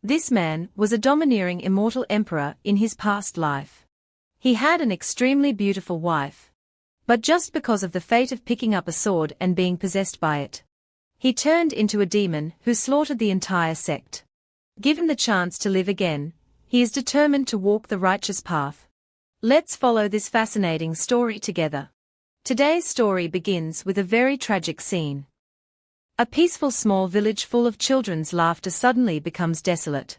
This man was a domineering immortal emperor in his past life. He had an extremely beautiful wife. But just because of the fate of picking up a sword and being possessed by it, he turned into a demon who slaughtered the entire sect. Given the chance to live again, he is determined to walk the righteous path. Let's follow this fascinating story together. Today's story begins with a very tragic scene. A peaceful small village full of children's laughter suddenly becomes desolate.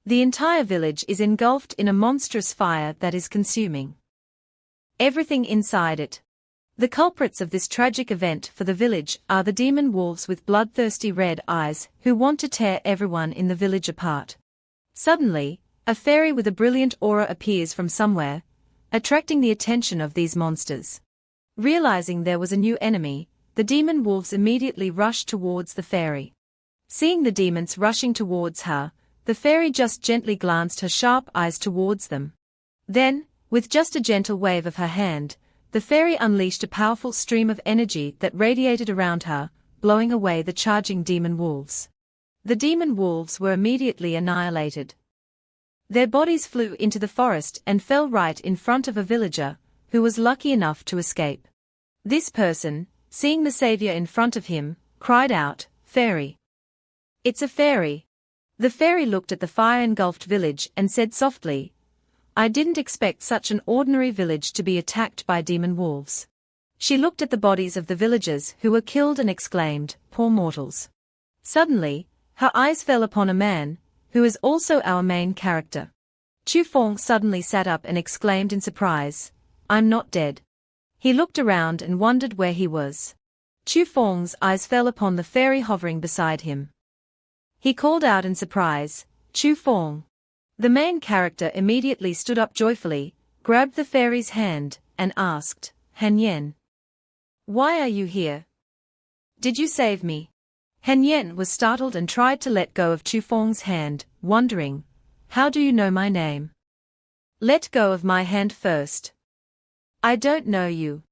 The entire village is engulfed in a monstrous fire that is consuming everything inside it. The culprits of this tragic event for the village are the demon wolves with bloodthirsty red eyes who want to tear everyone in the village apart. Suddenly, a fairy with a brilliant aura appears from somewhere, attracting the attention of these monsters. Realizing there was a new enemy, the demon wolves immediately rushed towards the fairy. Seeing the demons rushing towards her, the fairy just gently glanced her sharp eyes towards them. Then, with just a gentle wave of her hand, the fairy unleashed a powerful stream of energy that radiated around her, blowing away the charging demon wolves. The demon wolves were immediately annihilated. Their bodies flew into the forest and fell right in front of a villager, who was lucky enough to escape. This person, seeing the savior in front of him, cried out, "Fairy! It's a fairy!" The fairy looked at the fire-engulfed village and said softly, "I didn't expect such an ordinary village to be attacked by demon wolves." She looked at the bodies of the villagers who were killed and exclaimed, "Poor mortals." Suddenly, her eyes fell upon a man, who is also our main character. Chu Feng suddenly sat up and exclaimed in surprise, "I'm not dead." He looked around and wondered where he was. Chu Feng's eyes fell upon the fairy hovering beside him. He called out in surprise, "Chu Feng." The main character immediately stood up joyfully, grabbed the fairy's hand, and asked, "Han Yen, why are you here? Did you save me?" Han Yen was startled and tried to let go of Chu Feng's hand, wondering, "How do you know my name? Let go of my hand first. I don't know you."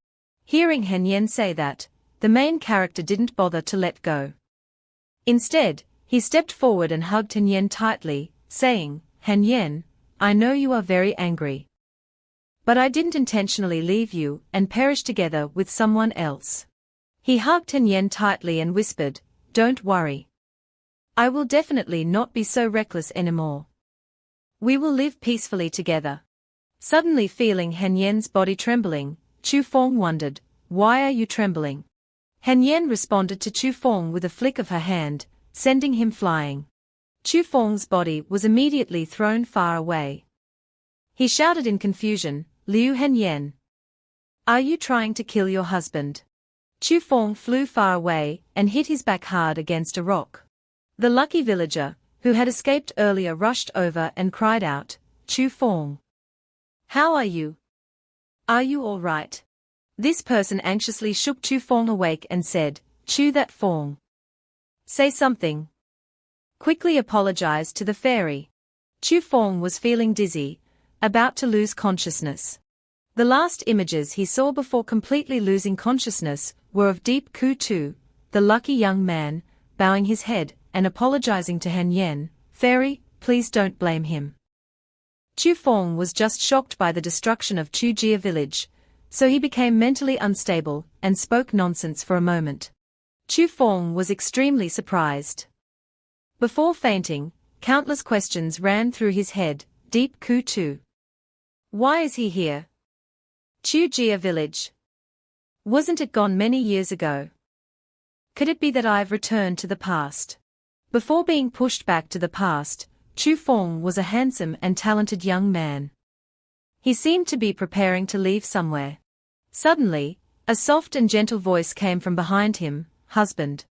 Hearing Han Yen say that, the main character didn't bother to let go. Instead, he stepped forward and hugged Han Yen tightly, saying, "Han Yen, I know you are very angry. But I didn't intentionally leave you and perish together with someone else." He hugged Han Yen tightly and whispered, "Don't worry. I will definitely not be so reckless anymore. We will live peacefully together." Suddenly feeling Han Yen's body trembling, Chu Feng wondered, "Why are you trembling?" Han Yen responded to Chu Feng with a flick of her hand, sending him flying. Chu Feng's body was immediately thrown far away. He shouted in confusion, "Liu Han Yen, are you trying to kill your husband?" Chu Feng flew far away and hit his back hard against a rock. The lucky villager, who had escaped earlier, rushed over and cried out, "Chu Feng, how are you? Are you all right?" This person anxiously shook Chu Feng awake and said, "Chu that Feng, say something. Quickly apologized to the fairy." Chu Feng was feeling dizzy, about to lose consciousness. The last images he saw before completely losing consciousness were of Deep Ku Tu, the lucky young man, bowing his head and apologizing to Han Yen, "Fairy, please don't blame him." Chu Feng was just shocked by the destruction of Chu Jia village, so he became mentally unstable and spoke nonsense for a moment. Chu Feng was extremely surprised. Before fainting, countless questions ran through his head. Deep Ku Tu, why is he here? Chu Jia village, wasn't it gone many years ago? Could it be that I've returned to the past? Before being pushed back to the past, Chu Feng was a handsome and talented young man. He seemed to be preparing to leave somewhere. Suddenly, a soft and gentle voice came from behind him, "Husband."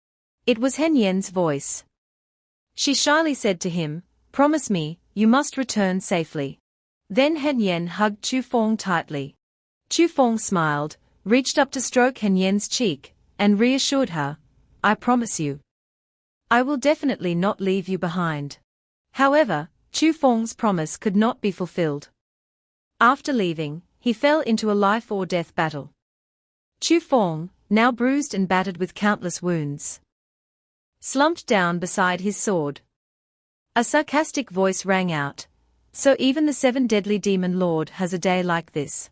It was Han Yen's voice. She shyly said to him, "Promise me, you must return safely." Then Han Yen hugged Chu Feng tightly. Chu Feng smiled, reached up to stroke Han Yen's cheek, and reassured her, "I promise you, I will definitely not leave you behind." However, Chu Feng's promise could not be fulfilled. After leaving, he fell into a life-or-death battle. Chu Feng, now bruised and battered with countless wounds, slumped down beside his sword. A sarcastic voice rang out. So even the 7 deadly demon lord has a day like this.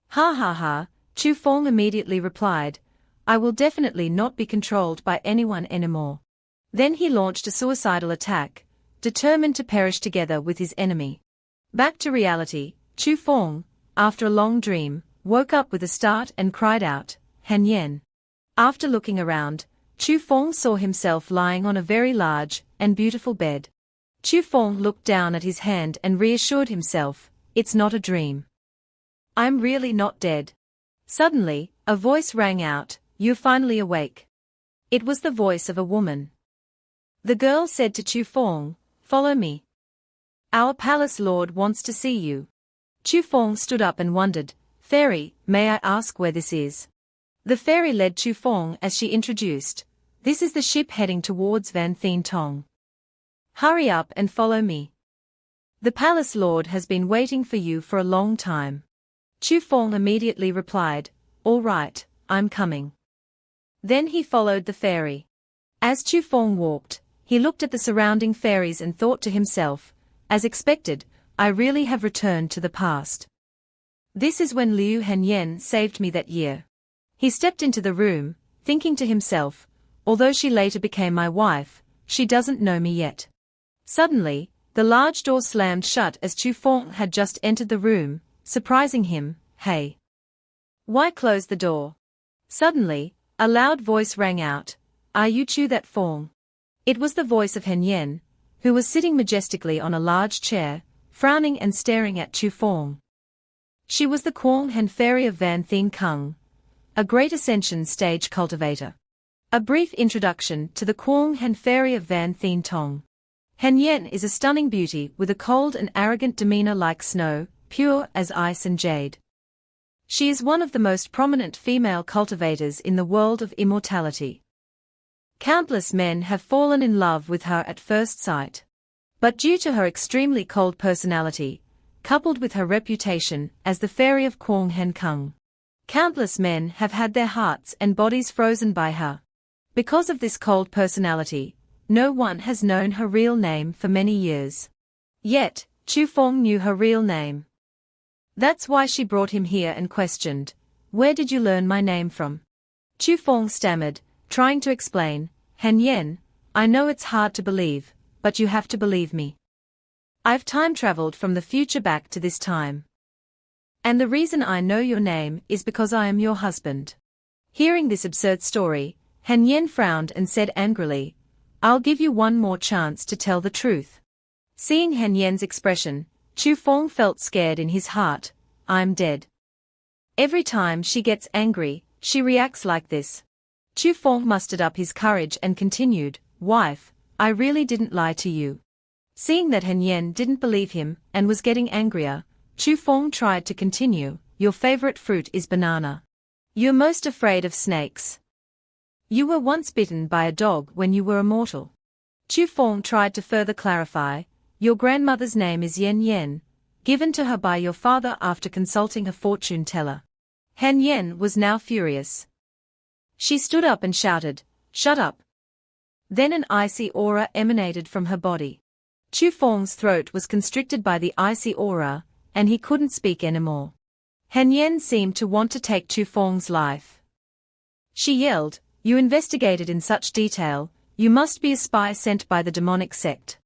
Ha ha ha, Chu Feng immediately replied, I will definitely not be controlled by anyone anymore. Then he launched a suicidal attack, determined to perish together with his enemy. Back to reality, Chu Feng, after a long dream, woke up with a start and cried out, Han Yen. After looking around, Chu Feng saw himself lying on a very large and beautiful bed. Chu Feng looked down at his hand and reassured himself, it's not a dream. I'm really not dead. Suddenly, a voice rang out, you're finally awake. It was the voice of a woman. The girl said to Chu Feng, follow me. Our palace lord wants to see you. Chu Feng stood up and wondered, Fairy, may I ask where this is? The fairy led Chu Feng as she introduced, this is the ship heading towards Van Thien Tong. Hurry up and follow me. The palace lord has been waiting for you for a long time. Chu Feng immediately replied, all right, I'm coming. Then he followed the fairy. As Chu Feng walked, he looked at the surrounding fairies and thought to himself, as expected, I really have returned to the past. This is when Liu Hanyen saved me that year. He stepped into the room, thinking to himself, although she later became my wife, she doesn't know me yet. Suddenly, the large door slammed shut as Chu Feng had just entered the room, surprising him, hey. Why close the door? Suddenly, a loud voice rang out, are you Chu that Feng? It was the voice of Hanyen, who was sitting majestically on a large chair, frowning and staring at Chu Feng. She was the Quang Han fairy of Van Thien Kung, a great ascension stage cultivator. A brief introduction to the Quang Han fairy of Van Thien Tong. Hanyen is a stunning beauty with a cold and arrogant demeanor like snow, pure as ice and jade. She is one of the most prominent female cultivators in the world of immortality. Countless men have fallen in love with her at first sight. But due to her extremely cold personality, coupled with her reputation as the fairy of Quang Han Kung, countless men have had their hearts and bodies frozen by her. Because of this cold personality, no one has known her real name for many years. Yet, Chu Feng knew her real name. That's why she brought him here and questioned, where did you learn my name from? Chu Feng stammered, trying to explain, Hanyen, I know it's hard to believe, but you have to believe me. I've time traveled from the future back to this time. And the reason I know your name is because I am your husband. Hearing this absurd story, Hanyen frowned and said angrily, I'll give you one more chance to tell the truth. Seeing Hanyen's expression, Chu Feng felt scared in his heart, I'm dead. Every time she gets angry, she reacts like this. Chu Feng mustered up his courage and continued, wife, I really didn't lie to you. Seeing that Hanyen didn't believe him and was getting angrier, Chu Feng tried to continue, your favorite fruit is banana. You're most afraid of snakes. You were once bitten by a dog when you were a mortal. Chu Feng tried to further clarify, your grandmother's name is Yen Yen, given to her by your father after consulting a fortune teller. Han Yen was now furious. She stood up and shouted, shut up. Then an icy aura emanated from her body. Chu Feng's throat was constricted by the icy aura, and he couldn't speak anymore. Han Yen seemed to want to take Chu Feng's life. She yelled, you investigated in such detail, you must be a spy sent by the demonic sect.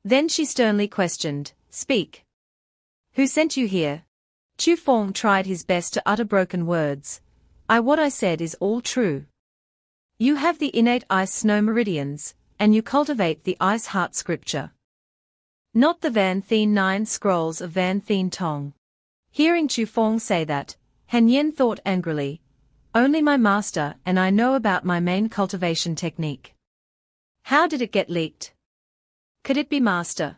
Then she sternly questioned, speak. Who sent you here? Chu Feng tried his best to utter broken words. What I said is all true. You have the innate ice snow meridians, and you cultivate the ice heart scripture. Not the Van Thien 9 scrolls of Van Thien Tong. Hearing Chu Feng say that, Han Yen thought angrily, only my master and I know about my main cultivation technique. How did it get leaked? Could it be master?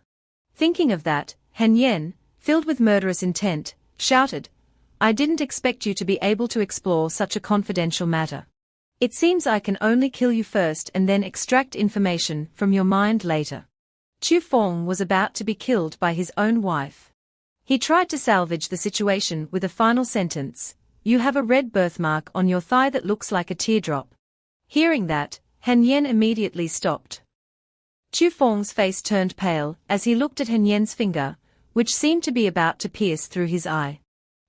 Thinking of that, Han Yen, filled with murderous intent, shouted, I didn't expect you to be able to explore such a confidential matter. It seems I can only kill you first and then extract information from your mind later. Chu Feng was about to be killed by his own wife. He tried to salvage the situation with a final sentence, you have a red birthmark on your thigh that looks like a teardrop. Hearing that, Han Yen immediately stopped. Chu Feng's face turned pale as he looked at Hen Yen's finger, which seemed to be about to pierce through his eye.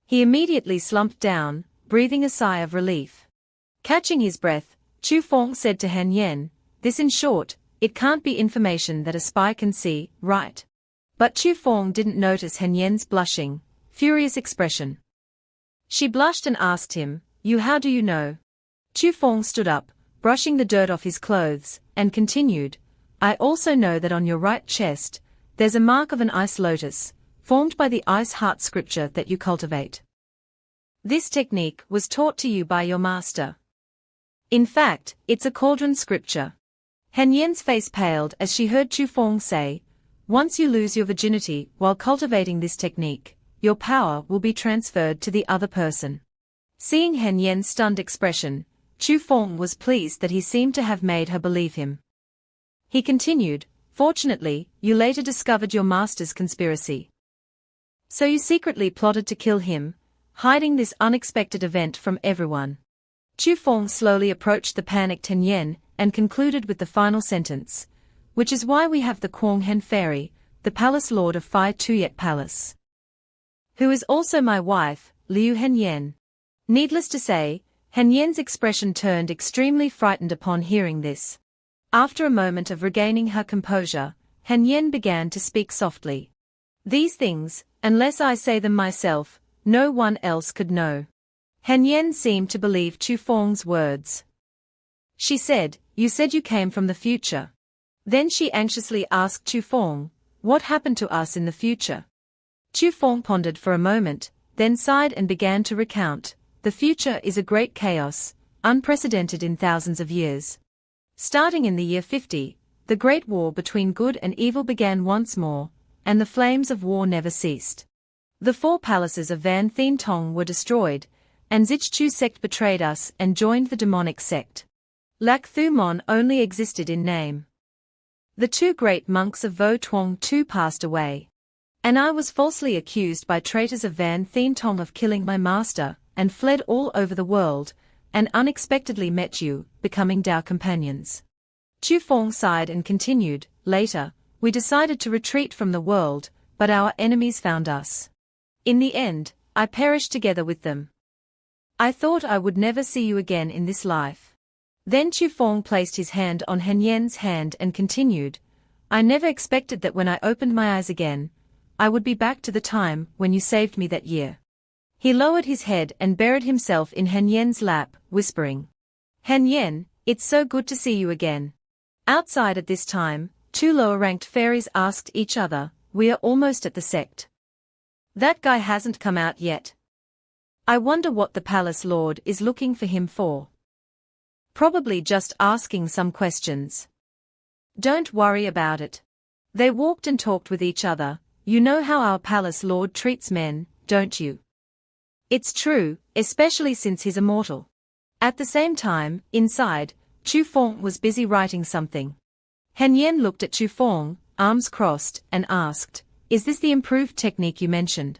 He immediately slumped down, breathing a sigh of relief. Catching his breath, Chu Feng said to Hen Yen, "This in short, it can't be information that a spy can see, right?" But Chu Feng didn't notice Hen Yen's blushing, furious expression. She blushed and asked him, How do you know?" Chu Feng stood up, brushing the dirt off his clothes, and continued, "I also know that on your right chest, there's a mark of an ice lotus, formed by the ice heart scripture that you cultivate. This technique was taught to you by your master. In fact, it's a cauldron scripture." Hen Yen's face paled as she heard Chu Feng say, "Once you lose your virginity while cultivating this technique, your power will be transferred to the other person." Seeing Hen Yen's stunned expression, Chu Feng was pleased that he seemed to have made her believe him. He continued, "Fortunately, you later discovered your master's conspiracy. So you secretly plotted to kill him, hiding this unexpected event from everyone." Chu Feng slowly approached the panicked Hen Yen and concluded with the final sentence, "Which is why we have the Kuang Hen Fairy, the Palace Lord of Phi Tuyet Palace, who is also my wife, Liu Hen Yen." Needless to say, Hen Yen's expression turned extremely frightened upon hearing this. After a moment of regaining her composure, Hen Yen began to speak softly. "These things, unless I say them myself, no one else could know." Hen Yen seemed to believe Chu Feng's words. She said, "You said you came from the future." Then she anxiously asked Chu Feng, "What happened to us in the future?" Chu Feng pondered for a moment, then sighed and began to recount, "The future is a great chaos, unprecedented in thousands of years. Starting in the year 50, the great war between good and evil began once more, and the flames of war never ceased. The 4 palaces of Van Thien Tong were destroyed, and Zichu sect betrayed us and joined the demonic sect. Lac Thu Mon only existed in name. The 2 great monks of Vo Tuong too passed away. And I was falsely accused by traitors of Van Thien Tong of killing my master, and fled all over the world, and unexpectedly met you, becoming Dao companions." Chu Feng sighed and continued, "Later, we decided to retreat from the world, but our enemies found us. In the end, I perished together with them. I thought I would never see you again in this life." Then Chu Feng placed his hand on Hen Yen's hand and continued, "I never expected that when I opened my eyes again, I would be back to the time when you saved me that year." He lowered his head and buried himself in Hen Yen's lap, whispering, "Hen Yen, it's so good to see you again." Outside at this time, 2 lower-ranked fairies asked each other, "We are almost at the sect. That guy hasn't come out yet. I wonder what the Palace Lord is looking for him for. Probably just asking some questions." "Don't worry about it." They walked and talked with each other. "You know how our Palace Lord treats men, don't you? It's true, especially since he's immortal." At the same time, inside, Chu Feng was busy writing something. Hen Yen looked at Chu Feng, arms crossed, and asked, "Is this the improved technique you mentioned?"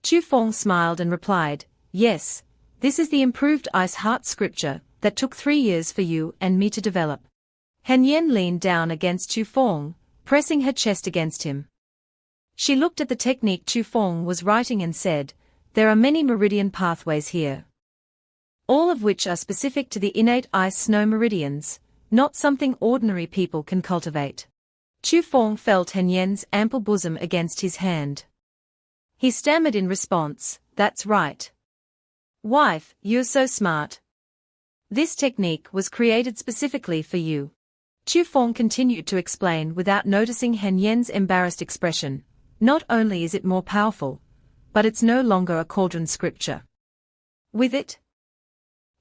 Chu Feng smiled and replied, "Yes, this is the improved ice heart scripture that took 3 years for you and me to develop." Hen Yen leaned down against Chu Feng, pressing her chest against him. She looked at the technique Chu Feng was writing and said, "There are many meridian pathways here, all of which are specific to the innate ice snow meridians, not something ordinary people can cultivate." Chu Feng felt Hen Yen's ample bosom against his hand. He stammered in response, "That's right. Wife, you're so smart. This technique was created specifically for you." Chu Feng continued to explain without noticing Hen Yen's embarrassed expression, "Not only is it more powerful, but it's no longer a cauldron scripture. With it,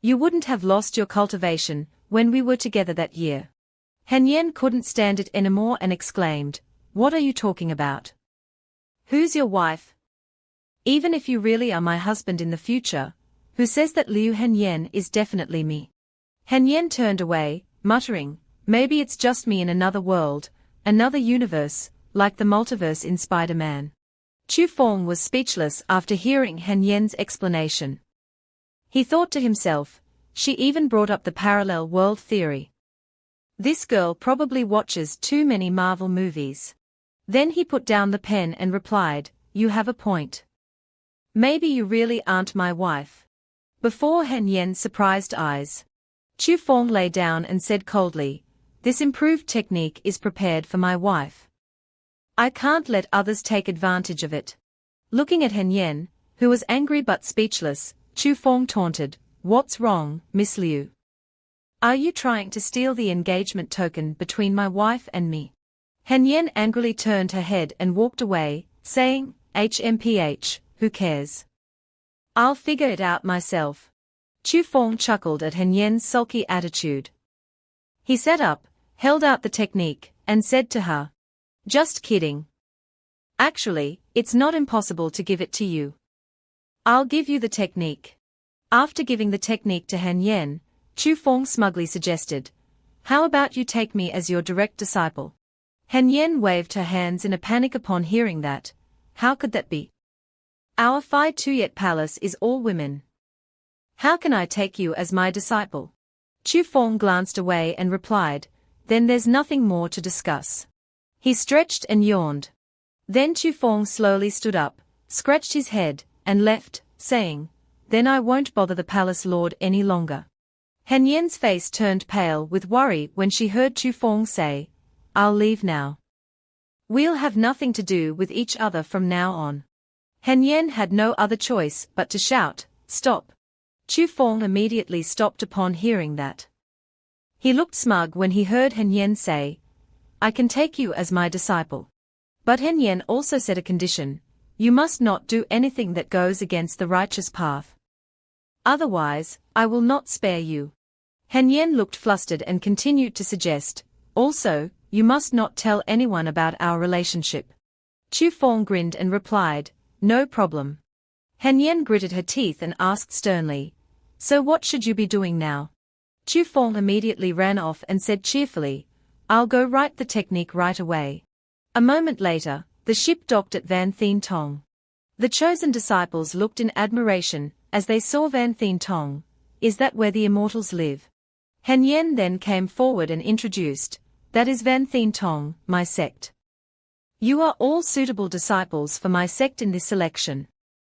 you wouldn't have lost your cultivation when we were together that year." Hen Yen couldn't stand it anymore and exclaimed, "What are you talking about? Who's your wife? Even if you really are my husband in the future, who says that Liu Hen Yen is definitely me?" Hen Yen turned away, muttering, "Maybe it's just me in another world, another universe, like the multiverse in Spider-Man." Chu Feng was speechless after hearing Hen Yen's explanation. He thought to himself, she even brought up the parallel world theory. This girl probably watches too many Marvel movies. Then he put down the pen and replied, you have a point. Maybe you really aren't my wife. Before Han Yen's surprised eyes, Chu Feng lay down and said coldly, this improved technique is prepared for my wife. I can't let others take advantage of it. Looking at Han Yen, who was angry but speechless, Chu Feng taunted, what's wrong, Miss Liu? Are you trying to steal the engagement token between my wife and me? Han Yen angrily turned her head and walked away, saying, HMPH, who cares? I'll figure it out myself. Chu Feng chuckled at Han Yen's sulky attitude. He sat up, held out the technique, and said to her, just kidding. Actually, it's not impossible to give it to you. I'll give you the technique. After giving the technique to Han Yen, Chu Feng smugly suggested, how about you take me as your direct disciple? Han Yen waved her hands in a panic upon hearing that. How could that be? Our Phi Tuyet palace is all women. How can I take you as my disciple? Chu Feng glanced away and replied, then there's nothing more to discuss. He stretched and yawned. Then Chu Feng slowly stood up, scratched his head, and left, saying, then I won't bother the palace lord any longer. Han Yen's face turned pale with worry when she heard Chu Feng say, I'll leave now. We'll have nothing to do with each other from now on. Han Yen had no other choice but to shout, stop. Chu Feng immediately stopped upon hearing that. He looked smug when he heard Han Yen say, I can take you as my disciple. But Han Yen also set a condition, you must not do anything that goes against the righteous path. Otherwise, I will not spare you. Han Yen looked flustered and continued to suggest, also, you must not tell anyone about our relationship. Chu Feng grinned and replied, no problem. Han Yen gritted her teeth and asked sternly, so what should you be doing now? Chu Feng immediately ran off and said cheerfully, I'll go write the technique right away. A moment later, the ship docked at Van Thien Tong. The chosen disciples looked in admiration as they saw Van Thien Tong. Is that where the immortals live? Han Yen then came forward and introduced, that is Van Thien Tong, my sect. You are all suitable disciples for my sect in this selection.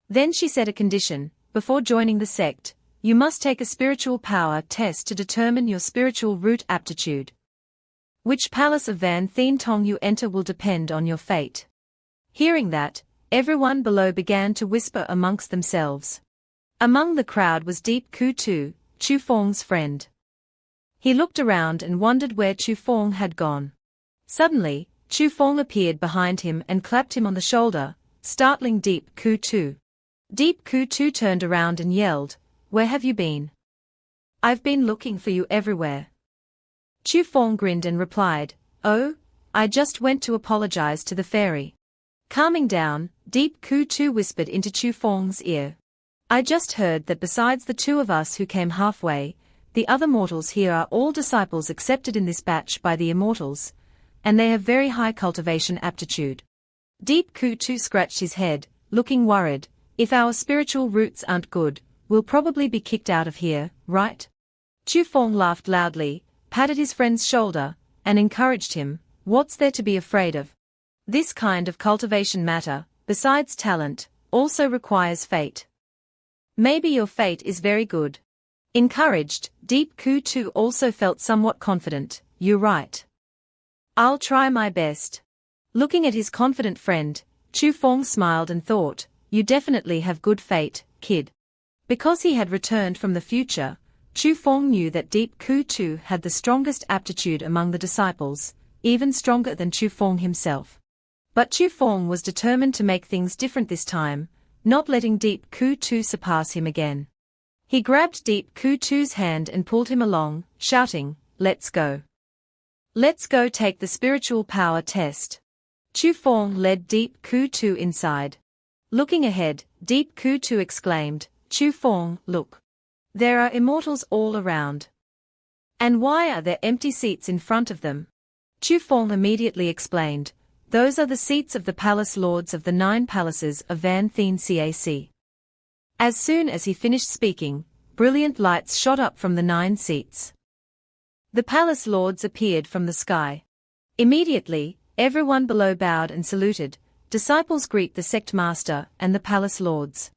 Then she set a condition, before joining the sect, you must take a spiritual power test to determine your spiritual root aptitude. Which palace of Van Thien Tong you enter will depend on your fate. Hearing that, everyone below began to whisper amongst themselves. Among the crowd was Deep Ku Tu, Chu Feng's friend. He looked around and wondered where Chu Feng had gone. Suddenly, Chu Feng appeared behind him and clapped him on the shoulder, startling Deep Ku Tu. Deep Ku Tu turned around and yelled, where have you been? I've been looking for you everywhere. Chu Feng grinned and replied, oh, I just went to apologize to the fairy. Calming down, Deep Ku Tu whispered into Chu Feng's ear. I just heard that besides the two of us who came halfway, the other mortals here are all disciples accepted in this batch by the immortals, and they have very high cultivation aptitude. Deep Ku Tu scratched his head, looking worried, if our spiritual roots aren't good, we'll probably be kicked out of here, right? Chu Feng laughed loudly, patted his friend's shoulder, and encouraged him, what's there to be afraid of? This kind of cultivation matter, besides talent, also requires fate. Maybe your fate is very good. Encouraged, Deep Ku Tu also felt somewhat confident, you're right. I'll try my best. Looking at his confident friend, Chu Feng smiled and thought, you definitely have good fate, kid. Because he had returned from the future, Chu Feng knew that Deep Ku Tu had the strongest aptitude among the disciples, even stronger than Chu Feng himself. But Chu Feng was determined to make things different this time, not letting Deep Ku Tu surpass him again. He grabbed Deep Ku Tu's hand and pulled him along, shouting, let's go. Let's go take the spiritual power test. Chu Feng led Deep Ku Tu inside. Looking ahead, Deep Ku Tu exclaimed, Chu Feng, look. There are immortals all around. And why are there empty seats in front of them? Chu Feng immediately explained, those are the seats of the palace lords of the 9 palaces of Van Thien Cac. As soon as he finished speaking, brilliant lights shot up from the 9 seats. The palace lords appeared from the sky. Immediately, everyone below bowed and saluted. Disciples greet the sect master and the palace lords.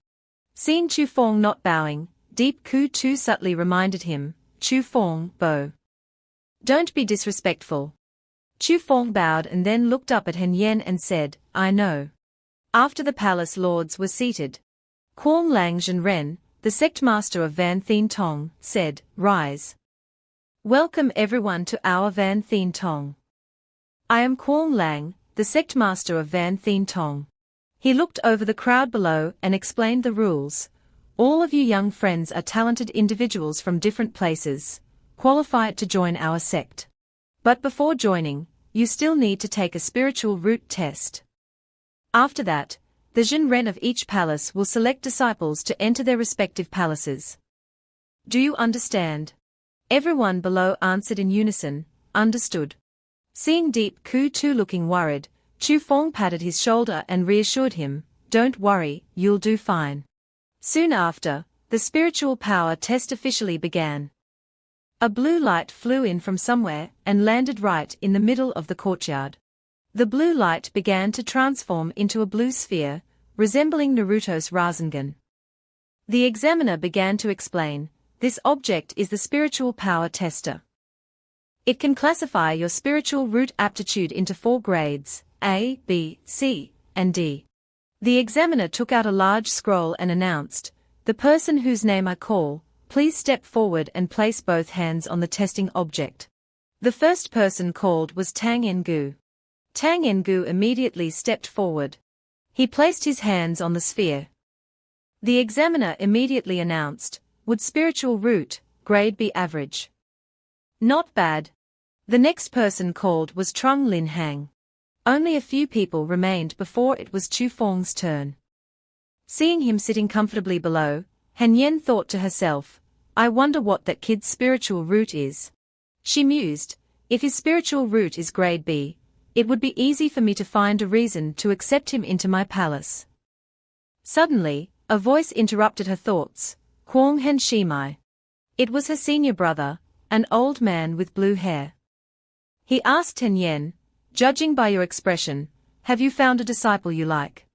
Seeing Chu Feng not bowing, Deep Ku Tu subtly reminded him, Chu Feng, bow. Don't be disrespectful. Chu Feng bowed and then looked up at Hen Yen and said, I know. After the palace lords were seated, Quang Lang Zhenren, the sect master of Van Thien Tong, said, Rise. Welcome everyone to our Van Thien Tong. I am Quang Lang, the sect master of Van Thien Tong. He looked over the crowd below and explained the rules. All of you young friends are talented individuals from different places, qualified to join our sect. But before joining, you still need to take a spiritual root test. After that, the Zhenren of each palace will select disciples to enter their respective palaces. Do you understand? Everyone below answered in unison, understood. Seeing Deep Ku Tu looking worried, Chu Feng patted his shoulder and reassured him, don't worry, you'll do fine. Soon after, the spiritual power test officially began. A blue light flew in from somewhere and landed right in the middle of the courtyard. The blue light began to transform into a blue sphere, resembling Naruto's Rasengan. The examiner began to explain, this object is the spiritual power tester. It can classify your spiritual root aptitude into 4 grades, A, B, C, and D. The examiner took out a large scroll and announced, the person whose name I call, please step forward and place both hands on the testing object. The first person called was Tang Engu. Tang Engu immediately stepped forward. He placed his hands on the sphere. The examiner immediately announced, would spiritual root, grade be average? Not bad. The next person called was Trung Lin Hang. Only a few people remained before it was Chu Feng's turn. Seeing him sitting comfortably below, Han Yen thought to herself, I wonder what that kid's spiritual root is. She mused, if his spiritual root is grade B, it would be easy for me to find a reason to accept him into my palace. Suddenly, a voice interrupted her thoughts, Quang Hen Shimai. It was her senior brother, an old man with blue hair. He asked Han Yen, judging by your expression, have you found a disciple you like?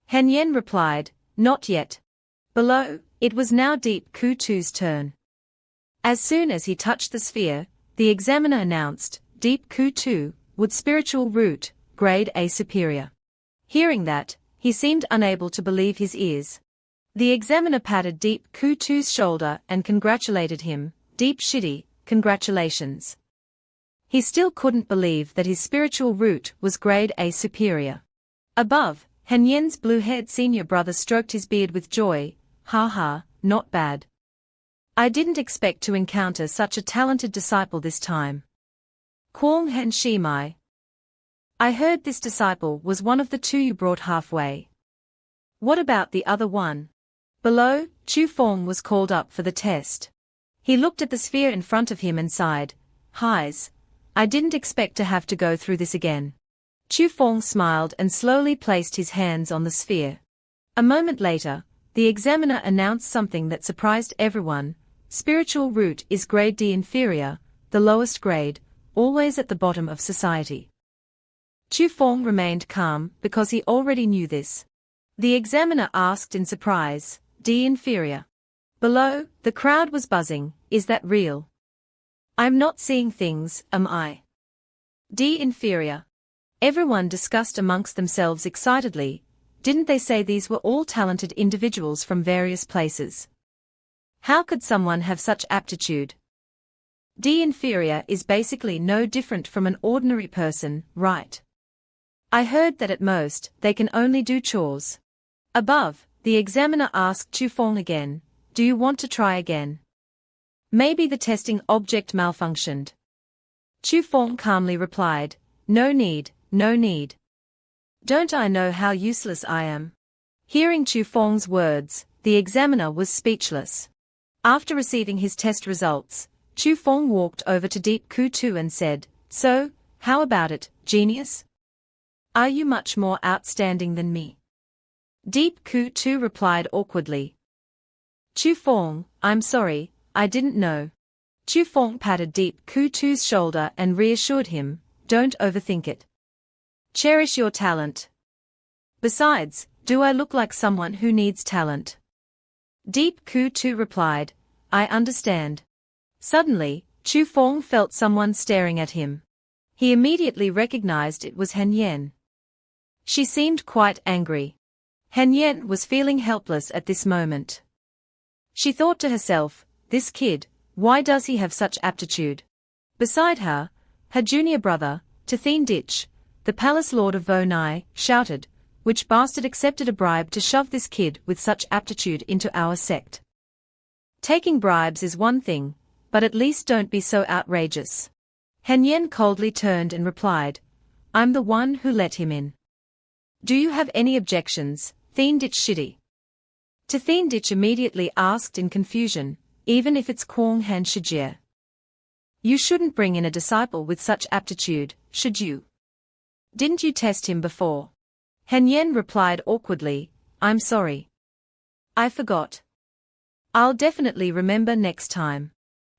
Han Yen replied, not yet. Below, it was now Deep Ku Tu's turn. As soon as he touched the sphere, the examiner announced, Deep Ku Tu, would spiritual root, grade A superior. Hearing that, he seemed unable to believe his ears. The examiner patted Deep Ku Tu's shoulder and congratulated him, Deep Shitty, congratulations. He still couldn't believe that his spiritual root was grade A superior. Above, Han Yen's blue-haired senior brother stroked his beard with joy, ha ha, not bad. I didn't expect to encounter such a talented disciple this time. Quang Hen Shimai. I heard this disciple was one of the 2 you brought halfway. What about the other one? Below, Chu Feng was called up for the test. He looked at the sphere in front of him and sighed, Highs. I didn't expect to have to go through this again. Chu Feng smiled and slowly placed his hands on the sphere. A moment later, the examiner announced something that surprised everyone, spiritual root is grade D inferior, the lowest grade, always at the bottom of society. Chu Feng remained calm because he already knew this. The examiner asked in surprise, D inferior. Below, the crowd was buzzing, is that real? I'm not seeing things, am I? D inferior. Everyone discussed amongst themselves excitedly, didn't they say these were all talented individuals from various places? How could someone have such aptitude? D inferior is basically no different from an ordinary person, right? I heard that at most, they can only do chores. Above, the examiner asked Chu Feng again, do you want to try again? Maybe the testing object malfunctioned. Chu Feng calmly replied, no need, no need. Don't I know how useless I am? Hearing Chu Feng's words, the examiner was speechless. After receiving his test results, Chu Feng walked over to Deep Ku Tu and said, so, how about it, genius? Are you much more outstanding than me? Deep Ku Tu replied awkwardly. Chu Feng, I'm sorry, I didn't know. Chu Feng patted Deep Ku Tu's shoulder and reassured him, don't overthink it. Cherish your talent. Besides, do I look like someone who needs talent? Deep Ku Tu replied, I understand. Suddenly, Chu Feng felt someone staring at him. He immediately recognized it was Han Yen. She seemed quite angry. Han Yen was feeling helpless at this moment. She thought to herself, this kid, why does he have such aptitude? Beside her, her junior brother, Ditch, the palace lord of Vonai, shouted, which bastard accepted a bribe to shove this kid with such aptitude into our sect? Taking bribes is one thing, but at least don't be so outrageous. Han Yen coldly turned and replied, I'm the one who let him in. Do you have any objections, Ditch Shitty? Ditch immediately asked in confusion, even if it's Kwong Han Shijie. You shouldn't bring in a disciple with such aptitude, should you? Didn't you test him before? Han Yen replied awkwardly, I'm sorry. I forgot. I'll definitely remember next time.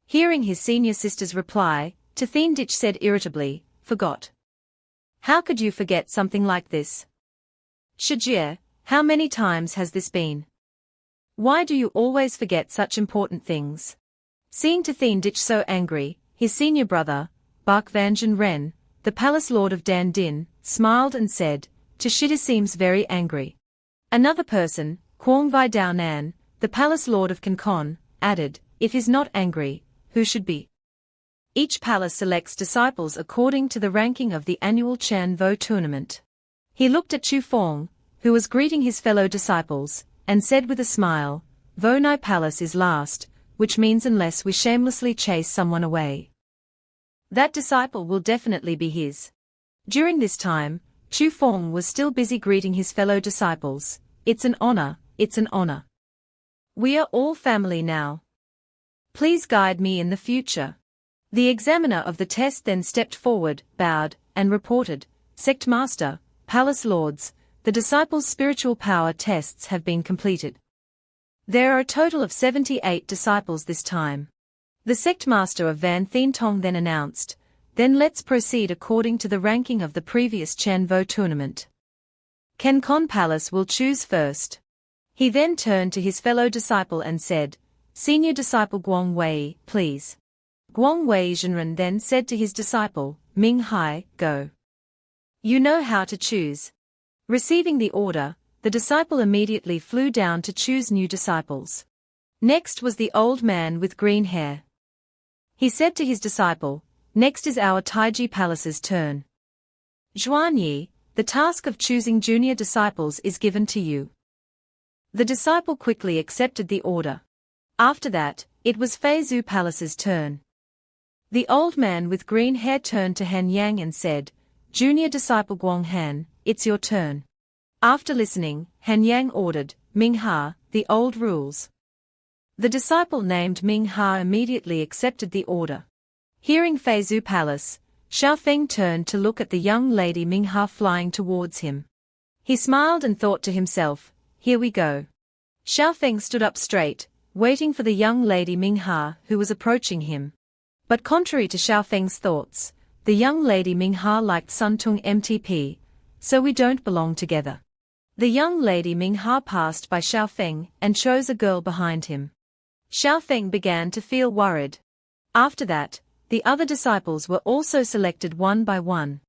Hearing his senior sister's reply, Ditch said irritably, forgot. How could you forget something like this? Shijie, how many times has this been? Why do you always forget such important things? Seeing Ditch so angry, his senior brother, Bak Vanjan Ren, the palace lord of Dan Din, smiled and said, Shida seems very angry. Another person, Kwong Vi Dao Nan, the palace lord of Cancon, added, if he's not angry, who should be? Each palace selects disciples according to the ranking of the annual Chan Vo tournament. He looked at Chu Feng, who was greeting his fellow disciples, and said with a smile, Vonai Palace is last, which means unless we shamelessly chase someone away, that disciple will definitely be his. During this time, Chu Feng was still busy greeting his fellow disciples. It's an honor, it's an honor. We are all family now. Please guide me in the future. The examiner of the test then stepped forward, bowed, and reported, Sect Master, Palace Lords, the disciples' spiritual power tests have been completed. There are a total of 78 disciples this time. The sect master of Van Thien Tong then announced, then let's proceed according to the ranking of the previous Chan Vo tournament. Cancon Palace will choose first. He then turned to his fellow disciple and said, Senior disciple Guang Wei, please. Guang Wei Zhenren then said to his disciple, Ming Hai, go. You know how to choose. Receiving the order, the disciple immediately flew down to choose new disciples. Next was the old man with green hair. He said to his disciple, next is our Taiji Palace's turn. Zhuan Yi, the task of choosing junior disciples is given to you. The disciple quickly accepted the order. After that, it was Fei Zhu Palace's turn. The old man with green hair turned to Han Yang and said, Junior disciple Guang Han, it's your turn. After listening, Han Yang ordered, Ming Ha, the old rules. The disciple named Ming Ha immediately accepted the order. Hearing Fei Zhu Palace, Xiao Feng turned to look at the young lady Ming Ha flying towards him. He smiled and thought to himself, here we go. Xiao Feng stood up straight, waiting for the young lady Ming Ha who was approaching him. But contrary to Xiao Feng's thoughts, the young lady Ming Ha liked Sun Tung MTP, so we don't belong together. The young lady Ming Ha passed by Xiao Feng and chose a girl behind him. Xiao Feng began to feel worried. After that, the other disciples were also selected one by one.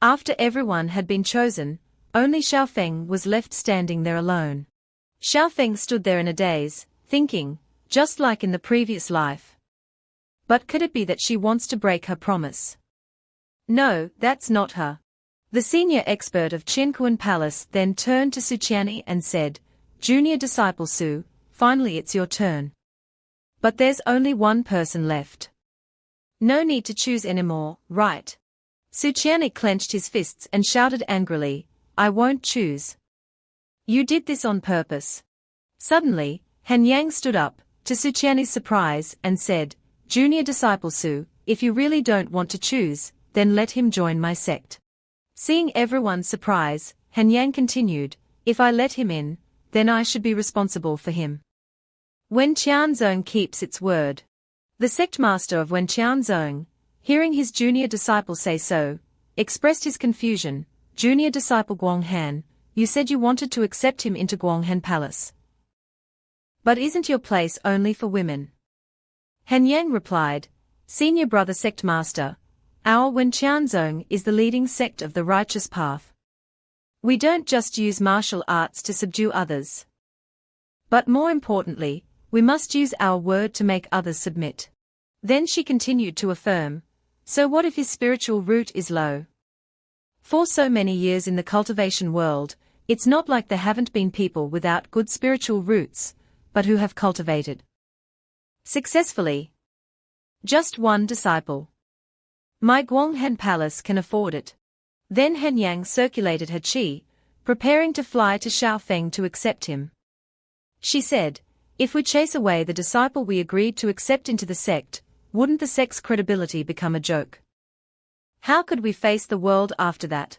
After everyone had been chosen, only Xiao Feng was left standing there alone. Xiao Feng stood there in a daze, thinking, just like in the previous life. But could it be that she wants to break her promise? No, that's not her. The senior expert of Qinkuan Palace then turned to Su Qianni and said, Junior disciple Su, finally it's your turn. But there's only one person left. No need to choose anymore, right? Su Qianni clenched his fists and shouted angrily, I won't choose. You did this on purpose. Suddenly, Han Yang stood up, to Su Qianni's surprise, and said, Junior disciple Su, if you really don't want to choose, then let him join my sect. Seeing everyone's surprise, Han Yang continued, if I let him in, then I should be responsible for him. When Qianzong keeps its word. The sect master of Wenqianzong, hearing his junior disciple say so, expressed his confusion. Junior disciple Guanghan, you said you wanted to accept him into Guanghan Palace. But isn't your place only for women? Han Yang replied, Senior brother sect master, our Wenqianzong is the leading sect of the righteous path. We don't just use martial arts to subdue others. But more importantly, we must use our word to make others submit. Then she continued to affirm, so what if his spiritual root is low? For so many years in the cultivation world, it's not like there haven't been people without good spiritual roots, but who have cultivated successfully. Just one disciple. My Guanghan Palace can afford it. Then Han Yang circulated her qi, preparing to fly to Xiaofeng to accept him. She said, if we chase away the disciple we agreed to accept into the sect, wouldn't the sect's credibility become a joke? How could we face the world after that?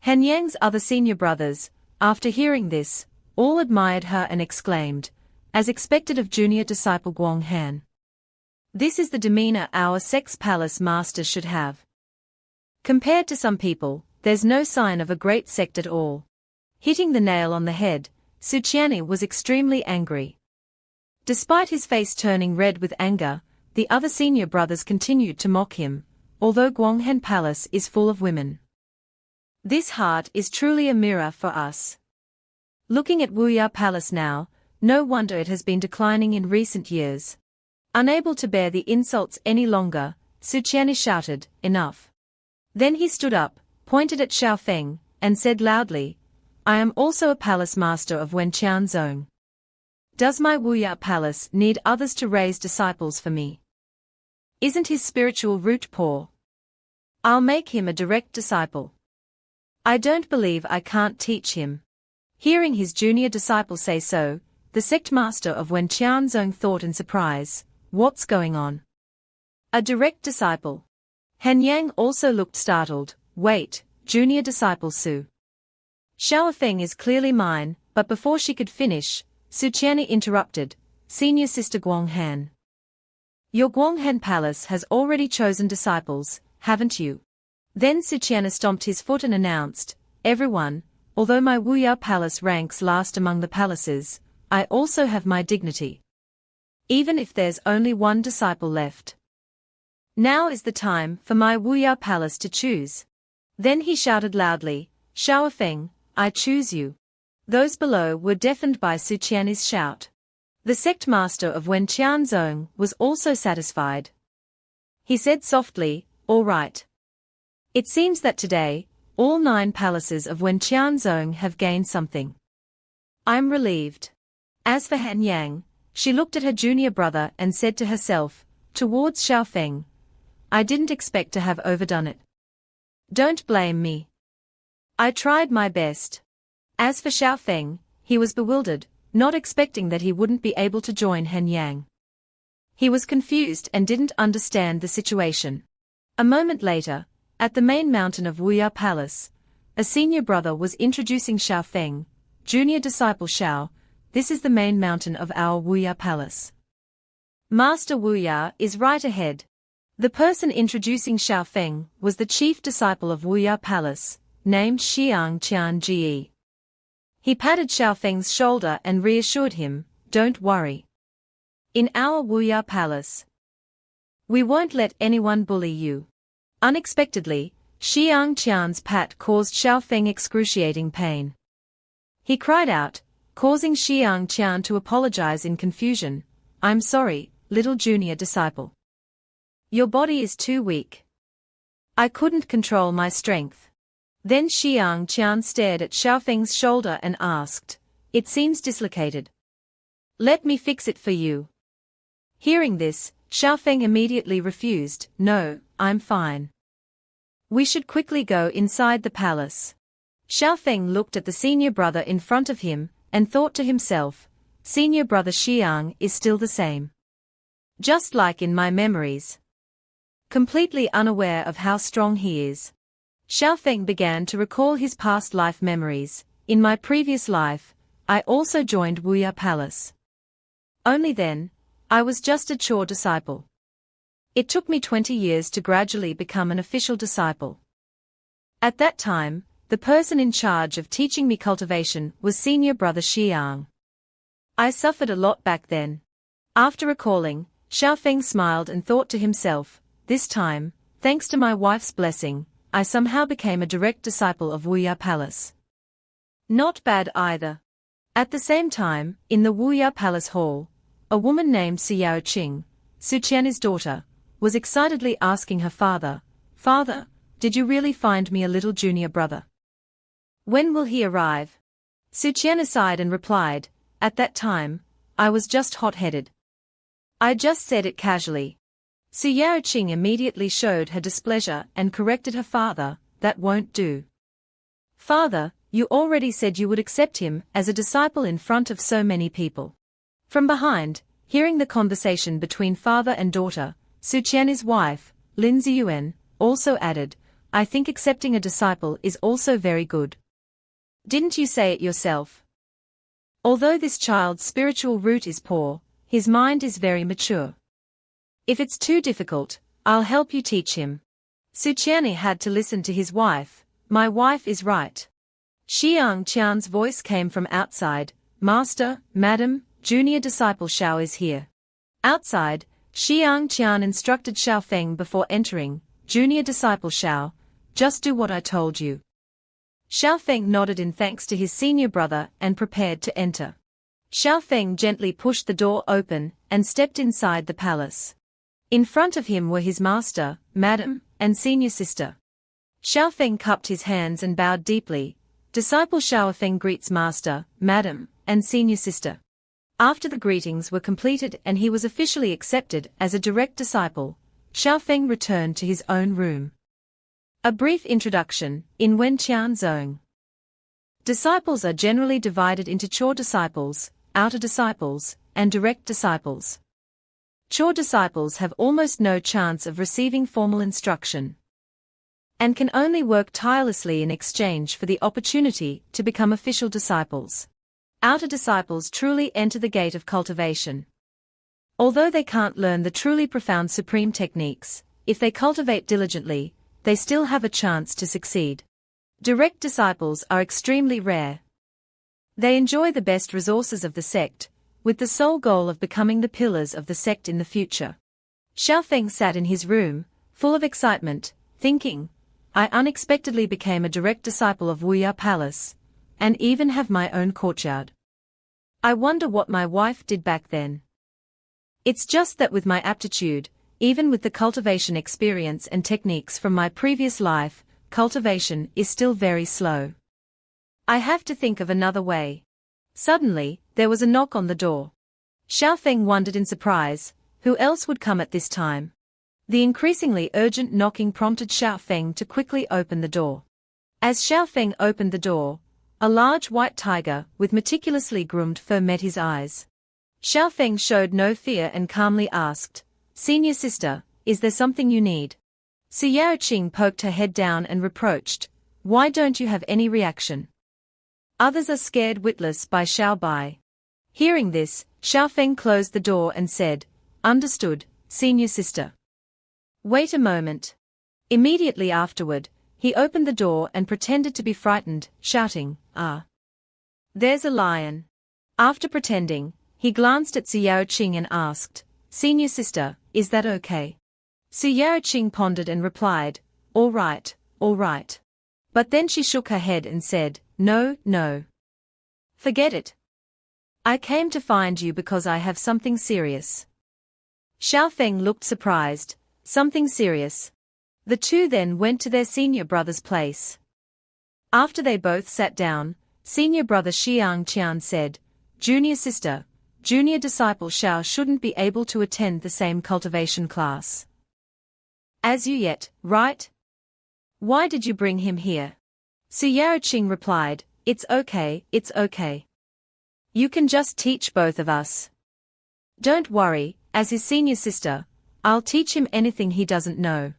Han Yang's other senior brothers, after hearing this, all admired her and exclaimed, as expected of junior disciple Guanghan. This is the demeanor our sect's palace master should have. Compared to some people, there's no sign of a great sect at all. Hitting the nail on the head, Su Qianni was extremely angry. Despite his face turning red with anger, the other senior brothers continued to mock him, although Guanghan Palace is full of women. This heart is truly a mirror for us. Looking at Wuya Palace now, no wonder it has been declining in recent years. Unable to bear the insults any longer, Su Qianni shouted, enough. Then he stood up, pointed at Xiaofeng, and said loudly, I am also a palace master of Wenqianzong. Does my Wuya Palace need others to raise disciples for me? Isn't his spiritual root poor? I'll make him a direct disciple. I don't believe I can't teach him. Hearing his junior disciple say so, the sect master of Wenqianzong thought in surprise, what's going on? A direct disciple. Han Yang also looked startled, wait, junior disciple Su. Xiaofeng is clearly mine, but before she could finish, Su Qianni interrupted, senior sister Guanghan. Your Guanghan Palace has already chosen disciples, haven't you? Then Su Qianni stomped his foot and announced, everyone, although my Wuya Palace ranks last among the palaces, I also have my dignity. Even if there's only one disciple left. Now is the time for my Wuya Palace to choose. Then he shouted loudly, Xiaofeng, I choose you. Those below were deafened by Su Qianni's shout. The sect master of Wenqianzong was also satisfied. He said softly, all right. It seems that today, all 9 palaces of Wenqianzong have gained something. I'm relieved. As for Han Yang, she looked at her junior brother and said to herself, towards Xiaofeng, I didn't expect to have overdone it. Don't blame me. I tried my best. As for Xiaofeng, he was bewildered, not expecting that he wouldn't be able to join Han Yang. He was confused and didn't understand the situation. A moment later, at the main mountain of Wuya Palace, a senior brother was introducing Xiaofeng, junior disciple Xiao, this is the main mountain of our Wuya Palace. Master Wuya is right ahead. The person introducing Xiaofeng was the chief disciple of Wuya Palace, named Xiang Qian Ji. He patted Xiaofeng's shoulder and reassured him, don't worry. In our Wuya Palace, we won't let anyone bully you. Unexpectedly, Xiang Qian's pat caused Xiaofeng excruciating pain. He cried out, causing Xiang Qian to apologize in confusion, I'm sorry, little junior disciple. Your body is too weak. I couldn't control my strength. Then Xiang Qian stared at Xiaofeng's shoulder and asked, it seems dislocated. Let me fix it for you. Hearing this, Xiaofeng immediately refused, no, I'm fine. We should quickly go inside the palace. Xiaofeng looked at the senior brother in front of him, and thought to himself, senior brother Xiang is still the same. Just like in my memories. Completely unaware of how strong he is. Xiaofeng began to recall his past life memories. In my previous life, I also joined Wuya Palace. Only then, I was just a chore disciple. It took me 20 years to gradually become an official disciple. At that time, the person in charge of teaching me cultivation was senior brother Xiang. I suffered a lot back then. After recalling, Xiaofeng smiled and thought to himself, this time, thanks to my wife's blessing, I somehow became a direct disciple of Wuya Palace. Not bad either. At the same time, in the Wuya Palace hall, a woman named Xiao Qing, Su Qian's daughter, was excitedly asking her father, Father, did you really find me a little junior brother? When will he arrive? Su Qian sighed and replied, at that time, I was just hot-headed. I just said it casually. Su Yaoqing immediately showed her displeasure and corrected her father, that won't do. Father, you already said you would accept him as a disciple in front of so many people. From behind, hearing the conversation between father and daughter, Su Qian's wife, Lin Ziyuan, also added, I think accepting a disciple is also very good. Didn't you say it yourself? Although this child's spiritual root is poor, his mind is very mature. If it's too difficult, I'll help you teach him. Su Qian had to listen to his wife. My wife is right. Xiang Qian's voice came from outside. Master, Madam, junior disciple Xiao is here. Outside, Xiang Qian instructed Xiaofeng before entering. Junior disciple Xiao, just do what I told you. Xiaofeng nodded in thanks to his senior brother and prepared to enter. Xiaofeng gently pushed the door open and stepped inside the palace. In front of him were his master, madam, and senior sister. Xiaofeng cupped his hands and bowed deeply. Disciple Xiaofeng greets master, madam, and senior sister. After the greetings were completed and he was officially accepted as a direct disciple, Xiaofeng returned to his own room. A brief introduction, in Wenqian Zone. Disciples are generally divided into chore disciples, outer disciples, and direct disciples. Chore disciples have almost no chance of receiving formal instruction, and can only work tirelessly in exchange for the opportunity to become official disciples. Outer disciples truly enter the gate of cultivation. Although they can't learn the truly profound supreme techniques, if they cultivate diligently, they still have a chance to succeed. Direct disciples are extremely rare. They enjoy the best resources of the sect, with the sole goal of becoming the pillars of the sect in the future. Xiaofeng sat in his room, full of excitement, thinking, I unexpectedly became a direct disciple of Wuya Palace, and even have my own courtyard. I wonder what my wife did back then. It's just that with my aptitude, even with the cultivation experience and techniques from my previous life, cultivation is still very slow. I have to think of another way. Suddenly, there was a knock on the door. Xiaofeng wondered in surprise, who else would come at this time? The increasingly urgent knocking prompted Xiaofeng to quickly open the door. As Xiaofeng opened the door, a large white tiger with meticulously groomed fur met his eyes. Xiaofeng showed no fear and calmly asked, Senior sister, is there something you need? Su Yaoqing poked her head down and reproached, Why don't you have any reaction? Others are scared witless by Xiao Bai. Hearing this, Xiaofeng closed the door and said, Understood, senior sister. Wait a moment. Immediately afterward, he opened the door and pretended to be frightened, shouting, Ah! There's a lion. After pretending, he glanced at Su Yaoqing and asked, Senior sister, is that okay? Su Yaoqing pondered and replied, All right, all right. But then she shook her head and said, No, no. Forget it. I came to find you because I have something serious. Xiaofeng looked surprised. Something serious. The two then went to their senior brother's place. After they both sat down, senior brother Xiang Qian said, Junior sister, junior disciple Xiao shouldn't be able to attend the same cultivation class as you yet, right? Why did you bring him here? Su Yaoqing replied, It's okay, it's okay. You can just teach both of us. Don't worry, as his senior sister, I'll teach him anything he doesn't know.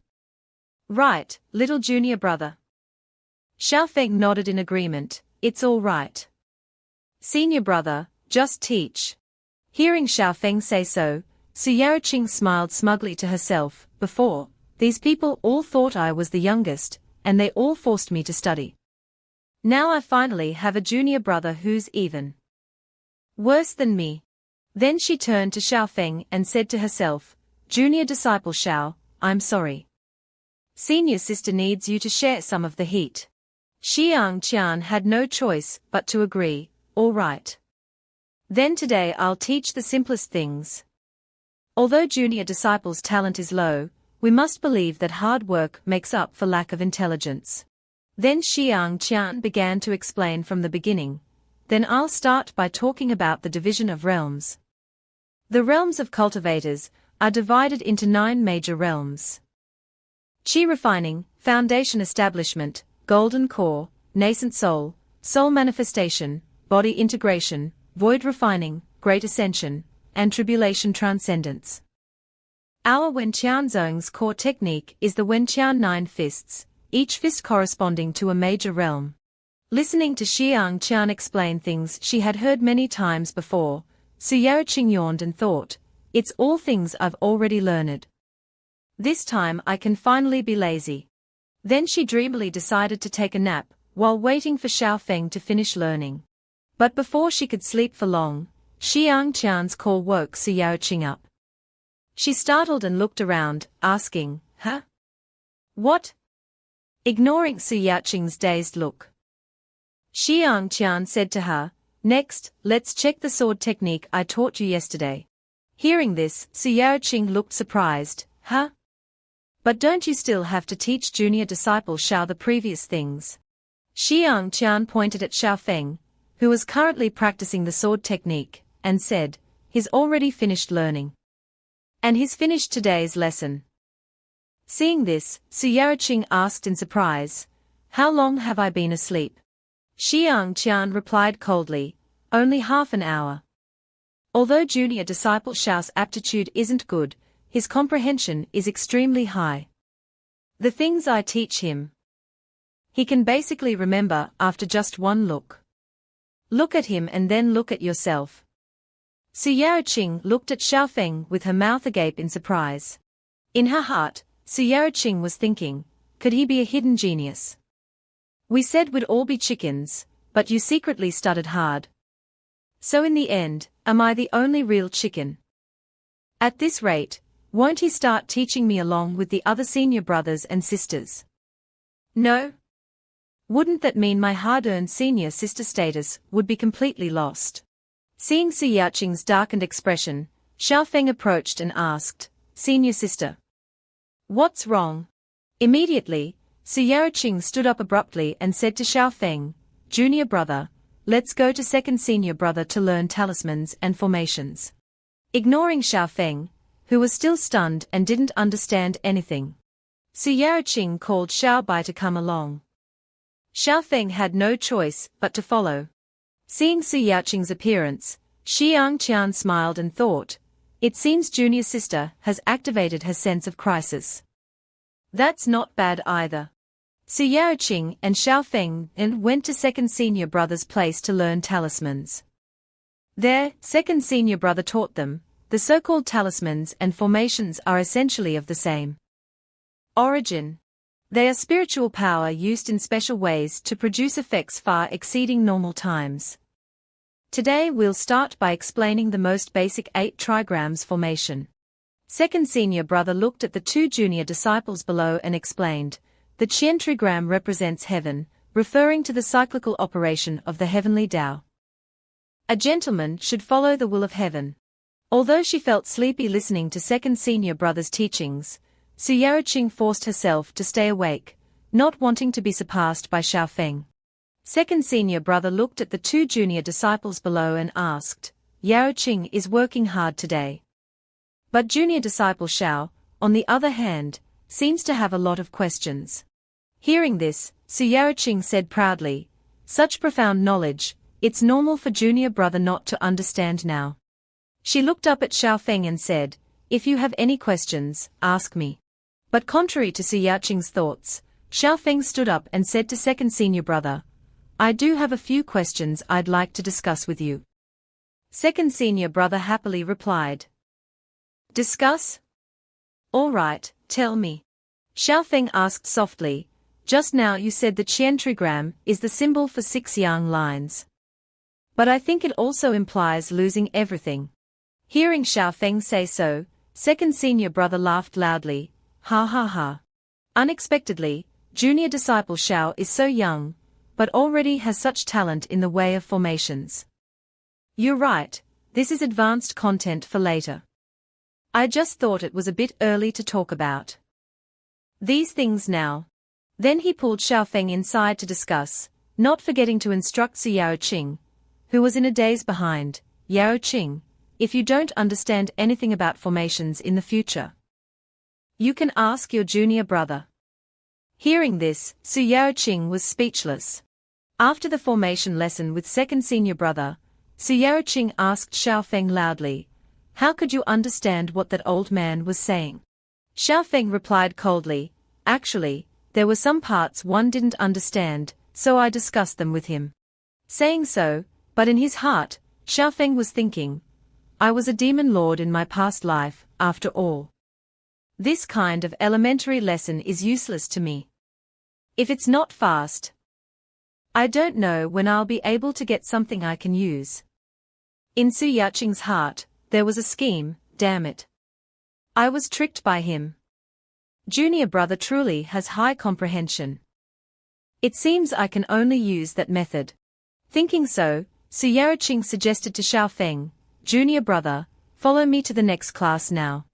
Right, little junior brother. Xiaofeng nodded in agreement, It's all right. Senior brother, just teach. Hearing Xiaofeng say so, Su Yarqing smiled smugly to herself. Before, these people all thought I was the youngest, and they all forced me to study. Now I finally have a junior brother who's even worse than me. Then she turned to Xiaofeng and said to herself, Junior disciple Xiao, I'm sorry. Senior sister needs you to share some of the heat. Xiang Qian had no choice but to agree, all right. Then today I'll teach the simplest things. Although junior disciple's talent is low, we must believe that hard work makes up for lack of intelligence. Then Xiang Qian began to explain from the beginning. Then I'll start by talking about the division of realms. The realms of cultivators are divided into 9 major realms. Qi refining, foundation establishment, golden core, nascent soul, soul manifestation, body integration, void refining, great ascension, and tribulation transcendence. Our Wenqianzong's core technique is the Wenqian 9 fists, each fist corresponding to a major realm. Listening to Xiang Qian explain things she had heard many times before, Su Yarqing yawned and thought, it's all things I've already learned. This time I can finally be lazy. Then she dreamily decided to take a nap, while waiting for Xiaofeng to finish learning. But before she could sleep for long, Xiang Qian's call woke Su Yarqing up. She startled and looked around, asking, Huh? What? Ignoring Su Yarqing's dazed look, Xiang Qian said to her, Next, let's check the sword technique I taught you yesterday. Hearing this, Su Yarqing looked surprised, Huh? But don't you still have to teach junior disciple Xiao the previous things? Xiang Qian pointed at Xiaofeng, who was currently practicing the sword technique, and said, He's already finished learning. And he's finished today's lesson. Seeing this, Su Yarqing asked in surprise, How long have I been asleep? Xiang Qian replied coldly, Only half an hour. Although junior disciple Xiao's aptitude isn't good, his comprehension is extremely high. The things I teach him, he can basically remember after just one look. Look at him and then look at yourself. Su Yarqing looked at Xiaofeng with her mouth agape in surprise. In her heart, Su Yarqing was thinking, could he be a hidden genius? We said we'd all be chickens, but you secretly studied hard. So in the end, am I the only real chicken? At this rate, won't he start teaching me along with the other senior brothers and sisters? No? Wouldn't that mean my hard-earned senior sister status would be completely lost? Seeing Su Yarqing's darkened expression, Xiaofeng approached and asked, Senior sister, what's wrong? Immediately, Su Yarqing stood up abruptly and said to Xiaofeng, Junior brother, let's go to second senior brother to learn talismans and formations. Ignoring Xiaofeng, who was still stunned and didn't understand anything, Su Yarqing called Xiaobai to come along. Xiaofeng had no choice but to follow. Seeing Su Yarqing's appearance, Xiang Qian smiled and thought, it seems junior sister has activated her sense of crisis. That's not bad either. Su Yarqing and Xiaofeng then went to second senior brother's place to learn talismans. There, second senior brother taught them, the so-called talismans and formations are essentially of the same origin. They are spiritual power used in special ways to produce effects far exceeding normal times. Today we'll start by explaining the most basic 8 trigrams formation. Second senior brother looked at the 2 junior disciples below and explained, the Qian trigram represents heaven, referring to the cyclical operation of the heavenly Tao. A gentleman should follow the will of heaven. Although she felt sleepy listening to second senior brother's teachings, Su Yarqing forced herself to stay awake, not wanting to be surpassed by Xiaofeng. Second senior brother looked at the 2 junior disciples below and asked, Yarqing is working hard today. But junior disciple Xiao, on the other hand, seems to have a lot of questions. Hearing this, Su Yarqing said proudly, such profound knowledge, it's normal for junior brother not to understand now. She looked up at Xiaofeng and said, if you have any questions, ask me. But contrary to Su Yarqing's thoughts, Xiaofeng stood up and said to second senior brother, I do have a few questions I'd like to discuss with you. Second senior brother happily replied, Discuss? All right, tell me. Xiaofeng asked softly. Just now you said the qiantrigram is the symbol for 6 yang lines. But I think it also implies losing everything. Hearing Xiaofeng say so, second senior brother laughed loudly. Ha ha ha. Unexpectedly, junior disciple Xiao is so young, but already has such talent in the way of formations. You're right, this is advanced content for later. I just thought it was a bit early to talk about these things now. Then he pulled Xiaofeng inside to discuss, not forgetting to instruct Su Yaoqing, who was in a daze behind. Yaoqing, if you don't understand anything about formations in the future, you can ask your junior brother. Hearing this, Su Yaoqing was speechless. After the formation lesson with second senior brother, Su Yaoqing asked Xiaofeng loudly, how could you understand what that old man was saying? Xiaofeng replied coldly, actually, there were some parts one didn't understand, so I discussed them with him. Saying so, but in his heart, Xiaofeng was thinking, I was a demon lord in my past life, after all. This kind of elementary lesson is useless to me. If it's not fast, I don't know when I'll be able to get something I can use. In Su Yaoqing's heart, there was a scheme, damn it. I was tricked by him. Junior brother truly has high comprehension. It seems I can only use that method. Thinking so, Su Yaoqing suggested to Xiaofeng, junior brother, follow me to the next class now.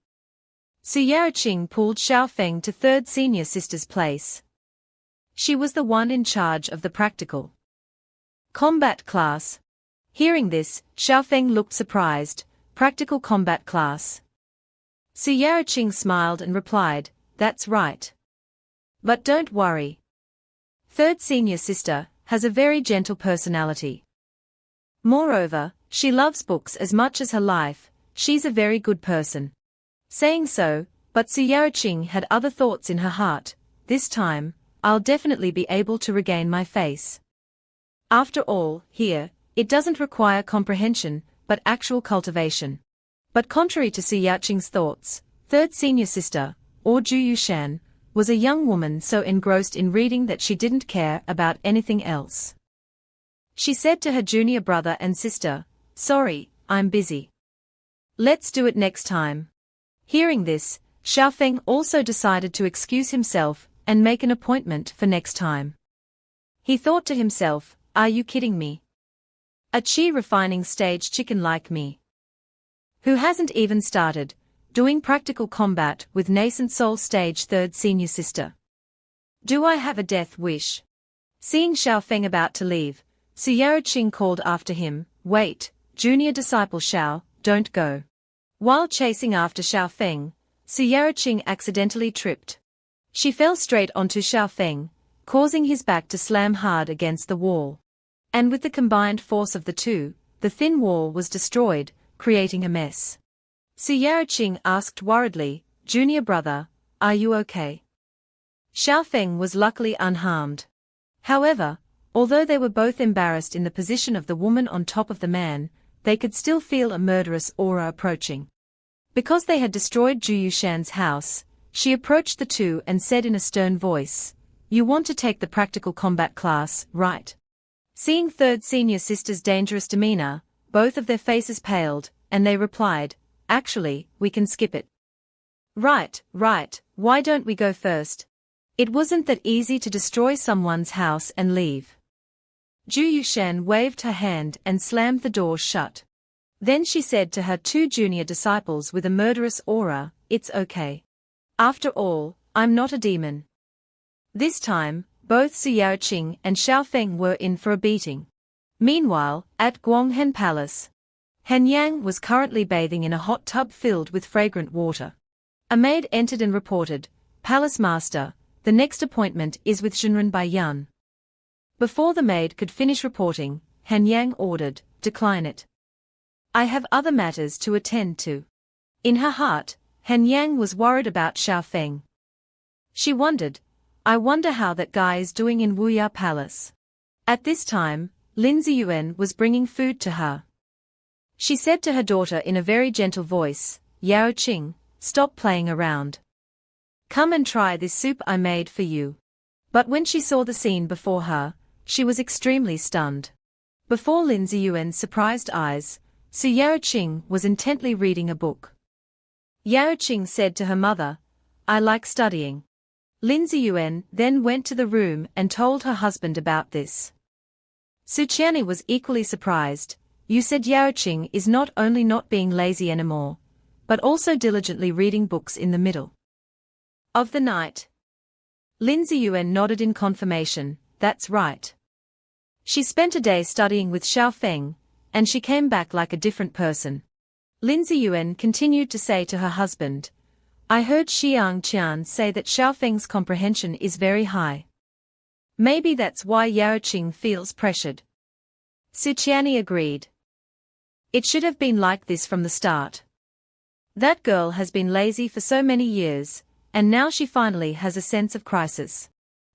Su Yaoqing pulled Xiaofeng to third senior sister's place. She was the one in charge of the practical combat class. Hearing this, Xiaofeng looked surprised. Practical combat class. Su Yaoqing smiled and replied, that's right. But don't worry. Third senior sister has a very gentle personality. Moreover, she loves books as much as her life, she's a very good person. Saying so, but Su Yaoqing had other thoughts in her heart. This time, I'll definitely be able to regain my face. After all, here, it doesn't require comprehension, but actual cultivation. But contrary to Su Yaoqing's thoughts, third senior sister, or Zhu Yushan, was a young woman so engrossed in reading that she didn't care about anything else. She said to her junior brother and sister, sorry, I'm busy. Let's do it next time. Hearing this, Xiaofeng also decided to excuse himself and make an appointment for next time. He thought to himself, are you kidding me? A chi refining stage chicken like me, who hasn't even started doing practical combat with nascent soul stage third senior sister. Do I have a death wish? Seeing Xiaofeng about to leave, Su Yaoqing called after him, wait, junior disciple Xiao, don't go. While chasing after Xiaofeng, Su Yaoqing accidentally tripped. She fell straight onto Xiaofeng, causing his back to slam hard against the wall. And with the combined force of the two, the thin wall was destroyed, creating a mess. Su Yaoqing asked worriedly, junior brother, are you okay? Xiaofeng was luckily unharmed. However, although they were both embarrassed in the position of the woman on top of the man, they could still feel a murderous aura approaching. Because they had destroyed Zhu Yushan's house, she approached the two and said in a stern voice, you want to take the practical combat class, right? Seeing third senior sister's dangerous demeanor, both of their faces paled, and they replied, actually, we can skip it. Right, why don't we go first? It wasn't that easy to destroy someone's house and leave. Zhu Yushan waved her hand and slammed the door shut. Then she said to her two junior disciples with a murderous aura, it's okay. After all, I'm not a demon. This time, both Su Yaoqing and Xiaofeng were in for a beating. Meanwhile, at Guanghen Palace, Han Yang was currently bathing in a hot tub filled with fragrant water. A maid entered and reported, Palace Master, the next appointment is with Zhenren Bai Yun. Before the maid could finish reporting, Han Yang ordered, decline it. I have other matters to attend to. In her heart, Han Yang was worried about Xiaofeng. She wondered, I wonder how that guy is doing in Wuya Palace. At this time, Lin Ziyuan was bringing food to her. She said to her daughter in a very gentle voice, Yao Qing, stop playing around. Come and try this soup I made for you. But when she saw the scene before her, she was extremely stunned. Before Lin Ziyuan's surprised eyes, Su Yao Qing was intently reading a book. Yao Qing said to her mother, I like studying. Lin Ziyuan then went to the room and told her husband about this. Su Qianni was equally surprised. You said Yao Qing is not only not being lazy anymore, but also diligently reading books in the middle of the night. Lin Ziyuan nodded in confirmation, that's right. She spent a day studying with Xiao Feng, and she came back like a different person. Lin Ziyuan continued to say to her husband, I heard Xiang Qian say that Xiao Feng's comprehension is very high. Maybe that's why Yao Qing feels pressured. Su Qianni agreed. It should have been like this from the start. That girl has been lazy for so many years, and now she finally has a sense of crisis.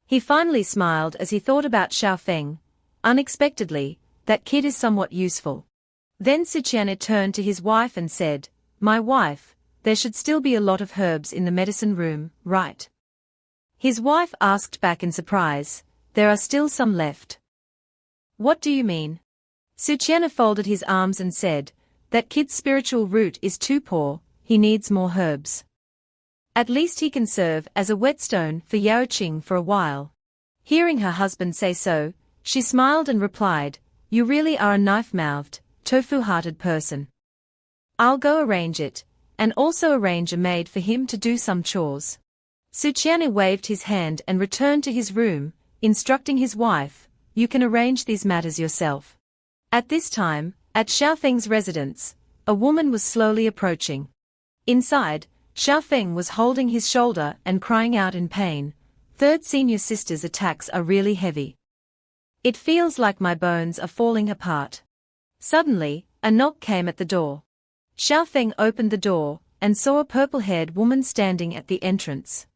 He finally smiled as he thought about Xiao Feng. Unexpectedly, that kid is somewhat useful. Then Su Qianni turned to his wife and said, My wife, there should still be a lot of herbs in the medicine room, right? His wife asked back in surprise, There are still some left. What do you mean? Su Qianni folded his arms and said, That kid's spiritual root is too poor, he needs more herbs. At least he can serve as a whetstone for Yao Qing for a while. Hearing her husband say so, she smiled and replied, You really are a knife-mouthed, tofu-hearted person. I'll go arrange it, and also arrange a maid for him to do some chores. Su Qianni waved his hand and returned to his room, instructing his wife, You can arrange these matters yourself. At this time, at Xiao Feng's residence, a woman was slowly approaching. Inside, Xiao Feng was holding his shoulder and crying out in pain, Third senior sister's attacks are really heavy. It feels like my bones are falling apart. Suddenly, a knock came at the door. Xiao Feng opened the door, and saw a purple-haired woman standing at the entrance.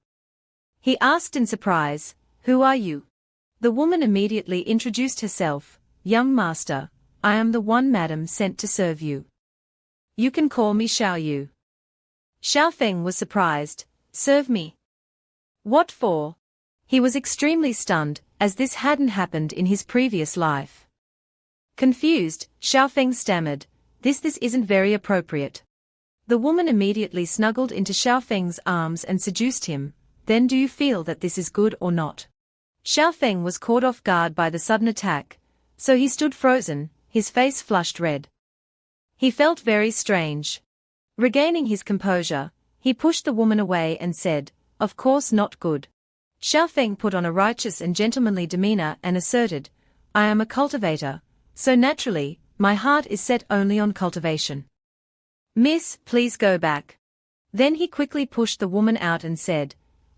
He asked in surprise, Who are you? The woman immediately introduced herself, Young master, I am the one madam sent to serve you. You can call me Xiao Yu. Xiao Feng was surprised, Serve me? What for? He was extremely stunned, as this hadn't happened in his previous life. Confused, Xiao Feng stammered, This isn't very appropriate. The woman immediately snuggled into Xiao Feng's arms and seduced him, Then do you feel that this is good or not? Xiao Feng was caught off guard by the sudden attack, so he stood frozen, his face flushed red. He felt very strange. Regaining his composure, he pushed the woman away and said, Of course not good. Xiao Feng put on a righteous and gentlemanly demeanor and asserted, I am a cultivator, so naturally, my heart is set only on cultivation. Miss, please go back. Then he quickly pushed the woman out and said,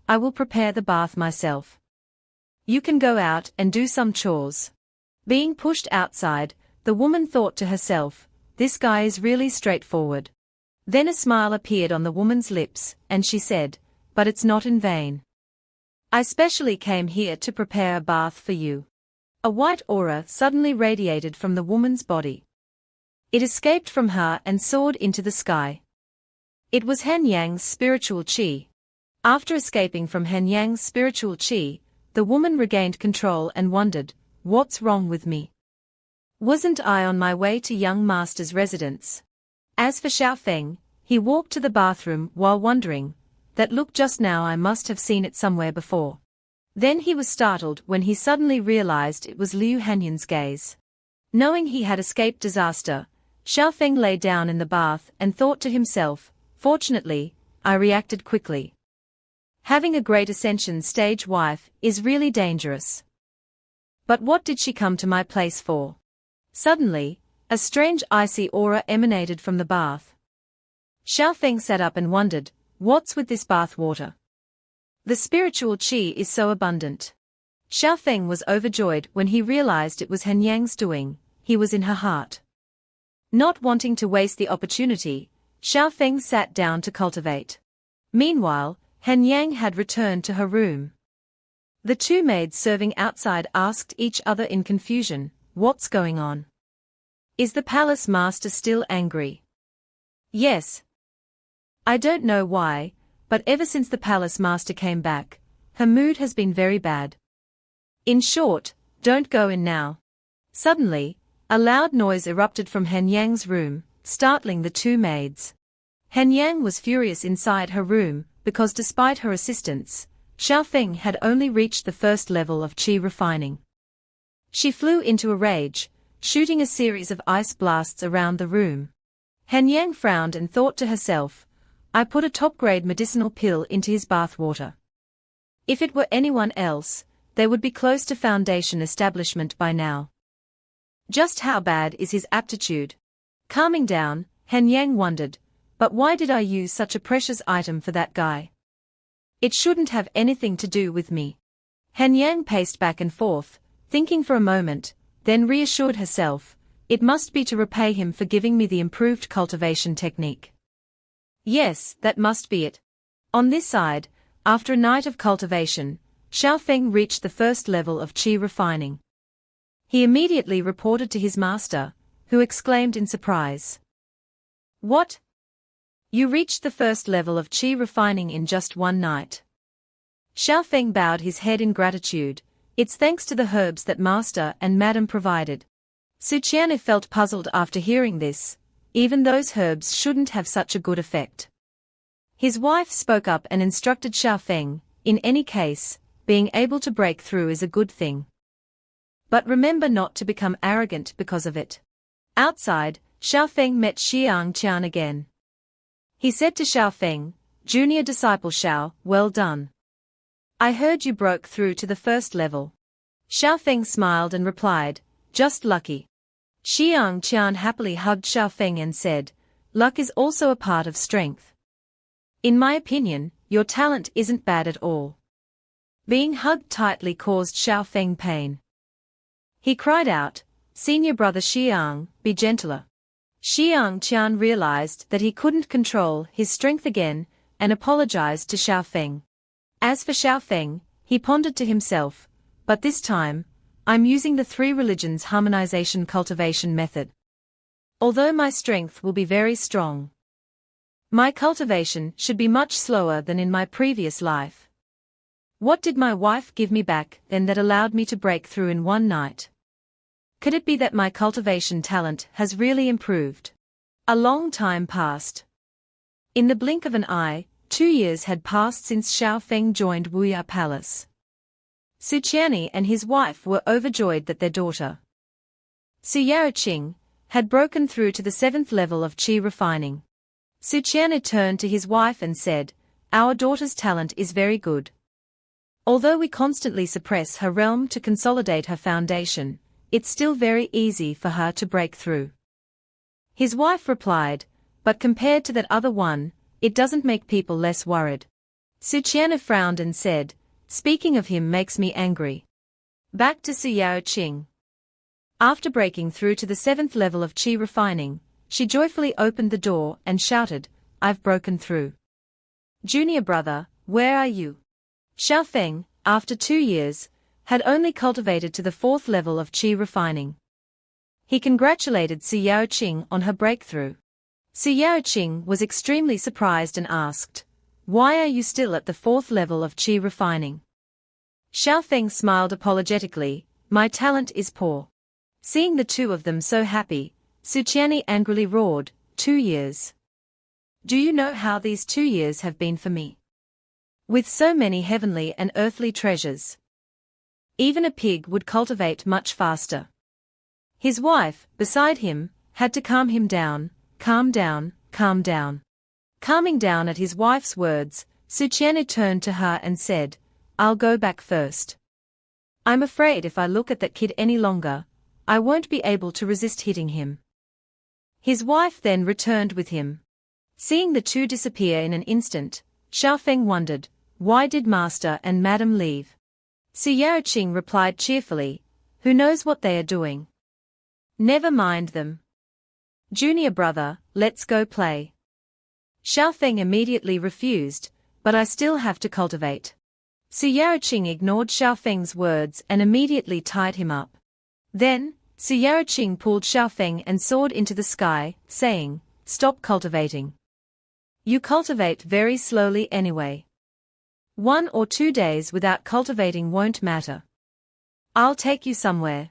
I will prepare the bath myself. You can go out and do some chores. Being pushed outside, the woman thought to herself, This guy is really straightforward. Then a smile appeared on the woman's lips, and she said, But it's not in vain. I specially came here to prepare a bath for you. A white aura suddenly radiated from the woman's body. It escaped from her and soared into the sky. It was Han Yang's spiritual qi. After escaping from Han Yang's spiritual qi, the woman regained control and wondered, What's wrong with me? Wasn't I on my way to young master's residence? As for Xiao Feng, he walked to the bathroom while wondering, That look just now I must have seen it somewhere before. Then he was startled when he suddenly realized it was Liu Hanyan's gaze. Knowing he had escaped disaster, Xiao Feng lay down in the bath and thought to himself, Fortunately, I reacted quickly. Having a great ascension stage wife is really dangerous. But what did she come to my place for? Suddenly, a strange icy aura emanated from the bath. Xiao Feng sat up and wondered, What's with this bath water? The spiritual qi is so abundant. Xiao Feng was overjoyed when he realized it was Han Yang's doing, he was in her heart. Not wanting to waste the opportunity, Xiao Feng sat down to cultivate. Meanwhile, Han Yang had returned to her room. The two maids serving outside asked each other in confusion, What's going on? Is the palace master still angry? Yes. I don't know why, but ever since the palace master came back, her mood has been very bad. In short, don't go in now. Suddenly, a loud noise erupted from Han Yang's room, startling the two maids. Han Yang was furious inside her room, because despite her assistance, Xiao Feng had only reached the first level of qi refining. She flew into a rage, shooting a series of ice blasts around the room. Han Yang frowned and thought to herself, I put a top-grade medicinal pill into his bathwater. If it were anyone else, they would be close to foundation establishment by now. Just how bad is his aptitude? Calming down, Han Yang wondered, but why did I use such a precious item for that guy? It shouldn't have anything to do with me. Han Yang paced back and forth, thinking for a moment, then reassured herself, it must be to repay him for giving me the improved cultivation technique. Yes, that must be it. On this side, after a night of cultivation, Xiao Feng reached the first level of qi refining. He immediately reported to his master, who exclaimed in surprise. What? You reached the first level of qi refining in just one night. Xiao Feng bowed his head in gratitude. It's thanks to the herbs that master and madam provided. Su Qian'e felt puzzled after hearing this. Even those herbs shouldn't have such a good effect. His wife spoke up and instructed Xiao Feng, in any case, being able to break through is a good thing. But remember not to become arrogant because of it. Outside, Xiao Feng met Xiang Qian again. He said to Xiao Feng, Junior disciple Xiao, well done. I heard you broke through to the first level. Xiao Feng smiled and replied, just lucky. Xiang Qian happily hugged Xiao Feng and said, luck is also a part of strength. In my opinion, your talent isn't bad at all. Being hugged tightly caused Xiao Feng pain. He cried out, Senior brother Xiang, be gentler. Xiang Qian realized that he couldn't control his strength again, and apologized to Xiao Feng. As for Xiao Feng, he pondered to himself, but this time, I'm using the three religions harmonization cultivation method. Although my strength will be very strong, my cultivation should be much slower than in my previous life. What did my wife give me back then that allowed me to break through in one night? Could it be that my cultivation talent has really improved? A long time passed. In the blink of an eye, 2 years had passed since Xiao Feng joined Wuya Palace. Su Qian'e and his wife were overjoyed that their daughter, Su Yaoqing, had broken through to the 7th level of qi refining. Su Qian'e turned to his wife and said, our daughter's talent is very good. Although we constantly suppress her realm to consolidate her foundation, it's still very easy for her to break through. His wife replied, but compared to that other one, it doesn't make people less worried. Su Qian'e frowned and said, speaking of him makes me angry. Back to Su Yaoqing. After breaking through to the 7th level of qi refining, she joyfully opened the door and shouted, I've broken through. Junior brother, where are you? Xiao Feng, after 2 years, had only cultivated to the 4th level of qi refining. He congratulated Su Yaoqing on her breakthrough. Su Yaoqing was extremely surprised and asked, why are you still at the 4th level of qi refining? Xiao Feng smiled apologetically, my talent is poor. Seeing the two of them so happy, Su Qian'e angrily roared, 2 years. Do you know how these 2 years have been for me? With so many heavenly and earthly treasures, even a pig would cultivate much faster. His wife, beside him, had to calm him down, calm down, calm down. Calming down at his wife's words, Su Qian'e turned to her and said, I'll go back first. I'm afraid if I look at that kid any longer, I won't be able to resist hitting him. His wife then returned with him. Seeing the two disappear in an instant, Xiao Feng wondered, why did master and madam leave? Su Yaoqing replied cheerfully, who knows what they are doing? Never mind them. Junior brother, let's go play. Xiao Feng immediately refused, but I still have to cultivate. Su Yaoqing ignored Xiao Feng's words and immediately tied him up. Then, Su Yaoqing pulled Xiao Feng and soared into the sky, saying, stop cultivating. You cultivate very slowly anyway. 1 or 2 days without cultivating won't matter. I'll take you somewhere.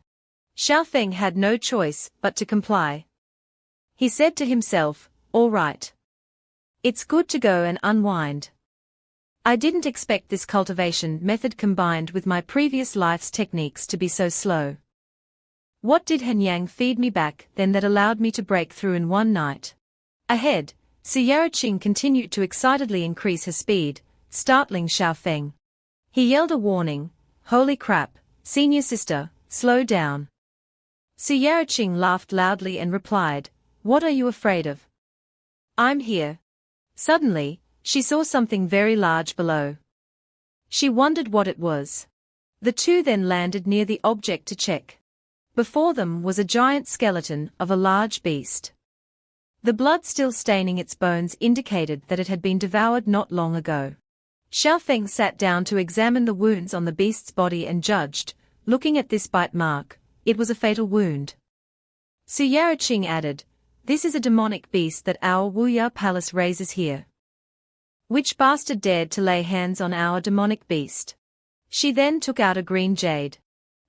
Xiaofeng had no choice but to comply. He said to himself, all right. It's good to go and unwind. I didn't expect this cultivation method combined with my previous life's techniques to be so slow. What did Hanyang feed me back then that allowed me to break through in one night? Ahead, Yaraqing continued to excitedly increase her speed, startling Xiaofeng. He yelled a warning, holy crap, senior sister, slow down. Yaraqing laughed loudly and replied, what are you afraid of? I'm here. Suddenly, she saw something very large below. She wondered what it was. The two then landed near the object to check. Before them was a giant skeleton of a large beast. The blood still staining its bones indicated that it had been devoured not long ago. Xiaofeng sat down to examine the wounds on the beast's body and judged, looking at this bite mark, it was a fatal wound. Yaraqing added, this is a demonic beast that our Wuya palace raises here. Which bastard dared to lay hands on our demonic beast? She then took out a green jade.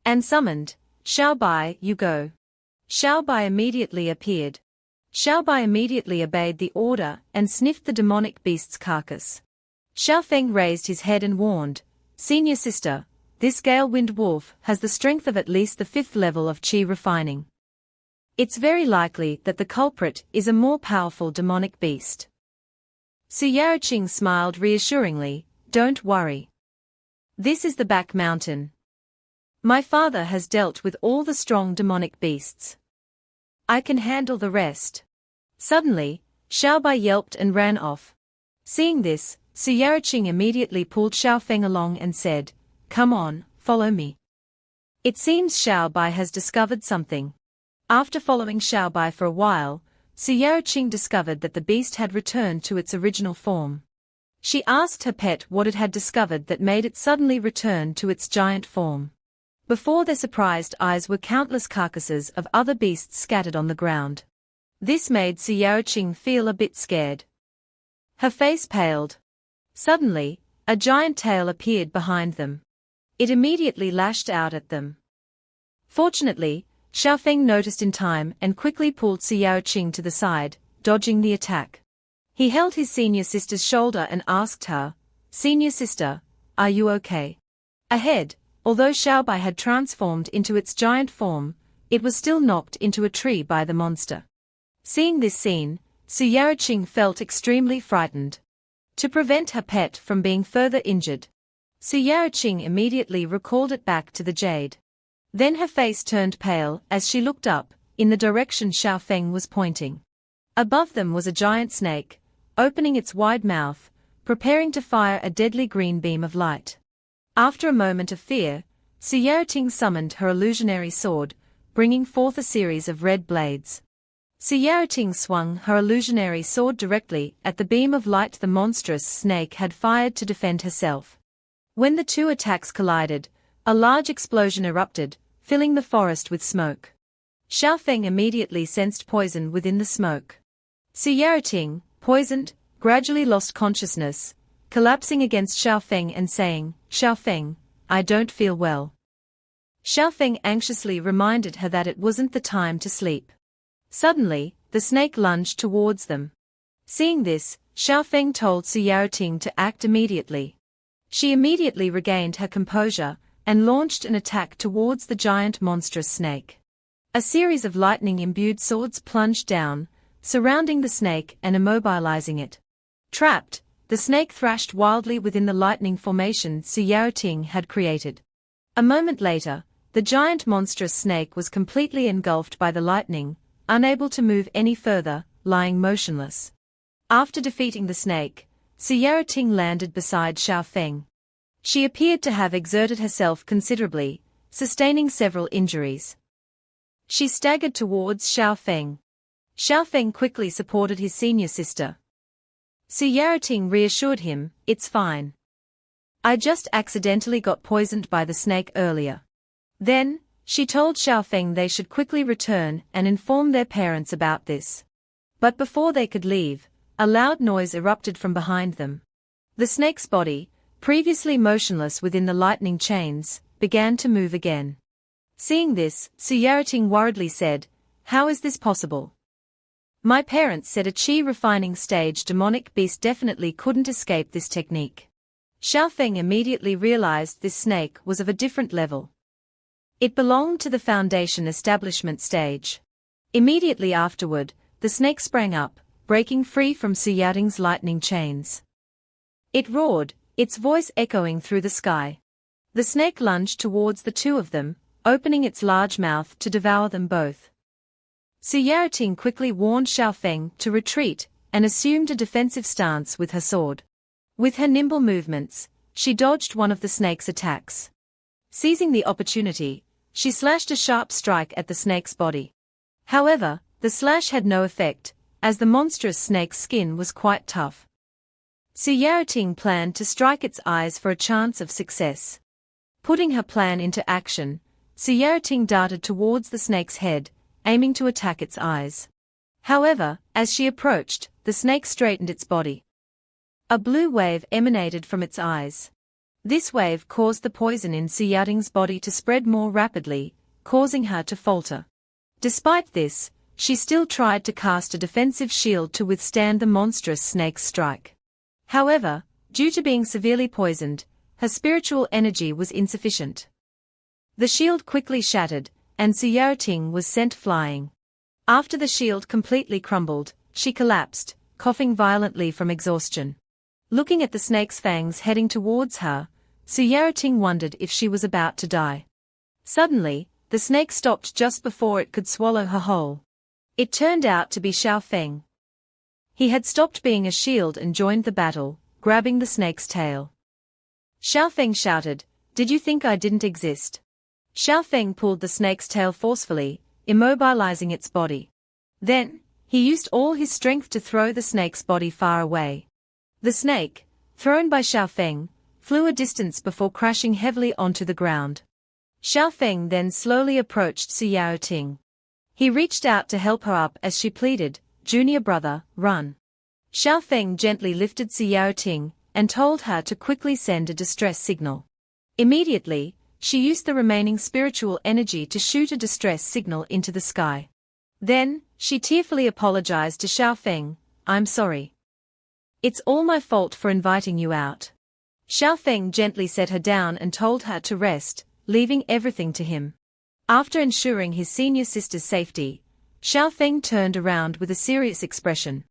And summoned, Xiaobai, you go. Xiaobai immediately appeared. Xiaobai immediately obeyed the order and sniffed the demonic beast's carcass. Xiaofeng raised his head and warned, senior sister, this gale-wind wolf has the strength of at least the 5th level of qi refining. It's very likely that the culprit is a more powerful demonic beast. Yaraqing smiled reassuringly, don't worry. This is the back mountain. My father has dealt with all the strong demonic beasts. I can handle the rest. Suddenly, Xiaobai yelped and ran off. Seeing this, Yaraqing immediately pulled Xiaofeng along and said, come on, follow me. It seems Xiaobai has discovered something. After following Xiaobai for a while, Yaraqing discovered that the beast had returned to its original form. She asked her pet what it had discovered that made it suddenly return to its giant form. Before their surprised eyes were countless carcasses of other beasts scattered on the ground. This made Yaraqing feel a bit scared. Her face paled. Suddenly, a giant tail appeared behind them. It immediately lashed out at them. Fortunately, Xiaofeng noticed in time and quickly pulled Yaraqing to the side, dodging the attack. He held his senior sister's shoulder and asked her, senior sister, are you okay? Ahead, although Xiaobai had transformed into its giant form, it was still knocked into a tree by the monster. Seeing this scene, Yaraqing felt extremely frightened. To prevent her pet from being further injured, Yaraqing immediately recalled it back to the jade. Then her face turned pale as she looked up, in the direction Xiaofeng was pointing. Above them was a giant snake, opening its wide mouth, preparing to fire a deadly green beam of light. After a moment of fear, Yaraqing summoned her illusionary sword, bringing forth a series of red blades. Yaraqing swung her illusionary sword directly at the beam of light the monstrous snake had fired to defend herself. When the two attacks collided, a large explosion erupted, filling the forest with smoke. Xiaofeng immediately sensed poison within the smoke. Yaraqing, poisoned, gradually lost consciousness, collapsing against Xiaofeng and saying, Xiaofeng, I don't feel well. Xiaofeng anxiously reminded her that it wasn't the time to sleep. Suddenly, the snake lunged towards them. Seeing this, Xiaofeng told Yaraqing to act immediately. She immediately regained her composure and launched an attack towards the giant monstrous snake. A series of lightning-imbued swords plunged down, surrounding the snake and immobilizing it. Trapped, the snake thrashed wildly within the lightning formation Yaraqing had created. A moment later, the giant monstrous snake was completely engulfed by the lightning, unable to move any further, lying motionless. After defeating the snake, Yaraqing landed beside Xiaofeng. She appeared to have exerted herself considerably, sustaining several injuries. She staggered towards Xiaofeng. Xiaofeng quickly supported his senior sister. Yaraqing reassured him, it's fine. I just accidentally got poisoned by the snake earlier. Then, she told Xiaofeng they should quickly return and inform their parents about this. But before they could leave, A loud noise erupted from behind them. The snake's body, previously motionless within the lightning chains, began to move again. Seeing this, Suyarating worriedly said, "How is this possible? My parents said a chi refining stage demonic beast definitely couldn't escape this technique." Xiaofeng immediately realized this snake was of a different level. It belonged to the foundation establishment stage. Immediately afterward, the snake sprang up, breaking free from Suyarating's lightning chains. It roared, its voice echoing through the sky. The snake lunged towards the two of them, opening its large mouth to devour them both. Suyarating quickly warned Xiaofeng to retreat and assumed a defensive stance with her sword. With her nimble movements, she dodged one of the snake's attacks. Seizing the opportunity, she slashed a sharp strike at the snake's body. However, the slash had no effect, as the monstrous snake's skin was quite tough. Suyarating planned to strike its eyes for a chance of success. Putting her plan into action, Suyarating darted towards the snake's head, aiming to attack its eyes. However, as she approached, the snake straightened its body. A blue wave emanated from its eyes. This wave caused the poison in Suyarating's body to spread more rapidly, causing her to falter. Despite this, she still tried to cast a defensive shield to withstand the monstrous snake's strike. However, due to being severely poisoned, her spiritual energy was insufficient. The shield quickly shattered, and Suyarating was sent flying. After the shield completely crumbled, she collapsed, coughing violently from exhaustion. Looking at the snake's fangs heading towards her, Suyarating wondered if she was about to die. Suddenly, the snake stopped just before it could swallow her whole. It turned out to be Xiaofeng. He had stopped being a shield and joined the battle, grabbing the snake's tail. Xiaofeng shouted, "Did you think I didn't exist?" Xiaofeng pulled the snake's tail forcefully, immobilizing its body. Then, he used all his strength to throw the snake's body far away. The snake, thrown by Xiaofeng, flew a distance before crashing heavily onto the ground. Xiaofeng then slowly approached Suyarating. He reached out to help her up as she pleaded, "Junior brother, run." Xiaofeng gently lifted Suyarating and told her to quickly send a distress signal. Immediately, she used the remaining spiritual energy to shoot a distress signal into the sky. Then, she tearfully apologized to Xiaofeng, "I'm sorry. It's all my fault for inviting you out." Xiaofeng gently set her down and told her to rest, leaving everything to him. After ensuring his senior sister's safety, Xiaofeng turned around with a serious expression.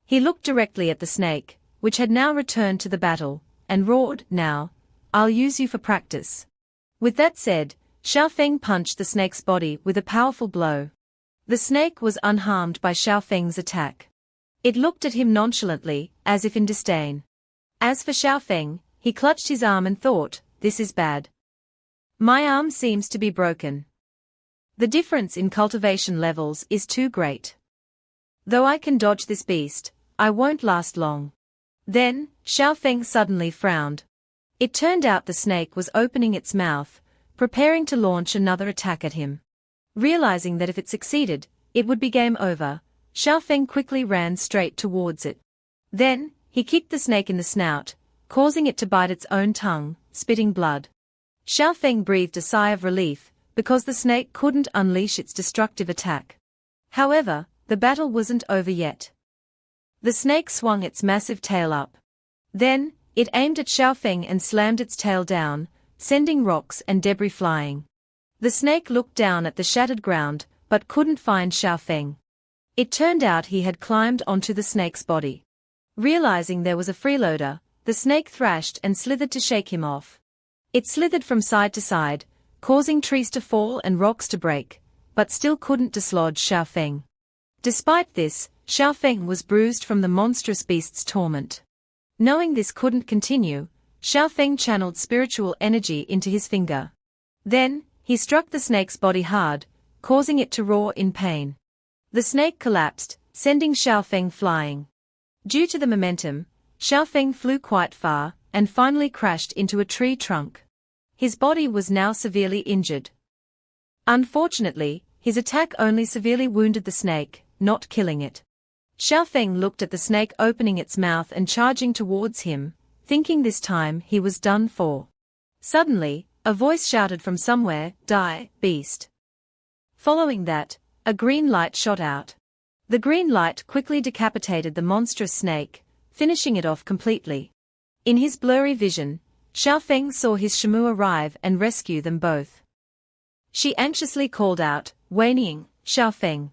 He looked directly at the snake, which had now returned to the battle, and roared, "Now, I'll use you for practice." With that said, Xiaofeng punched the snake's body with a powerful blow. The snake was unharmed by Xiaofeng's attack. It looked at him nonchalantly, as if in disdain. As for Xiaofeng, he clutched his arm and thought, "This is bad. My arm seems to be broken. The difference in cultivation levels is too great. Though I can dodge this beast, I won't last long." Then, Xiaofeng suddenly frowned. It turned out the snake was opening its mouth, preparing to launch another attack at him. Realizing that if it succeeded, it would be game over, Xiaofeng quickly ran straight towards it. Then, he kicked the snake in the snout, causing it to bite its own tongue, spitting blood. Xiaofeng breathed a sigh of relief, because the snake couldn't unleash its destructive attack. However, the battle wasn't over yet. The snake swung its massive tail up. Then, it aimed at Xiaofeng and slammed its tail down, sending rocks and debris flying. The snake looked down at the shattered ground, but couldn't find Xiaofeng. It turned out he had climbed onto the snake's body. Realizing there was a freeloader, the snake thrashed and slithered to shake him off. It slithered from side to side, causing trees to fall and rocks to break, but still couldn't dislodge Xiaofeng. Despite this, Xiaofeng was bruised from the monstrous beast's torment. Knowing this couldn't continue, Xiaofeng channeled spiritual energy into his finger. Then, he struck the snake's body hard, causing it to roar in pain. The snake collapsed, sending Xiaofeng flying. Due to the momentum, Xiaofeng flew quite far, and finally crashed into a tree trunk. His body was now severely injured. Unfortunately, his attack only severely wounded the snake, not killing it. Xiao Feng looked at the snake opening its mouth and charging towards him, thinking this time he was done for. Suddenly, a voice shouted from somewhere, "Die, beast!" Following that, a green light shot out. The green light quickly decapitated the monstrous snake, finishing it off completely. In his blurry vision, Xiao Feng saw his Shamu arrive and rescue them both. She anxiously called out, whinnying, "Xiao Feng!"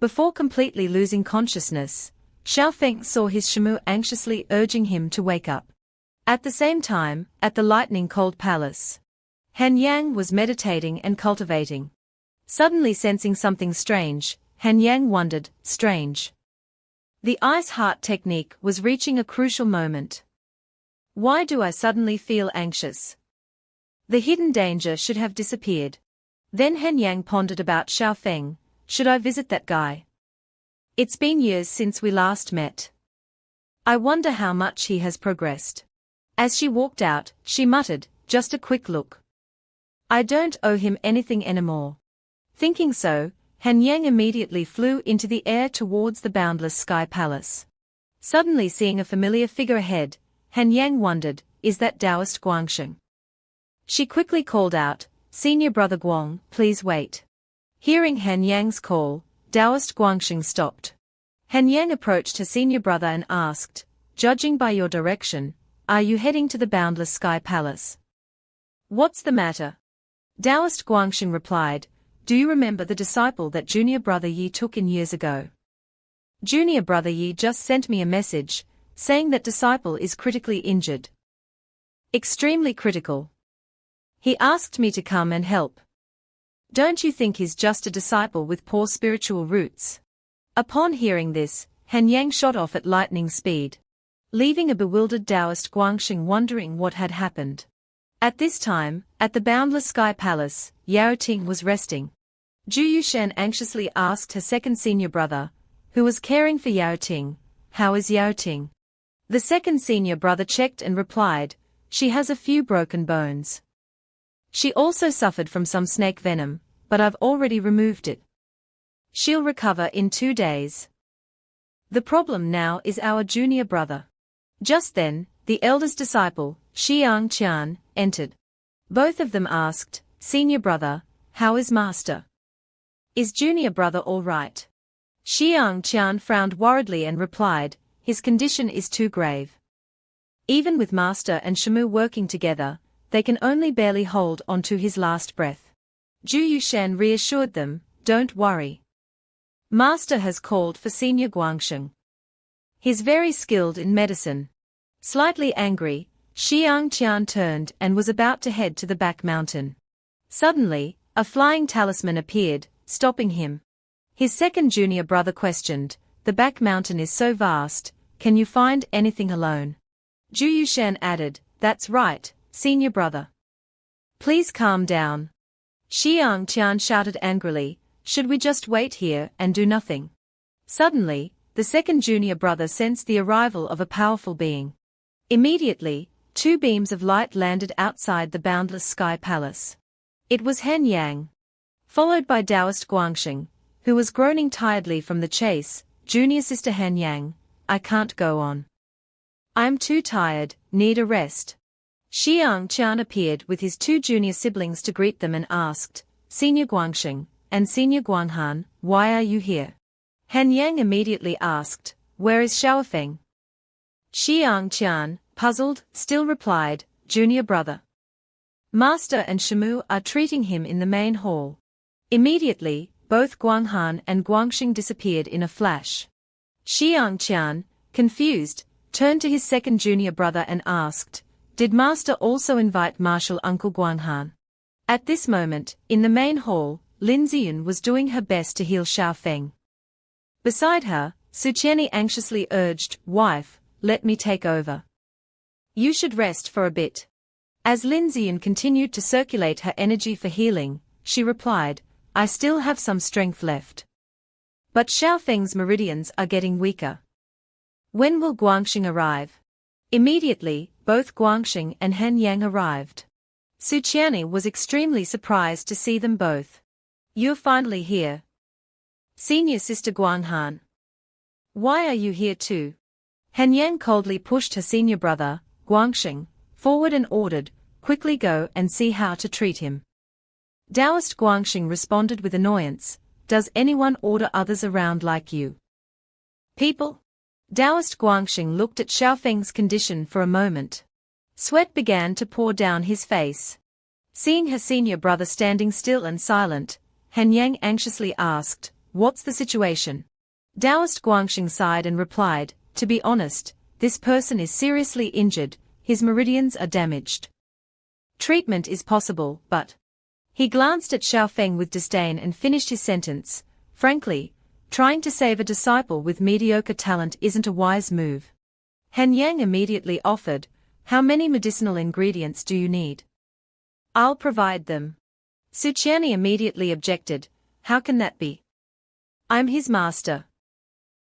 Before completely losing consciousness, Xiao Feng saw his Shamu anxiously urging him to wake up. At the same time, at the lightning-cold palace, Han Yang was meditating and cultivating. Suddenly sensing something strange, Han Yang wondered, strange. The ice heart technique was reaching a crucial moment. Why do I suddenly feel anxious? The hidden danger should have disappeared. Then Han Yang pondered about Xiao Feng. Should I visit that guy? It's been years since we last met. I wonder how much he has progressed. As she walked out, she muttered, just a quick look. I don't owe him anything anymore. Thinking so, Han Yang immediately flew into the air towards the boundless sky palace. Suddenly seeing a familiar figure ahead, Han Yang wondered, is that Taoist Guangxing? She quickly called out, "Senior brother Guang, please wait." Hearing Han Yang's call, Taoist Guangxing stopped. Han Yang approached her senior brother and asked, "Judging by your direction, are you heading to the boundless sky palace?" "What's the matter?" Taoist Guangxing replied, "Do you remember the disciple that junior brother Yi took in years ago? Junior brother Yi just sent me a message, saying that disciple is critically injured. Extremely critical. He asked me to come and help. Don't you think he's just a disciple with poor spiritual roots?" Upon hearing this, Han Yang shot off at lightning speed, leaving a bewildered Taoist Guangxing wondering what had happened. At this time, at the boundless sky palace, Yao Ting was resting. Zhu Yushan anxiously asked her second senior brother, who was caring for Yao Ting, "How is Yao Ting?" The second senior brother checked and replied, "She has a few broken bones. She also suffered from some snake venom, but I've already removed it. She'll recover in 2 days. The problem now is our junior brother." Just then, the eldest disciple, Xiang Qian, entered. Both of them asked, "Senior brother, how is master? Is junior brother all right?" Xiang Qian frowned worriedly and replied, "His condition is too grave. Even with master and Shamu working together, they can only barely hold on to his last breath." Zhu Yushan reassured them, "Don't worry. Master has called for Senior Guangxing. He's very skilled in medicine." Slightly angry, Xiang Qian turned and was about to head to the back mountain. Suddenly, a flying talisman appeared, stopping him. His second junior brother questioned, "The back mountain is so vast, can you find anything alone?" Zhu Yushan added, "That's right, senior brother. Please calm down." Xiang Qian shouted angrily, "Should we just wait here and do nothing?" Suddenly, the second junior brother sensed the arrival of a powerful being. Immediately, 2 beams of light landed outside the boundless sky palace. It was Han Yang. Followed by Taoist Guangxing, who was groaning tiredly from the chase. "Junior sister Han Yang, I can't go on. I'm too tired, need a rest." Xiang Qian appeared with his 2 junior siblings to greet them and asked, "Senior Guangxing and Senior Guanghan, why are you here?" Han Yang immediately asked, "Where is Xiao Feng?" Xiang Qian, puzzled, still replied, "Junior brother. Master and Shamu are treating him in the main hall." Immediately, both Guanghan and Guangxing disappeared in a flash. Xiang Qian, confused, turned to his second junior brother and asked, "Did Master also invite Martial Uncle Guanghan?" At this moment, in the main hall, Lin Ziyun was doing her best to heal Xiao Feng. Beside her, Su Qianni anxiously urged, "Wife, let me take over. You should rest for a bit." As Lin Ziyun continued to circulate her energy for healing, she replied, "I still have some strength left. But Xiao Feng's meridians are getting weaker. When will Guangxing arrive?" Immediately, both Guangxing and Han Yang arrived. Su Qianni was extremely surprised to see them both. "You're finally here. Senior sister Guanghan. Why are you here too? Han Yang coldly pushed her senior brother, Guangxing, forward and ordered, quickly go and see how to treat him. Taoist Guangxing responded with annoyance, does anyone order others around like you? People? Taoist Guangxing looked at Xiaofeng's condition for a moment. Sweat began to pour down his face. Seeing her senior brother standing still and silent, Han Yang anxiously asked, what's the situation? Taoist Guangxing sighed and replied, to be honest, this person is seriously injured, his meridians are damaged. Treatment is possible, but... He glanced at Xiaofeng with disdain and finished his sentence, frankly, trying to save a disciple with mediocre talent isn't a wise move. Han Yang immediately offered, how many medicinal ingredients do you need? I'll provide them. Su Qianni immediately objected, how can that be? I'm his master.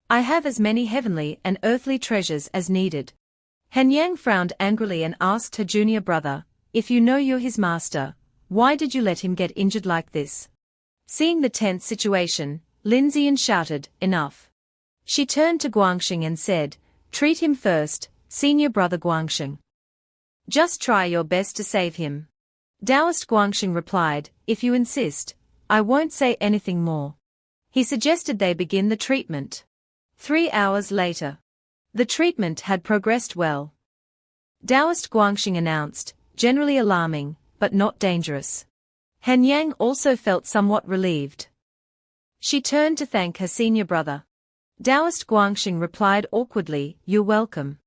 I have as many heavenly and earthly treasures as needed. Han Yang frowned angrily and asked her junior brother, if you know you're his master, why did you let him get injured like this? Seeing the tense situation, Lin Ziyan shouted, enough. She turned to Guangxing and said, treat him first, senior brother Guangxing. Just try your best to save him. Taoist Guangxing replied, if you insist, I won't say anything more. He suggested they begin the treatment. 3 hours later. The treatment had progressed well. Taoist Guangxing announced, generally alarming, but not dangerous. Han Yang also felt somewhat relieved. She turned to thank her senior brother. Taoist Guangxing replied awkwardly, you're welcome.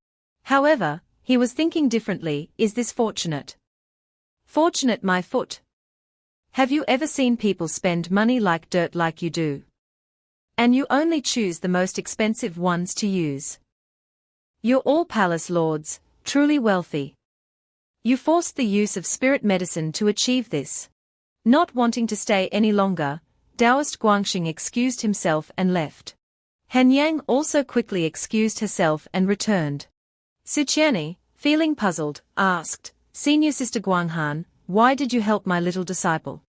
However, he was thinking differently, is this fortunate? Fortunate my foot. Have you ever seen people spend money like dirt like you do? And you only choose the most expensive ones to use. You're all palace lords, truly wealthy. You forced the use of spirit medicine to achieve this. Not wanting to stay any longer, Taoist Guangxing excused himself and left. Han Yang also quickly excused herself and returned. Su Qianni, feeling puzzled, asked, Senior Sister Guanghan, why did you help my little disciple?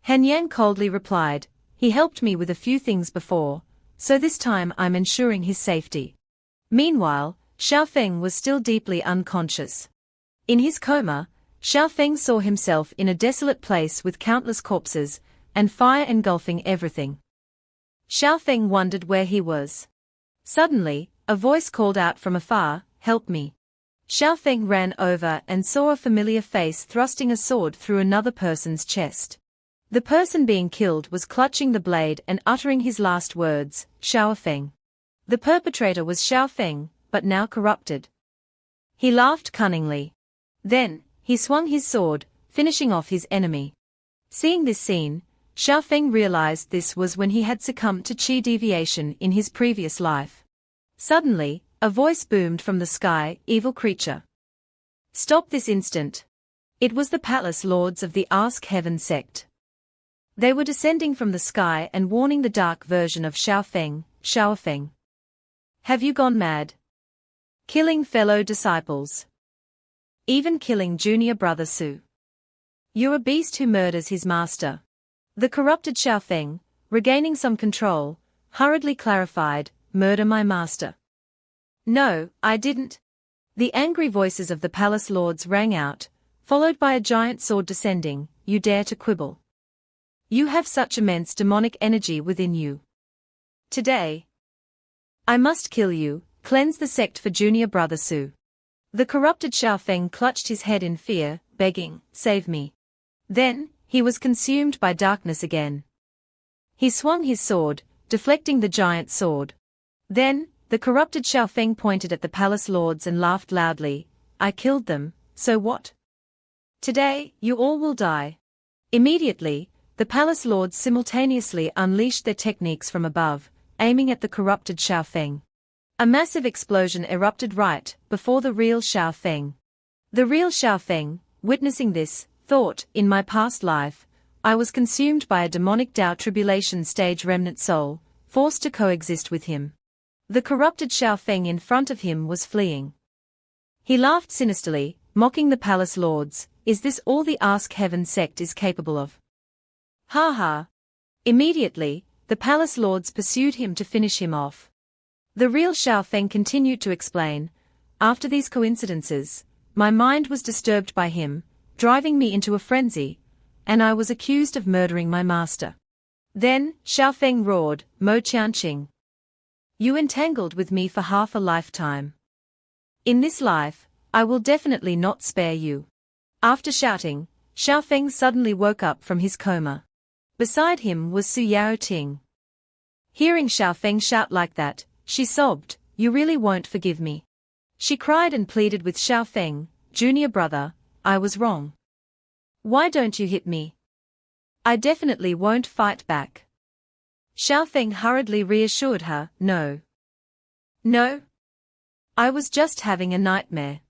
Han Yang coldly replied, he helped me with a few things before, so this time I'm ensuring his safety. Meanwhile, Xiaofeng was still deeply unconscious. In his coma, Xiaofeng saw himself in a desolate place with countless corpses, and fire engulfing everything. Xiaofeng wondered where he was. Suddenly, a voice called out from afar, help me. Xiaofeng ran over and saw a familiar face thrusting a sword through another person's chest. The person being killed was clutching the blade and uttering his last words, Xiaofeng. The perpetrator was Xiaofeng, but now corrupted. He laughed cunningly. Then, he swung his sword, finishing off his enemy. Seeing this scene, Xiaofeng realized this was when he had succumbed to qi deviation in his previous life. Suddenly, a voice boomed from the sky, evil creature. Stop this instant. It was the palace lords of the Ask Heaven sect. They were descending from the sky and warning the dark version of Xiaofeng. Have you gone mad? Killing fellow disciples. Even killing junior brother Su. You're a beast who murders his master. The corrupted Xiaofeng, regaining some control, hurriedly clarified, murder my master. No, I didn't. The angry voices of the palace lords rang out, followed by a giant sword descending, you dare to quibble. You have such immense demonic energy within you. Today, I must kill you, cleanse the sect for junior brother Su. The corrupted Xiaofeng clutched his head in fear, begging, save me. Then, he was consumed by darkness again. He swung his sword, deflecting the giant sword. Then, the corrupted Xiaofeng pointed at the palace lords and laughed loudly, I killed them, so what? Today, you all will die. Immediately, the palace lords simultaneously unleashed their techniques from above, aiming at the corrupted Xiaofeng. A massive explosion erupted right before the real Xiaofeng. The real Xiaofeng, witnessing this, thought, in my past life, I was consumed by a demonic Tao tribulation stage remnant soul, forced to coexist with him. The corrupted Xiaofeng in front of him was fleeing. He laughed sinisterly, mocking the palace lords, is this all the Ask Heaven sect is capable of? Ha ha! Immediately, the palace lords pursued him to finish him off. The real Xiao Feng continued to explain, after these coincidences, my mind was disturbed by him, driving me into a frenzy, and I was accused of murdering my master. Then, Xiao Feng roared, Mo Qianqing. You entangled with me for half a lifetime. In this life, I will definitely not spare you. After shouting, Xiao Feng suddenly woke up from his coma. Beside him was Su Yaoting. Hearing Xiao Feng shout like that, she sobbed, You really won't forgive me. She cried and pleaded with Xiao Feng, Junior brother, I was wrong. Why don't you hit me? I definitely won't fight back. Xiao Feng hurriedly reassured her, No. No. I was just having a nightmare.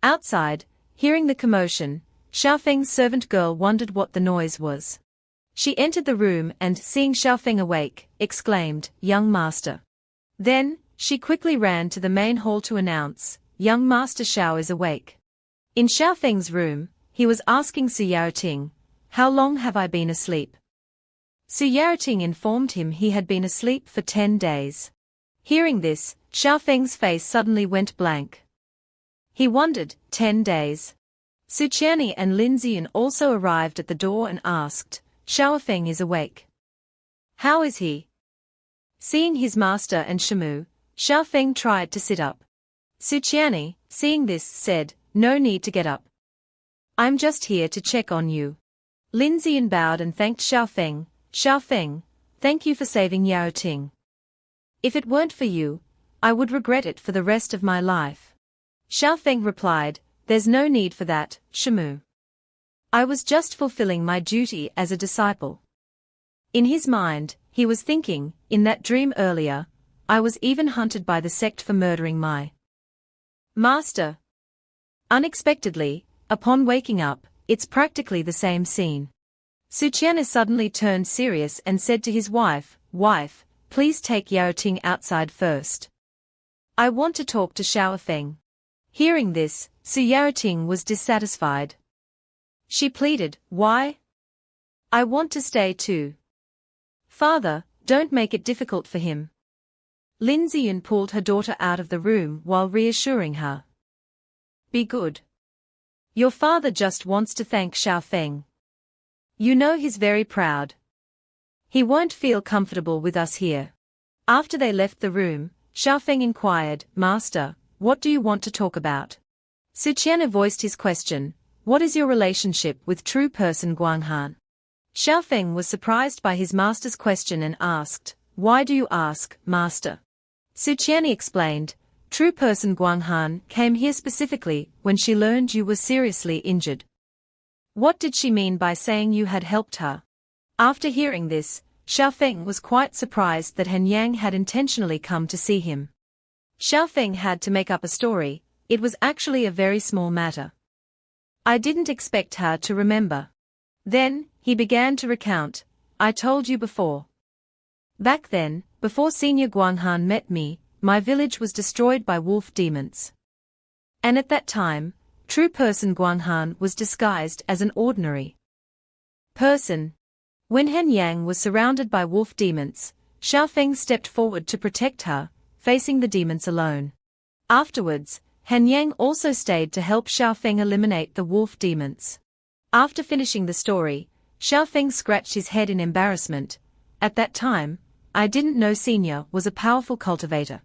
Outside, hearing the commotion, Xiao Feng's servant girl wondered what the noise was. She entered the room and, seeing Xiao Feng awake, exclaimed, Young master. Then, she quickly ran to the main hall to announce, Young master Xiao is awake. In Xiao Feng's room, he was asking Su Yaoting, How long have I been asleep? Su Yaoting informed him he had been asleep for 10 days. Hearing this, Xiao Feng's face suddenly went blank. He wondered, 10 days. Su Qianni and Lin Ziyan also arrived at the door and asked, Xiao Feng is awake. How is he? Seeing his master and Shamu, Xiao Feng tried to sit up. Su Qianni, seeing this, said, No need to get up. I'm just here to check on you. Lin Ziyan bowed and thanked Xiao Feng. Xiao Feng, thank you for saving Yao Ting. If it weren't for you, I would regret it for the rest of my life. Xiao Feng replied, There's no need for that, Shamu. I was just fulfilling my duty as a disciple. In his mind, he was thinking, in that dream earlier, I was even hunted by the sect for murdering my master. Unexpectedly, upon waking up, it's practically the same scene. Su Qianni suddenly turned serious and said to his wife, Wife, please take Yao Ting outside first. I want to talk to Xiao Feng. Hearing this, Su Yaoting was dissatisfied. She pleaded, Why? I want to stay too. Father, don't make it difficult for him. Lin Ziyan pulled her daughter out of the room while reassuring her. Be good. Your father just wants to thank Xiao Feng. You know he's very proud. He won't feel comfortable with us here. After they left the room, Xiao Feng inquired, Master, what do you want to talk about? Su Qianni voiced his question, What is your relationship with true person Guanghan? Xiao Feng was surprised by his master's question and asked, Why do you ask, Master? Su Qianni explained, True person Guanghan came here specifically when she learned you were seriously injured. What did she mean by saying you had helped her? After hearing this, Xiao Feng was quite surprised that Han Yang had intentionally come to see him. Xiao Feng had to make up a story, it was actually a very small matter. I didn't expect her to remember. Then, he began to recount, I told you before. Back then, before Senior Guanghan met me, my village was destroyed by wolf demons. And at that time, true person Guanghan was disguised as an ordinary person. When Han Yang was surrounded by wolf demons, Xiao Feng stepped forward to protect her, facing the demons alone. Afterwards, Han Yang also stayed to help Xiao Feng eliminate the wolf demons. After finishing the story, Xiao Feng scratched his head in embarrassment. At that time, I didn't know Senior was a powerful cultivator.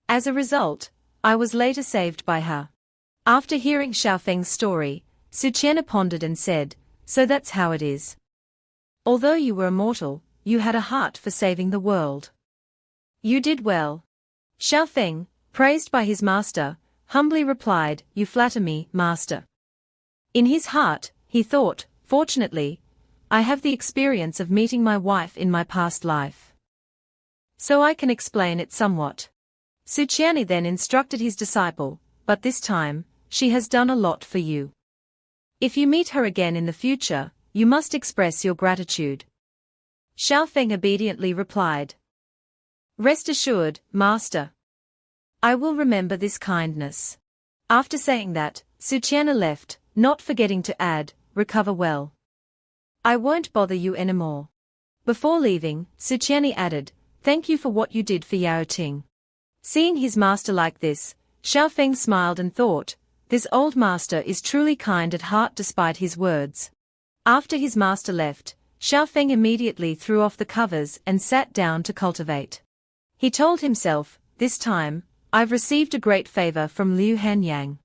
As a result, I was later saved by her. After hearing Xiao Feng's story, Su Qianni pondered and said, So that's how it is. Although you were immortal, you had a heart for saving the world. You did well. Xiao Feng, praised by his master, humbly replied, You flatter me, master. In his heart, he thought, Fortunately, I have the experience of meeting my wife in my past life. So I can explain it somewhat. Su Qianni then instructed his disciple, But this time, she has done a lot for you. If you meet her again in the future, you must express your gratitude. Xiao Feng obediently replied. Rest assured, master. I will remember this kindness. After saying that, Su Qianni left, not forgetting to add, Recover well. I won't bother you anymore. Before leaving, Su Qianni added, Thank you for what you did for Yao Ting. Seeing his master like this, Xiaofeng smiled and thought, this old master is truly kind at heart despite his words. After his master left, Xiaofeng immediately threw off the covers and sat down to cultivate. He told himself, this time, I've received a great favor from Liu Hanyang.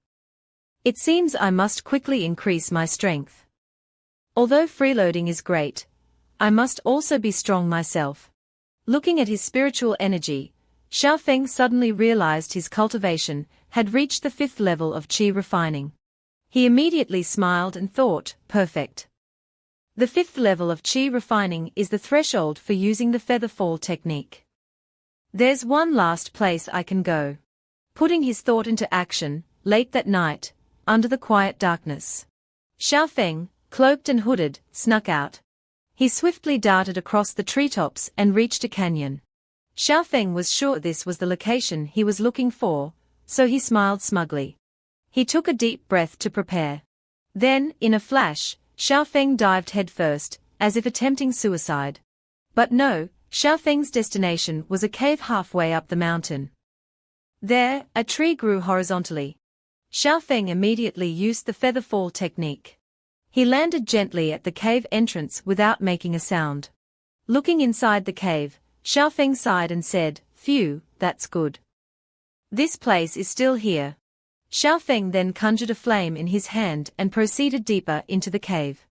It seems I must quickly increase my strength. Although freeloading is great, I must also be strong myself. Looking at his spiritual energy, Xiaofeng suddenly realized his cultivation had reached the 5th level of qi refining. He immediately smiled and thought, perfect. The 5th level of qi refining is the threshold for using the feather fall technique. There's one last place I can go. Putting his thought into action, late that night, under the quiet darkness, Xiaofeng, cloaked and hooded, snuck out. He swiftly darted across the treetops and reached a canyon. Xiaofeng was sure this was the location he was looking for, so he smiled smugly. He took a deep breath to prepare. Then, in a flash, Xiaofeng dived headfirst, as if attempting suicide. But no, Xiaofeng's destination was a cave halfway up the mountain. There, a tree grew horizontally. Xiaofeng immediately used the feather fall technique. He landed gently at the cave entrance without making a sound. Looking inside the cave, Xiaofeng sighed and said, phew, that's good. This place is still here. Xiaofeng then conjured a flame in his hand and proceeded deeper into the cave.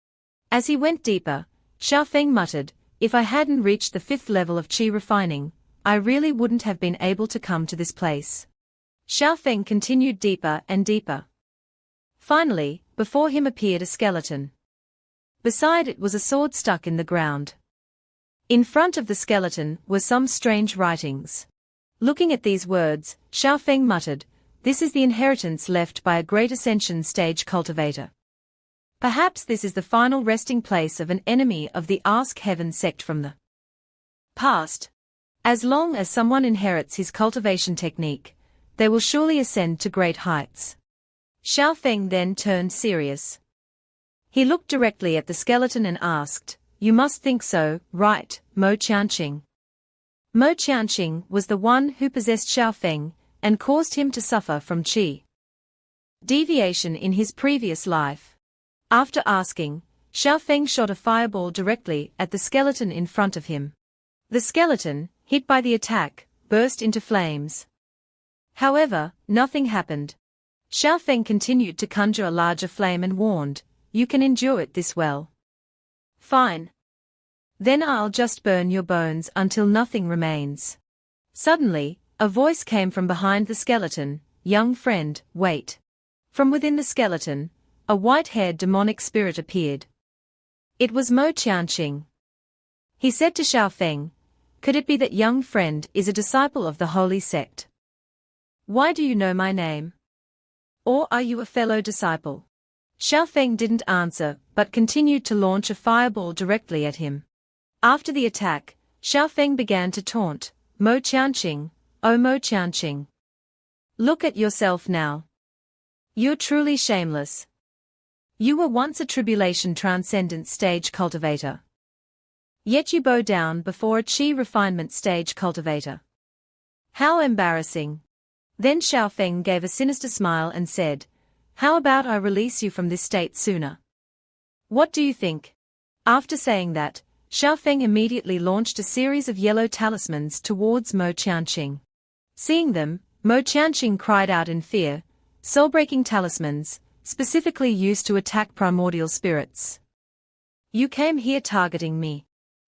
As he went deeper, Xiaofeng muttered, if I hadn't reached the 5th level of qi refining, I really wouldn't have been able to come to this place. Xiaofeng continued deeper and deeper. Finally, before him appeared a skeleton. Beside it was a sword stuck in the ground. In front of the skeleton were some strange writings. Looking at these words, Xiaofeng muttered, this is the inheritance left by a great ascension stage cultivator. Perhaps this is the final resting place of an enemy of the Ask Heaven sect from the past. As long as someone inherits his cultivation technique, they will surely ascend to great heights. Xiaofeng then turned serious. He looked directly at the skeleton and asked, you must think so, right, Mo Qianqing? Mo Qianqing was the one who possessed Xiaofeng and caused him to suffer from qi deviation in his previous life. After asking, Xiaofeng shot a fireball directly at the skeleton in front of him. The skeleton, hit by the attack, burst into flames. However, nothing happened. Xiaofeng continued to conjure a larger flame and warned, you can endure it this well. Fine. Then I'll just burn your bones until nothing remains. Suddenly, a voice came from behind the skeleton, young friend, wait. From within the skeleton, a white-haired demonic spirit appeared. It was Mo Qianqing. He said to Xiaofeng, could it be that young friend is a disciple of the holy sect? Why do you know my name? Or are you a fellow disciple? Xiaofeng didn't answer, but continued to launch a fireball directly at him. After the attack, Xiaofeng began to taunt, Mo Qianqing, oh Mo Qianqing. Look at yourself now. You're truly shameless. You were once a tribulation transcendent stage cultivator. Yet you bow down before a qi refinement stage cultivator. How embarrassing. Then Xiaofeng gave a sinister smile and said, how about I release you from this state sooner? What do you think? After saying that, Xiaofeng immediately launched a series of yellow talismans towards Mo Qianqing. Seeing them, Mo Qianqing cried out in fear, soul-breaking talismans, specifically used to attack primordial spirits. You came here targeting me.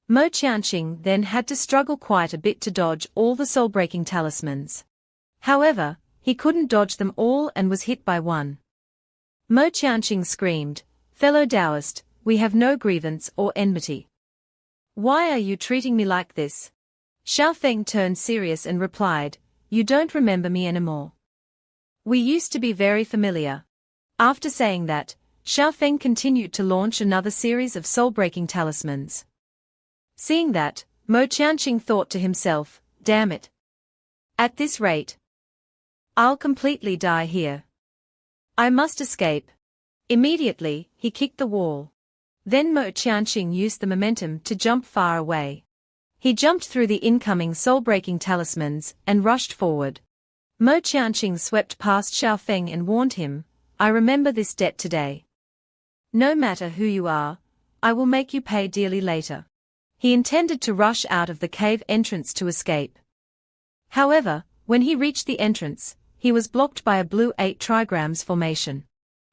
Mo Qianqing then had to struggle quite a bit to dodge all the soul-breaking talismans. However, he couldn't dodge them all and was hit by one. Mo Qianqing screamed, fellow Taoist, we have no grievance or enmity. Why are you treating me like this? Xiaofeng turned serious and replied, you don't remember me anymore. We used to be very familiar. After saying that, Xiaofeng continued to launch another series of soul-breaking talismans. Seeing that, Mo Qianqing thought to himself, damn it. At this rate, I'll completely die here. I must escape. Immediately, he kicked the wall. Then Mo Qianqing used the momentum to jump far away. He jumped through the incoming soul-breaking talismans and rushed forward. Mo Qianqing swept past Xiaofeng and warned him, "I remember this debt today. No matter who you are, I will make you pay dearly later." He intended to rush out of the cave entrance to escape. However, when he reached the entrance, he was blocked by a blue 8 trigrams formation.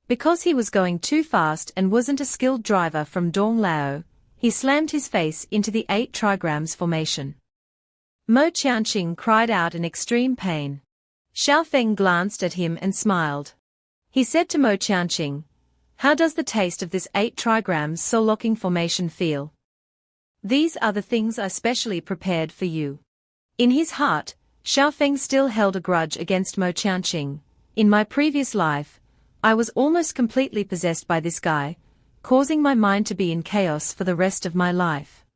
Because he was going too fast and wasn't a skilled driver from Dong Lao, he slammed his face into the 8 trigrams formation. Mo Qianqing cried out in extreme pain. Xiaofeng glanced at him and smiled. He said to Mo Qianqing, "How does the taste of this 8 trigrams soul-locking formation feel? These are the things I specially prepared for you." In his heart, Xiaofeng still held a grudge against Mo Qianqing. "In my previous life, I was almost completely possessed by this guy, causing my mind to be in chaos for the rest of my life,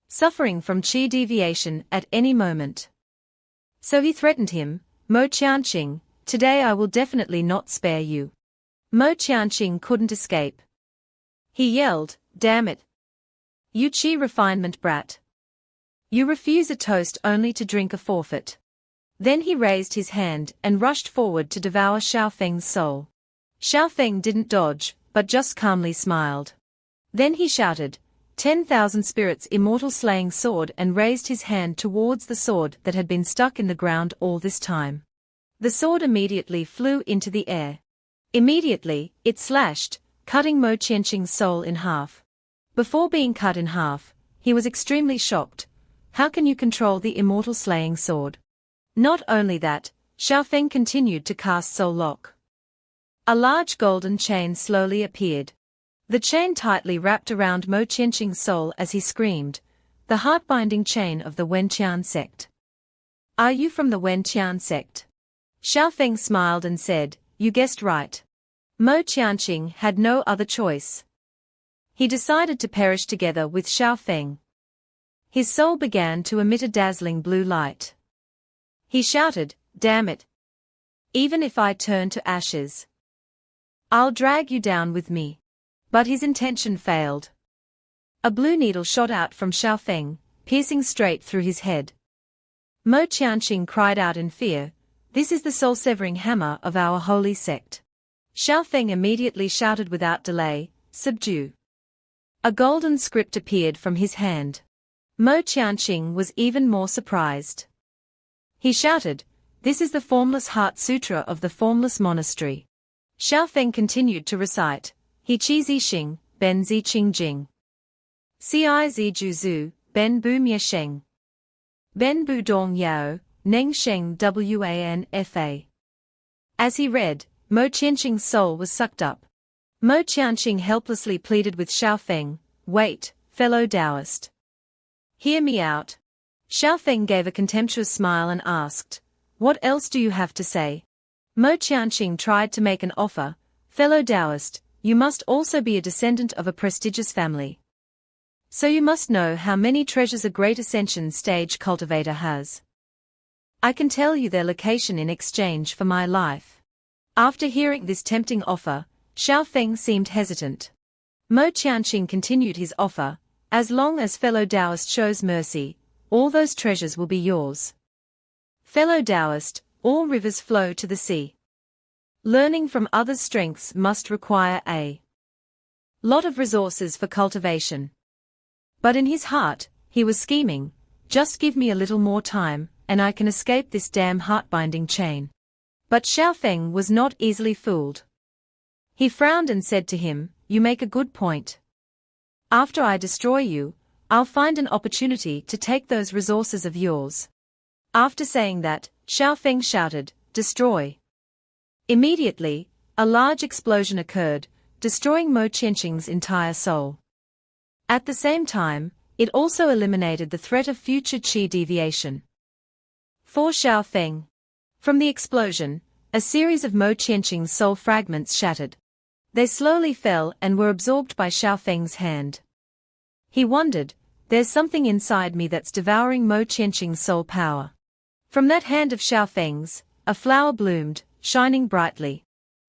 suffering from qi deviation at any moment." So he threatened him, "Mo Qianqing, today I will definitely not spare you." Mo Qianqing couldn't escape. He yelled, "Damn it! You qi refinement brat! You refuse a toast only to drink a forfeit." Then he raised his hand and rushed forward to devour Xiaofeng's soul. Xiaofeng didn't dodge, but just calmly smiled. Then he shouted, 10,000 spirits immortal slaying sword, and raised his hand towards the sword that had been stuck in the ground all this time. The sword immediately flew into the air. Immediately, it slashed, cutting Mo Qianqing's soul in half. Before being cut in half, he was extremely shocked. How can you control the immortal slaying sword? Not only that, Xiaofeng continued to cast soul lock. A large golden chain slowly appeared. The chain tightly wrapped around Mo Qianqing's soul as he screamed, "The heart-binding chain of the Wenqian sect. Are you from the Wenqian sect?" Xiaofeng smiled and said, "You guessed right." Mo Qianqing had no other choice. He decided to perish together with Xiaofeng. His soul began to emit a dazzling blue light. He shouted, "Damn it! Even if I turn to ashes, I'll drag you down with me." But his intention failed. A blue needle shot out from Xiaofeng, piercing straight through his head. Mo Qianqing cried out in fear, "This is the soul-severing hammer of our holy sect." Xiaofeng immediately shouted without delay, "Subdue." A golden script appeared from his hand. Mo Qianqing was even more surprised. He shouted, "This is the Formless Heart Sutra of the Formless Monastery." Xiaofeng continued to recite, "He Qi Zi Xing, Ben Zi Qing Jing. Ci Zi Ju Zhu, Ben Bu Mie Sheng. Ben Bu Dong Yao, Neng Sheng Wan Fa." As he read, Mo Qianqing's soul was sucked up. Mo Qianqing helplessly pleaded with Xiaofeng, "Wait, fellow Taoist. Hear me out." Xiaofeng gave a contemptuous smile and asked, "What else do you have to say?" Mo Qianqing tried to make an offer, "Fellow Taoist, you must also be a descendant of a prestigious family. So you must know how many treasures a great ascension stage cultivator has. I can tell you their location in exchange for my life." After hearing this tempting offer, Xiaofeng seemed hesitant. Mo Qianqing continued his offer, "As long as fellow Taoist shows mercy, all those treasures will be yours. Fellow Taoist, all rivers flow to the sea. Learning from others' strengths must require a lot of resources for cultivation." But in his heart, he was scheming, "Just give me a little more time, and I can escape this damn heart-binding chain." But Xiaofeng was not easily fooled. He frowned and said to him, "You make a good point. After I destroy you, I'll find an opportunity to take those resources of yours." After saying that, Xiaofeng shouted, "Destroy." Immediately, a large explosion occurred, destroying Mo Qianqing's entire soul. At the same time, it also eliminated the threat of future qi deviation. For Xiaofeng. From the explosion, a series of Mo Qianqing's soul fragments shattered. They slowly fell and were absorbed by Xiaofeng's hand. He wondered, "There's something inside me that's devouring Mo Qianqing's soul power." From that hand of Xiaofeng's, a flower bloomed, shining brightly.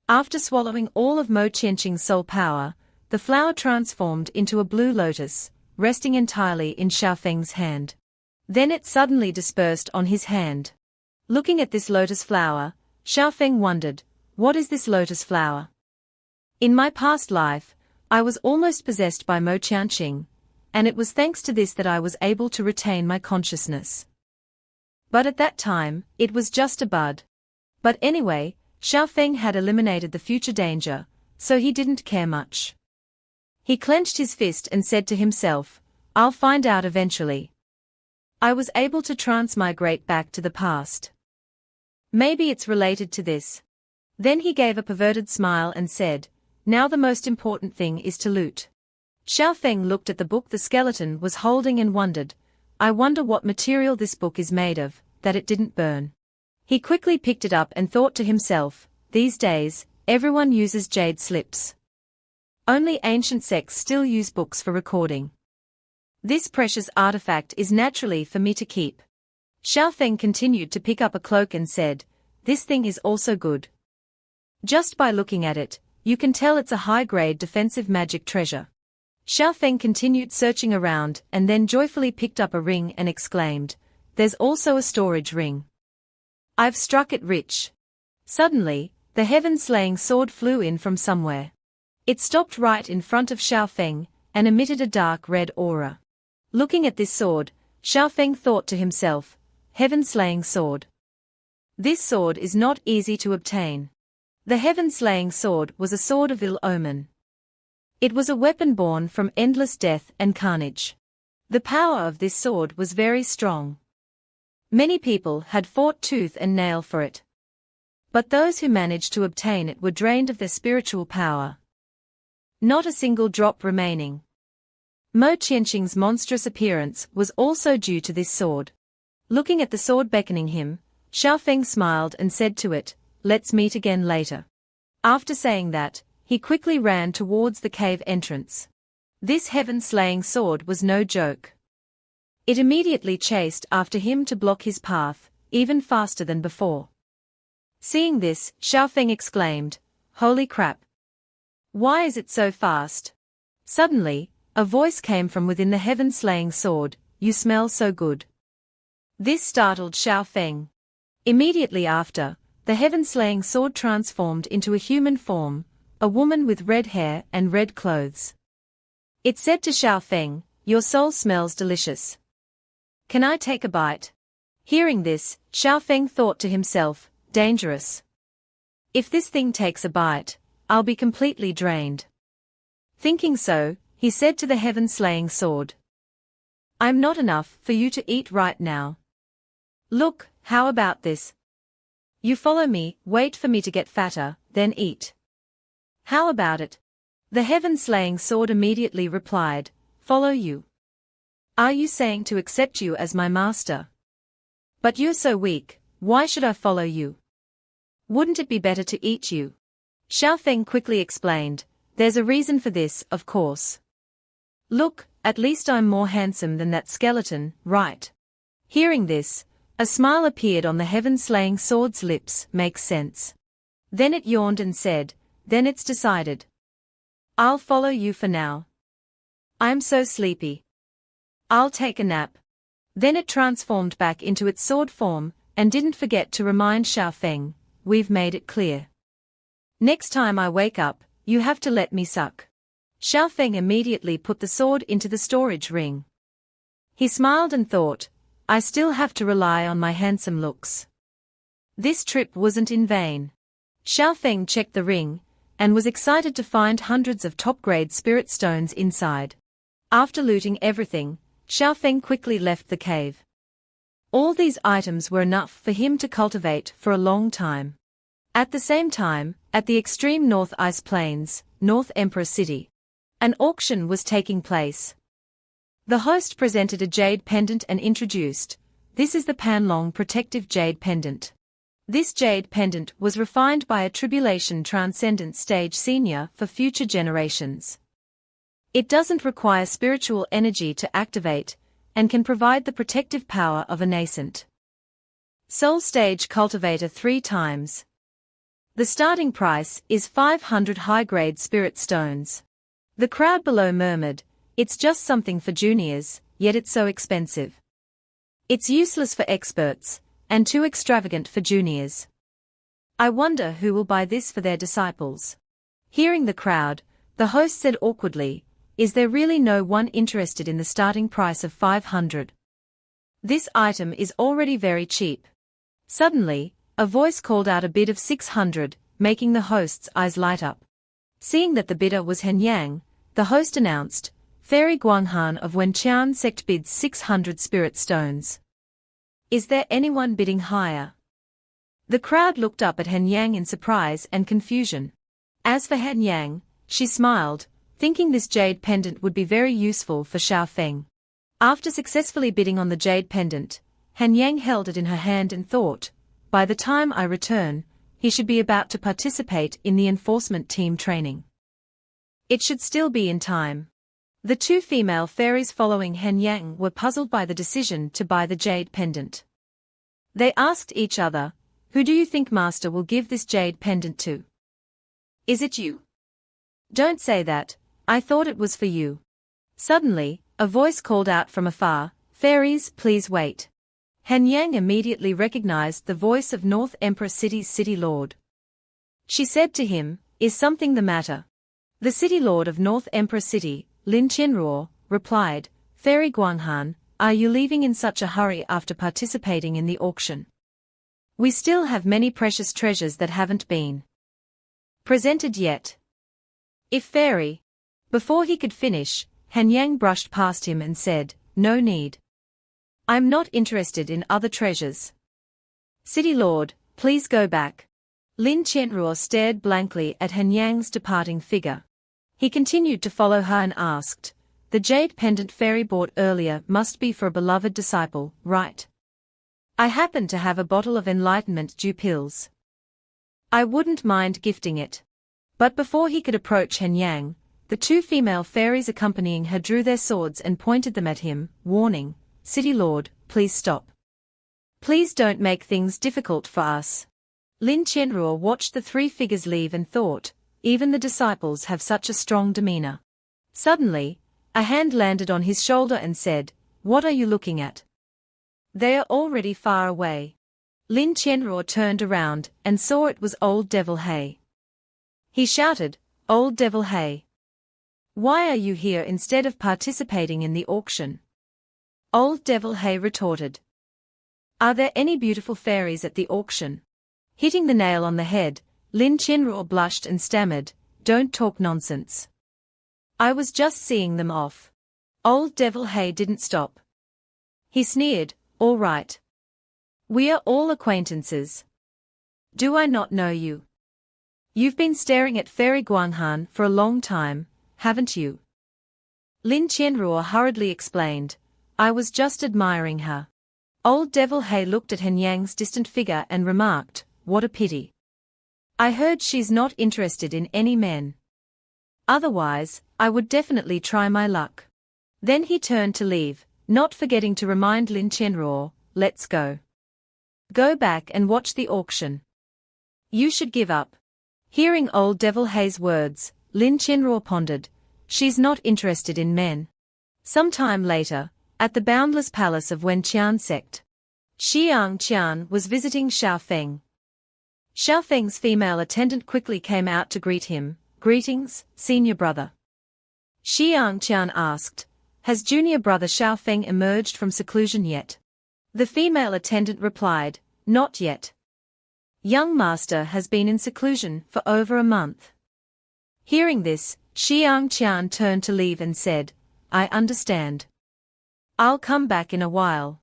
After swallowing all of Mo Qianqing's soul power, the flower transformed into a blue lotus, resting entirely in Xiaofeng's hand. Then it suddenly dispersed on his hand. Looking at this lotus flower, Xiaofeng wondered, what is this lotus flower? In my past life, I was almost possessed by Mo Qianqing, and it was thanks to this that I was able to retain my consciousness. But at that time, it was just a bud. But anyway, Xiaofeng had eliminated the future danger, so he didn't care much. He clenched his fist and said to himself, I'll find out eventually. I was able to transmigrate back to the past. Maybe it's related to this. Then he gave a perverted smile and said, now the most important thing is to loot. Xiaofeng looked at the book the skeleton was holding and wondered, I wonder what material this book is made of, that it didn't burn. He quickly picked it up and thought to himself, these days, everyone uses jade slips. Only ancient sects still use books for recording. This precious artifact is naturally for me to keep. Xiaofeng continued to pick up a cloak and said, this thing is also good. Just by looking at it, you can tell it's a high-grade defensive magic treasure. Xiaofeng continued searching around and then joyfully picked up a ring and exclaimed, there's also a storage ring. I've struck it rich. Suddenly, the heaven-slaying sword flew in from somewhere. It stopped right in front of Xiaofeng and emitted a dark red aura. Looking at this sword, Xiaofeng thought to himself, heaven-slaying sword. This sword is not easy to obtain. The heaven-slaying sword was a sword of ill omen. It was a weapon born from endless death and carnage. The power of this sword was very strong. Many people had fought tooth and nail for it. But those who managed to obtain it were drained of their spiritual power. Not a single drop remaining. Mo Qianqing's monstrous appearance was also due to this sword. Looking at the sword beckoning him, Xiaofeng smiled and said to it, let's meet again later. After saying that, he quickly ran towards the cave entrance. This heaven-slaying sword was no joke. It immediately chased after him to block his path, even faster than before. Seeing this, Xiaofeng exclaimed, holy crap! Why is it so fast? Suddenly, a voice came from within the heaven-slaying sword, you smell so good. This startled Xiaofeng. Immediately after, the heaven-slaying sword transformed into a human form, a woman with red hair and red clothes. It said to Xiaofeng, your soul smells delicious. Can I take a bite? Hearing this, Xiaofeng thought to himself, dangerous. If this thing takes a bite, I'll be completely drained. Thinking so, he said to the heaven-slaying sword, I'm not enough for you to eat right now. Look, how about this? You follow me, wait for me to get fatter, then eat. How about it? The heaven-slaying sword immediately replied, follow you. Are you saying to accept you as my master? But you're so weak, why should I follow you? Wouldn't it be better to eat you? Xiaofeng quickly explained, there's a reason for this, of course. Look, at least I'm more handsome than that skeleton, right? Hearing this, a smile appeared on the heaven-slaying sword's lips, makes sense. Then it yawned and said, then it's decided. I'll follow you for now. I'm so sleepy. I'll take a nap. Then it transformed back into its sword form, and didn't forget to remind Xiaofeng, we've made it clear. Next time I wake up, you have to let me suck. Xiaofeng immediately put the sword into the storage ring. He smiled and thought, I still have to rely on my handsome looks. This trip wasn't in vain. Xiaofeng checked the ring, and was excited to find hundreds of top-grade spirit stones inside. After looting everything, Xiaofeng quickly left the cave. All these items were enough for him to cultivate for a long time. At the same time, at the extreme North Ice Plains, North Emperor City, an auction was taking place. The host presented a jade pendant and introduced, this is the Panlong Protective Jade Pendant. This jade pendant was refined by a Tribulation Transcendent Stage Senior for future generations. It doesn't require spiritual energy to activate, and can provide the protective power of a nascent Soul Stage Cultivator 3 times. The starting price is 500 high-grade spirit stones. The crowd below murmured, It's just something for juniors, yet it's so expensive. It's useless for experts, and too extravagant for juniors. I wonder who will buy this for their disciples. Hearing the crowd, the host said awkwardly, is there really no one interested in the starting price of 500? This item is already very cheap. Suddenly, a voice called out a bid of 600, making the host's eyes light up. Seeing that the bidder was Hen Yang, the host announced, Fairy Guanghan of Wenqian sect bids 600 spirit stones. Is there anyone bidding higher? The crowd looked up at Hen Yang in surprise and confusion. As for Hen Yang, she smiled, thinking this jade pendant would be very useful for Xiaofeng. After successfully bidding on the jade pendant, Hen Yang held it in her hand and thought, by the time I return, he should be about to participate in the enforcement team training. It should still be in time. The two female fairies following Hen Yang were puzzled by the decision to buy the jade pendant. They asked each other, who do you think Master will give this jade pendant to? Is it you? Don't say that, I thought it was for you. Suddenly, a voice called out from afar, Fairies, please wait. Hen Yang immediately recognized the voice of North Emperor City's city lord. She said to him, is something the matter? The city lord of North Emperor City, Lin Qianruo, replied, Fairy Guanghan, are you leaving in such a hurry after participating in the auction? We still have many precious treasures that haven't been presented yet. If Fairy. Before he could finish, Han Yang brushed past him and said, no need. I'm not interested in other treasures. City Lord, please go back. Lin Qianruo stared blankly at Han Yang's departing figure. He continued to follow her and asked, the jade pendant Fairy bought earlier must be for a beloved disciple, right? I happen to have a bottle of enlightenment dew pills. I wouldn't mind gifting it. But before he could approach Han Yang, the two female fairies accompanying her drew their swords and pointed them at him, warning, City Lord, please stop. Please don't make things difficult for us. Lin Qianruo watched the three figures leave and thought, even the disciples have such a strong demeanor. Suddenly, a hand landed on his shoulder and said, what are you looking at? They are already far away. Lin Qianruo turned around and saw it was Old Devil Hay. He shouted, Old Devil Hay. Why are you here instead of participating in the auction? Old Devil Hay retorted. Are there any beautiful fairies at the auction? Hitting the nail on the head, Lin Qianruo blushed and stammered, don't talk nonsense. I was just seeing them off. Old Devil Hay didn't stop. He sneered, all right. We are all acquaintances. Do I not know you? You've been staring at Fairy Guanghan for a long time, haven't you? Lin Qianruo hurriedly explained, I was just admiring her. Old Devil Hay looked at Han Yang's distant figure and remarked, what a pity. I heard she's not interested in any men. Otherwise, I would definitely try my luck. Then he turned to leave, not forgetting to remind Lin Qianruo, let's go. Go back and watch the auction. You should give up. Hearing Old Devil Hay's words, Lin Qianruo pondered, she's not interested in men. Some time later, at the boundless palace of Wenqian sect, Xiang Qian was visiting Xiaofeng. Xiaofeng's female attendant quickly came out to greet him, greetings, senior brother. Xiang Qian asked, has junior brother Xiaofeng emerged from seclusion yet? The female attendant replied, not yet. Young master has been in seclusion for over a month. Hearing this, Xiang Qian turned to leave and said, I understand. I'll come back in a while.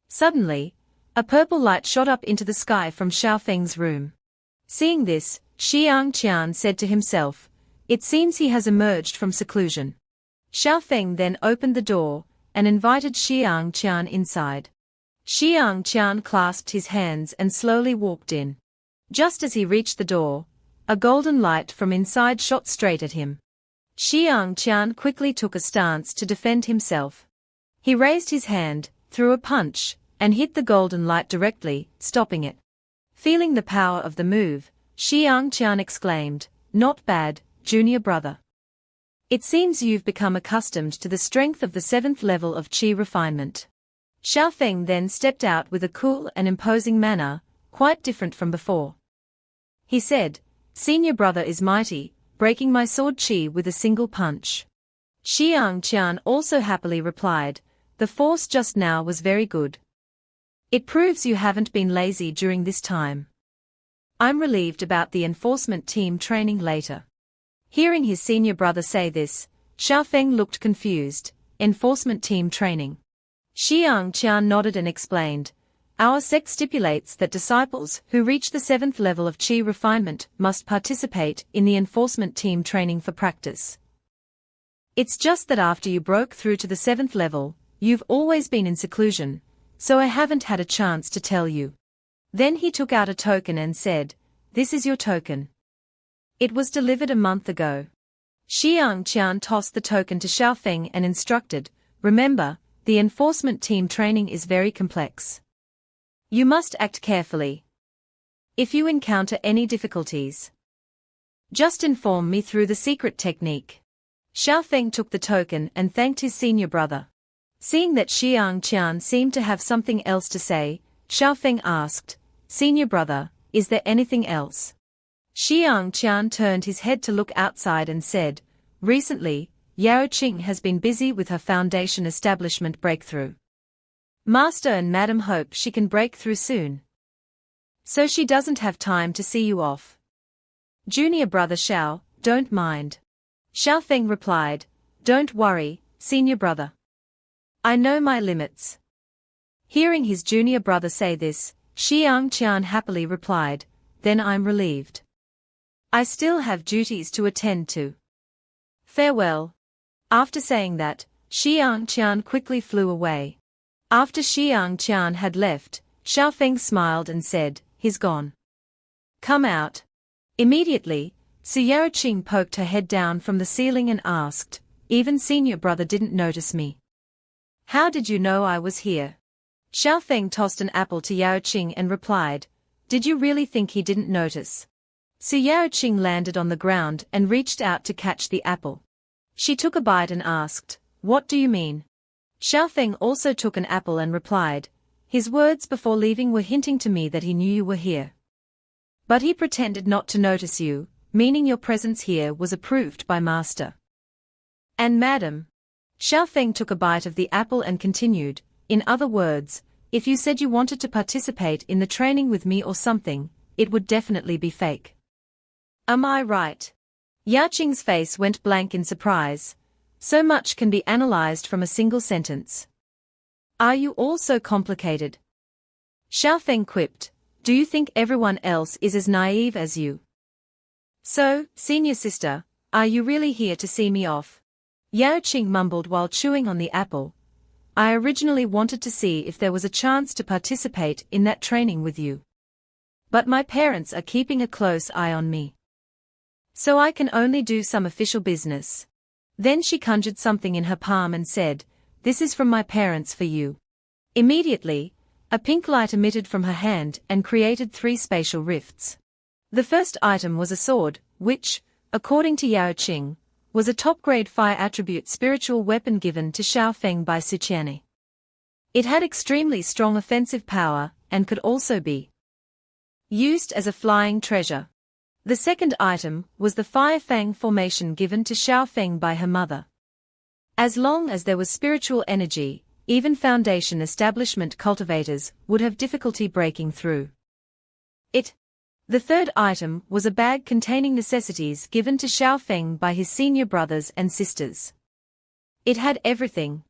Suddenly, a purple light shot up into the sky from Xiaofeng's room. Seeing this, Xiang Qian said to himself, it seems he has emerged from seclusion. Xiaofeng then opened the door, and invited Xiang Qian inside. Xiang Qian clasped his hands and slowly walked in. Just as he reached the door, a golden light from inside shot straight at him. Xiang Qian quickly took a stance to defend himself. He raised his hand, threw a punch, and hit the golden light directly, stopping it. Feeling the power of the move, Xiang Qian exclaimed, not bad, junior brother. It seems you've become accustomed to the strength of the 7th level of qi refinement. Xiaofeng then stepped out with a cool and imposing manner, quite different from before. He said, "Senior brother is mighty, breaking my sword qi with a single punch." Xiang Qian also happily replied, "The force just now was very good. It proves you haven't been lazy during this time. I'm relieved about the enforcement team training later." Hearing his senior brother say this, Xiaofeng looked confused. Enforcement team training. Xiang Qian nodded and explained, "Our sect stipulates that disciples who reach the 7th level of qi refinement must participate in the enforcement team training for practice. It's just that after you broke through to the 7th level, you've always been in seclusion, so I haven't had a chance to tell you." Then he took out a token and said, "This is your token. It was delivered a month ago." Xiang Qian tossed the token to Xiaofeng and instructed, "Remember, the enforcement team training is very complex. You must act carefully. If you encounter any difficulties, just inform me through the secret technique." Xiaofeng took the token and thanked his senior brother. Seeing that Xiang Qian seemed to have something else to say, Xiaofeng asked, "Senior brother, is there anything else?" Xiang Qian turned his head to look outside and said, "Recently, Yao Qing has been busy with her foundation establishment breakthrough. Master and Madam hope she can break through soon, so she doesn't have time to see you off. Junior brother Xiao, don't mind." Xiaofeng replied, "Don't worry, senior brother. I know my limits." Hearing his junior brother say this, Xiang Qian happily replied, "Then I'm relieved. I still have duties to attend to. Farewell." After saying that, Xiang Qian quickly flew away. After Xiang Qian had left, Xiaofeng smiled and said, "He's gone. Come out." Immediately, Su Yaoqing poked her head down from the ceiling and asked, "Even senior brother didn't notice me. How did you know I was here?" Xiaofeng tossed an apple to Yaoqing and replied, "Did you really think he didn't notice?" Su Yaoqing landed on the ground and reached out to catch the apple. She took a bite and asked, "What do you mean?" Xiaofeng also took an apple and replied, "His words before leaving were hinting to me that he knew you were here. But he pretended not to notice you, meaning your presence here was approved by Master and Madam." Xiaofeng took a bite of the apple and continued, "In other words, if you said you wanted to participate in the training with me or something, it would definitely be fake. Am I right?" Yaoqing's face went blank in surprise. So much can be analyzed from a single sentence. "Are you all so complicated?" Xiaofeng quipped, "Do you think everyone else is as naive as you? So, senior sister, are you really here to see me off?" Yaoqing mumbled while chewing on the apple. "I originally wanted to see if there was a chance to participate in that training with you. But my parents are keeping a close eye on me, so I can only do some official business." Then she conjured something in her palm and said, "This is from my parents for you." Immediately, a pink light emitted from her hand and created 3 spatial rifts. The first item was a sword, which, according to Yaoqing, was a top-grade fire attribute spiritual weapon given to Xiaofeng by Su Qianni. It had extremely strong offensive power and could also be used as a flying treasure. The second item was the Fire Fang formation given to Xiaofeng by her mother. As long as there was spiritual energy, even foundation establishment cultivators would have difficulty breaking through it. The third item was a bag containing necessities given to Xiaofeng by his senior brothers and sisters. It had everything.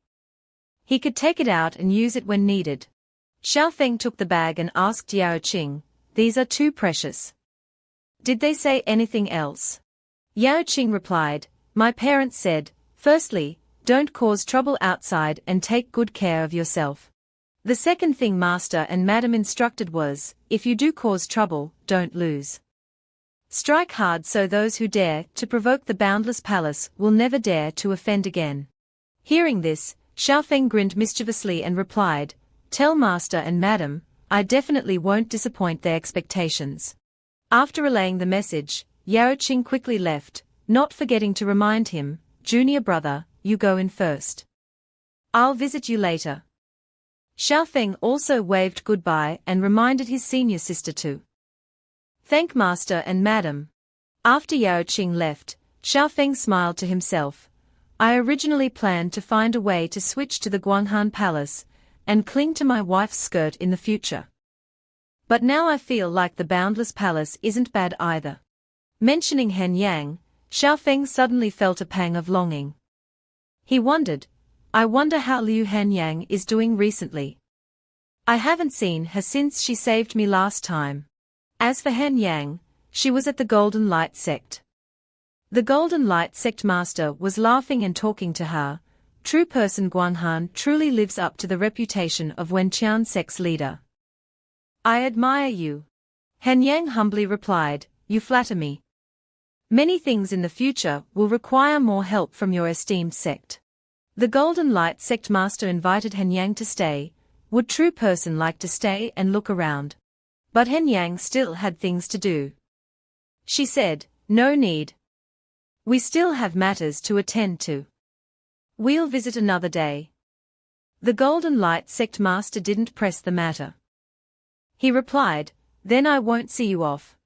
He could take it out and use it when needed. Xiaofeng took the bag and asked Yaoqing, "These are too precious. Did they say anything else?" Yaoqing replied, "My parents said, firstly, don't cause trouble outside and take good care of yourself. The second thing Master and Madam instructed was, if you do cause trouble, don't lose. Strike hard so those who dare to provoke the boundless palace will never dare to offend again." Hearing this, Xiaofeng grinned mischievously and replied, "Tell Master and Madam, I definitely won't disappoint their expectations." After relaying the message, Yaoqing quickly left, not forgetting to remind him, junior brother, you go in first. I'll visit you later. Xiaofeng also waved goodbye and reminded his senior sister to thank master and madam. After Yao Qing left, Xiaofeng smiled to himself. I originally planned to find a way to switch to the Guanghan Palace and cling to my wife's skirt in the future. But now I feel like the Boundless Palace isn't bad either. Mentioning Hen Yang, Xiaofeng suddenly felt a pang of longing. He wondered, I wonder how Liu Hanyang is doing recently. I haven't seen her since she saved me last time. As for Hen Yang, she was at the Golden Light Sect. The Golden Light Sect master was laughing and talking to her. True person Guanghan truly lives up to the reputation of Wenqian sect's leader. I admire you. Hen Yang humbly replied, you flatter me. Many things in the future will require more help from your esteemed sect. The Golden Light Sect master invited Hen Yang to stay. Would true person like to stay and look around? But Hen Yang still had things to do. She said, no need. We still have matters to attend to. We'll visit another day. The Golden Light Sect master didn't press the matter. He replied, then I won't see you off.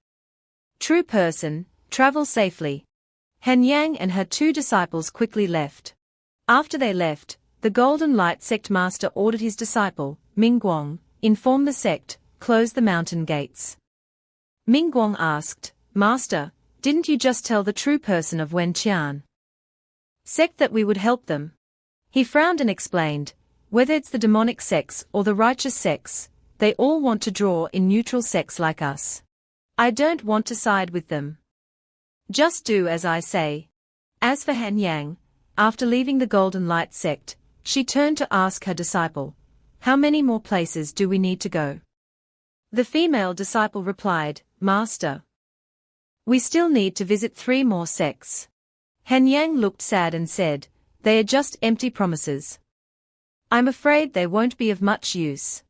True person, travel safely. Hen Yang and her two disciples quickly left. After they left, the Golden Light Sect master ordered his disciple, Mingguang, inform the sect, close the mountain gates. Mingguang asked, Master, didn't you just tell the true person of Wenqian sect that we would help them? He frowned and explained, whether it's the demonic sects or the righteous sects, they all want to draw in neutral sects like us. I don't want to side with them. Just do as I say. As for Han Yang, after leaving the Golden Light Sect, she turned to ask her disciple, how many more places do we need to go? The female disciple replied, Master, we still need to visit 3 more sects. Han Yang looked sad and said, they are just empty promises. I'm afraid they won't be of much use.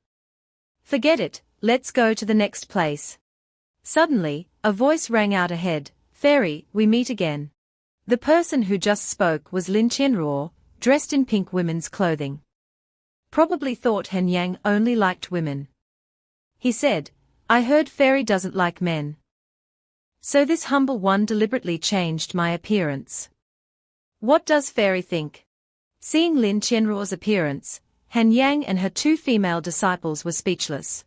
Forget it, let's go to the next place. Suddenly, a voice rang out ahead, Fairy, we meet again. The person who just spoke was Lin Qianruo, dressed in pink women's clothing. Probably thought Han Yang only liked women. He said, I heard Fairy doesn't like men. So this humble one deliberately changed my appearance. What does Fairy think? Seeing Lin Qianruo's appearance, Han Yang and her 2 female disciples were speechless.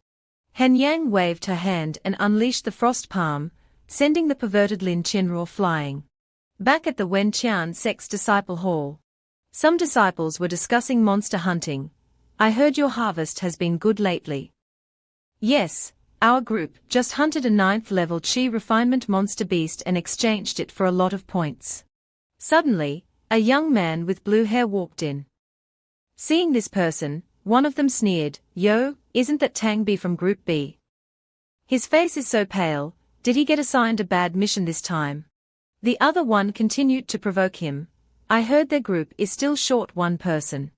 Han Yang waved her hand and unleashed the frost palm, sending the perverted Lin Qianruo flying. Back at the Wenqian sect's disciple hall, some disciples were discussing monster hunting. I heard your harvest has been good lately. Yes, our group just hunted a 9th level Chi refinement monster beast and exchanged it for a lot of points. Suddenly, a young man with blue hair walked in. Seeing this person, one of them sneered, Yo, isn't that Tang Bi from Group B? His face is so pale, did he get assigned a bad mission this time? The other one continued to provoke him. I heard their group is still short one person.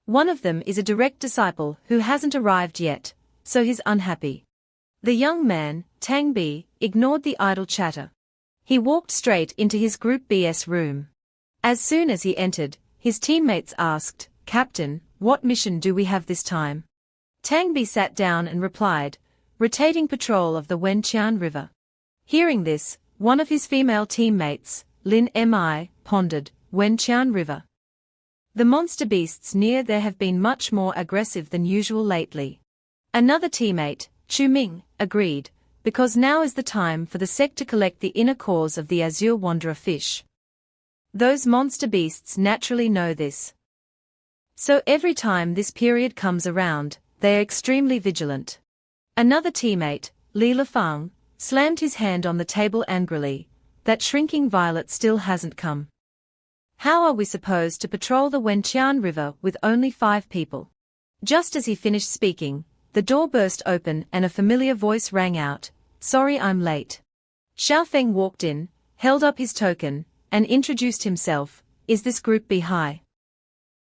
One of them is a direct disciple who hasn't arrived yet, so he's unhappy. The young man, Tang Bi, ignored the idle chatter. He walked straight into his Group BS room. As soon as he entered, his teammates asked, Captain, what mission do we have this time? Tang Bi sat down and replied, rotating patrol of the Wenqian River. Hearing this, one of his female teammates, Lin Mi, pondered, Wenqian River. The monster beasts near there have been much more aggressive than usual lately. Another teammate, Chu Ming, agreed, because now is the time for the sect to collect the inner cores of the azure wanderer fish. Those monster beasts naturally know this. So every time this period comes around, they are extremely vigilant. Another teammate, Li Lefang, slammed his hand on the table angrily. That shrinking violet still hasn't come. How are we supposed to patrol the Wenqian River with only 5 people? Just as he finished speaking, the door burst open and a familiar voice rang out, Sorry I'm late. Xiaofeng walked in, held up his token, and introduced himself, Is this Group B High?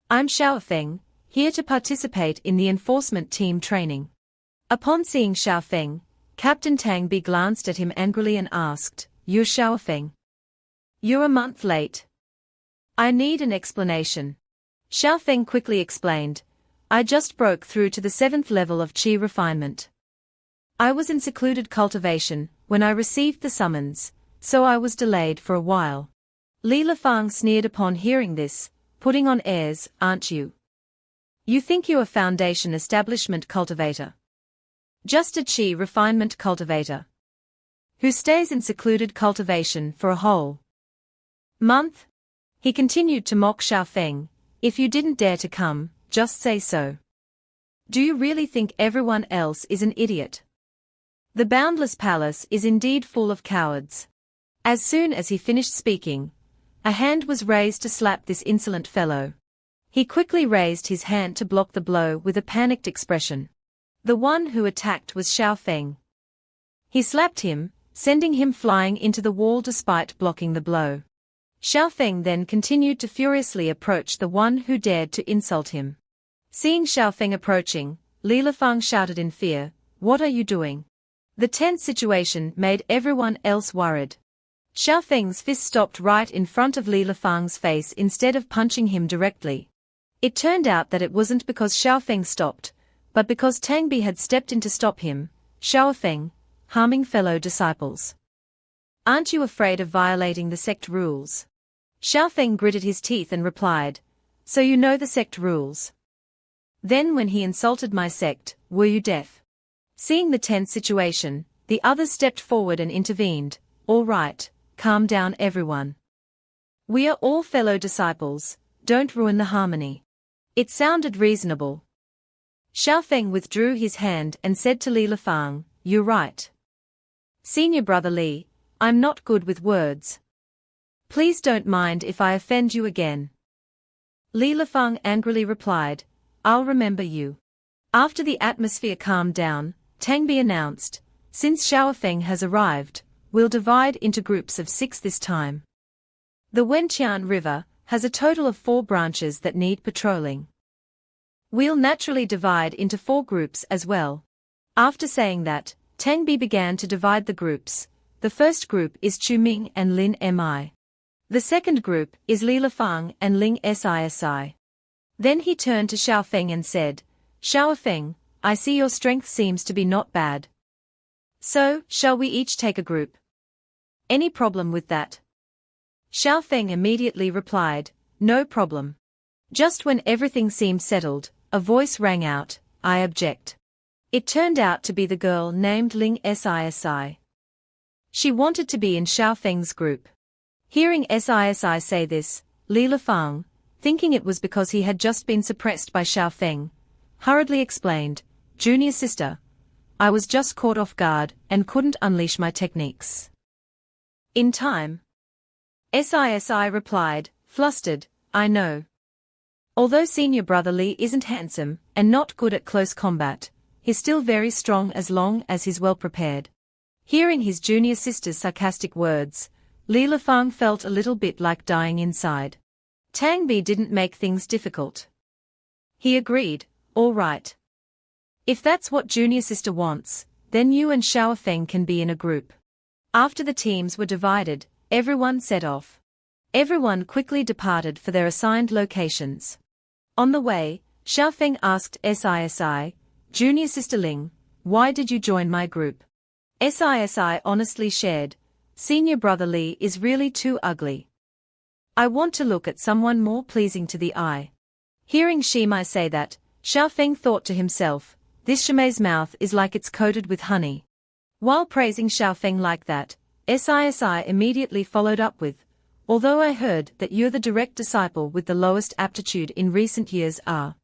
I'm Xiaofeng, here to participate in the enforcement team training. Upon seeing Xiaofeng, Captain Tang Bi glanced at him angrily and asked, You're Xiaofeng? You're a month late. I need an explanation. Xiaofeng quickly explained. I just broke through to the 7th level of qi refinement. I was in secluded cultivation when I received the summons, so I was delayed for a while. Li Lifang sneered upon hearing this, putting on airs, aren't you? You think you're a foundation establishment cultivator? Just a qi refinement cultivator who stays in secluded cultivation for a whole month? He continued to mock Xiaofeng. If you didn't dare to come, just say so. Do you really think everyone else is an idiot? The boundless palace is indeed full of cowards. As soon as he finished speaking, a hand was raised to slap this insolent fellow. He quickly raised his hand to block the blow with a panicked expression. The one who attacked was Xiaofeng. He slapped him, sending him flying into the wall despite blocking the blow. Xiaofeng then continued to furiously approach the one who dared to insult him. Seeing Xiaofeng approaching, Li Lifang shouted in fear, "What are you doing?" The tense situation made everyone else worried. Xiaofeng's fist stopped right in front of Li Lifang's face instead of punching him directly. It turned out that it wasn't because Xiaofeng stopped, but because Tangbi had stepped in to stop him. Xiaofeng, harming fellow disciples. Aren't you afraid of violating the sect rules? Xiaofeng gritted his teeth and replied, so you know the sect rules. Then when he insulted my sect, were you deaf? Seeing the tense situation, the others stepped forward and intervened. All right, calm down everyone. We are all fellow disciples, don't ruin the harmony. It sounded reasonable. Xiaofeng withdrew his hand and said to Li Lifang, you're right. Senior brother Li, I'm not good with words. Please don't mind if I offend you again. Li Lifang angrily replied, I'll remember you. After the atmosphere calmed down, Tangbi announced, since Xiaofeng has arrived, we'll divide into groups of 6 this time. The Wenqian River has a total of 4 branches that need patrolling. We'll naturally divide into 4 groups as well. After saying that, Tangbi began to divide the groups. The first group is Chuming and Lin Mi. The second group is Li Lifang and Ling Sisi. Then he turned to Xiaofeng and said, Xiaofeng, I see your strength seems to be not bad. So, shall we each take a group? Any problem with that? Xiaofeng immediately replied, no problem. Just when everything seemed settled, a voice rang out, I object. It turned out to be the girl named Ling Sisi. She wanted to be in Xiaofeng's group. Hearing Sisi say this, Li Lifang, thinking it was because he had just been suppressed by Xiaofeng, hurriedly explained, Junior sister, I was just caught off guard and couldn't unleash my techniques in time. Sisi replied, flustered, I know. Although senior brother Li isn't handsome and not good at close combat, he's still very strong as long as he's well prepared. Hearing his junior sister's sarcastic words, Li Lifang felt a little bit like dying inside. Tangbi didn't make things difficult. He agreed, all right. If that's what junior sister wants, then you and Xiaofeng can be in a group. After the teams were divided, everyone set off. Everyone quickly departed for their assigned locations. On the way, Xiaofeng asked Sisi, Junior sister Ling, why did you join my group? Sisi honestly shared, Senior brother Li is really too ugly. I want to look at someone more pleasing to the eye. Hearing Shimai say that, Xiaofeng thought to himself, this Shimei's mouth is like it's coated with honey. While praising Xiaofeng like that, Sisi immediately followed up with, although I heard that you're the direct disciple with the lowest aptitude in recent years are.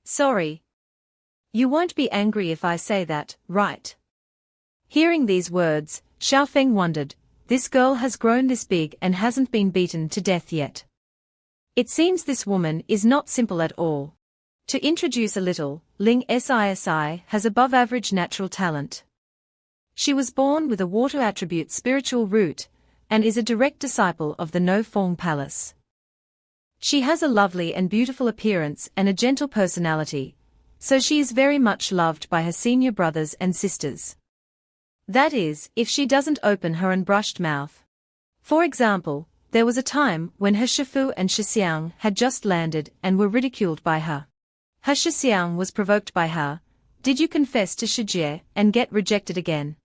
Sorry. You won't be angry if I say that, right? Hearing these words, Xiaofeng wondered, this girl has grown this big and hasn't been beaten to death yet. It seems this woman is not simple at all. To introduce a little, Ling Sisi has above-average natural talent. She was born with a water attribute spiritual root, and is a direct disciple of the No Fong Palace. She has a lovely and beautiful appearance and a gentle personality, so she is very much loved by her senior brothers and sisters. That is, if she doesn't open her unbrushed mouth. For example, there was a time when He Shifu and Shi Xiang had just landed and were ridiculed by her. He Shi Xiang was provoked by her. Did you confess to Shi Jie and get rejected again?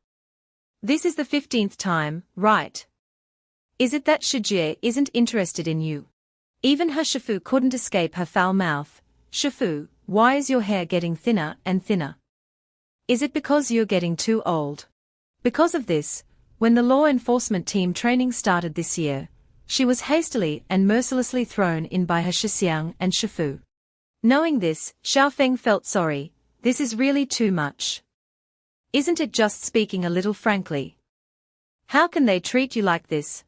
This is the 15th time, right? Is it that Shi Jie isn't interested in you? Even He Shifu couldn't escape her foul mouth. Shifu, why is your hair getting thinner and thinner? Is it because you're getting too old? Because of this, when the law enforcement team training started this year, she was hastily and mercilessly thrown in by He Shi Xiang and Shifu. Knowing this, Xiaofeng felt sorry. This is really too much. Isn't it just speaking a little frankly? How can they treat you like this?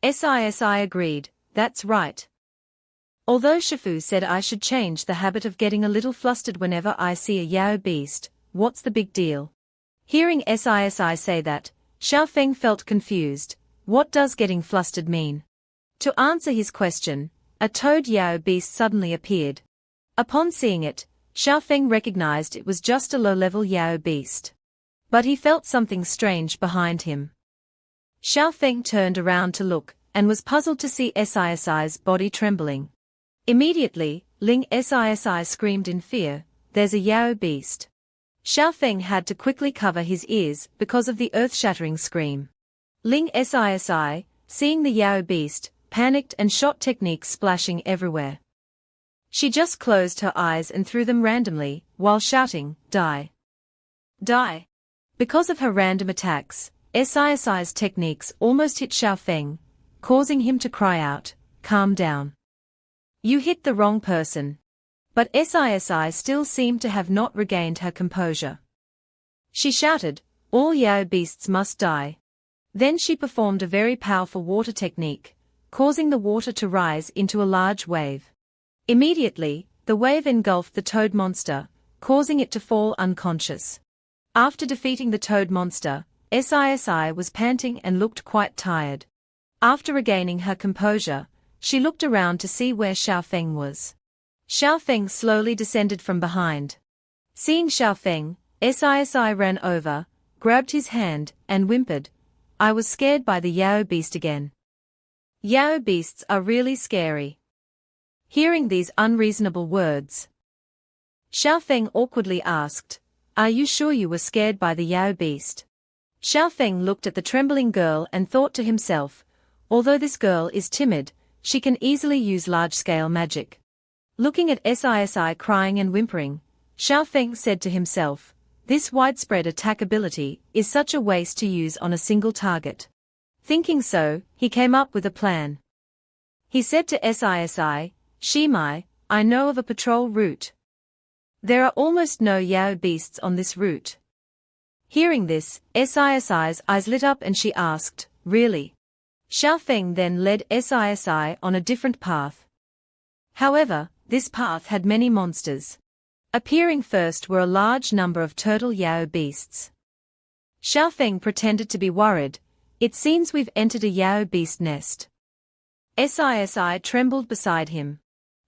SISI agreed, that's right. Although Shifu said I should change the habit of getting a little flustered whenever I see a Yao beast, what's the big deal? Hearing SISI say that, Xiaofeng felt confused. What does getting flustered mean? To answer his question, a toad Yao beast suddenly appeared. Upon seeing it, Xiaofeng recognized it was just a low-level Yao beast. But he felt something strange behind him. Xiaofeng turned around to look, and was puzzled to see SISI's body trembling. Immediately, Ling Sisi screamed in fear, there's a Yao beast. Xiaofeng had to quickly cover his ears because of the earth-shattering scream. Ling Sisi, seeing the Yao beast, panicked and shot techniques splashing everywhere. She just closed her eyes and threw them randomly, while shouting, die. Die. Because of her random attacks, Sisi's techniques almost hit Xiaofeng, causing him to cry out, calm down. You hit the wrong person. But Sisi still seemed to have not regained her composure. She shouted, all Yao beasts must die. Then she performed a very powerful water technique, causing the water to rise into a large wave. Immediately, the wave engulfed the toad monster, causing it to fall unconscious. After defeating the toad monster, Sisi was panting and looked quite tired. After regaining her composure, she looked around to see where Xiaofeng was. Xiaofeng slowly descended from behind. Seeing Xiaofeng, Sisi ran over, grabbed his hand, and whimpered, I was scared by the Yao beast again. Yao beasts are really scary. Hearing these unreasonable words, Xiaofeng awkwardly asked, are you sure you were scared by the Yao beast? Xiaofeng looked at the trembling girl and thought to himself, although this girl is timid, she can easily use large-scale magic. Looking at Sisi crying and whimpering, Xiaofeng said to himself, this widespread attack ability is such a waste to use on a single target. Thinking so, he came up with a plan. He said to Sisi, Shimai, I know of a patrol route. There are almost no Yao beasts on this route. Hearing this, Sisi's eyes lit up and she asked, really? Xiaofeng then led Sisi on a different path. However, this path had many monsters. Appearing first were a large number of turtle Yao beasts. Xiaofeng pretended to be worried. It seems we've entered a Yao beast nest. Sisi trembled beside him.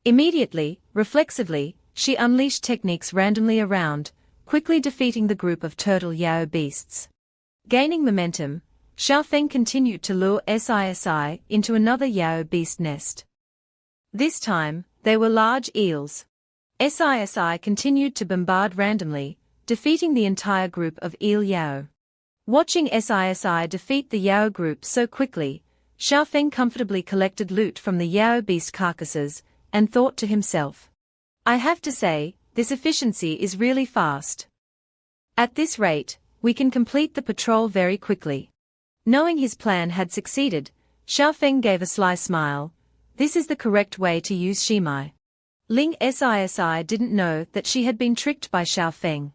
Immediately, reflexively, she unleashed techniques randomly around, quickly defeating the group of turtle Yao beasts. Gaining momentum, Xiaofeng continued to lure Sisi into another Yao beast nest. This time, they were large eels. Sisi continued to bombard randomly, defeating the entire group of eel Yao. Watching Sisi defeat the Yao group so quickly, Xiaofeng comfortably collected loot from the Yao beast carcasses, and thought to himself, I have to say, this efficiency is really fast. At this rate, we can complete the patrol very quickly. Knowing his plan had succeeded, Xiaofeng gave a sly smile. This is the correct way to use Shimai. Ling Sisi didn't know that she had been tricked by Xiaofeng.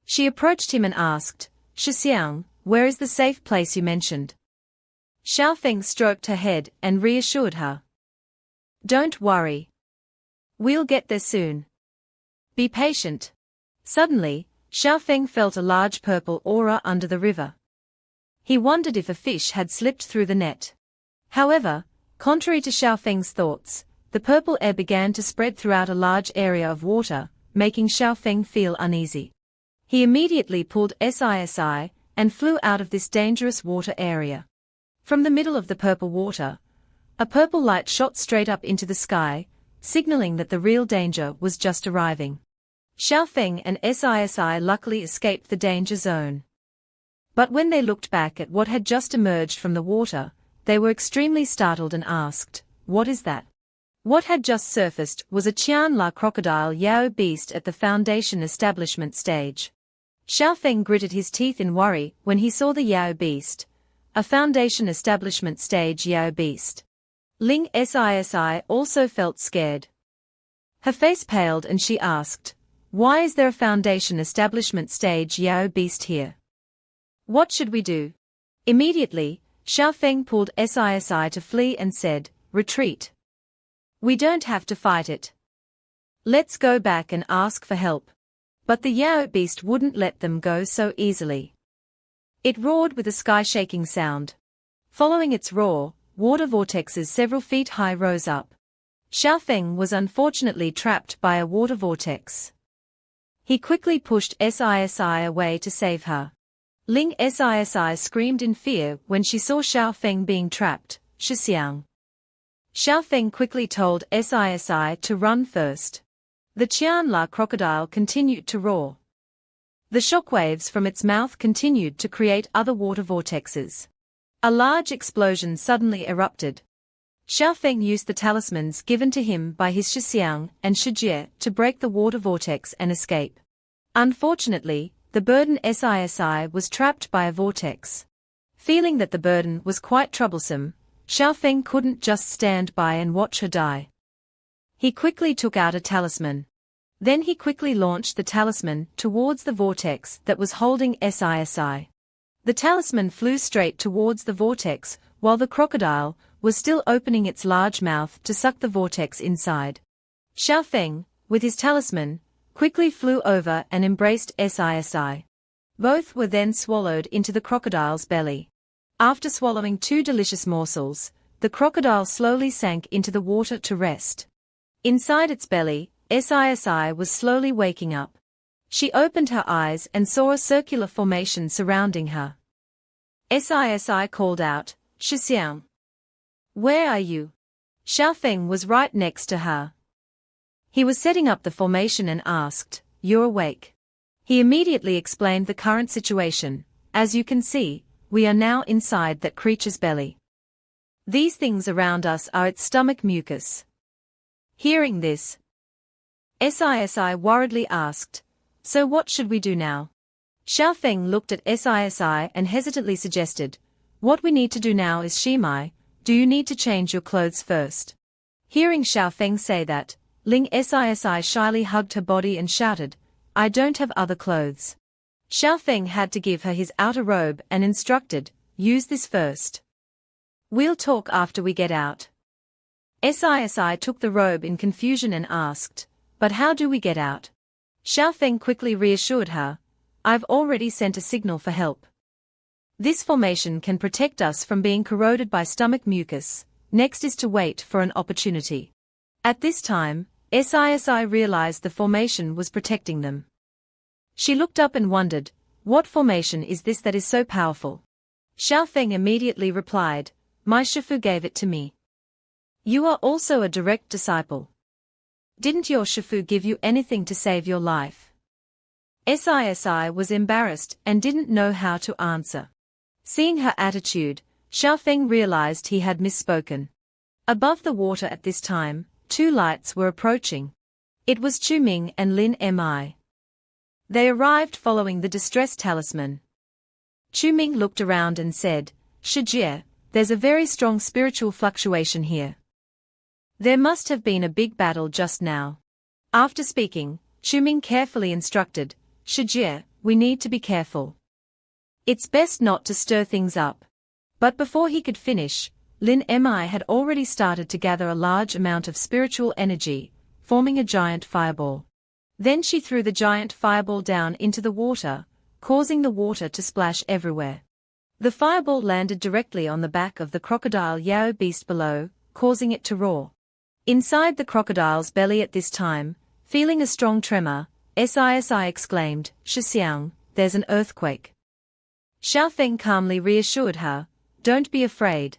She approached him and asked, Shi Xiang, where is the safe place you mentioned? Xiaofeng stroked her head and reassured her. Don't worry. We'll get there soon. Be patient. Suddenly, Xiaofeng felt a large purple aura under the river. He wondered if a fish had slipped through the net. However, contrary to Xiaofeng's thoughts, the purple air began to spread throughout a large area of water, making Xiaofeng feel uneasy. He immediately pulled Sisi and flew out of this dangerous water area. From the middle of the purple water, a purple light shot straight up into the sky, signaling that the real danger was just arriving. Xiaofeng and Sisi luckily escaped the danger zone. But when they looked back at what had just emerged from the water, they were extremely startled and asked, "What is that?" What had just surfaced was a Qianla crocodile Yao beast at the foundation establishment stage. Xiaofeng gritted his teeth in worry when he saw the Yao beast, a foundation establishment stage Yao beast. Ling Sisi also felt scared. Her face paled and she asked, "Why is there a foundation establishment stage Yao beast here? What should we do?" Immediately, Xiaofeng pulled Sisi to flee and said, "Retreat. We don't have to fight it. Let's go back and ask for help." But the Yao beast wouldn't let them go so easily. It roared with a sky-shaking sound. Following its roar, water vortexes several feet high rose up. Xiaofeng was unfortunately trapped by a water vortex. He quickly pushed Sisi away to save her. Ling Sisi screamed in fear when she saw Xiaofeng being trapped. "Shixiang." Xiaofeng quickly told Sisi to run first. The Qianla crocodile continued to roar. The shockwaves from its mouth continued to create other water vortexes. A large explosion suddenly erupted. Xiaofeng used the talismans given to him by his Shixiang and Shijie to break the water vortex and escape. Unfortunately, the burden Sisi was trapped by a vortex. Feeling that the burden was quite troublesome, Xiaofeng couldn't just stand by and watch her die. He quickly took out a talisman. Then he quickly launched the talisman towards the vortex that was holding Sisi. The talisman flew straight towards the vortex, while the crocodile was still opening its large mouth to suck the vortex inside. Xiaofeng, with his talisman, quickly flew over and embraced Sisi. Both were then swallowed into the crocodile's belly. After swallowing 2 delicious morsels, the crocodile slowly sank into the water to rest. Inside its belly, Sisi was slowly waking up. She opened her eyes and saw a circular formation surrounding her. Sisi called out, "Shixiang. Where are you?" Xiaofeng was right next to her. He was setting up the formation and asked, "You're awake?" He immediately explained the current situation. "As you can see, we are now inside that creature's belly. These things around us are its stomach mucus." Hearing this, Sisi worriedly asked, "So what should we do now?" Xiaofeng looked at Sisi and hesitantly suggested, "What we need to do now is Shimai, do you need to change your clothes first?" Hearing Xiaofeng say that, Ling Sisi shyly hugged her body and shouted, "I don't have other clothes." Xiaofeng had to give her his outer robe and instructed, "Use this first. We'll talk after we get out." Sisi took the robe in confusion and asked, "But how do we get out?" Xiaofeng quickly reassured her, "I've already sent a signal for help. This formation can protect us from being corroded by stomach mucus. Next is to wait for an opportunity." At this time, Sisi realized the formation was protecting them. She looked up and wondered, "What formation is this that is so powerful?" Xiaofeng immediately replied, "My Shifu gave it to me." "You are also a direct disciple. Didn't your Shifu give you anything to save your life?" Sisi was embarrassed and didn't know how to answer. Seeing her attitude, Xiaofeng realized he had misspoken. Above the water at this time, 2 lights were approaching. It was Chuming and Lin Mi. They arrived following the distress talisman. Chuming looked around and said, "Shijie, there's a very strong spiritual fluctuation here. There must have been a big battle just now." After speaking, Chuming carefully instructed, "Shijie, we need to be careful. It's best not to stir things up." But before he could finish, Lin Mi had already started to gather a large amount of spiritual energy, forming a giant fireball. Then she threw the giant fireball down into the water, causing the water to splash everywhere. The fireball landed directly on the back of the crocodile Yao beast below, causing it to roar. Inside the crocodile's belly at this time, feeling a strong tremor, Sisi exclaimed, "Shixiang, there's an earthquake." Xiaofeng calmly reassured her, don't be afraid.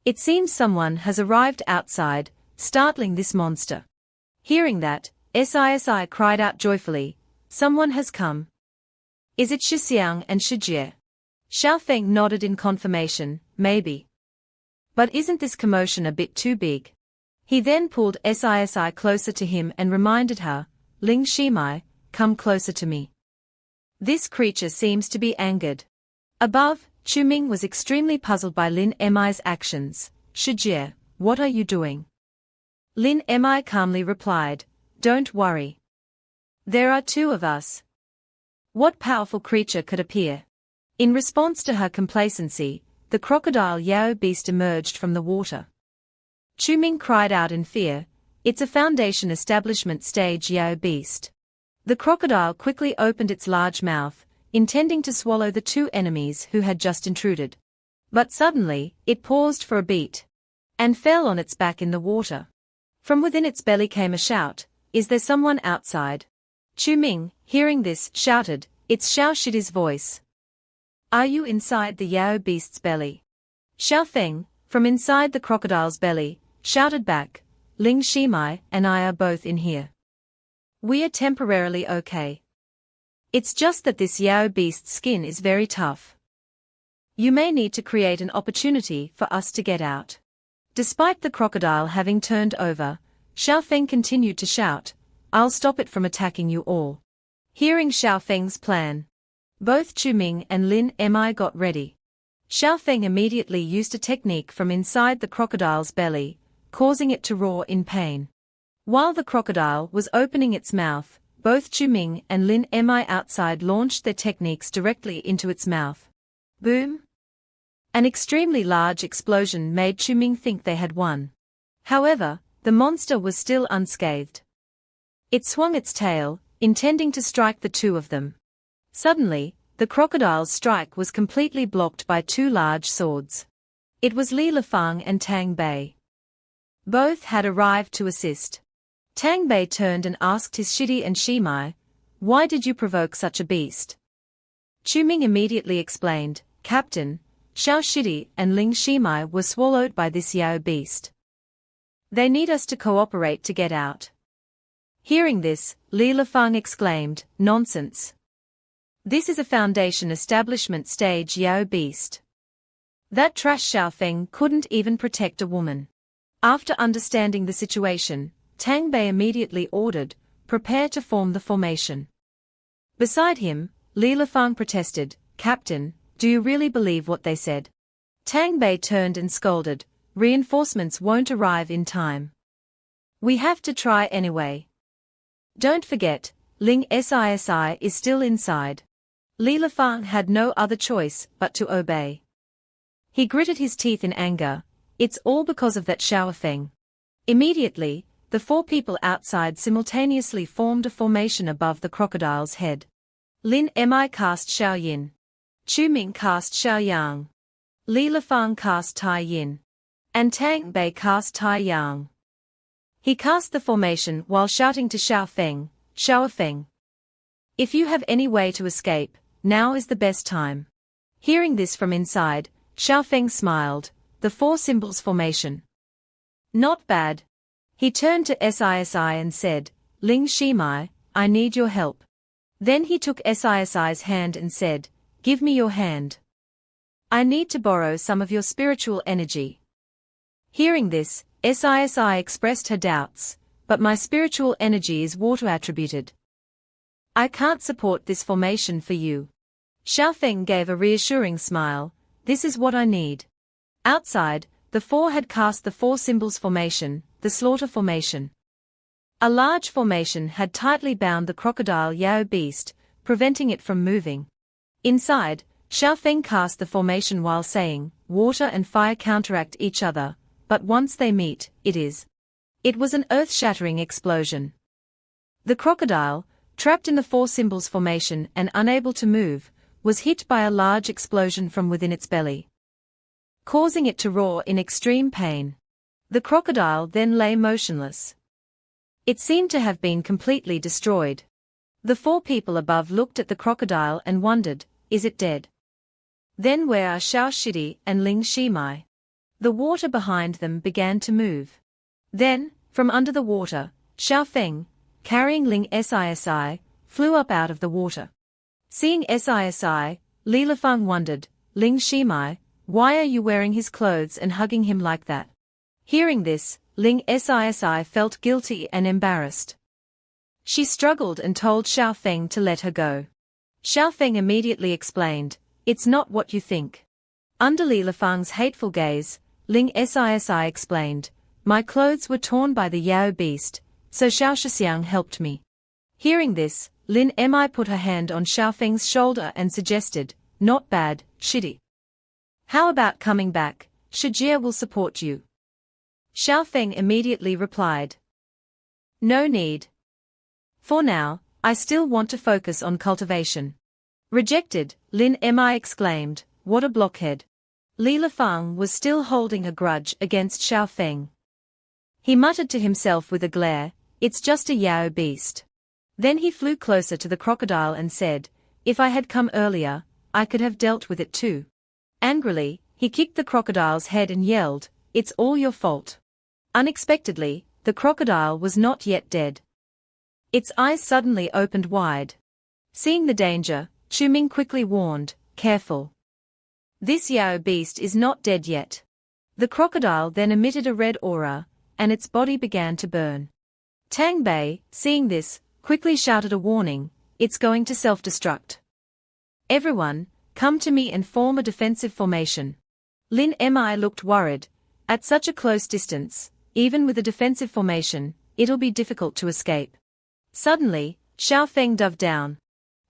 It seems someone has arrived outside, startling this monster. Hearing that, Sisi cried out joyfully, someone has come. Is it Shixiang and Shijie? Xiaofeng nodded in confirmation, maybe. But isn't this commotion a bit too big? He then pulled Sisi closer to him and reminded her, Ling Shimai, come closer to me. This creature seems to be angered. Above, Chuming was extremely puzzled by Lin Mi's actions. Shijie, what are you doing? Lin Mi calmly replied, don't worry. There are two of us. What powerful creature could appear? In response to her complacency, the crocodile Yao beast emerged from the water. Chuming cried out in fear, it's a Foundation establishment stage Yao beast. The crocodile quickly opened its large mouth, intending to swallow the two enemies who had just intruded. But suddenly, it paused for a beat, and fell on its back in the water. From within its belly came a shout, is there someone outside? Chuming, hearing this, shouted, it's Xiao Shidi's voice. Are you inside the Yao beast's belly? Xiaofeng, from inside the crocodile's belly, shouted back, Ling Shimai and I are both in here. We are temporarily okay. It's just that this Yao beast's skin is very tough. You may need to create an opportunity for us to get out. Despite the crocodile having turned over, Xiaofeng continued to shout, I'll stop it from attacking you all. Hearing Xiaofeng's plan, both Chuming and Lin Mi got ready. Xiaofeng immediately used a technique from inside the crocodile's belly, causing it to roar in pain. While the crocodile was opening its mouth, both Chuming and Lin Mi outside launched their techniques directly into its mouth. Boom! An extremely large explosion made Chuming think they had won. However, the monster was still unscathed. It swung its tail, intending to strike the two of them. Suddenly, the crocodile's strike was completely blocked by two large swords. It was Li Lifang and Tang Bei. Both had arrived to assist. Tang Bei turned and asked his Shidi and Shimai, why did you provoke such a beast? Chuming immediately explained, Captain, Xiao Shidi and Ling Shimai were swallowed by this Yao beast. They need us to cooperate to get out. Hearing this, Li Lifang exclaimed, nonsense. This is a Foundation establishment stage Yao beast. That trash Xiaofeng couldn't even protect a woman. After understanding the situation, Tang Bei immediately ordered, prepare to form the formation. Beside him, Li Lifang protested, Captain, do you really believe what they said? Tang Bei turned and scolded, reinforcements won't arrive in time. We have to try anyway. Don't forget, Ling Sisi is still inside. Li Lifang had no other choice but to obey. He gritted his teeth in anger, it's all because of that Xiaofeng. Immediately, the four people outside simultaneously formed a formation above the crocodile's head. Lin Mi cast Xiao Yin. Chuming cast Xiao Yang. Li Lifang cast Tai Yin. And Tang Bei cast Tai Yang. He cast the formation while shouting to Xiaofeng, Xiaofeng. If you have any way to escape, now is the best time. Hearing this from inside, Xiaofeng smiled, the four symbols formation. Not bad. He turned to Sisi and said, Ling Shimai, I need your help. Then he took Sisi's hand and said, give me your hand. I need to borrow some of your spiritual energy. Hearing this, Sisi expressed her doubts, but my spiritual energy is water attributed. I can't support this formation for you. Xiaofeng gave a reassuring smile, this is what I need. Outside, the four had cast the four symbols formation, the slaughter formation. A large formation had tightly bound the crocodile Yao beast, preventing it from moving. Inside, Xiaofeng cast the formation while saying, water and fire counteract each other, but once they meet, It was an earth-shattering explosion. The crocodile, trapped in the four symbols formation and unable to move, was hit by a large explosion from within its belly, causing it to roar in extreme pain. The crocodile then lay motionless. It seemed to have been completely destroyed. The four people above looked at the crocodile and wondered, is it dead? Then where are Xiao Shidi and Ling Shimai? The water behind them began to move. Then, from under the water, Xiao Feng, carrying Ling Sisi, flew up out of the water. Seeing Sisi, Li Lifeng wondered, Ling Shimai, why are you wearing his clothes and hugging him like that? Hearing this, Ling Sisi felt guilty and embarrassed. She struggled and told Xiao Feng to let her go. Xiao Feng immediately explained, it's not what you think. Under Li Lifeng's hateful gaze, Ling Sisi explained, my clothes were torn by the Yao beast, so Xiao Shixiang helped me. Hearing this, Lin Mi put her hand on Xiao Feng's shoulder and suggested, not bad, Shidi. How about coming back? Shijie will support you. Xiao Feng immediately replied. No need. For now, I still want to focus on cultivation. Rejected, Lin Mi exclaimed, what a blockhead. Li Lifeng was still holding a grudge against Xiao Feng. He muttered to himself with a glare, it's just a Yao beast. Then he flew closer to the crocodile and said, if I had come earlier, I could have dealt with it too. Angrily, he kicked the crocodile's head and yelled, it's all your fault. Unexpectedly, the crocodile was not yet dead. Its eyes suddenly opened wide. Seeing the danger, Chu Ming quickly warned, careful. This Yao beast is not dead yet. The crocodile then emitted a red aura, and its body began to burn. Tang Bei, seeing this, quickly shouted a warning, it's going to self-destruct. Everyone, come to me and form a defensive formation. Lin Mi looked worried. At such a close distance, even with a defensive formation, it'll be difficult to escape. Suddenly, Xiao Feng dove down.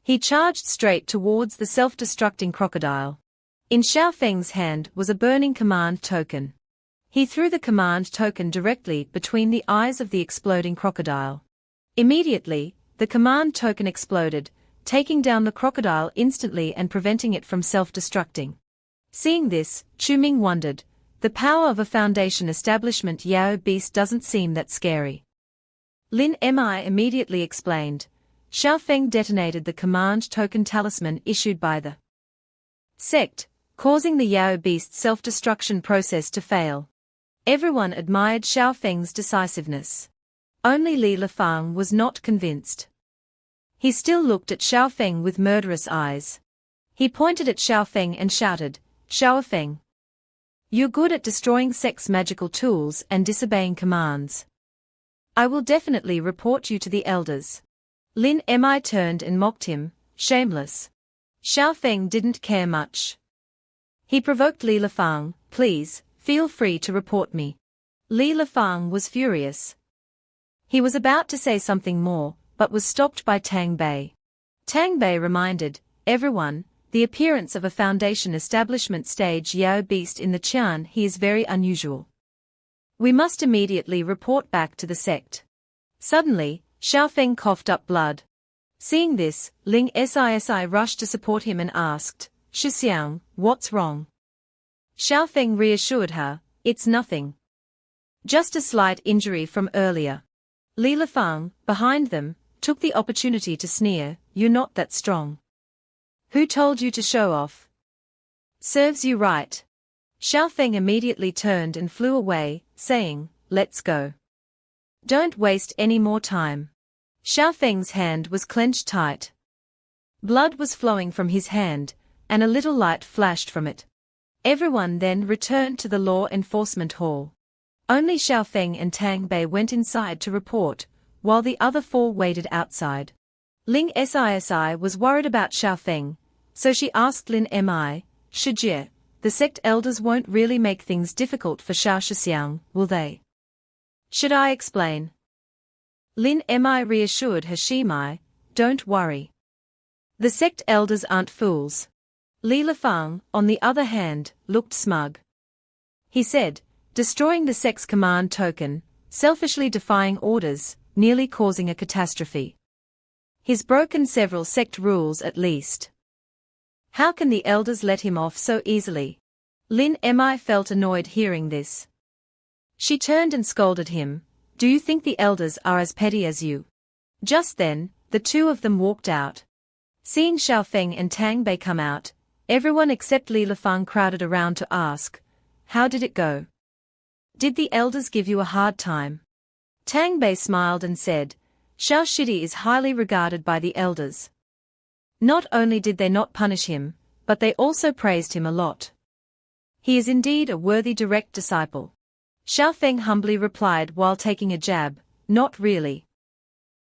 He charged straight towards the self-destructing crocodile. In Xiao Feng's hand was a burning command token. He threw the command token directly between the eyes of the exploding crocodile. Immediately, the command token exploded, taking down the crocodile instantly and preventing it from self-destructing. Seeing this, Chu Ming wondered, the power of a foundation establishment Yao beast doesn't seem that scary. Lin Mi immediately explained, Xiao Feng detonated the command token talisman issued by the sect, causing the Yao beast's self-destruction process to fail. Everyone admired Xiao Feng's decisiveness. Only Li Lifeng was not convinced. He still looked at Xiao Feng with murderous eyes. He pointed at Xiao Feng and shouted, Xiao Feng. You're good at destroying sect's magical tools and disobeying commands. I will definitely report you to the elders. Lin Mi turned and mocked him, shameless. Xiao Feng didn't care much. He provoked Li Lifeng, please, feel free to report me. Li Lifeng was furious. He was about to say something more, but was stopped by Tang Bei. Tang Bei reminded everyone, the appearance of a foundation establishment stage Yao beast in the Qian he is very unusual. We must immediately report back to the sect. Suddenly, Xiao Feng coughed up blood. Seeing this, Ling Sisi rushed to support him and asked, Shixiang, what's wrong? Xiao Feng reassured her, it's nothing. Just a slight injury from earlier. Li Lifeng, behind them, took the opportunity to sneer, you're not that strong. Who told you to show off? Serves you right. Xiao Feng immediately turned and flew away, saying, let's go. Don't waste any more time. Xiao Feng's hand was clenched tight. Blood was flowing from his hand, and a little light flashed from it. Everyone then returned to the law enforcement hall. Only Xiao Feng and Tang Bei went inside to report, while the other four waited outside. Ling Sisi was worried about Xiao Feng, so she asked Lin Mi, Shijie, the sect elders won't really make things difficult for Xiao Shixiang, will they? Should I explain? Lin Mi reassured her Shimai, don't worry. The sect elders aren't fools. Li Lifeng, on the other hand, looked smug. He said, destroying the sect's command token, selfishly defying orders, nearly causing a catastrophe. He's broken several sect rules at least. How can the elders let him off so easily? Lin Mi felt annoyed hearing this. She turned and scolded him, do you think the elders are as petty as you? Just then, the two of them walked out. Seeing Xiao Feng and Tang Bei come out, Everyone except Li Lifeng crowded around to ask, "How did it go? Did the elders give you a hard time?" Tang Bei smiled and said, "Xiao Shidi is highly regarded by the elders. Not only did they not punish him, but they also praised him a lot. He is indeed a worthy direct disciple." Xiao Feng humbly replied while taking a jab, "Not really.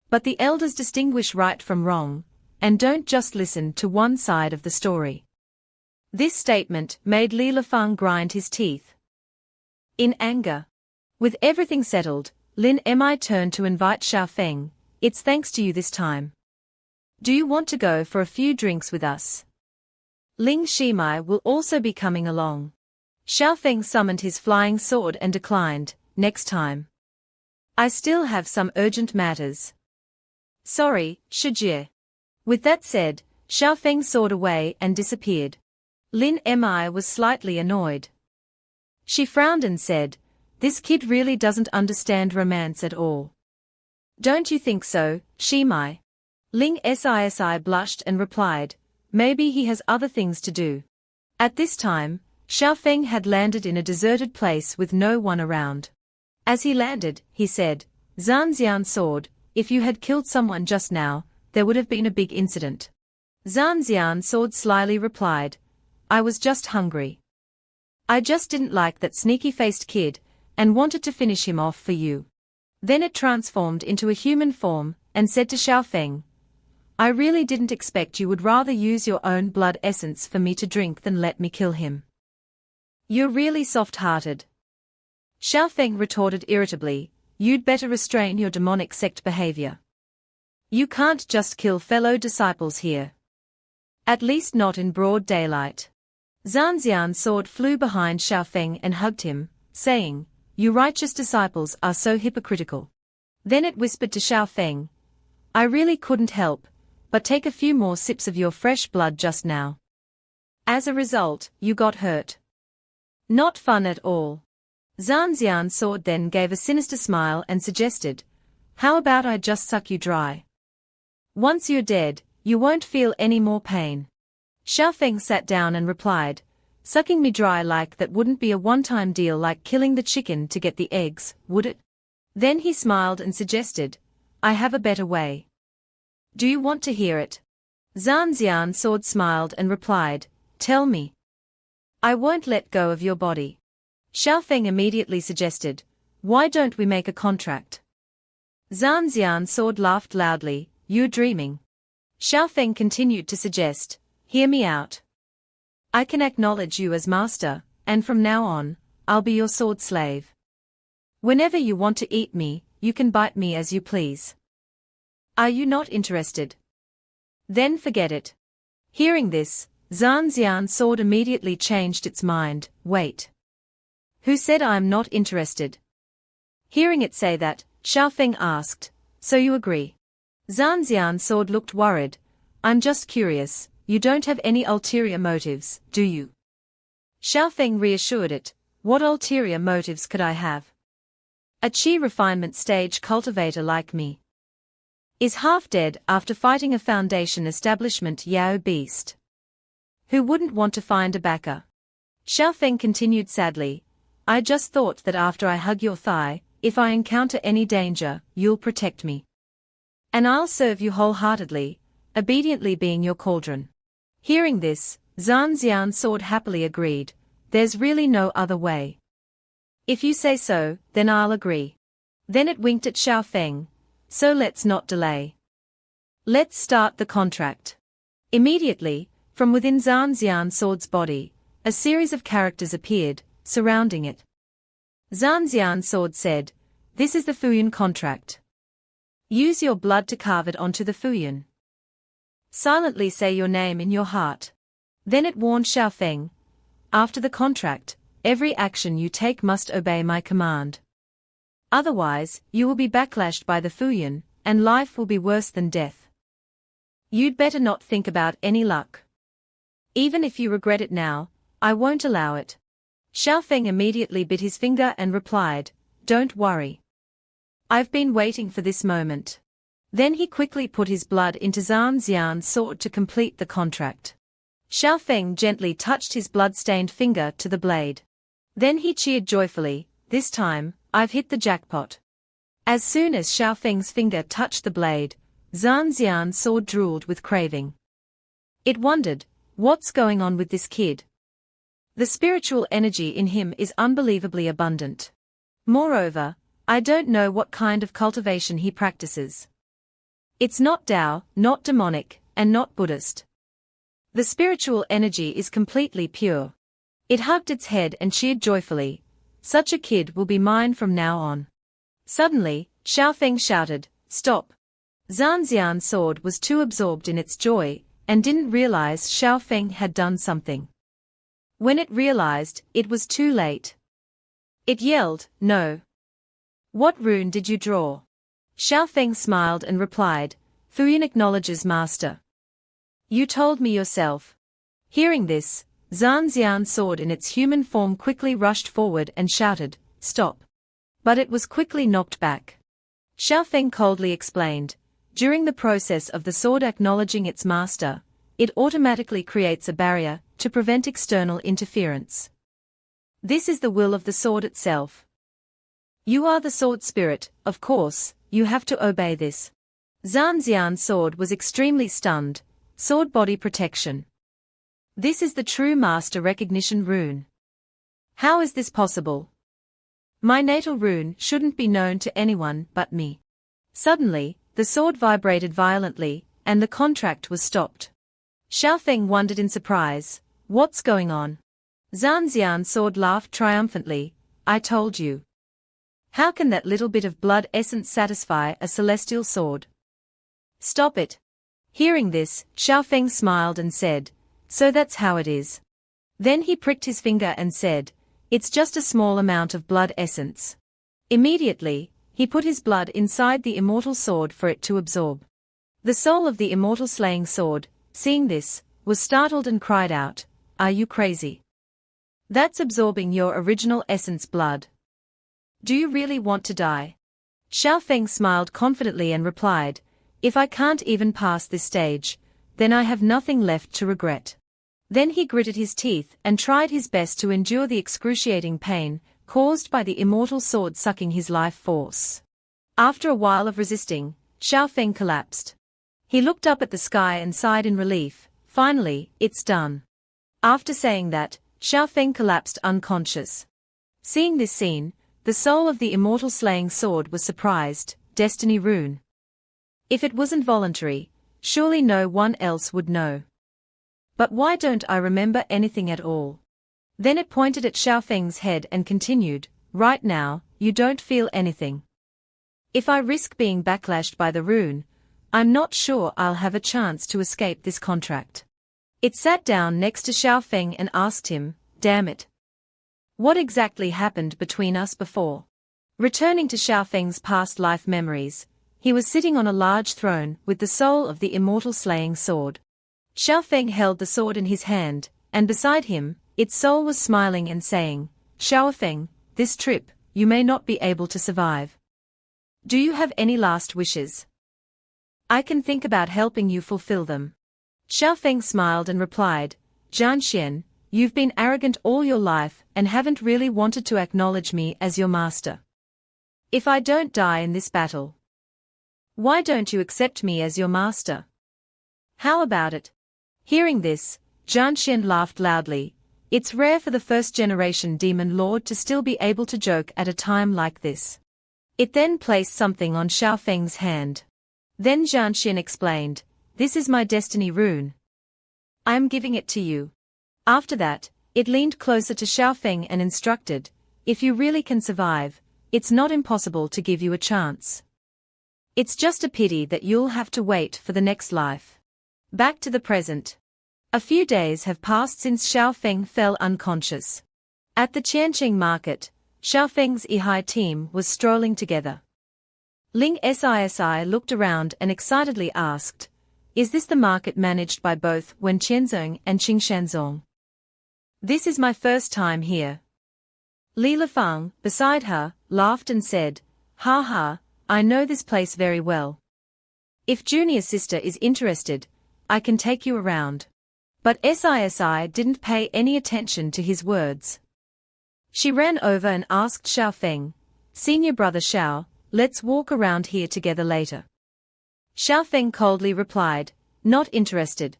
But the elders distinguish right from wrong, and don't just listen to one side of the story." This statement made Li Lifeng grind his teeth. In anger. With everything settled, Lin Mi turned to invite Xiao Feng. "It's thanks to you this time. Do you want to go for a few drinks with us? Ling Shimai will also be coming along." Xiao Feng summoned his flying sword and declined, "Next time. I still have some urgent matters. Sorry, Shijie." With that said, Xiao Feng soared away and disappeared. Lin Mi was slightly annoyed. She frowned and said, "This kid really doesn't understand romance at all." "Don't you think so, Shimai?" Ling Sisi blushed and replied, "Maybe he has other things to do." At this time, Xiao Feng had landed in a deserted place with no one around. As he landed, he said, "Zanxian sword, if you had killed someone just now, there would have been a big incident." Zanxian sword slyly replied, "I was just hungry. I just didn't like that sneaky-faced kid, and wanted to finish him off for you." Then it transformed into a human form, and said to Xiao Feng, "I really didn't expect you would rather use your own blood essence for me to drink than let me kill him. You're really soft-hearted." Xiao Feng retorted irritably, "You'd better restrain your demonic sect behavior. You can't just kill fellow disciples here. At least not in broad daylight." Zanxian's sword flew behind Xiao Feng and hugged him, saying, "You righteous disciples are so hypocritical." Then it whispered to Xiao Feng, "I really couldn't help but take a few more sips of your fresh blood just now. As a result, you got hurt. Not fun at all." Zanxian's sword then gave a sinister smile and suggested, "How about I just suck you dry? Once you're dead, you won't feel any more pain." Xiao Feng sat down and replied, "Sucking me dry like that wouldn't be a one-time deal like killing the chicken to get the eggs, would it?" Then he smiled and suggested, "I have a better way. Do you want to hear it?" Zanxian's sword smiled and replied, "Tell me." "I won't let go of your body." Xiao Feng immediately suggested, "Why don't we make a contract?" Zanxian's sword laughed loudly, "You're dreaming." Xiao Feng continued to suggest, "Hear me out. I can acknowledge you as master, and from now on, I'll be your sword slave. Whenever you want to eat me, you can bite me as you please. Are you not interested? Then forget it." Hearing this, Zanxian's sword immediately changed its mind. "Wait. Who said I'm not interested?" Hearing it say that, Xiao Feng asked, "So you agree?" Zanxian's sword looked worried. "I'm just curious, you don't have any ulterior motives, do you?" Xiao Feng reassured it, "What ulterior motives could I have? A chi refinement stage cultivator like me is half dead after fighting a Foundation establishment Yao beast. Who wouldn't want to find a backer?" Xiao Feng continued sadly, "I just thought that after I hug your thigh, if I encounter any danger, you'll protect me. And I'll serve you wholeheartedly, obediently being your cauldron." Hearing this, Zanxian's sword happily agreed, "There's really no other way. If you say so, then I'll agree." Then it winked at Xiao Feng, "So let's not delay. Let's start the contract." Immediately, from within Zanxian's sword's body, a series of characters appeared, surrounding it. Zanxian's sword said, "This is the Fuyun contract. Use your blood to carve it onto the Fuyun. Silently say your name in your heart." Then it warned Xiao Feng, "After the contract, every action you take must obey my command. Otherwise, you will be backlashed by the Fuyun, and life will be worse than death. You'd better not think about any luck. Even if you regret it now, I won't allow it." Xiao Feng immediately bit his finger and replied, "Don't worry. I've been waiting for this moment." Then he quickly put his blood into Zanxian's sword to complete the contract. Xiao Feng gently touched his blood-stained finger to the blade. Then he cheered joyfully, "This time, I've hit the jackpot." As soon as Xiao Feng's finger touched the blade, Zhan Xian's sword drooled with craving. It wondered, what's going on with this kid? The spiritual energy in him is unbelievably abundant. Moreover, I don't know what kind of cultivation he practices. It's not Tao, not demonic, and not Buddhist. The spiritual energy is completely pure. It hugged its head and cheered joyfully. Such a kid will be mine from now on. Suddenly, Xiao Feng shouted, "Stop!" Zhan Xian's sword was too absorbed in its joy, and didn't realize Xiao Feng had done something. When it realized, it was too late. It yelled, "No! What rune did you draw?" Xiao Feng smiled and replied, "Fuyun acknowledges master. You told me yourself." Hearing this, Zhan Xian's sword in its human form quickly rushed forward and shouted, "Stop!" But it was quickly knocked back. Xiao Feng coldly explained, "During the process of the sword acknowledging its master, it automatically creates a barrier to prevent external interference. This is the will of the sword itself. You are the sword spirit, of course, you have to obey this." Zhan Xian's sword was extremely stunned. Sword body protection. This is the true master recognition rune. How is this possible? My natal rune shouldn't be known to anyone but me. Suddenly, the sword vibrated violently, and the contract was stopped. Xiao Feng wondered in surprise, "What's going on?" Zhan Xian's sword laughed triumphantly, "I told you. How can that little bit of blood essence satisfy a celestial sword? Stop it." Hearing this, Xiao Feng smiled and said, "So that's how it is." Then he pricked his finger and said, "It's just a small amount of blood essence." Immediately, he put his blood inside the immortal sword for it to absorb. The soul of the immortal slaying sword, seeing this, was startled and cried out, "Are you crazy? That's absorbing your original essence blood. Do you really want to die?" Xiao Feng smiled confidently and replied, "If I can't even pass this stage, then I have nothing left to regret." Then he gritted his teeth and tried his best to endure the excruciating pain caused by the immortal sword sucking his life force. After a while of resisting, Xiao Feng collapsed. He looked up at the sky and sighed in relief, "Finally, it's done." After saying that, Xiao Feng collapsed unconscious. Seeing this scene, the soul of the immortal slaying sword was surprised. Destiny rune. If it wasn't voluntary, surely no one else would know. But why don't I remember anything at all? Then it pointed at Xiao Feng's head and continued, "Right now, you don't feel anything. If I risk being backlashed by the rune, I'm not sure I'll have a chance to escape this contract." It sat down next to Xiao Feng and asked him, "Damn it. What exactly happened between us before?" Returning to Xiao Feng's past life memories, he was sitting on a large throne with the soul of the immortal slaying sword. Xiao Feng held the sword in his hand, and beside him, its soul was smiling and saying, "Xiao Feng, this trip, you may not be able to survive. Do you have any last wishes? I can think about helping you fulfill them." Xiao Feng smiled and replied, "Zhan Xian, you've been arrogant all your life and haven't really wanted to acknowledge me as your master. If I don't die in this battle, why don't you accept me as your master? How about it?" Hearing this, Zhan Xian laughed loudly. It's rare for the first-generation demon lord to still be able to joke at a time like this. It then placed something on Xiao Feng's hand. Then Zhan Xian explained, "This is my destiny rune. I am giving it to you." After that, it leaned closer to Xiao Feng and instructed, "If you really can survive, it's not impossible to give you a chance. It's just a pity that you'll have to wait for the next life." Back to the present. A few days have passed since Xiao Feng fell unconscious. At the Qianqing market, Xiao Feng's Ihai team was strolling together. Ling Sisi looked around and excitedly asked, "Is this the market managed by both Wen Qianzong and Qing Shanzong?" "This is my first time here." Li Lifang, beside her, laughed and said, "Ha ha, I know this place very well. If junior sister is interested, I can take you around." But Sisi didn't pay any attention to his words. She ran over and asked Xiaofeng, "Senior brother Xiao, let's walk around here together later." Xiaofeng coldly replied, "Not interested."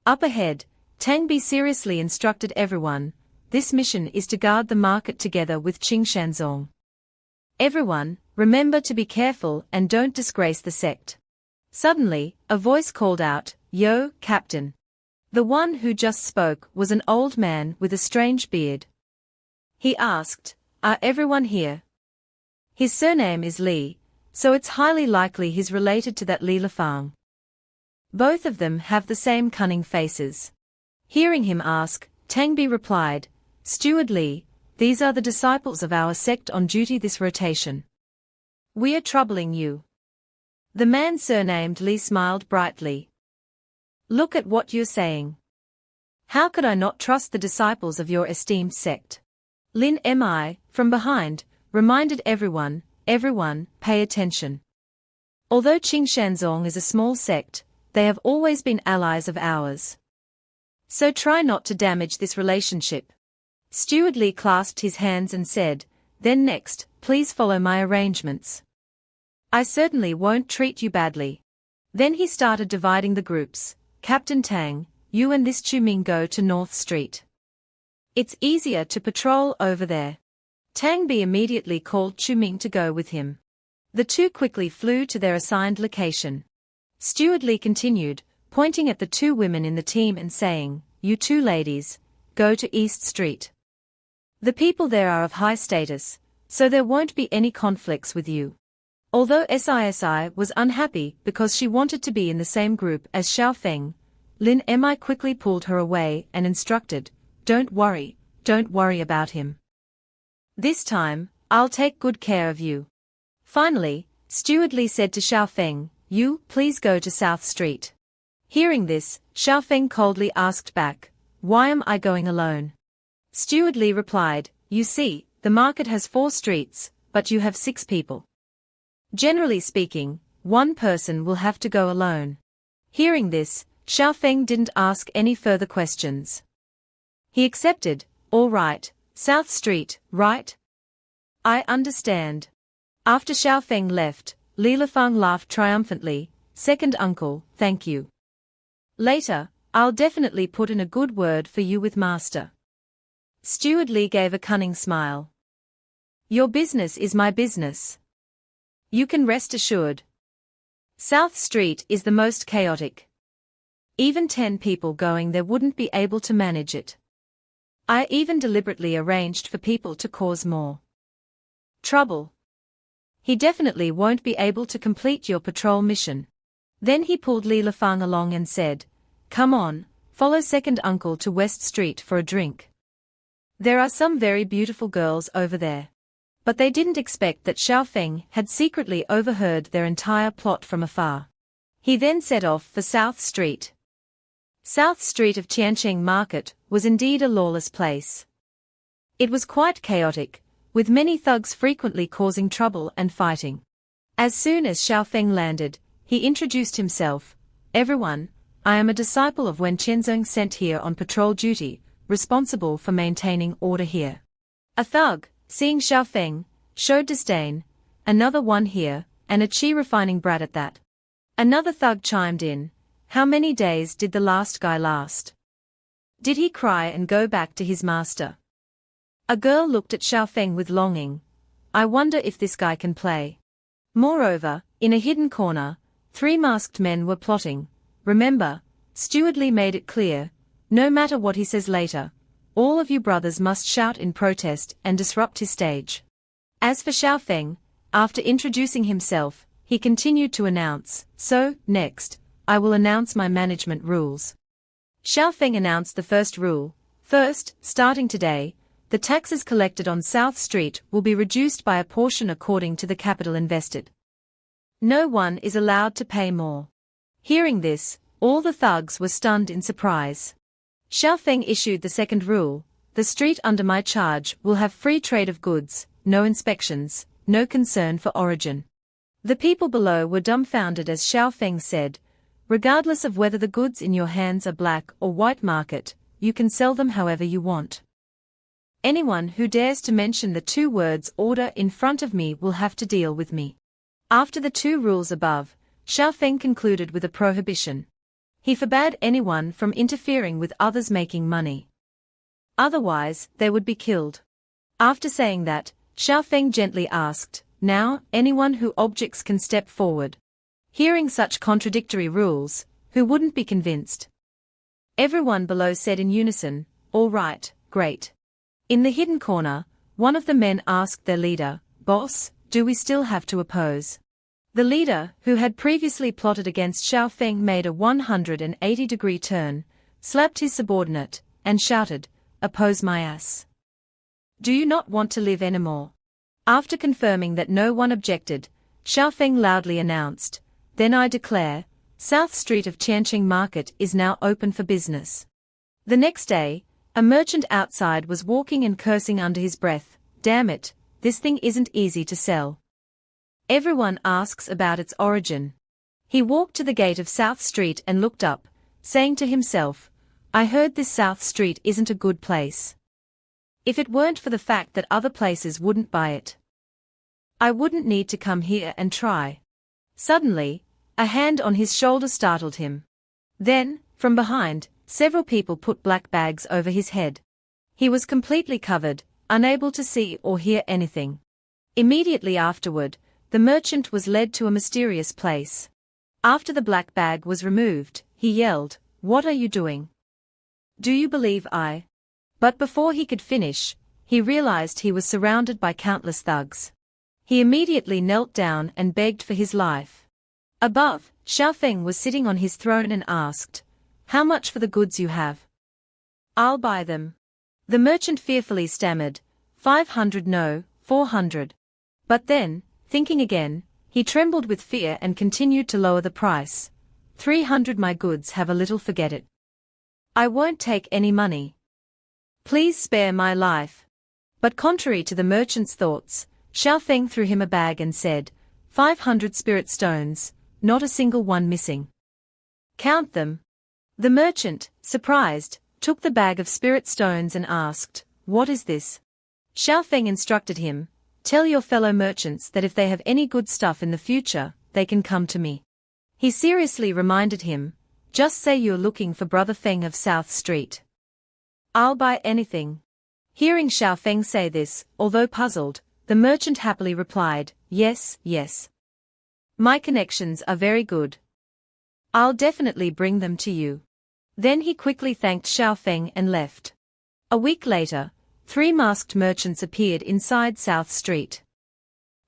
Up ahead, Tang Bi seriously instructed everyone, "This mission is to guard the market together with Qing Shanzong. Everyone, remember to be careful and don't disgrace the sect." Suddenly, a voice called out, "Yo, Captain." The one who just spoke was an old man with a strange beard. He asked, "Are everyone here?" His surname is Li, so it's highly likely he's related to that Li Lafang. Both of them have the same cunning faces. Hearing him ask, Tang Bi replied, "Steward Li, these are the disciples of our sect on duty this rotation. We are troubling you." The man surnamed Li smiled brightly. "Look at what you're saying. How could I not trust the disciples of your esteemed sect?" Lin Mi, from behind, reminded everyone, "Everyone, pay attention. Although Qing Shanzong is a small sect, they have always been allies of ours. So try not to damage this relationship." Steward Li clasped his hands and said, "Then next, please follow my arrangements. I certainly won't treat you badly." Then he started dividing the groups. "Captain Tang, you and this Chu Ming go to North Street. It's easier to patrol over there." Tang Bi immediately called Chu Ming to go with him. The two quickly flew to their assigned location. Steward Li continued, pointing at the two women in the team and saying, "You two ladies, go to East Street. The people there are of high status, so there won't be any conflicts with you." Although Sisi was unhappy because she wanted to be in the same group as Xiaofeng, Lin Mi quickly pulled her away and instructed, don't worry about him. This time, I'll take good care of you." Finally, Steward Li said to Xiaofeng, "You, please go to South Street." Hearing this, Xiaofeng coldly asked back, "Why am I going alone?" Steward Li replied, "You see, the market has 4 streets, but you have 6 people. Generally speaking, one person will have to go alone." Hearing this, Xiaofeng didn't ask any further questions. He accepted, "All right, South Street, right? I understand." After Xiaofeng left, Li Lafang laughed triumphantly, "Second uncle, thank you. Later, I'll definitely put in a good word for you with Master." Steward Li gave a cunning smile. "Your business is my business. You can rest assured. South Street is the most chaotic. Even 10 people going there wouldn't be able to manage it. I even deliberately arranged for people to cause more trouble. He definitely won't be able to complete your patrol mission." Then he pulled Li Lafang along and said, "Come on, follow second uncle to West Street for a drink. There are some very beautiful girls over there." But they didn't expect that Xiaofeng had secretly overheard their entire plot from afar. He then set off for South Street. South Street of Tiancheng Market was indeed a lawless place. It was quite chaotic, with many thugs frequently causing trouble and fighting. As soon as Xiaofeng landed, he introduced himself, "Everyone, I am a disciple of Wen Qianzong sent here on patrol duty, responsible for maintaining order here." A thug, seeing Xiaofeng, showed disdain, "Another one here, and a chi refining brat at that." Another thug chimed in, "How many days did the last guy last? Did he cry and go back to his master?" A girl looked at Xiaofeng with longing, "I wonder if this guy can play." Moreover, in a hidden corner, 3 masked men were plotting. "Remember, Steward Li made it clear, no matter what he says later, all of you brothers must shout in protest and disrupt his stage." As for Xiaofeng, after introducing himself, he continued to announce, "So, next, I will announce my management rules." Xiaofeng announced the first rule. "First, starting today, the taxes collected on South Street will be reduced by a portion according to the capital invested. No one is allowed to pay more." Hearing this, all the thugs were stunned in surprise. Xiaofeng issued the second rule, "The street under my charge will have free trade of goods, no inspections, no concern for origin." The people below were dumbfounded as Xiaofeng said, Regardless of whether the goods in your hands are black or white market, you can sell them however you want. Anyone who dares to mention the two words order in front of me will have to deal with me. After the two rules above, Xiaofeng concluded with a prohibition. He forbade anyone from interfering with others making money. Otherwise, they would be killed. After saying that, Xiaofeng gently asked, "Now, anyone who objects can step forward." Hearing such contradictory rules, who wouldn't be convinced? Everyone below said in unison, "All right, great." In the hidden corner, one of the men asked their leader, "Boss, do we still have to oppose?" The leader, who had previously plotted against Xiaofeng, made a 180-degree turn, slapped his subordinate, and shouted, "Oppose my ass. Do you not want to live anymore?" After confirming that no one objected, Xiaofeng loudly announced, "Then I declare, South Street of Tianqing Market is now open for business." The next day, a merchant outside was walking and cursing under his breath, "Damn it, this thing isn't easy to sell. Everyone asks about its origin." He walked to the gate of South Street and looked up, saying to himself, "I heard this South Street isn't a good place. If it weren't for the fact that other places wouldn't buy it, I wouldn't need to come here and try." Suddenly, a hand on his shoulder startled him. Then, from behind, several people put black bags over his head. He was completely covered, unable to see or hear anything. Immediately afterward, the merchant was led to a mysterious place. After the black bag was removed, he yelled, "What are you doing? Do you believe I—" But before he could finish, he realized he was surrounded by countless thugs. He immediately knelt down and begged for his life. Above, Xiaofeng was sitting on his throne and asked, "How much for the goods you have? I'll buy them." The merchant fearfully stammered, 500 no, 400. But then, thinking again, he trembled with fear and continued to lower the price. 300 my goods have a little forget it. I won't take any money. Please spare my life. But contrary to the merchant's thoughts, Xiaofeng threw him a bag and said, 500 spirit stones, not a single one missing. Count them. The merchant, surprised, took the bag of spirit stones and asked, "What is this?" Xiaofeng instructed him, "Tell your fellow merchants that if they have any good stuff in the future, they can come to me." He seriously reminded him, "Just say you're looking for Brother Feng of South Street. I'll buy anything." Hearing Xiaofeng say this, although puzzled, the merchant happily replied, "Yes, yes. My connections are very good. I'll definitely bring them to you." Then he quickly thanked Xiaofeng and left. A week later, 3 masked merchants appeared inside South Street.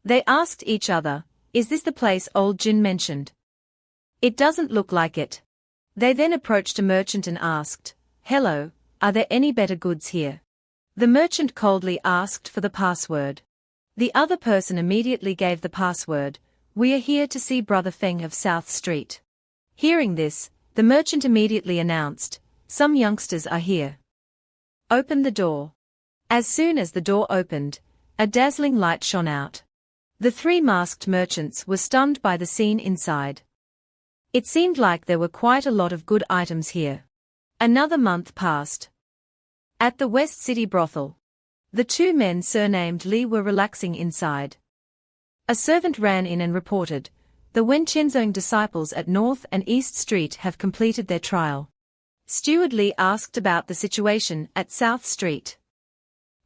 They asked each other, "Is this the place old Jin mentioned? It doesn't look like it." They then approached a merchant and asked, "Hello, are there any better goods here?" The merchant coldly asked for the password. The other person immediately gave the password, "We are here to see Brother Feng of South Street." Hearing this, the merchant immediately announced, "Some youngsters are here. Open the door." As soon as the door opened, a dazzling light shone out. The 3 masked merchants were stunned by the scene inside. It seemed like there were quite a lot of good items here. Another month passed. At the West City brothel, the 2 men surnamed Li were relaxing inside. A servant ran in and reported, "The Wenqianzong disciples at North and East Street have completed their trial." Steward Li asked about the situation at South Street.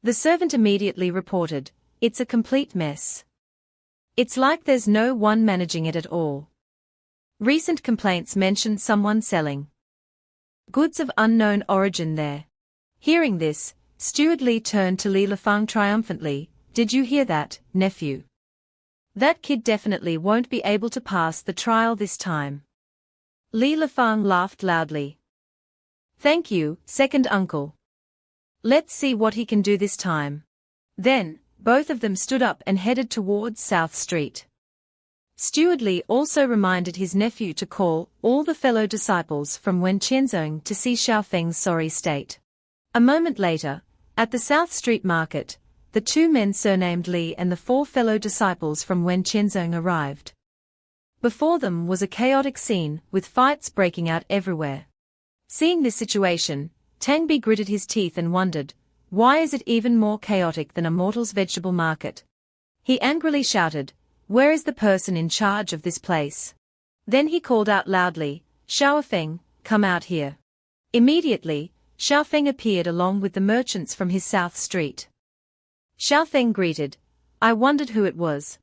The servant immediately reported, "It's a complete mess. It's like there's no one managing it at all. Recent complaints mention someone selling goods of unknown origin there." Hearing this, Steward Li turned to Li Lifang triumphantly, "Did you hear that, nephew? That kid definitely won't be able to pass the trial this time." Li Lifang laughed loudly. "Thank you, second uncle. Let's see what he can do this time." Then, both of them stood up and headed towards South Street. Steward Li also reminded his nephew to call all the fellow disciples from Wenqianzong to see Xiaofeng's sorry state. A moment later, at the South Street market, the 2 men surnamed Li and the 4 fellow disciples from Wenqianzong arrived. Before them was a chaotic scene, with fights breaking out everywhere. Seeing this situation, Tang Bi gritted his teeth and wondered, why is it even more chaotic than a mortal's vegetable market? He angrily shouted, where is the person in charge of this place? Then he called out loudly, Xiaofeng, come out here. Immediately, Xiaofeng appeared along with the merchants from his south street. Xiaofeng greeted, I wondered who it was.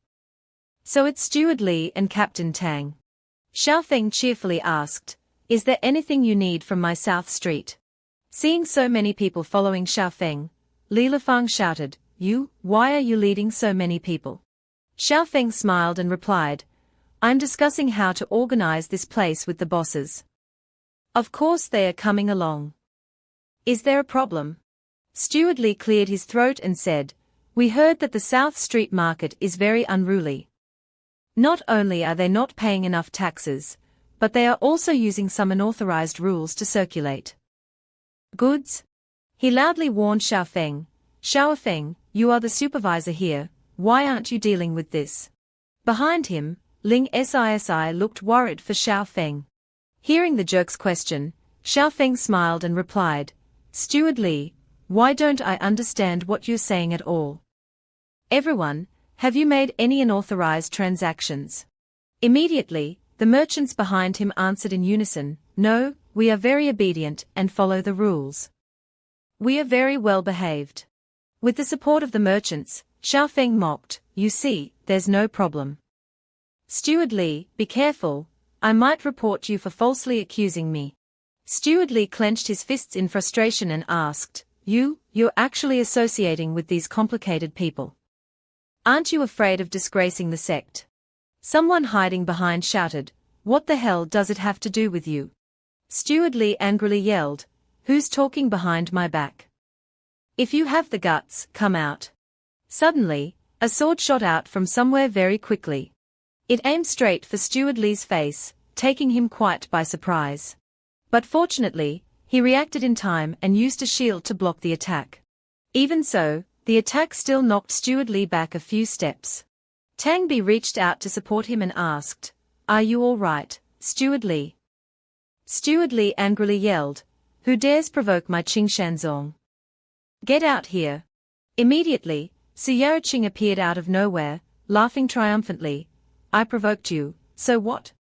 So it's Steward Li and Captain Tang. Xiaofeng cheerfully asked, is there anything you need from my south street? Seeing so many people following Xiaofeng, Li Lifang shouted, why are you leading so many people? Xiaofeng smiled and replied, I'm discussing how to organize this place with the bosses. Of course they are coming along. Is there a problem? Steward Li cleared his throat and said, we heard that the South Street Market is very unruly. Not only are they not paying enough taxes, but they are also using some unauthorized rules to circulate goods. He loudly warned Xiaofeng, Xiaofeng, you are the supervisor here, why aren't you dealing with this? Behind him, Ling Sisi looked worried for Xiaofeng. Hearing the jerk's question, Xiaofeng smiled and replied, Steward Li, why don't I understand what you're saying at all? Everyone, have you made any unauthorized transactions? Immediately, the merchants behind him answered in unison, no, we are very obedient and follow the rules. We are very well behaved. With the support of the merchants, Xiaofeng mocked, you see, there's no problem. Steward Li, be careful, I might report you for falsely accusing me. Steward Li clenched his fists in frustration and asked, you're actually associating with these complicated people. Aren't you afraid of disgracing the sect? Someone hiding behind shouted, what the hell does it have to do with you? Steward Li angrily yelled, who's talking behind my back? If you have the guts, come out. Suddenly, a sword shot out from somewhere very quickly. It aimed straight for Steward Li's face, taking him quite by surprise. But fortunately, he reacted in time and used a shield to block the attack. Even so, the attack still knocked Steward Li back a few steps. Tang Bi reached out to support him and asked, are you all right, Steward Li? Steward Li angrily yelled, who dares provoke my Qing Shanzong? Get out here. Immediately, Su Yaoqing appeared out of nowhere, laughing triumphantly, I provoked you, so what?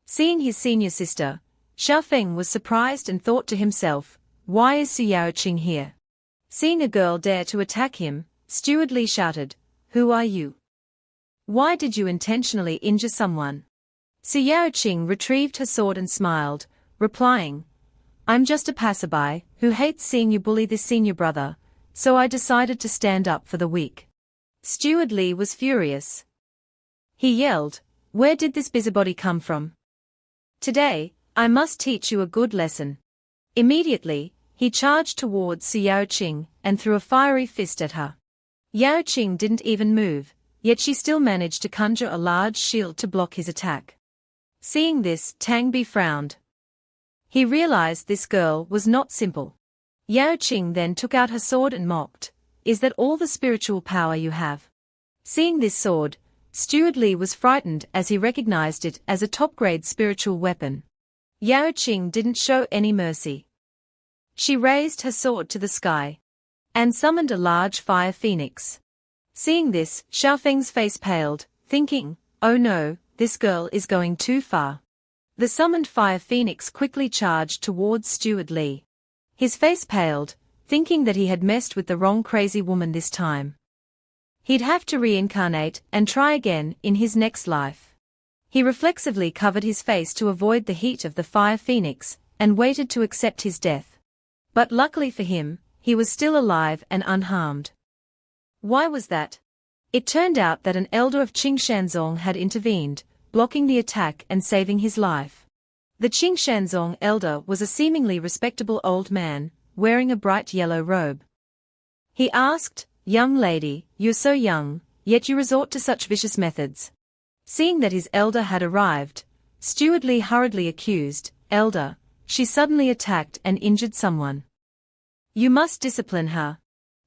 Seeing his senior sister, Xiaofeng was surprised and thought to himself, why is Su Yaoqing here? Seeing a girl dare to attack him, Steward Li shouted, who are you? Why did you intentionally injure someone? Su Yaoqing retrieved her sword and smiled, replying, I'm just a passerby, who hates seeing you bully this senior brother, so I decided to stand up for the weak. Steward Li was furious. He yelled, where did this busybody come from? Today, I must teach you a good lesson. Immediately, he charged towards Su Yaoqing and threw a fiery fist at her. Yaoqing didn't even move, yet she still managed to conjure a large shield to block his attack. Seeing this, Tang Bi frowned. He realized this girl was not simple. Yaoqing then took out her sword and mocked, is that all the spiritual power you have? Seeing this sword, Steward Li was frightened as he recognized it as a top-grade spiritual weapon. Yaoqing didn't show any mercy. She raised her sword to the sky and summoned a large fire phoenix. Seeing this, Xiaofeng's face paled, thinking, oh no, this girl is going too far. The summoned fire phoenix quickly charged towards Steward Li. His face paled, thinking that he had messed with the wrong crazy woman this time. He'd have to reincarnate and try again in his next life. He reflexively covered his face to avoid the heat of the fire phoenix, and waited to accept his death. But luckily for him, he was still alive and unharmed. Why was that? It turned out that an elder of Qing Shanzong had intervened, blocking the attack and saving his life. The Qing Shanzong elder was a seemingly respectable old man, wearing a bright yellow robe. He asked, young lady, you're so young, yet you resort to such vicious methods. Seeing that his elder had arrived, Steward Li hurriedly accused, elder, she suddenly attacked and injured someone. You must discipline her.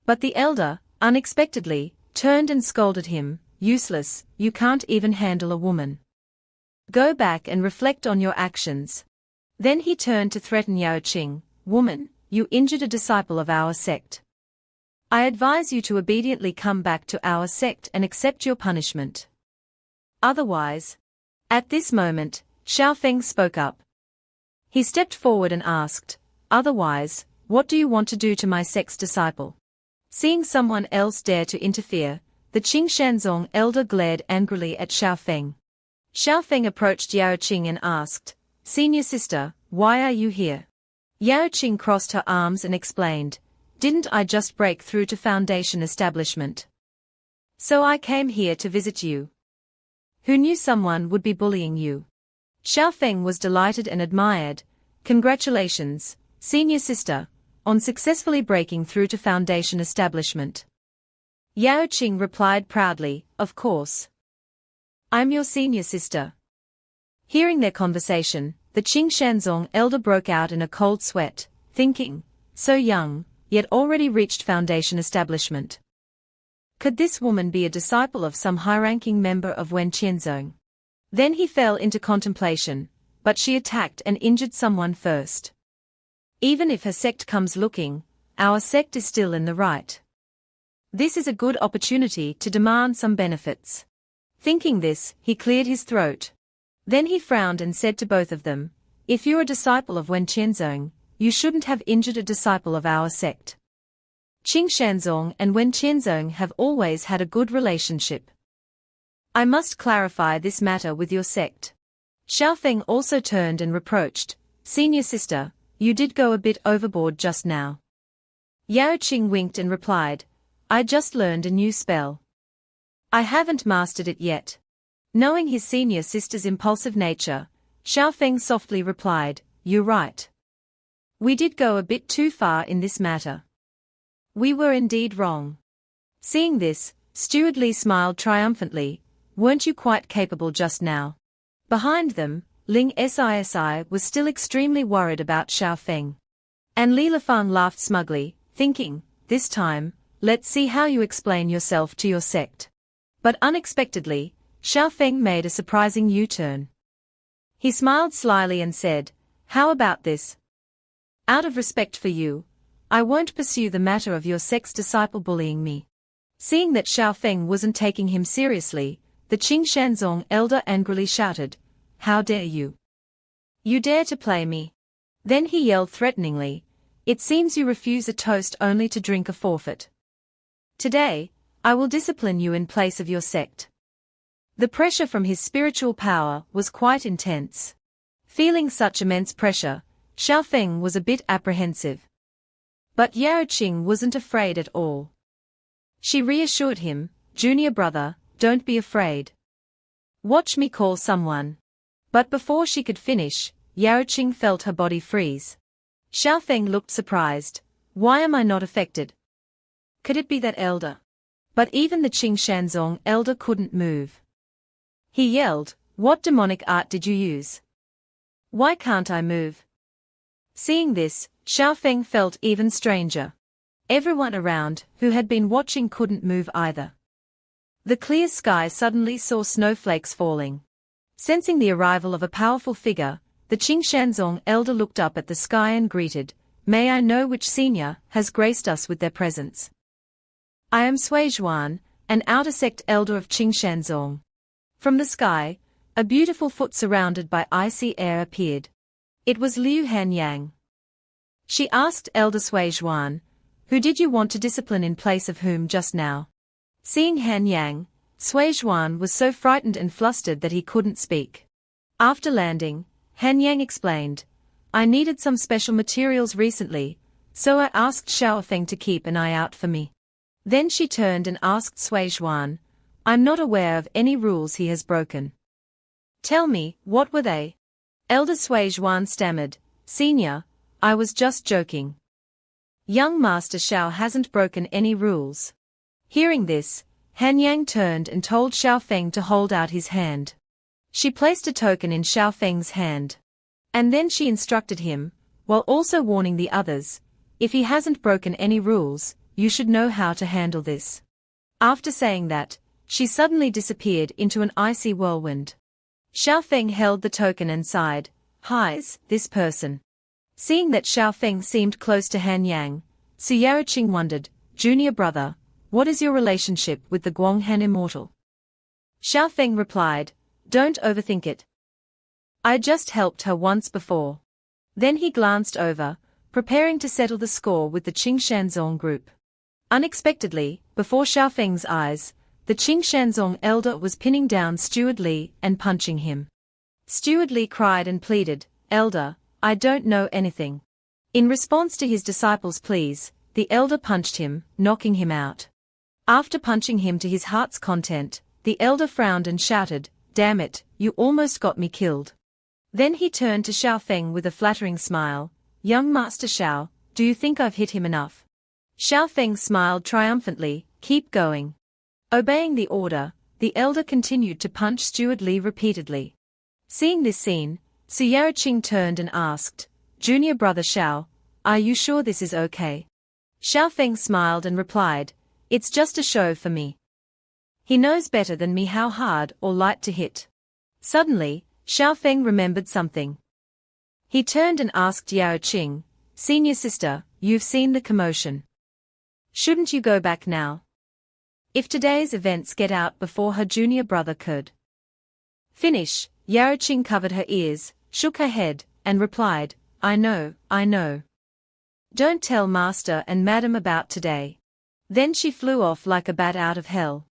But the elder, unexpectedly, turned and scolded him, useless, you can't even handle a woman. Go back and reflect on your actions. Then he turned to threaten Yao Qing. Woman, you injured a disciple of our sect. I advise you to obediently come back to our sect and accept your punishment. Otherwise. At this moment, Xiaofeng spoke up. He stepped forward and asked, otherwise, what do you want to do to my sect's disciple? Seeing someone else dare to interfere, the Qing Shanzong elder glared angrily at Xiaofeng. Xiaofeng approached Yao Qing and asked, Senior sister, why are you here? Yao Qing crossed her arms and explained, didn't I just break through to Foundation establishment? So I came here to visit you. Who knew someone would be bullying you? Xiaofeng was delighted and admired. Congratulations, senior sister, on successfully breaking through to Foundation establishment. Yao Qing replied proudly, of course. I'm your senior sister. Hearing their conversation, the Qing Shanzong elder broke out in a cold sweat, thinking, so young, yet already reached Foundation establishment. Could this woman be a disciple of some high-ranking member of Wen Qianzong? Then he fell into contemplation, but she attacked and injured someone first. Even if her sect comes looking, our sect is still in the right. This is a good opportunity to demand some benefits. Thinking this, he cleared his throat. Then he frowned and said to both of them, if you're a disciple of Wen Qianzong, you shouldn't have injured a disciple of our sect. Qing Shanzong and Wen Qianzong have always had a good relationship. I must clarify this matter with your sect. Xiaofeng also turned and reproached, Senior sister, you did go a bit overboard just now. Yao Qing winked and replied, I just learned a new spell. I haven't mastered it yet. Knowing his senior sister's impulsive nature, Xiaofeng softly replied, you're right. We did go a bit too far in this matter. We were indeed wrong. Seeing this, Steward Li smiled triumphantly, weren't you quite capable just now? Behind them, Ling Sisi was still extremely worried about Xiaofeng. And Li Lifang laughed smugly, thinking, this time, let's see how you explain yourself to your sect. But unexpectedly, Xiaofeng made a surprising U-turn. He smiled slyly and said, how about this? Out of respect for you, I won't pursue the matter of your sect's disciple bullying me. Seeing that Xiaofeng wasn't taking him seriously, the Qing Shanzong elder angrily shouted, how dare you? You dare to play me? Then he yelled threateningly, it seems you refuse a toast only to drink a forfeit. Today, I will discipline you in place of your sect. The pressure from his spiritual power was quite intense. Feeling such immense pressure, Xiaofeng was a bit apprehensive. But Yao Qing wasn't afraid at all. She reassured him, junior brother, don't be afraid. Watch me call someone. But before she could finish, Yao Qing felt her body freeze. Xiaofeng looked surprised. Why am I not affected? Could it be that elder? But even the Qing Shanzong elder couldn't move. He yelled, what demonic art did you use? Why can't I move? Seeing this, Xiaofeng felt even stranger. Everyone around, who had been watching, couldn't move either. The clear sky suddenly saw snowflakes falling. Sensing the arrival of a powerful figure, the Qing Shanzong elder looked up at the sky and greeted, may I know which senior has graced us with their presence? I am Sui Zhuan, an outer sect elder of Qing Shanzong. From the sky, a beautiful foot surrounded by icy air appeared. It was Liu Hanyang. She asked Elder Sui Zhuan, who did you want to discipline in place of whom just now? Seeing Hanyang, Sui Zhuan was so frightened and flustered that he couldn't speak. After landing, Hanyang explained, I needed some special materials recently, so I asked Xiaofeng to keep an eye out for me. Then she turned and asked Sui Zhuan, I'm not aware of any rules he has broken. Tell me, what were they? Elder Sui Zhuan stammered, Senior, I was just joking. Young Master Xiao hasn't broken any rules. Hearing this, Hanyang turned and told Xiaofeng to hold out his hand. She placed a token in Xiaofeng's hand. And then she instructed him, while also warning the others, if he hasn't broken any rules, you should know how to handle this. After saying that, she suddenly disappeared into an icy whirlwind. Xiaofeng held the token and sighed. Highs, this person. Seeing that Xiaofeng seemed close to Han Yang, Su Yarqing wondered, Junior brother, what is your relationship with the Guanghan immortal? Xiaofeng replied, don't overthink it. I just helped her once before. Then he glanced over, preparing to settle the score with the Qing group. Unexpectedly, before Xiaofeng's eyes, the Qing elder was pinning down Steward Li and punching him. Steward Li cried and pleaded, Elder, I don't know anything. In response to his disciple's pleas, the elder punched him, knocking him out. After punching him to his heart's content, the elder frowned and shouted, Damn it, you almost got me killed. Then he turned to Xiaofeng with a flattering smile, Young Master Xiao, do you think I've hit him enough? Xiaofeng smiled triumphantly, keep going. Obeying the order, the elder continued to punch Steward Li repeatedly. Seeing this scene, Su Yarqing turned and asked, Junior brother Xiao, are you sure this is okay? Xiaofeng smiled and replied, It's just a show for me. He knows better than me how hard or light to hit. Suddenly, Xiaofeng remembered something. He turned and asked Yarqing, Senior sister, you've seen the commotion. Shouldn't you go back now? If today's events get out before her junior brother could finish, Yarqing covered her ears, shook her head, and replied, I know. Don't tell master and madam about today. Then she flew off like a bat out of hell.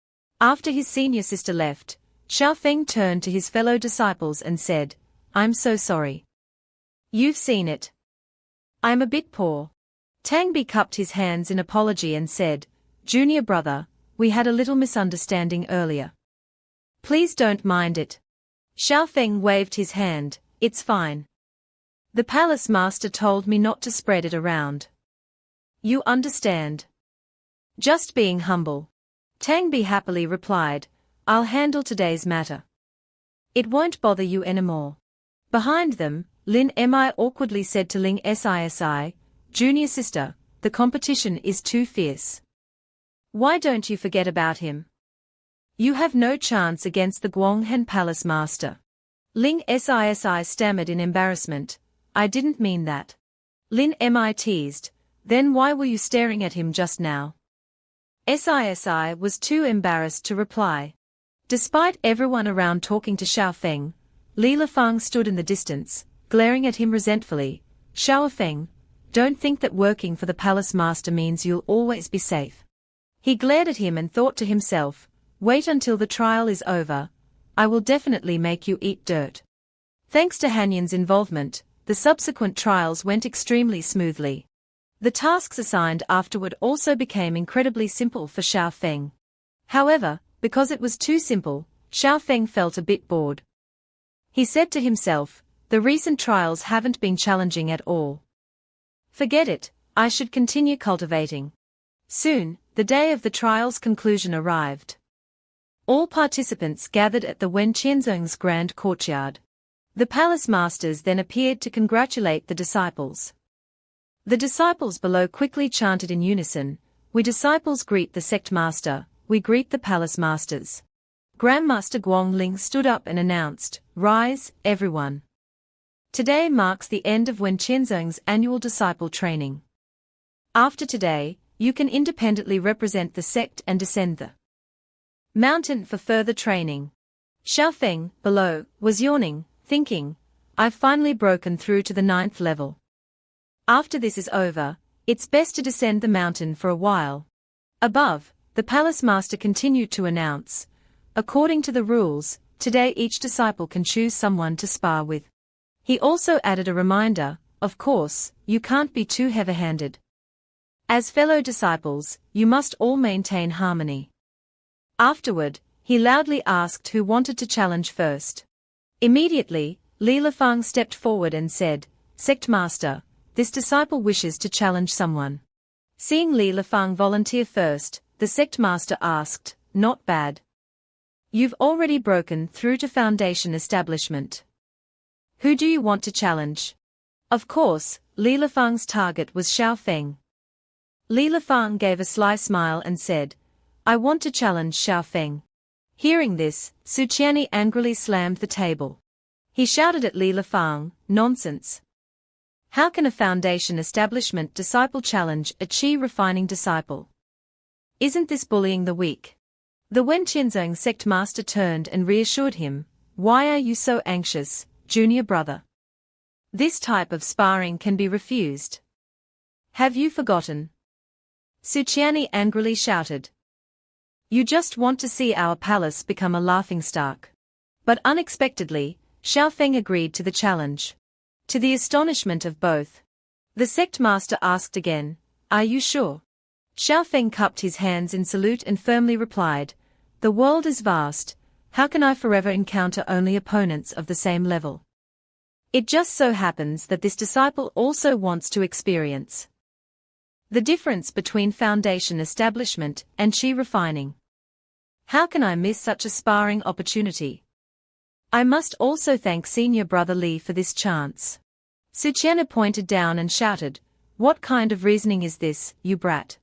After his senior sister left, Xiaofeng turned to his fellow disciples and said, I'm so sorry. You've seen it. I'm a bit poor. Tangbi cupped his hands in apology and said, Junior brother, we had a little misunderstanding earlier. Please don't mind it. Xiaofeng waved his hand, it's fine. The palace master told me not to spread it around. You understand. Just being humble. Tangbi happily replied, I'll handle today's matter. It won't bother you anymore. Behind them, Lin Mi awkwardly said to Ling Si, Junior sister, the competition is too fierce. Why don't you forget about him? You have no chance against the Guanghan palace master. Ling Si stammered in embarrassment, I didn't mean that. Lin Mi teased, then why were you staring at him just now? Si was too embarrassed to reply. Despite everyone around talking to Xiaofeng, Li Lifang stood in the distance, glaring at him resentfully. Xiaofeng, don't think that working for the palace master means you'll always be safe. He glared at him and thought to himself, wait until the trial is over. I will definitely make you eat dirt. Thanks to Hanyan's involvement, the subsequent trials went extremely smoothly. The tasks assigned afterward also became incredibly simple for Xiaofeng. However, because it was too simple, Xiaofeng felt a bit bored. He said to himself, the recent trials haven't been challenging at all. Forget it, I should continue cultivating. Soon, the day of the trial's conclusion arrived. All participants gathered at the Wen Qianzong's grand courtyard. The palace masters then appeared to congratulate the disciples. The disciples below quickly chanted in unison, We disciples greet the sect master, we greet the palace masters. Grandmaster Guangling stood up and announced, Rise, everyone. Today marks the end of Wen Qianzong's annual disciple training. After today, you can independently represent the sect and descend the mountain for further training. Xiaofeng, below, was yawning, thinking, I've finally broken through to the 9th level. After this is over, it's best to descend the mountain for a while. Above, the palace master continued to announce, according to the rules, today each disciple can choose someone to spar with. He also added a reminder, of course, you can't be too heavy-handed. As fellow disciples, you must all maintain harmony. Afterward, he loudly asked who wanted to challenge first. Immediately, Li Lifang stepped forward and said, Sect Master, this disciple wishes to challenge someone. Seeing Li Lifang volunteer first, the sect master asked, Not bad. You've already broken through to foundation establishment. Who do you want to challenge? Of course, Li Lifang's target was Xiaofeng. Li Lifang gave a sly smile and said, I want to challenge Xiaofeng. Hearing this, Su Qianni angrily slammed the table. He shouted at Li Lifang, "Nonsense! How can a foundation establishment disciple challenge a qi refining disciple? Isn't this bullying the weak?" The Wenqianzong sect master turned and reassured him, "Why are you so anxious, junior brother? This type of sparring can be refused. Have you forgotten?" Su Qianni angrily shouted. "You just want to see our palace become a laughingstock." But unexpectedly, Xiaofeng agreed to the challenge. To the astonishment of both, the sect master asked again, "Are you sure?" Xiaofeng cupped his hands in salute and firmly replied, "The world is vast, how can I forever encounter only opponents of the same level? It just so happens that this disciple also wants to experience the difference between foundation establishment and qi refining. How can I miss such a sparring opportunity? I must also thank senior brother Li for this chance." Su Qianni pointed down and shouted, "What kind of reasoning is this, you brat?"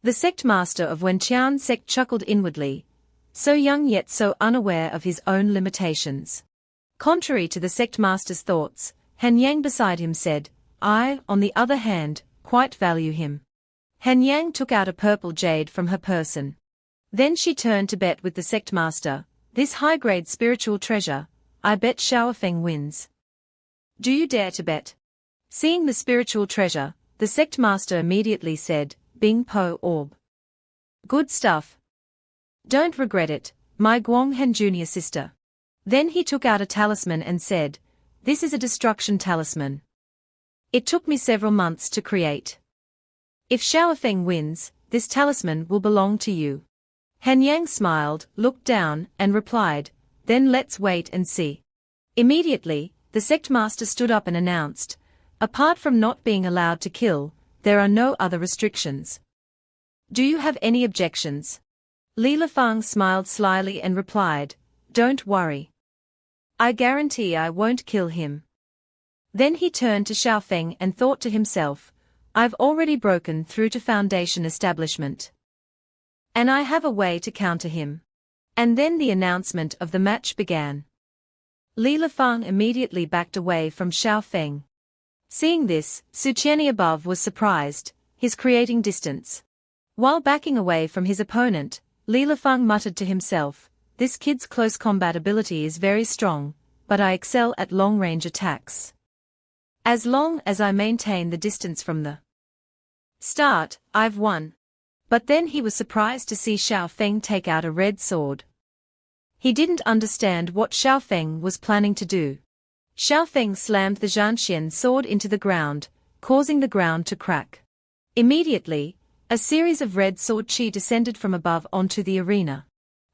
The sect master of Wenqian sect chuckled inwardly, so young yet so unaware of his own limitations. Contrary to the sect master's thoughts, Han Yang beside him said, "I, on the other hand, quite value him." Han Yang took out a purple jade from her person. Then she turned to bet with the sect master, "This high-grade spiritual treasure, I bet Xiaofeng wins. Do you dare to bet?" Seeing the spiritual treasure, the sect master immediately said, "Bing Po Orb. Good stuff. Don't regret it, my Guanghen junior sister." Then he took out a talisman and said, "This is a destruction talisman. It took me several months to create. If Xiaofeng wins, this talisman will belong to you." Han Yang smiled, looked down, and replied, "Then let's wait and see." Immediately, the sect master stood up and announced, "Apart from not being allowed to kill, there are no other restrictions. Do you have any objections?" Li Lifang smiled slyly and replied, "Don't worry. I guarantee I won't kill him." Then he turned to Xiaofeng and thought to himself, "I've already broken through to foundation establishment, and I have a way to counter him." And then the announcement of the match began. Li Lifang immediately backed away from Xiaofeng. Seeing this, Su Qianni above was surprised, his creating distance. While backing away from his opponent, Li Lifang muttered to himself, "This kid's close combat ability is very strong, but I excel at long-range attacks. As long as I maintain the distance from the start, I've won." But then he was surprised to see Xiaofeng take out a red sword. He didn't understand what Xiaofeng was planning to do. Xiaofeng slammed the Zhanxian sword into the ground, causing the ground to crack. Immediately, a series of red sword qi descended from above onto the arena.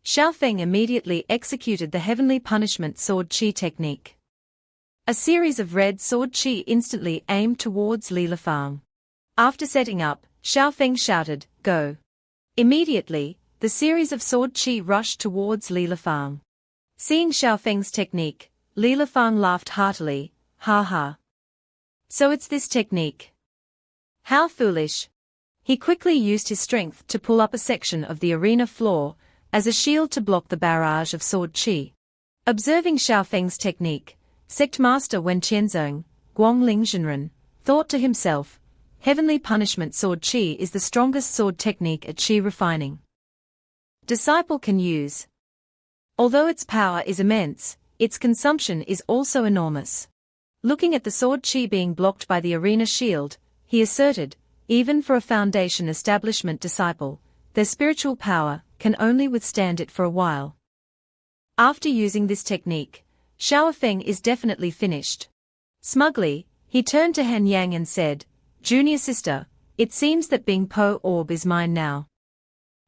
Xiaofeng immediately executed the heavenly punishment sword qi technique. A series of red sword qi instantly aimed towards Li Lifang. After setting up, Xiaofeng shouted, "Go." Immediately, the series of sword qi rushed towards Li Lifang. Seeing Xiaofeng's technique, Li Lifang laughed heartily, "Ha ha. So it's this technique. How foolish." He quickly used his strength to pull up a section of the arena floor, as a shield to block the barrage of sword qi. Observing Xiaofeng's technique, sect master Wenqianzong, Guangling Zhenren, thought to himself, "Heavenly punishment sword qi is the strongest sword technique at qi refining disciple can use. Although its power is immense, its consumption is also enormous." Looking at the sword qi being blocked by the arena shield, he asserted, "Even for a foundation establishment disciple, their spiritual power can only withstand it for a while. After using this technique, Xiaofeng is definitely finished." Smugly, he turned to Han Yang and said, "Junior sister, it seems that Bing Po Orb is mine now."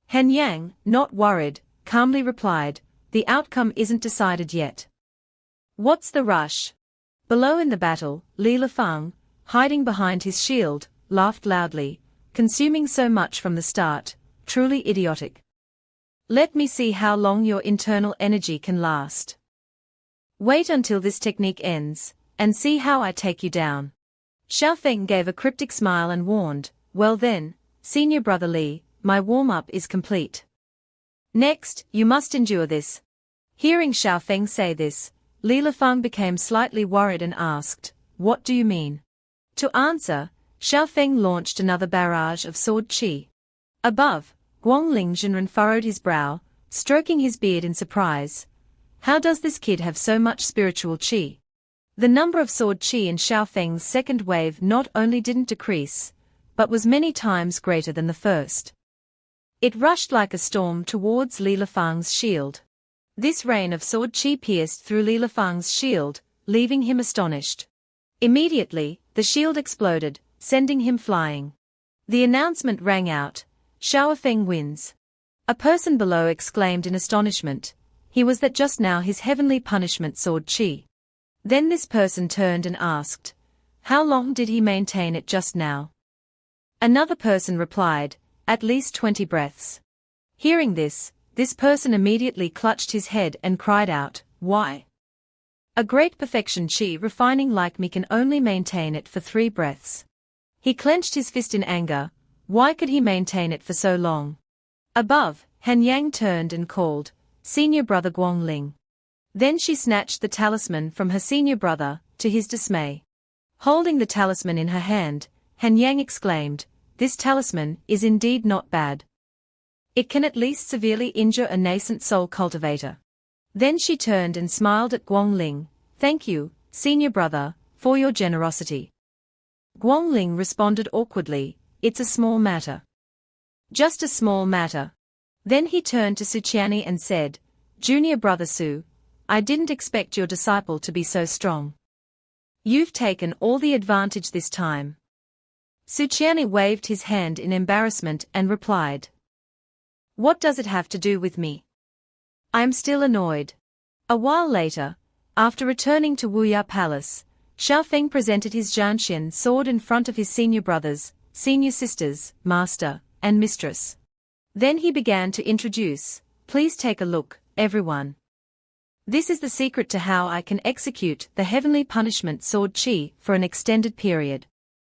Han Yang, not worried, calmly replied, "The outcome isn't decided yet. What's the rush?" Below in the battle, Li Lifang, hiding behind his shield, laughed loudly, "Consuming so much from the start, truly idiotic. Let me see how long your internal energy can last. Wait until this technique ends, and see how I take you down." Xiaofeng gave a cryptic smile and warned, "Well then, senior brother Li, my warm-up is complete. Next, you must endure this. Hearing Xiao Feng say this, Li Lifeng became slightly worried and asked, "What do you mean?" To answer, Xiao Feng launched another barrage of sword qi. Above, Guangling Zhenren furrowed his brow, stroking his beard in surprise. How does this kid have so much spiritual qi? The number of sword qi in Xiao Feng's second wave not only didn't decrease, but was many times greater than the first. It rushed like a storm towards Li Lifeng's shield. This rain of sword qi pierced through Li Lifeng's shield, leaving him astonished. Immediately, the shield exploded, sending him flying. The announcement rang out, "Xiao Feng wins." A person below exclaimed in astonishment. He was that just now his heavenly punishment sword qi. Then this person turned and asked, "How long did he maintain it just now?" Another person replied, "At least 20 breaths." Hearing this person immediately clutched his head and cried out, "Why? A great perfection qi refining like me can only maintain it for 3 breaths." He clenched his fist in anger. Why could he maintain it for so long? Above, Han Yang turned and called, "Senior brother Guangling." Then she snatched the talisman from her senior brother, to his dismay. Holding the talisman in her hand, Han Yang exclaimed, "This talisman is indeed not bad. It can at least severely injure a nascent soul cultivator." Then she turned and smiled at Guangling, "Thank you, senior brother, for your generosity." Guangling responded awkwardly, "It's a small matter. Just a small matter." Then he turned to Su Qianni and said, "Junior brother Su, I didn't expect your disciple to be so strong. You've taken all the advantage this time." Su Qianni waved his hand in embarrassment and replied, "What does it have to do with me? I am still annoyed." A while later, after returning to Wuya Palace, Xiao Feng presented his Zhanxian sword in front of his senior brothers, senior sisters, master, and mistress. Then he began to introduce, "Please take a look, everyone. This is the secret to how I can execute the heavenly punishment sword qi for an extended period."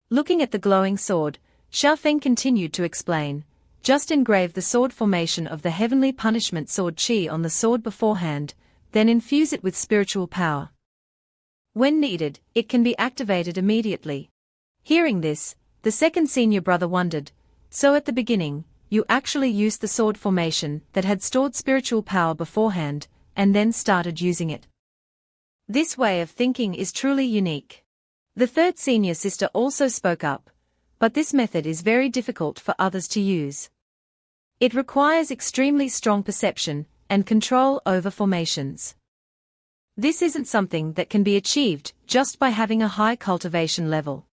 Looking at the glowing sword, Xiao Feng continued to explain, "Just engrave the sword formation of the heavenly punishment sword qi on the sword beforehand, then infuse it with spiritual power. When needed, it can be activated immediately." Hearing this, the second senior brother wondered, "So at the beginning, you actually used the sword formation that had stored spiritual power beforehand, and then started using it. This way of thinking is truly unique." The third senior sister also spoke up, "But this method is very difficult for others to use. It requires extremely strong perception and control over formations. This isn't something that can be achieved just by having a high cultivation level."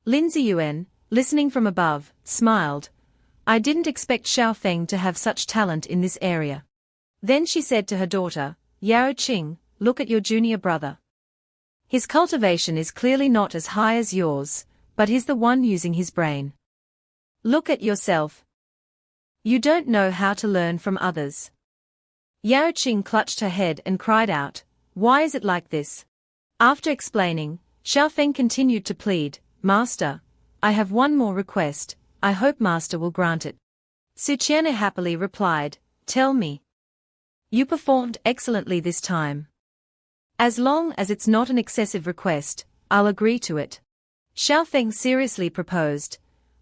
Lin Ziyuan, listening from above, smiled. "I didn't expect Xiao Feng to have such talent in this area." Then she said to her daughter, "Yao Qing, look at your junior brother. His cultivation is clearly not as high as yours, but he's the one using his brain. Look at yourself. You don't know how to learn from others." Yao Qing clutched her head and cried out, "Why is it like this?" After explaining, Xiao Feng continued to plead, "Master, I have one more request, I hope Master will grant it." Su Qianni happily replied, "Tell me. You performed excellently this time. As long as it's not an excessive request, I'll agree to it." Xiao Feng seriously proposed,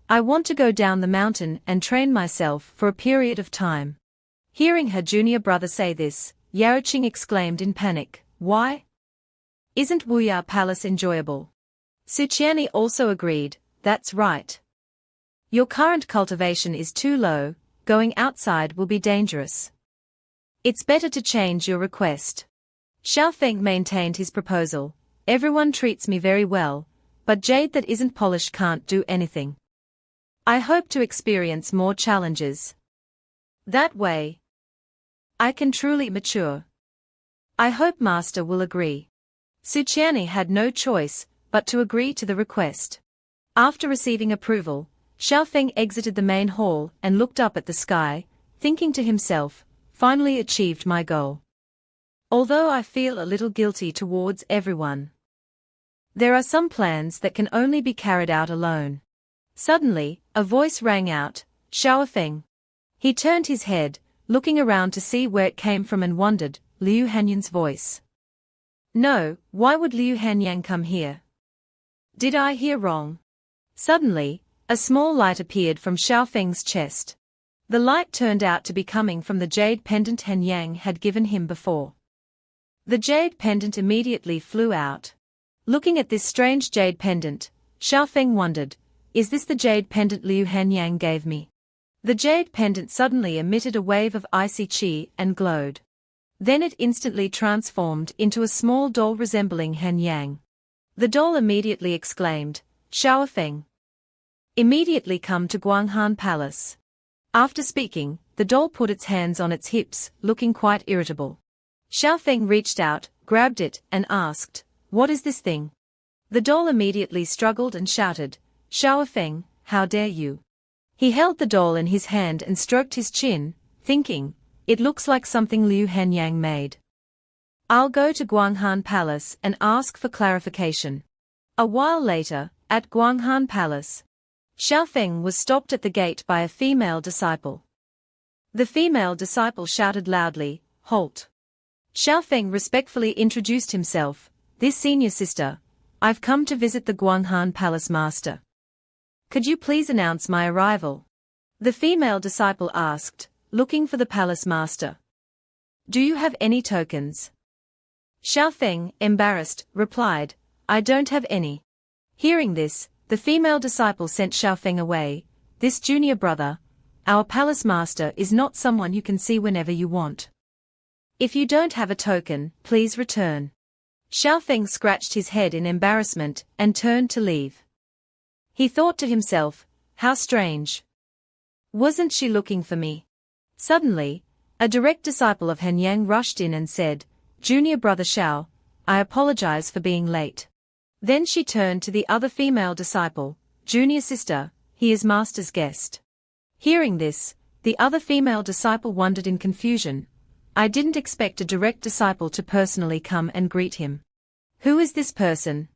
"I want to go down the mountain and train myself for a period of time." Hearing her junior brother say this, Yao Qing exclaimed in panic, "Why? Isn't Wuya Palace enjoyable?" Su Qianni also agreed, "That's right. Your current cultivation is too low, going outside will be dangerous. It's better to change your request." Xiao Feng maintained his proposal, "Everyone treats me very well, but jade that isn't polished can't do anything. I hope to experience more challenges. That way, I can truly mature. I hope Master will agree." Su Qianni had no choice but to agree to the request. After receiving approval, Xiao Feng exited the main hall and looked up at the sky, thinking to himself, "Finally achieved my goal. Although I feel a little guilty towards everyone. There are some plans that can only be carried out alone." Suddenly, a voice rang out, "Xiao Feng." He turned his head, looking around to see where it came from and wondered, Liu Hanyan's voice. No, why would Liu Hanyang come here? Did I hear wrong? Suddenly, a small light appeared from Xiaofeng's chest. The light turned out to be coming from the jade pendant Hanyang had given him before. The jade pendant immediately flew out. Looking at this strange jade pendant, Xiaofeng wondered, is this the jade pendant Liu Hanyang gave me? The jade pendant suddenly emitted a wave of icy qi and glowed. Then it instantly transformed into a small doll resembling Hanyang. The doll immediately exclaimed, Xiaofeng, immediately come to Guanghan Palace. After speaking, the doll put its hands on its hips, looking quite irritable. Xiaofeng reached out, grabbed it, and asked, what is this thing? The doll immediately struggled and shouted, Xiaofeng, how dare you? He held the doll in his hand and stroked his chin, thinking, it looks like something Liu Hanyang made. I'll go to Guanghan Palace and ask for clarification. A while later, at Guanghan Palace, Xiaofeng was stopped at the gate by a female disciple. The female disciple shouted loudly, halt. Xiaofeng respectfully introduced himself, this senior sister, I've come to visit the Guanghan Palace master. Could you please announce my arrival? The female disciple asked, looking for the palace master. Do you have any tokens? Xiaofeng, embarrassed, replied, I don't have any. Hearing this, the female disciple sent Xiaofeng away, this junior brother, our palace master is not someone you can see whenever you want. If you don't have a token, please return. Xiaofeng scratched his head in embarrassment and turned to leave. He thought to himself, how strange. Wasn't she looking for me? Suddenly, a direct disciple of Hanyang rushed in and said, Junior brother Xiao, I apologize for being late. Then she turned to the other female disciple, Junior sister, he is master's guest. Hearing this, the other female disciple wondered in confusion. I didn't expect a direct disciple to personally come and greet him. Who is this person?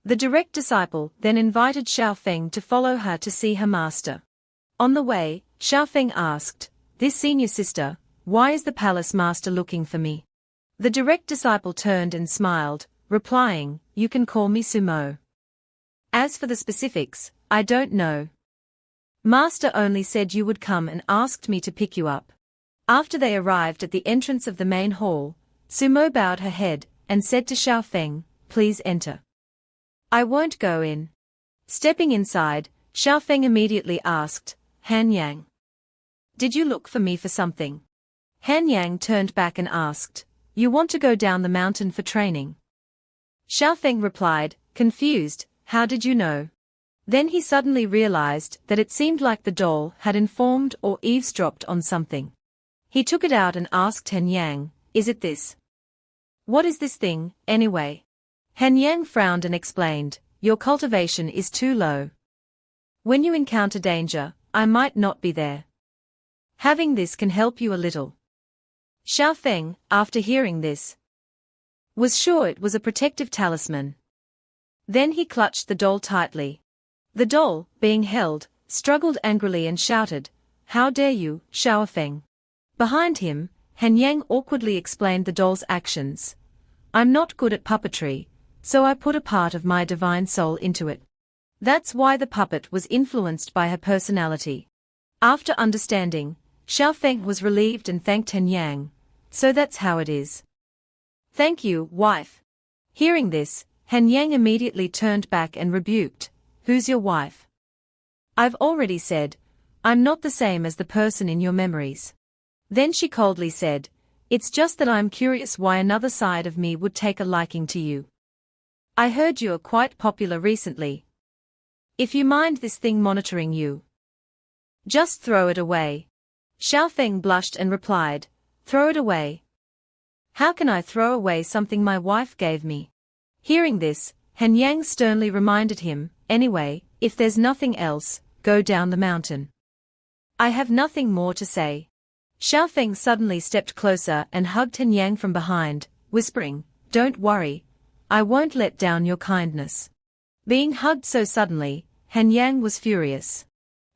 The direct disciple then invited Xiaofeng to follow her to see her master. On the way, Xiaofeng asked, this senior sister, why is the palace master looking for me? The direct disciple turned and smiled, replying, you can call me Sumo. As for the specifics, I don't know. Master only said you would come and asked me to pick you up. After they arrived at the entrance of the main hall, Sumo bowed her head and said to Xiaofeng, please enter. I won't go in. Stepping inside, Xiaofeng immediately asked, Hanyang, did you look for me for something? Hanyang turned back and asked, you want to go down the mountain for training? Xiaofeng replied, confused, how did you know? Then he suddenly realized that it seemed like the doll had informed or eavesdropped on something. He took it out and asked Hanyang, is it this? What is this thing, anyway? Hanyang frowned and explained, your cultivation is too low. When you encounter danger, I might not be there. Having this can help you a little. Xiaofeng, after hearing this, was sure it was a protective talisman. Then he clutched the doll tightly. The doll, being held, struggled angrily and shouted, how dare you, Xiaofeng? Behind him, Hanyang awkwardly explained the doll's actions. I'm not good at puppetry, so I put a part of my divine soul into it. That's why the puppet was influenced by her personality. After understanding, Xiaofeng was relieved and thanked Hanyang. So that's how it is. Thank you, wife. Hearing this, Hanyang immediately turned back and rebuked, who's your wife? I've already said, I'm not the same as the person in your memories. Then she coldly said, it's just that I'm curious why another side of me would take a liking to you. I heard you are quite popular recently. If you mind this thing monitoring you, just throw it away. Xiaofeng blushed and replied, throw it away. How can I throw away something my wife gave me? Hearing this, Hanyang sternly reminded him, anyway, if there's nothing else, go down the mountain. I have nothing more to say. Xiaofeng suddenly stepped closer and hugged Hanyang from behind, whispering, don't worry, I won't let down your kindness. Being hugged so suddenly, Hanyang was furious.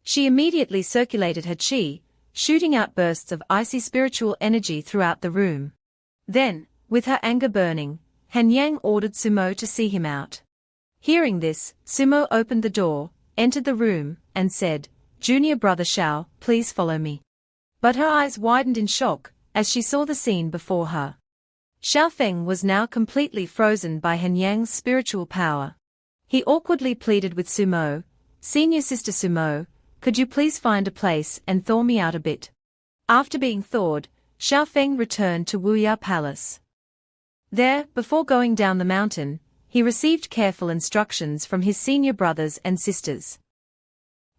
She immediately circulated her qi, shooting out bursts of icy spiritual energy throughout the room. Then, with her anger burning, Han Yang ordered Sumo to see him out. Hearing this, Sumo opened the door, entered the room, and said, "Junior brother Xiao, please follow me." But her eyes widened in shock as she saw the scene before her. Xiao Feng was now completely frozen by Han Yang's spiritual power. He awkwardly pleaded with Sumo, "Senior sister Sumo, could you please find a place and thaw me out a bit?" After being thawed, Xiao Feng returned to Wuya Palace. There, before going down the mountain, he received careful instructions from his senior brothers and sisters.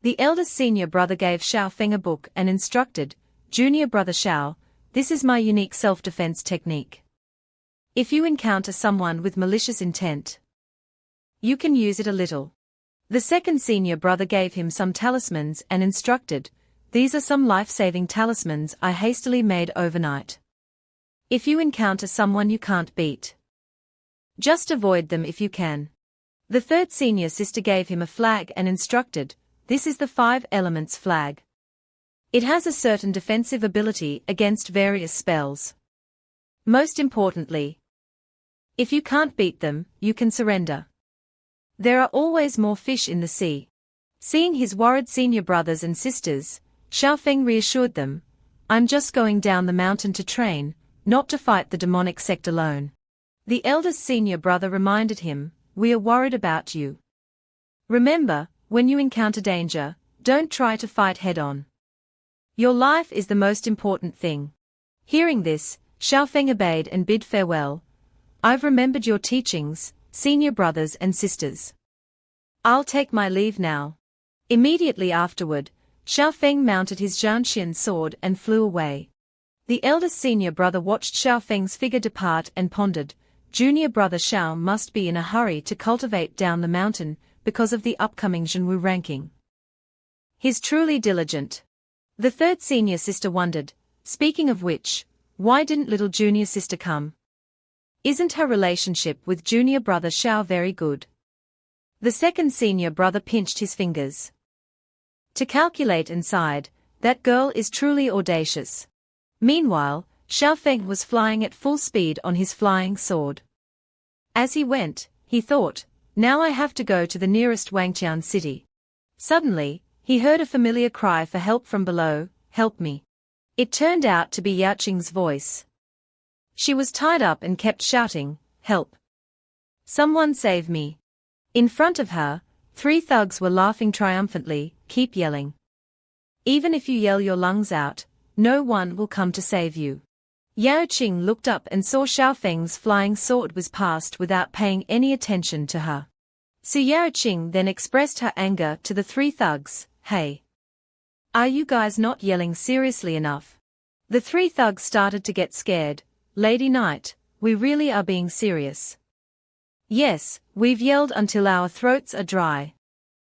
The eldest senior brother gave Xiao Feng a book and instructed, "Junior brother Xiao, this is my unique self-defense technique. If you encounter someone with malicious intent, you can use it a little." The second senior brother gave him some talismans and instructed, "These are some life-saving talismans I hastily made overnight. If you encounter someone you can't beat, just avoid them if you can." The third senior sister gave him a flag and instructed, "This is the 5 elements flag. It has a certain defensive ability against various spells. Most importantly, if you can't beat them, you can surrender. There are always more fish in the sea." Seeing his worried senior brothers and sisters, Xiao Feng reassured them, "I'm just going down the mountain to train, not to fight the demonic sect alone." The eldest senior brother reminded him, "We are worried about you. Remember, when you encounter danger, don't try to fight head-on. Your life is the most important thing." Hearing this, Xiao Feng obeyed and bid farewell. "I've remembered your teachings, senior brothers and sisters. I'll take my leave now." Immediately afterward, Xiao Feng mounted his Zhanxian sword and flew away. The eldest senior brother watched Xiao Feng's figure depart and pondered, "Junior brother Xiao must be in a hurry to cultivate down the mountain because of the upcoming Zhenwu ranking. He's truly diligent." The third senior sister wondered, "Speaking of which, why didn't little junior sister come? Isn't her relationship with junior brother Xiao very good?" The second senior brother pinched his fingers to calculate and sighed, "That girl is truly audacious." Meanwhile, Xiao Feng was flying at full speed on his flying sword. As he went, he thought, "Now I have to go to the nearest Wangqian city." Suddenly, he heard a familiar cry for help from below, "Help me." It turned out to be Yao Qing's voice. She was tied up and kept shouting, "Help! Someone save me!" In front of her, 3 thugs were laughing triumphantly, "Keep yelling. Even if you yell your lungs out, no one will come to save you." Yao Qing looked up and saw Xiao Feng's flying sword was passed without paying any attention to her. So Yao Qing then expressed her anger to the 3 thugs, "Hey! Are you guys not yelling seriously enough?" The 3 thugs started to get scared. "Lady Knight, we really are being serious. Yes, we've yelled until our throats are dry."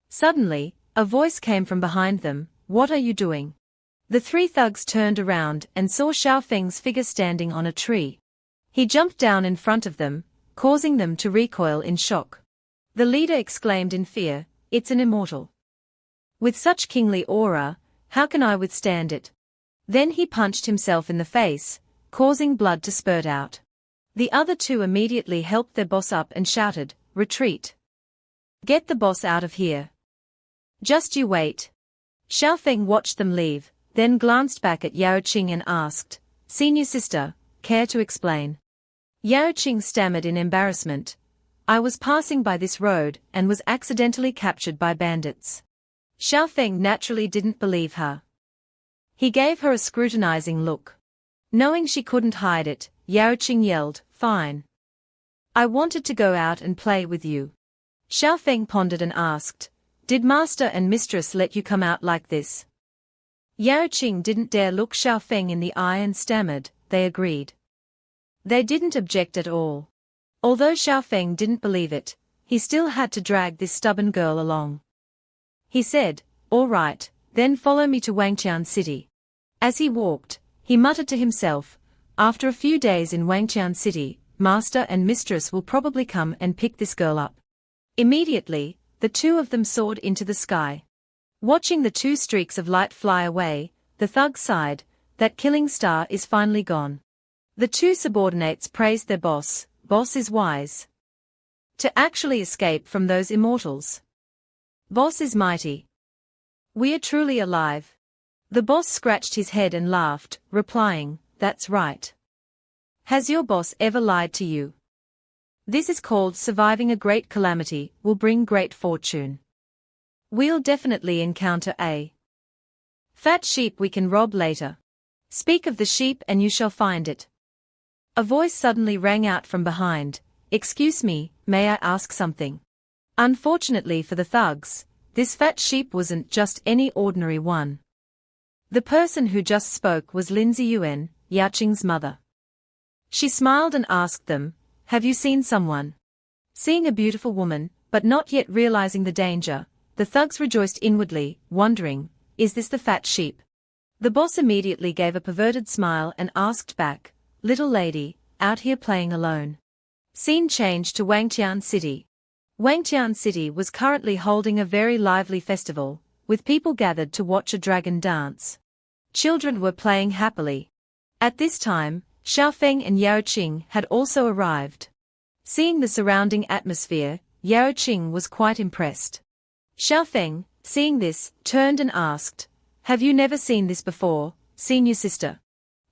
Suddenly, a voice came from behind them, "What are you doing?" The 3 thugs turned around and saw Xiao Feng's figure standing on a tree. He jumped down in front of them, causing them to recoil in shock. The leader exclaimed in fear, "It's an immortal. With such kingly aura, how can I withstand it?" Then he punched himself in the face, causing blood to spurt out. The other 2 immediately helped their boss up and shouted, "Retreat! Get the boss out of here. Just you wait." Xiao Feng watched them leave, then glanced back at Yao Qing and asked, "Senior sister, care to explain?" Yao Qing stammered in embarrassment, "I was passing by this road and was accidentally captured by bandits." Xiao Feng naturally didn't believe her. He gave her a scrutinizing look. Knowing she couldn't hide it, Yao Qing yelled, "Fine. I wanted to go out and play with you." Xiao Feng pondered and asked, "Did master and mistress let you come out like this?" Yao Qing didn't dare look Xiao Feng in the eye and stammered, "They agreed." They didn't object at all. Although Xiao Feng didn't believe it, he still had to drag this stubborn girl along. He said, "All right, then follow me to Wangqian City." As he walked, he muttered to himself, "After a few days in Wangqian City, master and mistress will probably come and pick this girl up." Immediately, the 2 of them soared into the sky. Watching the 2 streaks of light fly away, the thug sighed, that killing star is finally gone. The two subordinates praised their boss. Boss is wise. To actually escape from those immortals. Boss is mighty. We are truly alive. The boss scratched his head and laughed, replying, that's right. Has your boss ever lied to you? This is called surviving a great calamity will bring great fortune. We'll definitely encounter a fat sheep we can rob later. Speak of the sheep and you shall find it. A voice suddenly rang out from behind. Excuse me, may I ask something? Unfortunately for the thugs, this fat sheep wasn't just any ordinary one. The person who just spoke was Lindsay Yuan, Yao Qing's mother. She smiled and asked them, have you seen someone? Seeing a beautiful woman, but not yet realizing the danger, the thugs rejoiced inwardly, wondering, is this the fat sheep? The boss immediately gave a perverted smile and asked back, little lady, out here playing alone. Scene changed to Wangtian City. Wangtian City was currently holding a very lively festival, with people gathered to watch a dragon dance. Children were playing happily. At this time, Xiaofeng and Yao Qing had also arrived. Seeing the surrounding atmosphere, Yao Qing was quite impressed. Xiaofeng, seeing this, turned and asked, have you never seen this before, senior sister?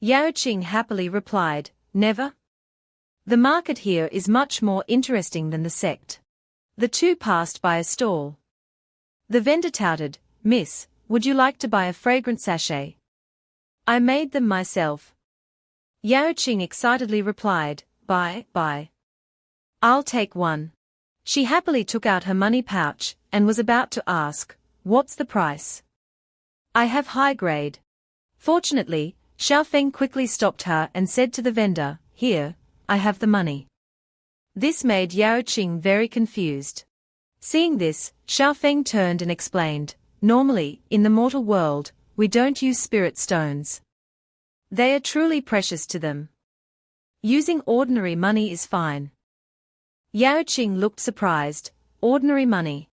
Yao Qing happily replied, never. The market here is much more interesting than the sect. The two passed by a stall. The vendor touted, Miss, would you like to buy a fragrant sachet? I made them myself. Yao Qing excitedly replied, buy. I'll take one. She happily took out her money pouch and was about to ask, what's the price? I have high grade. Fortunately, Xiaofeng quickly stopped her and said to the vendor, here, I have the money. This made Yao Qing very confused. Seeing this, Xiaofeng turned and explained, normally, in the mortal world, we don't use spirit stones. They are truly precious to them. Using ordinary money is fine. Yao Qing looked surprised, ordinary money.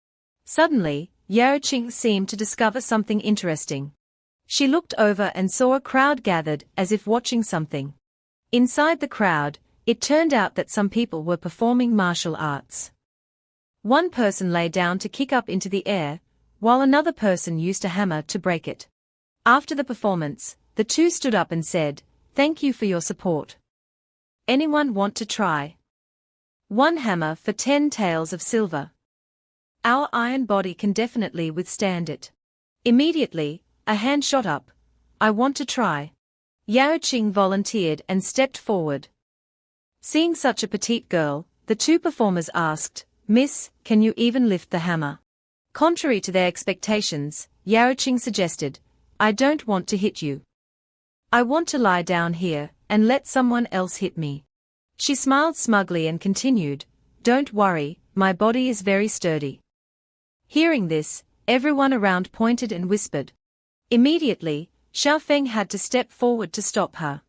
Suddenly, Yao Qing seemed to discover something interesting. She looked over and saw a crowd gathered as if watching something. Inside the crowd, it turned out that some people were performing martial arts. One person lay down to kick up into the air, while another person used a hammer to break it. After the performance, the two stood up and said, thank you for your support. Anyone want to try? One hammer for 10 taels of silver. Our iron body can definitely withstand it. Immediately, a hand shot up. I want to try. Yao Qing volunteered and stepped forward. Seeing such a petite girl, the two performers asked, Miss, can you even lift the hammer? Contrary to their expectations, Yao Qing suggested, I don't want to hit you. I want to lie down here and let someone else hit me. She smiled smugly and continued, don't worry, my body is very sturdy. Hearing this, everyone around pointed and whispered. Immediately, Xiaofeng had to step forward to stop her.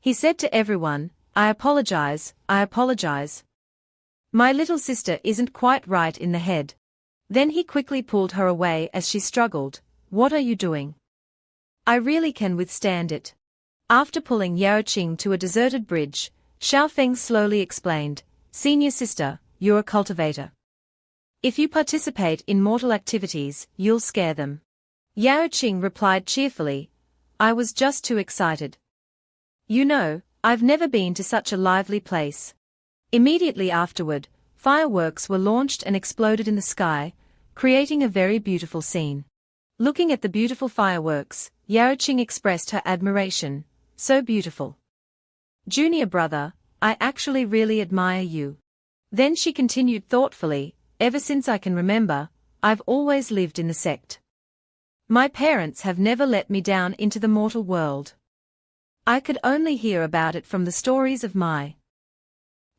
He said to everyone, I apologize. My little sister isn't quite right in the head. Then he quickly pulled her away as she struggled. What are you doing? I really can withstand it. After pulling Yao Qing to a deserted bridge, Xiaofeng slowly explained, Senior sister, you're a cultivator. If you participate in mortal activities, you'll scare them. Yao Qing replied cheerfully, I was just too excited. You know, I've never been to such a lively place. Immediately afterward, fireworks were launched and exploded in the sky, creating a very beautiful scene. Looking at the beautiful fireworks, Yao Qing expressed her admiration, so beautiful. Junior brother, I actually really admire you. Then she continued thoughtfully, ever since I can remember, I've always lived in the sect. My parents have never let me down into the mortal world. I could only hear about it from the stories of my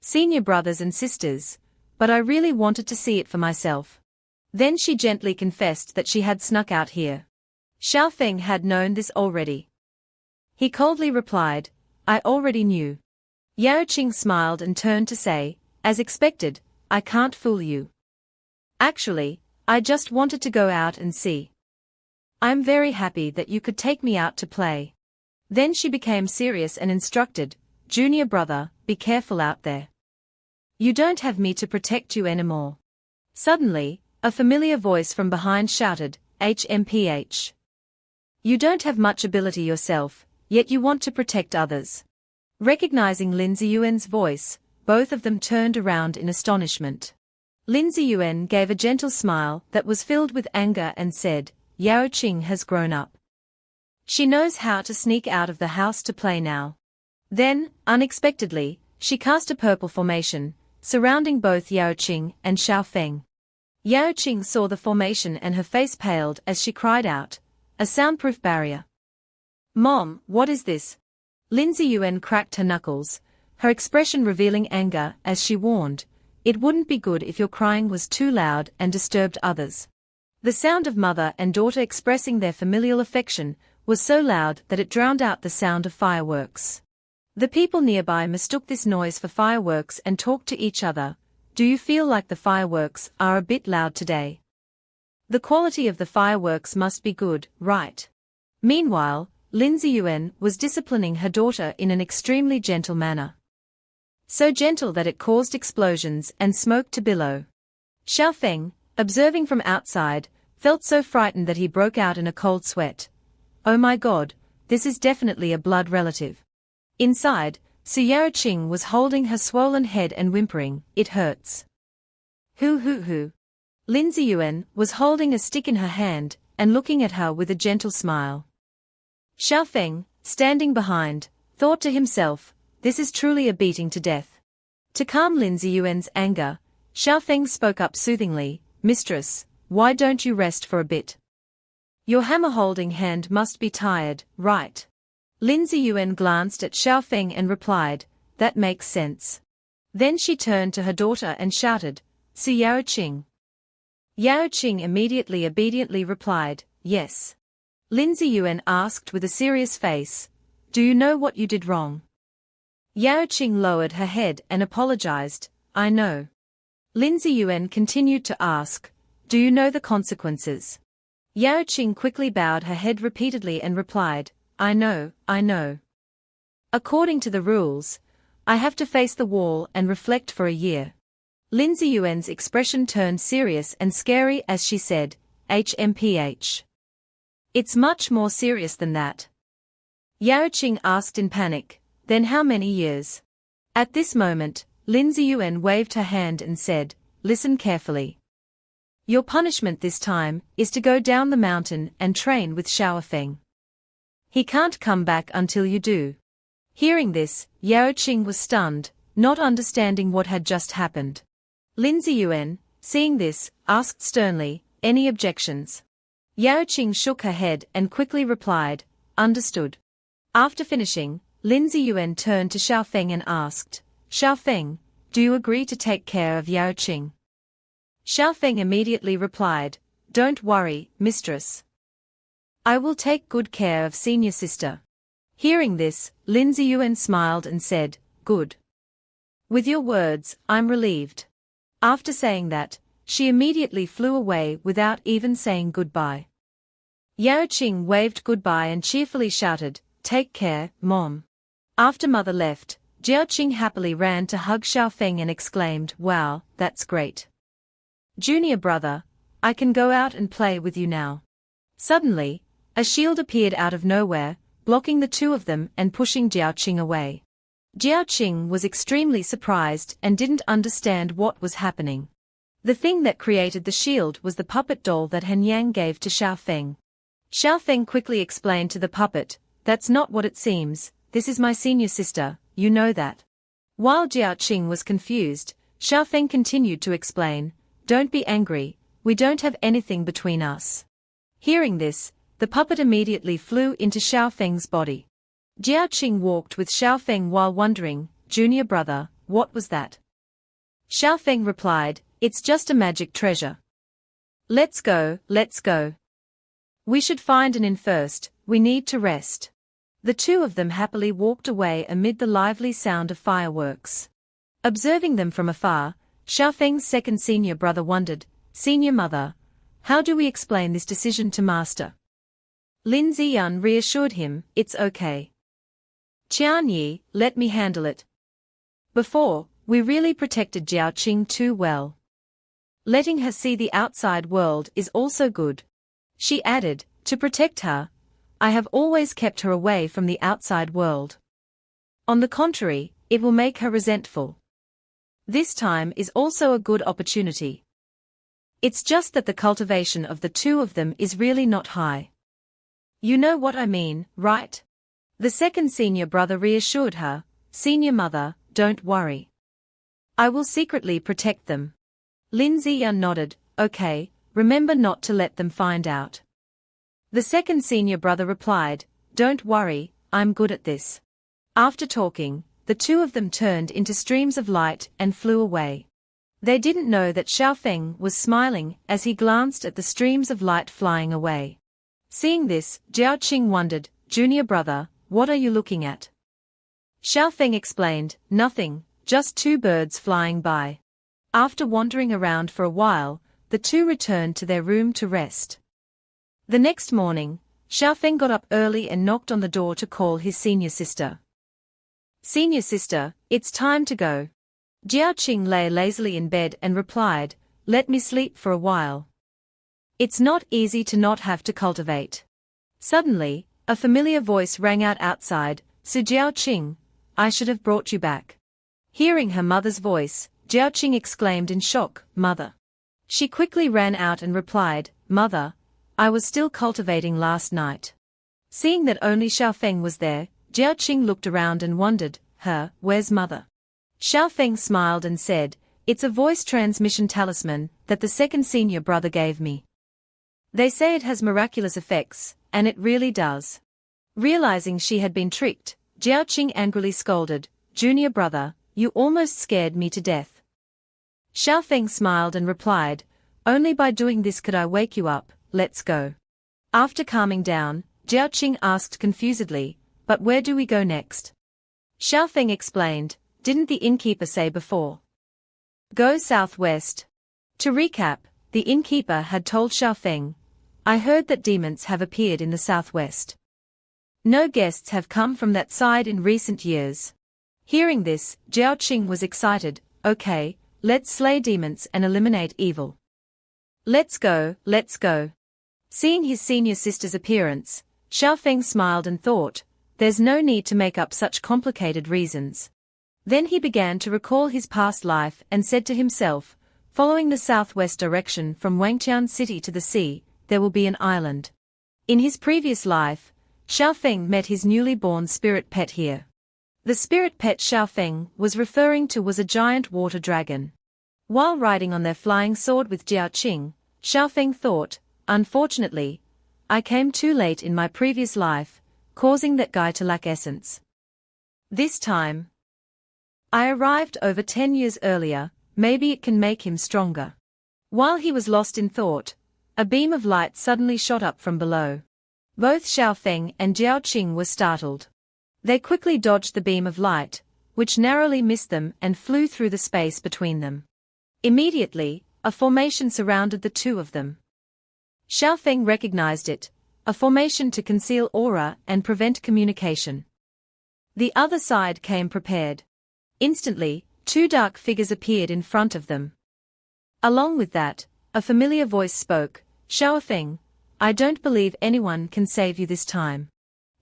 senior brothers and sisters, but I really wanted to see it for myself. Then she gently confessed that she had snuck out here. Xiaofeng had known this already. He coldly replied, I already knew. Yao Qing smiled and turned to say, as expected, I can't fool you. Actually, I just wanted to go out and see. I'm very happy that you could take me out to play. Then she became serious and instructed, Junior brother, be careful out there. You don't have me to protect you anymore. Suddenly, a familiar voice from behind shouted, HMPH. You don't have much ability yourself, yet you want to protect others. Recognizing Lin Ziyuan's voice, both of them turned around in astonishment. Lin Ziyuan gave a gentle smile that was filled with anger and said, Yao Qing has grown up. She knows how to sneak out of the house to play now. Then, unexpectedly, she cast a purple formation, surrounding both Yao Qing and Xiaofeng. Yao Qing saw the formation and her face paled as she cried out, a soundproof barrier. Mom, what is this? Lin Ziyuan cracked her knuckles, her expression revealing anger as she warned, it wouldn't be good if your crying was too loud and disturbed others. The sound of mother and daughter expressing their familial affection was so loud that it drowned out the sound of fireworks. The people nearby mistook this noise for fireworks and talked to each other. Do you feel like the fireworks are a bit loud today? The quality of the fireworks must be good, right? Meanwhile, Lin Ziyuan was disciplining her daughter in an extremely gentle manner. So gentle that it caused explosions and smoke to billow. Xiaofeng, observing from outside, felt so frightened that he broke out in a cold sweat. Oh my God, this is definitely a blood relative. Inside, Su Yaoqing was holding her swollen head and whimpering, it hurts. Hu. Lin Ziyuan was holding a stick in her hand and looking at her with a gentle smile. Xiaofeng, standing behind, thought to himself, this is truly a beating to death. To calm Lin Ziyuan's anger, Xiaofeng spoke up soothingly, Mistress, why don't you rest for a bit? Your hammer-holding hand must be tired, right? Lin Ziyuan glanced at Xiaofeng and replied, that makes sense. Then she turned to her daughter and shouted, Su Yaoqing. Yaoqing immediately obediently replied, yes. Lin Ziyuan asked with a serious face, do you know what you did wrong? Yaoqing lowered her head and apologized, I know. Lin Ziyuan continued to ask, do you know the consequences? Yaoqing quickly bowed her head repeatedly and replied, I know. According to the rules, I have to face the wall and reflect for a year. Lin Ziyuan's expression turned serious and scary as she said, HMPH. It's much more serious than that. Yaoqing asked in panic, then how many years? At this moment, Lin Ziyuan waved her hand and said, listen carefully. Your punishment this time is to go down the mountain and train with Xiaofeng. He can't come back until you do. Hearing this, Yaoqing was stunned, not understanding what had just happened. Lin Ziyuan, seeing this, asked sternly, any objections? Yaoqing shook her head and quickly replied, understood. After finishing, Lin Ziyuan turned to Xiaofeng and asked, Xiaofeng, do you agree to take care of Yaoqing? Xiaofeng immediately replied, don't worry, mistress. I will take good care of senior sister. Hearing this, Lin Ziyuan smiled and said, good. With your words, I'm relieved. After saying that, she immediately flew away without even saying goodbye. Yaoqing waved goodbye and cheerfully shouted, take care, Mom. After mother left, Jiaoqing happily ran to hug Xiaofeng and exclaimed, wow, that's great. Junior brother, I can go out and play with you now. Suddenly, a shield appeared out of nowhere, blocking the two of them and pushing Jiaoqing away. Jiaoqing was extremely surprised and didn't understand what was happening. The thing that created the shield was the puppet doll that Han Yang gave to Xiaofeng. Xiaofeng quickly explained to the puppet, that's not what it seems, this is my senior sister, you know that. While Jiaoqing was confused, Xiaofeng continued to explain, don't be angry, we don't have anything between us. Hearing this, the puppet immediately flew into Xiaofeng's body. Jiaoqing walked with Xiaofeng while wondering, Junior brother, what was that? Xiaofeng replied, it's just a magic treasure. Let's go. We should find an inn first, we need to rest. The two of them happily walked away amid the lively sound of fireworks. Observing them from afar, Xiaofeng's second senior brother wondered, Senior mother, how do we explain this decision to master? Lin Ziyun reassured him, it's okay. Qian Yi, let me handle it. Before, we really protected Jiao Qing too well. Letting her see the outside world is also good. She added, to protect her, I have always kept her away from the outside world. On the contrary, it will make her resentful. This time is also a good opportunity. It's just that the cultivation of the two of them is really not high. You know what I mean, right? The second senior brother reassured her, Senior mother, don't worry. I will secretly protect them. Lin Ziyun nodded, okay, remember not to let them find out. The second senior brother replied, don't worry, I'm good at this. After talking, the two of them turned into streams of light and flew away. They didn't know that Xiaofeng was smiling as he glanced at the streams of light flying away. Seeing this, Jiao Qing wondered, Junior brother, what are you looking at? Xiaofeng explained, nothing, just two birds flying by. After wandering around for a while, the two returned to their room to rest. The next morning, Xiaofeng got up early and knocked on the door to call his senior sister. Senior sister, it's time to go. Jiao Qing lay lazily in bed and replied, let me sleep for a while. It's not easy to not have to cultivate. Suddenly, a familiar voice rang out outside, Su Jiao Qing, I should have brought you back. Hearing her mother's voice, Jiao Qing exclaimed in shock, Mother. She quickly ran out and replied, Mother, I was still cultivating last night. Seeing that only Xiaofeng was there, Jiao Qing looked around and wondered, where's Mother? Xiaofeng smiled and said, it's a voice transmission talisman that the second senior brother gave me. They say it has miraculous effects, and it really does. Realizing she had been tricked, Jiao Qing angrily scolded, Junior brother, you almost scared me to death. Xiaofeng smiled and replied, only by doing this could I wake you up, let's go. After calming down, Jiao Qing asked confusedly, but where do we go next? Xiaofeng explained, didn't the innkeeper say before? Go southwest. To recap, the innkeeper had told Xiaofeng, I heard that demons have appeared in the southwest. No guests have come from that side in recent years. Hearing this, Jiao Qing was excited, okay, let's slay demons and eliminate evil. Let's go, let's go. Seeing his senior sister's appearance, Xiaofeng smiled and thought, there's no need to make up such complicated reasons. Then he began to recall his past life and said to himself, following the southwest direction from Wangtian City to the sea, there will be an island. In his previous life, Xiaofeng met his newly born spirit pet here. The spirit pet Xiaofeng was referring to was a giant water dragon. While riding on their flying sword with Jiao Qing, Xiaofeng thought, unfortunately, I came too late in my previous life, causing that guy to lack essence. This time, I arrived over 10 years earlier, maybe it can make him stronger. While he was lost in thought, a beam of light suddenly shot up from below. Both Xiaofeng and Jiao Qing were startled. They quickly dodged the beam of light, which narrowly missed them and flew through the space between them. Immediately, a formation surrounded the two of them. Xiaofeng recognized it, a formation to conceal aura and prevent communication. The other side came prepared. Instantly, two dark figures appeared in front of them. Along with that, a familiar voice spoke, Xiaofeng, I don't believe anyone can save you this time.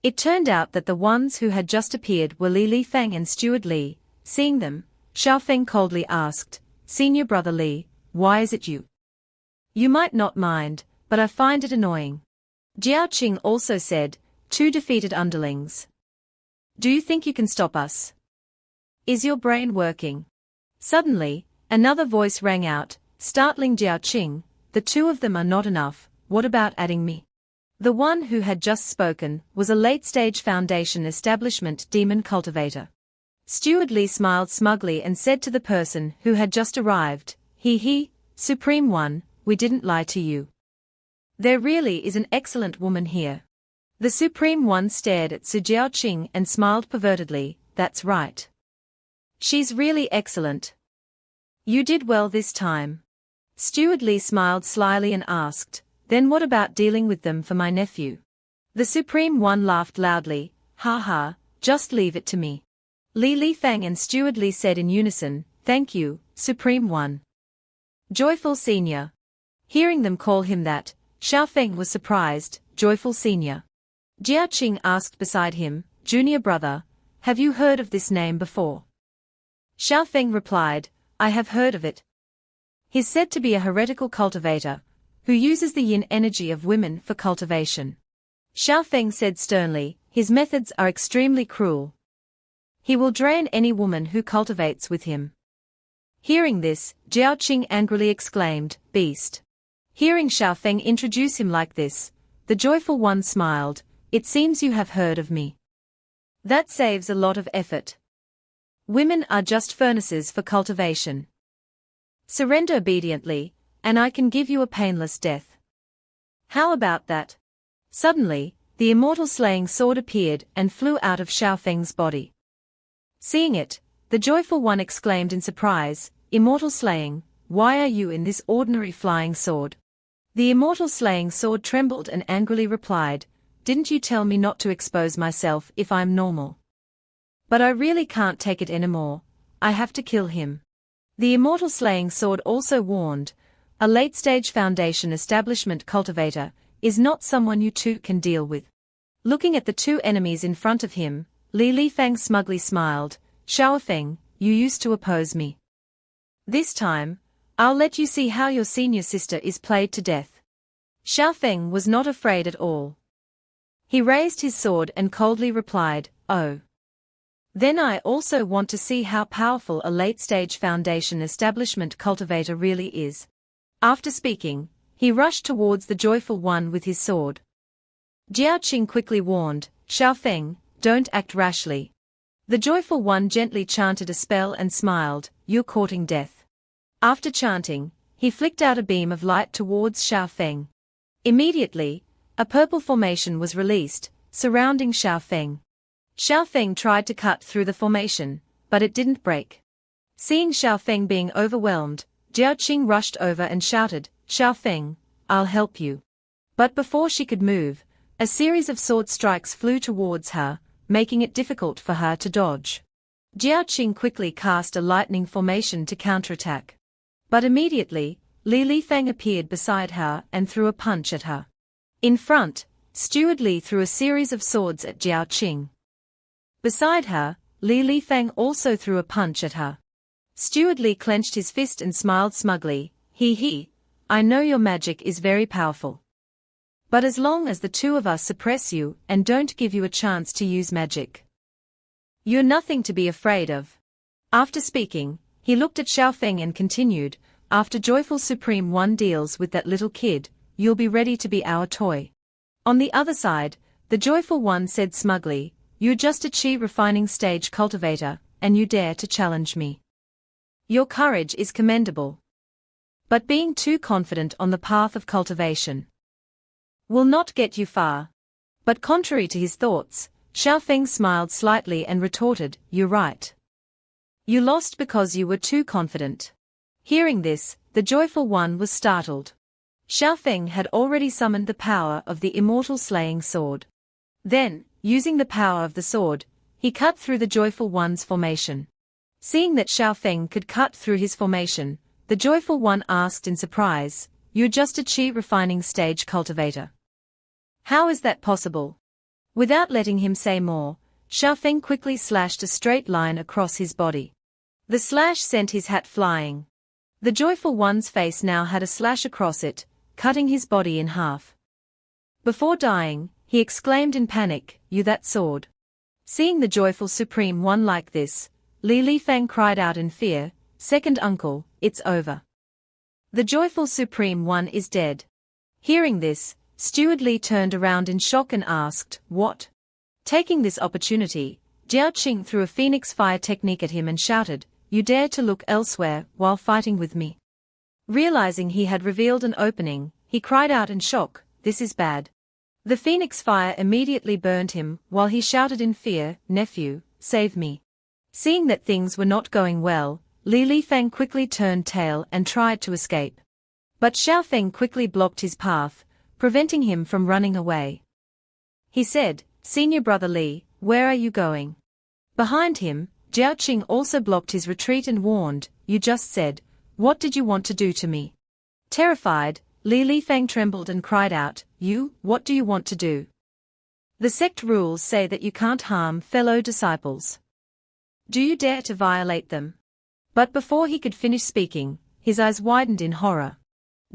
It turned out that the ones who had just appeared were Li Lifang and Steward Li. Seeing them, Xiaofeng coldly asked, Senior brother Li, why is it you? You might not mind, but I find it annoying. Jiao Qing also said, two defeated underlings. Do you think you can stop us? Is your brain working? Suddenly, another voice rang out, startling Jiao Qing, the two of them are not enough, what about adding me? The one who had just spoken was a late-stage Foundation establishment demon cultivator. Steward Li smiled smugly and said to the person who had just arrived, Supreme One, we didn't lie to you. There really is an excellent woman here. The Supreme One stared at Su Jiao Qing and smiled pervertedly, that's right. She's really excellent. You did well this time. Steward Li smiled slyly and asked, then what about dealing with them for my nephew? The Supreme One laughed loudly, "Ha ha, just leave it to me." Li Fang and Steward Li said in unison, "Thank you, Supreme One." Joyful Senior. Hearing them call him that, Xiao Feng was surprised. Joyful Senior. Jiao Qing asked beside him, "Junior brother, have you heard of this name before?" Xiao Feng replied, "I have heard of it. He's said to be a heretical cultivator, who uses the yin energy of women for cultivation." Xiao Feng said sternly, "His methods are extremely cruel. He will drain any woman who cultivates with him." Hearing this, Jiao Qing angrily exclaimed, "Beast." Hearing Xiao Feng introduce him like this, the Joyful One smiled, "It seems you have heard of me. That saves a lot of effort. Women are just furnaces for cultivation. Surrender obediently, and I can give you a painless death. How about that?" Suddenly, the immortal slaying sword appeared and flew out of Xiao Feng's body. Seeing it, the Joyful One exclaimed in surprise, "Immortal slaying, why are you in this ordinary flying sword?" The immortal slaying sword trembled and angrily replied, "Didn't you tell me not to expose myself if I'm normal? But I really can't take it anymore, I have to kill him." The immortal slaying sword also warned, "A late-stage foundation establishment cultivator is not someone you two can deal with." Looking at the two enemies in front of him, Li Fang smugly smiled, "Xiao Feng, you used to oppose me. This time, I'll let you see how your senior sister is played to death." Xiao Feng was not afraid at all. He raised his sword and coldly replied, "Oh. Then I also want to see how powerful a late-stage foundation establishment cultivator really is." After speaking, he rushed towards the Joyful One with his sword. Jiao Qing quickly warned, "Xiao Feng, don't act rashly." The Joyful One gently chanted a spell and smiled, "You're courting death." After chanting, he flicked out a beam of light towards Xiao Feng. Immediately, a purple formation was released, surrounding Xiao Feng. Xiao Feng tried to cut through the formation, but it didn't break. Seeing Xiao Feng being overwhelmed, Jiao Qing rushed over and shouted, "Xiao Feng, I'll help you." But before she could move, a series of sword strikes flew towards her, making it difficult for her to dodge. Jiao Qing quickly cast a lightning formation to counterattack. But immediately, Li Fang appeared beside her and threw a punch at her. In front, Steward Li threw a series of swords at Jiao Qing. Beside her, Li Fang also threw a punch at her. Steward Li clenched his fist and smiled smugly, "He, I know your magic is very powerful. But as long as the two of us suppress you and don't give you a chance to use magic, you're nothing to be afraid of." After speaking, he looked at Xiao Feng and continued, "After Joyful Supreme One deals with that little kid, you'll be ready to be our toy." On the other side, the Joyful One said smugly, "You're just a chi refining stage cultivator, and you dare to challenge me. Your courage is commendable. But being too confident on the path of cultivation will not get you far." But contrary to his thoughts, Xiao Feng smiled slightly and retorted, "You're right. You lost because you were too confident." Hearing this, the Joyful One was startled. Xiao Feng had already summoned the power of the immortal slaying sword. Then, using the power of the sword, he cut through the Joyful One's formation. Seeing that Xiao Feng could cut through his formation, the Joyful One asked in surprise, "You're just a chi refining stage cultivator. How is that possible?" Without letting him say more, Xiao Feng quickly slashed a straight line across his body. The slash sent his hat flying. The Joyful One's face now had a slash across it, cutting his body in half. Before dying, he exclaimed in panic, "You that sword." Seeing the Joyful Supreme One like this, Li Fang cried out in fear, "Second uncle, it's over. The Joyful Supreme One is dead." Hearing this, Steward Li turned around in shock and asked, "What?" Taking this opportunity, Jiao Qing threw a phoenix fire technique at him and shouted, "You dare to look elsewhere while fighting with me?" Realizing he had revealed an opening, he cried out in shock, "This is bad." The phoenix fire immediately burned him while he shouted in fear, "Nephew, save me." Seeing that things were not going well, Li Fang quickly turned tail and tried to escape. But Xiao Feng quickly blocked his path, preventing him from running away. He said, "Senior brother Li, where are you going?" Behind him, Jiaoqing also blocked his retreat and warned, "You just said, what did you want to do to me?" Terrified, Li Lifang trembled and cried out, What do you want to do?" "The sect rules say that you can't harm fellow disciples. Do you dare to violate them?" But before he could finish speaking, his eyes widened in horror.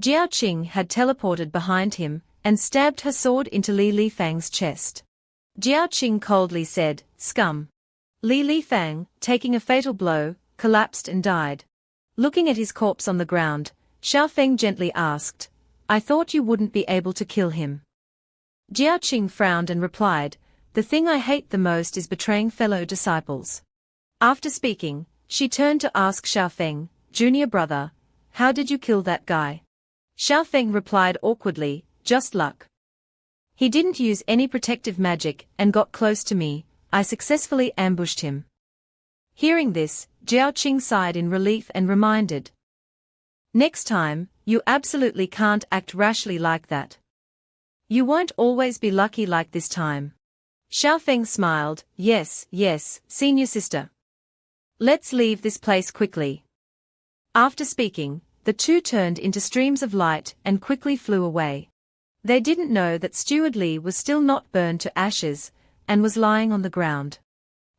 Jiaoqing had teleported behind him and stabbed her sword into Li Lifang's chest. Jiaoqing coldly said, "Scum." Li Lifang, taking a fatal blow, collapsed and died. Looking at his corpse on the ground, Xiaofeng gently asked, "I thought you wouldn't be able to kill him." Jiaoqing frowned and replied, "The thing I hate the most is betraying fellow disciples." After speaking, she turned to ask Xiaofeng, "Junior brother, how did you kill that guy?" Xiaofeng replied awkwardly, "Just luck. He didn't use any protective magic and got close to me. I successfully ambushed him." Hearing this, Jiaoqing sighed in relief and reminded, "Next time, you absolutely can't act rashly like that. You won't always be lucky like this time." Xiaofeng smiled, yes, senior sister. Let's leave this place quickly." After speaking, the two turned into streams of light and quickly flew away. They didn't know that Steward Li was still not burned to ashes, and was lying on the ground.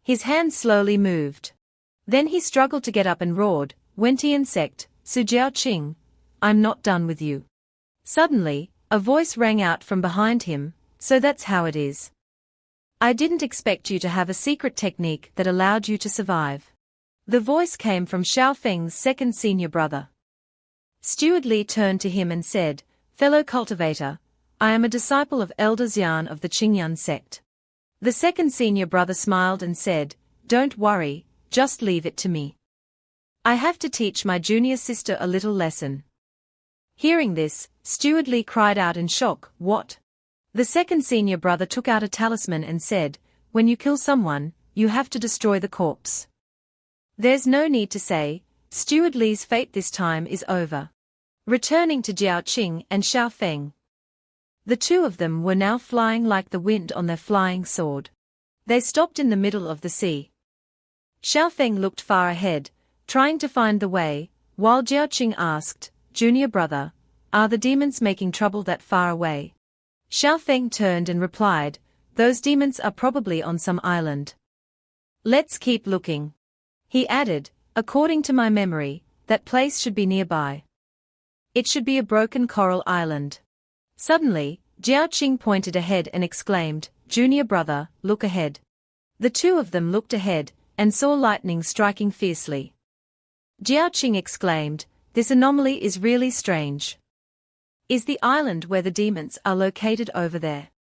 His hands slowly moved. Then he struggled to get up and roared, "Wentian sect, Su Jiaoqing, I'm not done with you." Suddenly, a voice rang out from behind him, "So that's how it is. I didn't expect you to have a secret technique that allowed you to survive." The voice came from Xiaofeng's second senior brother. Steward Li turned to him and said, "Fellow cultivator, I am a disciple of Elder Xian of the Qingyun sect." The second senior brother smiled and said, "Don't worry, just leave it to me. I have to teach my junior sister a little lesson." Hearing this, Steward Li cried out in shock, "What?" The second senior brother took out a talisman and said, "When you kill someone, you have to destroy the corpse." There's no need to say, Steward Li's fate this time is over. Returning to Jiaoqing and Xiaofeng, the two of them were now flying like the wind on their flying sword. They stopped in the middle of the sea. Xiaofeng looked far ahead, trying to find the way, while Jiaoqing asked, "Junior brother, are the demons making trouble that far away?" Xiaofeng turned and replied, "Those demons are probably on some island. Let's keep looking." He added, "According to my memory, that place should be nearby. It should be a broken coral island." Suddenly, Jiaoqing pointed ahead and exclaimed, "Junior brother, look ahead." The two of them looked ahead, and saw lightning striking fiercely. Jiaoqing exclaimed, "This anomaly is really strange. Is the island where the demons are located over there?"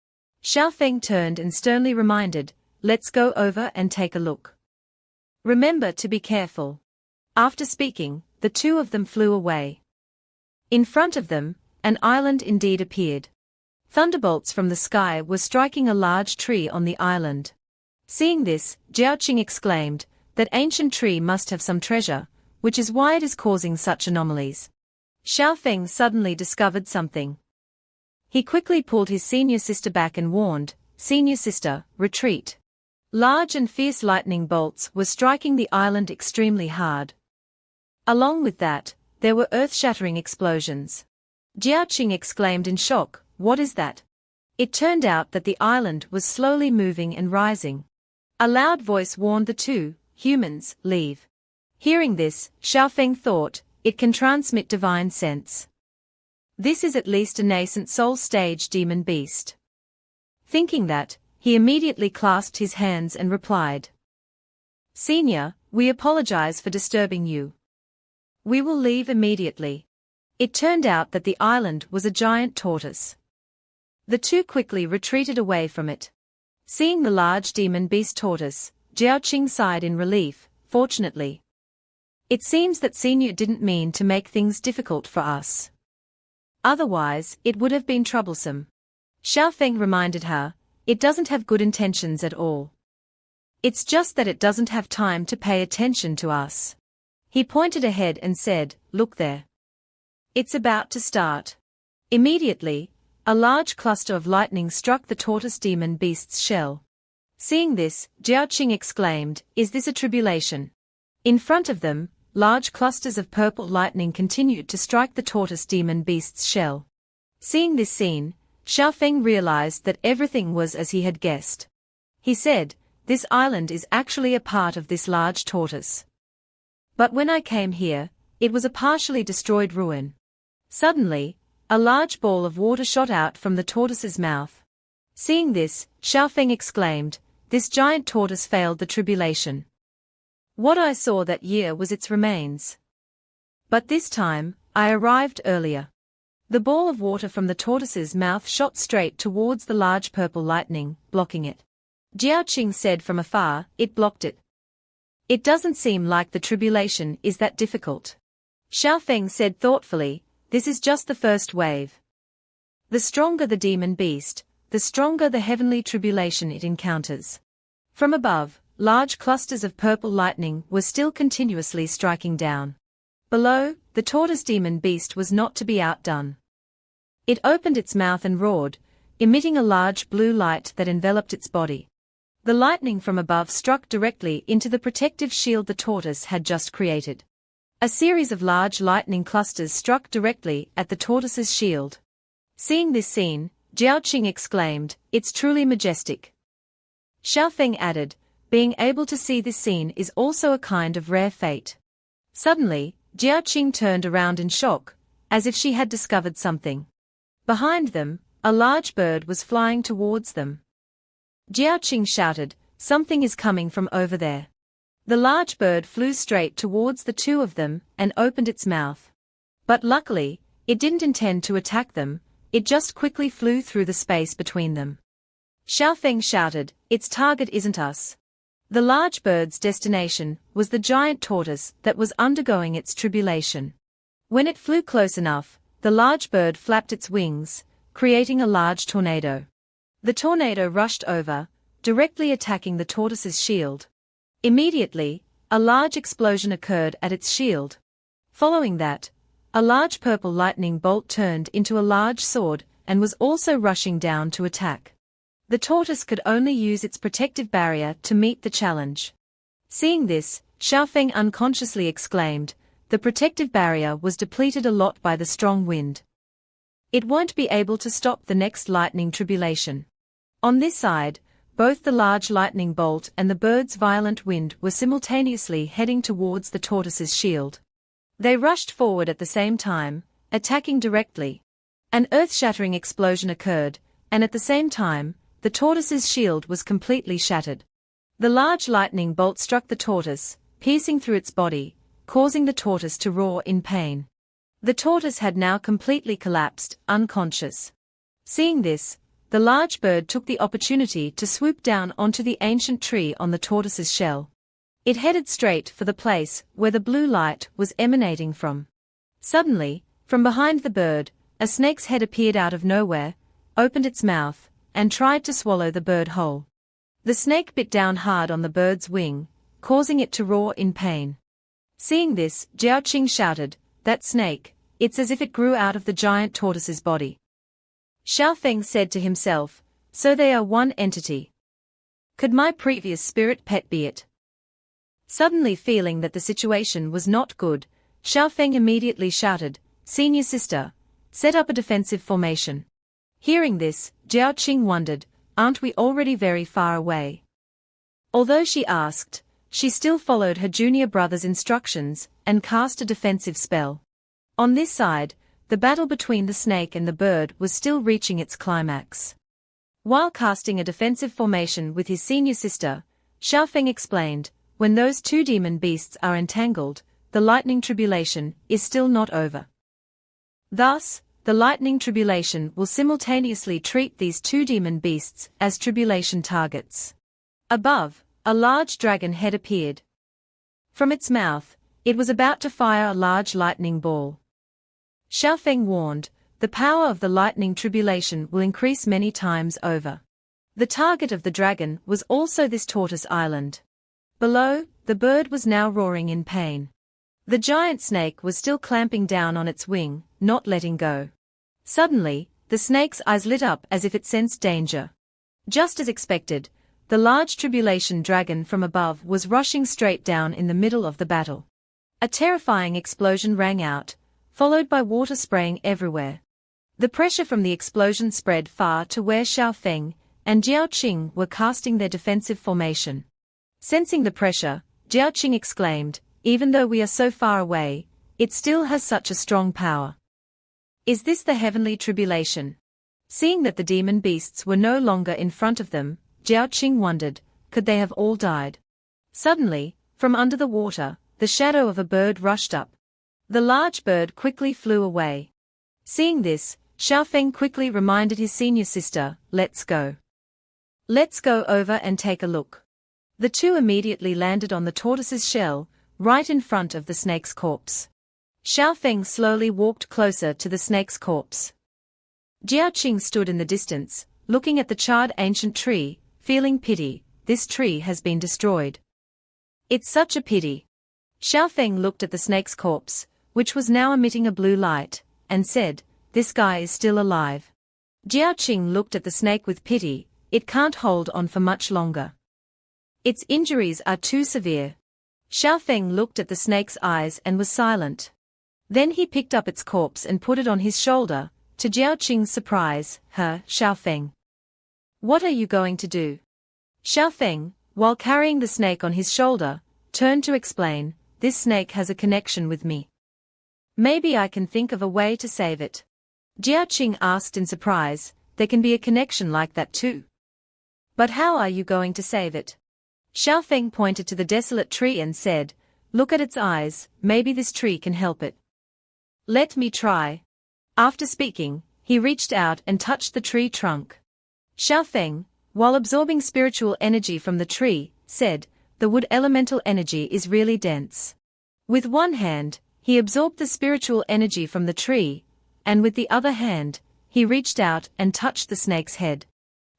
Xiaofeng turned and sternly reminded, "Let's go over and take a look. Remember to be careful." After speaking, the two of them flew away. In front of them, an island indeed appeared. Thunderbolts from the sky were striking a large tree on the island. Seeing this, Jiaoqing exclaimed, "That ancient tree must have some treasure, which is why it is causing such anomalies." Xiaofeng suddenly discovered something. He quickly pulled his senior sister back and warned, "Senior sister, retreat." Large and fierce lightning bolts were striking the island extremely hard. Along with that, there were earth-shattering explosions. Jiaoqing exclaimed in shock, "What is that?" It turned out that the island was slowly moving and rising. A loud voice warned the two, "Humans, leave." Hearing this, Xiaofeng thought, "It can transmit divine sense. This is at least a nascent soul-stage demon beast." Thinking that, he immediately clasped his hands and replied, "Senior, we apologize for disturbing you. We will leave immediately." It turned out that the island was a giant tortoise. The two quickly retreated away from it. Seeing the large demon beast tortoise, Jiaoqing sighed in relief, "Fortunately. It seems that Senior didn't mean to make things difficult for us. Otherwise, it would have been troublesome." Xiaofeng reminded her, "It doesn't have good intentions at all. It's just that it doesn't have time to pay attention to us." He pointed ahead and said, "Look there. It's about to start." Immediately, a large cluster of lightning struck the tortoise demon beast's shell. Seeing this, Jiaoqing exclaimed, "Is this a tribulation?" In front of them, large clusters of purple lightning continued to strike the tortoise demon beast's shell. Seeing this scene, Xiaofeng realized that everything was as he had guessed. He said, "This island is actually a part of this large tortoise. But when I came here, it was a partially destroyed ruin." Suddenly, a large ball of water shot out from the tortoise's mouth. Seeing this, Xiaofeng exclaimed, "This giant tortoise failed the tribulation. What I saw that year was its remains. But this time, I arrived earlier." The ball of water from the tortoise's mouth shot straight towards the large purple lightning, blocking it. Jiaoqing said from afar, "It blocked it. It doesn't seem like the tribulation is that difficult." Xiaofeng said thoughtfully, "This is just the first wave. The stronger the demon beast, the stronger the heavenly tribulation it encounters." From above, large clusters of purple lightning were still continuously striking down. Below, the tortoise demon beast was not to be outdone. It opened its mouth and roared, emitting a large blue light that enveloped its body. The lightning from above struck directly into the protective shield the tortoise had just created. A series of large lightning clusters struck directly at the tortoise's shield. Seeing this scene, Jiaoqing exclaimed, "It's truly majestic." Xiaofeng added, "Being able to see this scene is also a kind of rare fate." Suddenly, Jiaoqing turned around in shock, as if she had discovered something. Behind them, a large bird was flying towards them. Jiaoqing shouted, "Something is coming from over there." The large bird flew straight towards the two of them and opened its mouth. But luckily, it didn't intend to attack them, it just quickly flew through the space between them. Xiaofeng shouted, "Its target isn't us." The large bird's destination was the giant tortoise that was undergoing its tribulation. When it flew close enough, the large bird flapped its wings, creating a large tornado. The tornado rushed over, directly attacking the tortoise's shield. Immediately, a large explosion occurred at its shield. Following that, a large purple lightning bolt turned into a large sword and was also rushing down to attack. The tortoise could only use its protective barrier to meet the challenge. Seeing this, Xiaofeng unconsciously exclaimed, "The protective barrier was depleted a lot by the strong wind. It won't be able to stop the next lightning tribulation." On this side, both the large lightning bolt and the bird's violent wind were simultaneously heading towards the tortoise's shield. They rushed forward at the same time, attacking directly. An earth-shattering explosion occurred, and at the same time, the tortoise's shield was completely shattered. The large lightning bolt struck the tortoise, piercing through its body, causing the tortoise to roar in pain. The tortoise had now completely collapsed, unconscious. Seeing this, the large bird took the opportunity to swoop down onto the ancient tree on the tortoise's shell. It headed straight for the place where the blue light was emanating from. Suddenly, from behind the bird, a snake's head appeared out of nowhere, opened its mouth, and tried to swallow the bird whole. The snake bit down hard on the bird's wing, causing it to roar in pain. Seeing this, Jiaoqing shouted, "That snake, it's as if it grew out of the giant tortoise's body." Xiaofeng said to himself, "So they are one entity. Could my previous spirit pet be it?" Suddenly feeling that the situation was not good, Xiaofeng immediately shouted, "Senior sister, set up a defensive formation." Hearing this, Jiaoqing wondered, "Aren't we already very far away?" Although she asked, she still followed her junior brother's instructions and cast a defensive spell. On this side, the battle between the snake and the bird was still reaching its climax. While casting a defensive formation with his senior sister, Xiaofeng explained, "When those two demon beasts are entangled, the lightning tribulation is still not over. Thus, the lightning tribulation will simultaneously treat these two demon beasts as tribulation targets." Above, a large dragon head appeared. From its mouth, it was about to fire a large lightning ball. Xiaofeng warned, "The power of the lightning tribulation will increase many times over." The target of the dragon was also this tortoise island. Below, the bird was now roaring in pain. The giant snake was still clamping down on its wing, not letting go. Suddenly, The snake's eyes lit up as if it sensed danger. Just as expected, the large tribulation dragon from above was rushing straight down in the middle of the battle. A terrifying explosion rang out, followed by water spraying everywhere. The pressure from the explosion spread far to where Xiaofeng and Jiaoqing were casting their defensive formation. Sensing the pressure, Jiaoqing exclaimed, "Even though we are so far away, it still has such a strong power. Is this the heavenly tribulation?" Seeing that the demon beasts were no longer in front of them, Jiaoqing wondered, could they have all died? Suddenly, from under the water, the shadow of a bird rushed up. The large bird quickly flew away. Seeing this, Xiaofeng quickly reminded his senior sister, "Let's go. Let's go over and take a look." The two immediately landed on the tortoise's shell, right in front of the snake's corpse. Xiaofeng slowly walked closer to the snake's corpse. Jiaoqing stood in the distance, looking at the charred ancient tree, feeling pity. This tree has been destroyed. It's such a pity. Xiaofeng looked at the snake's corpse, which was now emitting a blue light, and said, "This guy is still alive." Jiaoqing looked at the snake with pity. It can't hold on for much longer. Its injuries are too severe. Xiaofeng looked at the snake's eyes and was silent. Then he picked up its corpse and put it on his shoulder, to Jiaoqing's surprise. Xiaofeng. What are you going to do?" Xiaofeng, while carrying the snake on his shoulder, turned to explain, "This snake has a connection with me. Maybe I can think of a way to save it." Jiaoqing asked in surprise, "There can be a connection like that too? But how are you going to save it?" Xiaofeng pointed to the desolate tree and said, "Look at its eyes, maybe this tree can help it. Let me try." After speaking, he reached out and touched the tree trunk. Xiaofeng, while absorbing spiritual energy from the tree, said, "The wood elemental energy is really dense." With one hand, he absorbed the spiritual energy from the tree, and with the other hand, he reached out and touched the snake's head.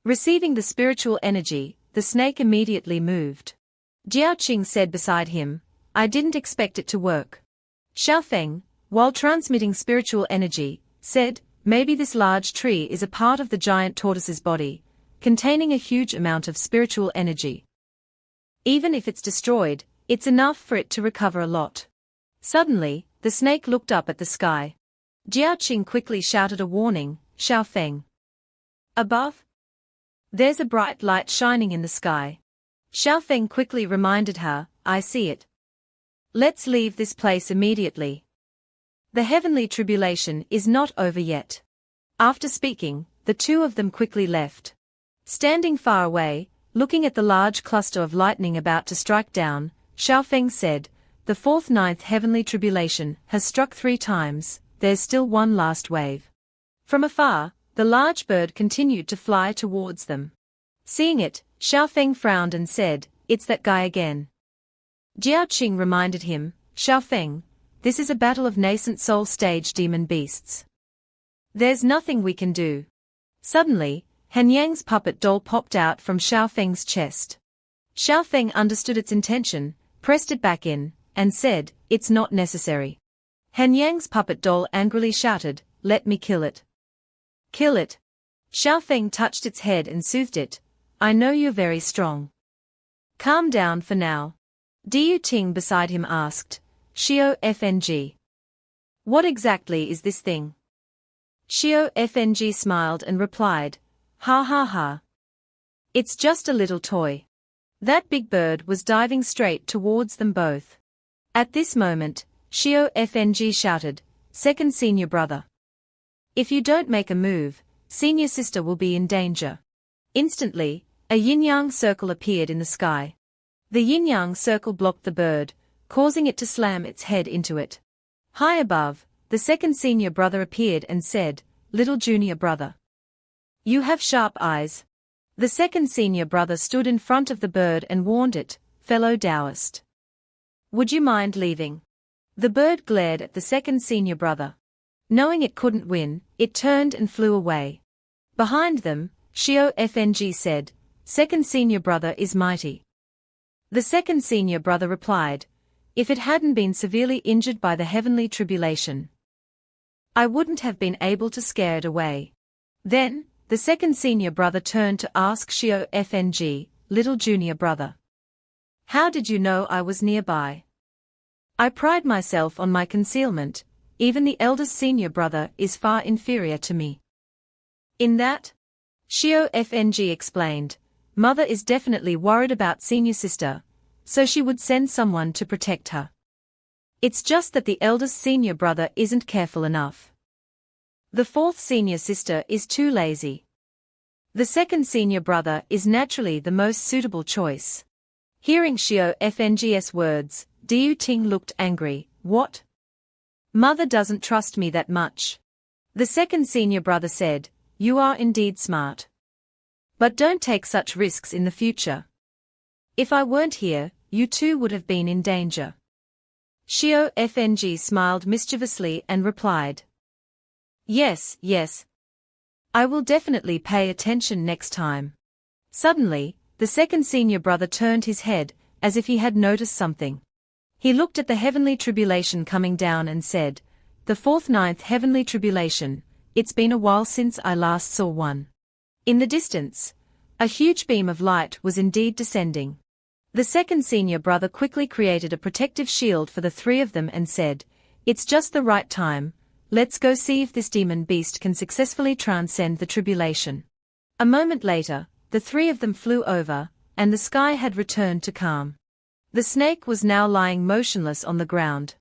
Receiving the spiritual energy, the snake immediately moved. Jiaoqing said beside him, "I didn't expect it to work." Xiaofeng, while transmitting spiritual energy, said, "Maybe this large tree is a part of the giant tortoise's body, containing a huge amount of spiritual energy. Even if it's destroyed, it's enough for it to recover a lot." Suddenly, the snake looked up at the sky. Jiaoqing quickly shouted a warning, "Xiaofeng. Above? There's a bright light shining in the sky." Xiaofeng quickly reminded her, "I see it. Let's leave this place immediately. The heavenly tribulation is not over yet." After speaking, the two of them quickly left. Standing far away, looking at the large cluster of lightning about to strike down, Xiaofeng said, "The fourth ninth heavenly tribulation has struck 3 times, there's still one last wave." From afar, the large bird continued to fly towards them. Seeing it, Xiaofeng frowned and said, "It's that guy again." Jiaoqing reminded him, "Xiaofeng, this is a battle of nascent soul stage demon beasts. There's nothing we can do." Suddenly, Hanyang's puppet doll popped out from Xiaofeng's chest. Xiaofeng understood its intention, pressed it back in, and said, "It's not necessary." Hanyang's puppet doll angrily shouted, "Let me kill it." "Kill it." Xiaofeng touched its head and soothed it, "I know you're very strong. Calm down for now." Diu Ting beside him asked, "Xiao Fng. What exactly is this thing?" Xiao Fng smiled and replied, "Ha ha ha. It's just a little toy." That big bird was diving straight towards them both. At this moment, Xiao Fng shouted, "Second senior brother. If you don't make a move, senior sister will be in danger." Instantly, a yin-yang circle appeared in the sky. The yin-yang circle blocked the bird, causing it to slam its head into it. High above, the second senior brother appeared and said, "Little junior brother. You have sharp eyes." The second senior brother stood in front of the bird and warned it, "Fellow Taoist. Would you mind leaving?" The bird glared at the second senior brother. Knowing it couldn't win, it turned and flew away. Behind them, Xiao Fng said, "Second senior brother is mighty." The second senior brother replied, "If it hadn't been severely injured by the heavenly tribulation, I wouldn't have been able to scare it away." Then, the second senior brother turned to ask Xiao Fng, little junior brother. How did you know I was nearby? I pride myself on my concealment, even the eldest senior brother is far inferior to me. In that, Xiao Fng explained, mother is definitely worried about senior sister, so she would send someone to protect her. It's just that the eldest senior brother isn't careful enough. The fourth senior sister is too lazy. The second senior brother is naturally the most suitable choice. Hearing Xiao Fng's words, Diu Ting looked angry. What? Mother doesn't trust me that much. The second senior brother said, you are indeed smart. But don't take such risks in the future. If I weren't here, you too would have been in danger. Xiao Fng smiled mischievously and replied. Yes, yes. I will definitely pay attention next time. Suddenly, the second senior brother turned his head, as if he had noticed something. He looked at the heavenly tribulation coming down and said, the ninth heavenly tribulation, it's been a while since I last saw one. In the distance, a huge beam of light was indeed descending. The second senior brother quickly created a protective shield for the three of them and said, it's just the right time, let's go see if this demon beast can successfully transcend the tribulation. A moment later, the three of them flew over, and the sky had returned to calm. The snake was now lying motionless on the ground.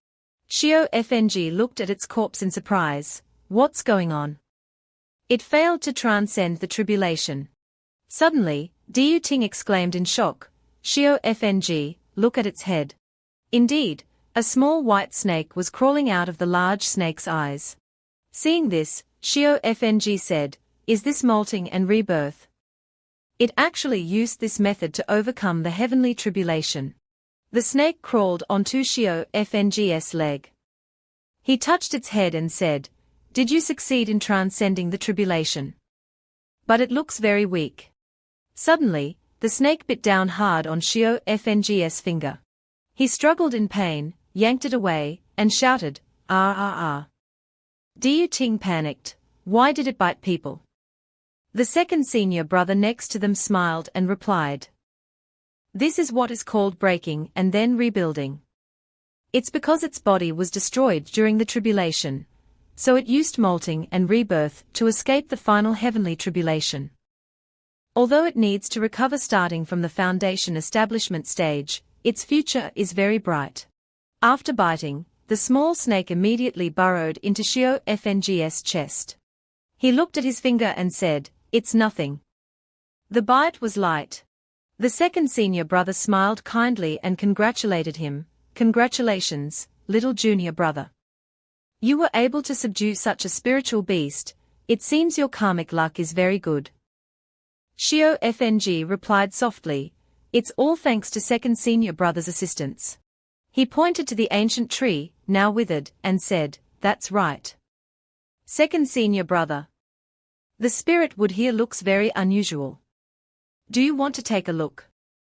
Xiao Fng looked at its corpse in surprise. What's going on? It failed to transcend the tribulation. Suddenly, Diu Ting exclaimed in shock, Xiao Fng, look at its head. Indeed, a small white snake was crawling out of the large snake's eyes. Seeing this, Xiao Fng said, is this molting and rebirth? It actually used this method to overcome the heavenly tribulation. The snake crawled onto Xiao Fng's leg. He touched its head and said, did you succeed in transcending the tribulation? But it looks very weak. Suddenly, the snake bit down hard on Xiao Fng's finger. He struggled in pain, yanked it away, and shouted, ah ah ah. Diu Ting panicked. Why did it bite people? The second senior brother next to them smiled and replied. This is what is called breaking and then rebuilding. It's because its body was destroyed during the tribulation, so it used molting and rebirth to escape the final heavenly tribulation. Although it needs to recover starting from the foundation establishment stage, its future is very bright. After biting, the small snake immediately burrowed into Xiao Fng's chest. He looked at his finger and said, it's nothing. The bite was light. The second senior brother smiled kindly and congratulated him. Congratulations, little junior brother. You were able to subdue such a spiritual beast. It seems your karmic luck is very good. Xiao Fng replied softly, it's all thanks to second senior brother's assistance. He pointed to the ancient tree, now withered, and said, that's right. Second senior brother. The spirit wood here looks very unusual. Do you want to take a look?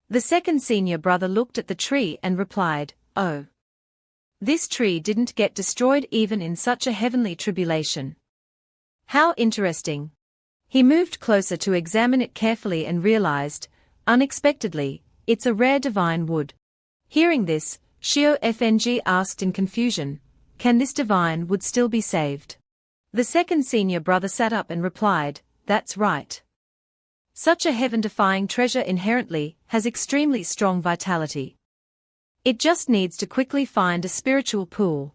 The second senior brother looked at the tree and replied, oh. This tree didn't get destroyed even in such a heavenly tribulation. How interesting. He moved closer to examine it carefully and realized, unexpectedly, it's a rare divine wood. Hearing this, Xiao Fng asked in confusion, can this divine wood still be saved? The second senior brother sat up and replied, that's right. Such a heaven-defying treasure inherently has extremely strong vitality. It just needs to quickly find a spiritual pool.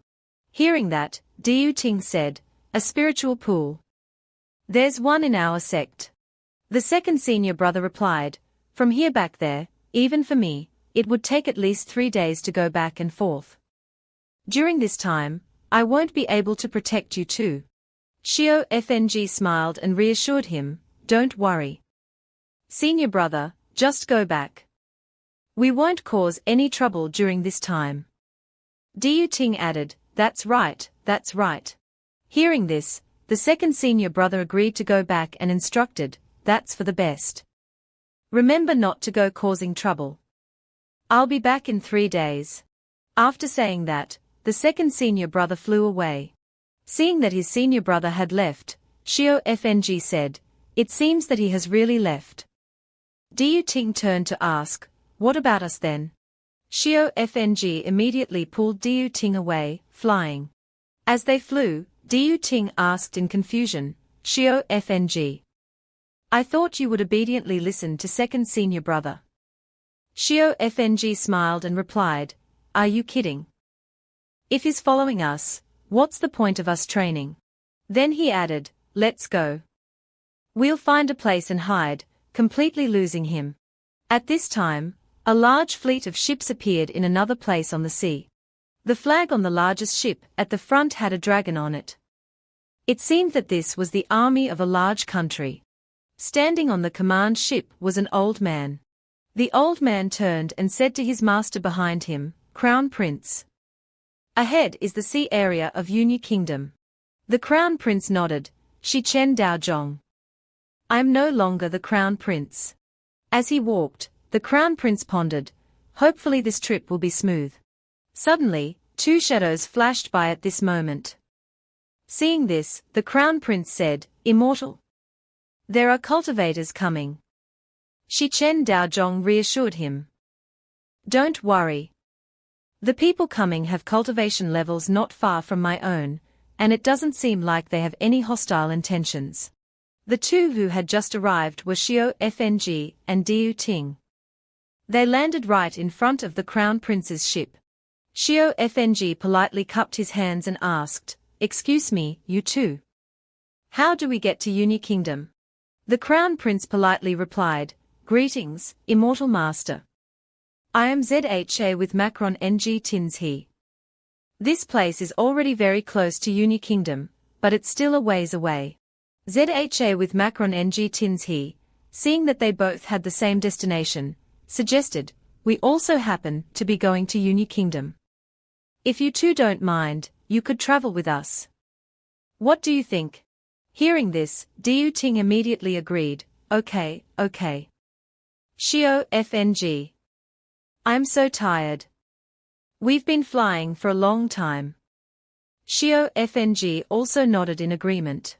Hearing that, Diu Ting said, a spiritual pool. There's one in our sect. The second senior brother replied, from here back there, even for me, it would take at least 3 days to go back and forth. During this time, I won't be able to protect you too. Xiao Fng smiled and reassured him, don't worry. Senior brother, just go back. We won't cause any trouble during this time. Diu Ting added, that's right, that's right. Hearing this, the second senior brother agreed to go back and instructed, that's for the best. Remember not to go causing trouble. I'll be back in 3 days. After saying that, the second senior brother flew away. Seeing that his senior brother had left, Xiao Fng said. It seems that he has really left. Diu Ting turned to ask, what about us then? Xiao Fng immediately pulled Diu Ting away, flying. As they flew, Diu Ting asked in confusion, Xiao Fng. I thought you would obediently listen to second senior brother. Xiao Fng smiled and replied, are you kidding? If he's following us, what's the point of us training? Then he added, let's go. We'll find a place and hide, completely losing him. At this time, a large fleet of ships appeared in another place on the sea. The flag on the largest ship at the front had a dragon on it. It seemed that this was the army of a large country. Standing on the command ship was an old man. The old man turned and said to his master behind him, Crown Prince. Ahead is the sea area of Yunyi Kingdom. The Crown Prince nodded, Shi Chen Dao Zhong. I am no longer the Crown Prince. As he walked, the Crown Prince pondered, hopefully this trip will be smooth. Suddenly, two shadows flashed by at this moment. Seeing this, the Crown Prince said, Immortal. There are cultivators coming. Shi Chen Dao Zhong reassured him. Don't worry. The people coming have cultivation levels not far from my own, and it doesn't seem like they have any hostile intentions. The two who had just arrived were Xiao Fng and Diu Ting. They landed right in front of the Crown Prince's ship. Xiao Fng politely cupped his hands and asked, Excuse me, you two. How do we get to Yunyi Kingdom? The Crown Prince politely replied, Greetings, Immortal Master. I am Zha with Macron Ng Tins He. This place is already very close to Yunyi Kingdom, but it's still a ways away. Zha with Macron Ng Tins He, seeing that they both had the same destination, suggested, we also happen to be going to Yunyi Kingdom. If you two don't mind, you could travel with us. What do you think? Hearing this, Diu Ting immediately agreed, okay. Xiao Fng. I'm so tired. We've been flying for a long time. Xiao Fng also nodded in agreement.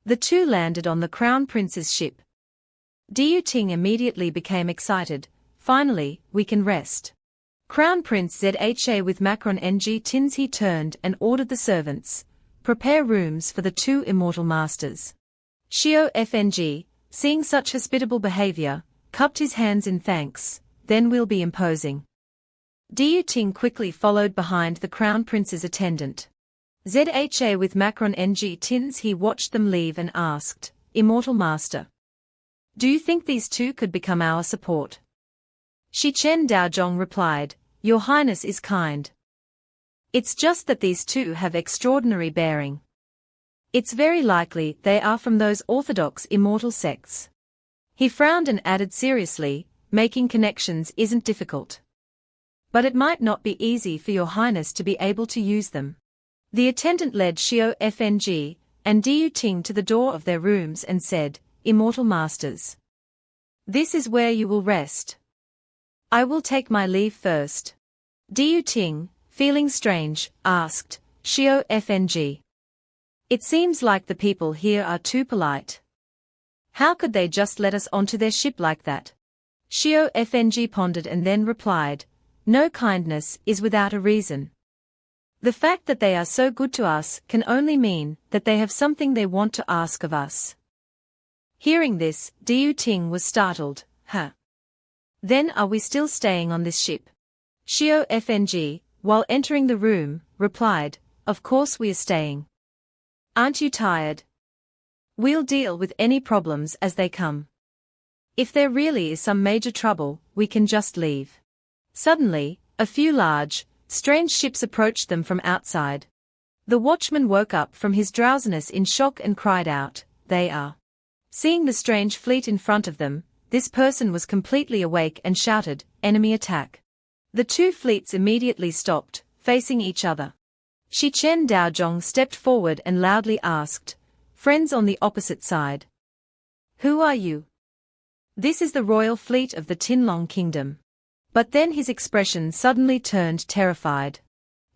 The two landed on the Crown Prince's ship. Diu Ting immediately became excited, finally, we can rest. Crown Prince Zha with Macron Ng Tins He turned and ordered the servants, prepare rooms for the two immortal masters. Xiao Fng, seeing such hospitable behavior, cupped his hands in thanks, then we'll be imposing. Diu Ting quickly followed behind the Crown Prince's attendant. Zha with Macron Ng Tins He watched them leave and asked, Immortal Master. Do you think these two could become our support? Shi Chen Dao Zhong replied, Your Highness is kind. It's just that these two have extraordinary bearing. It's very likely they are from those orthodox immortal sects. He frowned and added seriously, making connections isn't difficult. But it might not be easy for Your Highness to be able to use them. The attendant led Xiao Fng and Diu Ting to the door of their rooms and said, Immortal Masters. This is where you will rest. I will take my leave first. Diu Ting, feeling strange, asked, Xiao Fng. It seems like the people here are too polite. How could they just let us onto their ship like that? Xiao Fng pondered and then replied, No kindness is without a reason. The fact that they are so good to us can only mean that they have something they want to ask of us. Hearing this, Diu Ting was startled, Huh? Then are we still staying on this ship? Xiao Fng, while entering the room, replied, Of course we are staying. Aren't you tired? We'll deal with any problems as they come. If there really is some major trouble, we can just leave. Suddenly, a few large, strange ships approached them from outside. The watchman woke up from his drowsiness in shock and cried out, They are. Seeing the strange fleet in front of them, this person was completely awake and shouted, Enemy attack. The two fleets immediately stopped, facing each other. Shi Chen Dao Zhong stepped forward and loudly asked, Friends on the opposite side. Who are you? This is the royal fleet of the Tinlong Kingdom. But then his expression suddenly turned terrified.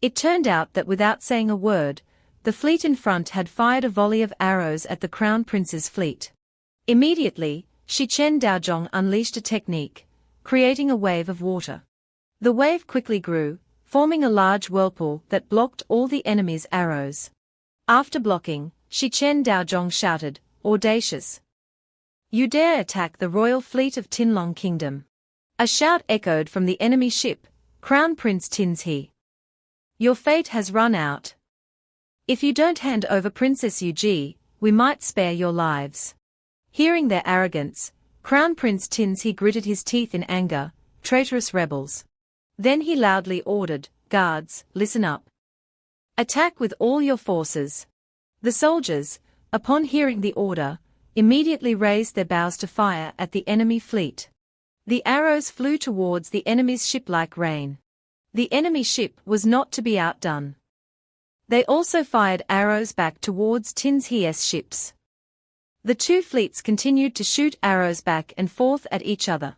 It turned out that without saying a word, the fleet in front had fired a volley of arrows at the Crown Prince's fleet. Immediately, Shi Chen Daozhong unleashed a technique, creating a wave of water. The wave quickly grew, forming a large whirlpool that blocked all the enemy's arrows. After blocking, Shi Chen Daozhong shouted, "Audacious! You dare attack the royal fleet of Tianlong Kingdom." A shout echoed from the enemy ship, "Crown Prince Tinshi. Your fate has run out. If you don't hand over Princess Yuji, we might spare your lives." Hearing their arrogance, Crown Prince Tinshi gritted his teeth in anger, "Traitorous rebels." Then he loudly ordered, "Guards, listen up. Attack with all your forces." The soldiers, upon hearing the order, immediately raised their bows to fire at the enemy fleet. The arrows flew towards the enemy's ship like rain. The enemy ship was not to be outdone. They also fired arrows back towards Tinshi's ships. The two fleets continued to shoot arrows back and forth at each other.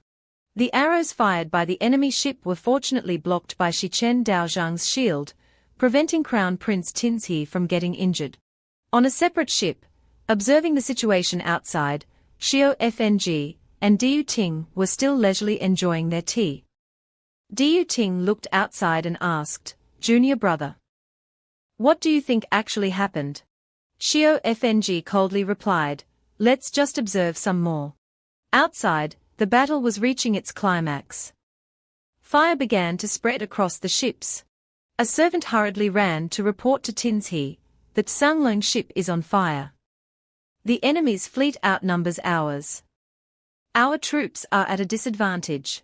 The arrows fired by the enemy ship were fortunately blocked by Shi Chen Daozhang's shield, preventing Crown Prince Tinshi from getting injured. On a separate ship, observing the situation outside, Xiao Fng and Diu Ting were still leisurely enjoying their tea. Diu Ting looked outside and asked, "Junior brother, what do you think actually happened?" Xiao Fng coldly replied, "Let's just observe some more." Outside, the battle was reaching its climax. Fire began to spread across the ships. A servant hurriedly ran to report to Tinshi that Sanglong ship is on fire. The enemy's fleet outnumbers ours. Our troops are at a disadvantage.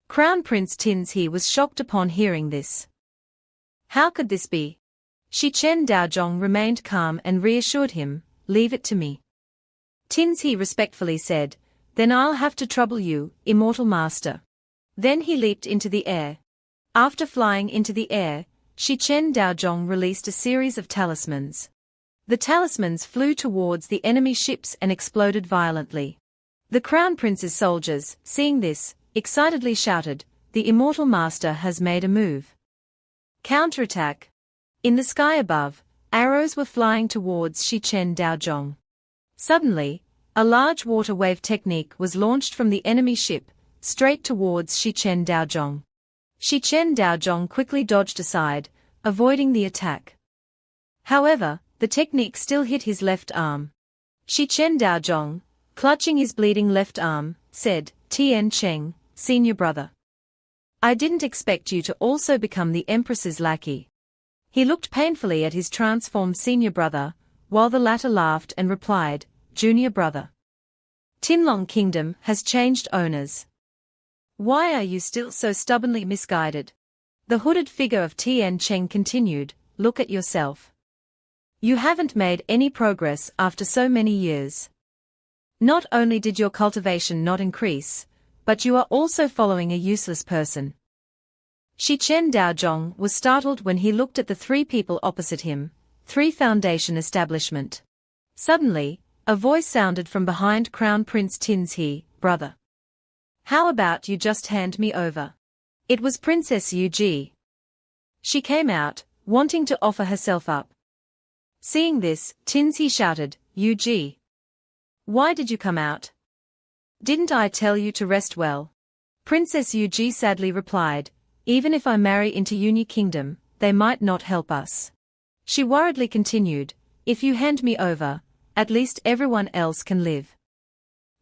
Crown Prince Tinshi was shocked upon hearing this. How could this be? Shi Chen Daozhong remained calm and reassured him, "Leave it to me." Tinshi respectfully said, "Then I'll have to trouble you, immortal master." Then he leaped into the air. After flying into the air, Shi Chen Daozhong released a series of talismans. The talismans flew towards the enemy ships and exploded violently. The Crown Prince's soldiers, seeing this, excitedly shouted, "The immortal master has made a move." Counterattack. In the sky above, arrows were flying towards Shi Chen Daozhong. Suddenly, a large water wave technique was launched from the enemy ship, straight towards Shi Chen Daozhong. Shi Chen Daozhong quickly dodged aside, avoiding the attack. However, the technique still hit his left arm. Shi Chen Daozhong, clutching his bleeding left arm, said, "Tian Cheng, senior brother. I didn't expect you to also become the Empress's lackey." He looked painfully at his transformed senior brother, while the latter laughed and replied, "Junior brother. Tianlong Kingdom has changed owners. Why are you still so stubbornly misguided?" The hooded figure of Tian Cheng continued, "Look at yourself. You haven't made any progress after so many years. Not only did your cultivation not increase, but you are also following a useless person." Shi Chen Daozhong was startled when he looked at the three people opposite him, Three Foundation Establishment. Suddenly, a voice sounded from behind Crown Prince Tinshi, "Brother, how about you just hand me over?" It was Princess Yuji. She came out, wanting to offer herself up. Seeing this, Tinshi shouted, "Yuji, why did you come out? Didn't I tell you to rest well?" Princess Yuji sadly replied, "Even if I marry into Uni Kingdom, they might not help us." She worriedly continued, "If you hand me over, at least everyone else can live."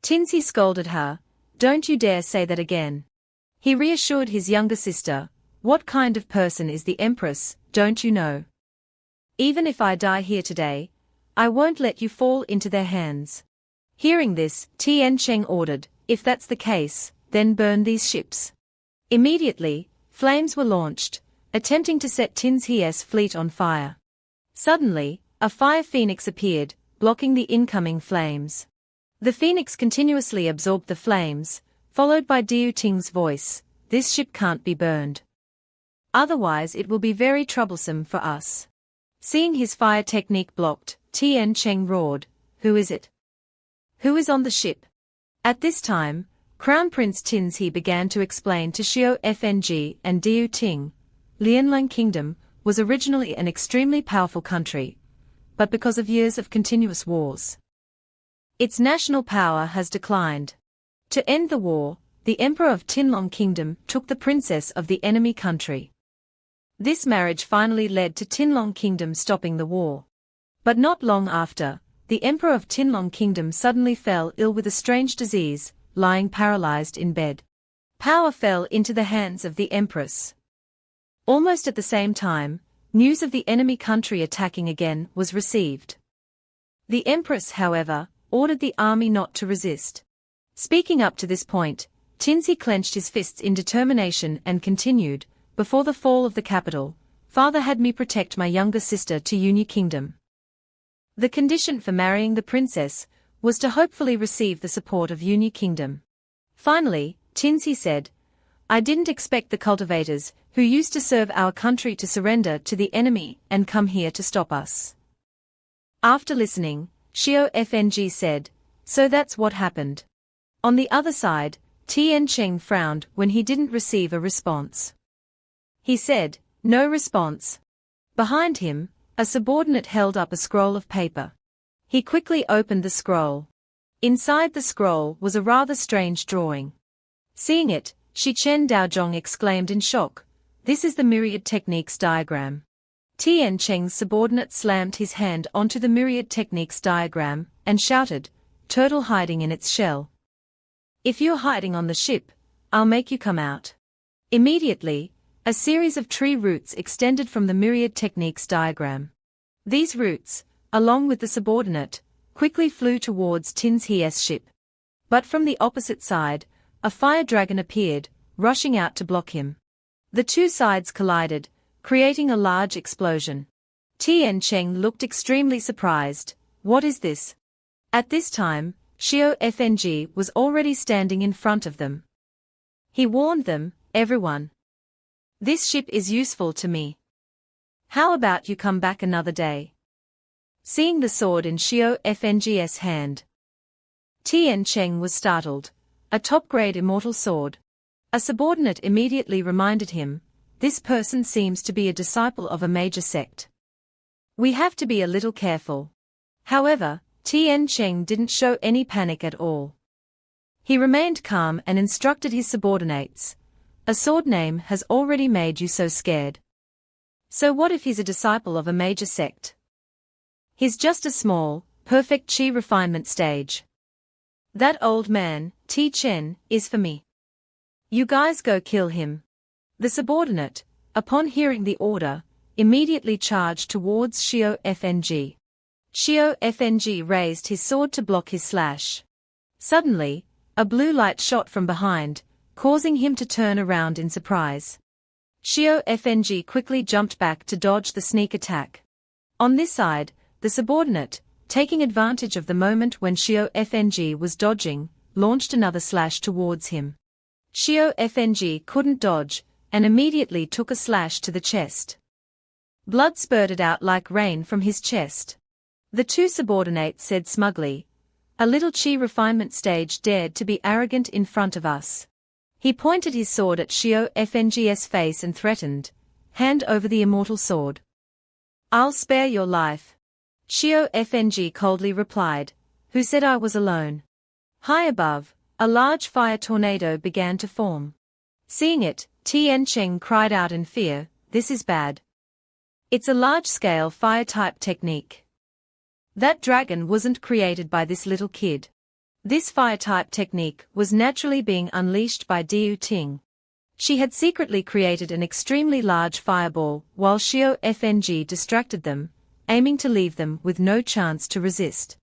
Tinshi scolded her, "Don't you dare say that again." He reassured his younger sister, "What kind of person is the Empress, don't you know? Even if I die here today, I won't let you fall into their hands." Hearing this, Tian Cheng ordered, "If that's the case, then burn these ships." Immediately, flames were launched, attempting to set Tinshi's fleet on fire. Suddenly, a fire phoenix appeared, blocking the incoming flames. The phoenix continuously absorbed the flames, followed by Diu Ting's voice, "This ship can't be burned. Otherwise it will be very troublesome for us." Seeing his fire technique blocked, Tian Cheng roared, "Who is it? Who is on the ship?" At this time, Crown Prince Tinshi began to explain to Xiao Fng and Diu Ting, "Lianlang Kingdom was originally an extremely powerful country, but because of years of continuous wars, its national power has declined. To end the war, the Emperor of Tianlong Kingdom took the princess of the enemy country. This marriage finally led to Tianlong Kingdom stopping the war. But not long after, the Emperor of Tianlong Kingdom suddenly fell ill with a strange disease, lying paralyzed in bed. Power fell into the hands of the Empress. Almost at the same time, news of the enemy country attacking again was received. The Empress, however, ordered the army not to resist. Speaking up to this point, Tinzi clenched his fists in determination and continued, "Before the fall of the capital, father had me protect my younger sister to Uni Kingdom. The condition for marrying the princess was to hopefully receive the support of Uni Kingdom." Finally, Tinzi said, "I didn't expect the cultivators, who used to serve our country, to surrender to the enemy and come here to stop us." After listening, Xiao Fng said, "So that's what happened." On the other side, Tian Cheng frowned when he didn't receive a response. He said, "No response." Behind him, a subordinate held up a scroll of paper. He quickly opened the scroll. Inside the scroll was a rather strange drawing. Seeing it, Shi Chen Daozhong exclaimed in shock, "This is the myriad techniques diagram." Tian Cheng's subordinate slammed his hand onto the myriad techniques diagram and shouted, "Turtle hiding in its shell. If you're hiding on the ship, I'll make you come out." Immediately, a series of tree roots extended from the myriad techniques diagram. These roots, along with the subordinate, quickly flew towards Tin's ship. But from the opposite side, a fire dragon appeared, rushing out to block him. The two sides collided, creating a large explosion. Tian Cheng looked extremely surprised. "What is this?" At this time, Xiao Fng was already standing in front of them. He warned them, "Everyone, this ship is useful to me. How about you come back another day?" Seeing the sword in Xiao Fng's hand, Tian Cheng was startled. A top-grade immortal sword. A subordinate immediately reminded him, "This person seems to be a disciple of a major sect. We have to be a little careful." However, Tian Cheng didn't show any panic at all. He remained calm and instructed his subordinates, "A sword name has already made you so scared. So what if he's a disciple of a major sect? He's just a small, perfect chi refinement stage. That old man, Ti Chen, is for me. You guys go kill him." The subordinate, upon hearing the order, immediately charged towards Xiao Fng. Xiao Fng raised his sword to block his slash. Suddenly, a blue light shot from behind, causing him to turn around in surprise. Xiao Fng quickly jumped back to dodge the sneak attack. On this side, the subordinate, taking advantage of the moment when Xiao Fng was dodging, launched another slash towards him. Xiao Fng couldn't dodge, and immediately took a slash to the chest. Blood spurted out like rain from his chest. The two subordinates said smugly, "A little chi refinement stage dared to be arrogant in front of us." He pointed his sword at Xiao Fng's face and threatened, "Hand over the immortal sword. I'll spare your life." Xiao Fng coldly replied, "Who said I was alone?" High above, a large fire tornado began to form. Seeing it, Tian Cheng cried out in fear, "This is bad. It's a large-scale fire-type technique. That dragon wasn't created by this little kid. This fire-type technique was naturally being unleashed by Diu Ting. She had secretly created an extremely large fireball while Xiao Fng distracted them, aiming to leave them with no chance to resist."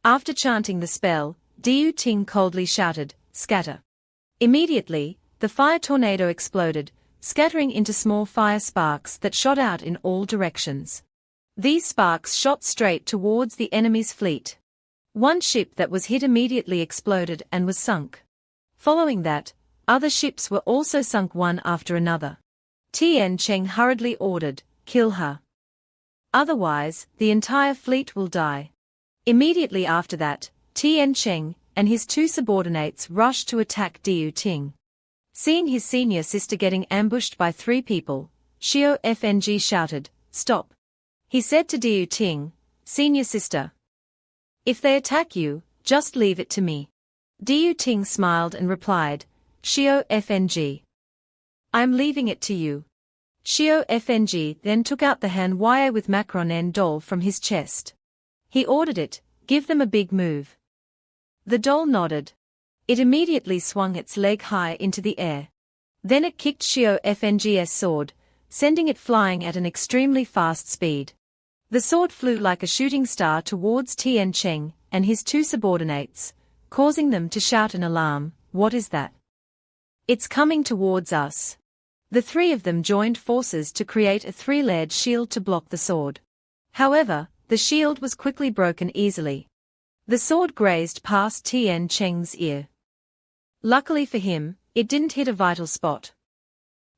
After chanting the spell, Diu Ting coldly shouted, "Scatter." Immediately, the fire tornado exploded, scattering into small fire sparks that shot out in all directions. These sparks shot straight towards the enemy's fleet. One ship that was hit immediately exploded and was sunk. Following that, other ships were also sunk one after another. Tian Cheng hurriedly ordered, "Kill her. Otherwise, the entire fleet will die." Immediately after that, Tian Cheng and his two subordinates rushed to attack Diu Ting. Seeing his senior sister getting ambushed by three people, Xiao Fng shouted, "Stop!" He said to Diu Ting, "Senior sister. If they attack you, just leave it to me." Diu Ting smiled and replied, "Xiao Fng. I'm leaving it to you." Xiao Fng then took out the MANHWA with Macron N doll from his chest. He ordered it, "Give them a big move." The doll nodded. It immediately swung its leg high into the air. Then it kicked Xiao Fng's sword, sending it flying at an extremely fast speed. The sword flew like a shooting star towards Tian Cheng and his two subordinates, causing them to shout in alarm, "What is that? It's coming towards us." The three of them joined forces to create a three-layered shield to block the sword. However, the shield was quickly broken easily. The sword grazed past Tian Cheng's ear. Luckily for him, it didn't hit a vital spot.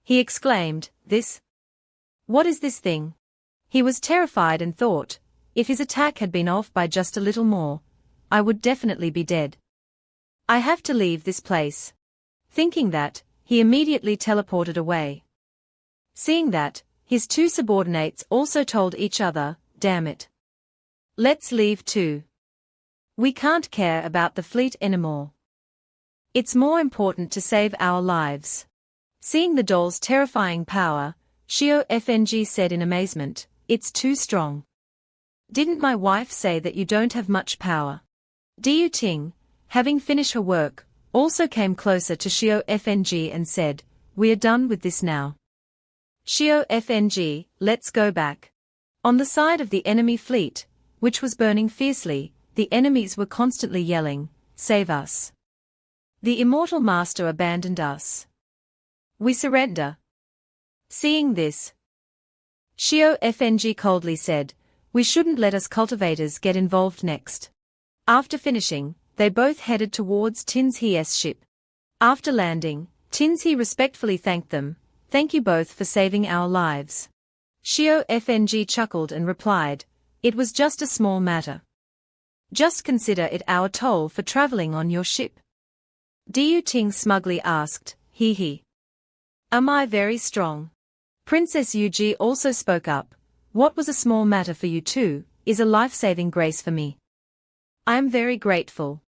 He exclaimed, What is this thing?" He was terrified and thought, if his attack had been off by just a little more, I would definitely be dead. I have to leave this place. Thinking that, he immediately teleported away. Seeing that, his two subordinates also told each other, "Damn it. Let's leave too. We can't care about the fleet anymore. It's more important to save our lives." Seeing the doll's terrifying power, Xiao Fng said in amazement, "It's too strong. Didn't my wife say that you don't have much power?" Diu Ting, having finished her work, also came closer to Xiao Fng and said, "We are done with this now. Xiao Fng, let's go back." On the side of the enemy fleet, which was burning fiercely, the enemies were constantly yelling, "Save us. The immortal master abandoned us. We surrender." Seeing this, Xiao Fng coldly said, "We shouldn't let us cultivators get involved next." After finishing, they both headed towards Tin's ship. After landing, Tin's respectfully thanked them, "Thank you both for saving our lives." Xiao Fng chuckled and replied, "It was just a small matter. Just consider it our toll for traveling on your ship." Diu Ting smugly asked, "Hee. Am I very strong?" Princess Yuji also spoke up, "What was a small matter for you too, is a life-saving grace for me. I am very grateful."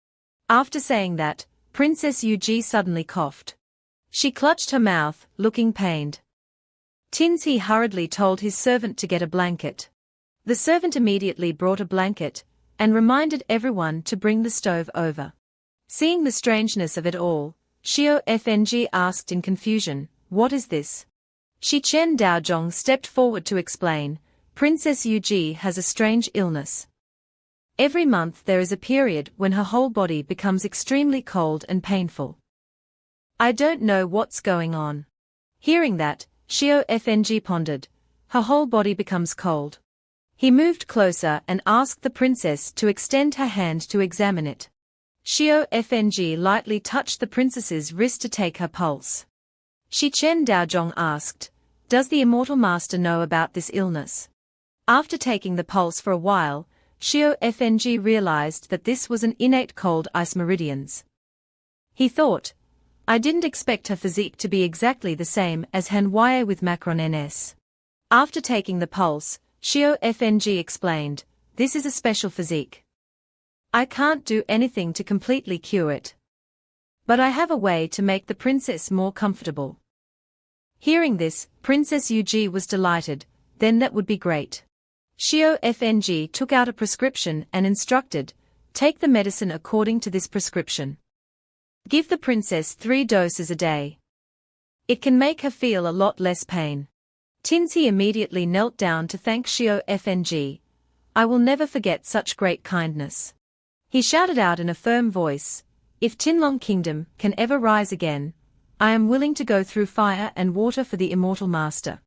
After saying that, Princess Yuji suddenly coughed. She clutched her mouth, looking pained. Tin's hurriedly told his servant to get a blanket. The servant immediately brought a blanket, and reminded everyone to bring the stove over. Seeing the strangeness of it all, Xiao Fng asked in confusion, "What is this?" Shi Chen Daozhong stepped forward to explain, "Princess Yuji has a strange illness. Every month there is a period when her whole body becomes extremely cold and painful. I don't know what's going on." Hearing that, Xiao Fng pondered, "Her whole body becomes cold." He moved closer and asked the princess to extend her hand to examine it. Xiao Fng lightly touched the princess's wrist to take her pulse. Shi Chen Daozhong asked, "Does the immortal master know about this illness?" After taking the pulse for a while, Xiao Fng realized that this was an innate cold ice meridians. He thought, "I didn't expect her physique to be exactly the same as MANHWA with Macron NS." After taking the pulse, Xiao Fng explained, "This is a special physique. I can't do anything to completely cure it. But I have a way to make the princess more comfortable." Hearing this, Princess Yuji was delighted, "Then that would be great." Xiao Fng took out a prescription and instructed, "Take the medicine according to this prescription. Give the princess 3 doses a day. It can make her feel a lot less pain." Tinzi immediately knelt down to thank Xiao Fng. "I will never forget such great kindness." He shouted out in a firm voice, "If Tinlong Kingdom can ever rise again, I am willing to go through fire and water for the immortal master."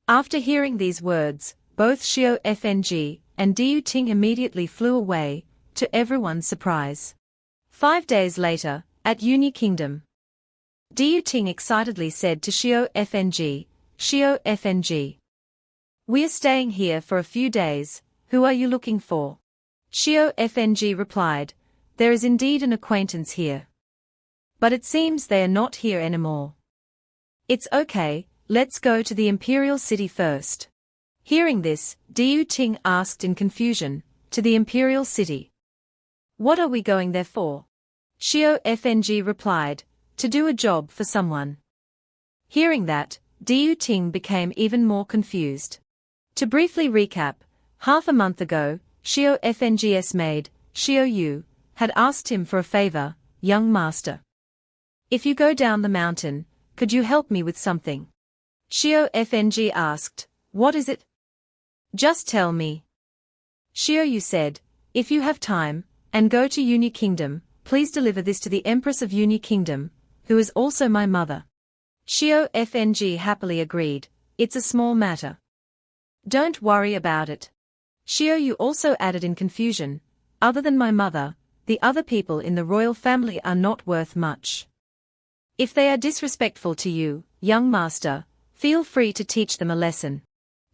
After hearing these words, both Xiao Fng and Diu Ting immediately flew away, to everyone's surprise. 5 days later, at Uni Kingdom, Diu Ting excitedly said to Xiao Fng, "Xiao Fng. We are staying here for a few days, who are you looking for?" Xiao Fng replied, "There is indeed an acquaintance here. But it seems they are not here anymore." "It's okay, let's go to the imperial city first. Hearing this, Diu Ting asked in confusion, to the imperial city. What are we going there for? Xiao Fng replied, to do a job for someone. Hearing that, Diu Ting became even more confused. To briefly recap, half a month ago, Xiao Fng's maid, Xiao Yu, had asked him for a favor, young master. If you go down the mountain, could you help me with something? Xiao Fng asked, what is it? Just tell me. Xiao Yu said, if you have time, and go to Uni Kingdom, please deliver this to the Empress of Uni Kingdom, who is also my mother. Xiao Fng happily agreed, it's a small matter. Don't worry about it. Xiao Yu also added in confusion, other than my mother, the other people in the royal family are not worth much. If they are disrespectful to you, young master, feel free to teach them a lesson.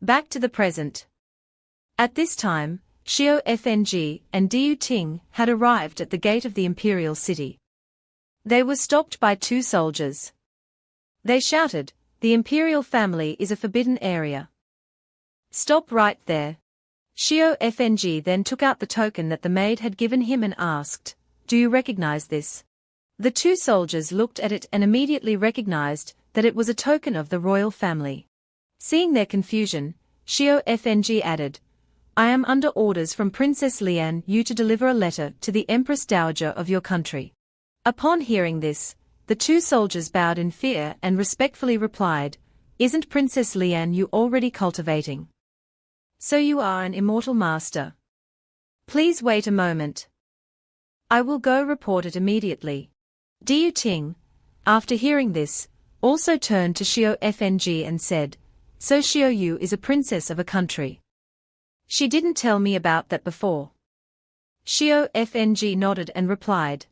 Back to the present. At this time, Xiao Fng and Diu Ting had arrived at the gate of the imperial city. They were stopped by two soldiers. They shouted, the imperial family is a forbidden area. Stop right there. Xiao Fng then took out the token that the maid had given him and asked, do you recognize this? The two soldiers looked at it and immediately recognized that it was a token of the royal family. Seeing their confusion, Xiao Fng added, I am under orders from Princess Lian Yu to deliver a letter to the Empress Dowager of your country. Upon hearing this, the two soldiers bowed in fear and respectfully replied, isn't Princess Lian Yu already cultivating? So you are an immortal master. Please wait a moment. I will go report it immediately. Diu Ting, after hearing this, also turned to Xiao Fng and said, so Xiao Yu is a princess of a country. She didn't tell me about that before. Xiao Fng nodded and replied,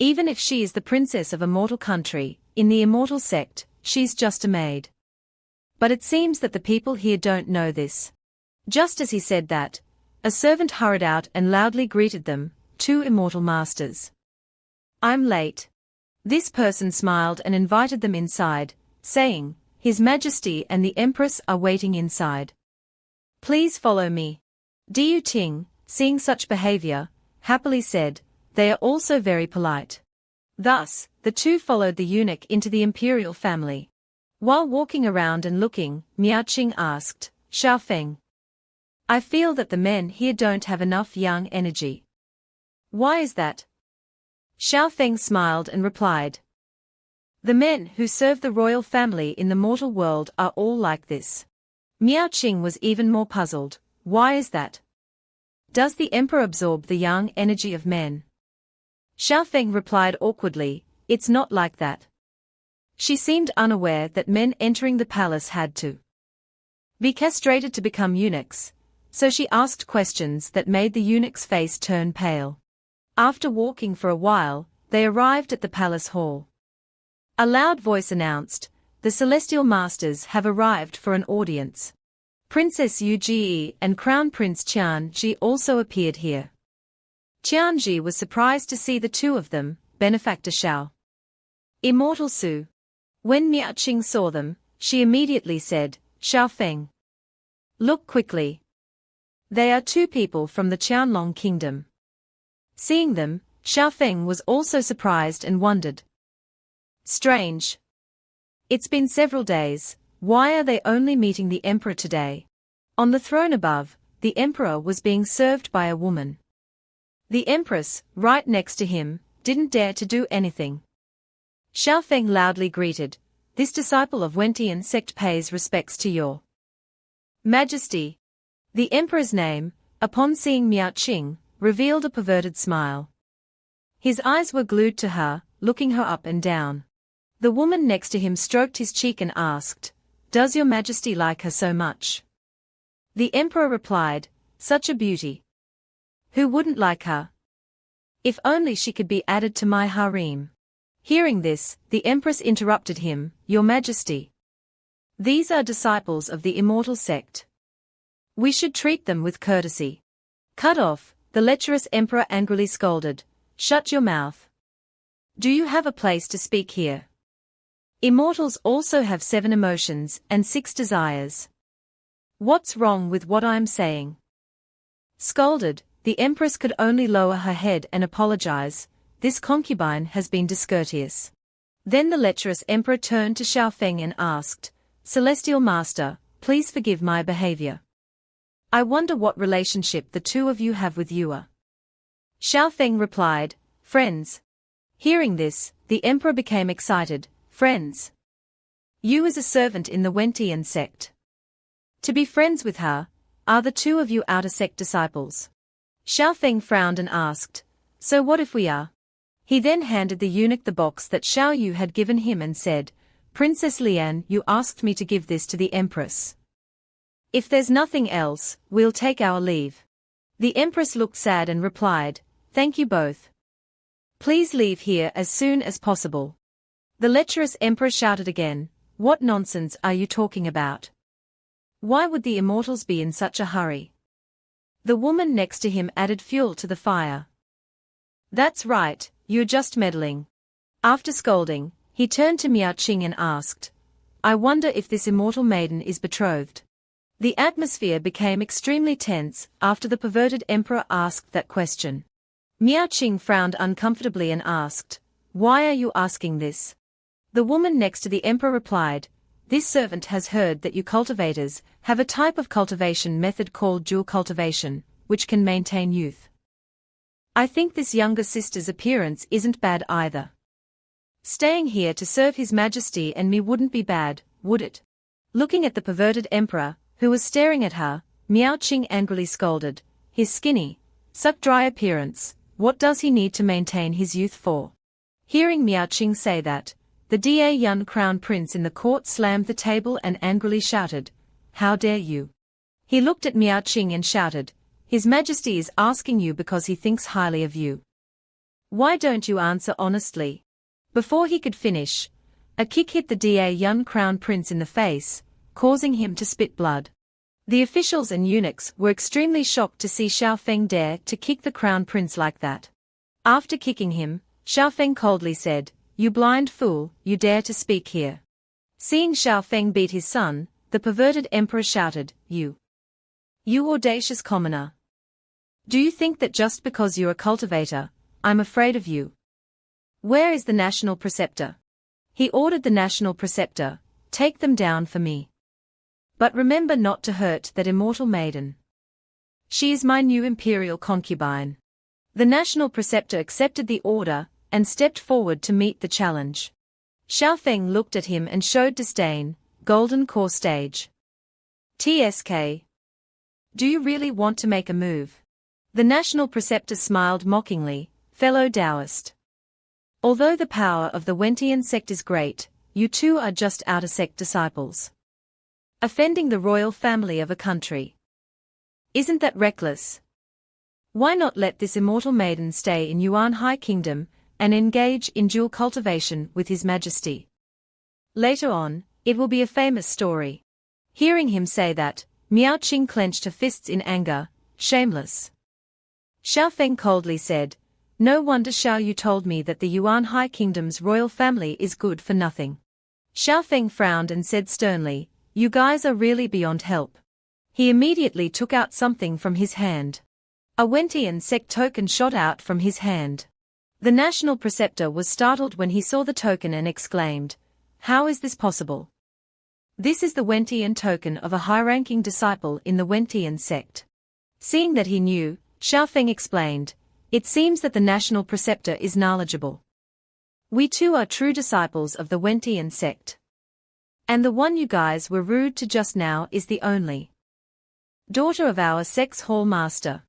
even if she is the princess of a mortal country, in the immortal sect, she's just a maid. But it seems that the people here don't know this. Just as he said that, a servant hurried out and loudly greeted them, two immortal masters. I'm late. This person smiled and invited them inside, saying, His Majesty and the Empress are waiting inside. Please follow me. Diu Ting, seeing such behavior, happily said, they are also very polite. Thus, the two followed the eunuch into the imperial family. While walking around and looking, Miao Qing asked, Xiao Feng. I feel that the men here don't have enough young energy. Why is that? Xiao Feng smiled and replied. The men who serve the royal family in the mortal world are all like this. Miao Qing was even more puzzled. Why is that? Does the emperor absorb the young energy of men? Xiao Feng replied awkwardly, it's not like that. She seemed unaware that men entering the palace had to be castrated to become eunuchs, so she asked questions that made the eunuch's face turn pale. After walking for a while, they arrived at the palace hall. A loud voice announced, the celestial masters have arrived for an audience. Princess Yu Ji and Crown Prince Qian Ji also appeared here. Qian Ji was surprised to see the two of them, Benefactor Xiao. Immortal Su. When Miao Qing saw them, she immediately said, Xiao Feng. Look quickly. They are two people from the Qianlong kingdom. Seeing them, Xiao Feng was also surprised and wondered. Strange. It's been several days, why are they only meeting the emperor today? On the throne above, the emperor was being served by a woman. The empress, right next to him, didn't dare to do anything. Xiao Feng loudly greeted, this disciple of Wentian sect pays respects to your Majesty. The emperor's name, upon seeing Miao Qing, revealed a perverted smile. His eyes were glued to her, looking her up and down. The woman next to him stroked his cheek and asked, Does your Majesty like her so much? The emperor replied, Such a beauty. Who wouldn't like her? If only she could be added to my harem. Hearing this, the empress interrupted him, Your Majesty. These are disciples of the immortal sect. We should treat them with courtesy. Cut off, the lecherous emperor angrily scolded, Shut your mouth. Do you have a place to speak here? Immortals also have 7 emotions and 6 desires. What's wrong with what I'm saying? Scolded, the empress could only lower her head and apologize. This concubine has been discourteous. Then the lecherous emperor turned to Xiaofeng and asked, Celestial Master, please forgive my behavior. I wonder what relationship the two of you have with Yua. Xiaofeng replied, Friends. Hearing this, the emperor became excited. Friends. You is a servant in the Wentian sect. To be friends with her, are the two of you outer sect disciples? Xiaofeng frowned and asked, So what if we are? He then handed the eunuch the box that Xiao Yu had given him and said, Princess Lian, you asked me to give this to the empress. If there's nothing else, we'll take our leave. The empress looked sad and replied, Thank you both. Please leave here as soon as possible. The lecherous emperor shouted again, What nonsense are you talking about? Why would the immortals be in such a hurry? The woman next to him added fuel to the fire. That's right, you're just meddling. After scolding, he turned to Miao Qing and asked, I wonder if this immortal maiden is betrothed. The atmosphere became extremely tense after the perverted emperor asked that question. Miao Qing frowned uncomfortably and asked, Why are you asking this? The woman next to the emperor replied, This servant has heard that you cultivators have a type of cultivation method called dual cultivation, which can maintain youth. I think this younger sister's appearance isn't bad either. Staying here to serve His Majesty and me wouldn't be bad, would it? Looking at the perverted emperor, who was staring at her, Miao Qing angrily scolded, His skinny, suck-dry appearance, what does he need to maintain his youth for? Hearing Miao Qing say that, the Da crown prince in the court slammed the table and angrily shouted, How dare you? He looked at Miao Qing and shouted, His Majesty is asking you because he thinks highly of you. Why don't you answer honestly? Before he could finish, a kick hit the Da crown prince in the face, causing him to spit blood. The officials and eunuchs were extremely shocked to see Xiaofeng dare to kick the crown prince like that. After kicking him, Xiaofeng coldly said, You blind fool, you dare to speak here. Seeing Xiaofeng beat his son, the perverted emperor shouted, You audacious commoner. Do you think that just because you're a cultivator, I'm afraid of you? Where is the national preceptor? He ordered the national preceptor, Take them down for me. But remember not to hurt that immortal maiden. She is my new imperial concubine. The national preceptor accepted the order and stepped forward to meet the challenge. Xiaofeng looked at him and showed disdain, Golden Core Stage. TSK. Do you really want to make a move? The national preceptor smiled mockingly, Fellow Taoist. Although the power of the Wentian sect is great, you two are just outer sect disciples. Offending the royal family of a country. Isn't that reckless? Why not let this immortal maiden stay in Yuan High Kingdom and engage in dual cultivation with His Majesty? Later on, it will be a famous story. Hearing him say that, Miao Qing clenched her fists in anger, shameless. Xiaofeng coldly said, No wonder Xiao Yu told me that the Yuan High Kingdom's royal family is good for nothing. Xiaofeng frowned and said sternly, You guys are really beyond help. He immediately took out something from his hand. A Wentian sect token shot out from his hand. The national preceptor was startled when he saw the token and exclaimed, How is this possible? This is the Wentian token of a high-ranking disciple in the Wentian sect. Seeing that he knew, Xiaofeng explained, It seems that the national preceptor is knowledgeable. We too are true disciples of the Wentian sect. And the one you guys were rude to just now is the only daughter of our sect's hall master.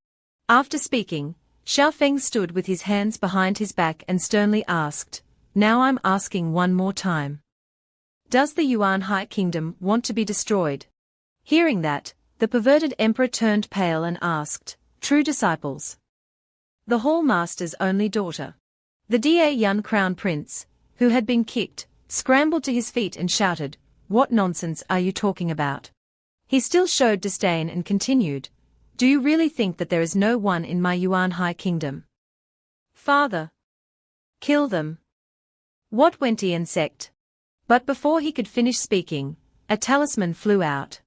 After speaking, Xiaofeng stood with his hands behind his back and sternly asked, Now I'm asking one more time. Does the Yuan High Kingdom want to be destroyed? Hearing that, the perverted emperor turned pale and asked, True disciples? The hall master's only daughter. The Da crown prince, who had been kicked, scrambled to his feet and shouted, What nonsense are you talking about? He still showed disdain and continued, Do you really think that there is no one in my Yuan High Kingdom? Father! Kill them! What Wentian sect? But before he could finish speaking, a talisman flew out.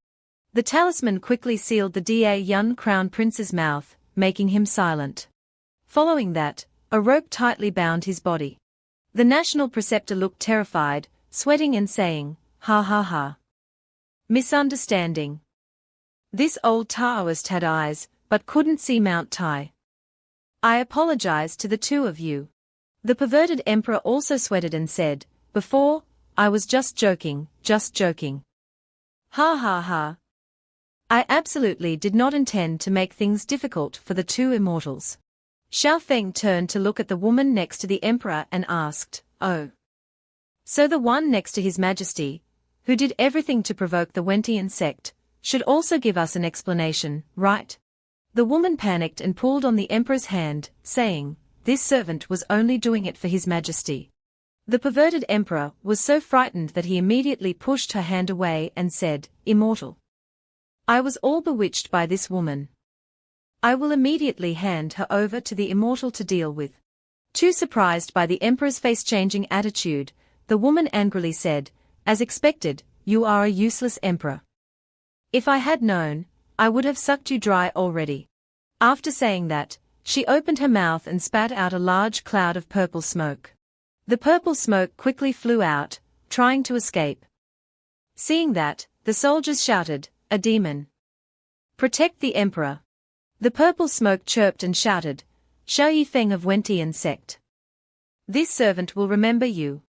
The talisman quickly sealed the young crown prince's mouth, making him silent. Following that, a rope tightly bound his body. The national preceptor looked terrified, sweating and saying, "Ha ha ha. Misunderstanding. This old Taoist had eyes, but couldn't see Mount Tai. I apologize to the two of you." The perverted emperor also sweated and said, "Before, I was just joking, just joking. Ha ha ha. I absolutely did not intend to make things difficult for the two immortals." Xiao Feng turned to look at the woman next to the emperor and asked, "Oh. So the one next to His Majesty, who did everything to provoke the Wentian sect, should also give us an explanation, right?" The woman panicked and pulled on the emperor's hand, saying, "This servant was only doing it for His Majesty." The perverted emperor was so frightened that he immediately pushed her hand away and said, "Immortal. I was all bewitched by this woman. I will immediately hand her over to the immortal to deal with." Too surprised by the emperor's face-changing attitude, the woman angrily said, "As expected, you are a useless emperor. If I had known, I would have sucked you dry already." After saying that, she opened her mouth and spat out a large cloud of purple smoke. The purple smoke quickly flew out, trying to escape. Seeing that, the soldiers shouted, "A demon! Protect the emperor!" The purple smoke chirped and shouted, "Xiao Yifeng of Wentian sect. This servant will remember you."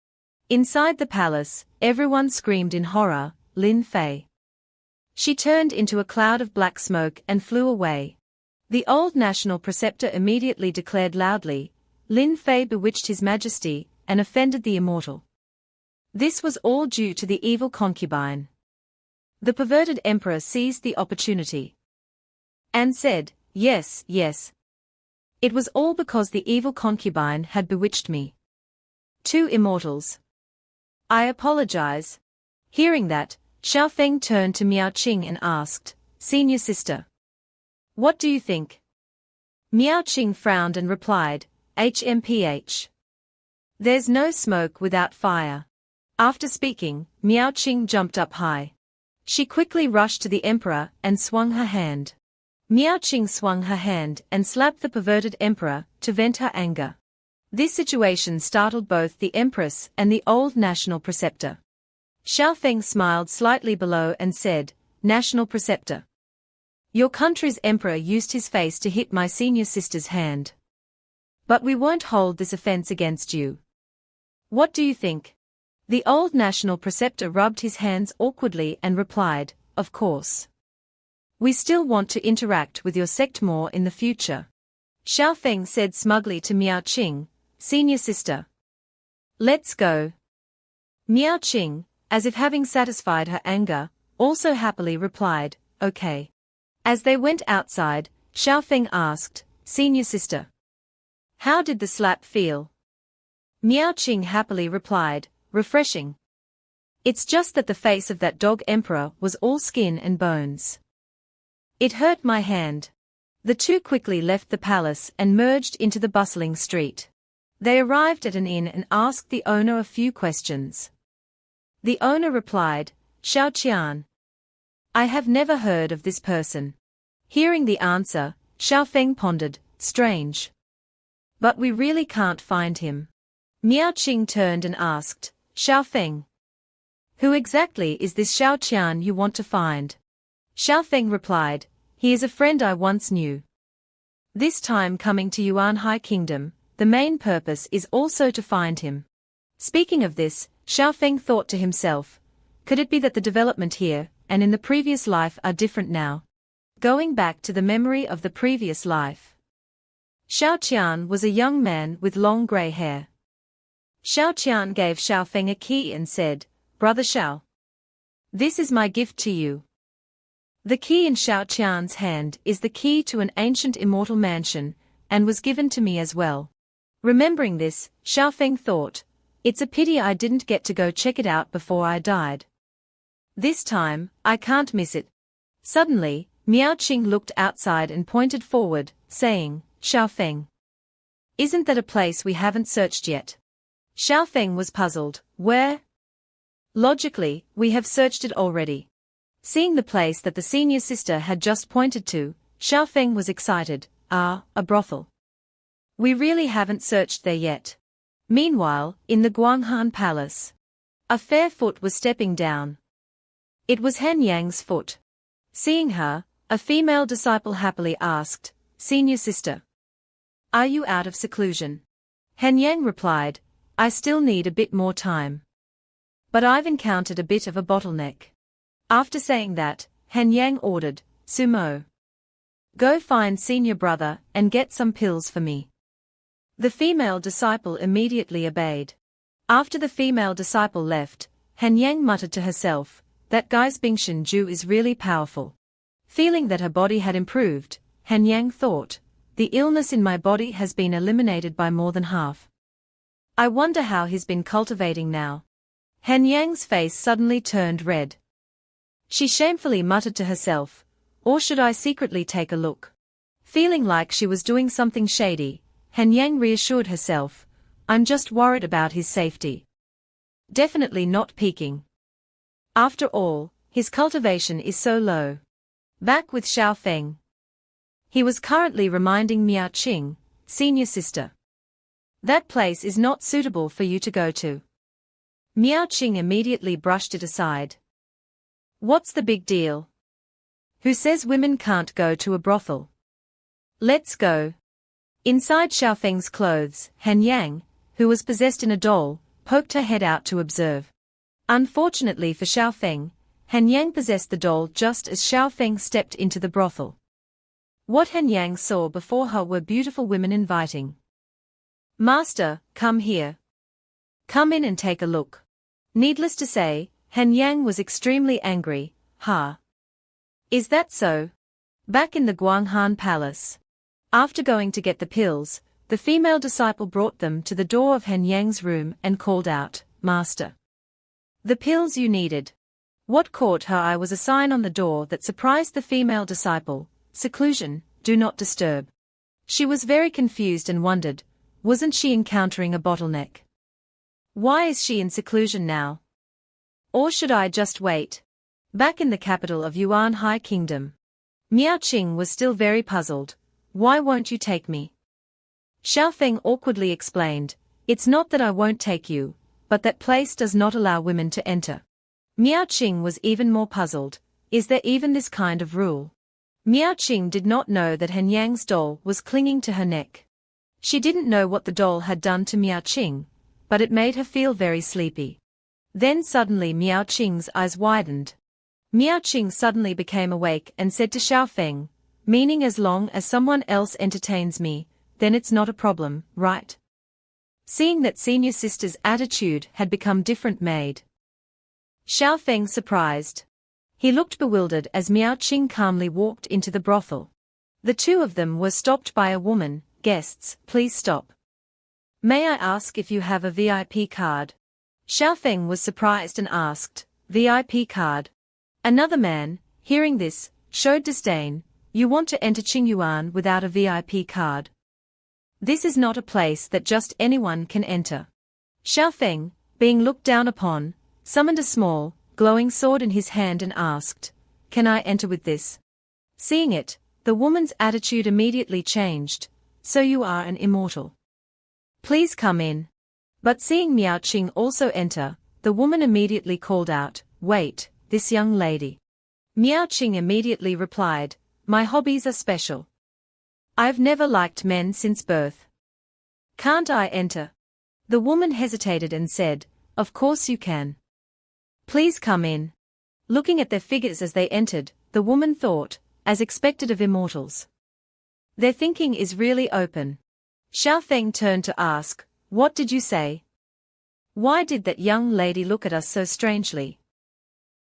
Inside the palace, everyone screamed in horror, "Lin Fei!" She turned into a cloud of black smoke and flew away. The old national preceptor immediately declared loudly, "Lin Fei bewitched His Majesty and offended the immortal. This was all due to the evil concubine." The perverted emperor seized the opportunity and said, "Yes, yes. It was all because the evil concubine had bewitched me." Two immortals. "I apologize." Hearing that, Xiao Feng turned to Miao Qing and asked, "Senior sister, what do you think?" Miao Qing frowned and replied, "HMPH. There's no smoke without fire." After speaking, Miao Qing jumped up high. She quickly rushed to the emperor and swung her hand. Miao Qing swung her hand and slapped the perverted emperor to vent her anger. This situation startled both the empress and the old national preceptor. Xiao Feng smiled slightly below and said, "National preceptor. Your country's emperor used his face to hit my senior sister's hand. But we won't hold this offense against you. What do you think?" The old national preceptor rubbed his hands awkwardly and replied, "Of course. We still want to interact with your sect more in the future." Xiao Feng said smugly to Miao Qing, "Senior sister. Let's go." Miao Qing, as if having satisfied her anger, also happily replied, "Okay." As they went outside, Xiao Feng asked, "Senior sister, how did the slap feel?" Miao Qing happily replied, "Refreshing. It's just that the face of that dog emperor was all skin and bones. It hurt my hand." The two quickly left the palace and merged into the bustling street. They arrived at an inn and asked the owner a few questions. The owner replied, "Xiao Qian. I have never heard of this person." Hearing the answer, Xiao Feng pondered, "Strange. But we really can't find him." Miao Qing turned and asked, "Xiao Feng, who exactly is this Xiao Qian you want to find?" Xiao Feng replied, "He is a friend I once knew. This time coming to Yuanhai Kingdom, the main purpose is also to find him." Speaking of this, Xiao Feng thought to himself, could it be that the development here and in the previous life are different now? Going back to the memory of the previous life, Xiao Qian was a young man with long grey hair. Xiao Qian gave Xiao Feng a key and said, "Brother Xiao, this is my gift to you." The key in Xiao Qian's hand is the key to an ancient immortal mansion, and was given to me as well. Remembering this, Xiao Feng thought, it's a pity I didn't get to go check it out before I died. This time, I can't miss it. Suddenly, Miao Qing looked outside and pointed forward, saying, "Xiao Feng, isn't that a place we haven't searched yet?" Xiao Feng was puzzled, "Where?" Logically, we have searched it already. Seeing the place that the senior sister had just pointed to, Xiaofeng was excited. Ah, a brothel. We really haven't searched there yet. Meanwhile, in the Guanghan Palace, a fair foot was stepping down. It was Han Yang's foot. Seeing her, a female disciple happily asked, "Senior sister, are you out of seclusion?" Han Yang replied, "I still need a bit more time. But I've encountered a bit of a bottleneck." After saying that, Han Yang ordered, "Sumo, go find senior brother and get some pills for me." The female disciple immediately obeyed. After the female disciple left, Han Yang muttered to herself, "That guy's Bingshan Ju is really powerful." Feeling that her body had improved, Han Yang thought, "The illness in my body has been eliminated by more than half. I wonder how he's been cultivating now." Han Yang's face suddenly turned red. She shamefully muttered to herself, "Or should I secretly take a look?" Feeling like she was doing something shady, Han Yang reassured herself, "I'm just worried about his safety. Definitely not peeking. After all, his cultivation is so low." Back with Xiaofeng. He was currently reminding Miao Qing, "Senior sister, that place is not suitable for you to go to." Miao Qing immediately brushed it aside. "What's the big deal? Who says women can't go to a brothel? Let's go." Inside Xiaofeng's clothes, Han Yang, who was possessed in a doll, poked her head out to observe. Unfortunately for Xiaofeng, Han Yang possessed the doll just as Xiaofeng stepped into the brothel. What Han Yang saw before her were beautiful women inviting. "Master, come here. Come in and take a look." Needless to say, Han Yang was extremely angry. "Ha! Is that so?" Back in the Guanghan Palace. After going to get the pills, the female disciple brought them to the door of Han Yang's room and called out, "Master, the pills you needed." What caught her eye was a sign on the door that surprised the female disciple, "Seclusion, do not disturb." She was very confused and wondered, wasn't she encountering a bottleneck? Why is she in seclusion now? Or should I just wait? Back in the capital of Yuan High Kingdom, Miao Qing was still very puzzled. "Why won't you take me?" Xiaofeng awkwardly explained, "It's not that I won't take you, but that place does not allow women to enter." Miao Qing was even more puzzled. Is there even this kind of rule? Miao Qing did not know that Han Yang's doll was clinging to her neck. She didn't know what the doll had done to Miao Qing, but it made her feel very sleepy. Then suddenly Miao Qing's eyes widened. Miao Qing suddenly became awake and said to Xiaofeng, "Meaning as long as someone else entertains me, then it's not a problem, right?" Seeing that senior sister's attitude had become different made Xiaofeng surprised. He looked bewildered as Miao Qing calmly walked into the brothel. The two of them were stopped by a woman. "Guests, please stop. May I ask if you have a VIP card?" Xiaofeng was surprised and asked, "VIP card?" Another man, hearing this, showed disdain. "You want to enter Qingyuan without a VIP card? This is not a place that just anyone can enter." Xiaofeng, being looked down upon, summoned a small, glowing sword in his hand and asked, "Can I enter with this?" Seeing it, the woman's attitude immediately changed. "So you are an immortal. Please come in." But seeing Miao Qing also enter, the woman immediately called out, "Wait, this young lady." Miao Qing immediately replied, "My hobbies are special. I've never liked men since birth. Can't I enter?" The woman hesitated and said, "Of course you can. Please come in." Looking at their figures as they entered, the woman thought, as expected of immortals, their thinking is really open. Xiaofeng turned to ask, "What did you say? Why did that young lady look at us so strangely?"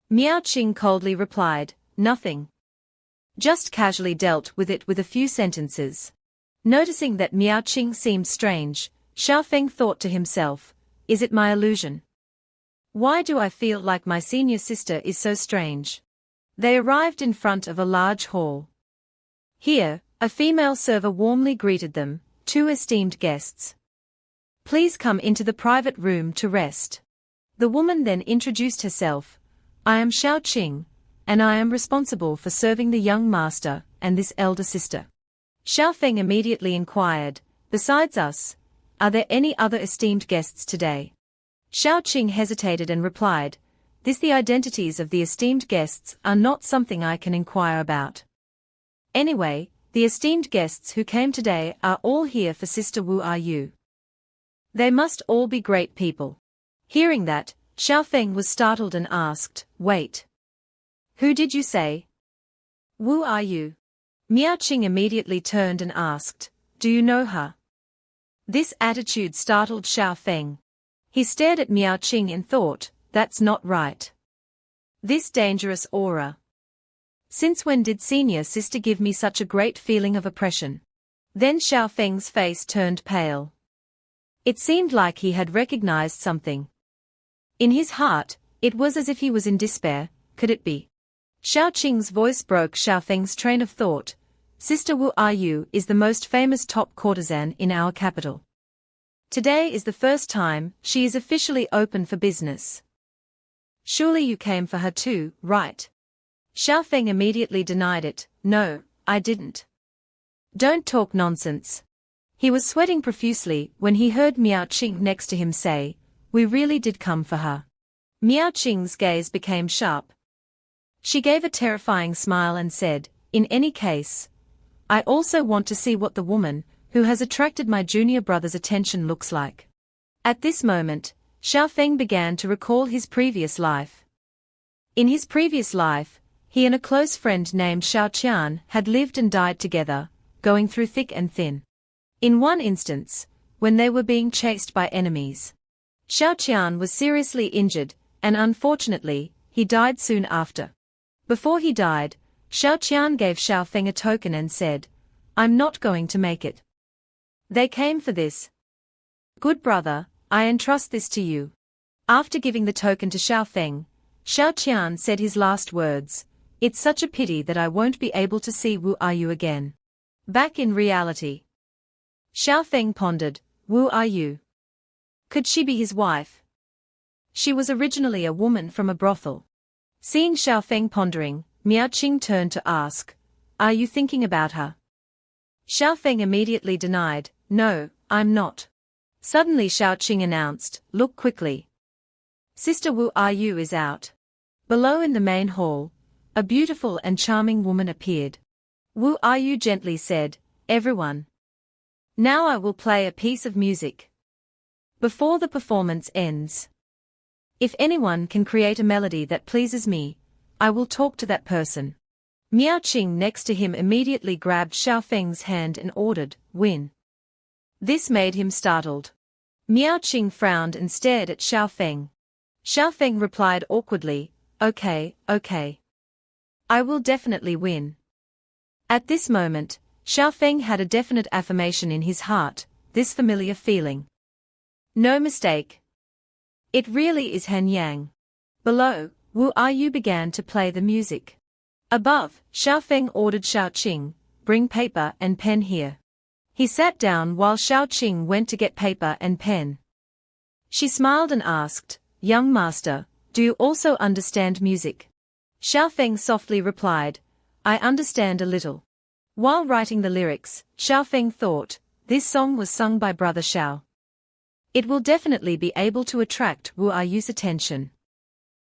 Miao Qing coldly replied, "Nothing. Just casually dealt with it with a few sentences." Noticing that Miao Qing seemed strange, Xiaofeng thought to himself, "Is it my illusion? Why do I feel like my senior sister is so strange?" They arrived in front of a large hall. Here, a female server warmly greeted them, "Two esteemed guests. Please come into the private room to rest." The woman then introduced herself. I am Xiao Qing, and I am responsible for serving the young master and this elder sister. Xiao Feng immediately inquired, besides us, are there any other esteemed guests today? Xiao Qing hesitated and replied, the identities of the esteemed guests are not something I can inquire about. Anyway, the esteemed guests who came today are all here for Sister Wu Are You. They must all be great people. Hearing that, Xiao Feng was startled and asked, wait. Who did you say? Wu Are You? Miao Qing immediately turned and asked, do you know her? This attitude startled Xiao Feng. He stared at Miao Qing and thought, that's not right. This dangerous aura. Since when did senior sister give me such a great feeling of oppression? Then Xiao Feng's face turned pale. It seemed like he had recognized something. In his heart, it was as if he was in despair. Could it be? Xiao Qing's voice broke Xiao Feng's train of thought. Sister Wu Are You is the most famous top courtesan in our capital. Today is the first time she is officially open for business. Surely you came for her too, right? Xiao Feng immediately denied it. No, I didn't. Don't talk nonsense. He was sweating profusely when he heard Miao Qing next to him say, we really did come for her. Miao Qing's gaze became sharp. She gave a terrifying smile and said, in any case, I also want to see what the woman who has attracted my junior brother's attention looks like. At this moment, Xiao Feng began to recall his previous life. In his previous life, he and a close friend named Xiao Qian had lived and died together, going through thick and thin. In one instance, when they were being chased by enemies, Xiao Qian was seriously injured, and unfortunately, he died soon after. Before he died, Xiao Qian gave Xiao Feng a token and said, I'm not going to make it. They came for this. Good brother, I entrust this to you. After giving the token to Xiao Feng, Xiao Qian said his last words, it's such a pity that I won't be able to see Wu Are You again. Back in reality. Xiao Feng pondered, Wu Are You? Could she be his wife? She was originally a woman from a brothel. Seeing Xiao Feng pondering, Miao Qing turned to ask, are you thinking about her? Xiao Feng immediately denied, no, I'm not. Suddenly Xiao Qing announced, look quickly. Sister Wu Are You is out. Below in the main hall, a beautiful and charming woman appeared. Wu Are You gently said, everyone. Now I will play a piece of music. Before the performance ends. If anyone can create a melody that pleases me, I will talk to that person. Miao Qing next to him immediately grabbed Xiao Feng's hand and ordered, win. This made him startled. Miao Qing frowned and stared at Xiao Feng. Xiao Feng replied awkwardly, okay. I will definitely win. At this moment, Xiao Feng had a definite affirmation in his heart, this familiar feeling. No mistake. It really is Han Yang. Below, Wu Are You began to play the music. Above, Xiao Feng ordered Xiao Qing, bring paper and pen here. He sat down while Xiao Qing went to get paper and pen. She smiled and asked, young master, do you also understand music? Xiao Feng softly replied, I understand a little. While writing the lyrics, Xiao Feng thought, this song was sung by Brother Xiao. It will definitely be able to attract Wu Are You's attention.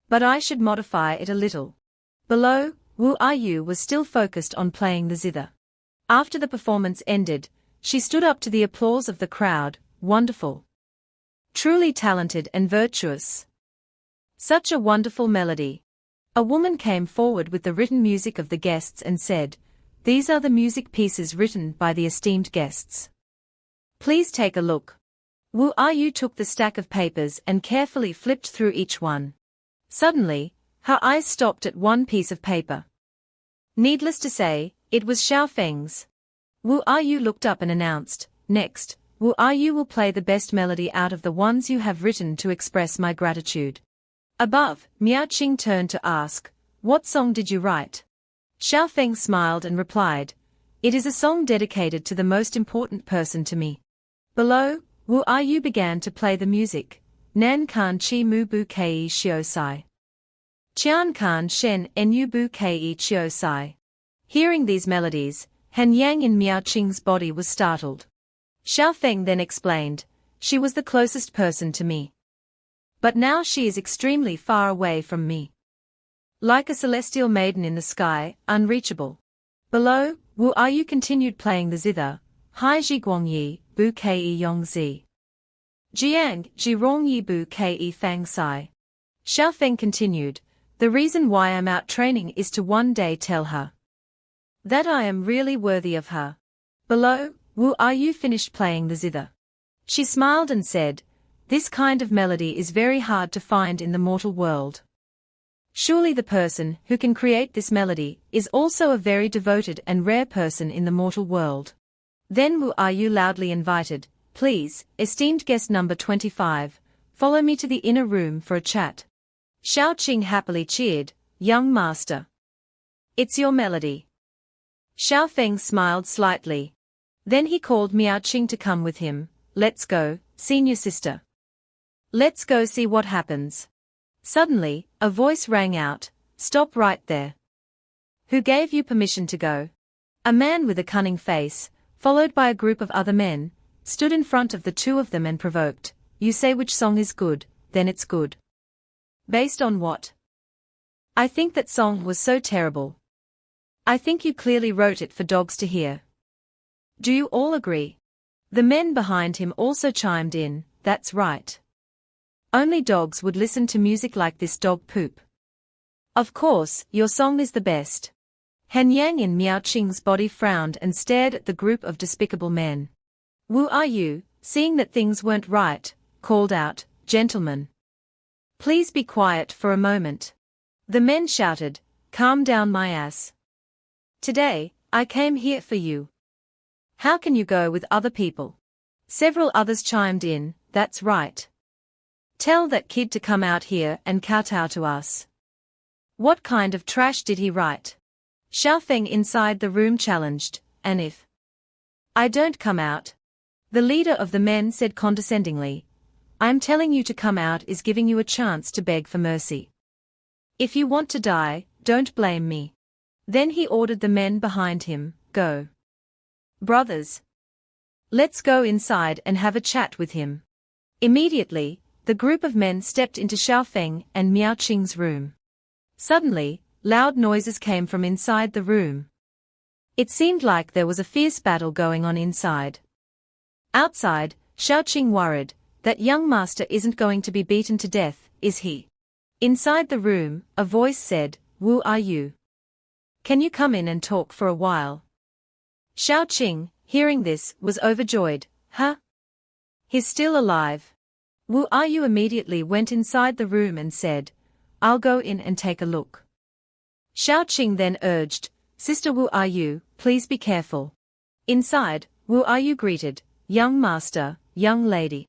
But I should modify it a little. Below, Wu Are You was still focused on playing the zither. After the performance ended, she stood up to the applause of the crowd, wonderful. Truly talented and virtuous. Such a wonderful melody. A woman came forward with the written music of the guests and said, these are the music pieces written by the esteemed guests. Please take a look. Wu Are You took the stack of papers and carefully flipped through each one. Suddenly, her eyes stopped at one piece of paper. Needless to say, it was Xiao Feng's. Wu Are You looked up and announced, next, Wu Are You will play the best melody out of the ones you have written to express my gratitude. Above, Miao Qing turned to ask, what song did you write? Xiao Feng smiled and replied, it is a song dedicated to the most important person to me. Below, Wu Are You began to play the music. nan kan chi mu bu kei shio sai. Qian kan shen nu bu kei chio sai. Hearing these melodies, Han Yang in Miao Qing's body was startled. Xiao Feng then explained, she was the closest person to me. But now she is extremely far away from me. Like a celestial maiden in the sky, unreachable. Below, Wu Ayu continued playing the zither, Hai Ji Guang Yi, Bu Kei Yong Zi. Jiang, Ji Rong Yi Bu Kei Fang Sai. Xiao Feng continued, the reason why I'm out training is to one day tell her that I am really worthy of her. Below, Wu Ayu finished playing the zither. She smiled and said, this kind of melody is very hard to find in the mortal world. Surely the person who can create this melody is also a very devoted and rare person in the mortal world. Then Wu Ayu loudly invited, please, esteemed guest number 25, follow me to the inner room for a chat. Xiao Qing happily cheered, young master. It's your melody. Xiao Feng smiled slightly. Then he called Miao Qing to come with him. Let's go, senior sister. Let's go see what happens. Suddenly, a voice rang out, stop right there. Who gave you permission to go? A man with a cunning face, followed by a group of other men, stood in front of the two of them and provoked, you say which song is good, then it's good. Based on what? I think that song was so terrible. I think you clearly wrote it for dogs to hear. Do you all agree? The men behind him also chimed in, that's right. Only dogs would listen to music like this dog poop. Of course, your song is the best. Han Yang in Miao Qing's body frowned and stared at the group of despicable men. Wu Ayu, seeing that things weren't right, called out, gentlemen. Please be quiet for a moment. The men shouted, calm down my ass. Today, I came here for you. How can you go with other people? Several others chimed in, that's right. Tell that kid to come out here and kowtow to us. What kind of trash did he write? Xiao Feng inside the room challenged, and if I don't come out? The leader of the men said condescendingly, I'm telling you to come out is giving you a chance to beg for mercy. If you want to die, don't blame me. Then he ordered the men behind him, go. Brothers. Let's go inside and have a chat with him. Immediately, the group of men stepped into Xiao Feng and Miao Qing's room. Suddenly, loud noises came from inside the room. It seemed like there was a fierce battle going on inside. Outside, Xiao Qing worried, that young master isn't going to be beaten to death, is he? Inside the room, a voice said, Wu Ayu. Can you come in and talk for a while? Xiao Qing, hearing this, was overjoyed, huh? He's still alive. Wu Ayu immediately went inside the room and said, I'll go in and take a look. Xiao Qing then urged, Sister Wu Ayu, please be careful. Inside, Wu Ayu greeted, young master, young lady.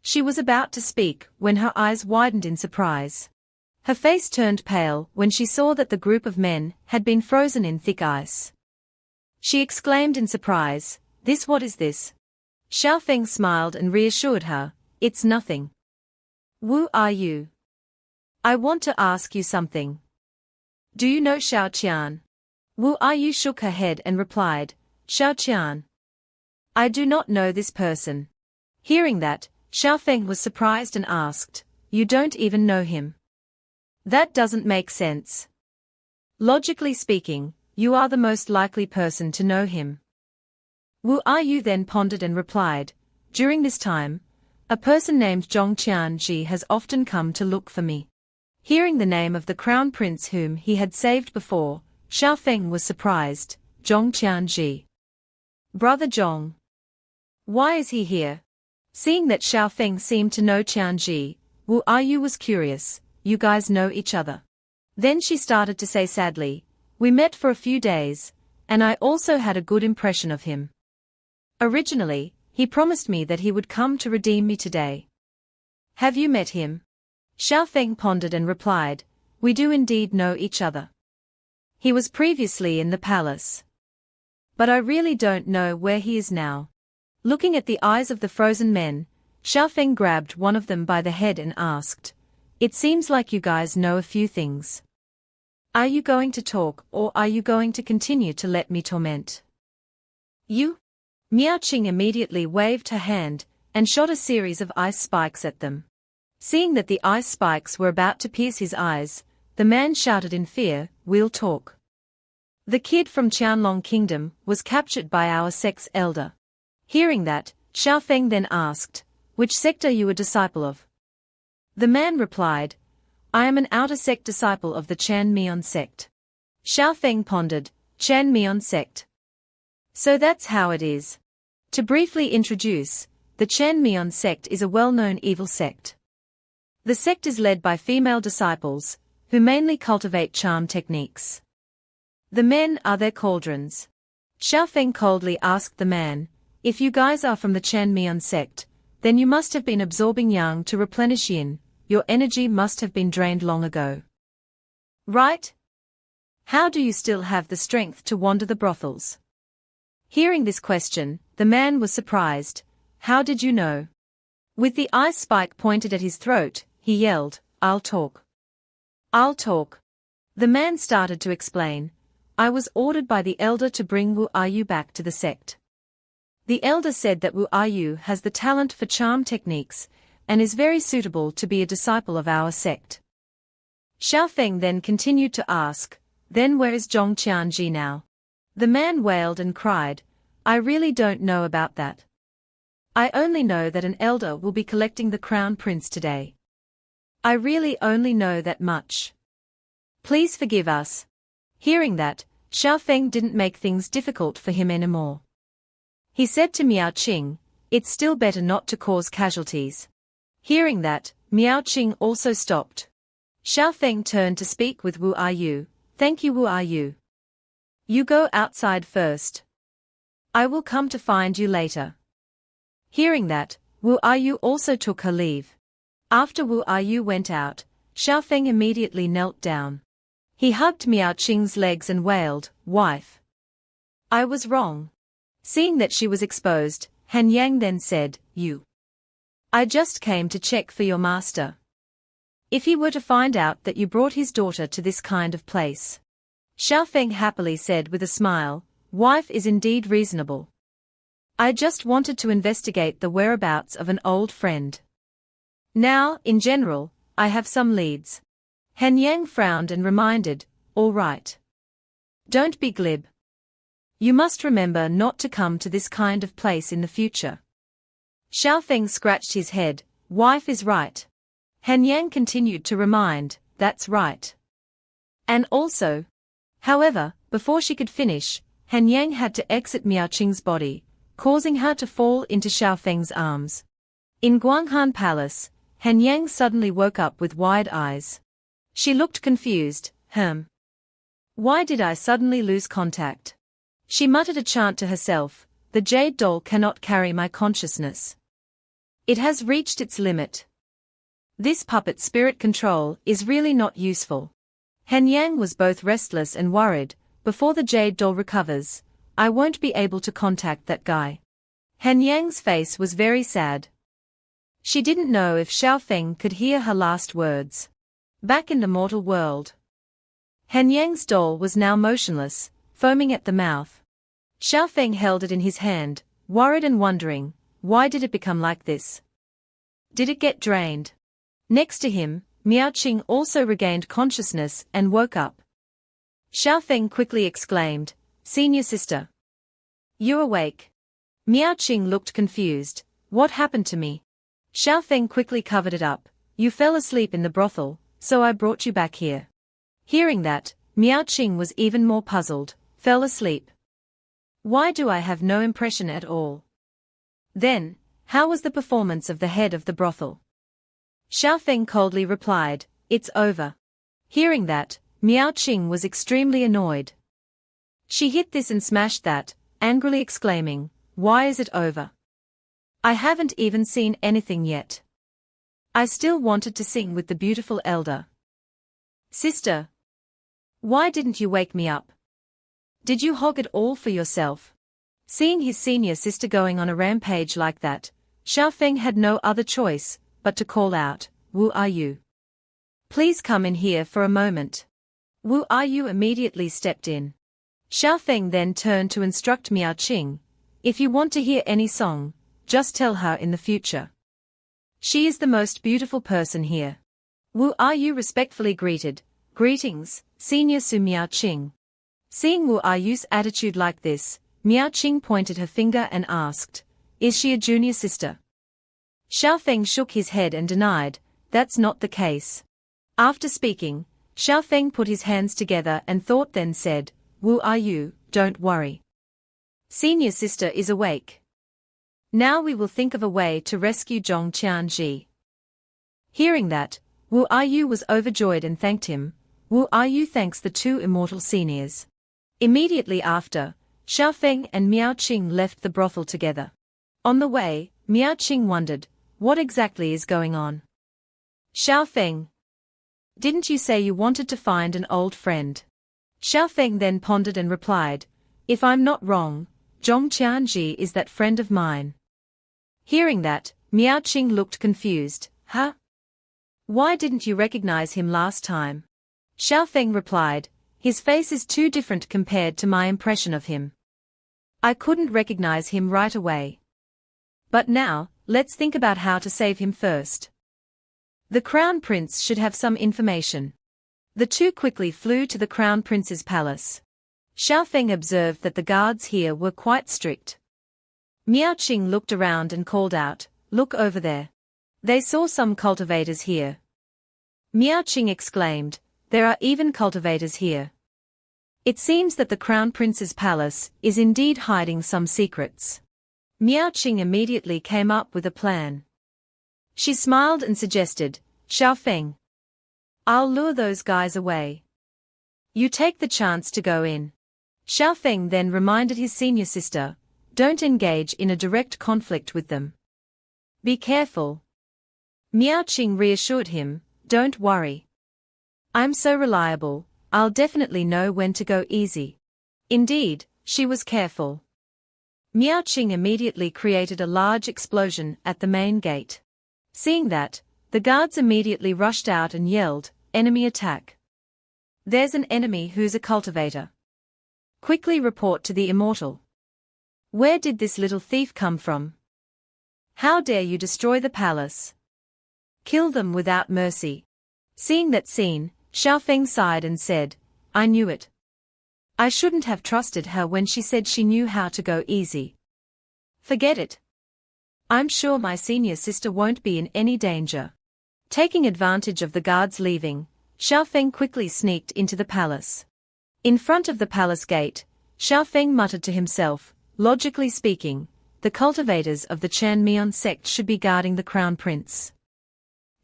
She was about to speak when her eyes widened in surprise. Her face turned pale when she saw that the group of men had been frozen in thick ice. She exclaimed in surprise, what is this? Xiao Feng smiled and reassured her, it's nothing. Wu Ayu. I want to ask you something. Do you know Xiao Qian? Wu Ayu shook her head and replied, Xiao Qian. I do not know this person. Hearing that, Xiao Feng was surprised and asked, you don't even know him? That doesn't make sense. Logically speaking, you are the most likely person to know him. Wu Ayu then pondered and replied, during this time, a person named Zhong Qianji has often come to look for me. Hearing the name of the crown prince whom he had saved before, Xiao Feng was surprised, Zhong Qianji. Brother Zhong. Why is he here? Seeing that Xiao Feng seemed to know Qianji, Wu Ayu was curious, you guys know each other? Then she started to say sadly, we met for a few days, and I also had a good impression of him. Originally, he promised me that he would come to redeem me today. Have you met him? Xiao Feng pondered and replied, we do indeed know each other. He was previously in the palace. But I really don't know where he is now. Looking at the eyes of the frozen men, Xiaofeng grabbed one of them by the head and asked, "It seems like you guys know a few things. Are you going to talk or are you going to continue to let me torment you?" Miaoqing immediately waved her hand and shot a series of ice spikes at them. Seeing that the ice spikes were about to pierce his eyes, the man shouted in fear, "We'll talk. The kid from Qianlong Kingdom was captured by our sect's elder." Hearing that, Xiaofeng then asked, "Which sect are you a disciple of?" The man replied, "I am an outer sect disciple of the Chan Mian sect." Xiaofeng pondered, Chan Mian sect. So that's how it is. To briefly introduce, the Chan Mian sect is a well-known evil sect. The sect is led by female disciples, who mainly cultivate charm techniques. The men are their cauldrons. Xiaofeng coldly asked the man, "If you guys are from the Chan Mian sect, then you must have been absorbing yang to replenish yin, your energy must have been drained long ago. Right? How do you still have the strength to wander the brothels?" Hearing this question, the man was surprised. "How did you know?" With the ice spike pointed at his throat, he yelled, "I'll talk. I'll talk." The man started to explain, "I was ordered by the elder to bring Wu Ayu back to the sect. The elder said that Wu Ayu has the talent for charm techniques, and is very suitable to be a disciple of our sect." Xiaofeng then continued to ask, "Then where is Zhong Qianji now?" The man wailed and cried, "I really don't know about that. I only know that an elder will be collecting the crown prince today. I really only know that much. Please forgive us." Hearing that, Xiaofeng didn't make things difficult for him anymore. He said to Miaoqing, "It's still better not to cause casualties." Hearing that, Miaoqing also stopped. Xiaofeng turned to speak with Wu Ayu. "Thank you, Wu Ayu. You go outside first. I will come to find you later." Hearing that, Wu Ayu also took her leave. After Wu Ayu went out, Xiaofeng immediately knelt down. He hugged Miaoqing's legs and wailed, "Wife. I was wrong." Seeing that she was exposed, Han Yang then said, I just came to check for your master. If he were to find out that you brought his daughter to this kind of place." Xiaofeng happily said with a smile, "Wife is indeed reasonable. I just wanted to investigate the whereabouts of an old friend. Now, in general, I have some leads." Han Yang frowned and reminded, "All right. Don't be glib. You must remember not to come to this kind of place in the future." Xiaofeng scratched his head, "Wife is right." Han Yang continued to remind, "That's right. And also." However, before she could finish, Han Yang had to exit Miaoqing's body, causing her to fall into Xiaofeng's arms. In Guanghan Palace, Han Yang suddenly woke up with wide eyes. She looked confused. Why did I suddenly lose contact?" She muttered a chant to herself, "The jade doll cannot carry my consciousness. It has reached its limit. This puppet spirit control is really not useful." Han Yang was both restless and worried. "Before the jade doll recovers, I won't be able to contact that guy." Han Yang's face was very sad. She didn't know if Xiaofeng could hear her last words. Back in the mortal world, Han Yang's doll was now motionless, foaming at the mouth. Xiaofeng held it in his hand, worried and wondering, why did it become like this? Did it get drained? Next to him, Miaoqing also regained consciousness and woke up. Xiaofeng quickly exclaimed, "Senior sister. You awake?" Miaoqing looked confused. "What happened to me?" Xiaofeng quickly covered it up. "You fell asleep in the brothel, so I brought you back here." Hearing that, Miaoqing was even more puzzled. "Fell asleep? Why do I have no impression at all? Then, how was the performance of the head of the brothel?" Xiaofeng coldly replied, "It's over." Hearing that, Miaoqing was extremely annoyed. She hit this and smashed that, angrily exclaiming, "Why is it over? I haven't even seen anything yet. I still wanted to sing with the beautiful elder. Sister, why didn't you wake me up? Did you hog it all for yourself?" Seeing his senior sister going on a rampage like that, Xiaofeng had no other choice but to call out, "Wu are you? Please come in here for a moment." Wu are you immediately stepped in. Xiaofeng then turned to instruct Miao Qing, "If you want to hear any song, just tell her in the future. She is the most beautiful person here." Wu are you respectfully greeted, "Greetings, Senior Su Miao Qing." Seeing Wu are you's attitude like this, Miao Qing pointed her finger and asked, "Is she a junior sister?" Xiaofeng shook his head and denied, "That's not the case." After speaking, Xiaofeng put his hands together and thought, then said, "Wu are you, don't worry. Senior sister is awake. Now we will think of a way to rescue Zhong Qianji." Hearing that, Wu are you was overjoyed and thanked him. Wu are you thanks the two immortal seniors. Immediately after, Xiaofeng and Miao Qing left the brothel together. On the way, Miao Qing wondered, what exactly is going on? "Xiaofeng, didn't you say you wanted to find an old friend?" Xiaofeng then pondered and replied, "If I'm not wrong, Zhong Qianji is that friend of mine." Hearing that, Miao Qing looked confused. "Huh? Why didn't you recognize him last time?" Xiaofeng replied, "His face is too different compared to my impression of him. I couldn't recognize him right away. But now, let's think about how to save him first. The Crown Prince should have some information." The two quickly flew to the Crown Prince's palace. Xiaofeng observed that the guards here were quite strict. Miao Qing looked around and called out, "Look over there. They saw some cultivators here." Miao Qing exclaimed, "There are even cultivators here. It seems that the Crown Prince's palace is indeed hiding some secrets." Miao Qing immediately came up with a plan. She smiled and suggested, "Xiaofeng, I'll lure those guys away. You take the chance to go in." Xiaofeng then reminded his senior sister, "Don't engage in a direct conflict with them. Be careful." Miao Qing reassured him, "Don't worry. I'm so reliable, I'll definitely know when to go easy." Indeed, she was careful. Miao Qing immediately created a large explosion at the main gate. Seeing that, the guards immediately rushed out and yelled, "Enemy attack! There's an enemy who's a cultivator. Quickly report to the immortal. Where did this little thief come from? How dare you destroy the palace? Kill them without mercy." Seeing that scene, Xiaofeng sighed and said, "I knew it. I shouldn't have trusted her when she said she knew how to go easy. Forget it. I'm sure my senior sister won't be in any danger." Taking advantage of the guards leaving, Xiaofeng quickly sneaked into the palace. In front of the palace gate, Xiaofeng muttered to himself, "Logically speaking, the cultivators of the Chanmian sect should be guarding the Crown Prince.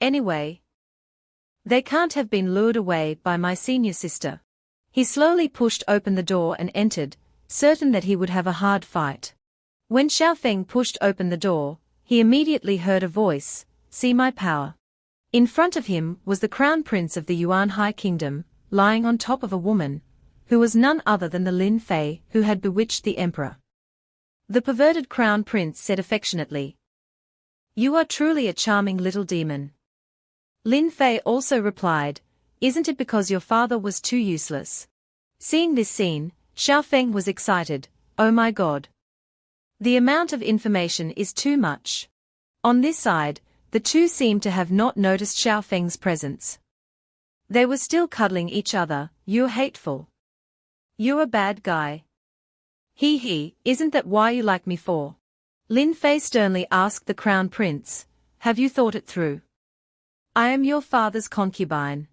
Anyway, they can't have been lured away by my senior sister." He slowly pushed open the door and entered, certain that he would have a hard fight. When Xiaofeng pushed open the door, he immediately heard a voice, "See my power." In front of him was the Crown Prince of the Yuan High Kingdom, lying on top of a woman, who was none other than the Lin Fei who had bewitched the emperor. The perverted Crown Prince said affectionately, "You are truly a charming little demon." Lin Fei also replied, "Isn't it because your father was too useless?" Seeing this scene, Xiaofeng was excited, "Oh my god. The amount of information is too much." On this side, the two seemed to have not noticed Xiaofeng's presence. They were still cuddling each other. "You're hateful. You're a bad guy. He, isn't that why you like me for?" Lin Fei sternly asked the Crown Prince, "Have you thought it through? I am your father's concubine.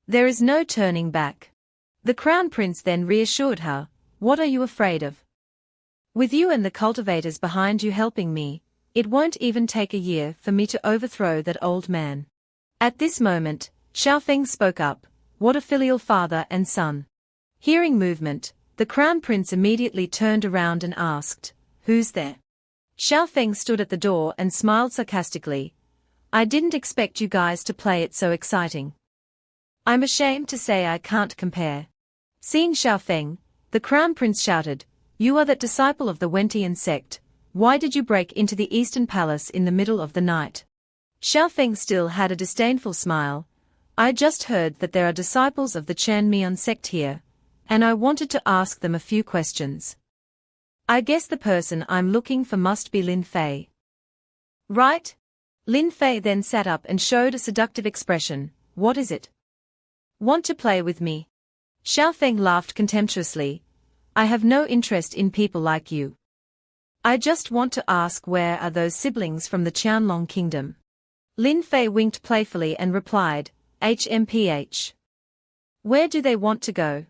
There is no turning back." The Crown Prince then reassured her, "What are you afraid of? With you and the cultivators behind you helping me, it won't even take a year for me to overthrow that old man." At this moment, Xiaofeng spoke up, "What a filial father and son." Hearing movement, the Crown Prince immediately turned around and asked, "Who's there?" Xiaofeng stood at the door and smiled sarcastically, "I didn't expect you guys to play it so exciting. I'm ashamed to say I can't compare." Seeing Xiaofeng, the Crown Prince shouted, "You are that disciple of the Wentian sect, why did you break into the Eastern Palace in the middle of the night? Xiaofeng still had a disdainful smile. I just heard that there are disciples of the Chanmian sect here, and I wanted to ask them a few questions. I guess the person I'm looking for must be Lin Fei. Right? Lin Fei then sat up and showed a seductive expression. What is it? Want to play with me? Xiaofeng laughed contemptuously. I have no interest in people like you. I just want to ask, where are those siblings from the Qianlong kingdom? Lin Fei winked playfully and replied, HMPH. Where do they want to go?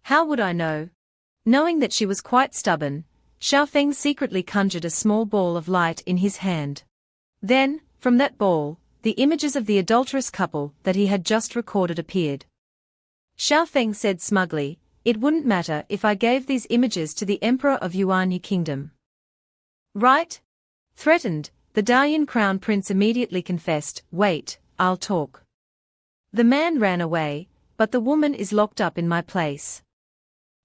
How would I know? Knowing that she was quite stubborn, Xiaofeng secretly conjured a small ball of light in his hand. Then, from that ball, the images of the adulterous couple that he had just recorded appeared. Xiaofeng said smugly, it wouldn't matter if I gave these images to the Emperor of Yuanyu Kingdom. Right? Threatened, the Dalian Crown Prince immediately confessed, wait, I'll talk. The man ran away, but the woman is locked up in my place.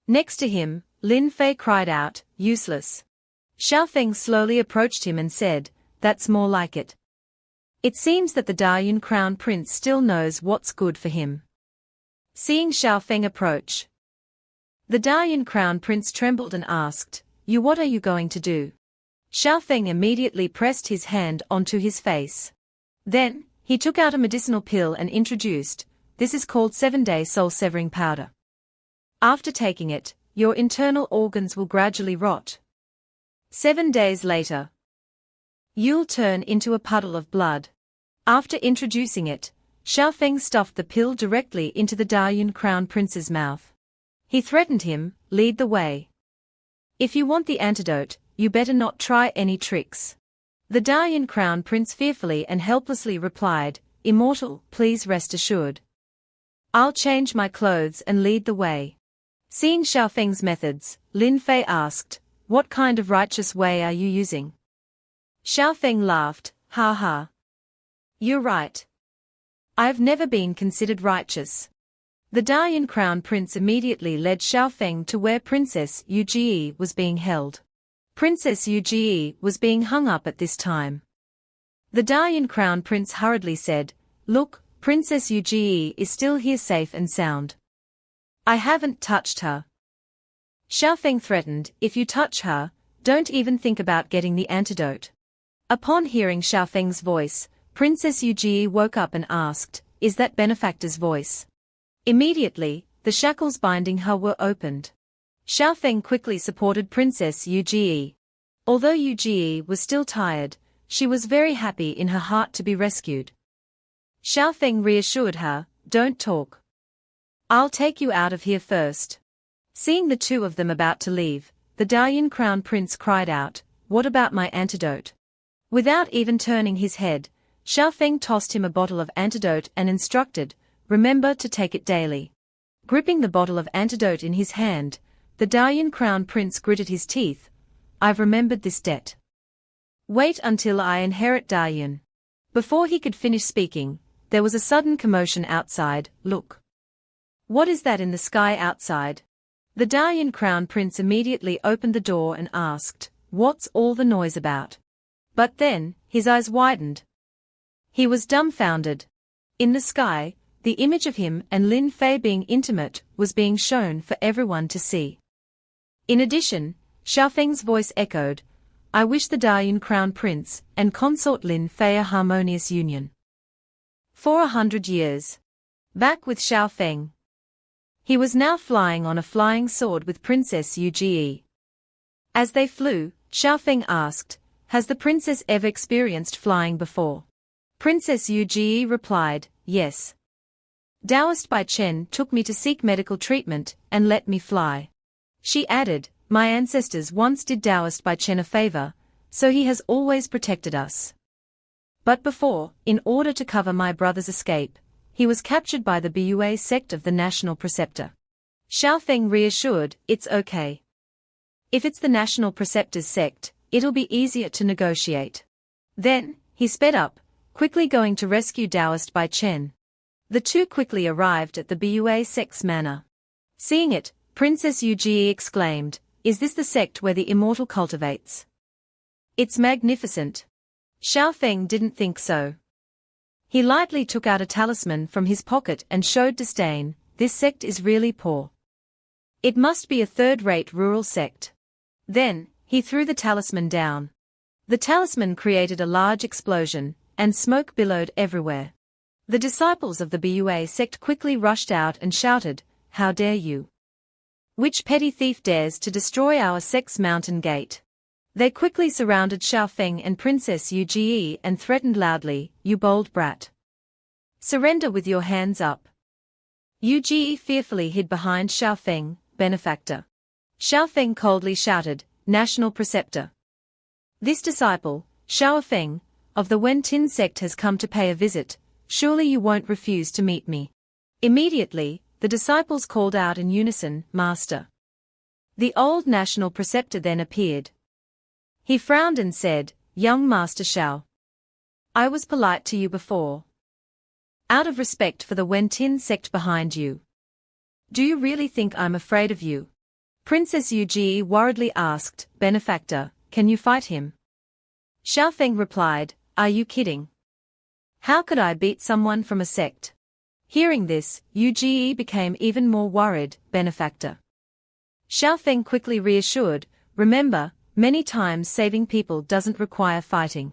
Next to him, Lin Fei cried out, useless. Xiaofeng slowly approached him and said, that's more like it. It seems that the Dalian Crown Prince still knows what's good for him. Seeing Xiaofeng approach, the Dalian Crown Prince trembled and asked, what are you going to do? Xiaofeng immediately pressed his hand onto his face. Then, he took out a medicinal pill and introduced, this is called 7-day soul-severing powder. After taking it, your internal organs will gradually rot. 7 days later, you'll turn into a puddle of blood. After introducing it, Xiaofeng stuffed the pill directly into the Dalian Crown Prince's mouth. He threatened him, lead the way. If you want the antidote, you better not try any tricks. The Dalian Crown Prince fearfully and helplessly replied, Immortal, please rest assured. I'll change my clothes and lead the way. Seeing Xiaofeng's methods, Lin Fei asked, what kind of righteous way are you using? Xiaofeng laughed, ha ha. You're right. I've never been considered righteous. The Dalian Crown Prince immediately led Xiaofeng to where Princess Yu was being held. Princess Yu was being hung up at this time. The Dalian Crown Prince hurriedly said, look, Princess Yu is still here safe and sound. I haven't touched her. Xiaofeng threatened, if you touch her, don't even think about getting the antidote. Upon hearing Xiaofeng's voice, Princess Yu woke up and asked, is that benefactor's voice? Immediately, the shackles binding her were opened. Xiaofeng quickly supported Princess Yu. Although Yu was still tired, she was very happy in her heart to be rescued. Xiaofeng reassured her, don't talk. I'll take you out of here first. Seeing the two of them about to leave, the Dalian Crown Prince cried out, what about my antidote? Without even turning his head, Xiaofeng tossed him a bottle of antidote and instructed, remember to take it daily. Gripping the bottle of antidote in his hand, the Dalian Crown Prince gritted his teeth, I've remembered this debt. Wait until I inherit Dalian. Before he could finish speaking, there was a sudden commotion outside, look. What is that in the sky outside? The Dalian Crown Prince immediately opened the door and asked, what's all the noise about? But then, his eyes widened. He was dumbfounded. In the sky, the image of him and Lin Fei being intimate was being shown for everyone to see. In addition, Xiaofeng's voice echoed, I wish the Dalian Crown Prince and consort Lin Fei a harmonious union. For 100 years. Back with Xiaofeng. He was now flying on a flying sword with Princess Yu. As they flew, Xiaofeng asked, has the princess ever experienced flying before? Princess Yu replied, yes. Taoist Bai Chen took me to seek medical treatment and let me fly. She added, my ancestors once did Taoist Bai Chen a favor, so he has always protected us. But before, in order to cover my brother's escape, he was captured by the Bua sect of the National Preceptor. Xiaofeng reassured, it's okay. If it's the National Preceptor's sect, it'll be easier to negotiate. Then, he sped up, quickly going to rescue Taoist Bai Chen. The two quickly arrived at the Bua sect's manor. Seeing it, Princess Yu exclaimed, is this the sect where the immortal cultivates? It's magnificent. Xiaofeng didn't think so. He lightly took out a talisman from his pocket and showed disdain. This sect is really poor. It must be a third-rate rural sect. Then, he threw the talisman down. The talisman created a large explosion, and smoke billowed everywhere. The disciples of the Bua sect quickly rushed out and shouted, "How dare you? Which petty thief dares to destroy our sect's mountain gate?" They quickly surrounded Xiaofeng and Princess Yu and threatened loudly, "You bold brat! Surrender with your hands up." Yu fearfully hid behind Xiaofeng, benefactor. Xiaofeng coldly shouted, "National Preceptor. This disciple, Xiaofeng, of the Wentin sect has come to pay a visit. Surely you won't refuse to meet me." Immediately, the disciples called out in unison, "Master." The old national preceptor then appeared. He frowned and said, "Young Master Xiao. I was polite to you before. Out of respect for the Wentin sect behind you. Do you really think I'm afraid of you?" Princess Yu worriedly asked, "Benefactor, can you fight him?" Xiaofeng replied, "Are you kidding? How could I beat someone from a sect?" Hearing this, Yu became even more worried, "Benefactor." Xiaofeng quickly reassured, "Remember, many times saving people doesn't require fighting."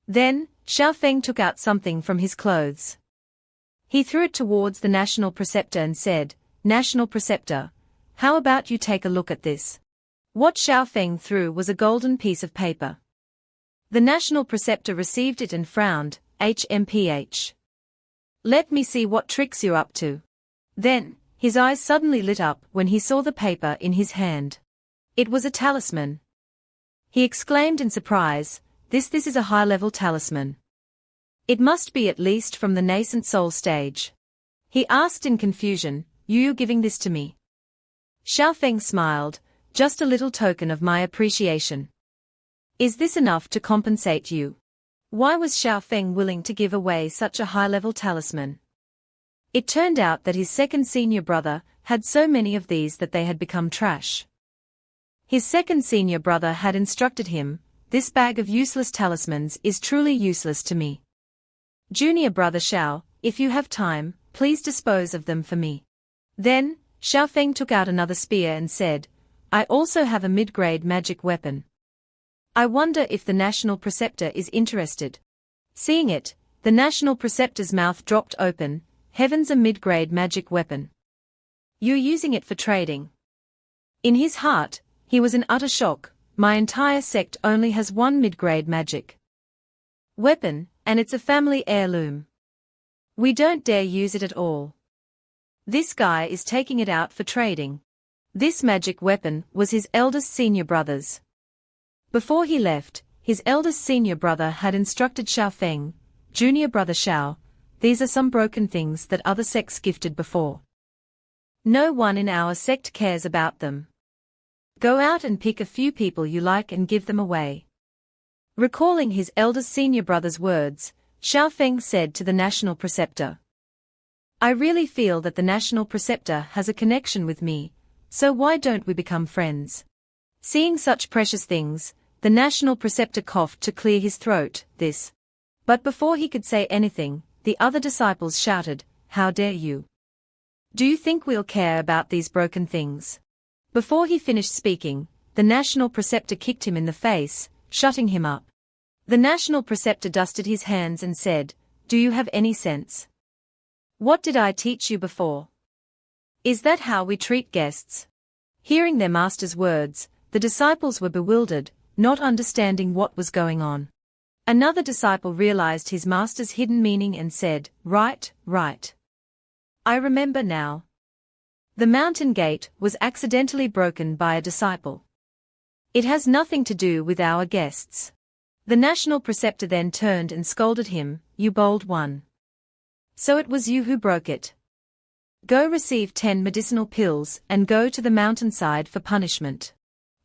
Then, Xiaofeng took out something from his clothes. He threw it towards the national preceptor and said, "National Preceptor, how about you take a look at this?" What Xiaofeng threw was a golden piece of paper. The national preceptor received it and frowned, "HMPH. Let me see what tricks you're up to." Then, his eyes suddenly lit up when he saw the paper in his hand. It was a talisman. He exclaimed in surprise, This is a high-level talisman. It must be at least from the nascent soul stage." He asked in confusion, "You giving this to me?" Xiaofeng smiled, "Just a little token of my appreciation." "Is this enough to compensate you?" Why was Xiaofeng willing to give away such a high-level talisman? It turned out that his second senior brother had so many of these that they had become trash. His second senior brother had instructed him, "This bag of useless talismans is truly useless to me. Junior brother Xiao, if you have time, please dispose of them for me." Then, Xiaofeng took out another spear and said, "I also have a mid-grade magic weapon. I wonder if the national preceptor is interested." Seeing it, the national preceptor's mouth dropped open. "Heavens, a mid-grade magic weapon. You're using it for trading." In his heart, he was in utter shock. "My entire sect only has one mid-grade magic weapon, and it's a family heirloom. We don't dare use it at all. This guy is taking it out for trading." This magic weapon was his eldest senior brother's. Before he left, his eldest senior brother had instructed Xiaofeng, "Junior brother Xiao, these are some broken things that other sects gifted before. No one in our sect cares about them. Go out and pick a few people you like and give them away." Recalling his eldest senior brother's words, Xiaofeng said to the national preceptor, "I really feel that the national preceptor has a connection with me, so why don't we become friends?" Seeing such precious things, the national preceptor coughed to clear his throat, "This." But before he could say anything, the other disciples shouted, "How dare you? Do you think we'll care about these broken things?" Before he finished speaking, the national preceptor kicked him in the face, shutting him up. The national preceptor dusted his hands and said, "Do you have any sense? What did I teach you before? Is that how we treat guests?" Hearing their master's words, the disciples were bewildered, not understanding what was going on. Another disciple realized his master's hidden meaning and said, Right. I remember now. The mountain gate was accidentally broken by a disciple. It has nothing to do with our guests." The national preceptor then turned and scolded him, "You bold one. So it was you who broke it. Go receive 10 medicinal pills and go to the mountainside for punishment."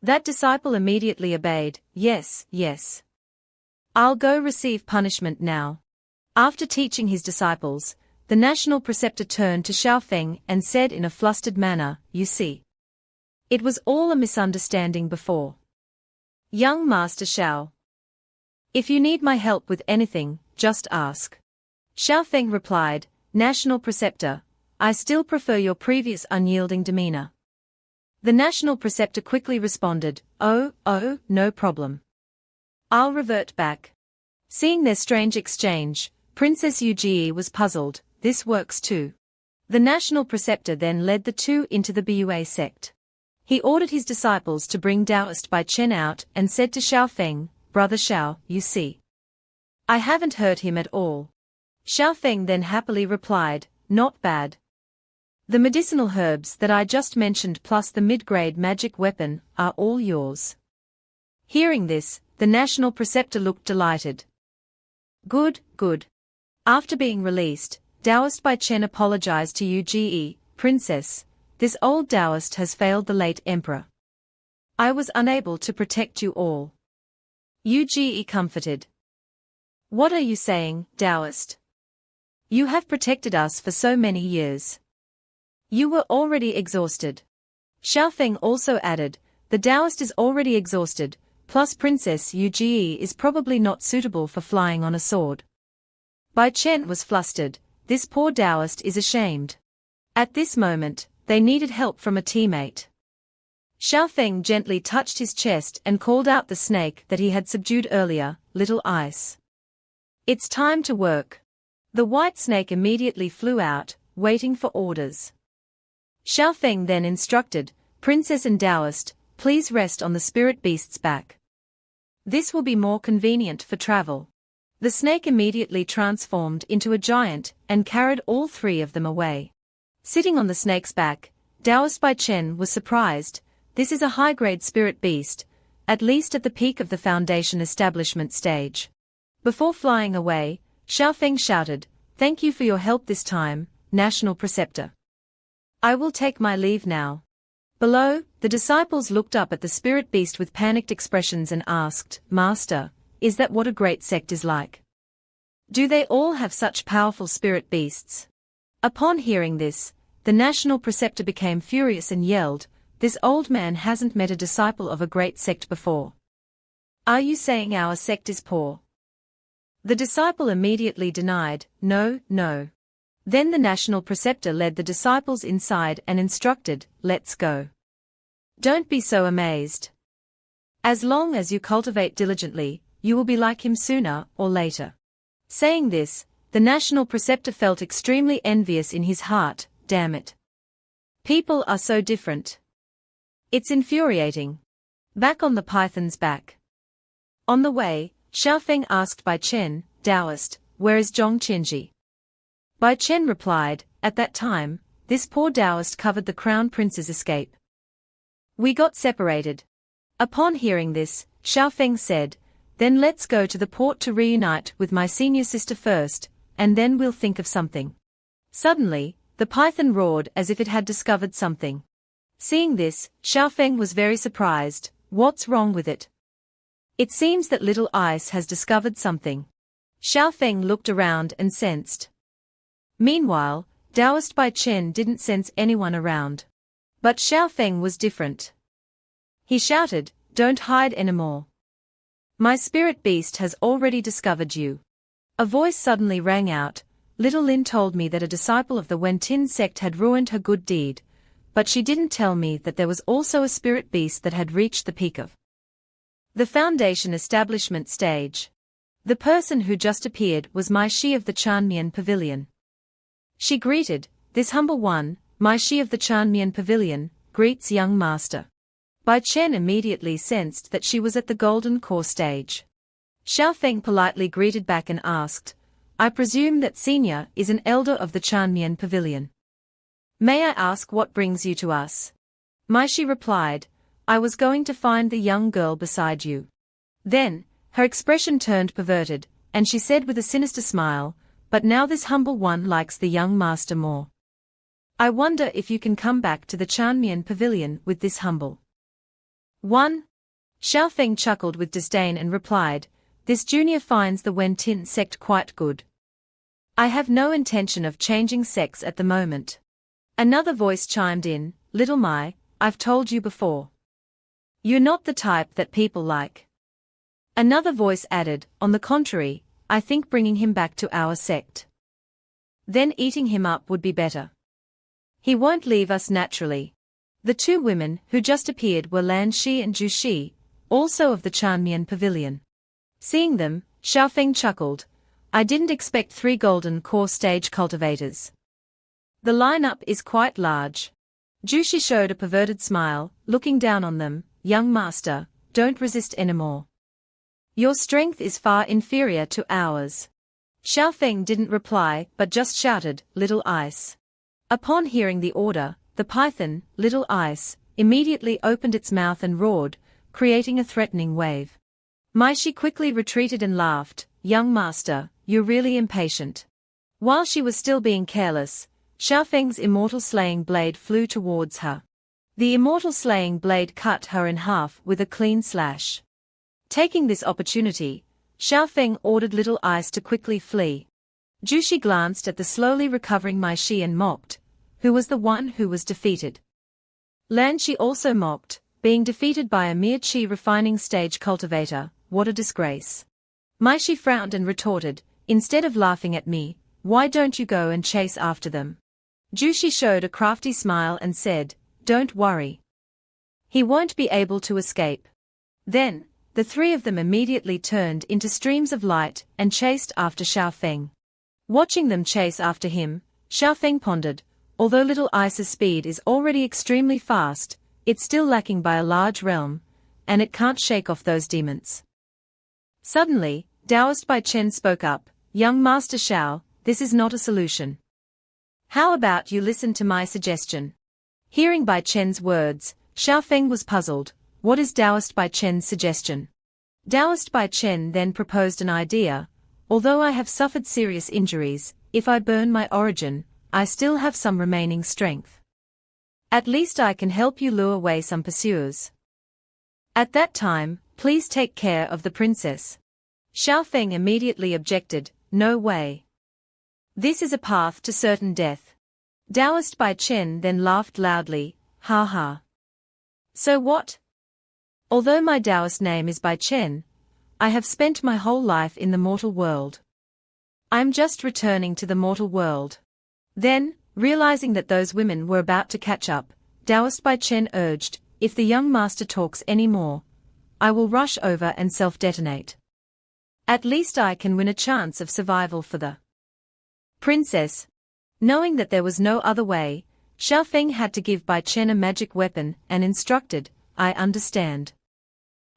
That disciple immediately obeyed, Yes. I'll go receive punishment now." After teaching his disciples, the national preceptor turned to Xiaofeng and said in a flustered manner, "You see. It was all a misunderstanding before. Young Master Xiao. If you need my help with anything, just ask. Xiaofeng replied, National Preceptor, I still prefer your previous unyielding demeanor. The National Preceptor quickly responded, Oh, no problem. I'll revert back. Seeing their strange exchange, Princess Uge was puzzled. This works too. The National Preceptor then led the two into the Bua sect. He ordered his disciples to bring Taoist Bai Chen out and said to Xiaofeng, Brother Xiao, you see. I haven't hurt him at all. Xiaofeng then happily replied, Not bad. The medicinal herbs that I just mentioned plus the mid-grade magic weapon are all yours. Hearing this, the National Preceptor looked delighted. Good. After being released, Taoist Bai Chen apologized to Uge, Princess, this old Taoist has failed the late emperor. I was unable to protect you all. Uge comforted. What are you saying, Taoist? You have protected us for so many years. You were already exhausted. Xiaofeng also added, the Taoist is already exhausted, plus Princess Uge is probably not suitable for flying on a sword. Bai Chen was flustered, this poor Taoist is ashamed. At this moment, they needed help from a teammate. Xiaofeng gently touched his chest and called out the snake that he had subdued earlier, Little Ice. It's time to work. The white snake immediately flew out, waiting for orders. Xiaofeng then instructed, Princess and Taoist, please rest on the spirit beast's back. This will be more convenient for travel. The snake immediately transformed into a giant and carried all three of them away. Sitting on the snake's back, Taoist Bai Chen was surprised. This is a high-grade spirit beast, at least at the peak of the foundation establishment stage. Before flying away, Xiaofeng shouted, Thank you for your help this time, National Preceptor. I will take my leave now. Below, the disciples looked up at the spirit beast with panicked expressions and asked, Master, is that what a great sect is like? Do they all have such powerful spirit beasts? Upon hearing this, the National Preceptor became furious and yelled, This old man hasn't met a disciple of a great sect before. Are you saying our sect is poor? The disciple immediately denied, No. Then the National Preceptor led the disciples inside and instructed, Let's go. Don't be so amazed. As long as you cultivate diligently, you will be like him sooner or later. Saying this, the National Preceptor felt extremely envious in his heart. Damn it. People are so different. It's infuriating. Back on the python's back. On the way, Xiaofeng asked Bai Chen, Taoist, where is Zhong Qinji? Bai Chen replied, At that time, this poor Taoist covered the crown prince's escape. We got separated. Upon hearing this, Xiaofeng said, Then let's go to the port to reunite with my senior sister first, and then we'll think of something. Suddenly, the python roared as if it had discovered something. Seeing this, Xiaofeng was very surprised. What's wrong with it? It seems that Little Ice has discovered something. Xiaofeng looked around and sensed. Meanwhile, Taoist Bai Chen didn't sense anyone around. But Xiaofeng was different. He shouted, Don't hide anymore. My spirit beast has already discovered you. A voice suddenly rang out. Little Lin told me that a disciple of the Wentin sect had ruined her good deed, but she didn't tell me that there was also a spirit beast that had reached the peak of the foundation establishment stage. The person who just appeared was Mai Shi of the Chanmian Pavilion. She greeted, This humble one, Mai Shi of the Chanmian Pavilion, greets young master. Bai Chen immediately sensed that she was at the golden core stage. Xiaofeng politely greeted back and asked, I presume that senior is an elder of the Chanmian Pavilion. May I ask what brings you to us? Mai Shi replied, I was going to find the young girl beside you. Then, her expression turned perverted, and she said with a sinister smile, But now this humble one likes the young master more. I wonder if you can come back to the Chanmian Pavilion with this humble one. Xiaofeng chuckled with disdain and replied, This junior finds the Wentin sect quite good. I have no intention of changing sects at the moment. Another voice chimed in, Little Mai, I've told you before. You're not the type that people like. Another voice added, on the contrary, I think bringing him back to our sect. Then eating him up would be better. He won't leave us naturally. The two women who just appeared were Lan Shi and Zhu Shi, also of the Chanmian pavilion. Seeing them, Xiaofeng chuckled. I didn't expect 3 golden core stage cultivators. The lineup is quite large. Zhu Shi showed a perverted smile, looking down on them. Young master, don't resist anymore. Your strength is far inferior to ours. Xiaofeng didn't reply but just shouted, Little Ice. Upon hearing the order, the python, Little Ice, immediately opened its mouth and roared, creating a threatening wave. Maishi quickly retreated and laughed, Young master, you're really impatient. While she was still being careless, Xiaofeng's immortal slaying blade flew towards her. The immortal slaying blade cut her in half with a clean slash. Taking this opportunity, Xiaofeng ordered Little Ice to quickly flee. Zhu Shi glanced at the slowly recovering Maishi and mocked, who was the one who was defeated. Lan Shi also mocked, being defeated by a mere qi refining stage cultivator, what a disgrace. Maishi frowned and retorted, instead of laughing at me, why don't you go and chase after them? Zhu Shi showed a crafty smile and said, don't worry. He won't be able to escape. Then, the 3 of them immediately turned into streams of light and chased after Xiaofeng. Watching them chase after him, Xiaofeng pondered, although Little Ice's speed is already extremely fast, it's still lacking by a large realm, and it can't shake off those demons. Suddenly, Taoist Bai Chen spoke up, Young Master Xiao, this is not a solution. How about you listen to my suggestion? Hearing Bai Chen's words, Xiaofeng was puzzled. What is Taoist Bai Chen's suggestion? Taoist Bai Chen then proposed an idea. Although I have suffered serious injuries, if I burn my origin, I still have some remaining strength. At least I can help you lure away some pursuers. At that time, please take care of the princess. Xiaofeng immediately objected, no way. This is a path to certain death. Taoist Bai Chen then laughed loudly, ha ha. So what? Although my Taoist name is Bai Chen, I have spent my whole life in the mortal world. I'm just returning to the mortal world. Then, realizing that those women were about to catch up, Taoist Bai Chen urged, if the young master talks any more, I will rush over and self-detonate. At least I can win a chance of survival for the princess. Knowing that there was no other way, Xiaofeng had to give Bai Chen a magic weapon and instructed, I understand.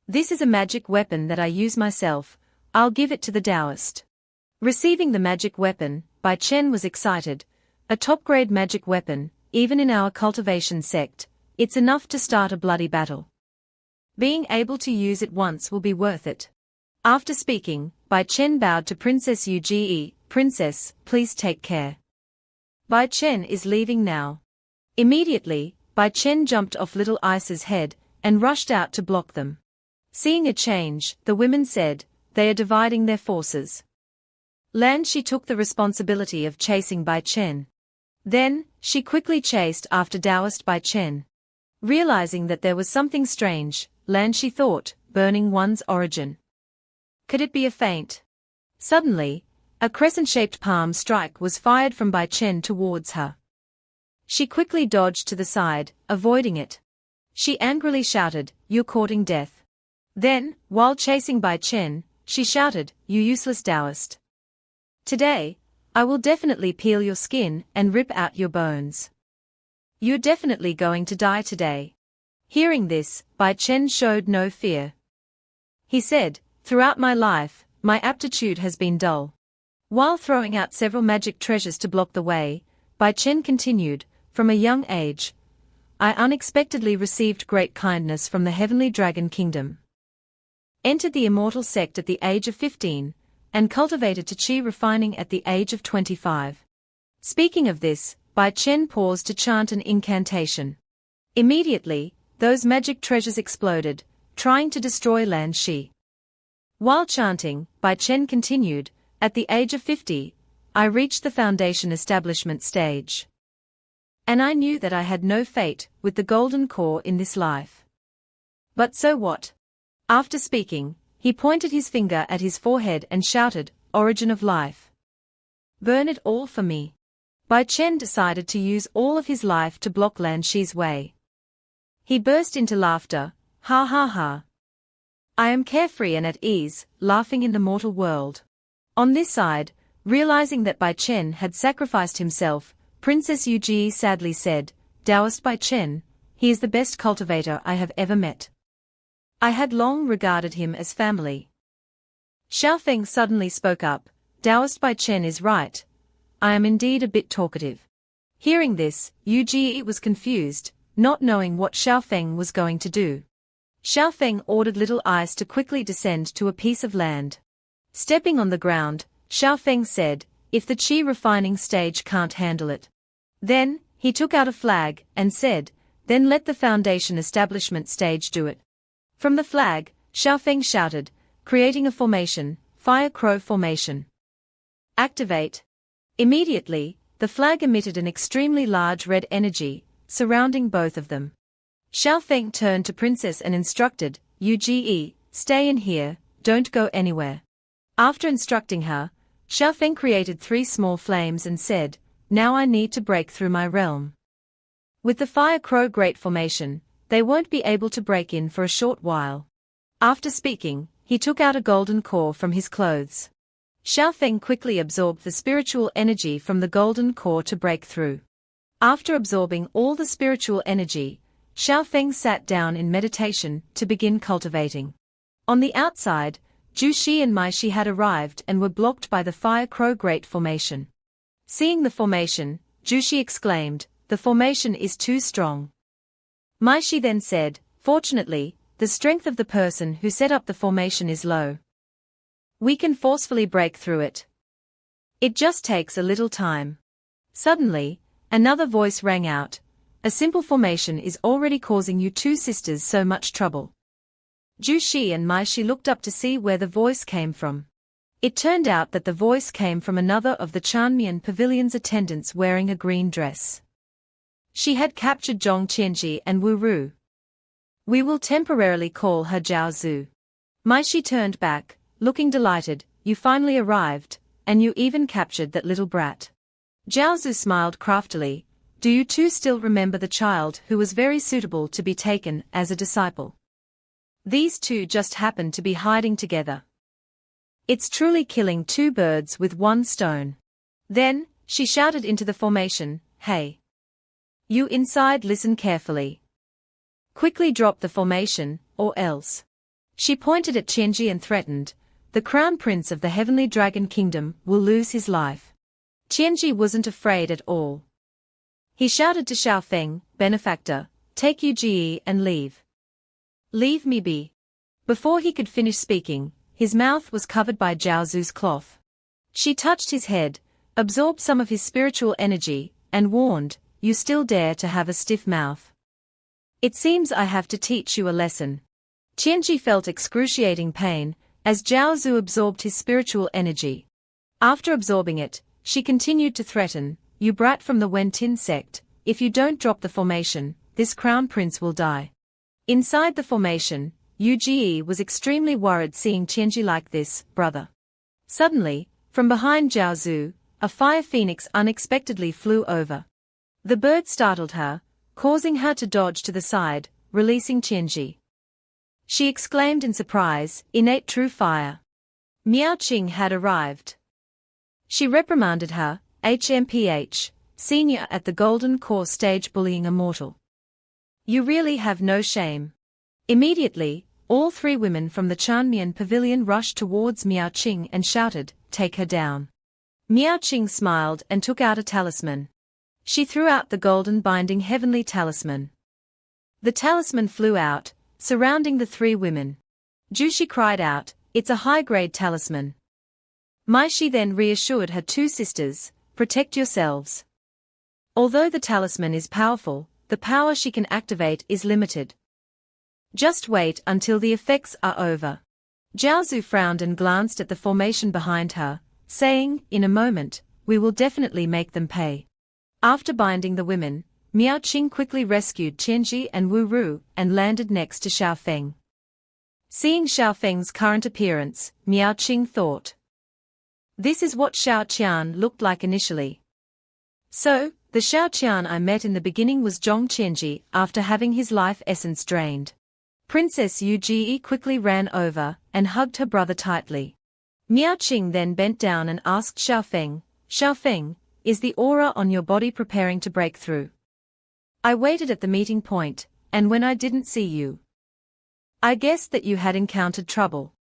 This is a magic weapon that I use myself, I'll give it to the Taoist. Receiving the magic weapon, Bai Chen was excited. A top-grade magic weapon, even in our cultivation sect, it's enough to start a bloody battle. Being able to use it once will be worth it. After speaking, Bai Chen bowed to Princess Uge, Princess, please take care. Bai Chen is leaving now. Immediately, Bai Chen jumped off Little Ice's head and rushed out to block them. Seeing a change, the women said, they are dividing their forces. Lan Shi took the responsibility of chasing Bai Chen. Then, she quickly chased after Taoist Bai Chen. Realizing that there was something strange, Lan Shi thought, burning one's origin. Could it be a feint? Suddenly, a crescent-shaped palm strike was fired from Bai Chen towards her. She quickly dodged to the side, avoiding it. She angrily shouted, you're courting death. Then, while chasing Bai Chen, she shouted, you useless Taoist. Today, I will definitely peel your skin and rip out your bones. You're definitely going to die today. Hearing this, Bai Chen showed no fear. He said, throughout my life, my aptitude has been dull. While throwing out several magic treasures to block the way, Bai Chen continued, from a young age, I unexpectedly received great kindness from the Heavenly Dragon Kingdom. Entered the immortal sect at the age of 15, and cultivated to qi refining at the age of 25. Speaking of this, Bai Chen paused to chant an incantation. Immediately, those magic treasures exploded, trying to destroy Lan Shi. While chanting, Bai Chen continued, at the age of 50, I reached the foundation establishment stage. And I knew that I had no fate with the golden core in this life. But so what? After speaking, He pointed his finger at his forehead and shouted, "Origin of life. Burn it all for me." Bai Chen decided to use all of his life to block Lan Shi's way. He burst into laughter, "Ha ha ha. I am carefree and at ease, laughing in the mortal world." On this side, realizing that Bai Chen had sacrificed himself, Princess Yu sadly said, "Taoist Bai Chen, he is the best cultivator I have ever met. I had long regarded him as family." Xiao Feng suddenly spoke up, "Taoist Bai Chen is right. I am indeed a bit talkative." Hearing this, Yu was confused, not knowing what Xiao Feng was going to do. Xiao Feng ordered Little Ice to quickly descend to a piece of land. Stepping on the ground, Xiao Feng said, "If the qi refining stage can't handle it." Then, he took out a flag, and said, "Then let the foundation establishment stage do it." From the flag, Xiao Feng shouted, creating a formation, Fire Crow Formation. Activate. Immediately, the flag emitted an extremely large red energy, surrounding both of them. Xiao Feng turned to Princess and instructed, "Yu stay in here, don't go anywhere." After instructing her, Xiao Feng created 3 small flames and said, "Now I need to break through my realm." With the Fire Crow Great Formation, they won't be able to break in for a short while. After speaking, he took out a golden core from his clothes. Xiao Feng quickly absorbed the spiritual energy from the golden core to break through. After absorbing all the spiritual energy, Xiao Feng sat down in meditation to begin cultivating. On the outside, Zhu Xi and Mai Shi had arrived and were blocked by the Fire Crow Great Formation. Seeing the formation, Zhu Xi exclaimed, "The formation is too strong." Mai Shi then said, "Fortunately, the strength of the person who set up the formation is low. We can forcefully break through it. It just takes a little time." Suddenly, another voice rang out, "A simple formation is already causing you 2 sisters so much trouble." Zhu Xi and Mai Shi looked up to see where the voice came from. It turned out that the voice came from another of the Chanmian Pavilion's attendants wearing a green dress. She had captured Zhong Qianji and Wu Ru. "We will temporarily call her Zhao Zhu." Mai Shi turned back, looking delighted, "You finally arrived, and you even captured that little brat." Zhao Zhu smiled craftily, "Do you two still remember the child who was very suitable to be taken as a disciple? These two just happened to be hiding together. It's truly killing 2 birds with 1 stone." Then, she shouted into the formation, "Hey! You inside, listen carefully. Quickly drop the formation, or else." She pointed at Qianji and threatened, "The crown prince of the heavenly dragon kingdom will lose his life." Qianji wasn't afraid at all. He shouted to Xiao Feng, "Benefactor, take Yu and leave. Leave me be." Before he could finish speaking, his mouth was covered by Zhao Zu's cloth. She touched his head, absorbed some of his spiritual energy, and warned, "You still dare to have a stiff mouth? It seems I have to teach you a lesson." Qianji felt excruciating pain, as Zhao Zu absorbed his spiritual energy. After absorbing it, she continued to threaten, "You brat from the Wen Tin sect, if you don't drop the formation, this crown prince will die." Inside the formation, Yu was extremely worried seeing Qianji like this, "Brother." Suddenly, from behind Zhao Zu, a fire phoenix unexpectedly flew over. The bird startled her, causing her to dodge to the side, releasing Qianji. She exclaimed in surprise, "Innate true fire." Miao Qing had arrived. She reprimanded her, "HMPH, senior at the Golden Core stage bullying a mortal. You really have no shame." Immediately, all 3 women from the Chanmian Pavilion rushed towards Miao Qing and shouted, "Take her down." Miao Qing smiled and took out a talisman. She threw out the golden binding heavenly talisman. The talisman flew out, surrounding the 3 women. Zhu Xi cried out, "It's a high-grade talisman." Mai Shi then reassured her 2 sisters, "Protect yourselves. Although the talisman is powerful, the power she can activate is limited. Just wait until the effects are over." Zhao Zu frowned and glanced at the formation behind her, saying, "In a moment, we will definitely make them pay." After binding the women, Miao Qing quickly rescued Qianji and Wu Ru and landed next to Xiao Feng. Seeing Xiaofeng's current appearance, Miao Qing thought. This is what Xiao Qian looked like initially. So, the Xiao Qian I met in the beginning was Zhong Qianji after having his life essence drained. Princess Yu Ji quickly ran over and hugged her brother tightly. Miao Qing then bent down and asked Xiaofeng, Xiaofeng, is the aura on your body preparing to break through? I waited at the meeting point, and when I didn't see you, I guessed that you had encountered trouble.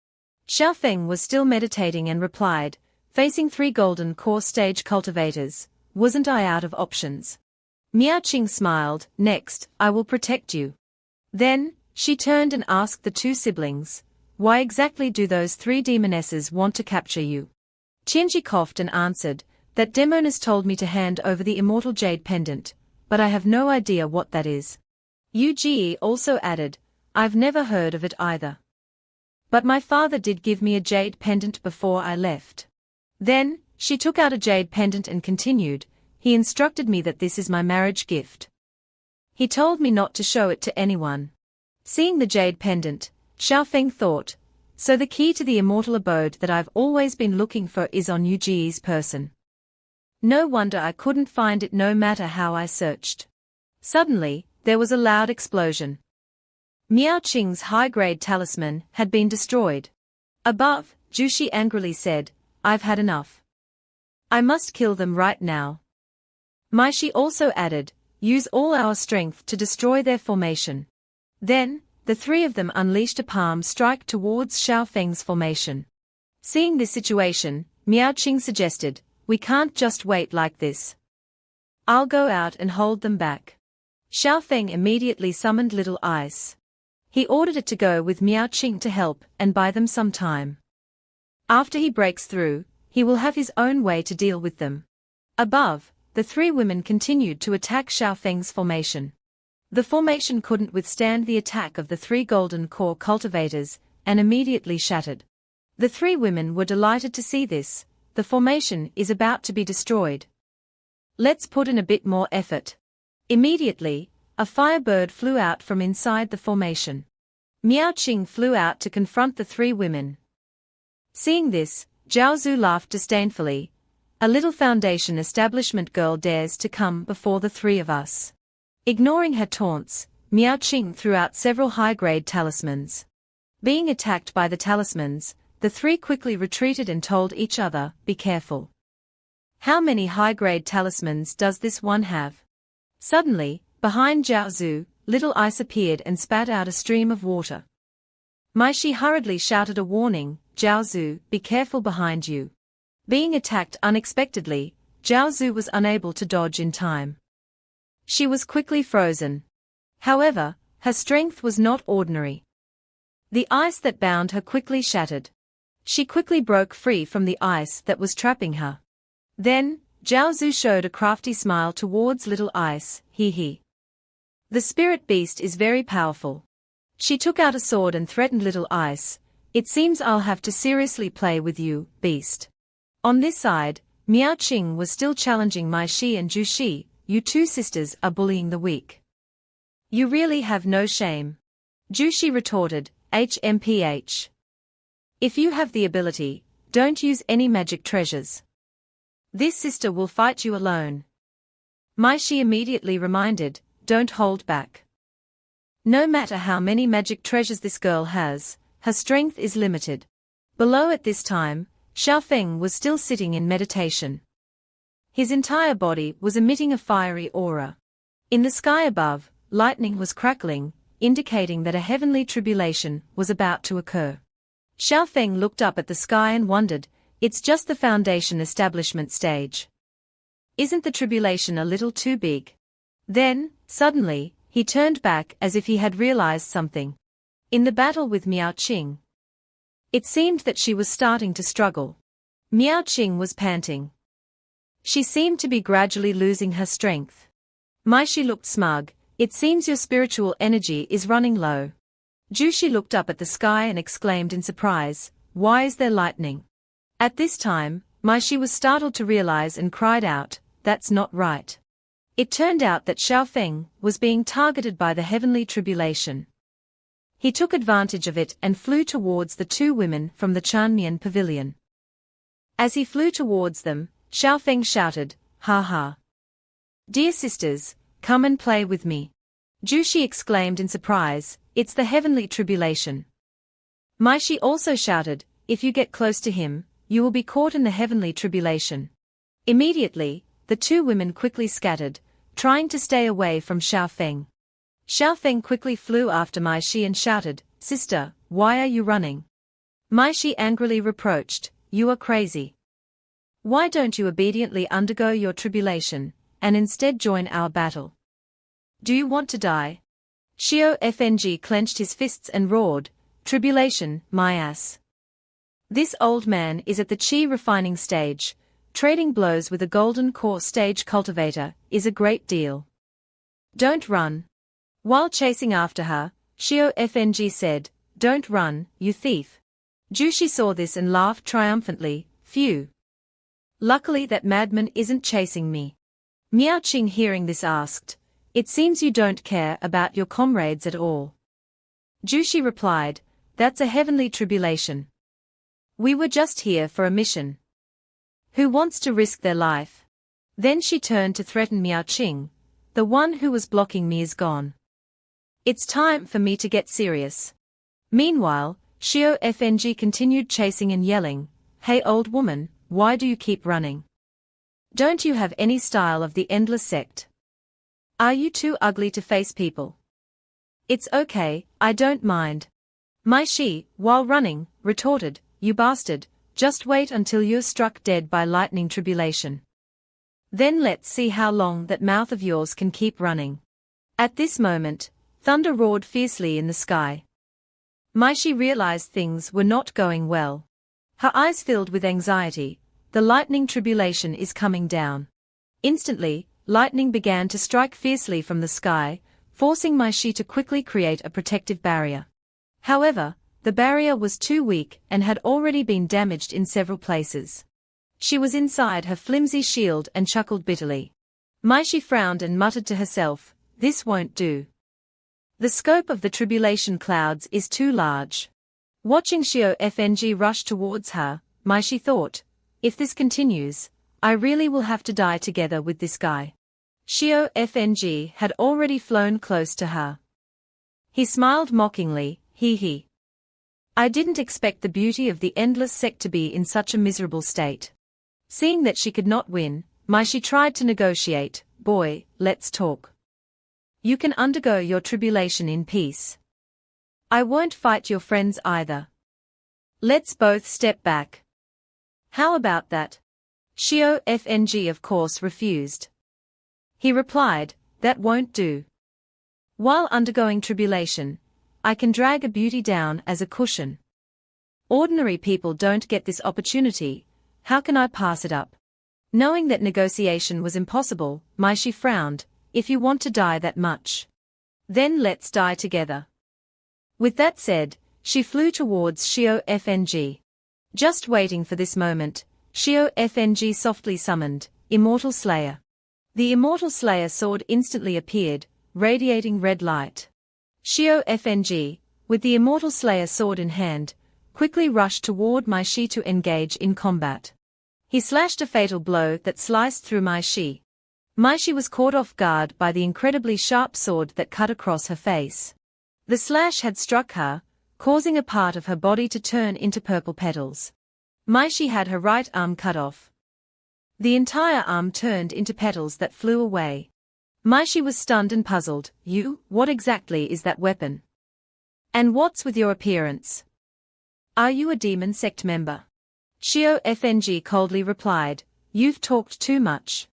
Xiaofeng was still meditating and replied, facing 3 golden core stage cultivators, wasn't I out of options? Miao Qing smiled, next, I will protect you. Then, she turned and asked the 2 siblings, why exactly do those 3 demonesses want to capture you? Qianji coughed and answered, that demoness told me to hand over the immortal jade pendant, but I have no idea what that is. Yu Ji also added, I've never heard of it either. But my father did give me a jade pendant before I left. Then, she took out a jade pendant and continued, he instructed me that this is my marriage gift. He told me not to show it to anyone. Seeing the jade pendant, Xiaofeng thought, so the key to the immortal abode that I've always been looking for is on Yu Ji's person. No wonder I couldn't find it no matter how I searched. Suddenly, there was a loud explosion. Miao Qing's high-grade talisman had been destroyed. Above, Jushi angrily said, I've had enough. I must kill them right now. Maishi also added, use all our strength to destroy their formation. Then, the 3 of them unleashed a palm strike towards Xiaofeng's formation. Seeing this situation, Miao Qing suggested, we can't just wait like this. I'll go out and hold them back. Xiaofeng immediately summoned Little Ice. He ordered it to go with Miao Qing to help and buy them some time. After he breaks through, he will have his own way to deal with them. Above, the 3 women continued to attack Xiaofeng's formation. The formation couldn't withstand the attack of the 3 golden core cultivators, and immediately shattered. The 3 women were delighted to see this, the formation is about to be destroyed. Let's put in a bit more effort. Immediately, a firebird flew out from inside the formation. Miao Qing flew out to confront the 3 women. Seeing this, Zhao Zhu laughed disdainfully, a little foundation establishment girl dares to come before the 3 of us. Ignoring her taunts, Miao Qing threw out several high-grade talismans. Being attacked by the talismans, the 3 quickly retreated and told each other, be careful. How many high-grade talismans does this one have? Suddenly, behind Zhao Zhu, Little Ice appeared and spat out a stream of water. Maishi hurriedly shouted a warning, Zhao Zhu, be careful behind you. Being attacked unexpectedly, Zhao Zhu was unable to dodge in time. She was quickly frozen. However, her strength was not ordinary. The ice that bound her quickly shattered. She quickly broke free from the ice that was trapping her. Then, Zhao Zhu showed a crafty smile towards Little Ice, he. The spirit beast is very powerful. She took out a sword and threatened Little Ice, it seems I'll have to seriously play with you, beast. On this side, Miao Qing was still challenging Mai Shi and Zhu Shi, you 2 sisters are bullying the weak. You really have no shame. Zhu Shi retorted, HMPH. If you have the ability, don't use any magic treasures. This sister will fight you alone. Mai Shi immediately reminded, don't hold back. No matter how many magic treasures this girl has, her strength is limited. Below at this time, Xiaofeng was still sitting in meditation. His entire body was emitting a fiery aura. In the sky above, lightning was crackling, indicating that a heavenly tribulation was about to occur. Xiaofeng looked up at the sky and wondered, it's just the foundation establishment stage. Isn't the tribulation a little too big? Then, suddenly, he turned back as if he had realized something. In the battle with Miao Qing, it seemed that she was starting to struggle. Miao Qing was panting. She seemed to be gradually losing her strength. Mai Shi looked smug, it seems your spiritual energy is running low. Zhu Shi looked up at the sky and exclaimed in surprise, why is there lightning? At this time, Mai Shi was startled to realize and cried out, that's not right. It turned out that Xiaofeng was being targeted by the heavenly tribulation. He took advantage of it and flew towards the two women from the Chanmian pavilion. As he flew towards them, Xiaofeng shouted, "Ha ha! Dear sisters, come and play with me." Jushi exclaimed in surprise, "It's the heavenly tribulation." Maishi also shouted, "If you get close to him, you will be caught in the heavenly tribulation." Immediately, the two women quickly scattered, trying to stay away from Xiaofeng. Xiaofeng quickly flew after Maishi and shouted, "Sister, why are you running?" Maishi angrily reproached, "You are crazy. Why don't you obediently undergo your tribulation, and instead join our battle? Do you want to die?" Xiao Feng clenched his fists and roared, "Tribulation, my ass. This old man is at the qi refining stage. Trading blows with a golden core stage cultivator is a great deal. Don't run." While chasing after her, Xiao Feng said, "Don't run, you thief." Jushi saw this and laughed triumphantly, "Phew. Luckily that madman isn't chasing me." Miaoqing hearing this asked, "It seems you don't care about your comrades at all." Jushi replied, "That's a heavenly tribulation. We were just here for a mission. Who wants to risk their life?" Then she turned to threaten Miaoqing, "The one who was blocking me is gone. It's time for me to get serious." Meanwhile, Xiao Feng continued chasing and yelling, "Hey old woman, why do you keep running? Don't you have any style of the endless sect? Are you too ugly to face people?" "It's okay, I don't mind." Maishi, while running, retorted, "You bastard, just wait until you're struck dead by lightning tribulation. Then let's see how long that mouth of yours can keep running." At this moment, thunder roared fiercely in the sky. Maishi realized things were not going well. Her eyes filled with anxiety. The lightning tribulation is coming down. Instantly, lightning began to strike fiercely from the sky, forcing Maishi to quickly create a protective barrier. However, the barrier was too weak and had already been damaged in several places. She was inside her flimsy shield and chuckled bitterly. Maishi frowned and muttered to herself, "This won't do. The scope of the tribulation clouds is too large." Watching Xiao Feng rush towards her, Maishi thought, "If this continues, I really will have to die together with this guy." Xiao Feng had already flown close to her. He smiled mockingly, "Hee hee. I didn't expect the beauty of the endless sect to be in such a miserable state." Seeing that she could not win, Maishi tried to negotiate, "Boy, let's talk. You can undergo your tribulation in peace. I won't fight your friends either. Let's both step back. How about that?" Xiao Feng of course refused. He replied, "That won't do. While undergoing tribulation, I can drag a beauty down as a cushion. Ordinary people don't get this opportunity, how can I pass it up?" Knowing that negotiation was impossible, Maishi frowned, "If you want to die that much, then let's die together." With that said, she flew towards Xiao Feng. Just waiting for this moment, Xiao Feng softly summoned, "Immortal Slayer." The Immortal Slayer sword instantly appeared, radiating red light. Xiao Feng, with the Immortal Slayer sword in hand, quickly rushed toward Maishi to engage in combat. He slashed a fatal blow that sliced through Maishi. Maishi was caught off guard by the incredibly sharp sword that cut across her face. The slash had struck her, causing a part of her body to turn into purple petals. Maishi had her right arm cut off. The entire arm turned into petals that flew away. Maishi was stunned and puzzled. What exactly is that weapon? And what's with your appearance? Are you a demon sect member?" Xiao Feng coldly replied, "You've talked too much."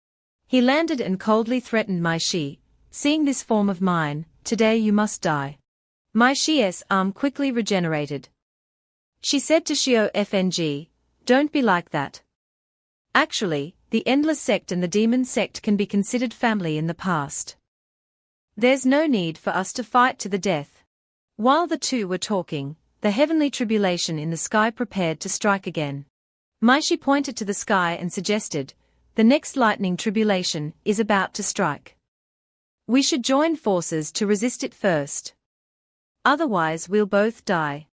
He landed and coldly threatened Maishi, "Seeing this form of mine, today you must die." Maishi's arm quickly regenerated. She said to Xiao Feng, "Don't be like that. Actually, the Endless Sect and the Demon Sect can be considered family in the past. There's no need for us to fight to the death." While the two were talking, the heavenly tribulation in the sky prepared to strike again. Maishi pointed to the sky and suggested, "The next lightning tribulation is about to strike. We should join forces to resist it first." Otherwise we'll both die.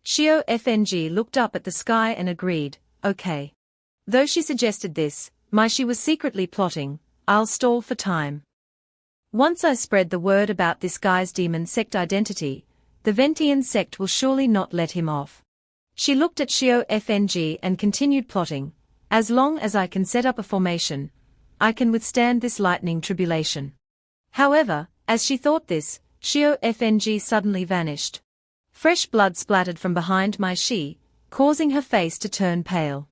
Xiao Fng looked up at the sky and agreed, okay. Though she suggested this, she was secretly plotting, I'll stall for time. Once I spread the word about this guy's demon sect identity, the Ventian sect will surely not let him off. She looked at Xiao Fng and continued plotting, as long as I can set up a formation, I can withstand this lightning tribulation. However, as she thought this, Xiao Fng suddenly vanished. Fresh blood splattered from behind Shi, causing her face to turn pale.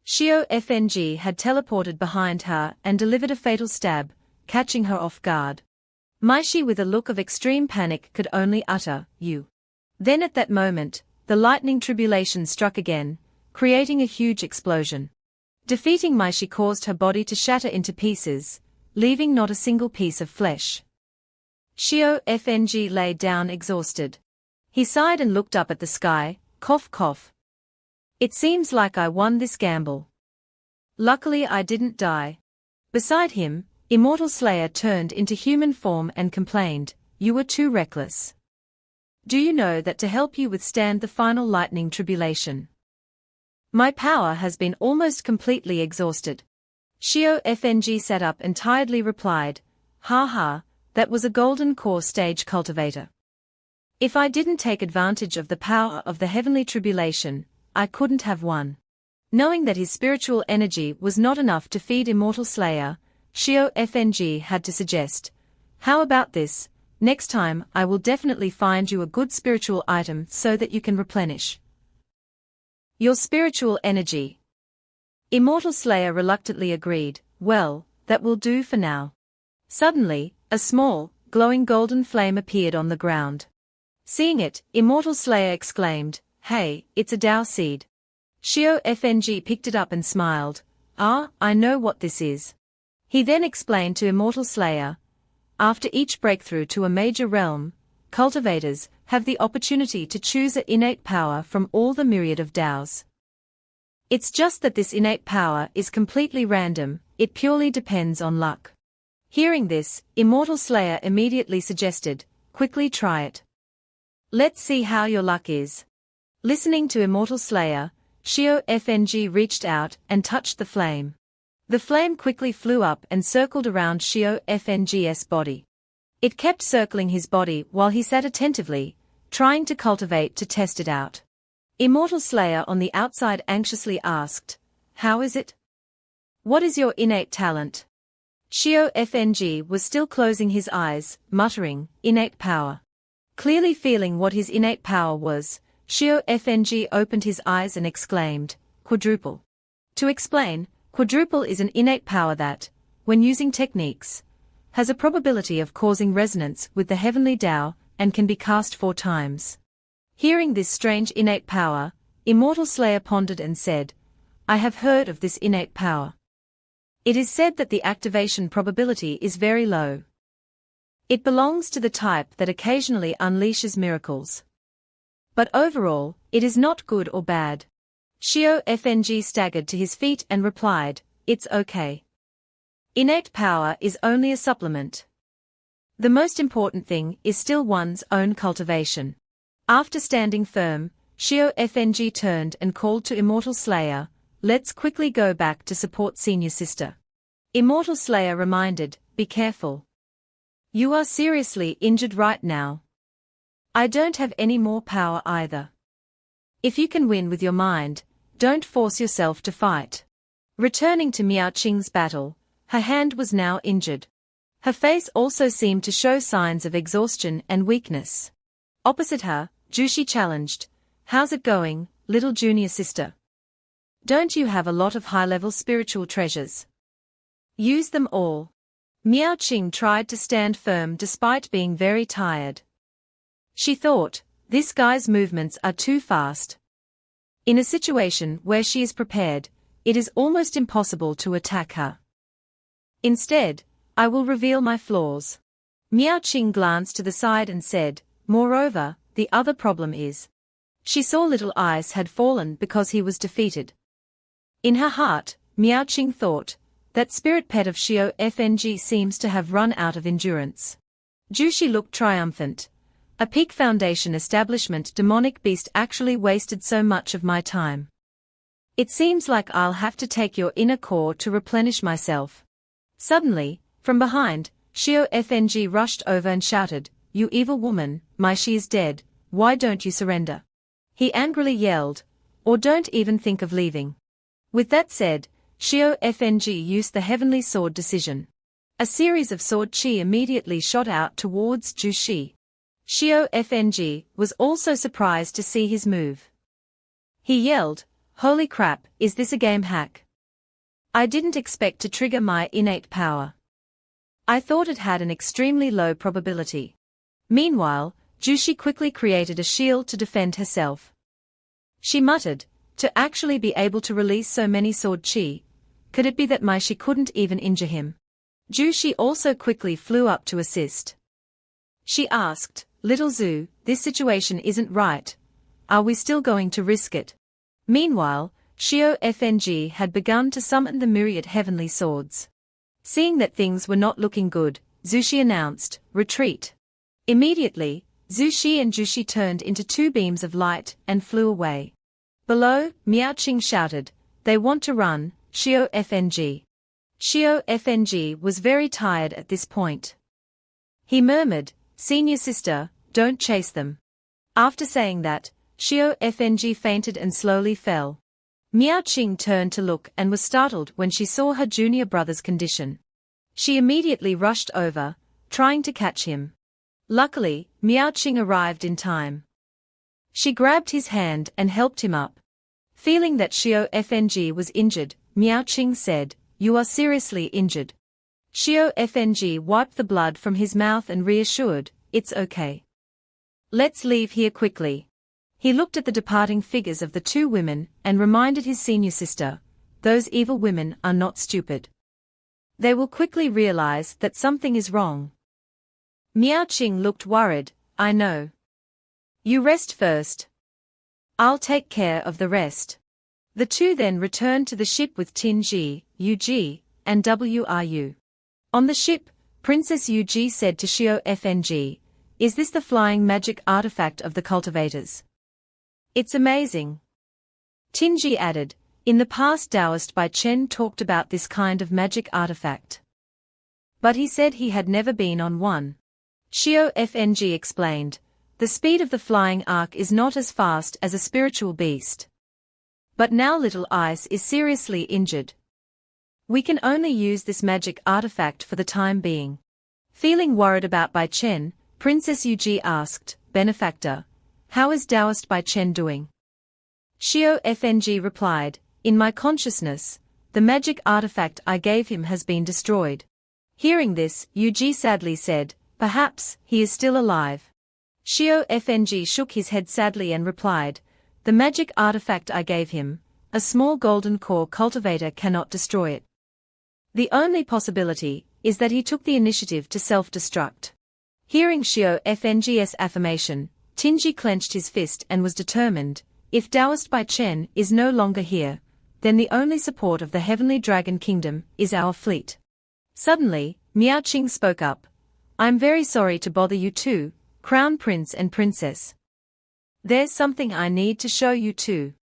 Xiao Fng had teleported behind her and delivered a fatal stab, catching her off guard. Shi with a look of extreme panic could only utter, "You." Then at that moment, the lightning tribulation struck again, creating a huge explosion. Defeating Shi caused her body to shatter into pieces, leaving not a single piece of flesh. Xiao Fng lay down exhausted. He sighed and looked up at the sky, cough cough. It seems like I won this gamble. Luckily I didn't die. Beside him, Immortal Slayer turned into human form and complained, "You were too reckless. Do you know that to help you withstand the final lightning tribulation, my power has been almost completely exhausted?" Xiao Fng sat up and tiredly replied, "Ha ha, that was a golden core stage cultivator. If I didn't take advantage of the power of the heavenly tribulation, I couldn't have won." Knowing that his spiritual energy was not enough to feed Immortal Slayer, Xiao Fng had to suggest, "How about this? Next time I will definitely find you a good spiritual item so that you can replenish your spiritual energy." Immortal Slayer reluctantly agreed, "Well, that will do for now." Suddenly, a small, glowing golden flame appeared on the ground. Seeing it, Immortal Slayer exclaimed, "Hey, it's a Dao seed." Xiao Fng picked it up and smiled, "Ah, I know what this is." He then explained to Immortal Slayer, "After each breakthrough to a major realm, cultivators have the opportunity to choose an innate power from all the myriad of Daos. It's just that this innate power is completely random, it purely depends on luck." Hearing this, Immortal Slayer immediately suggested, "Quickly try it. Let's see how your luck is." Listening to Immortal Slayer, Xiao Fng reached out and touched the flame. The flame quickly flew up and circled around Xiao Fng's body. It kept circling his body while he sat attentively, trying to cultivate to test it out. Immortal Slayer on the outside anxiously asked, "How is it? What is your innate talent?" Xiao Fng was still closing his eyes, muttering, "Innate power." Clearly feeling what his innate power was, Xiao Fng opened his eyes and exclaimed, "Quadruple." To explain, quadruple is an innate power that, when using techniques, has a probability of causing resonance with the heavenly Tao and can be cast 4 times. Hearing this strange innate power, Immortal Slayer pondered and said, "I have heard of this innate power. It is said that the activation probability is very low. It belongs to the type that occasionally unleashes miracles. But overall, it is not good or bad." Xiao Fng staggered to his feet and replied, "It's okay. Innate power is only a supplement. The most important thing is still one's own cultivation." After standing firm, Xiao Fng turned and called to Immortal Slayer, "Let's quickly go back to support senior sister." Immortal Slayer reminded, "Be careful. You are seriously injured right now. I don't have any more power either. If you can win with your mind, don't force yourself to fight." Returning to Miao Qing's battle, her hand was now injured. Her face also seemed to show signs of exhaustion and weakness. Opposite her, Jushi challenged, "How's it going, little junior sister? Don't you have a lot of high-level spiritual treasures? Use them all." Miao Qing tried to stand firm despite being very tired. She thought, "This guy's movements are too fast. In a situation where she is prepared, it is almost impossible to attack her. Instead, I will reveal my flaws." Miao Qing glanced to the side and said, "Moreover, the other problem is." She saw Little Ice had fallen because he was defeated. In her heart, Miao Qing thought, that spirit pet of Xiao Fng seems to have run out of endurance. Jushi looked triumphant. A peak foundation establishment demonic beast actually wasted so much of my time. It seems like I'll have to take your inner core to replenish myself. Suddenly, from behind, Shio FNG rushed over and shouted, "You evil woman, my she is dead, why don't you surrender?" He angrily yelled, "Or don't even think of leaving." With that said, Shio FNG used the heavenly sword decision. A series of sword chi immediately shot out towards Jushi. Shio FNG was also surprised to see his move. He yelled, "Holy crap, is this a game hack? I didn't expect to trigger my innate power. I thought it had an extremely low probability." Meanwhile, Jushi quickly created a shield to defend herself. She muttered, "To actually be able to release so many sword chi, could it be that my she couldn't even injure him?" Jushi also quickly flew up to assist. She asked, "Little Zhu, this situation isn't right. Are we still going to risk it?" Meanwhile, Shio FNG had begun to summon the myriad heavenly swords. Seeing that things were not looking good, Zushi announced, "Retreat." Immediately, Zushi and Jushi turned into two beams of light and flew away. Below, Miaoqing shouted, "They want to run, Shio FNG." Shio FNG was very tired at this point. He murmured, "Senior sister, don't chase them." After saying that, Shio FNG fainted and slowly fell. Miaoqing turned to look and was startled when she saw her junior brother's condition. She immediately rushed over, trying to catch him. Luckily, Miaoqing arrived in time. She grabbed his hand and helped him up. Feeling that Shio FNG was injured, Miaoqing said, "You are seriously injured." Shio FNG wiped the blood from his mouth and reassured, "It's okay. Let's leave here quickly." He looked at the departing figures of the two women and reminded his senior sister, "Those evil women are not stupid. They will quickly realize that something is wrong." Miaoqing looked worried, "I know. You rest first. I'll take care of the rest." The two then returned to the ship with Tin Ji, Yu Ji, and Wru. On the ship, Princess Yu Ji said to Shio FNG, "Is this the flying magic artifact of the cultivators? It's amazing." Tin Ji added, "In the past Taoist Bai Chen talked about this kind of magic artifact. But he said he had never been on one." Shio FNG explained, "The speed of the flying ark is not as fast as a spiritual beast. But now Little Ice is seriously injured. We can only use this magic artifact for the time being." Feeling worried about Bai Chen, Princess Yu Ji asked, "Benefactor, how is Taoist Bai Chen doing?" Shio FNG replied, "In my consciousness, the magic artifact I gave him has been destroyed." Hearing this, Yu Ji sadly said, "Perhaps he is still alive." Shio FNG shook his head sadly and replied, "The magic artifact I gave him, a small golden core cultivator cannot destroy it. The only possibility is that he took the initiative to self-destruct." Hearing Shio FNG's affirmation, Tinji clenched his fist and was determined, if Taoist Bai Chen is no longer here, then the only support of the Heavenly Dragon Kingdom is our fleet. Suddenly, Miaoqing spoke up, "I'm very sorry to bother you two, Crown Prince and Princess. There's something I need to show you too."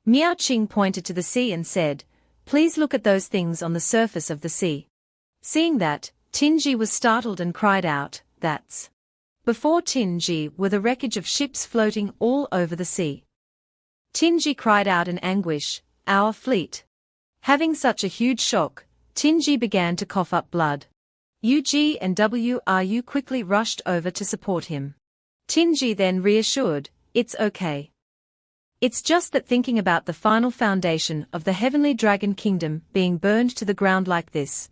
Miaoqing pointed to the sea and said, "Please look at those things on the surface of the sea." Seeing that, Tinji was startled and cried out, "That's..." Before Tinji were the wreckage of ships floating all over the sea. Tinji cried out in anguish, "Our fleet." Having such a huge shock, Tinji began to cough up blood. Yu and Wru quickly rushed over to support him. Tinji then reassured, "It's okay. It's just that thinking about the final foundation of the Heavenly Dragon Kingdom being burned to the ground like this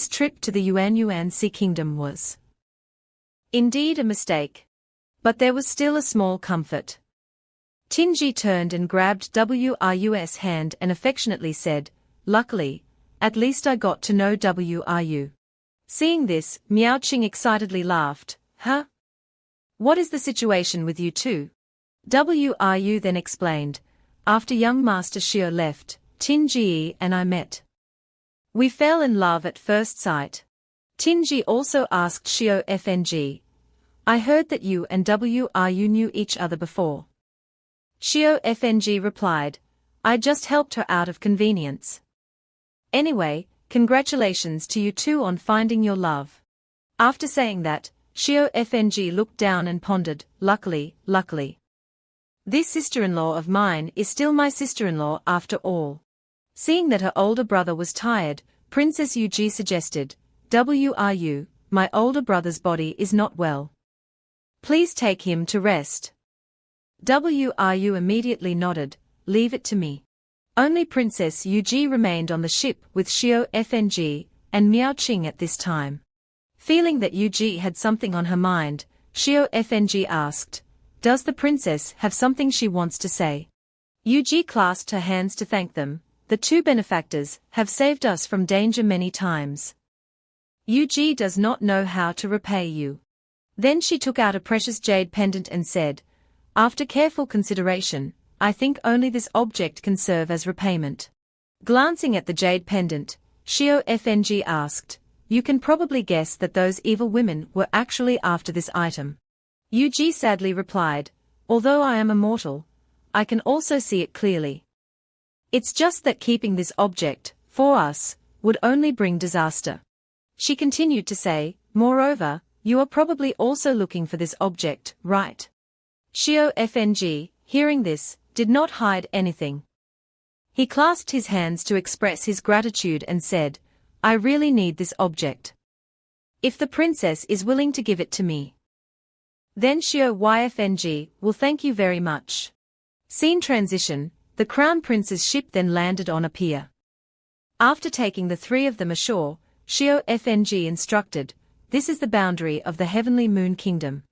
trip to the Yuan Sea Kingdom was indeed a mistake. But there was still a small comfort." Tinji turned and grabbed Wru's hand and affectionately said, "Luckily, at least I got to know Wru." Seeing this, Miaoqing excitedly laughed, "Huh? What is the situation with you two?" Wru then explained, "After young Master Shio left, Tinji and I met. We fell in love at first sight." Tinji also asked Shio FNG, I heard that you and WRU knew each other before. Xiao Fng replied, I just helped her out of convenience. Anyway, congratulations to you two on finding your love. After saying that, Xiao Fng looked down and pondered, luckily. This sister-in-law of mine is still my sister-in-law after all. Seeing that her older brother was tired, Princess Yuji suggested, WRU, my older brother's body is not well. Please take him to rest. WRU immediately nodded, leave it to me. Only Princess Yuji remained on the ship with Xiao Fng and Miao Qing at this time. Feeling that Yuji had something on her mind, Xiao Fng asked, does the princess have something she wants to say? Yuji clasped her hands to thank them. The two benefactors have saved us from danger many times. Yuji does not know how to repay you. Then she took out a precious jade pendant and said, after careful consideration, I think only this object can serve as repayment. Glancing at the jade pendant, Xiao Fng asked, you can probably guess that those evil women were actually after this item. Yuji sadly replied, although I am immortal, I can also see it clearly. It's just that keeping this object, for us, would only bring disaster. She continued to say, moreover, you are probably also looking for this object, right? Xiao Fng, hearing this, did not hide anything. He clasped his hands to express his gratitude and said, I really need this object. If the princess is willing to give it to me, then Xiao Yfng will thank you very much. Scene transition, the Crown Prince's ship then landed on a pier. After taking the three of them ashore, Xiao Fng instructed, this is the boundary of the Heavenly Moon Kingdom.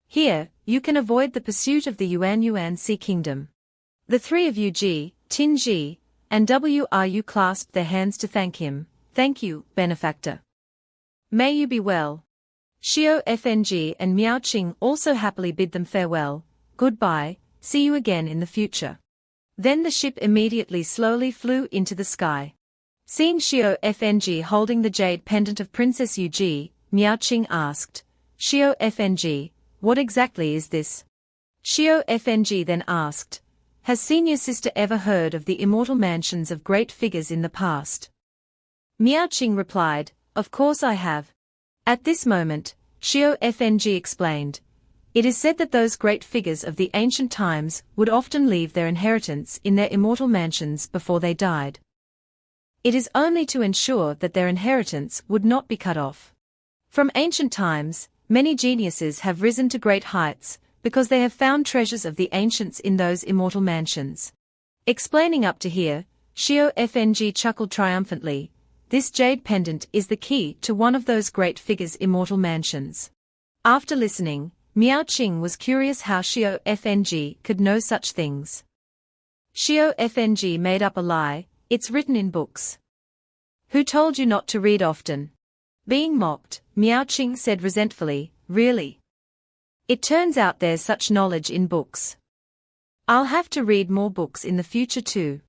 Here, you can avoid the pursuit of the Yuan Sea Kingdom. The three of Yuji, Tinji, and WRU clasped their hands to thank him. Thank you, benefactor. May you be well. Xiao Fng and Miao Qing also happily bid them farewell, goodbye, see you again in the future. Then the ship immediately slowly flew into the sky. Seeing Xiao Fng holding the jade pendant of Princess Yuji, Miao Qing asked, Xiao Fng, what exactly is this? Xiao Fng then asked, has senior sister ever heard of the immortal mansions of great figures in the past? Miao Qing replied, of course I have. At this moment, Xiao Fng explained, it is said that those great figures of the ancient times would often leave their inheritance in their immortal mansions before they died. It is only to ensure that their inheritance would not be cut off. From ancient times, many geniuses have risen to great heights, because they have found treasures of the ancients in those immortal mansions. Explaining up to here, Xiao Fng chuckled triumphantly, this jade pendant is the key to one of those great figures' immortal mansions. After listening, Miao Qing was curious how Xiao Fng could know such things. Xiao Fng made up a lie, it's written in books. Who told you not to read often? Being mocked, Miao Qing said resentfully, really? It turns out there's such knowledge in books. I'll have to read more books in the future too.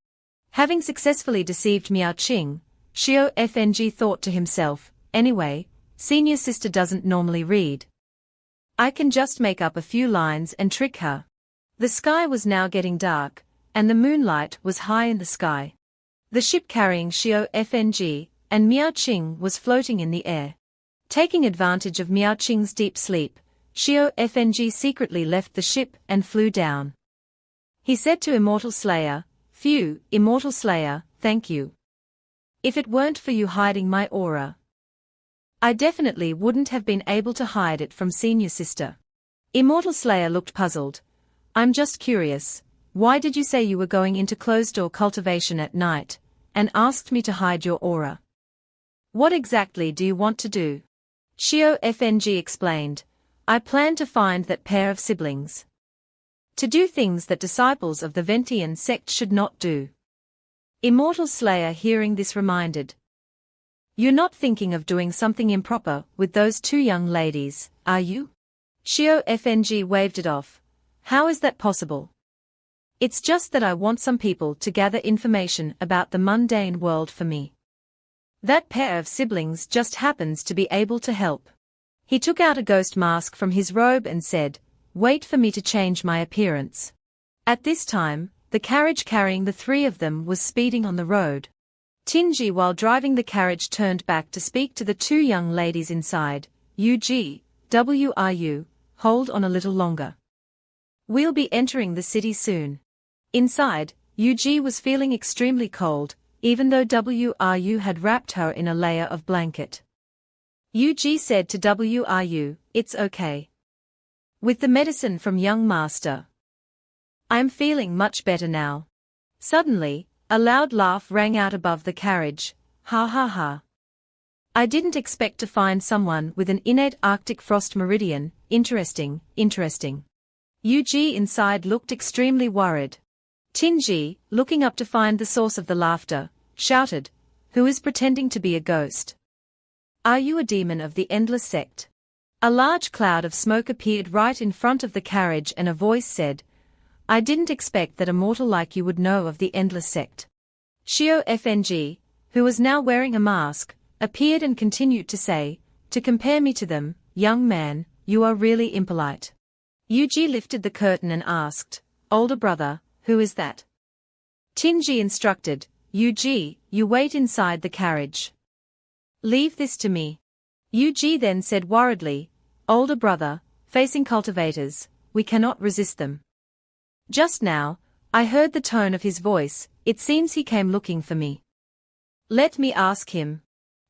Having successfully deceived Miao Qing, Xiao Fng thought to himself, anyway, senior sister doesn't normally read. I can just make up a few lines and trick her. The sky was now getting dark, and the moonlight was high in the sky. The ship carrying Xiao Fng and Miao Qing was floating in the air. Taking advantage of Miao Qing's deep sleep, Xiao Fng secretly left the ship and flew down. He said to Immortal Slayer, phew, Immortal Slayer, thank you. If it weren't for you hiding my aura, I definitely wouldn't have been able to hide it from senior sister. Immortal Slayer looked puzzled. I'm just curious, why did you say you were going into closed-door cultivation at night, and asked me to hide your aura? What exactly do you want to do? Xiao Fng explained, I plan to find that pair of siblings. To do things that disciples of the Ventian sect should not do. Immortal Slayer hearing this reminded. You're not thinking of doing something improper with those two young ladies, are you? Xiao Fng waved it off. How is that possible? It's just that I want some people to gather information about the mundane world for me. That pair of siblings just happens to be able to help. He took out a ghost mask from his robe and said, "Wait for me to change my appearance." At this time, the carriage carrying the three of them was speeding on the road. Tinji, while driving the carriage, turned back to speak to the two young ladies inside. "Wru, hold on a little longer. We'll be entering the city soon." Inside, Yuji was feeling extremely cold, even though Wru had wrapped her in a layer of blanket. Yuji said to Wru, "It's okay. With the medicine from young master, I'm feeling much better now." Suddenly, a loud laugh rang out above the carriage. "Ha ha ha. I didn't expect to find someone with an innate Arctic frost meridian. Interesting, interesting." Yuji inside looked extremely worried. Tinji, looking up to find the source of the laughter, shouted, "Who is pretending to be a ghost? Are you a demon of the endless sect?" A large cloud of smoke appeared right in front of the carriage and a voice said, "I didn't expect that a mortal like you would know of the endless sect." Shio FNG, who was now wearing a mask, appeared and continued to say, "To compare me to them, young man, you are really impolite." Yuji lifted the curtain and asked, "Older brother, who is that?" Tinji instructed, "Yuji, you wait inside the carriage. Leave this to me." Yuji then said worriedly, "Older brother, facing cultivators, we cannot resist them. Just now, I heard the tone of his voice, it seems he came looking for me. Let me ask him."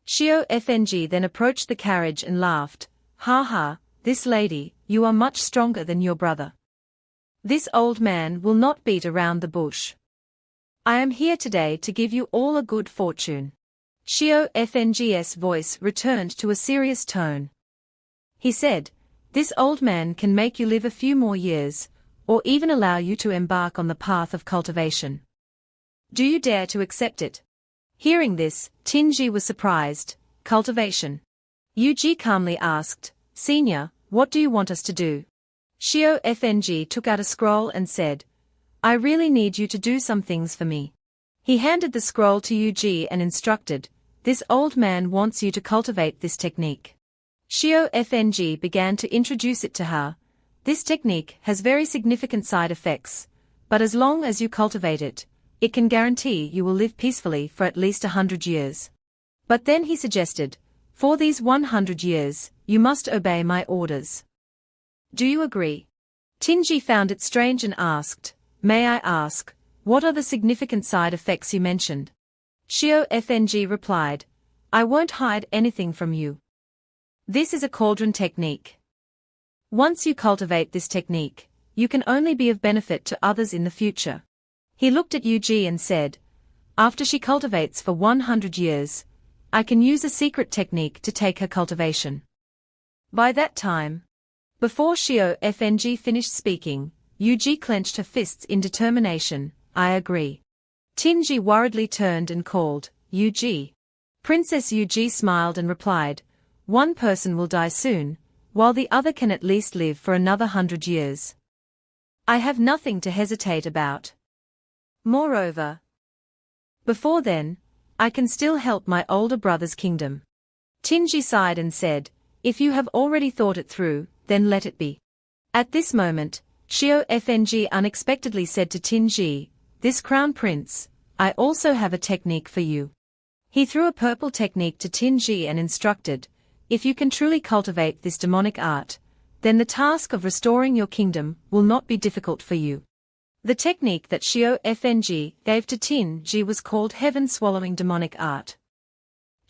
Shio FNG then approached the carriage and laughed, "Ha ha, this lady, you are much stronger than your brother. This old man will not beat around the bush. I am here today to give you all a good fortune." Shio FNG's voice returned to a serious tone. He said, "This old man can make you live a few more years, or even allow you to embark on the path of cultivation. Do you dare to accept it?" Hearing this, Tinji was surprised. "Cultivation?" Yuji calmly asked, "Senior, what do you want us to do?" Shio FNG took out a scroll and said, "I really need you to do some things for me." He handed the scroll to Yuji and instructed, "This old man wants you to cultivate this technique." Shio FNG began to introduce it to her. "This technique has very significant side effects, but as long as you cultivate it, it can guarantee you will live peacefully for at least 100 years. But then he suggested, for these 100 years, you must obey my orders. Do you agree?" Tinji found it strange and asked, "May I ask, what are the significant side effects you mentioned?" Shio FNG replied, "I won't hide anything from you. This is a cauldron technique. Once you cultivate this technique, you can only be of benefit to others in the future." He looked at Yuji and said, "After she cultivates for 100 years, I can use a secret technique to take her cultivation." By that time, before Shio FNG finished speaking, Yuji clenched her fists in determination. "I agree." Tinji worriedly turned and called, "Yuji." Princess Yuji smiled and replied, "One person will die soon, while the other can at least live for another 100 years. I have nothing to hesitate about. Moreover, before then, I can still help my older brother's kingdom." Tinji sighed and said, "If you have already thought it through, then let it be." At this moment, Shio FNG unexpectedly said to Tinji, "This crown prince, I also have a technique for you." He threw a purple technique to Tinji and instructed, "If you can truly cultivate this demonic art, then the task of restoring your kingdom will not be difficult for you." The technique that Shio FNG gave to Tinji was called Heaven-Swallowing Demonic Art.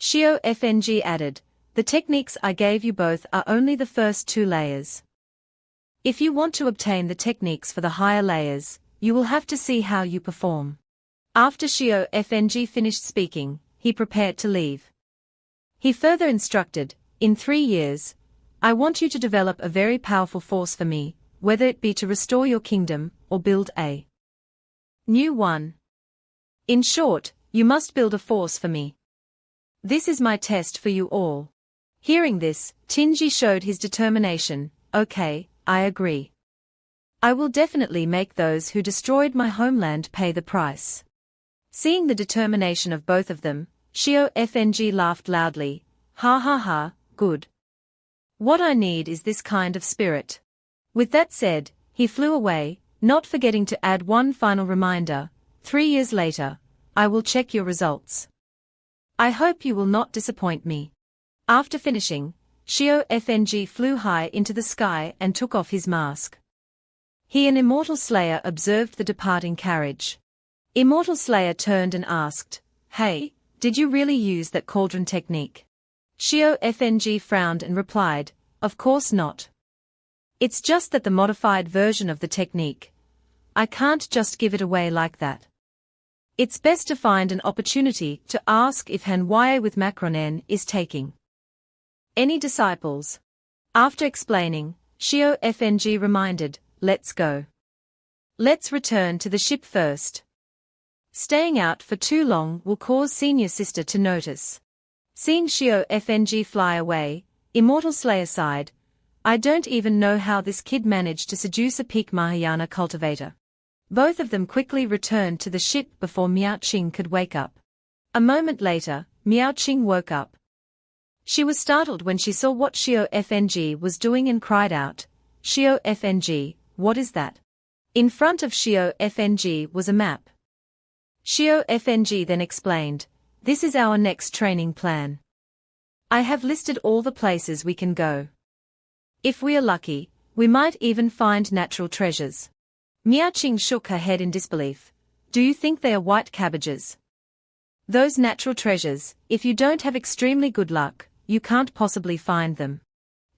Shio FNG added, "The techniques I gave you both are only the first 2 layers. If you want to obtain the techniques for the higher layers, you will have to see how you perform." After Shio FNG finished speaking, he prepared to leave. He further instructed, "In 3 years, I want you to develop a very powerful force for me, whether it be to restore your kingdom, or build a new one. In short, you must build a force for me. This is my test for you all." Hearing this, Tinji showed his determination. "Okay, I agree. I will definitely make those who destroyed my homeland pay the price." Seeing the determination of both of them, Shio FNG laughed loudly. "Ha ha ha, good. What I need is this kind of spirit. With that said, he flew away, not forgetting to add one final reminder: 3 years later, I will check your results. I hope you will not disappoint me. After finishing, Xiao Fng flew high into the sky and took off his mask. He and Immortal Slayer observed the departing carriage. Immortal Slayer turned and asked, "Hey, did you really use that cauldron technique?" Xiao Fng frowned and replied, "Of course not. It's just that the modified version of the technique. I can't just give it away like that. It's best to find an opportunity to ask if MANHWA with Macronen is taking any disciples." After explaining, Xiao Fng reminded, "Let's go. Let's return to the ship first. Staying out for too long will cause senior sister to notice." Seeing Xiao Fng fly away, Immortal Slayer sighed, "I don't even know how this kid managed to seduce a peak Mahayana cultivator." Both of them quickly returned to the ship before Miao Qing could wake up. A moment later, Miao Qing woke up. She was startled when she saw what Xiao Fng was doing and cried out, "Xiao Fng, what is that?" In front of Xiao Fng was a map. Xiao Fng then explained, "This is our next training plan. I have listed all the places we can go. If we are lucky, we might even find natural treasures." Miao Qing shook her head in disbelief. "Do you think they are white cabbages? Those natural treasures, if you don't have extremely good luck, you can't possibly find them."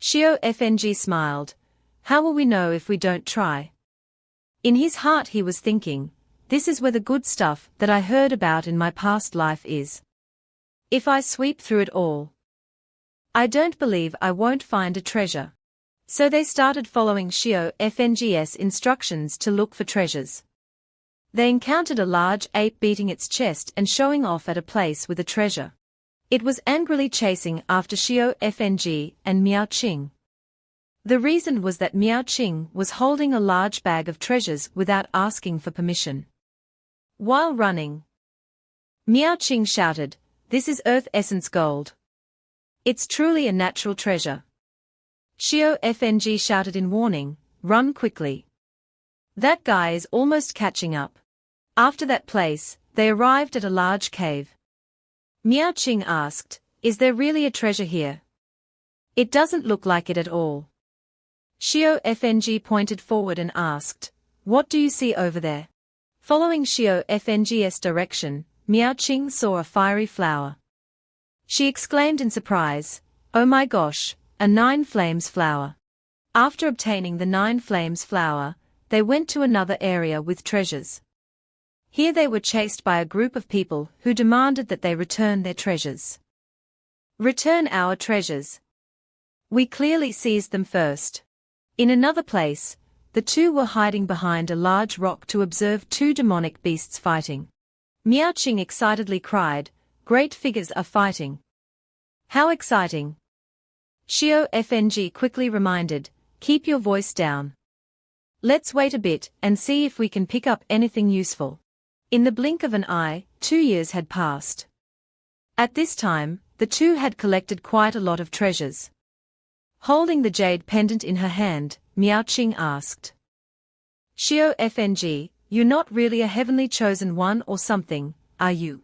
Xiao Fng smiled. "How will we know if we don't try?" In his heart he was thinking, "This is where the good stuff that I heard about in my past life is. If I sweep through it all, I don't believe I won't find a treasure." So they started following Xiao Fng's instructions to look for treasures. They encountered a large ape beating its chest and showing off at a place with a treasure. It was angrily chasing after Xiao Fng and Miao Qing. The reason was that Miao Qing was holding a large bag of treasures without asking for permission. While running, Miao Qing shouted, "This is Earth Essence Gold. It's truly a natural treasure." Xiao Fng shouted in warning, "Run quickly. That guy is almost catching up." After that place, they arrived at a large cave. Miao Qing asked, "Is there really a treasure here?" "It doesn't look like it at all." Xiao Fng pointed forward and asked, "What do you see over there?" Following Xiao Fng's direction, Miao Qing saw a fiery flower. She exclaimed in surprise, "Oh my gosh, a 9 flames flower." After obtaining the 9 flames flower, they went to another area with treasures. Here they were chased by a group of people who demanded that they return their treasures. "Return our treasures. We clearly seized them first." In another place, the two were hiding behind a large rock to observe 2 demonic beasts fighting. Miao Qing excitedly cried, "Great figures are fighting. How exciting!" Xiao Fng quickly reminded, "Keep your voice down. Let's wait a bit and see if we can pick up anything useful." In the blink of an eye, 2 years had passed. At this time, the two had collected quite a lot of treasures. Holding the jade pendant in her hand, Miao Qing asked, "Xiao Fng, you're not really a heavenly chosen one or something, are you?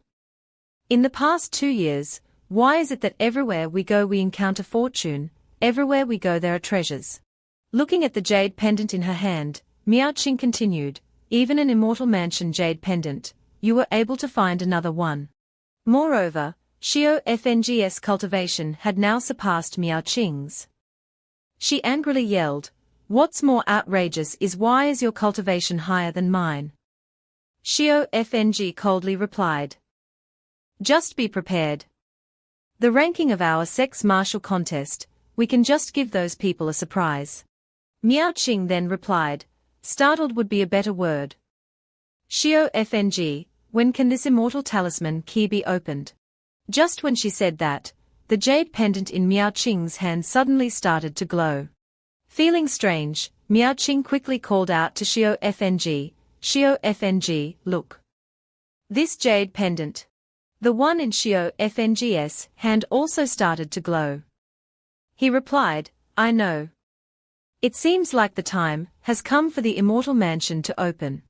In the past 2 years, why is it that everywhere we go we encounter fortune, everywhere we go there are treasures?" Looking at the jade pendant in her hand, Miao Qing continued, "Even an immortal mansion jade pendant, you were able to find another one." Moreover, Xiao Fng's cultivation had now surpassed Miao Qing's. She angrily yelled, "What's more outrageous is why is your cultivation higher than mine?" Xiao Fng coldly replied, "Just be prepared. The ranking of our sex martial contest, we can just give those people a surprise." Miao Qing then replied, "Startled would be a better word. Xiao Fng, when can this immortal talisman key be opened?" Just when she said that, the jade pendant in Miao Qing's hand suddenly started to glow. Feeling strange, Miao Qing quickly called out to Xiao Fng, "Xiao Fng, look. This jade pendant." The one in Xiao Fng's hand also started to glow. He replied, I know. It seems like the time has come for the immortal mansion to open.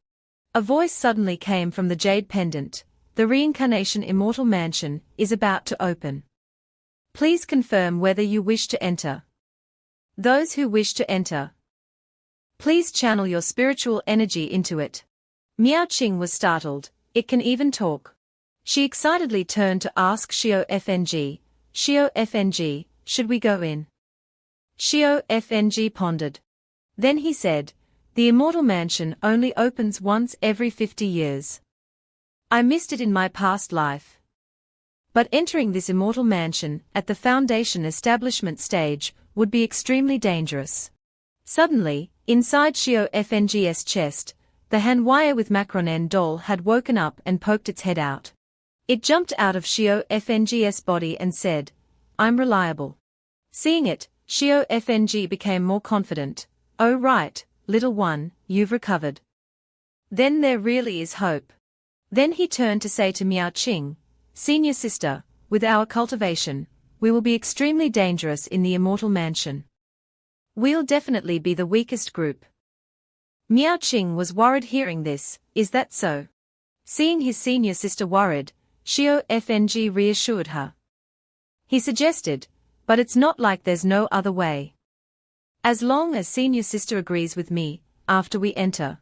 A voice suddenly came from the jade pendant. The reincarnation immortal mansion is about to open. Please confirm whether you wish to enter. Those who wish to enter, please channel your spiritual energy into it. Miao Qing was startled. It can even talk. She excitedly turned to ask Xiao Fng. Xiao Fng, should we go in? Xiao Fng pondered. Then he said, the immortal mansion only opens once every 50 years. I missed it in my past life. But entering this immortal mansion at the foundation establishment stage would be extremely dangerous. Suddenly, inside Xiao Fng's chest, the MANHWA with Macronen doll had woken up and poked its head out. It jumped out of Xiao Fng's body and said, I'm reliable. Seeing it, Xiao Fng became more confident. Oh right, little one, you've recovered. Then there really is hope. Then he turned to say to Miao Qing, Senior sister, with our cultivation, we will be extremely dangerous in the immortal mansion. We'll definitely be the weakest group. Miao Qing was worried hearing this. Is that so? Seeing his senior sister worried, Xiao Fng reassured her. He suggested, but it's not like there's no other way. As long as senior sister agrees with me, after we enter,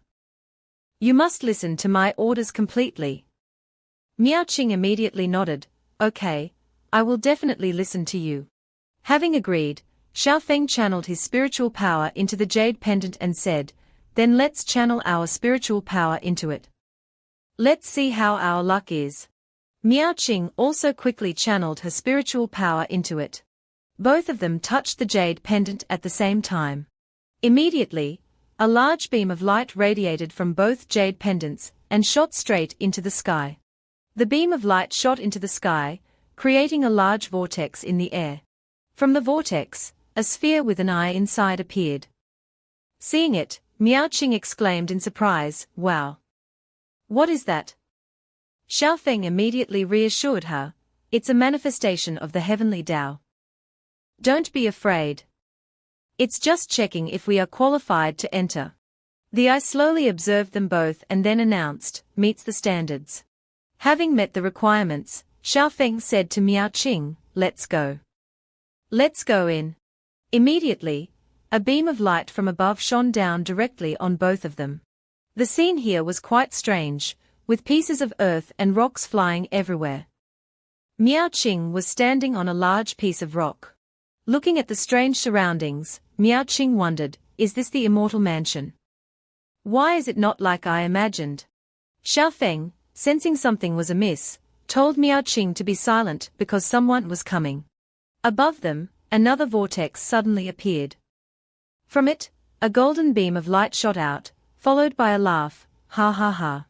you must listen to my orders completely. Miao Qing immediately nodded. Okay, I will definitely listen to you. Having agreed, Xiao Feng channeled his spiritual power into the jade pendant and said, then let's channel our spiritual power into it. Let's see how our luck is. Miao Qing also quickly channeled her spiritual power into it. Both of them touched the jade pendant at the same time. Immediately, a large beam of light radiated from both jade pendants and shot straight into the sky. The beam of light shot into the sky, creating a large vortex in the air. From the vortex, a sphere with an eye inside appeared. Seeing it, Miao Qing exclaimed in surprise, wow! What is that? Xiao Feng immediately reassured her, it's a manifestation of the heavenly Tao. Don't be afraid. It's just checking if we are qualified to enter. The eye slowly observed them both and then announced, meets the standards. Having met the requirements, Xiao Feng said to Miao Qing, let's go. Let's go in. Immediately, a beam of light from above shone down directly on both of them. The scene here was quite strange, with pieces of earth and rocks flying everywhere. Miao Qing was standing on a large piece of rock. Looking at the strange surroundings, Miao Qing wondered, is this the immortal mansion? Why is it not like I imagined? Xiao Feng, sensing something was amiss, told Miao Qing to be silent because someone was coming. Above them, another vortex suddenly appeared. From it, a golden beam of light shot out, followed by a laugh, ha ha ha.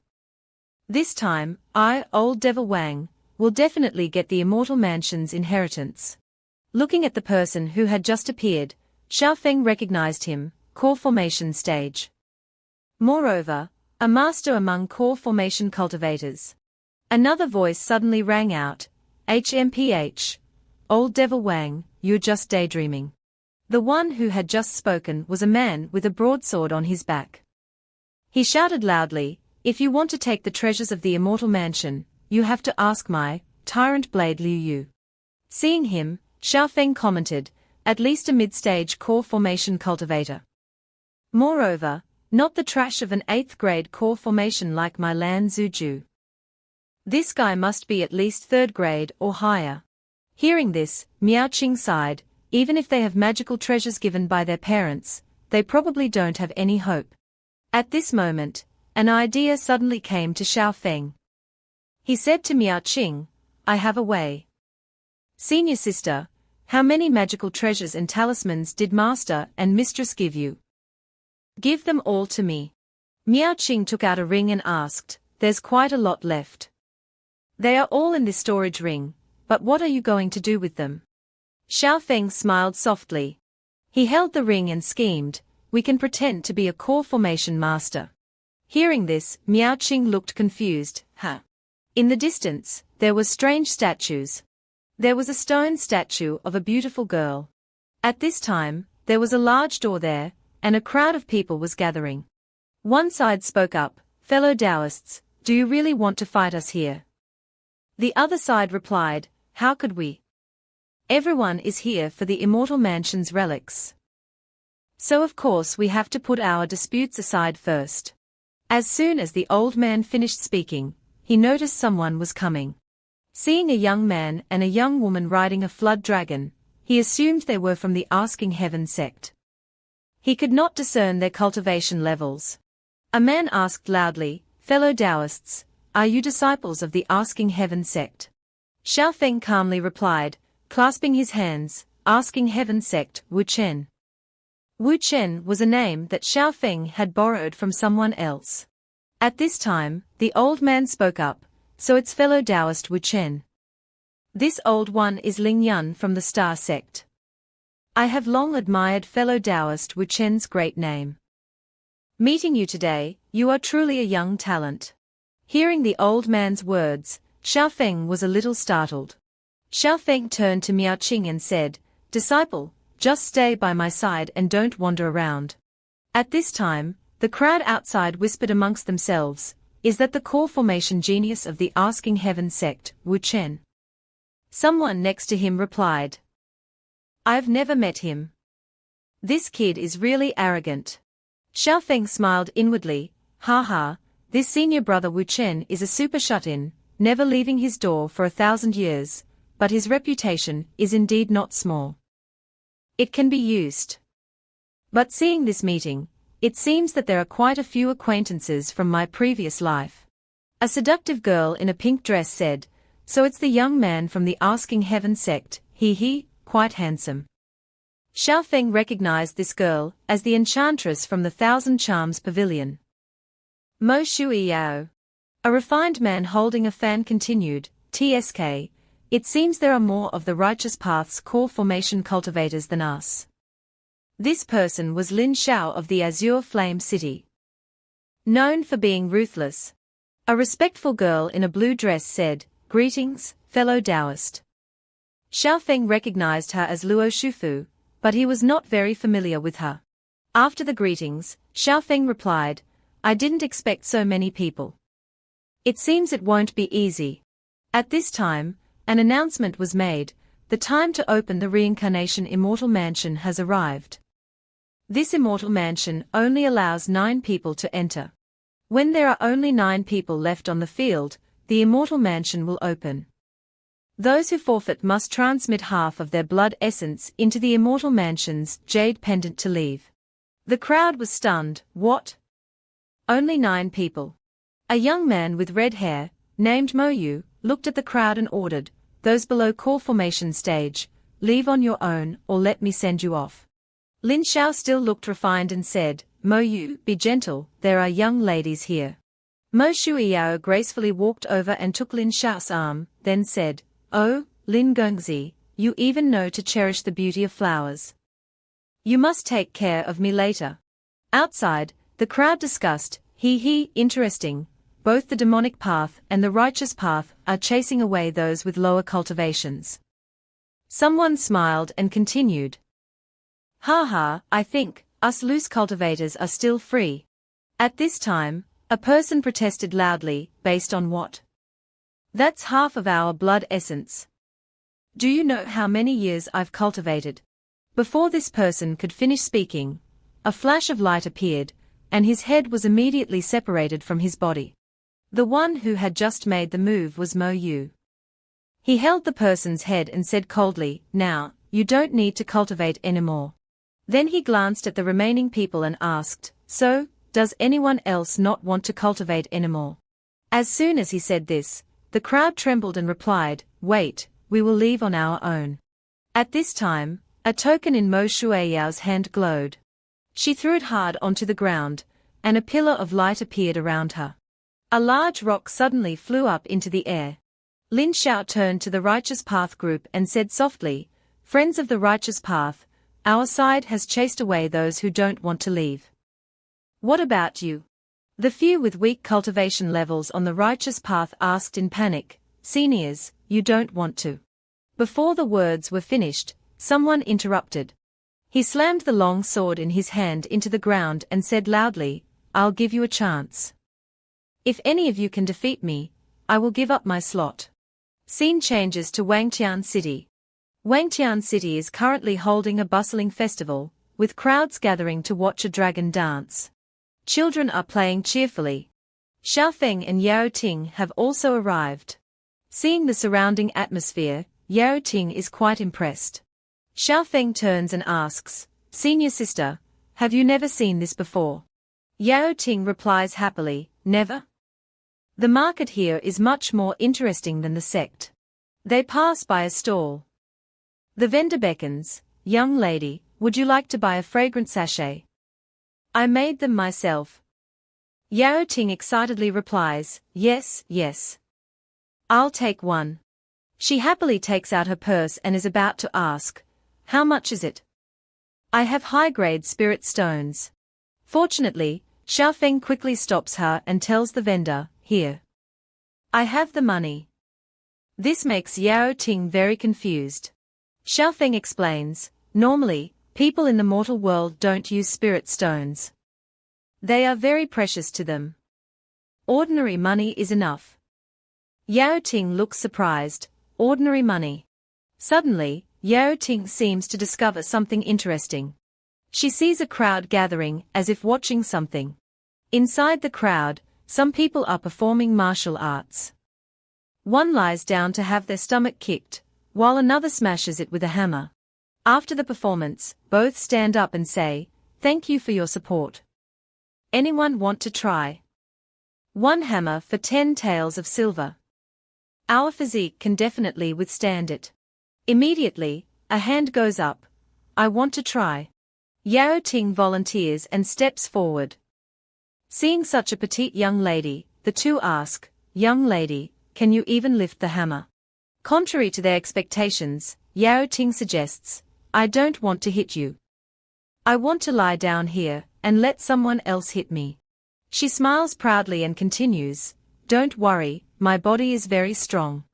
This time, I, old devil Wang, will definitely get the immortal mansion's inheritance. Looking at the person who had just appeared, Xiao Feng recognized him, core formation stage. Moreover, a master among core formation cultivators. Another voice suddenly rang out, HMPH. Old devil Wang, you're just daydreaming. The one who had just spoken was a man with a broadsword on his back. He shouted loudly, if you want to take the treasures of the immortal mansion, you have to ask my tyrant blade Liu Yu. Seeing him, Xiao Feng commented, at least a mid-stage core formation cultivator. Moreover, not the trash of an 8th grade core formation like my Lan Zuju. This guy must be at least 3rd grade or higher. Hearing this, Miao Qing sighed, even if they have magical treasures given by their parents, they probably don't have any hope. At this moment, an idea suddenly came to Xiao Feng. He said to Miao Qing, I have a way. Senior sister, how many magical treasures and talismans did master and mistress give you? Give them all to me. Miao Qing took out a ring and asked, there's quite a lot left. They are all in this storage ring, but what are you going to do with them? Xiao Feng smiled softly. He held the ring and schemed, we can pretend to be a core formation master. Hearing this, Miao Qing looked confused, huh? In the distance, there were strange statues. There was a stone statue of a beautiful girl. At this time, There was a large door there, and a crowd of people was gathering. One side spoke up, "Fellow Taoists, do you really want to fight us here?" The other side replied, "How could we? Everyone is here for the immortal mansion's relics. So of course we have to put our disputes aside first." As soon as the old man finished speaking, he noticed someone was coming. Seeing a young man and a young woman riding a flood dragon, he assumed they were from the Asking Heaven sect. He could not discern their cultivation levels. A man asked loudly, "Fellow Taoists, are you disciples of the Asking Heaven sect?" Xiao Feng calmly replied, clasping his hands, "Asking Heaven sect, Wu Chen." Wu Chen was a name that Xiao Feng had borrowed from someone else. At this time, the old man spoke up, "So it's fellow Taoist Wu Chen. This old one is Ling Yun from the Star sect. I have long admired fellow Taoist Wu Chen's great name. Meeting you today, you are truly a young talent." Hearing the old man's words, Xiao Feng was a little startled. Xiao Feng turned to Miao Qing and said, "Disciple, just stay by my side and don't wander around." At this time, the crowd outside whispered amongst themselves, "Is that the core formation genius of the Asking Heaven sect, Wu Chen?" Someone next to him replied, "I've never met him. This kid is really arrogant." Xiao Feng smiled inwardly, "Ha ha, this senior brother Wu Chen is a super shut-in, never leaving his door for 1,000 years, but his reputation is indeed not small. It can be used. But seeing this meeting, it seems that there are quite a few acquaintances from my previous life." A seductive girl in a pink dress said, "So it's the young man from the Asking Heaven sect, he, quite handsome." Xiao Feng recognized this girl as the enchantress from the Thousand Charms Pavilion. Mo Shui Yao. A refined man holding a fan continued, "TSK, it seems there are more of the Righteous Path's core formation cultivators than us." This person was Lin Xiao of the Azure Flame City. Known for being ruthless. A respectful girl in a blue dress said, "Greetings, fellow Taoist." Xiao Feng recognized her as Luo Shufu, but he was not very familiar with her. After the greetings, Xiao Feng replied, "I didn't expect so many people. It seems it won't be easy." At this time, an announcement was made, "The time to open the reincarnation immortal mansion has arrived. This immortal mansion only allows 9 people to enter. When there are only 9 people left on the field, the immortal mansion will open. Those who forfeit must transmit half of their blood essence into the immortal mansion's jade pendant to leave." The crowd was stunned. What? Only 9 people? A young man with red hair, named Mo Yu, looked at the crowd and ordered, "Those below core formation stage, leave on your own or let me send you off." Lin Xiao still looked refined and said, "Mo Yu, be gentle, there are young ladies here." Mo Shuiyao gracefully walked over and took Lin Xiao's arm, then said, "Oh, Lin Gongzi, you even know to cherish the beauty of flowers. You must take care of me later." Outside, the crowd discussed, interesting, both the demonic path and the righteous path are chasing away those with lower cultivations." Someone smiled and continued, "Ha ha, I think, us loose cultivators are still free." At this time, a person protested loudly, "Based on what? That's half of our blood essence. Do you know how many years I've cultivated?" Before this person could finish speaking, a flash of light appeared, and his head was immediately separated from his body. The one who had just made the move was Mo Yu. He held the person's head and said coldly, "Now, you don't need to cultivate anymore." Then he glanced at the remaining people and asked, "So, does anyone else not want to cultivate anymore?" As soon as he said this, the crowd trembled and replied, "Wait, we will leave on our own." At this time, a token in Mo Shuiyao's hand glowed. She threw it hard onto the ground, and a pillar of light appeared around her. A large rock suddenly flew up into the air. Lin Xiao turned to the Righteous Path group and said softly, "Friends of the Righteous Path, our side has chased away those who don't want to leave. What about you?" The few with weak cultivation levels on the Righteous Path asked in panic, "Seniors, you don't want to." Before the words were finished, someone interrupted. He slammed the long sword in his hand into the ground and said loudly, "I'll give you a chance. If any of you can defeat me, I will give up my slot." Scene changes to Wangtian City. Wangtian City is currently holding a bustling festival, with crowds gathering to watch a dragon dance. Children are playing cheerfully. Xiaofeng and Yao Ting have also arrived. Seeing the surrounding atmosphere, Yao Ting is quite impressed. Xiaofeng turns and asks, "Senior sister, have you never seen this before?" Yao Ting replies happily, "Never." The market here is much more interesting than the sect. They pass by a stall. The vendor beckons, "Young lady, would you like to buy a fragrant sachet? I made them myself." Yao Ting excitedly replies, "Yes, yes. I'll take one." She happily takes out her purse and is about to ask, "How much is it?" "I have high-grade spirit stones." Fortunately, Xiaofeng quickly stops her and tells the vendor, "Here. I have the money." This makes Yao Ting very confused. Xiaofeng explains, "Normally, people in the mortal world don't use spirit stones. They are very precious to them. Ordinary money is enough." Yao Ting looks surprised. Ordinary money. Suddenly, Yao Ting seems to discover something interesting. She sees a crowd gathering as if watching something. Inside the crowd, some people are performing martial arts. One lies down to have their stomach kicked, while another smashes it with a hammer. After the performance, both stand up and say, "Thank you for your support. Anyone want to try? One hammer for 10 taels of silver. Our physique can definitely withstand it." Immediately, a hand goes up. "I want to try." Yao Ting volunteers and steps forward. Seeing such a petite young lady, the two ask, "Young lady, can you even lift the hammer?" Contrary to their expectations, Yao Ting suggests, "I don't want to hit you. I want to lie down here and let someone else hit me." She smiles proudly and continues, "Don't worry, my body is very strong."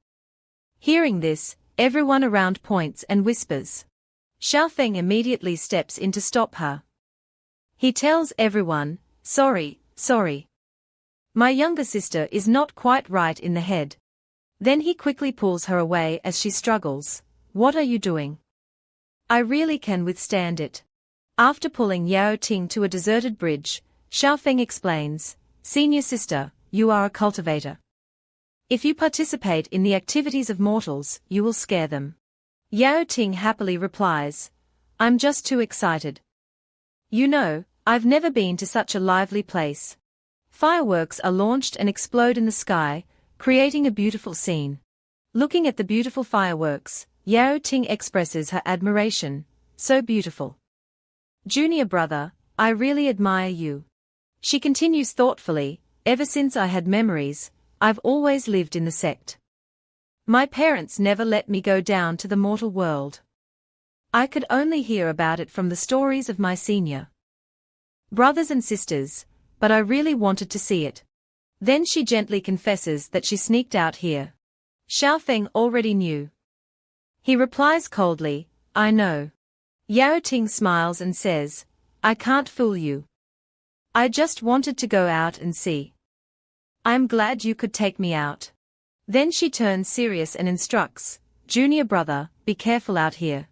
Hearing this, everyone around points and whispers. Xiaofeng immediately steps in to stop her. He tells everyone, Sorry. My younger sister is not quite right in the head." Then he quickly pulls her away as she struggles. "What are you doing? I really can withstand it." After pulling Yao Ting to a deserted bridge, Xiaofeng explains, "Senior sister, you are a cultivator. If you participate in the activities of mortals, you will scare them." Yao Ting happily replies, "I'm just too excited. You know, I've never been to such a lively place." Fireworks are launched and explode in the sky, creating a beautiful scene. Looking at the beautiful fireworks, Yao Ting expresses her admiration. "So beautiful. Junior brother, I really admire you." She continues thoughtfully, "Ever since I had memories, I've always lived in the sect. My parents never let me go down to the mortal world. I could only hear about it from the stories of my senior brothers and sisters, but I really wanted to see it." Then she gently confesses that she sneaked out here. Xiaofeng already knew. He replies coldly, "I know." Yao Ting smiles and says, "I can't fool you. I just wanted to go out and see. I'm glad you could take me out." Then she turns serious and instructs, "Junior brother, be careful out here.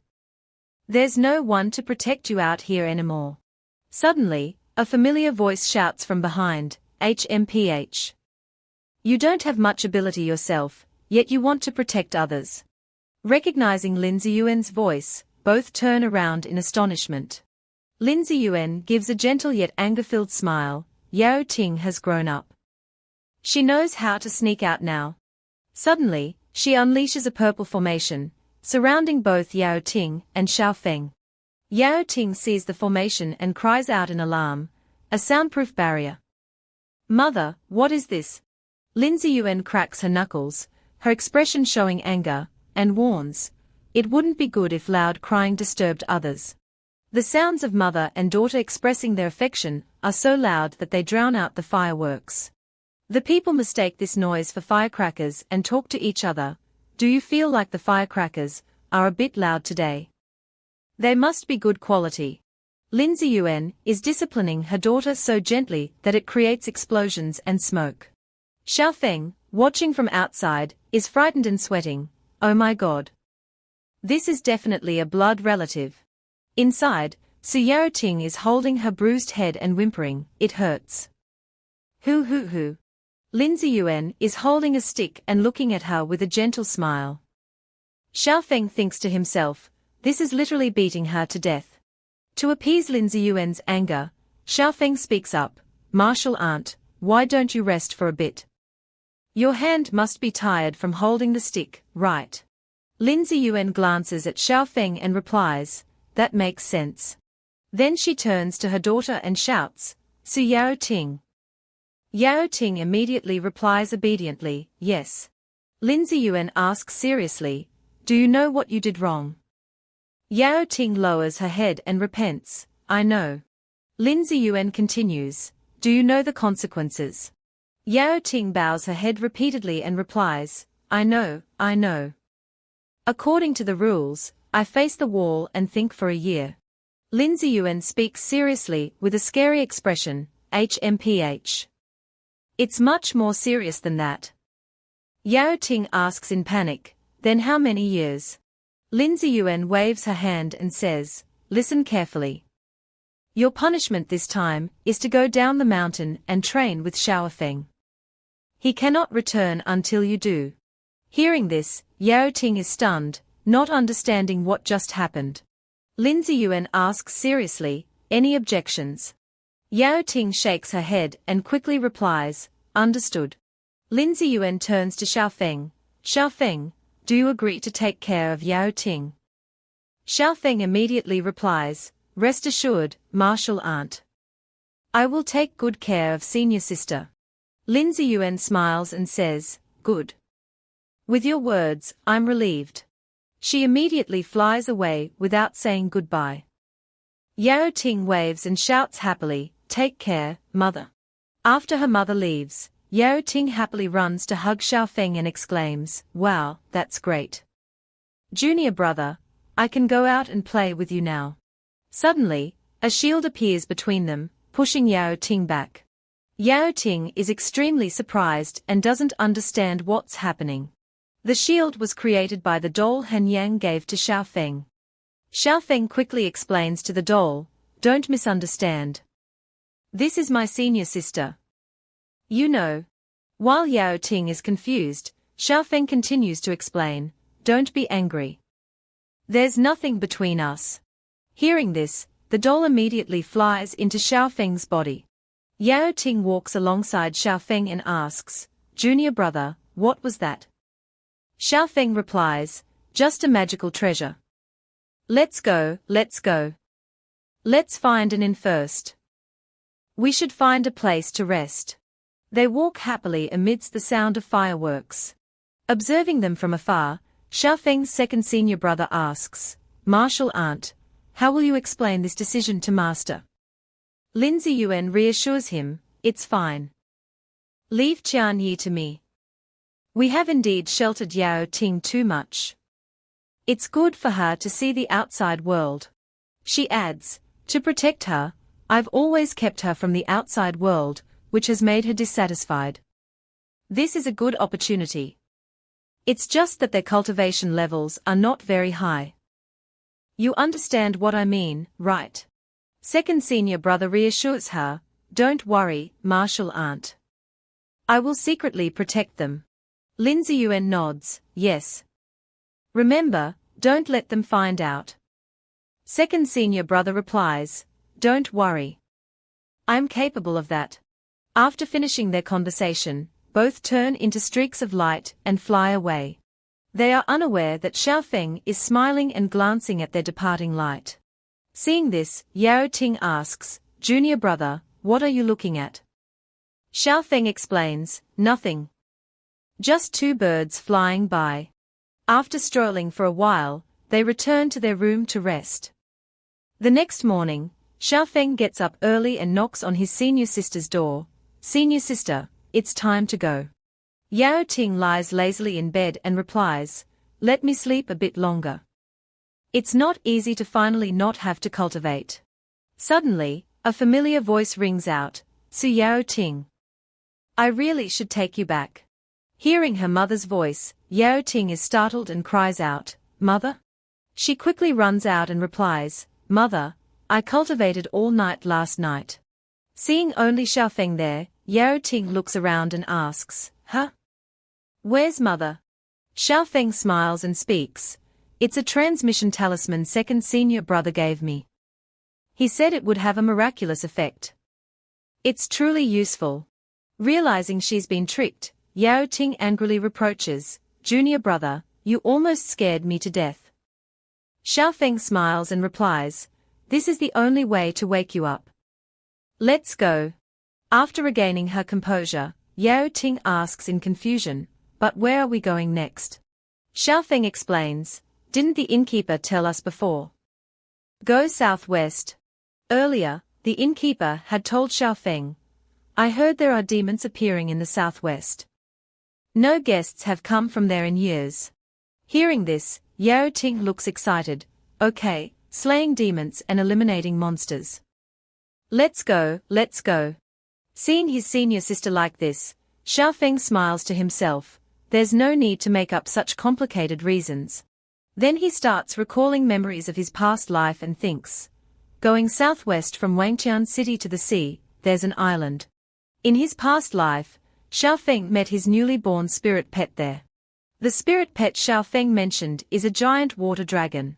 There's no one to protect you out here anymore." Suddenly, a familiar voice shouts from behind, "HMPH. You don't have much ability yourself, yet you want to protect others." Recognizing Lin Ziyuan's voice, both turn around in astonishment. Lin Ziyuan gives a gentle yet anger-filled smile. Yao Ting has grown up. She knows how to sneak out now. Suddenly, she unleashes a purple formation, surrounding both Yao Ting and Xiaofeng. Yao Ting sees the formation and cries out in alarm, "A soundproof barrier. Mother, what is this?" Lin Ziyuan cracks her knuckles, her expression showing anger, and warns, "It wouldn't be good if loud crying disturbed others." The sounds of mother and daughter expressing their affection are so loud that they drown out the fireworks. The people mistake this noise for firecrackers and talk to each other. "Do you feel like the firecrackers are a bit loud today?" They must be good quality. Lin Ziyuan is disciplining her daughter so gently that it creates explosions and smoke. Xiaofeng, watching from outside, is frightened and sweating. Oh my god. This is definitely a blood relative. Inside, Su Yaoting is holding her bruised head and whimpering, it hurts. Hu. Lin Ziyuan is holding a stick and looking at her with a gentle smile. Xiaofeng thinks to himself, this is literally beating her to death. To appease Lin Ziyuan's anger, Xiaofeng speaks up, Martial aunt, why don't you rest for a bit? Your hand must be tired from holding the stick, right? Lin Ziyuan glances at Xiaofeng and replies, that makes sense. Then she turns to her daughter and shouts, Su Yaoting. Yaoting immediately replies obediently, yes. Lin Ziyuan asks seriously, do you know what you did wrong? Yaoting lowers her head and repents, I know. Lin Ziyuan continues, do you know the consequences? Yaoting bows her head repeatedly and replies, I know. According to the rules, I face the wall and think for a year. Lin Ziyuan speaks seriously with a scary expression, HMPH. It's much more serious than that. Yaoting asks in panic, then how many years? Lin Ziyuan waves her hand and says, listen carefully. Your punishment this time is to go down the mountain and train with Xiaofeng. He cannot return until you do. Hearing this, Yaoting is stunned, not understanding what just happened. Lin Ziyuan asks seriously, any objections? Yaoting shakes her head and quickly replies, understood. Lin Ziyuan turns to Xiaofeng. Xiaofeng, do you agree to take care of Yaoting? Xiaofeng immediately replies, rest assured, martial aunt. I will take good care of senior sister. Lin Ziyuan smiles and says, good. With your words, I'm relieved. She immediately flies away without saying goodbye. Yaoting waves and shouts happily, take care, mother. After her mother leaves, Yaoting happily runs to hug Xiaofeng and exclaims, wow, that's great. Junior brother, I can go out and play with you now. Suddenly, a shield appears between them, pushing Yaoting back. Yaoting is extremely surprised and doesn't understand what's happening. The shield was created by the doll Han Yang gave to Xiaofeng. Xiaofeng quickly explains to the doll, don't misunderstand. This is my senior sister. You know. While Yaoting is confused, Xiaofeng continues to explain, don't be angry. There's nothing between us. Hearing this, the doll immediately flies into Xiaofeng's body. Yaoting walks alongside Xiaofeng and asks, junior brother, what was that? Xiaofeng replies, just a magical treasure. Let's go. Let's find an inn first. We should find a place to rest. They walk happily amidst the sound of fireworks. Observing them from afar, Xiaofeng's second senior brother asks, martial aunt, how will you explain this decision to master? Lin Ziyuan reassures him, it's fine. Leave Qianyi to me. We have indeed sheltered Yaoting too much. It's good for her to see the outside world. She adds, to protect her, I've always kept her from the outside world, which has made her dissatisfied. This is a good opportunity. It's just that their cultivation levels are not very high. You understand what I mean, right? Second senior brother reassures her, don't worry, martial aunt. I will secretly protect them. Lin Ziyuan nods, yes. Remember, don't let them find out. Second senior brother replies, don't worry. I'm capable of that. After finishing their conversation, both turn into streaks of light and fly away. They are unaware that Xiaofeng is smiling and glancing at their departing light. Seeing this, Yaoting asks, junior brother, what are you looking at? Xiaofeng explains, nothing. Just two birds flying by. After strolling for a while, they return to their room to rest. The next morning, Xiaofeng gets up early and knocks on his senior sister's door. Senior sister, it's time to go. Yaoting lies lazily in bed and replies, let me sleep a bit longer. It's not easy to finally not have to cultivate. Suddenly, a familiar voice rings out, Su Yao Ting. I really should take you back. Hearing her mother's voice, Yao Ting is startled and cries out, Mother? She quickly runs out and replies, Mother, I cultivated all night last night. Seeing only Xiaofeng there, Yao Ting looks around and asks, Huh? Where's Mother? Xiaofeng smiles and speaks, It's a transmission talisman second senior brother gave me. He said it would have a miraculous effect. It's truly useful. Realizing she's been tricked, Yao Ting angrily reproaches, Junior brother, you almost scared me to death. Xiaofeng smiles and replies, This is the only way to wake you up. Let's go. After regaining her composure, Yao Ting asks in confusion, But where are we going next? Xiaofeng explains, Didn't the innkeeper tell us before? Go southwest. Earlier, the innkeeper had told Xiaofeng, I heard there are demons appearing in the southwest. No guests have come from there in years. Hearing this, Yao Ting looks excited, Okay, slaying demons and eliminating monsters. Let's go, let's go. Seeing his senior sister like this, Xiaofeng smiles to himself, there's no need to make up such complicated reasons. Then he starts recalling memories of his past life and thinks, going southwest from Wangqian City to the sea, there's an island. In his past life, Xiaofeng met his newly born spirit pet there. The spirit pet Xiaofeng mentioned is a giant water dragon.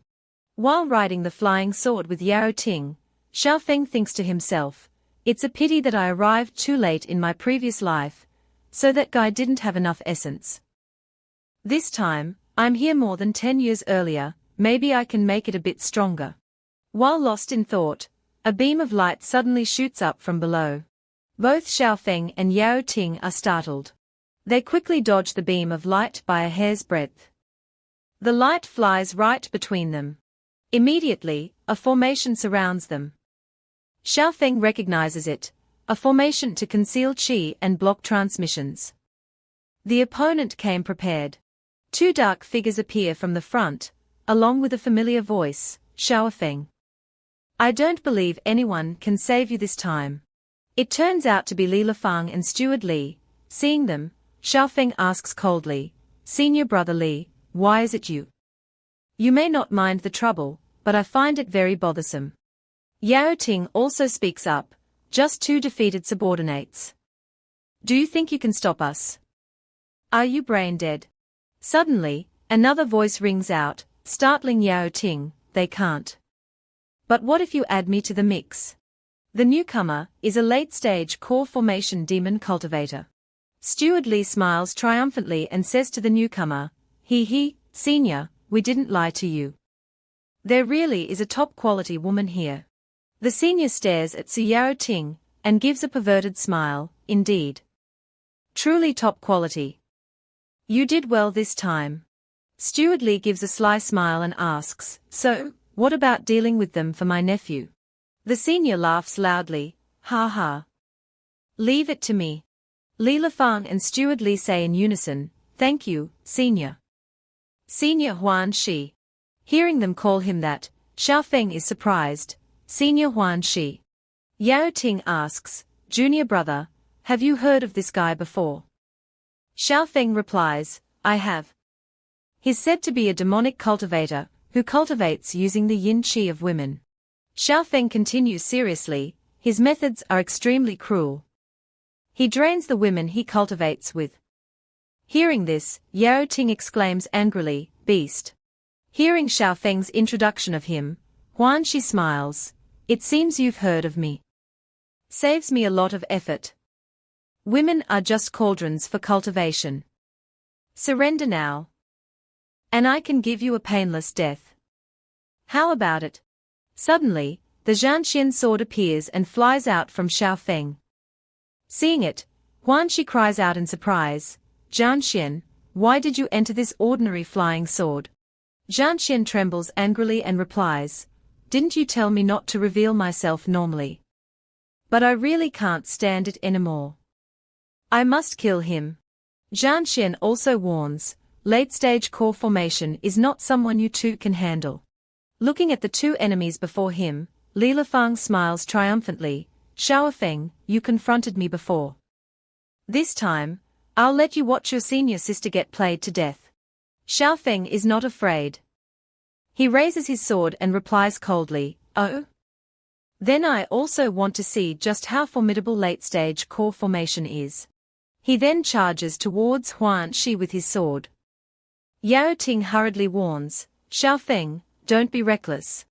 While riding the flying sword with Yao Ting, Xiaofeng thinks to himself, It's a pity that I arrived too late in my previous life, so that guy didn't have enough essence. This time, I'm here more than 10 years earlier, maybe I can make it a bit stronger. While lost in thought, a beam of light suddenly shoots up from below. Both Xiaofeng and Yao Ting are startled. They quickly dodge the beam of light by a hair's breadth. The light flies right between them. Immediately, a formation surrounds them. Xiaofeng recognizes it, a formation to conceal qi and block transmissions. The opponent came prepared. Two dark figures appear from the front, along with a familiar voice, Xiaofeng. I don't believe anyone can save you this time. It turns out to be Li Lifang and Steward Li. Seeing them, Xiaofeng asks coldly, Senior brother Li, why is it you? You may not mind the trouble, but I find it very bothersome. Yao Ting also speaks up, just two defeated subordinates. Do you think you can stop us? Are you brain dead? Suddenly, another voice rings out, startling Yao Ting, they can't. But what if you add me to the mix? The newcomer is a late-stage core formation demon cultivator. Steward Li smiles triumphantly and says to the newcomer, Senior, we didn't lie to you. There really is a top-quality woman here. The senior stares at Su Yao Ting and gives a perverted smile, indeed. Truly top quality. You did well this time. Steward Li gives a sly smile and asks, So, what about dealing with them for my nephew? The senior laughs loudly, Ha ha. Leave it to me. Li Lifang and Steward Li say in unison, Thank you, Senior. Senior Huan Shi. Hearing them call him that, Xiaofeng is surprised, Senior Huan Shi. Yao Ting asks, Junior brother, have you heard of this guy before? Xiaofeng replies, I have. He's said to be a demonic cultivator, who cultivates using the yin qi of women. Xiaofeng continues seriously, his methods are extremely cruel. He drains the women he cultivates with. Hearing this, Yao Ting exclaims angrily, Beast. Hearing Xiaofeng's introduction of him, Huan Shi smiles, It seems you've heard of me. Saves me a lot of effort. Women are just cauldrons for cultivation. Surrender now. And I can give you a painless death. How about it? Suddenly, the Zhanxian sword appears and flies out from Xiaofeng. Seeing it, Huan Shi cries out in surprise, Zhanxian, why did you enter this ordinary flying sword? Zhanxian trembles angrily and replies, Didn't you tell me not to reveal myself normally? But I really can't stand it anymore. I must kill him. Zhanxian also warns, late-stage core formation is not someone you two can handle. Looking at the two enemies before him, Li Lifang smiles triumphantly. Xiao Feng, you confronted me before. This time, I'll let you watch your senior sister get played to death. Xiao Feng is not afraid. He raises his sword and replies coldly, oh? Then I also want to see just how formidable late-stage core formation is. He then charges towards Huan Shi with his sword. Yao Ting hurriedly warns, Xiao Feng, don't be reckless.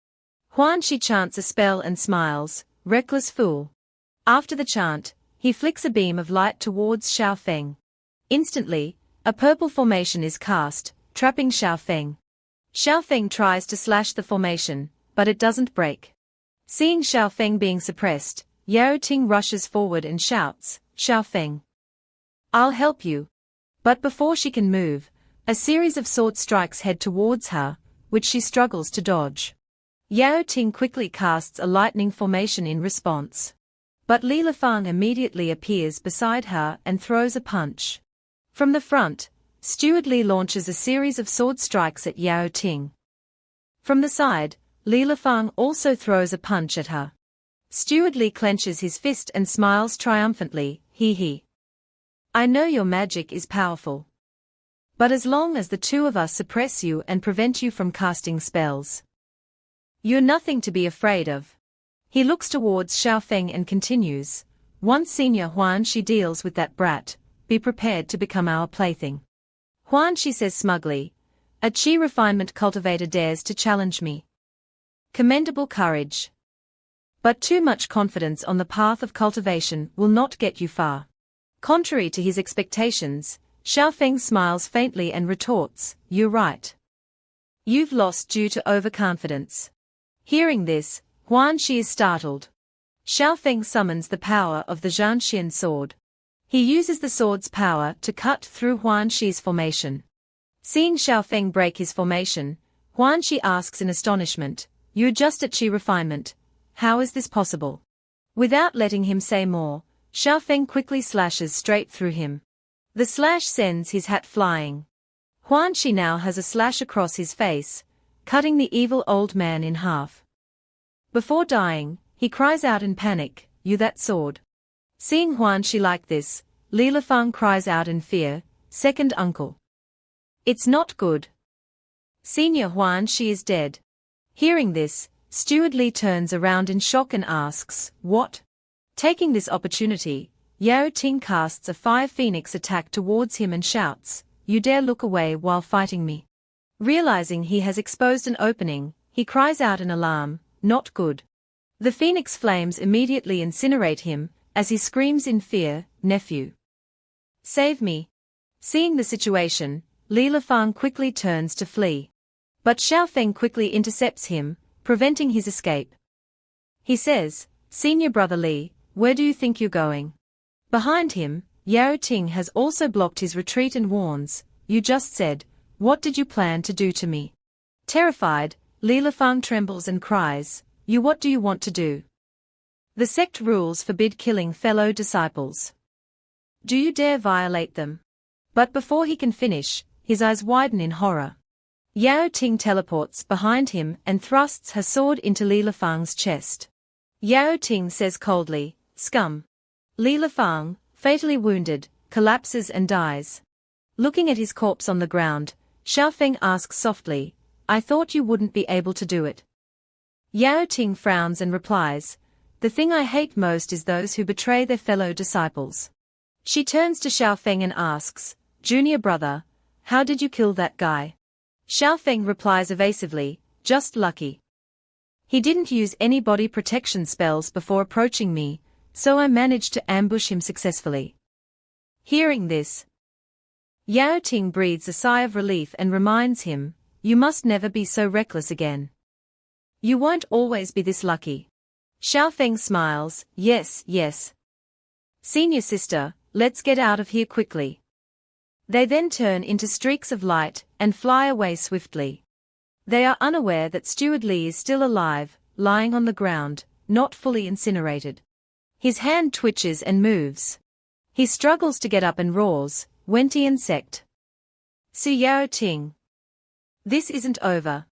Huan Shi chants a spell and smiles, reckless fool. After the chant, he flicks a beam of light towards Xiao Feng. Instantly, a purple formation is cast, trapping Xiao Feng. Xiao Feng tries to slash the formation, but it doesn't break. Seeing Xiao Feng being suppressed, Yao Ting rushes forward and shouts, Xiao Feng, I'll help you. But before she can move, a series of sword strikes head towards her, which she struggles to dodge. Yao Ting quickly casts a lightning formation in response. But Li Lifang immediately appears beside her and throws a punch. From the front, Steward Li launches a series of sword strikes at Yao Ting. From the side, Li Lifang also throws a punch at her. Steward Li clenches his fist and smiles triumphantly, hee hee. I know your magic is powerful. But as long as the two of us suppress you and prevent you from casting spells, you're nothing to be afraid of. He looks towards Xiao Feng and continues, once Senior Huan Shi deals with that brat, be prepared to become our plaything. Huan Shi says smugly, a chi refinement cultivator dares to challenge me. Commendable courage. But too much confidence on the path of cultivation will not get you far. Contrary to his expectations, Xiao Feng smiles faintly and retorts, you're right. You've lost due to overconfidence. Hearing this, Huan Shi is startled. Xiao Feng summons the power of the Zhanxian sword. He uses the sword's power to cut through Huan Shi's formation. Seeing Xiao Feng break his formation, Huan Shi asks in astonishment, you're just at chi refinement. How is this possible? Without letting him say more, Xiao Feng quickly slashes straight through him. The slash sends his hat flying. Huan Shi now has a slash across his face, cutting the evil old man in half. Before dying, he cries out in panic, you that sword. Seeing Huan Shi like this, Li Lifang cries out in fear, second uncle. It's not good. Senior Huan Shi is dead. Hearing this, Steward Li turns around in shock and asks, what? Taking this opportunity, Yao Ting casts a fire phoenix attack towards him and shouts, you dare look away while fighting me. Realizing he has exposed an opening, he cries out in alarm, not good. The phoenix flames immediately incinerate him, as he screams in fear, nephew. Save me. Seeing the situation, Li Lifang quickly turns to flee. But Xiao Feng quickly intercepts him, preventing his escape. He says, Senior Brother Li, where do you think you're going? Behind him, Yao Ting has also blocked his retreat and warns, you just said, what did you plan to do to me? Terrified, Li Lifang trembles and cries, what do you want to do? The sect rules forbid killing fellow disciples. Do you dare violate them? But before he can finish, his eyes widen in horror. Yao Ting teleports behind him and thrusts her sword into Li Lifang's chest. Yao Ting says coldly, scum. Li Lifang, fatally wounded, collapses and dies. Looking at his corpse on the ground, Xiao Feng asks softly, I thought you wouldn't be able to do it. Yao Ting frowns and replies, the thing I hate most is those who betray their fellow disciples. She turns to Xiao Feng and asks, Junior brother, how did you kill that guy? Xiao Feng replies evasively, just lucky. He didn't use any body protection spells before approaching me, so I managed to ambush him successfully. Hearing this, Yao Ting breathes a sigh of relief and reminds him, you must never be so reckless again. You won't always be this lucky. Xiao Feng smiles, yes, yes. Senior sister, let's get out of here quickly. They then turn into streaks of light and fly away swiftly. They are unaware that Steward Li is still alive, lying on the ground, not fully incinerated. His hand twitches and moves. He struggles to get up and roars, Wentian sect. Su Yao Ting. This isn't over.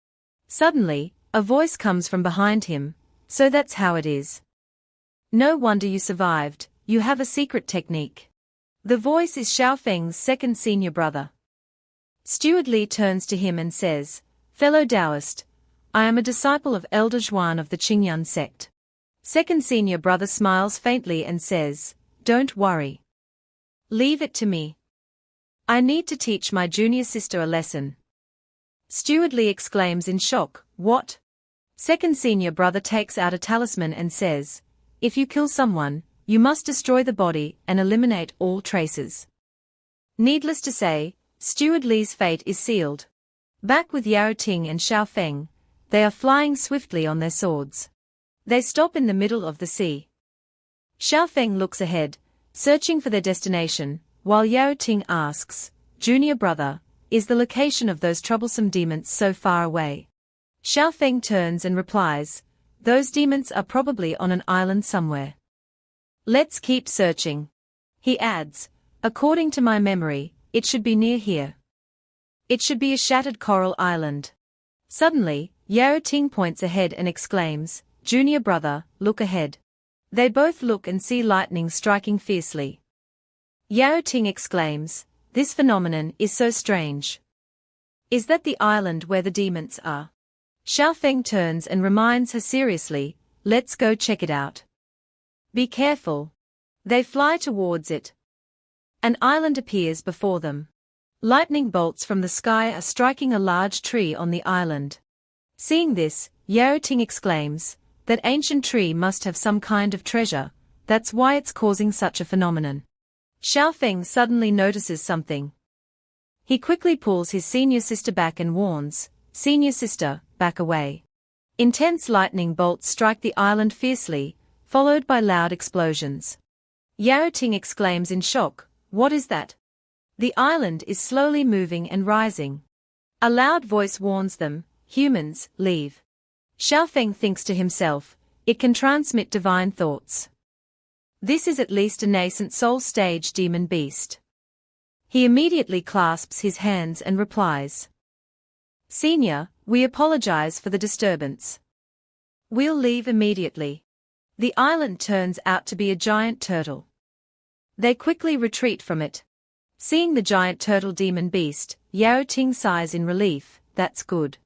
Suddenly, A voice comes from behind him. So that's how it is. No wonder you survived, you have a secret technique. The voice is Xiaofeng's second senior brother. Steward Li turns to him and says, "Fellow Taoist, I am a disciple of Elder Zhuan of the Qingyun sect." Second senior brother smiles faintly and says, "Don't worry. Leave it to me. I need to teach my junior sister a lesson." Steward Li exclaims in shock, "What?" Second senior brother takes out a talisman and says, "If you kill someone, you must destroy the body and eliminate all traces." Needless to say, Steward Li's fate is sealed. Back with Yao Ting and Xiaofeng, they are flying swiftly on their swords. They stop in the middle of the sea. Xiaofeng looks ahead, searching for their destination, while Yao Ting asks, "Junior brother, is the location of those troublesome demons so far away?" Xiaofeng turns and replies, "Those demons are probably on an island somewhere. Let's keep searching." He adds, "According to my memory, it should be near here. It should be a shattered coral island." Suddenly, Yao Ting points ahead and exclaims, "Junior brother, look ahead." They both look and see lightning striking fiercely. Yao Ting exclaims, "This phenomenon is so strange. Is that the island where the demons are?" Xiaofeng turns and reminds her seriously, "Let's go check it out. Be careful." They fly towards it. An island appears before them. Lightning bolts from the sky are striking a large tree on the island. Seeing this, Yao Ting exclaims, "That ancient tree must have some kind of treasure, that's why it's causing such a phenomenon." Xiaofeng suddenly notices something. He quickly pulls his senior sister back and warns, "Senior sister, back away." Intense lightning bolts strike the island fiercely, followed by loud explosions. Yao Ting exclaims in shock, "What is that?" The island is slowly moving and rising. A loud voice warns them, "Humans, leave." Xiaofeng thinks to himself, "It can transmit divine thoughts. This is at least a nascent soul-stage demon beast." He immediately clasps his hands and replies, "Senior, we apologize for the disturbance. We'll leave immediately." The island turns out to be a giant turtle. They quickly retreat from it. Seeing the giant turtle demon beast, Yao Ting sighs in relief, "That's good.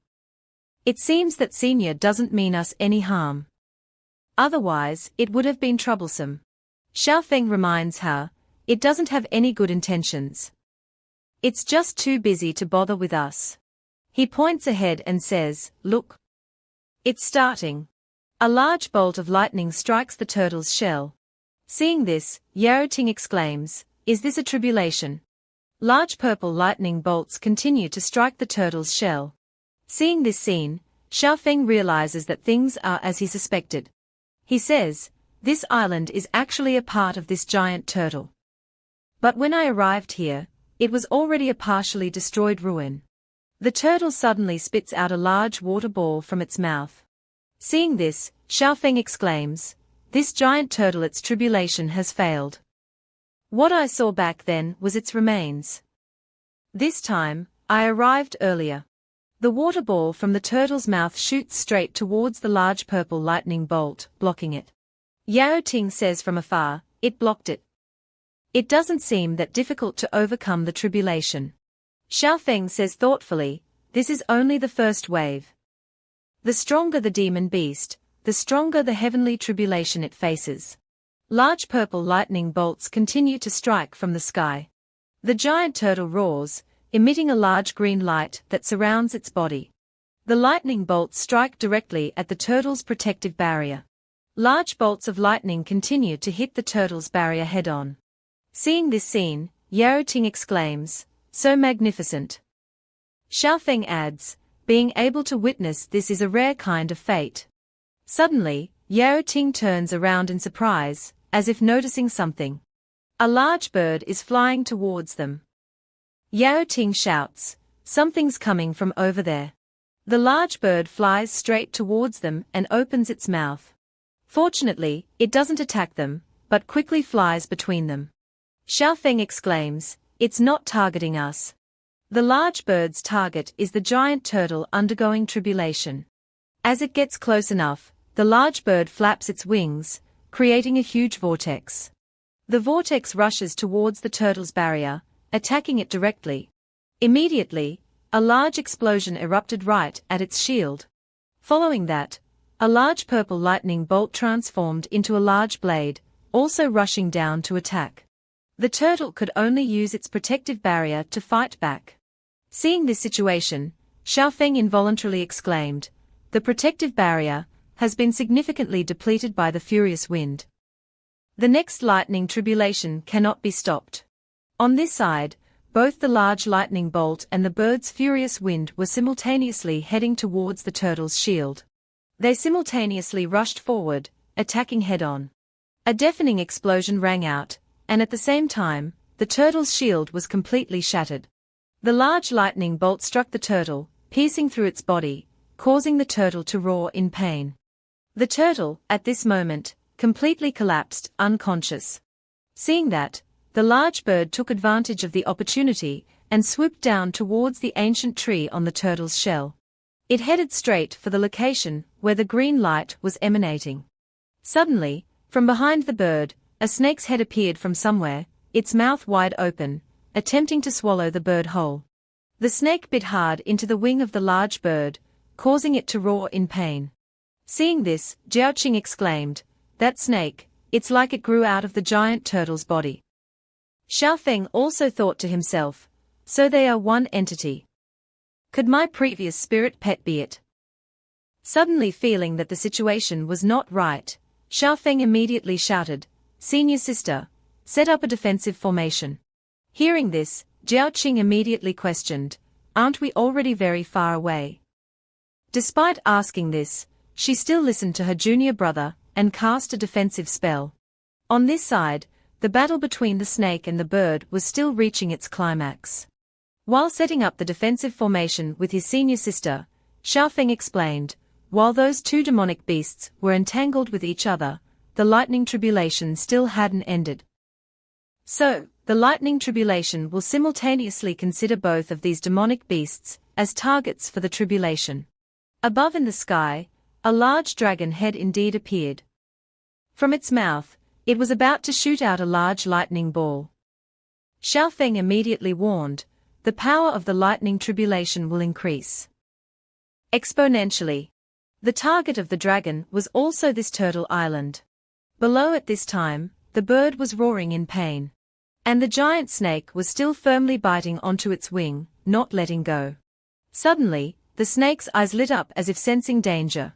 It seems that Senior doesn't mean us any harm. Otherwise, it would have been troublesome." Xiaofeng reminds her, "It doesn't have any good intentions. It's just too busy to bother with us." He points ahead and says, "Look. It's starting." A large bolt of lightning strikes the turtle's shell. Seeing this, Yao Ting exclaims, "Is this a tribulation?" Large purple lightning bolts continue to strike the turtle's shell. Seeing this scene, Xiaofeng realizes that things are as he suspected. He says, "This island is actually a part of this giant turtle. But when I arrived here, it was already a partially destroyed ruin." The turtle suddenly spits out a large water ball from its mouth. Seeing this, Xiaofeng exclaims, "This giant turtle, its tribulation has failed. What I saw back then was its remains. This time, I arrived earlier." The water ball from the turtle's mouth shoots straight towards the large purple lightning bolt, blocking it. Yao Ting says from afar, "It blocked it. It doesn't seem that difficult to overcome the tribulation." Xiaofeng says thoughtfully, "This is only the first wave. The stronger the demon beast, the stronger the heavenly tribulation it faces." Large purple lightning bolts continue to strike from the sky. The giant turtle roars, emitting a large green light that surrounds its body. The lightning bolts strike directly at the turtle's protective barrier. Large bolts of lightning continue to hit the turtle's barrier head-on. Seeing this scene, Yao Ting exclaims, "So magnificent." Xiaofeng adds, "Being able to witness this is a rare kind of fate." Suddenly, Yao Ting turns around in surprise, as if noticing something. A large bird is flying towards them. Yao Ting shouts, "Something's coming from over there." The large bird flies straight towards them and opens its mouth. Fortunately, it doesn't attack them, but quickly flies between them. Xiaofeng exclaims, "It's not targeting us." The large bird's target is the giant turtle undergoing tribulation. As it gets close enough, the large bird flaps its wings, creating a huge vortex. The vortex rushes towards the turtle's barrier, attacking it directly. Immediately, a large explosion erupted right at its shield. Following that, a large purple lightning bolt transformed into a large blade, also rushing down to attack. The turtle could only use its protective barrier to fight back. Seeing this situation, Xiaofeng involuntarily exclaimed, "The protective barrier has been significantly depleted by the furious wind. The next lightning tribulation cannot be stopped." On this side, both the large lightning bolt and the bird's furious wind were simultaneously heading towards the turtle's shield. They simultaneously rushed forward, attacking head-on. A deafening explosion rang out, and at the same time, the turtle's shield was completely shattered. The large lightning bolt struck the turtle, piercing through its body, causing the turtle to roar in pain. The turtle, at this moment, completely collapsed, unconscious. Seeing that, the large bird took advantage of the opportunity and swooped down towards the ancient tree on the turtle's shell. It headed straight for the location where the green light was emanating. Suddenly, from behind the bird, a snake's head appeared from somewhere, its mouth wide open, attempting to swallow the bird whole. The snake bit hard into the wing of the large bird, causing it to roar in pain. Seeing this, Jiaoqing exclaimed, "That snake, it's like it grew out of the giant turtle's body." Xiaofeng also thought to himself, "So they are one entity. Could my previous spirit pet be it?" Suddenly feeling that the situation was not right, Xiaofeng immediately shouted, "Senior sister, set up a defensive formation." Hearing this, Jiaoqing immediately questioned, "Aren't we already very far away?" Despite asking this, she still listened to her junior brother and cast a defensive spell. On this side, the battle between the snake and the bird was still reaching its climax. While setting up the defensive formation with his senior sister, Xiaofeng explained, while those two demonic beasts were entangled with each other, the lightning tribulation still hadn't ended. So, the lightning tribulation will simultaneously consider both of these demonic beasts as targets for the tribulation. Above in the sky, a large dragon head indeed appeared. From its mouth, it was about to shoot out a large lightning ball. Xiaofeng immediately warned, "The power of the lightning tribulation will increase exponentially." The target of the dragon was also this turtle island. Below at this time, the bird was roaring in pain. And the giant snake was still firmly biting onto its wing, not letting go. Suddenly, the snake's eyes lit up as if sensing danger.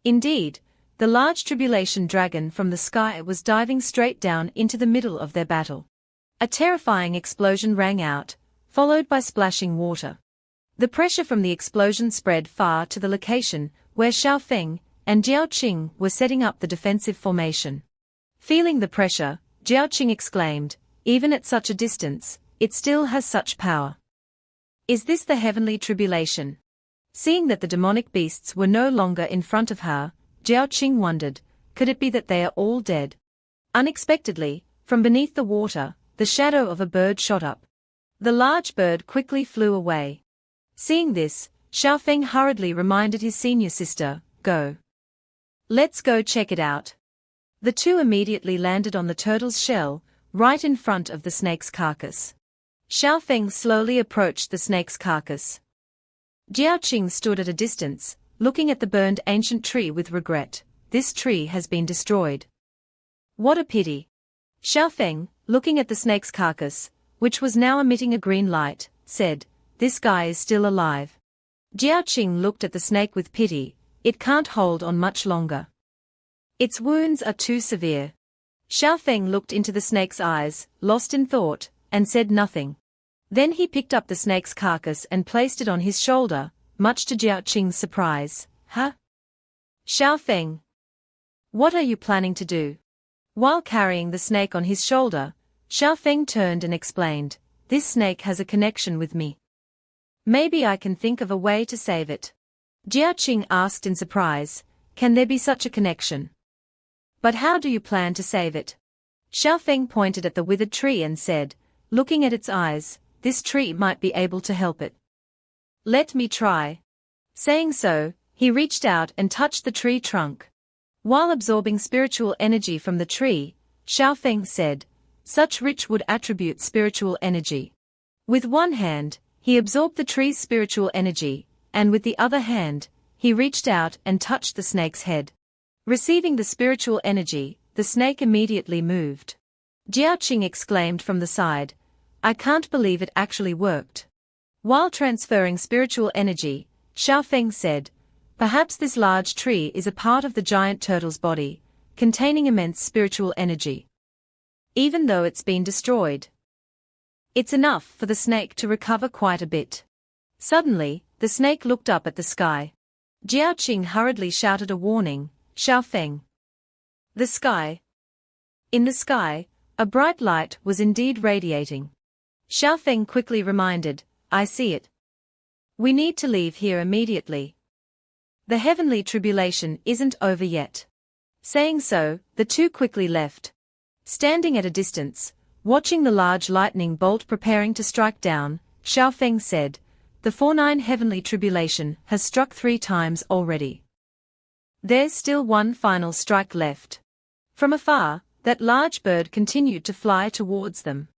Indeed, the large tribulation dragon from the sky was diving straight down into the middle of their battle. A terrifying explosion rang out, followed by splashing water. The pressure from the explosion spread far to the location where Xiaofeng and Jiaoqing were setting up the defensive formation. Feeling the pressure, Jiaoqing exclaimed, "Even at such a distance, it still has such power. Is this the heavenly tribulation?" Seeing that the demonic beasts were no longer in front of her, Jiaoqing wondered, could it be that they are all dead? Unexpectedly, from beneath the water, the shadow of a bird shot up. The large bird quickly flew away. Seeing this, Xiaofeng hurriedly reminded his senior sister, "Go. Let's go check it out." The two immediately landed on the turtle's shell, right in front of the snake's carcass. Xiaofeng slowly approached the snake's carcass. Jiaoqing stood at a distance, looking at the burned ancient tree with regret. "This tree has been destroyed. What a pity." Xiaofeng, looking at the snake's carcass, which was now emitting a green light, said, "This guy is still alive." Jiaoqing looked at the snake with pity. "It can't hold on much longer. Its wounds are too severe." Xiaofeng looked into the snake's eyes, lost in thought, and said nothing. Then he picked up the snake's carcass and placed it on his shoulder, much to Jiaoqing's surprise. "Huh? Xiaofeng, what are you planning to do?" While carrying the snake on his shoulder, Xiaofeng turned and explained, "This snake has a connection with me. Maybe I can think of a way to save it." Jiaoqing asked in surprise, "Can there be such a connection? But how do you plan to save it?" Xiaofeng pointed at the withered tree and said, looking at its eyes, "This tree might be able to help it. Let me try." Saying so, He reached out and touched the tree trunk. While absorbing spiritual energy from the tree, Xiaofeng said, "Such rich wood attributes spiritual energy." With one hand, he absorbed the tree's spiritual energy, and with the other hand, he reached out and touched the snake's head. Receiving the spiritual energy, the snake immediately moved. Jiaoqing exclaimed from the side, "I can't believe it actually worked." While transferring spiritual energy, Xiaofeng said, "Perhaps this large tree is a part of the giant turtle's body, containing immense spiritual energy. Even though it's been destroyed, it's enough for the snake to recover quite a bit." Suddenly, the snake looked up at the sky. Jiaoqing hurriedly shouted a warning, "Xiaofeng! The sky!" In the sky, a bright light was indeed radiating. Xiaofeng quickly reminded, "I see it. We need to leave here immediately. The heavenly tribulation isn't over yet." Saying so, the two quickly left. Standing at a distance, watching the large lightning bolt preparing to strike down, Xiaofeng said, "The 49 heavenly tribulation has struck 3 times already. There's still one final strike left." From afar, that large bird continued to fly towards them.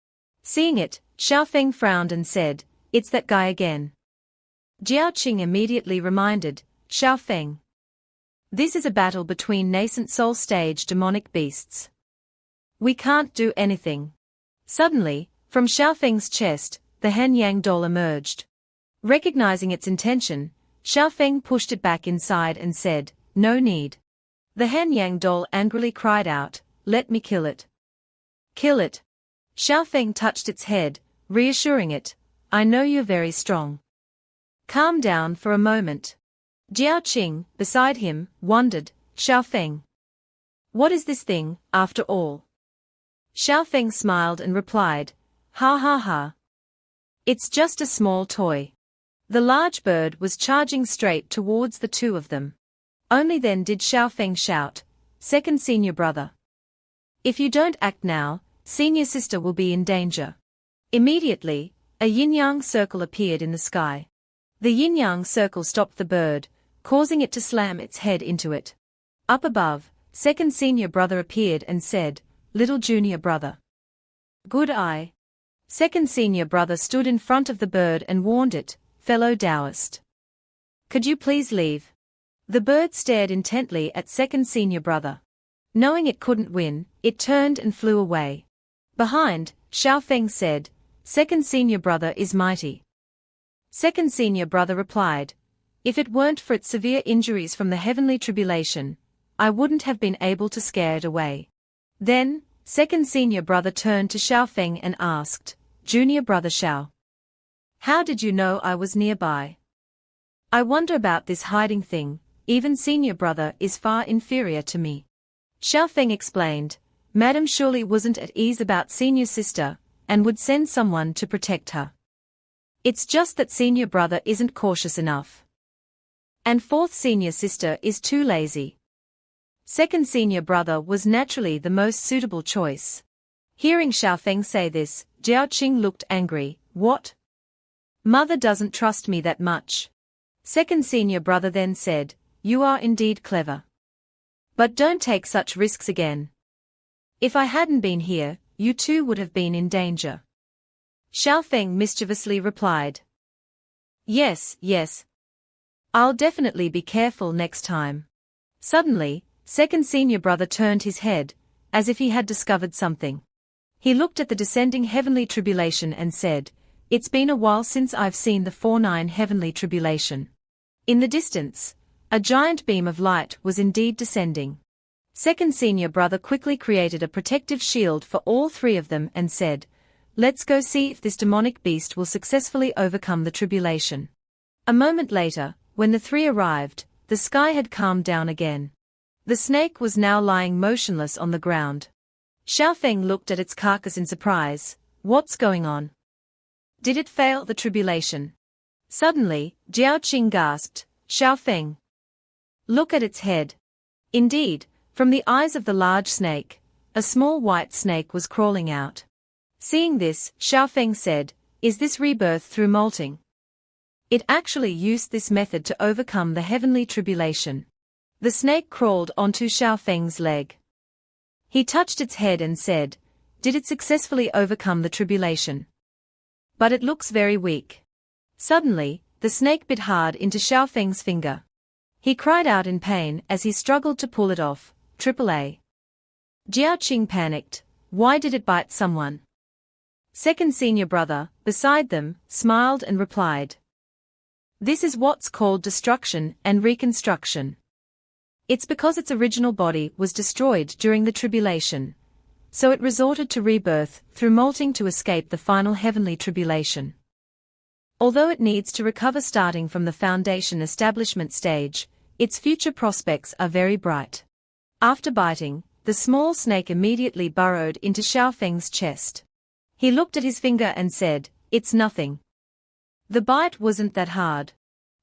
Seeing it, Xiaofeng frowned and said, "It's that guy again." Jiaoqing immediately reminded, "Xiaofeng, this is a battle between nascent soul stage demonic beasts. We can't do anything." Suddenly, from Xiaofeng's chest, the Hanyang doll emerged. Recognizing its intention, Xiaofeng pushed it back inside and said, "No need." The Hanyang doll angrily cried out, "Let me kill it." "Kill it." Xiaofeng touched its head, reassuring it, "I know you're very strong. Calm down for a moment." Jiaoqing, beside him, wondered, "Xiaofeng, what is this thing, after all?" Xiaofeng smiled and replied, "Ha ha ha. It's just a small toy." The large bird was charging straight towards the two of them. Only then did Xiaofeng shout, "Second senior brother. If you don't act now, senior sister will be in danger." Immediately, a yin-yang circle appeared in the sky. The yin-yang circle stopped the bird, causing it to slam its head into it. Up above, second senior brother appeared and said, "Little junior brother. Good eye." Second senior brother stood in front of the bird and warned it, "Fellow Taoist, could you please leave?" The bird stared intently at second senior brother. Knowing it couldn't win, it turned and flew away. Behind, Xiaofeng said, "Second senior brother is mighty." Second senior brother replied, "If it weren't for its severe injuries from the heavenly tribulation, I wouldn't have been able to scare it away." Then, second senior brother turned to Xiaofeng and asked, "Junior brother Xiao, how did you know I was nearby? I wonder about this hiding thing, even senior brother is far inferior to me." Xiaofeng explained, "Madam surely wasn't at ease about senior sister, and would send someone to protect her. It's just that senior brother isn't cautious enough. And fourth senior sister is too lazy. Second senior brother was naturally the most suitable choice." Hearing Xiaofeng say this, Jiaoqing looked angry. "What? Mother doesn't trust me that much." Second senior brother then said, "You are indeed clever. But don't take such risks again. If I hadn't been here, you too would have been in danger." Xiaofeng mischievously replied, Yes, I'll definitely be careful next time." Suddenly, second senior brother turned his head, as if he had discovered something. He looked at the descending heavenly tribulation and said, "It's been a while since I've seen the 49 heavenly tribulation." In the distance, a giant beam of light was indeed descending. Second senior brother quickly created a protective shield for all 3 of them and said, "Let's go see if this demonic beast will successfully overcome the tribulation." A moment later, when the 3 arrived, the sky had calmed down again. The snake was now lying motionless on the ground. Xiaofeng looked at its carcass in surprise. "What's going on? Did it fail the tribulation?" Suddenly, Jiaoqing gasped, "Xiaofeng, look at its head." Indeed, from the eyes of the large snake, a small white snake was crawling out. Seeing this, Xiaofeng said, "Is this rebirth through molting?" It actually used this method to overcome the heavenly tribulation. The snake crawled onto Xiaofeng's leg. He touched its head and said, "Did it successfully overcome the tribulation? But it looks very weak." Suddenly, the snake bit hard into Xiaofeng's finger. He cried out in pain as he struggled to pull it off. AAA. Jiaoqing panicked. Why did it bite someone? Second senior brother, beside them, smiled and replied, "This is what's called destruction and reconstruction. It's because its original body was destroyed during the tribulation, so it resorted to rebirth through molting to escape the final heavenly tribulation. Although it needs to recover starting from the foundation establishment stage, its future prospects are very bright." After biting, the small snake immediately burrowed into Xiaofeng's chest. He looked at his finger and said, "It's nothing. The bite wasn't that hard."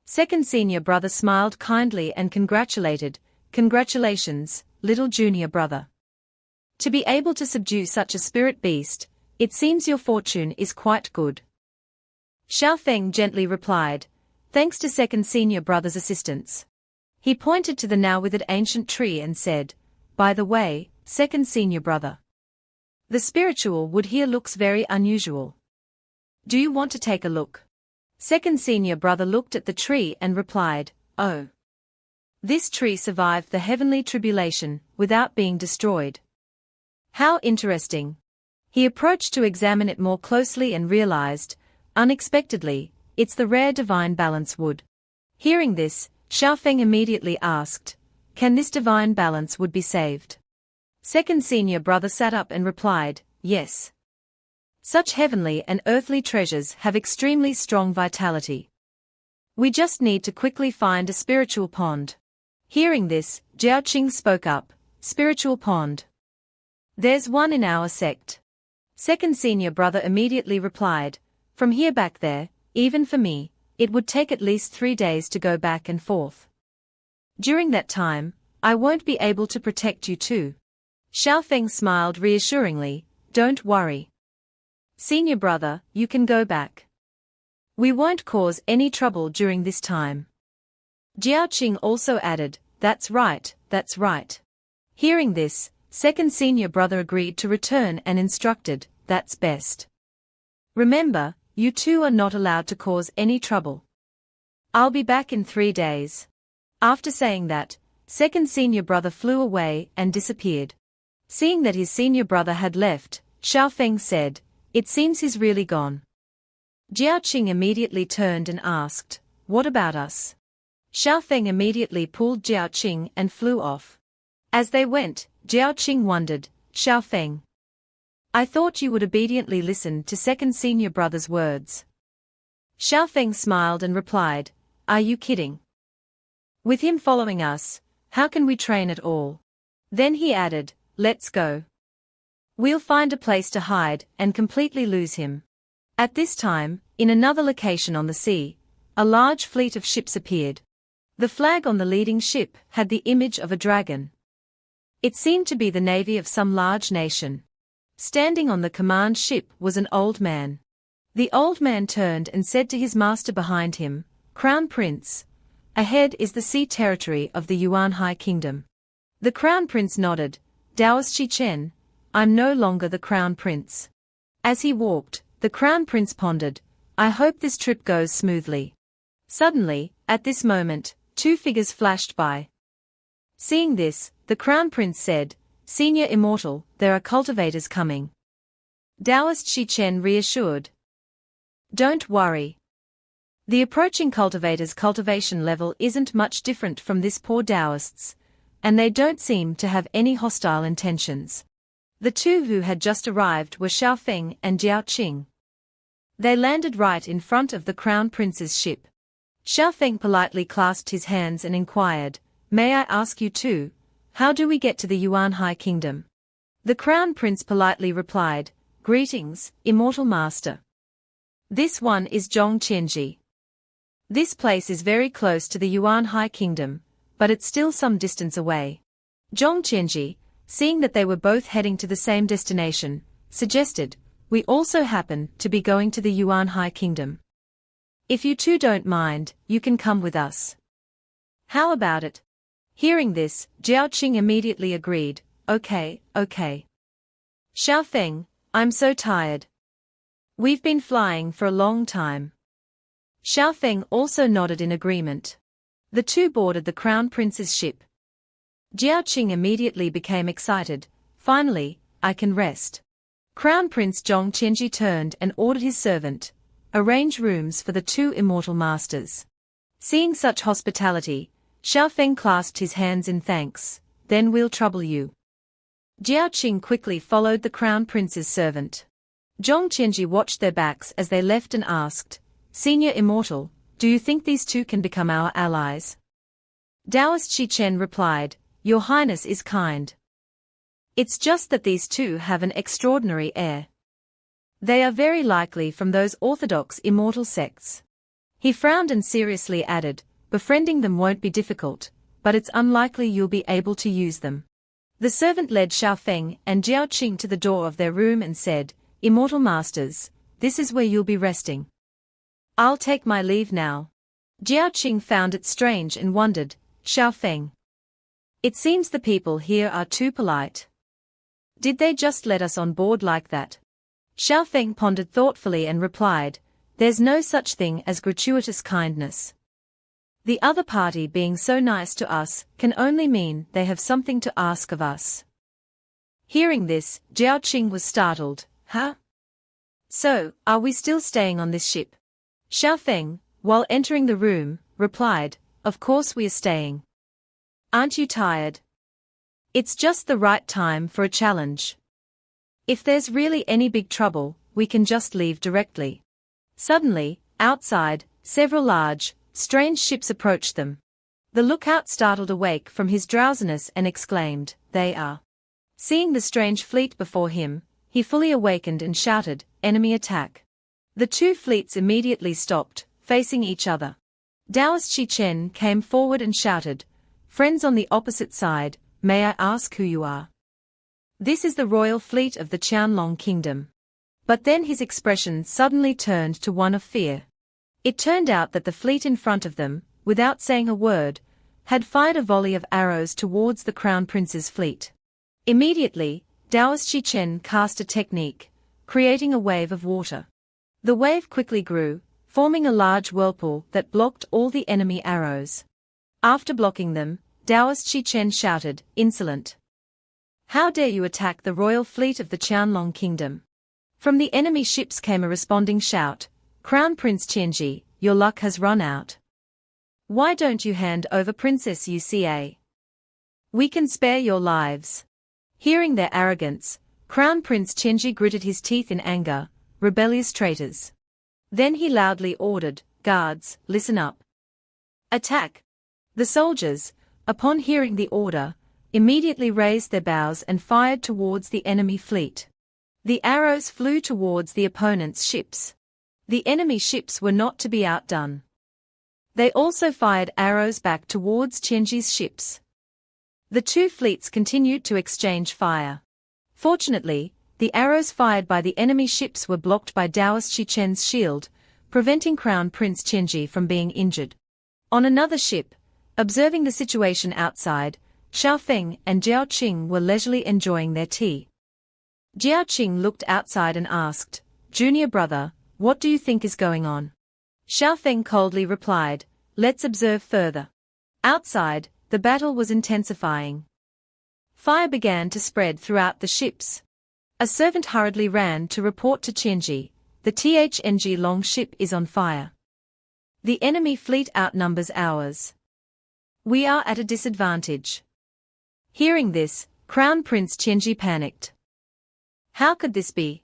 Second senior brother smiled kindly and congratulated, "Congratulations, little junior brother. To be able to subdue such a spirit beast, it seems your fortune is quite good." Xiaofeng gently replied, "Thanks to second senior brother's assistance." He pointed to the now withered ancient tree and said, "By the way, second senior brother, the spiritual wood here looks very unusual. Do you want to take a look?" Second senior brother looked at the tree and replied, "Oh. This tree survived the heavenly tribulation without being destroyed. How interesting." He approached to examine it more closely and realized, unexpectedly, it's the rare divine balance wood. Hearing this, Xiaofeng immediately asked, "Can this divine balance wood be saved?" Second senior brother sat up and replied, "Yes. Such heavenly and earthly treasures have extremely strong vitality. We just need to quickly find a spiritual pond." Hearing this, Jiaoqing spoke up, "Spiritual pond? There's one in our sect." Second senior brother immediately replied, "From here back there, even for me, it would take at least 3 days to go back and forth. During that time, I won't be able to protect you too." Xiaofeng smiled reassuringly, "Don't worry. Senior brother, you can go back. We won't cause any trouble during this time." Jiaoqing also added, "That's right, that's right." Hearing this, second senior brother agreed to return and instructed, "That's best. Remember, you two are not allowed to cause any trouble. I'll be back in 3 days." After saying that, second senior brother flew away and disappeared. Seeing that his senior brother had left, Xiaofeng said, "It seems he's really gone." Jiaoqing immediately turned and asked, "What about us?" Xiaofeng immediately pulled Jiaoqing and flew off. As they went, Jiaoqing wondered, "Xiaofeng, I thought you would obediently listen to second senior brother's words." Xiaofeng smiled and replied, "Are you kidding? With him following us, how can we train at all?" Then he added, "Let's go. We'll find a place to hide and completely lose him." At this time, in another location on the sea, a large fleet of ships appeared. The flag on the leading ship had the image of a dragon. It seemed to be the navy of some large nation. Standing on the command ship was an old man. The old man turned and said to his master behind him, "Crown Prince, ahead is the sea territory of the Yuanhai Kingdom." The Crown Prince nodded, "Daoist Chen, I'm no longer the Crown Prince." As he walked, the Crown Prince pondered, "I hope this trip goes smoothly." Suddenly, at this moment, 2 figures flashed by. Seeing this, the Crown Prince said, "Senior Immortal, there are cultivators coming." Daoist Chen reassured, "Don't worry. The approaching cultivators' cultivation level isn't much different from this poor Daoist's, and they don't seem to have any hostile intentions." The 2 who had just arrived were Xiaofeng and Jiaoqing. They landed right in front of the Crown Prince's ship. Xiaofeng politely clasped his hands and inquired, "May I ask you too, how do we get to the Yuanhai Kingdom?" The Crown Prince politely replied, "Greetings, Immortal Master. This one is Zhong Qianji. This place is very close to the Yuanhai Kingdom, but it's still some distance away." Zhong Qianji, seeing that they were both heading to the same destination, suggested, "We also happen to be going to the Yuanhai Kingdom. If you two don't mind, you can come with us. How about it? Hearing this, Jiao Qing immediately agreed, okay. Xiao Feng, I'm so tired. We've been flying for a long time. Xiao Feng also nodded in agreement. The two boarded the Crown Prince's ship. Jiao Qing immediately became excited. Finally, I can rest. Crown Prince Zhong Qianji turned and ordered his servant, arrange rooms for the two immortal masters. Seeing such hospitality, Xiao Feng clasped his hands in thanks. Then we'll trouble you. Jiao Qing quickly followed the Crown Prince's servant. Zhong Qianji watched their backs as they left and asked, Senior Immortal, do you think these two can become our allies? Taoist Shi Chen replied, Your Highness is kind. It's just that these two have an extraordinary air. They are very likely from those orthodox immortal sects. He frowned and seriously added, Befriending them won't be difficult, but it's unlikely you'll be able to use them. The servant led Xiao Feng and Jiao Qing to the door of their room and said, Immortal Masters, this is where you'll be resting. I'll take my leave now. Jiao Qing found it strange and wondered, Xiao Feng. It seems the people here are too polite. Did they just let us on board like that? Xiao Feng pondered thoughtfully and replied, There's no such thing as gratuitous kindness. The other party being so nice to us can only mean they have something to ask of us. Hearing this, Jiao Qing was startled. Huh? So, are we still staying on this ship? Xiao Feng, while entering the room, replied, Of course we are staying. Aren't you tired? It's just the right time for a challenge. If there's really any big trouble, we can just leave directly. Suddenly, outside, several large, strange ships approached them. The lookout startled awake from his drowsiness and exclaimed, They are. Seeing the strange fleet before him, he fully awakened and shouted, Enemy attack. The two fleets immediately stopped, facing each other. Taoist Shi Chen came forward and shouted, Friends on the opposite side, may I ask who you are? This is the royal fleet of the Qianlong Kingdom. But then his expression suddenly turned to one of fear. It turned out that the fleet in front of them, without saying a word, had fired a volley of arrows towards the Crown Prince's fleet. Immediately, Taoist Shi Chen cast a technique, creating a wave of water. The wave quickly grew, forming a large whirlpool that blocked all the enemy arrows. After blocking them, Taoist Shi Chen shouted, Insolent! How dare you attack the royal fleet of the Qianlong Kingdom? From the enemy ships came a responding shout, Crown Prince Qianji, your luck has run out. Why don't you hand over Princess Yuxia? We can spare your lives. Hearing their arrogance, Crown Prince Qianji gritted his teeth in anger, rebellious traitors. Then he loudly ordered, Guards, listen up. Attack! The soldiers, upon hearing the order, immediately raised their bows and fired towards the enemy fleet. The arrows flew towards the opponent's ships. The enemy ships were not to be outdone. They also fired arrows back towards Qianji's ships. The two fleets continued to exchange fire. Fortunately, the arrows fired by the enemy ships were blocked by Taoist Shi Chen's shield, preventing Crown Prince Qianji from being injured. On another ship, observing the situation outside, Xiao Feng and Jiao Qing were leisurely enjoying their tea. Jiao Qing looked outside and asked, Junior brother, what do you think is going on? Xiao Feng coldly replied, Let's observe further. Outside, the battle was intensifying. Fire began to spread throughout the ships. A servant hurriedly ran to report to Qianji, the THNG Long ship is on fire. The enemy fleet outnumbers ours. We are at a disadvantage. Hearing this, Crown Prince Qianji panicked. How could this be?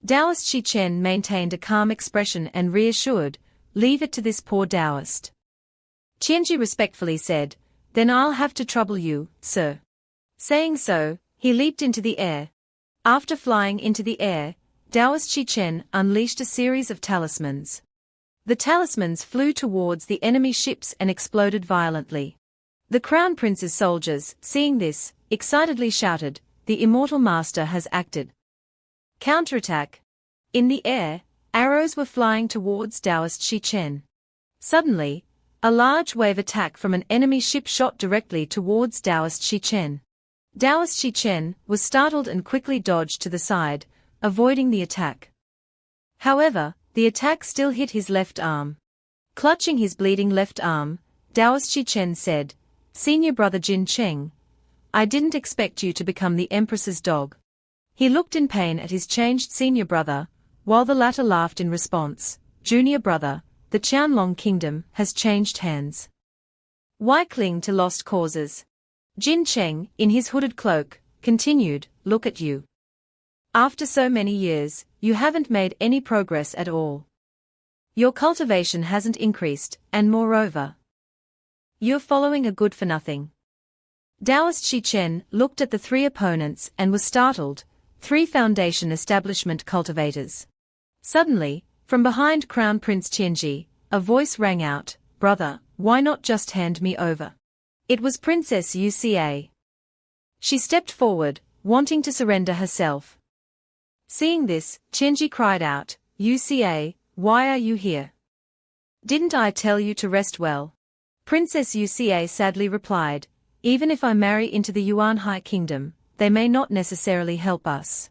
Taoist Shi Chen maintained a calm expression and reassured, Leave it to this poor Taoist. Qianji respectfully said, Then I'll have to trouble you, sir. Saying so, he leaped into the air. After flying into the air, Taoist Shi Chen unleashed a series of talismans. The talismans flew towards the enemy ships and exploded violently. The Crown Prince's soldiers, seeing this, excitedly shouted, The Immortal Master has acted. Counterattack! In the air, Arrows were flying towards Taoist Shichen. Suddenly, a large wave attack from an enemy ship shot directly towards Taoist Shichen. Taoist Shichen was startled and quickly dodged to the side, avoiding the attack. However, the attack still hit his left arm. Clutching his bleeding left arm, Taoist Shichen said, "Senior brother Jin Cheng, I didn't expect you to become the Empress's dog." He looked in pain at his changed senior brother, while the latter laughed in response. "Junior brother, the Qianlong kingdom has changed hands. Why cling to lost causes?" Jin Cheng, in his hooded cloak, continued, "Look at you. After so many years, you haven't made any progress at all. Your cultivation hasn't increased, and moreover, you're following a good-for-nothing." Taoist Shichen looked at the three opponents and was startled, 3 foundation establishment cultivators. Suddenly, from behind Crown Prince Qianji, a voice rang out, "Brother, why not just hand me over?" It was Princess Uca. She stepped forward, wanting to surrender herself. Seeing this, Qianji cried out, "Uca, why are you here? Didn't I tell you to rest well?" Princess Uca sadly replied, "Even if I marry into the Yuan High Kingdom, they may not necessarily help us."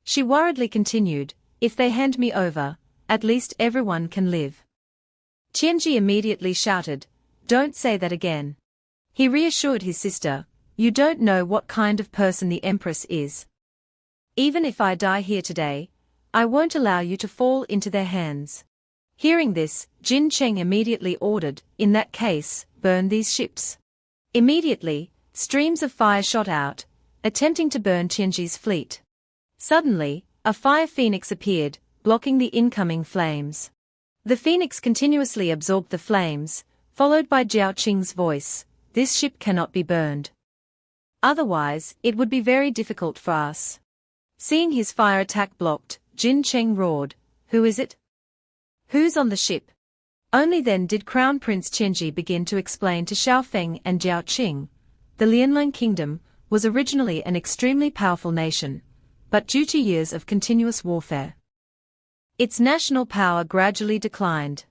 She worriedly continued, "If they hand me over, at least everyone can live." Qianji immediately shouted, "Don't say that again." He reassured his sister, "You don't know what kind of person the Empress is. Even if I die here today, I won't allow you to fall into their hands." Hearing this, Jin Cheng immediately ordered, "In that case, burn these ships." Immediately, streams of fire shot out, attempting to burn Qianji's fleet. Suddenly, a fire phoenix appeared, blocking the incoming flames. The phoenix continuously absorbed the flames, followed by Jiao Qing's voice, "This ship cannot be burned. Otherwise, it would be very difficult for us." Seeing his fire attack blocked, Jin Cheng roared, "Who is it? Who's on the ship?" Only then did Crown Prince Qianji begin to explain to Xiaofeng and Jiao Qing. The Lianlang Kingdom was originally an extremely powerful nation, but due to years of continuous warfare, its national power gradually declined.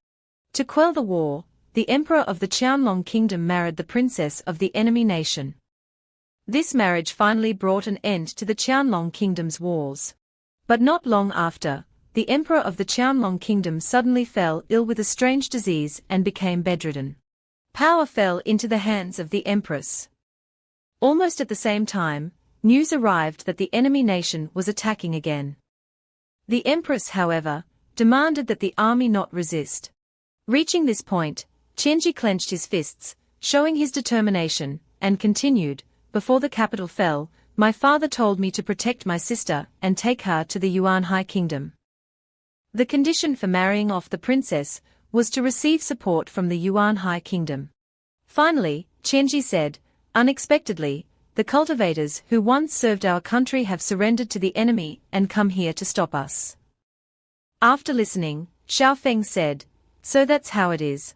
To quell the war, the emperor of the Qianlong Kingdom married the princess of the enemy nation. This marriage finally brought an end to the Qianlong Kingdom's wars. But not long after, the emperor of the Qianlong Kingdom suddenly fell ill with a strange disease and became bedridden. Power fell into the hands of the empress. Almost at the same time, news arrived that the enemy nation was attacking again. The empress, however, demanded that the army not resist. Reaching this point, Qianji clenched his fists, showing his determination, and continued, "Before the capital fell, my father told me to protect my sister and take her to the Yuan High Kingdom. The condition for marrying off the princess was to receive support from the Yuan High Kingdom." Finally, Qianji said, "Unexpectedly, the cultivators who once served our country have surrendered to the enemy and come here to stop us." After listening, Xiaofeng said, "So that's how it is."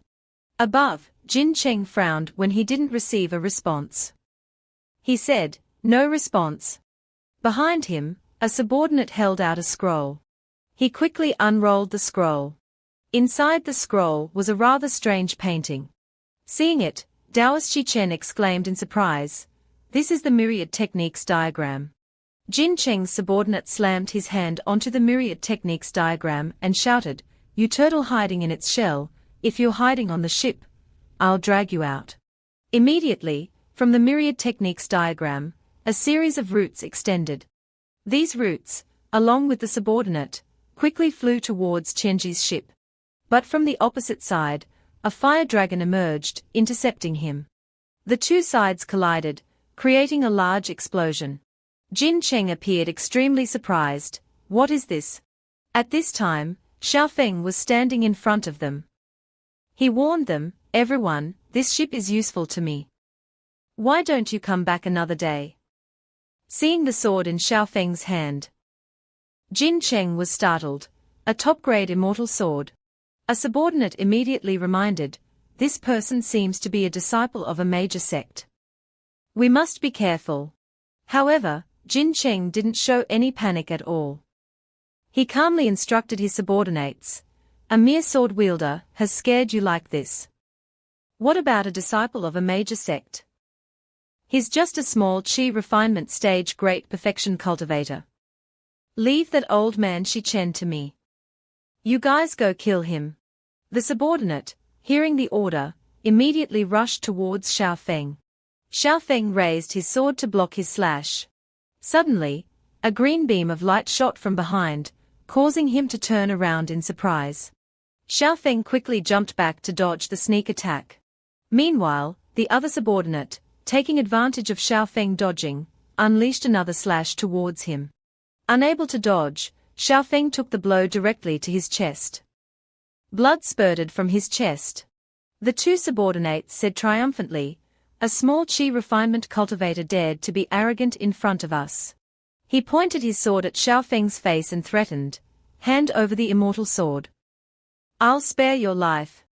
Above, Jin Cheng frowned when he didn't receive a response. He said, "No response." Behind him, a subordinate held out a scroll. He quickly unrolled the scroll. Inside the scroll was a rather strange painting. Seeing it, Taoist Shichen exclaimed in surprise, "This is the myriad techniques diagram." Jin Cheng's subordinate slammed his hand onto the myriad techniques diagram and shouted, "You turtle hiding in its shell, if you're hiding on the ship, I'll drag you out." Immediately, from the myriad techniques diagram, a series of roots extended. These roots, along with the subordinate, quickly flew towards Qianji's ship. But from the opposite side, a fire dragon emerged, intercepting him. The two sides collided, creating a large explosion. Jin Cheng appeared extremely surprised. "What is this?" At this time, Xiaofeng was standing in front of them. He warned them, "Everyone, this ship is useful to me. Why don't you come back another day?" Seeing the sword in Xiaofeng's hand, Jin Cheng was startled. A top-grade immortal sword. A subordinate immediately reminded, "This person seems to be a disciple of a major sect. We must be careful." However, Jin Cheng didn't show any panic at all. He calmly instructed his subordinates. A mere sword wielder has scared you like this. What about a disciple of a major sect? He's just a small chi refinement stage great perfection cultivator. Leave that old man Shichen to me. You guys go kill him. The subordinate, hearing the order, immediately rushed towards Xiao Feng. Xiao Feng raised his sword to block his slash. Suddenly, a green beam of light shot from behind, causing him to turn around in surprise. Xiao Feng quickly jumped back to dodge the sneak attack. Meanwhile, the other subordinate, taking advantage of Xiao Feng dodging, unleashed another slash towards him. Unable to dodge, Xiao Feng took the blow directly to his chest. Blood spurted from his chest. The two subordinates said triumphantly, "A small chi refinement cultivator dared to be arrogant in front of us." He pointed his sword at Xiao Feng's face and threatened, "Hand over the immortal sword. I'll spare your life."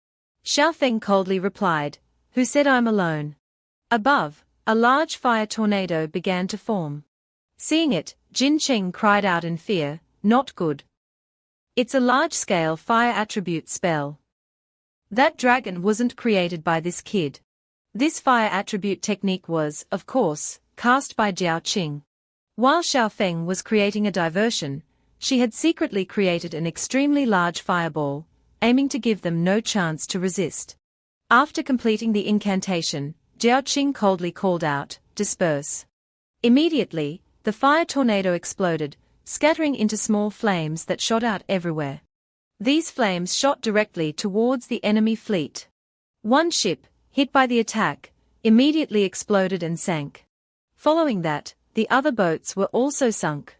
Xiao Feng coldly replied, "Who said I'm alone?" Above, a large fire tornado began to form. Seeing it, Jin Cheng cried out in fear, "Not good. It's a large-scale fire attribute spell. That dragon wasn't created by this kid." This fire attribute technique was, of course, cast by Jiao Qing. While Xiao Feng was creating a diversion, she had secretly created an extremely large fireball, aiming to give them no chance to resist. After completing the incantation, Jiao Qing coldly called out, "Disperse." Immediately, the fire tornado exploded, scattering into small flames that shot out everywhere. These flames shot directly towards the enemy fleet. One ship, hit by the attack, immediately exploded and sank. Following that, the other boats were also sunk.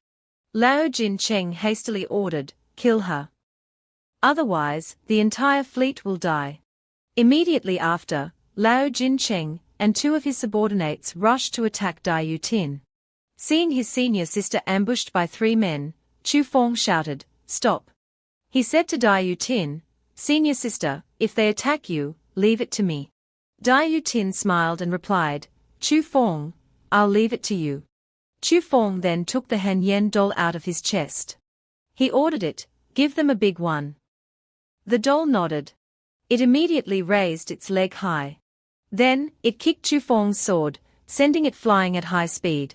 Lao Jin Cheng hastily ordered, "Kill her. Otherwise, the entire fleet will die." Immediately after, Lao Jin Cheng and two of his subordinates rushed to attack Dai Yu Tin. Seeing his senior sister ambushed by three men, Chu Fong shouted, "Stop." He said to Dai Yu Tin, "Senior sister, if they attack you, leave it to me." Dai Yu Tin smiled and replied, "Chu Fong, I'll leave it to you." Chu Fong then took the Han Yen doll out of his chest. He ordered it, "Give them a big one." The doll nodded. It immediately raised its leg high. Then, it kicked Chu Fong's sword, sending it flying at high speed.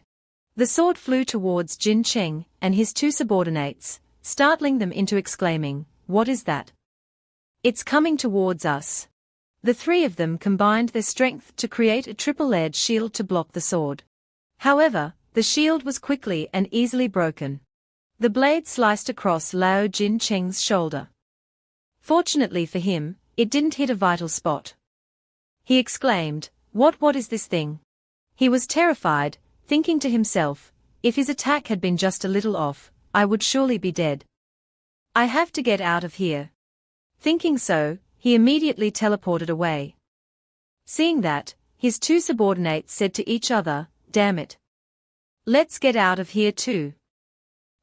The sword flew towards Jin Cheng and his two subordinates, startling them into exclaiming, "What is that? It's coming towards us." The three of them combined their strength to create a triple-layered shield to block the sword. However, the shield was quickly and easily broken. The blade sliced across Lao Jin Cheng's shoulder. Fortunately for him, it didn't hit a vital spot. He exclaimed, What is this thing?" He was terrified, thinking to himself, "If his attack had been just a little off, I would surely be dead. I have to get out of here." Thinking so, he immediately teleported away. Seeing that, his two subordinates said to each other, "Damn it. Let's get out of here too.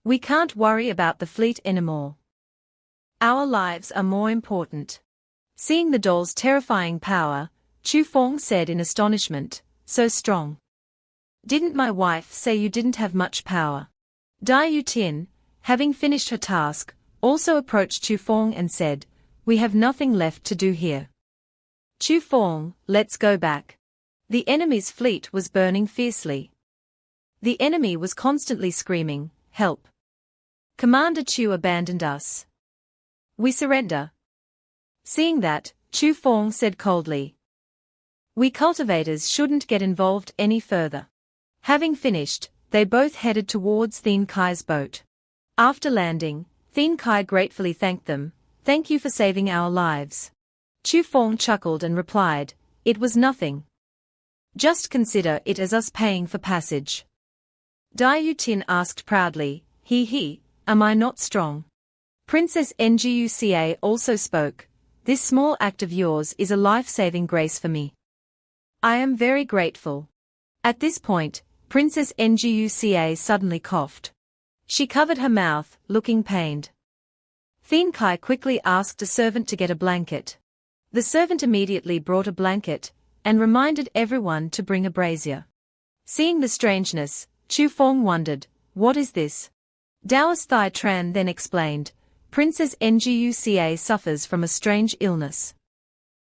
We can't worry about the fleet anymore. Our lives are more important." Seeing the doll's terrifying power, Chu Fong said in astonishment, "So strong. Didn't my wife say you didn't have much power?" Dai Yu Tin, having finished her task, also approached Chu Fong and said, "We have nothing left to do here. Chu Fong, let's go back." The enemy's fleet was burning fiercely. The enemy was constantly screaming, "Help! Commander Chu abandoned us. We surrender." Seeing that, Chu Fong said coldly, "We cultivators shouldn't get involved any further." Having finished, they both headed towards Thien Kai's boat. After landing, Thien Kai gratefully thanked them, "Thank you for saving our lives." Chu Fong chuckled and replied, "It was nothing. Just consider it as us paying for passage." Dai Yu Tin asked proudly, He, am I not strong?" Princess Nguca also spoke, "This small act of yours is a life-saving grace for me. I am very grateful." At this point, Princess Nguca suddenly coughed. She covered her mouth, looking pained. Thien Kai quickly asked a servant to get a blanket. The servant immediately brought a blanket, and reminded everyone to bring a brazier. Seeing the strangeness, Chu Fong wondered, "What is this?" Taoist Thai Tran then explained, Princess Nguca suffers from a strange illness.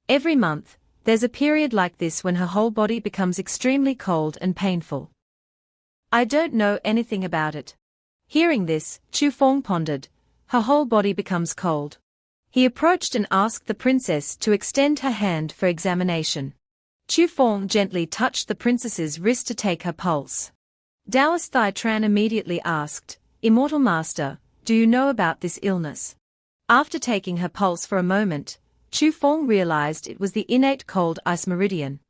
Every month, there's a period like this when her whole body becomes extremely cold and painful. I don't know anything about it. Hearing this, Chu Fong pondered. Her whole body becomes cold. He approached and asked the princess to extend her hand for examination. Chu Fong gently touched the princess's wrist to take her pulse. Taoist Thai Tran immediately asked, Immortal Master, do you know about this illness? After taking her pulse for a moment, Chu Fong realized it was the innate cold ice meridian.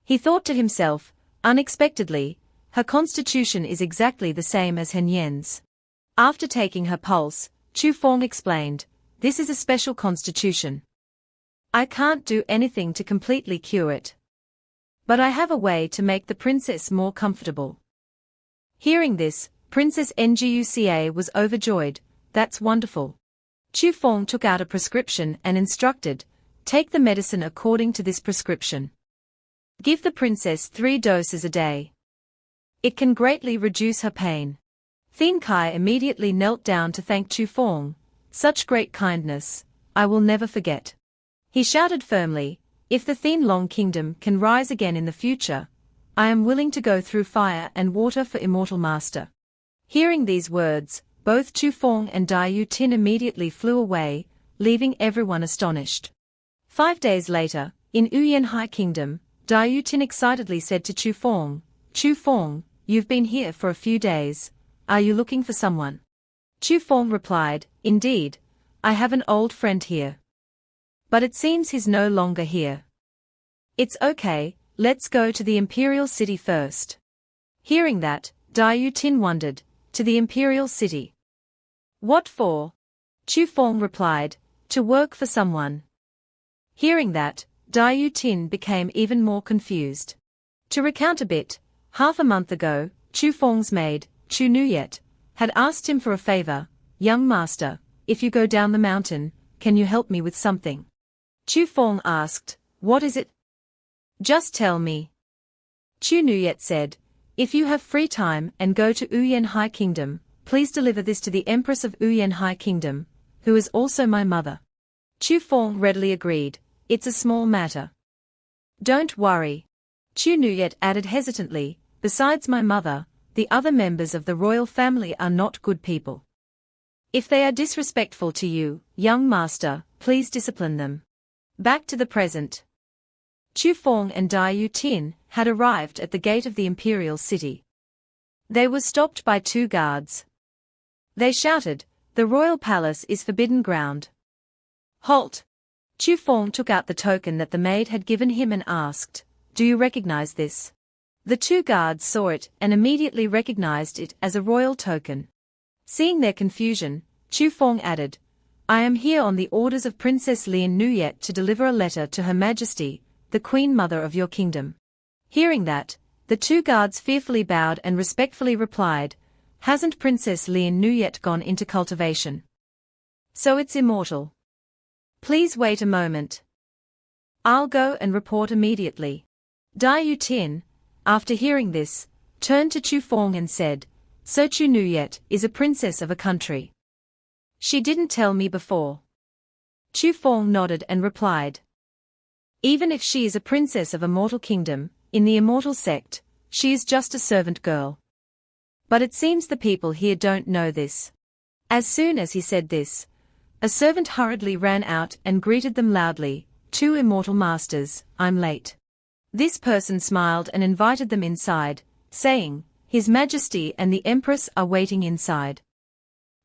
He thought to himself, unexpectedly, her constitution is exactly the same as Hen Yen's. After taking her pulse, Chu Fong explained, this is a special constitution. I can't do anything to completely cure it. But I have a way to make the princess more comfortable. Hearing this, Princess Nguca was overjoyed. That's wonderful. Chu Fong took out a prescription and instructed, take the medicine according to this prescription. Give the princess 3 doses a day. It can greatly reduce her pain. Thien Kai immediately knelt down to thank Chu Fong. Such great kindness, I will never forget. He shouted firmly, if the Thien Long Kingdom can rise again in the future, I am willing to go through fire and water for Immortal Master. Hearing these words, both Chu Fong and Dai Tin immediately flew away, leaving everyone astonished. 5 days later, in Uyenhai Kingdom, Dai Tin excitedly said to Chu Fong, you've been here for a few days, are you looking for someone? Chu Fong replied, indeed, I have an old friend here. But it seems he's no longer here. It's okay, let's go to the imperial city first. Hearing that, Dai Tin wondered, to the imperial city. What for? Chu Fong replied, to work for someone. Hearing that, Dai Tin became even more confused. To recount a bit, half a month ago, Chu Fong's maid, Chu Nuyet, had asked him for a favor, young master, if you go down the mountain, can you help me with something? Chu Fong asked, what is it? Just tell me. Chu Nuyet said, if you have free time and go to Uyenhai Kingdom, please deliver this to the Empress of Uyenhai Kingdom, who is also my mother. Chu Fong readily agreed, it's a small matter. Don't worry. Chu Nuyet added hesitantly, besides my mother, the other members of the royal family are not good people. If they are disrespectful to you, young master, please discipline them. Back to the present. Chu Fong and Dai Tin had arrived at the gate of the imperial city. They were stopped by 2 guards. They shouted, the royal palace is forbidden ground. Halt! Chu Fong took out the token that the maid had given him and asked, do you recognize this? The 2 guards saw it and immediately recognized it as a royal token. Seeing their confusion, Chu Fong added, I am here on the orders of Princess Lien Nuyet to deliver a letter to Her Majesty, the Queen Mother of your kingdom. Hearing that, the 2 guards fearfully bowed and respectfully replied, hasn't Princess Lien Nuyet gone into cultivation? So it's immortal. Please wait a moment. I'll go and report immediately. Dai Tin, after hearing this, turned to Chu Fong and said, so Chu Nuyet is a princess of a country. She didn't tell me before. Chu Fong nodded and replied, even if she is a princess of a mortal kingdom, in the immortal sect, she is just a servant girl. But it seems the people here don't know this. As soon as he said this, a servant hurriedly ran out and greeted them loudly, 2 immortal masters, I'm late. This person smiled and invited them inside, saying, His Majesty and the Empress are waiting inside.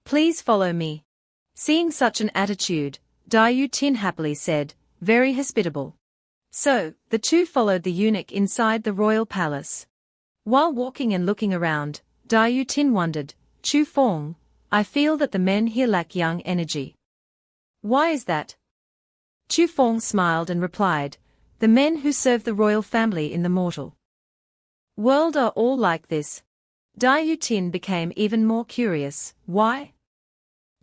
Please follow me. Seeing such an attitude, Dai Tin happily said, very hospitable. So, the 2 followed the eunuch inside the royal palace. While walking and looking around, Dai Tin wondered, Chu Fong, I feel that the men here lack young energy. Why is that? Chu Fong smiled and replied, the men who serve the royal family in the mortal world are all like this. Dai Tin became even more curious, why?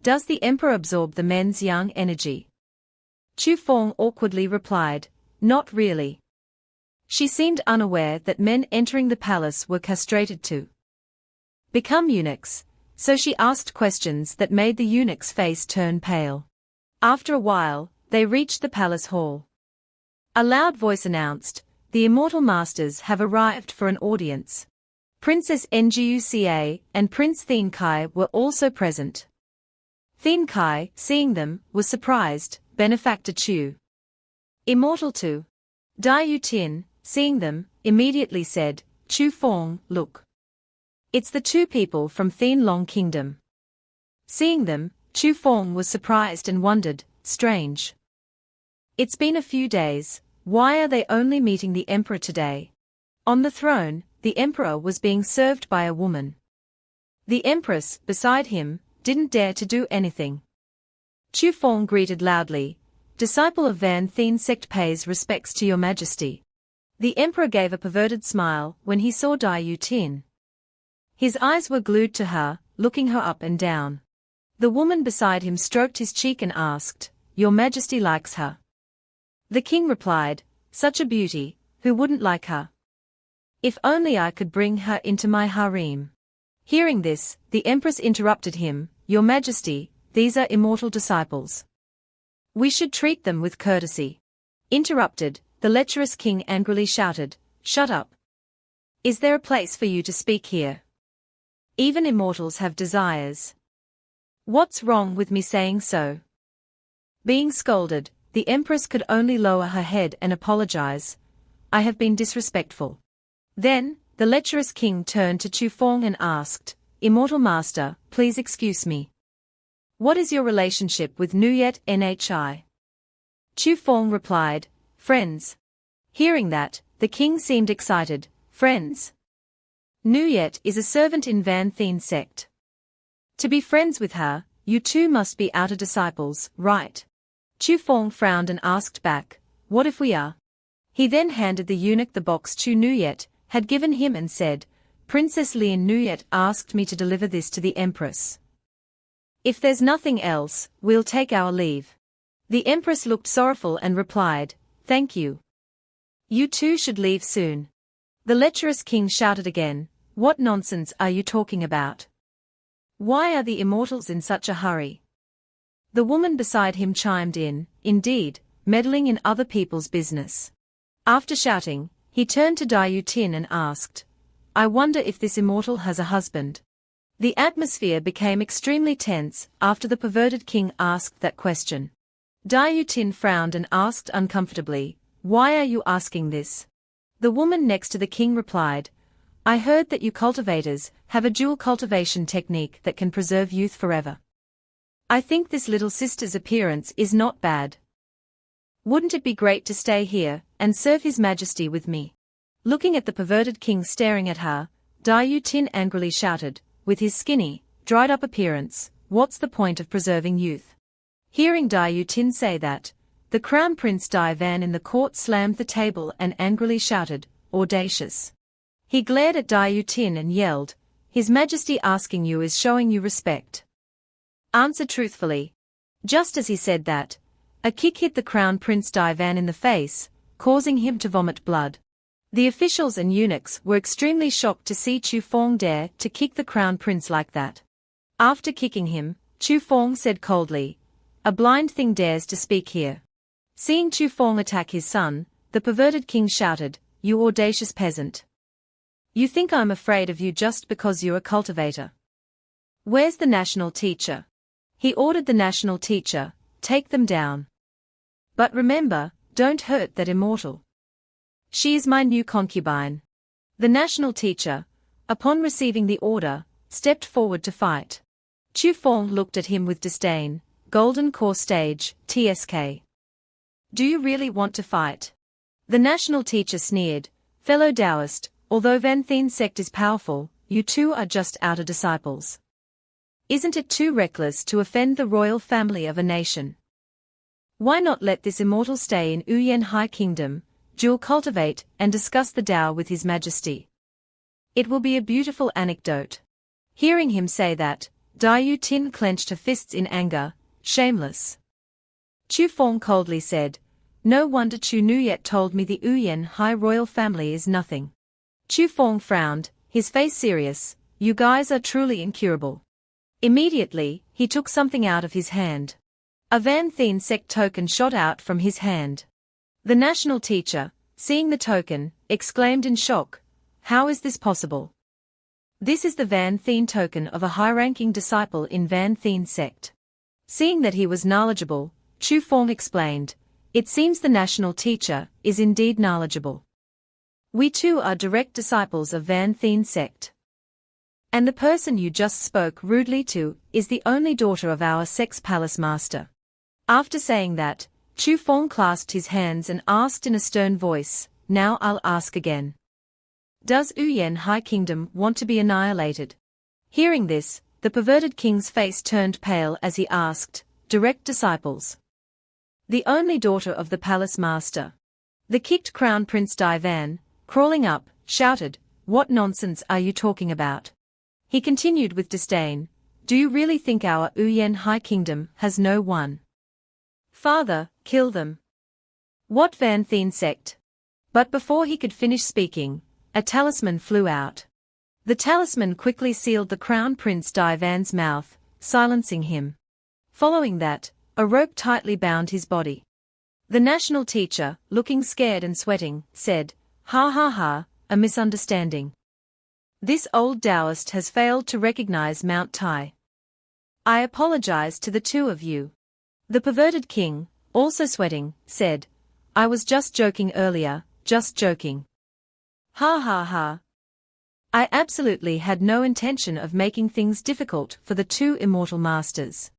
Does the emperor absorb the men's young energy? Chu Fong awkwardly replied, not really. She seemed unaware that men entering the palace were castrated to become eunuchs, so she asked questions that made the eunuch's face turn pale. After a while, they reached the palace hall. A loud voice announced, "The immortal masters have arrived for an audience." Princess Nguca and Prince Thien Kai were also present. Thien Kai, seeing them, was surprised. Benefactor Chu. Immortal 2. Dai Yu Tin, seeing them, immediately said, "Chu Fong, look. It's the two people from Thien Long Kingdom." Seeing them, Chu Fong was surprised and wondered, strange. It's been a few days, why are they only meeting the emperor today? On the throne, the emperor was being served by a woman. The empress, beside him, didn't dare to do anything. Chu Fong greeted loudly, "Disciple of Van Thien sect pays respects to your majesty." The emperor gave a perverted smile when he saw Dai Yu Tin. His eyes were glued to her, looking her up and down. The woman beside him stroked his cheek and asked, "Your majesty likes her?" The king replied, "Such a beauty, who wouldn't like her? If only I could bring her into my harem." Hearing this, the empress interrupted him, "Your majesty, these are immortal disciples. We should treat them with courtesy." Interrupted, the lecherous king angrily shouted, "Shut up! Is there a place for you to speak here? Even immortals have desires. What's wrong with me saying so?" Being scolded, the empress could only lower her head and apologize. "I have been disrespectful." Then, the lecherous king turned to Chu Fong and asked, "Immortal master, please excuse me. What is your relationship with Nuyet Nhi?" Chu Fong replied, "Friends." Hearing that, the king seemed excited, "Friends? Nuyet is a servant in Van Thien sect. To be friends with her, you two must be outer disciples, right?" Chu Fong frowned and asked back, "What if we are?" He then handed the eunuch the box Chu Nuyet had given him and said, "Princess Lien Nuyet asked me to deliver this to the empress. If there's nothing else, we'll take our leave." The empress looked sorrowful and replied, "Thank you. You two should leave soon." The lecherous king shouted again, "What nonsense are you talking about? Why are the immortals in such a hurry?" The woman beside him chimed in, "Indeed, meddling in other people's business." After shouting, he turned to Dai Yu Tin and asked, "I wonder if this immortal has a husband?" The atmosphere became extremely tense after the perverted king asked that question. Dai Yu Tin frowned and asked uncomfortably, "Why are you asking this?" The woman next to the king replied, "I heard that you cultivators have a dual cultivation technique that can preserve youth forever. I think this little sister's appearance is not bad. Wouldn't it be great to stay here and serve His Majesty with me?" Looking at the perverted king staring at her, Dai Yu Tin angrily shouted, "With his skinny, dried-up appearance, what's the point of preserving youth?" Hearing Dai Yu Tin say that, the Crown Prince Dai Van in the court slammed the table and angrily shouted, "Audacious!" He glared at Dai Yu Tin and yelled, "His Majesty asking you is showing you respect. Answer truthfully." Just as he said that, a kick hit the Crown Prince Dai Van in the face, causing him to vomit blood. The officials and eunuchs were extremely shocked to see Chu Fong dare to kick the Crown Prince like that. After kicking him, Chu Fong said coldly, "A blind thing dares to speak here." Seeing Chu Fong attack his son, the perverted king shouted, "You audacious peasant! You think I'm afraid of you just because you're a cultivator? Where's the national teacher?" He ordered the national teacher, "Take them down. But remember, don't hurt that immortal. She is my new concubine." The national teacher, upon receiving the order, stepped forward to fight. Chu Fong looked at him with disdain, "Golden Core Stage, TSK. Do you really want to fight?" The national teacher sneered, "Fellow Taoist, although Van Thien sect is powerful, you two are just outer disciples. Isn't it too reckless to offend the royal family of a nation? Why not let this immortal stay in Uyen High Kingdom, dual cultivate and discuss the Tao with His Majesty? It will be a beautiful anecdote." Hearing him say that, Dai Yu Tin clenched her fists in anger, "Shameless!" Chu Fong coldly said, "No wonder Chu Nuyet told me the Uyen High royal family is nothing." Chu Fong frowned, his face serious, "You guys are truly incurable. Immediately, he took something out of his hand. A Van Thien sect token shot out from his hand. The national teacher, seeing the token, exclaimed in shock, "How is this possible?" This is the Van Thien token of a high-ranking disciple in Van Thien sect. Seeing that he was knowledgeable, Chu Fong explained, "It seems the national teacher is indeed knowledgeable. We too are direct disciples of Van Thien sect. And the person you just spoke rudely to is the only daughter of our sect's palace master." After saying that, Chu Fong clasped his hands and asked in a stern voice, "Now I'll ask again. Does Uyen High Kingdom want to be annihilated?" Hearing this, the perverted king's face turned pale as he asked, "Direct disciples? The only daughter of the palace master?" The kicked crown prince Dai Van, crawling up, shouted, "What nonsense are you talking about?" He continued with disdain, "Do you really think our Uyen High Kingdom has no one? Father, kill them. What Van Thien sect?" But before he could finish speaking, a talisman flew out. The talisman quickly sealed the crown prince Dai Van's mouth, silencing him. Following that, a rope tightly bound his body. The national teacher, looking scared and sweating, said, "Ha ha ha, a misunderstanding. This old Taoist has failed to recognize Mount Tai. I apologize to the two of you." The perverted king, also sweating, said, "I was just joking earlier, just joking. Ha ha ha. I absolutely had no intention of making things difficult for the two immortal masters."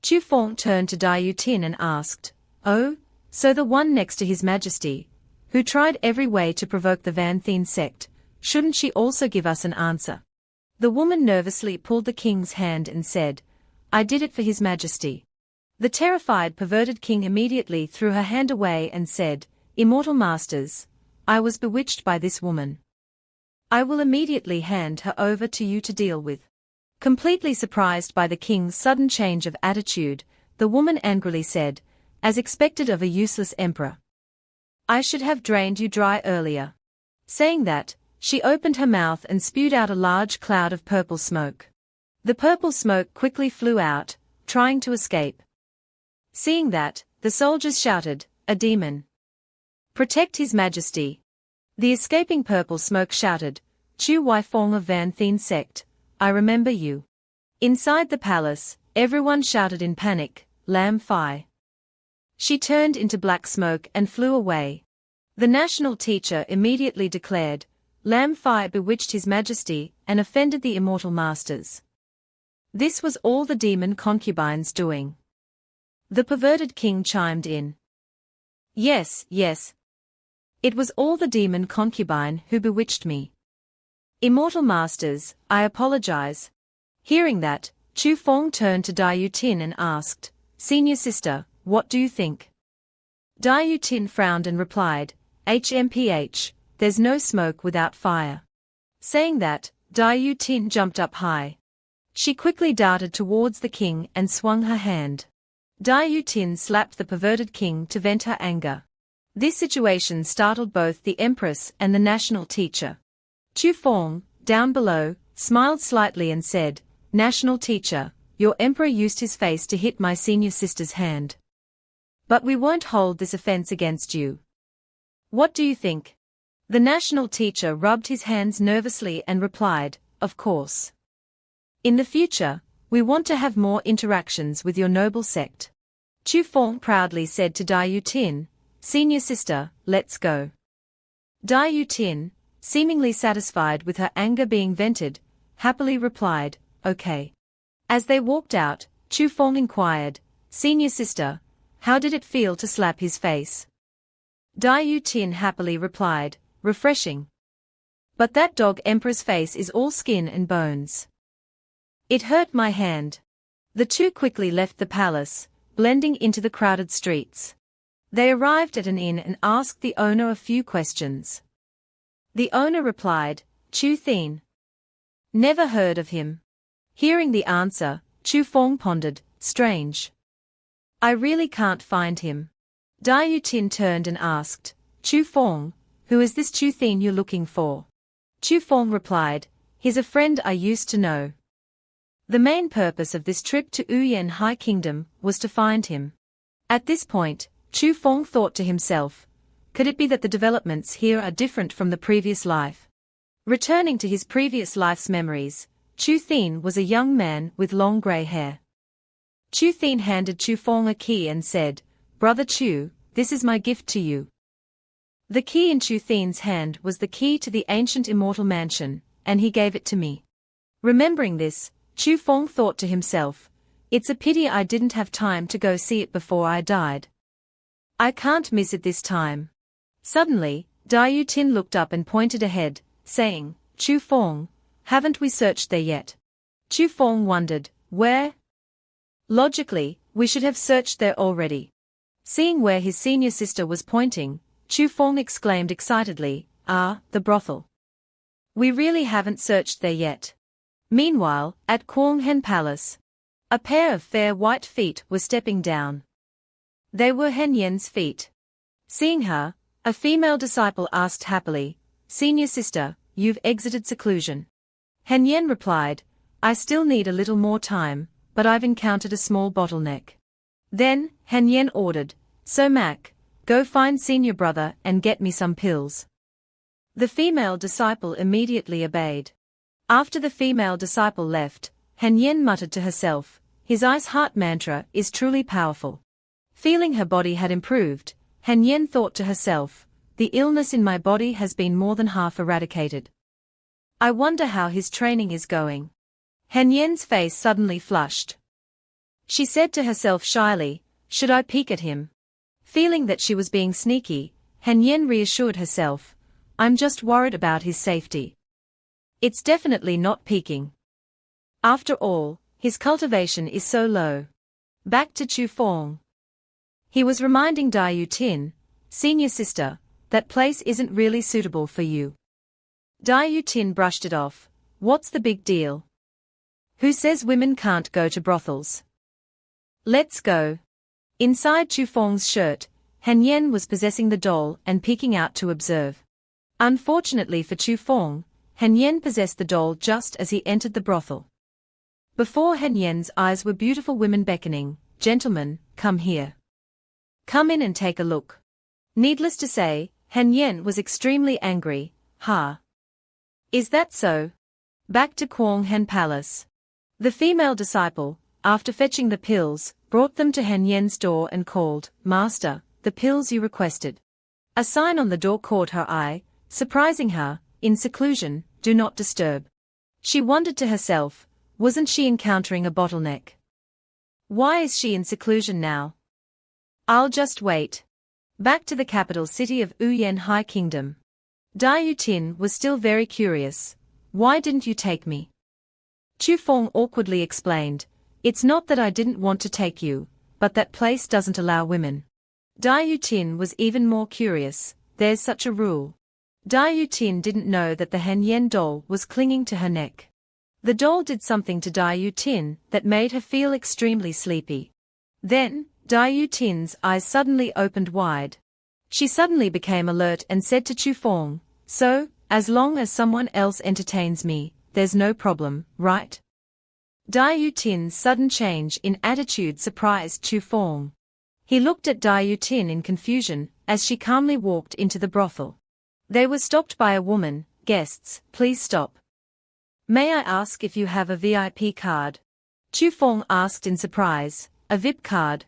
Chu Fong turned to Dai Yutin and asked, "Oh, so the one next to His Majesty, who tried every way to provoke the Van Thien sect, shouldn't she also give us an answer?" The woman nervously pulled the king's hand and said, "I did it for His Majesty." The terrified perverted king immediately threw her hand away and said, "Immortal masters, I was bewitched by this woman. I will immediately hand her over to you to deal with." Completely surprised by the king's sudden change of attitude, the woman angrily said, as expected of a useless emperor, "I should have drained you dry earlier." Saying that, she opened her mouth and spewed out a large cloud of purple smoke. The purple smoke quickly flew out, trying to escape. Seeing that, the soldiers shouted, "A demon! Protect His Majesty!" The escaping purple smoke shouted, "Chu Wai Fong of Van Thien sect, I remember you." Inside the palace, everyone shouted in panic, "Lam Phi!" She turned into black smoke and flew away. The national teacher immediately declared, "Lam Phi bewitched His Majesty and offended the immortal masters. This was all the demon concubine's doing." The perverted king chimed in, "Yes, yes. It was all the demon concubine who bewitched me. Immortal masters, I apologize." Hearing that, Chu Fong turned to Dai Yutin and asked, "Senior sister, what do you think?" Dai Yutin frowned and replied, "HMPH, there's no smoke without fire." Saying that, Dai Yutin jumped up high. She quickly darted towards the king and swung her hand. Dai Yutin slapped the perverted king to vent her anger. This situation startled both the empress and the national teacher. Chu Fong, down below, smiled slightly and said, "National teacher, your emperor used his face to hit my senior sister's hand. But we won't hold this offense against you. What do you think?" The national teacher rubbed his hands nervously and replied, "Of course. In the future, we want to have more interactions with your noble sect." Chu Fong proudly said to Dai Yutin, "Senior sister, let's go." Dai Yutin, seemingly satisfied with her anger being vented, happily replied, "Okay." As they walked out, Chu Fong inquired, "Senior sister, how did it feel to slap his face?" Dai Yutin happily replied, "Refreshing. But that dog emperor's face is all skin and bones. It hurt my hand." The two quickly left the palace, blending into the crowded streets. They arrived at an inn and asked the owner a few questions. The owner replied, "Chu Thien. Never heard of him." Hearing the answer, Chu Fong pondered, "Strange. I really can't find him." Dai Yutin turned and asked, "Chu Fong, who is this Chu Thien you're looking for?" Chu Fong replied, "He's a friend I used to know." The main purpose of this trip to Uyen High Kingdom was to find him. At this point, Chu Feng thought to himself, could it be that the developments here are different from the previous life? Returning to his previous life's memories, Chu Thin was a young man with long grey hair. Chu Thin handed Chu Feng a key and said, "Brother Chu, this is my gift to you." The key in Chu Thin's hand was the key to the ancient immortal mansion, and he gave it to me. Remembering this, Chu Feng thought to himself, it's a pity I didn't have time to go see it before I died. I can't miss it this time. Suddenly, Dai Tin looked up and pointed ahead, saying, "Chu Feng, haven't we searched there yet?" Chu Feng wondered, where? Logically, we should have searched there already. Seeing where his senior sister was pointing, Chu Feng exclaimed excitedly, "Ah, the brothel. We really haven't searched there yet." Meanwhile, at Kwang Hen Palace, a pair of fair white feet were stepping down. They were Hen Yen's feet. Seeing her, a female disciple asked happily, "Senior sister, you've exited seclusion." Hen Yen replied, "I still need a little more time, but I've encountered a small bottleneck." Then, Hen Yen ordered, "So Mac, go find senior brother and get me some pills." The female disciple immediately obeyed. After the female disciple left, Hen Yen muttered to herself, his ice heart mantra is truly powerful. Feeling her body had improved, Hen Yen thought to herself, the illness in my body has been more than half eradicated. I wonder how his training is going. Hen Yen's face suddenly flushed. She said to herself shyly, should I peek at him? Feeling that she was being sneaky, Hen Yen reassured herself, I'm just worried about his safety. It's definitely not peeking. After all, his cultivation is so low. Back to Chu Feng. He was reminding Dai Tin, senior sister, that place isn't really suitable for you. Dai Tin brushed it off. What's the big deal? Who says women can't go to brothels? Let's go. Inside Chu Feng's shirt, Hen Yen was possessing the doll and peeking out to observe. Unfortunately for Chu Feng, Hen Yen possessed the doll just as he entered the brothel. Before Hen Yen's eyes were beautiful women beckoning, "Gentlemen, come here. Come in and take a look." Needless to say, Hen Yen was extremely angry. Ha! Is that so? Back to Kwang Hen Palace. The female disciple, after fetching the pills, brought them to Hen Yen's door and called, "Master, the pills you requested." A sign on the door caught her eye, surprising her, in seclusion, do not disturb. She wondered to herself, wasn't she encountering a bottleneck? Why is she in seclusion now? I'll just wait. Back to the capital city of Uyen High Kingdom. Dai Tin was still very curious. Why didn't you take me? Chu Feng awkwardly explained, it's not that I didn't want to take you, but that place doesn't allow women. Dai Tin was even more curious, there's such a rule. Dai Tin didn't know that the Hen Yen doll was clinging to her neck. The doll did something to Dai Tin that made her feel extremely sleepy. Then, Dai Tin's eyes suddenly opened wide. She suddenly became alert and said to Chu Feng, so, as long as someone else entertains me, there's no problem, right? Dai Tin's sudden change in attitude surprised Chu Feng. He looked at Dai Tin in confusion as she calmly walked into the brothel. They were stopped by a woman. Guests, please stop. May I ask if you have a VIP card? Chu Feng asked in surprise. A VIP card?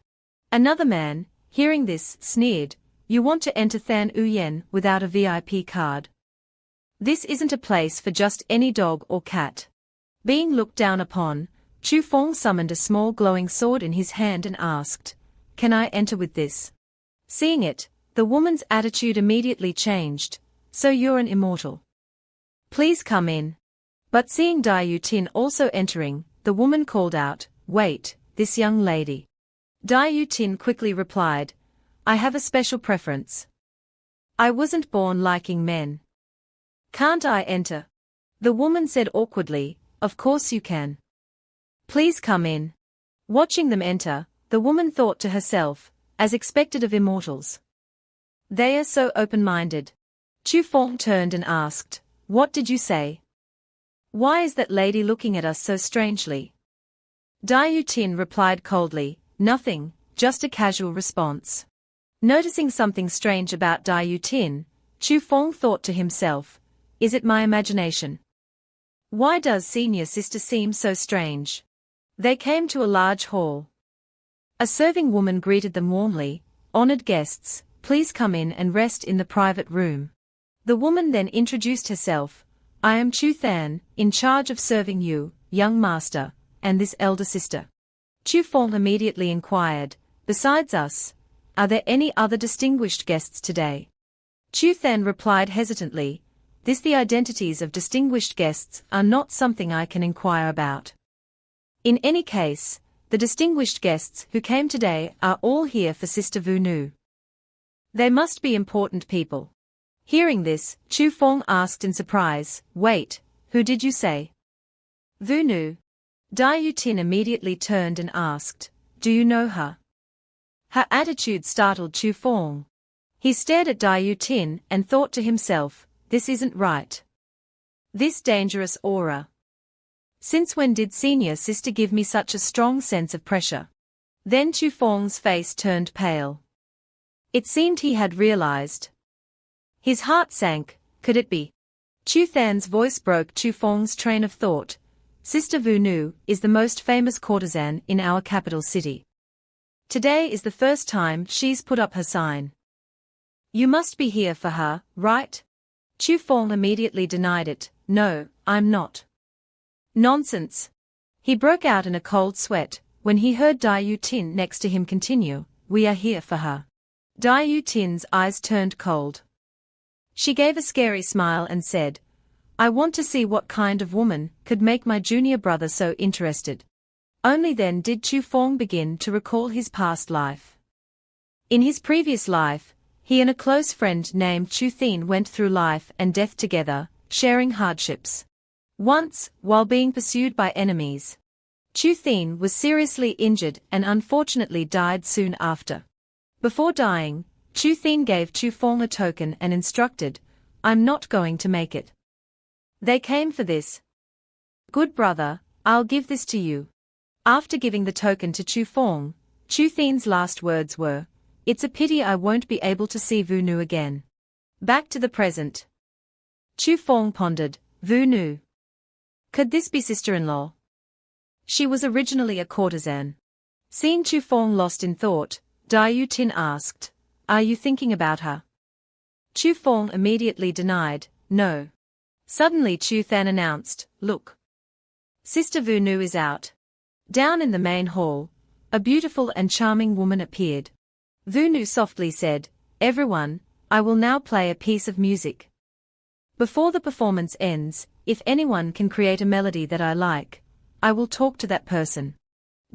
Another man, hearing this, sneered. You want to enter Than Uyen without a VIP card? This isn't a place for just any dog or cat. Being looked down upon, Chu Feng summoned a small glowing sword in his hand and asked, "Can I enter with this?" Seeing it, the woman's attitude immediately changed. So you're an immortal. Please come in. But seeing Dai Tin also entering, the woman called out, "Wait, this young lady." Dai Tin quickly replied, "I have a special preference. I wasn't born liking men. Can't I enter?" The woman said awkwardly, "Of course you can. Please come in." Watching them enter, the woman thought to herself, as expected of immortals. They are so open-minded. Chu Feng turned and asked, "What did you say? Why is that lady looking at us so strangely?" Diu Tin replied coldly, nothing, just a casual response. Noticing something strange about Diu Tin, Chu Feng thought to himself, is it my imagination? Why does senior sister seem so strange? They came to a large hall. A serving woman greeted them warmly, honored guests, please come in and rest in the private room. The woman then introduced herself, I am Chu Than, in charge of serving you, young master, and this elder sister. Chu Feng immediately inquired, besides us, are there any other distinguished guests today? Chu Than replied hesitantly, the identities of distinguished guests are not something I can inquire about. In any case, the distinguished guests who came today are all here for Sister Vu Nu. They must be important people. Hearing this, Chu Feng asked in surprise, wait, who did you say? Vu Nu. Diu Tin immediately turned and asked, do you know her? Her attitude startled Chu Feng. He stared at Diu Tin and thought to himself, this isn't right. This dangerous aura. Since when did senior sister give me such a strong sense of pressure? Then Chu Feng's face turned pale. It seemed he had realized. His heart sank, could it be? Chu Than's voice broke Chu Feng's train of thought. Sister Vu Nu is the most famous courtesan in our capital city. Today is the first time she's put up her sign. You must be here for her, right? Chu Feng immediately denied it, no, I'm not. Nonsense. He broke out in a cold sweat, when he heard Diu Tin next to him continue, we are here for her. Diu Tin's eyes turned cold. She gave a scary smile and said, I want to see what kind of woman could make my junior brother so interested. Only then did Chu Feng begin to recall his past life. In his previous life, he and a close friend named Chu Thin went through life and death together, sharing hardships. Once, while being pursued by enemies, Chu Thin was seriously injured and unfortunately died soon after. Before dying, Chu Thin gave Chu Feng a token and instructed, I'm not going to make it. They came for this. Good brother, I'll give this to you. After giving the token to Chu Feng, Chu Thin's last words were, it's a pity I won't be able to see Vu Nu again. Back to the present. Chu Feng pondered, Vu Nu. Could this be sister-in-law? She was originally a courtesan. Seeing Chu Feng lost in thought, Diu Tin asked, are you thinking about her? Chu Feng immediately denied, no. Suddenly Chu Than announced, look. Sister Vu Nu is out. Down in the main hall, a beautiful and charming woman appeared. Vu Nu softly said, everyone, I will now play a piece of music. Before the performance ends, if anyone can create a melody that I like, I will talk to that person.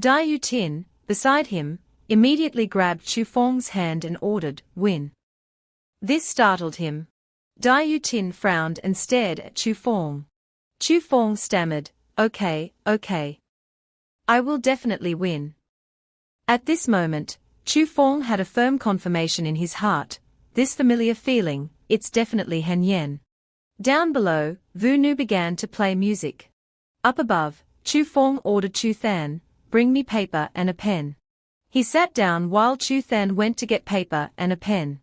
Diu Tin, beside him, immediately grabbed Chu Feng's hand and ordered, win. This startled him. Diu Tin frowned and stared at Chu Feng. Chu Feng stammered, okay. I will definitely win. At this moment, Chu Feng had a firm confirmation in his heart, this familiar feeling, it's definitely Han Yen. Down below, Vu Nu began to play music. Up above, Chu Feng ordered Chu Than, bring me paper and a pen. He sat down while Chu Than went to get paper and a pen.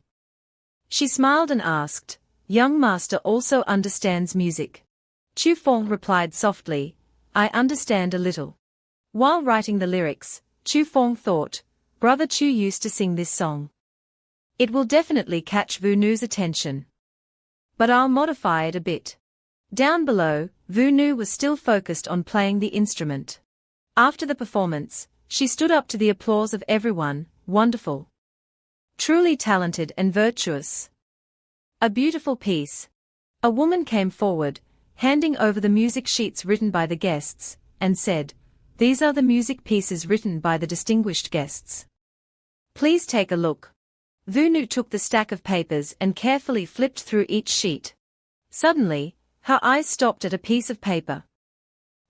She smiled and asked, young master also understands music. Chu Feng replied softly, I understand a little. While writing the lyrics, Chu Feng thought, Brother Chu used to sing this song. It will definitely catch Vu Nu's attention. But I'll modify it a bit. Down below, Vu Nu was still focused on playing the instrument. After the performance, she stood up to the applause of everyone, wonderful. Truly talented and virtuous. A beautiful piece. A woman came forward, handing over the music sheets written by the guests, and said, these are the music pieces written by the distinguished guests. Please take a look. Vu Nu took the stack of papers and carefully flipped through each sheet. Suddenly, her eyes stopped at a piece of paper.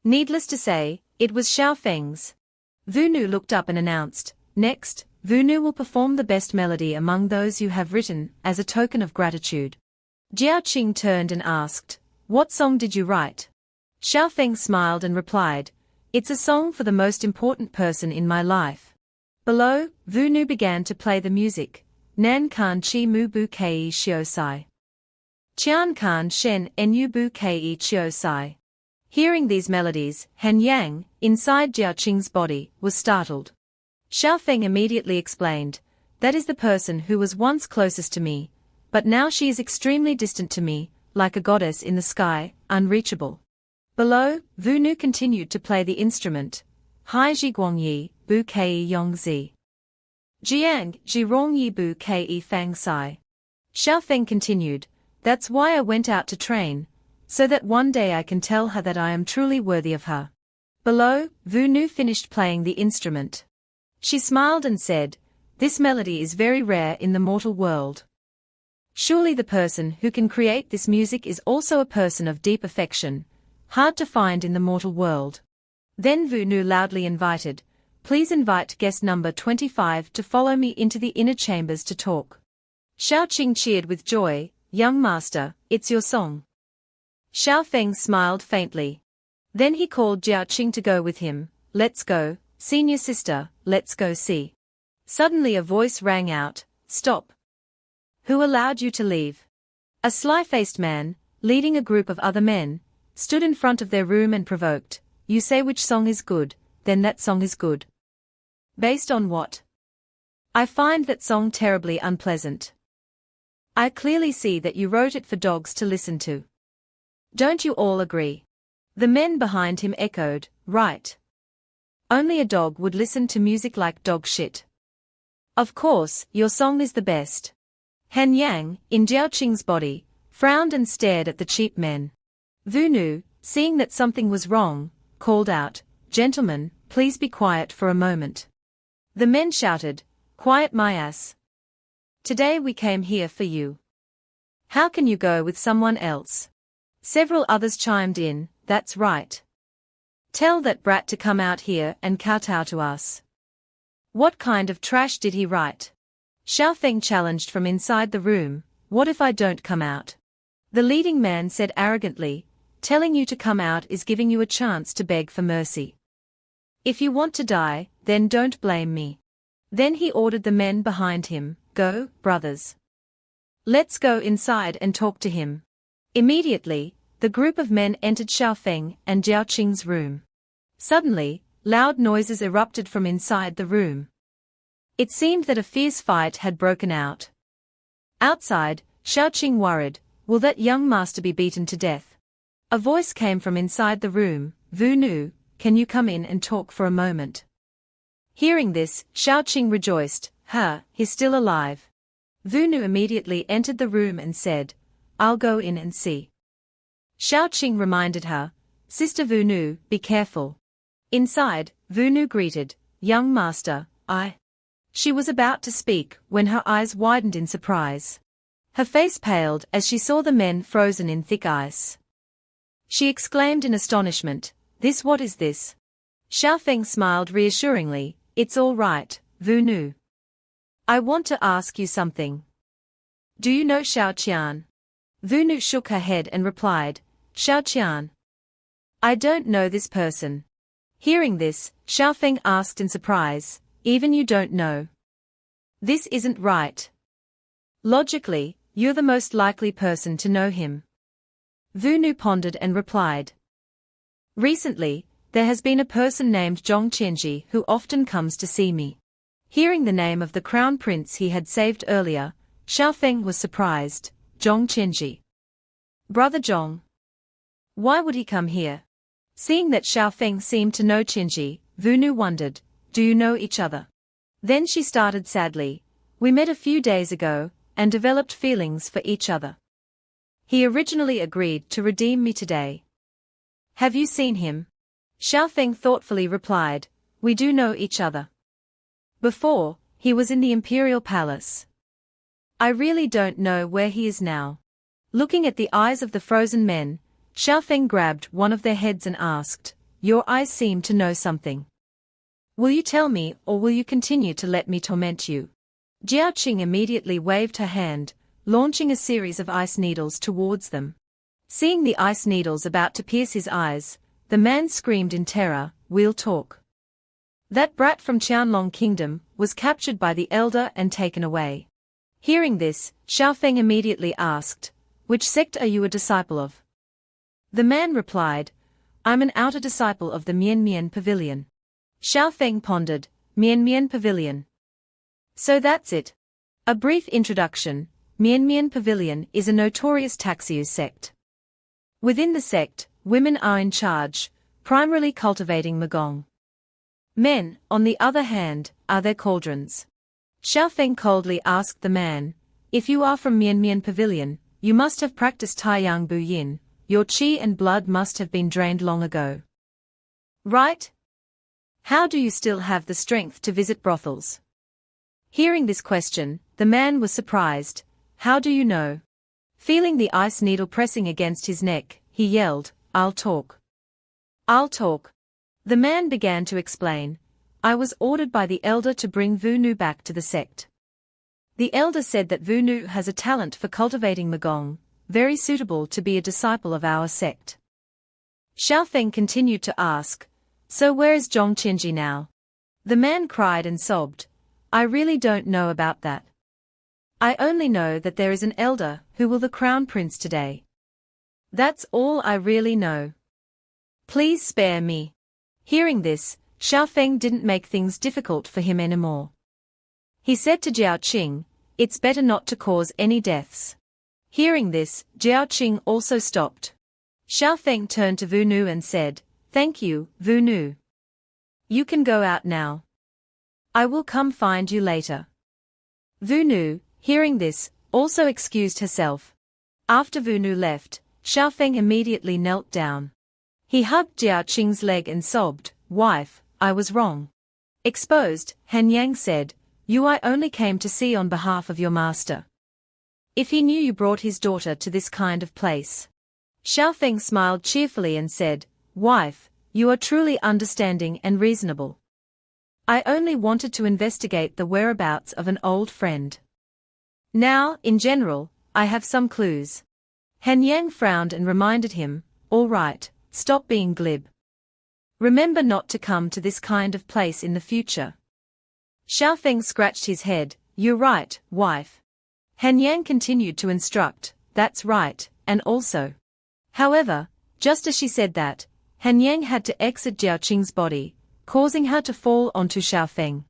Needless to say, it was Xiao Feng's. Vu Nu looked up and announced, next, Vu Nu will perform the best melody among those you have written, as a token of gratitude. Jiao Qing turned and asked, what song did you write? Xiao Feng smiled and replied, It's a song for the most important person in my life. Below, Vu Nu began to play the music. Nan kan chi mu bu kei shio sai. Qian kan shen nu bu kei chio sai. Hearing these melodies, Han Yang, inside Jiao Qing's body, was startled. Xiao Feng immediately explained, "That is the person who was once closest to me, but now she is extremely distant to me, like a goddess in the sky, unreachable." Below, Vu Nu continued to play the instrument. Hai ji guang yi, bu kei yong zi. Jiang, ji rong yi bu kei fang sai. Xiao Feng continued, "That's why I went out to train, so that one day I can tell her that I am truly worthy of her." Below, Vu Nu finished playing the instrument. She smiled and said, "This melody is very rare in the mortal world. Surely the person who can create this music is also a person of deep affection, hard to find in the mortal world." Then Vu Nu loudly invited, "Please invite guest number 25 to follow me into the inner chambers to talk." Xiao Qing cheered with joy, "Young master, it's your song." Xiao Feng smiled faintly. Then he called Jiao Qing to go with him. "Let's go, senior sister, let's go see." Suddenly a voice rang out, "Stop! Who allowed you to leave?" A sly-faced man, leading a group of other men, stood in front of their room and provoked, "You say which song is good, then that song is good. Based on what? I find that song terribly unpleasant. I clearly see that you wrote it for dogs to listen to. Don't you all agree?" The men behind him echoed, "Right. Only a dog would listen to music like dog shit. Of course, your song is the best." Han Yang, in Jiao Qing's body, frowned and stared at the cheap men. Vu Nu, seeing that something was wrong, called out, "Gentlemen, please be quiet for a moment." The men shouted, "Quiet my ass. Today we came here for you. How can you go with someone else?" Several others chimed in, "That's right. Tell that brat to come out here and kowtow to us. What kind of trash did he write?" Xiao Feng challenged from inside the room, "What if I don't come out?" The leading man said arrogantly, "Telling you to come out is giving you a chance to beg for mercy. If you want to die, then don't blame me." Then he ordered the men behind him, "Go, brothers. Let's go inside and talk to him." Immediately, the group of men entered Xiao Feng and Jiao Qing's room. Suddenly, loud noises erupted from inside the room. It seemed that a fierce fight had broken out. Outside, Xiao Qing worried, "Will that young master be beaten to death?" A voice came from inside the room, "Vu Nu, can you come in and talk for a moment?" Hearing this, Xiao Qing rejoiced, he's still alive." Vu Nu immediately entered the room and said, "I'll go in and see." Xiao Qing reminded her, "Sister Vu Nu, be careful." Inside, Vu Nu greeted, "Young master, I." She was about to speak when her eyes widened in surprise. Her face paled as she saw the men frozen in thick ice. She exclaimed in astonishment, What is this?" Xiao Feng smiled reassuringly, "It's all right, Vu Nu. I want to ask you something. Do you know Xiao Qian?" Vu Nu shook her head and replied, "Xiao Qian? I don't know this person." Hearing this, Xiao Feng asked in surprise, "Even you don't know? This isn't right. Logically, you're the most likely person to know him." Vu Nu pondered and replied, "Recently, there has been a person named Zhong Qianji who often comes to see me." Hearing the name of the crown prince he had saved earlier, Xiao Feng was surprised. Zhong Qianji. Brother Zhong. Why would he come here? Seeing that Xiao Feng seemed to know Qianji, Vu Nu wondered, "Do you know each other?" Then she started sadly, "We met a few days ago, and developed feelings for each other. He originally agreed to redeem me today." "Have you seen him?" Xiao Feng thoughtfully replied, "We do know each other. Before, he was in the imperial palace. I really don't know where he is now." Looking at the eyes of the frozen men, Xiao Feng grabbed one of their heads and asked, "Your eyes seem to know something. Will you tell me or will you continue to let me torment you?" Jiao Qing immediately waved her hand, launching a series of ice needles towards them. Seeing the ice needles about to pierce his eyes, the man screamed in terror, we'll talk. That brat from Qianlong Kingdom was captured by the elder and taken away. Hearing this, Xiaofeng immediately asked, "Which sect are you a disciple of?" The man replied, "I'm an outer disciple of the Mian Pavilion." Xiaofeng pondered, Mian Pavilion. So that's it. A brief introduction. Mian Pavilion is a notorious Taxiu sect. Within the sect, women are in charge, primarily cultivating Magong. Men, on the other hand, are their cauldrons. Xiaofeng coldly asked the man, "If you are from Mian Pavilion, you must have practiced Taiyang Bu Yin, your qi and blood must have been drained long ago. Right? How do you still have the strength to visit brothels?" Hearing this question, the man was surprised. "How do you know?" Feeling the ice needle pressing against his neck, he yelled, "I'll talk. I'll talk." The man began to explain, "I was ordered by the elder to bring Vu Nu back to the sect. The elder said that Vu Nu has a talent for cultivating Magong, very suitable to be a disciple of our sect." Xiaofeng continued to ask, "So where is Zhong Qinji now?" The man cried and sobbed, "I really don't know about that. I only know that there is an elder who will the crown prince today. That's all I really know. Please spare me." Hearing this, Xiaofeng didn't make things difficult for him anymore. He said to Jiao Qing, "It's better not to cause any deaths." Hearing this, Jiao Qing also stopped. Xiaofeng turned to Vu Nu and said, "Thank you, Vu Nu. You can go out now. I will come find you later." Vu Nu, hearing this, also excused herself. After Vu Nu left, Xiaofeng immediately knelt down. He hugged Jiao Qing's leg and sobbed, "Wife, I was wrong." Exposed, Han Yang said, "You I only came to see on behalf of your master. If he knew you brought his daughter to this kind of place." Xiaofeng smiled cheerfully and said, "Wife, you are truly understanding and reasonable. I only wanted to investigate the whereabouts of an old friend. Now, in general, I have some clues." Han Yang frowned and reminded him, "All right, stop being glib. Remember not to come to this kind of place in the future." Xiaofeng scratched his head, "You're right, wife." Han Yang continued to instruct, "That's right, and also." However, just as she said that, Han Yang had to exit Jiao Qing's body, causing her to fall onto Xiaofeng.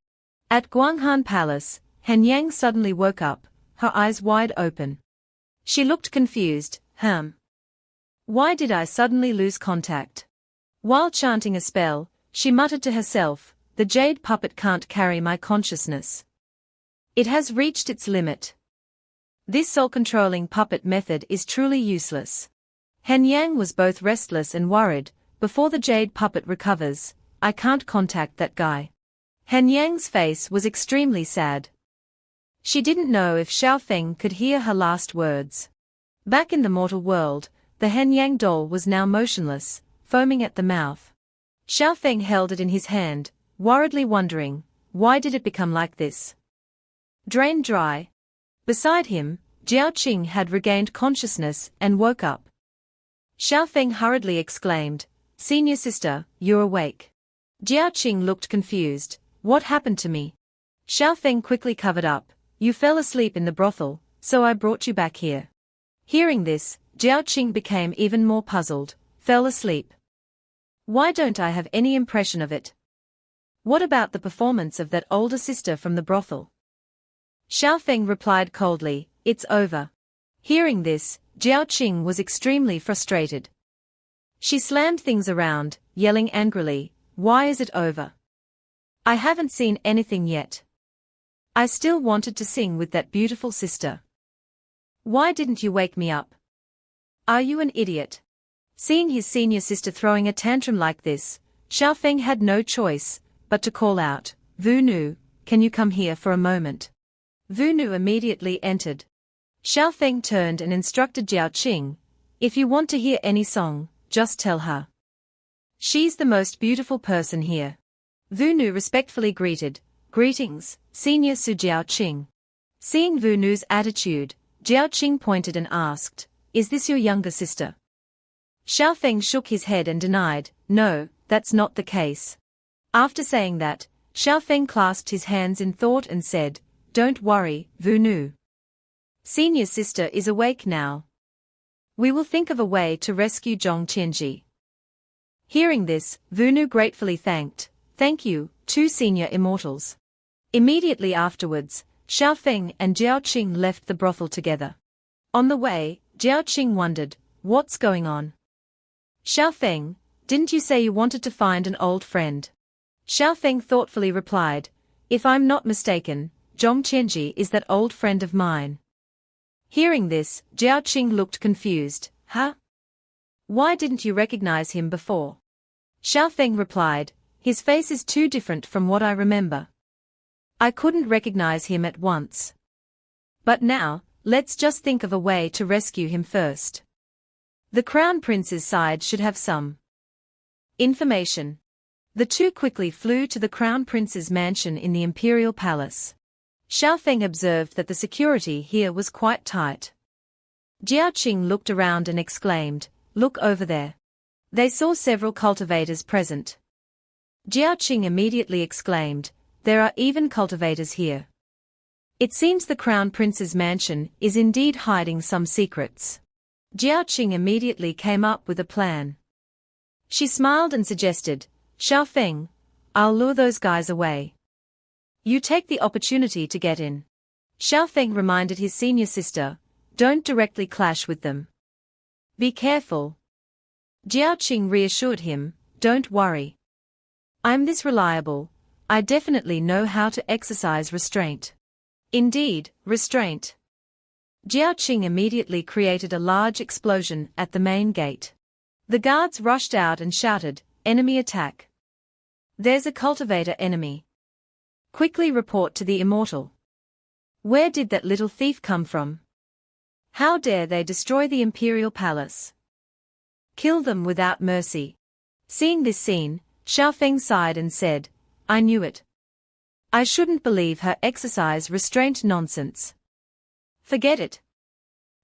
At Guanghan Palace, Han Yang suddenly woke up, her eyes wide open. She looked confused. Why did I suddenly lose contact?" While chanting a spell, she muttered to herself, "The jade puppet can't carry my consciousness. It has reached its limit. This soul-controlling puppet method is truly useless." Han Yang was both restless and worried. "Before the jade puppet recovers, I can't contact that guy." Han Yang's face was extremely sad. She didn't know if Xiaofeng could hear her last words. Back in the mortal world, the Han Yang doll was now motionless, foaming at the mouth. Xiaofeng held it in his hand, worriedly wondering, why did it become like this? Drained dry. Beside him, Jiao Qing had regained consciousness and woke up. Xiaofeng hurriedly exclaimed, "Senior sister, you're awake." Jiao Qing looked confused. "What happened to me?" Xiaofeng quickly covered up, "You fell asleep in the brothel, so I brought you back here." Hearing this, Jiao Qing became even more puzzled. "Fell asleep? Why don't I have any impression of it? What about the performance of that older sister from the brothel?" Xiaofeng replied coldly, "It's over." Hearing this, Jiao Qing was extremely frustrated. She slammed things around, yelling angrily, "Why is it over? I haven't seen anything yet. I still wanted to sing with that beautiful sister. Why didn't you wake me up? Are you an idiot?" Seeing his senior sister throwing a tantrum like this, Xiaofeng had no choice but to call out, "Vu Nu, can you come here for a moment?" Vu Nu immediately entered. Xiaofeng turned and instructed Jiao Qing, "If you want to hear any song, just tell her. She's the most beautiful person here." Vu Nu respectfully greeted, "Greetings, Senior Su Jiao Qing." Seeing Vu Nu's attitude, Jiao Qing pointed and asked, "Is this your younger sister?" Xiaofeng shook his head and denied, "No, that's not the case. After saying that, Xiaofeng clasped his hands in thought and said, "Don't worry, Vunu. Senior sister is awake now. We will think of a way to rescue Zhong Qianji." Hearing this, Vunu gratefully thanked, "Thank you, two senior immortals." Immediately afterwards, Xiaofeng and Jiaoqing left the brothel together. On the way, Jiaoqing wondered, "What's going on? Xiaofeng, didn't you say you wanted to find an old friend?" Xiaofeng thoughtfully replied, "If I'm not mistaken, Zhong Qianji is that old friend of mine." Hearing this, Jiaoqing looked confused. "Huh? Why didn't you recognize him before?" Xiaofeng replied, "His face is too different from what I remember. I couldn't recognize him at once. But now, let's just think of a way to rescue him first. The Crown Prince's side should have some information." The two quickly flew to the Crown Prince's mansion in the Imperial Palace. Xiaofeng observed that the security here was quite tight. Jiaoqing looked around and exclaimed, "Look over there." They saw several cultivators present. Jiaoqing immediately exclaimed, "There are even cultivators here. It seems the Crown Prince's mansion is indeed hiding some secrets." Jiaoqing immediately came up with a plan. She smiled and suggested, "Xiaofeng, I'll lure those guys away. You take the opportunity to get in." Xiaofeng reminded his senior sister, "Don't directly clash with them. Be careful." Jiaoqing reassured him, "Don't worry. I'm this reliable, I definitely know how to exercise restraint." Indeed, restraint. Jiaoqing immediately created a large explosion at the main gate. The guards rushed out and shouted, "Enemy attack! There's a cultivator enemy. Quickly report to the immortal. Where did that little thief come from? How dare they destroy the Imperial Palace? Kill them without mercy." Seeing this scene, Xiaofeng sighed and said, "I knew it. I shouldn't believe her exercise restraint nonsense. Forget it.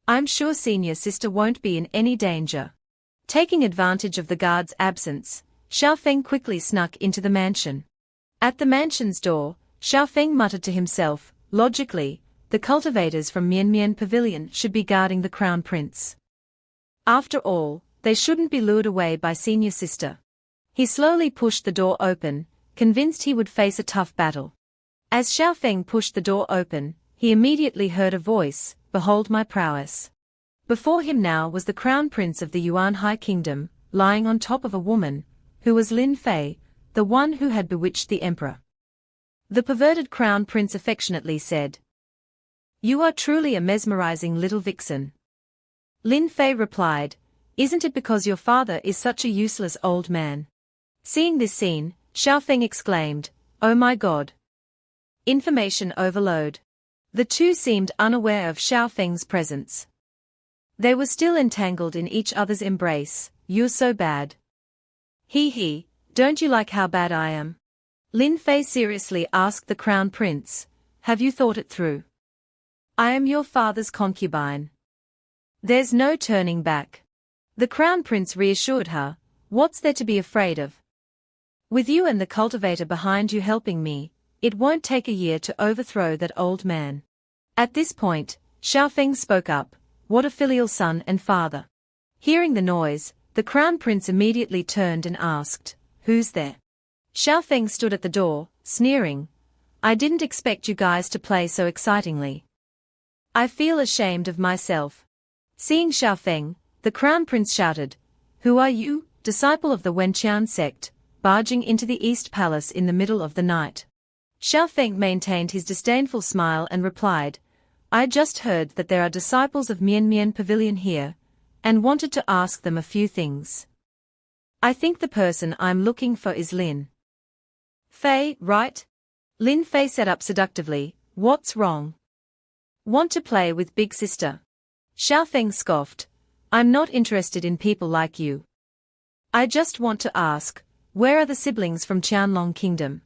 I'm sure senior sister won't be in any danger." Taking advantage of the guard's absence, Xiaofeng quickly snuck into the mansion. At the mansion's door, Xiaofeng muttered to himself, "Logically, the cultivators from MANHWA Pavilion should be guarding the Crown Prince. After all, they shouldn't be lured away by senior sister." He slowly pushed the door open, convinced he would face a tough battle. As Xiaofeng pushed the door open, he immediately heard a voice, "Behold my prowess." Before him now was the Crown Prince of the Yuan High Kingdom, lying on top of a woman, who was Lin Fei, the one who had bewitched the emperor. The perverted Crown Prince affectionately said, "You are truly a mesmerizing little vixen." Lin Fei replied, "Isn't it because your father is such a useless old man?" Seeing this scene, Xiaofeng exclaimed, "Oh my God! Information overload." The two seemed unaware of Xiaofeng's presence. They were still entangled in each other's embrace. "You're so bad. He, don't you like how bad I am?" Lin Fei seriously asked the Crown Prince, "Have you thought it through? I am your father's concubine. There's no turning back." The Crown Prince reassured her, "What's there to be afraid of? With you and the cultivator behind you helping me, it won't take a year to overthrow that old man." At this point, Xiaofeng spoke up, "What a filial son and father." Hearing the noise, the Crown Prince immediately turned and asked, "Who's there?" Xiaofeng stood at the door, sneering, "I didn't expect you guys to play so excitingly. I feel ashamed of myself." Seeing Xiaofeng, the Crown Prince shouted, "Who are you, disciple of the Wenqian sect, barging into the East Palace in the middle of the night?" Xiaofeng maintained his disdainful smile and replied, "I just heard that there are disciples of MANHWA Pavilion here, and wanted to ask them a few things. I think the person I'm looking for is Lin Fei, right?" Lin Fei sat up seductively, "What's wrong? Want to play with big sister?" Xiaofeng scoffed, "I'm not interested in people like you. I just want to ask, where are the siblings from Qianlong Kingdom?"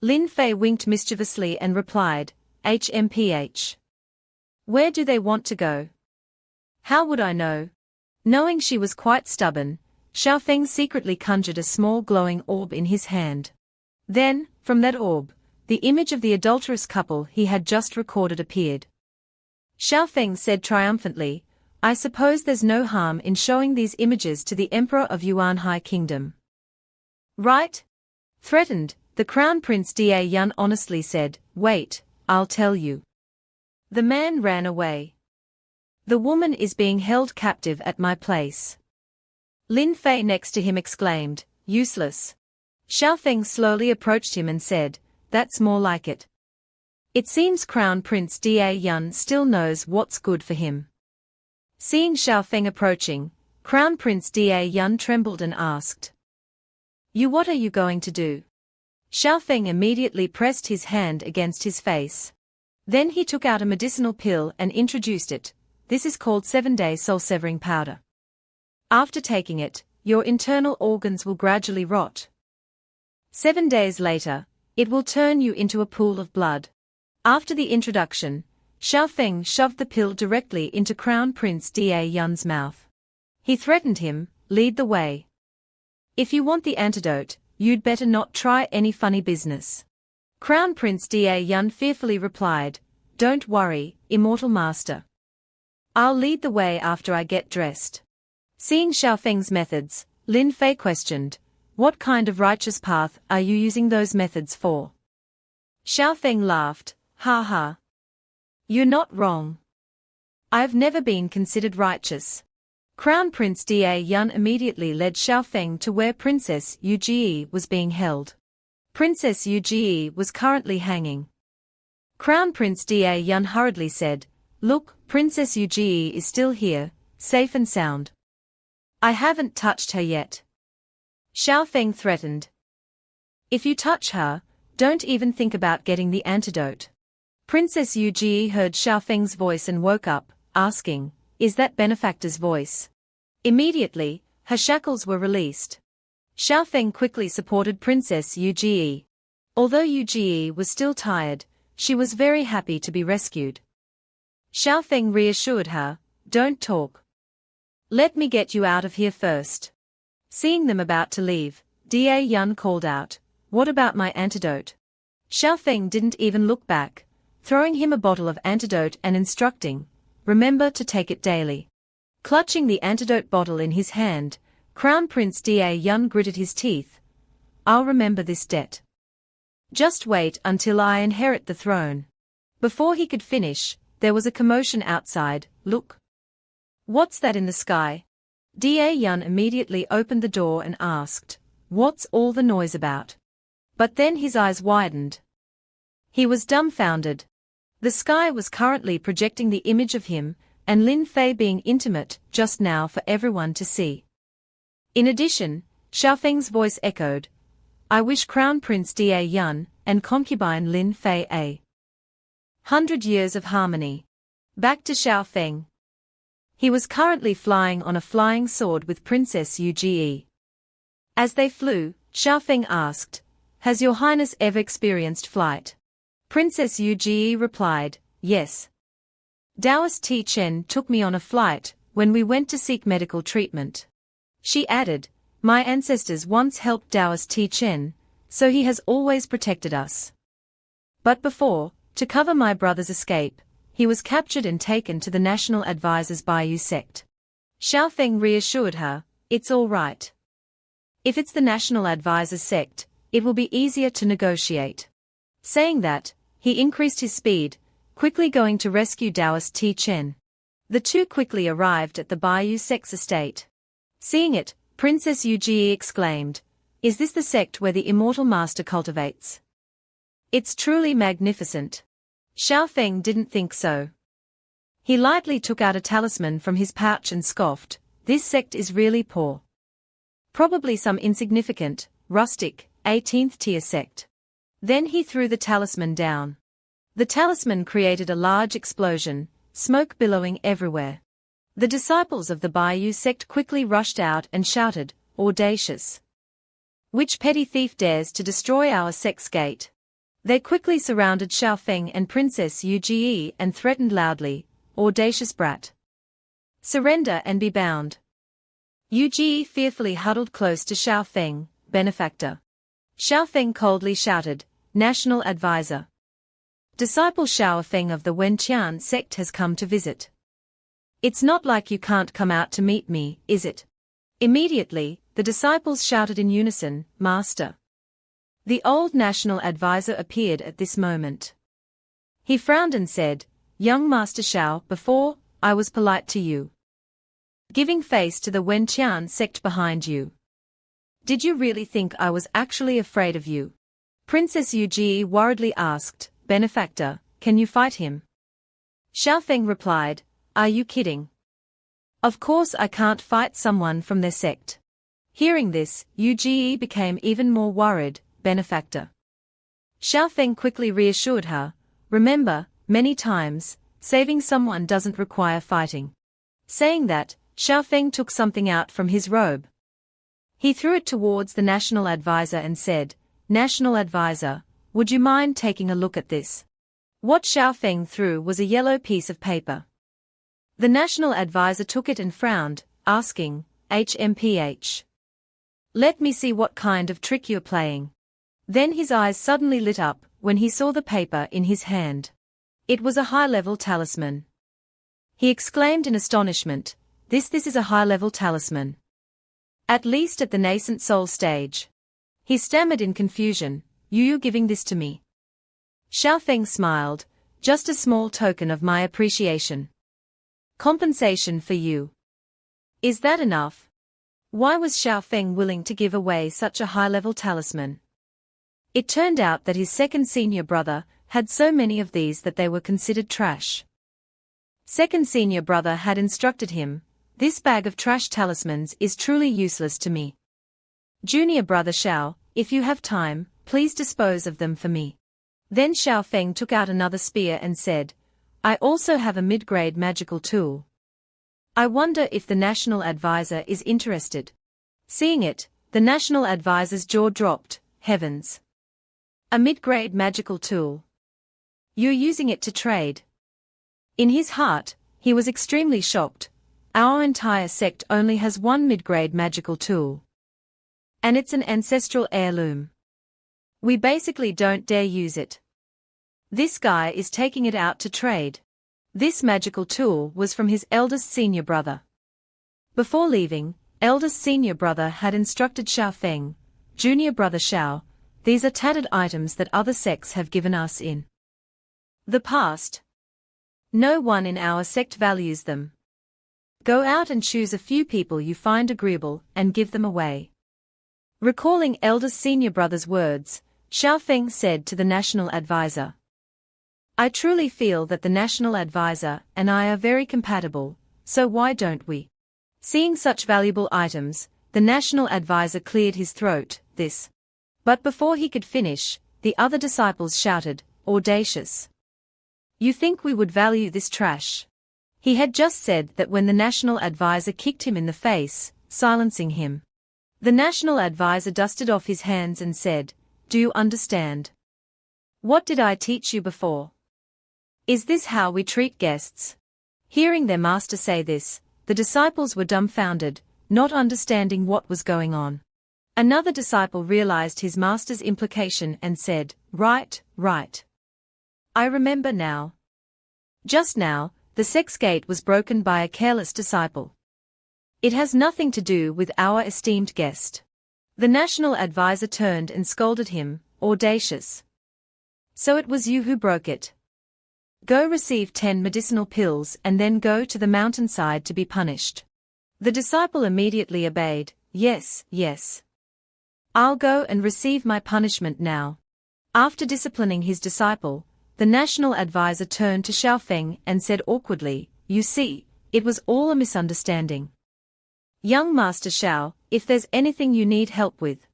Lin Fei winked mischievously and replied, "HMPH. Where do they want to go? How would I know?" Knowing she was quite stubborn, Xiaofeng secretly conjured a small glowing orb in his hand. Then, from that orb, the image of the adulterous couple he had just recorded appeared. Xiaofeng said triumphantly, "I suppose there's no harm in showing these images to the Emperor of Yuan High Kingdom." "Right?" Threatened, the Crown Prince Da Yun honestly said, "Wait, I'll tell you." The man ran away. "The woman is being held captive at my place." Lin Fei next to him exclaimed, "Useless." Xiaofeng slowly approached him and said, "That's more like it." It seems Crown Prince Da Yun still knows what's good for him. Seeing Xiaofeng approaching, Crown Prince Da Yun trembled and asked, What are you going to do?" Xiaofeng immediately pressed his hand against his face. Then he took out a medicinal pill and introduced it. "This is called 7-day soul-severing powder. After taking it, your internal organs will gradually rot. 7 days later, it will turn you into a pool of blood." After the introduction, Xiaofeng shoved the pill directly into Crown Prince Da Yun's mouth. He threatened him, "Lead the way. If you want the antidote, you'd better not try any funny business." Crown Prince Da Yun fearfully replied, "Don't worry, Immortal Master. I'll lead the way after I get dressed." Seeing Xiaofeng's methods, Lin Fei questioned, "What kind of righteous path are you using those methods for?" Xiaofeng laughed, "Ha ha. You're not wrong. I've never been considered righteous." Crown Prince Da Yun immediately led Xiaofeng to where Princess Yu was being held. Princess Yu was currently hanging. Crown Prince Da Yun hurriedly said, "Look, Princess Yu is still here, safe and sound. I haven't touched her yet." Xiaofeng threatened, "If you touch her, don't even think about getting the antidote." Princess Yu heard Xiaofeng's voice and woke up, asking, "Is that benefactor's voice?" Immediately, her shackles were released. Xiaofeng quickly supported Princess Yu. Although Yu was still tired, she was very happy to be rescued. Xiaofeng reassured her, "Don't talk. Let me get you out of here first." Seeing them about to leave, Da Yun called out, "What about my antidote?" Xiaofeng didn't even look back, throwing him a bottle of antidote and instructing, "Remember to take it daily." Clutching the antidote bottle in his hand, Crown Prince Da Yun gritted his teeth. "I'll remember this debt. Just wait until I inherit the throne." Before he could finish, there was a commotion outside. "Look. What's that in the sky?" Da Yun immediately opened the door and asked, "What's all the noise about?" But then his eyes widened. He was dumbfounded. The sky was currently projecting the image of him and Lin Fei being intimate just now for everyone to see. In addition, Xiaofeng's voice echoed, "I wish Crown Prince Da Yun and concubine Lin Fei 100 years of harmony." Back to Xiaofeng. He was currently flying on a flying sword with Princess Yu. As they flew, Xiaofeng asked, "Has Your Highness ever experienced flight?" Princess Yu replied, "Yes. Taoist Ti Chen took me on a flight when we went to seek medical treatment." She added, "My ancestors once helped Taoist Ti Chen, so he has always protected us. But before, to cover my brother's escape, he was captured and taken to the National Advisor's Baiyu sect." Xiaofeng reassured her, "It's all right. If it's the National Advisor's sect, it will be easier to negotiate." Saying that, he increased his speed, quickly going to rescue Taoist Ti Chen. The two quickly arrived at the Baiyu sect's estate. Seeing it, Princess Yu exclaimed, "Is this the sect where the Immortal Master cultivates? It's truly magnificent." Xiaofeng didn't think so. He lightly took out a talisman from his pouch and scoffed, "This sect is really poor. Probably some insignificant, rustic, 18th tier sect." Then he threw the talisman down. The talisman created a large explosion, smoke billowing everywhere. The disciples of the Baiyu sect quickly rushed out and shouted, "Audacious! Which petty thief dares to destroy our sect's gate?" They quickly surrounded Xiaofeng and Princess Yu and threatened loudly, "Audacious brat! Surrender and be bound." Yu Ji fearfully huddled close to Xiao Feng, benefactor. Xiao Feng coldly shouted, National Advisor. Disciple Xiao Feng of the Wenqian sect has come to visit. It's not like you can't come out to meet me, is it? Immediately, the disciples shouted in unison, Master. The old national advisor appeared at this moment. He frowned and said, Young Master Xiao, before, I was polite to you. Giving face to the Wenqian sect behind you. Did you really think I was actually afraid of you? Princess Yu Ji worriedly asked, Benefactor, can you fight him? Xiao Feng replied, Are you kidding? Of course I can't fight someone from their sect. Hearing this, Yu Ji became even more worried, Benefactor. Xiao Feng quickly reassured her, Remember, many times, saving someone doesn't require fighting. Saying that, Xiao Feng took something out from his robe. He threw it towards the National Advisor and said, National Advisor, would you mind taking a look at this? What Xiao Feng threw was a yellow piece of paper. The National Advisor took it and frowned, asking, HMPH. Let me see what kind of trick you're playing. Then his eyes suddenly lit up when he saw the paper in his hand. It was a high-level talisman. He exclaimed in astonishment, This is a high-level talisman. At least at the nascent soul stage. He stammered in confusion, You giving this to me? Xiao Feng smiled, Just a small token of my appreciation. Compensation for you. Is that enough? Why was Xiao Feng willing to give away such a high-level talisman? It turned out that his second senior brother had so many of these that they were considered trash. Second senior brother had instructed him, This bag of trash talismans is truly useless to me. Junior brother Xiao, if you have time, please dispose of them for me. Then Xiao Feng took out another spear and said, I also have a mid-grade magical tool. I wonder if the National Advisor is interested. Seeing it, the National Advisor's jaw dropped, Heavens. A mid-grade magical tool. You're using it to trade. In his heart, he was extremely shocked. Our entire sect only has one mid-grade magical tool. And it's an ancestral heirloom. We basically don't dare use it. This guy is taking it out to trade. This magical tool was from his eldest senior brother. Before leaving, eldest senior brother had instructed Xiao Feng, Junior brother Xiao, These are tattered items that other sects have given us in the past. No one in our sect values them. Go out and choose a few people you find agreeable and give them away. Recalling eldest senior brother's words, Xiao Feng said to the National Advisor, I truly feel that the National Advisor and I are very compatible, so why don't we? Seeing such valuable items, the National Advisor cleared his throat, this. But before he could finish, the other disciples shouted, Audacious. You think we would value this trash? He had just said that when the National Advisor kicked him in the face, silencing him. The National Advisor dusted off his hands and said, Do you understand? What did I teach you before? Is this how we treat guests? Hearing their master say this, the disciples were dumbfounded, not understanding what was going on. Another disciple realized his master's implication and said, Right. I remember now. Just now, the sex gate was broken by a careless disciple. It has nothing to do with our esteemed guest. The National Advisor turned and scolded him, Audacious. So it was you who broke it. Go receive 10 medicinal pills and then go to the mountainside to be punished. The disciple immediately obeyed, Yes. I'll go and receive my punishment now. After disciplining his disciple, the National Advisor turned to Xiao Feng and said awkwardly, You see, it was all a misunderstanding. Young Master Xiao, if there's anything you need help with,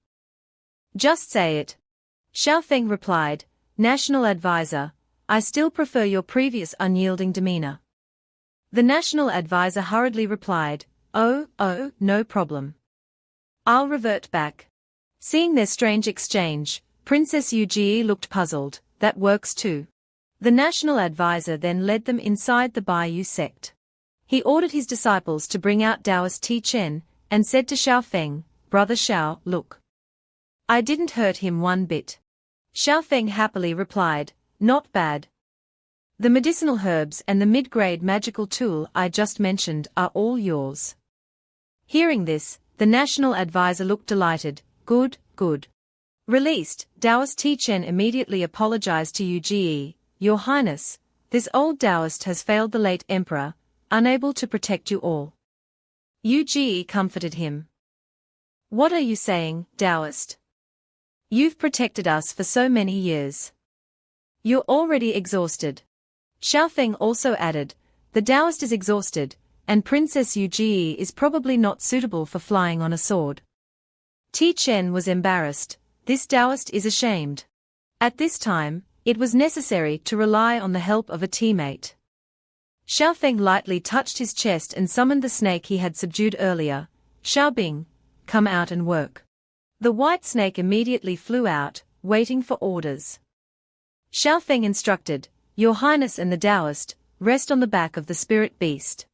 just say it. Xiao Feng replied, National Advisor, I still prefer your previous unyielding demeanor. The National Advisor hurriedly replied, Oh, no problem. I'll revert back. Seeing their strange exchange, Princess Yu Ji looked puzzled, That works too. The National Advisor then led them inside the Baiyu sect. He ordered his disciples to bring out Taoist Ti Chen, and said to Xiaofeng, "Brother Xiao, look. I didn't hurt him one bit." Xiaofeng happily replied, "Not bad. The medicinal herbs and the mid-grade magical tool I just mentioned are all yours." Hearing this, the national advisor looked delighted. "Good, good." Released, Taoist Ti-Chen immediately apologized to Yu-Ji. "Your Highness, this old Taoist has failed the late emperor, unable to protect you all." Yu-Ji comforted him. "What are you saying, Taoist? You've protected us for so many years. You're already exhausted." Xiaofeng also added, "The Taoist is exhausted, and Princess Yu-Ji is probably not suitable for flying on a sword." Ti-Chen was embarrassed. This Taoist is ashamed. At this time, it was necessary to rely on the help of a teammate. Xiaofeng lightly touched his chest and summoned the snake he had subdued earlier. "Xiaobing, come out and work." The white snake immediately flew out, waiting for orders. Xiaofeng instructed, "Your Highness and the Taoist, rest on the back of the spirit beast.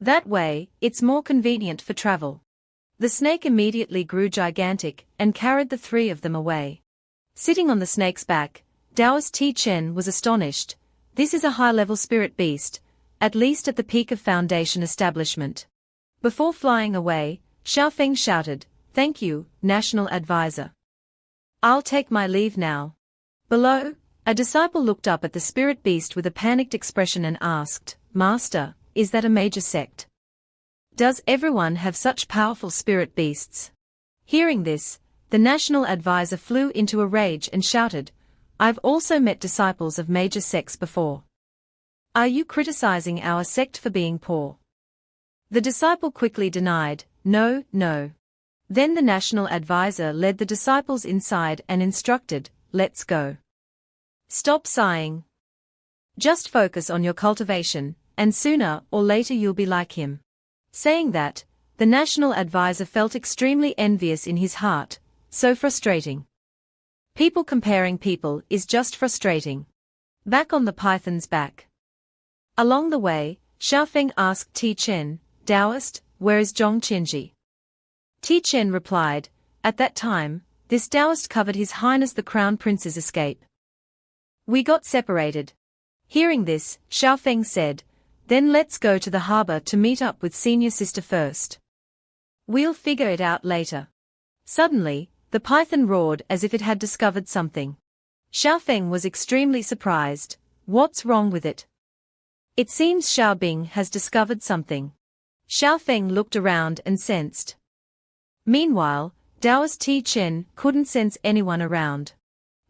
That way, it's more convenient for travel." The snake immediately grew gigantic and carried the three of them away. Sitting on the snake's back, Taoist Ti-Chen was astonished. This is a high-level spirit beast, at least at the peak of Foundation establishment. Before flying away, Xiaofeng shouted, "Thank you, National Advisor. I'll take my leave now." Below, a disciple looked up at the spirit beast with a panicked expression and asked, "Master, is that a major sect? Does everyone have such powerful spirit beasts?" Hearing this, the National Advisor flew into a rage and shouted, "I've also met disciples of major sects before. Are you criticizing our sect for being poor?" The disciple quickly denied, "No, no." Then the National Advisor led the disciples inside and instructed, "Let's go. Stop sighing. Just focus on your cultivation, and sooner or later you'll be like him." Saying that, the National Advisor felt extremely envious in his heart. So frustrating. People comparing people is just frustrating. Back on the python's back. Along the way, Xiaofeng asked Ti-Chen, "Taoist, where is Zhong Qinji?" Ti-Chen replied, "At that time, this Taoist covered His Highness the Crown Prince's escape. We got separated." Hearing this, Xiaofeng said, "Then let's go to the harbor to meet up with senior sister first. We'll figure it out later." Suddenly, the python roared as if it had discovered something. Xiaofeng was extremely surprised. "What's wrong with it?" "It seems Xiaobing has discovered something." Xiaofeng looked around and sensed. Meanwhile, Taoist Ti-Chen couldn't sense anyone around.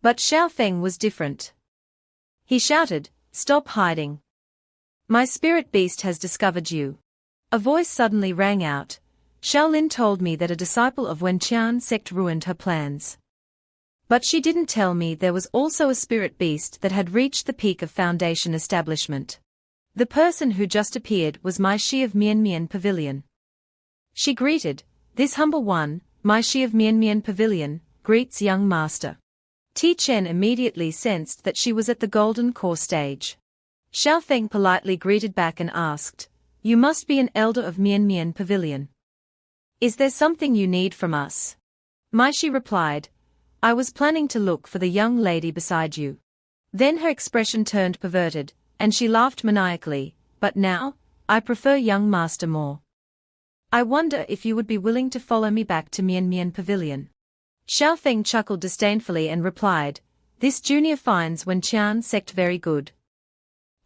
But Xiaofeng was different. He shouted, "Stop hiding. My spirit beast has discovered you." A voice suddenly rang out. "Shaolin told me that a disciple of Wenqian sect ruined her plans. But she didn't tell me there was also a spirit beast that had reached the peak of Foundation establishment. The person who just appeared was Mai Shi of Mian Pavilion." She greeted, "This humble one, Mai Shi of Mian Pavilion, greets young master." Ti-Chen immediately sensed that she was at the golden core stage. Xiaofeng politely greeted back and asked, "You must be an elder of Mian Pavilion. Is there something you need from us?" Mai Shi replied, "I was planning to look for the young lady beside you." Then her expression turned perverted, and she laughed maniacally, "But now, I prefer young master more. I wonder if you would be willing to follow me back to Mian Pavilion." Xiaofeng chuckled disdainfully and replied, "This junior finds Wenqian sect very good.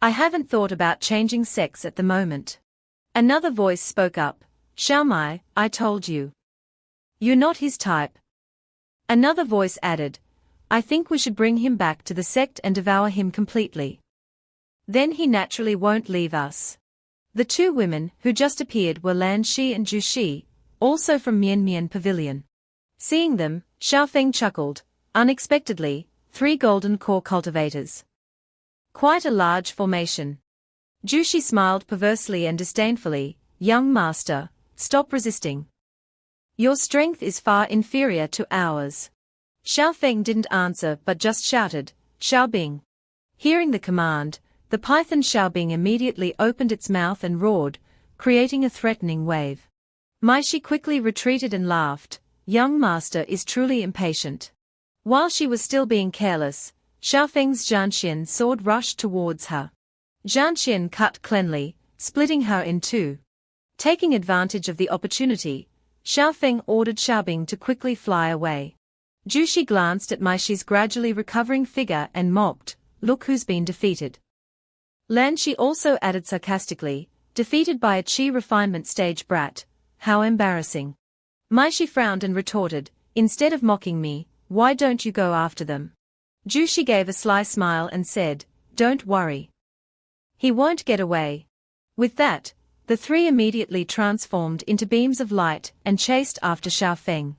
I haven't thought about changing sects at the moment." Another voice spoke up, "Xiaomai, I told you. You're not his type." Another voice added, "I think we should bring him back to the sect and devour him completely. Then he naturally won't leave us." The two women who just appeared were Lan Shi and Zhu Shi, also from Mian Pavilion. Seeing them, Xiaofeng chuckled. Unexpectedly, 3 golden core cultivators. Quite a large formation. Zhu Shi smiled perversely and disdainfully, "Young master, stop resisting. Your strength is far inferior to ours." Xiaofeng didn't answer but just shouted, "Xiaobing." Hearing the command, the python Xiaobing immediately opened its mouth and roared, creating a threatening wave. Shi quickly retreated and laughed. Young master is truly impatient. While she was still being careless, Xiaofeng's Zhanxian sword rushed towards her. Zhanxian cut cleanly, splitting her in two. Taking advantage of the opportunity, Xiaofeng ordered Xiaobing to quickly fly away. Jushi glanced at Shi's gradually recovering figure and mocked, "Look who's been defeated." Lan Shi also added sarcastically, "Defeated by a chi refinement stage brat, how embarrassing." Shi frowned and retorted, "Instead of mocking me, why don't you go after them?" Jushi gave a sly smile and said, "Don't worry. He won't get away." With that, the three immediately transformed into beams of light and chased after Xiaofeng.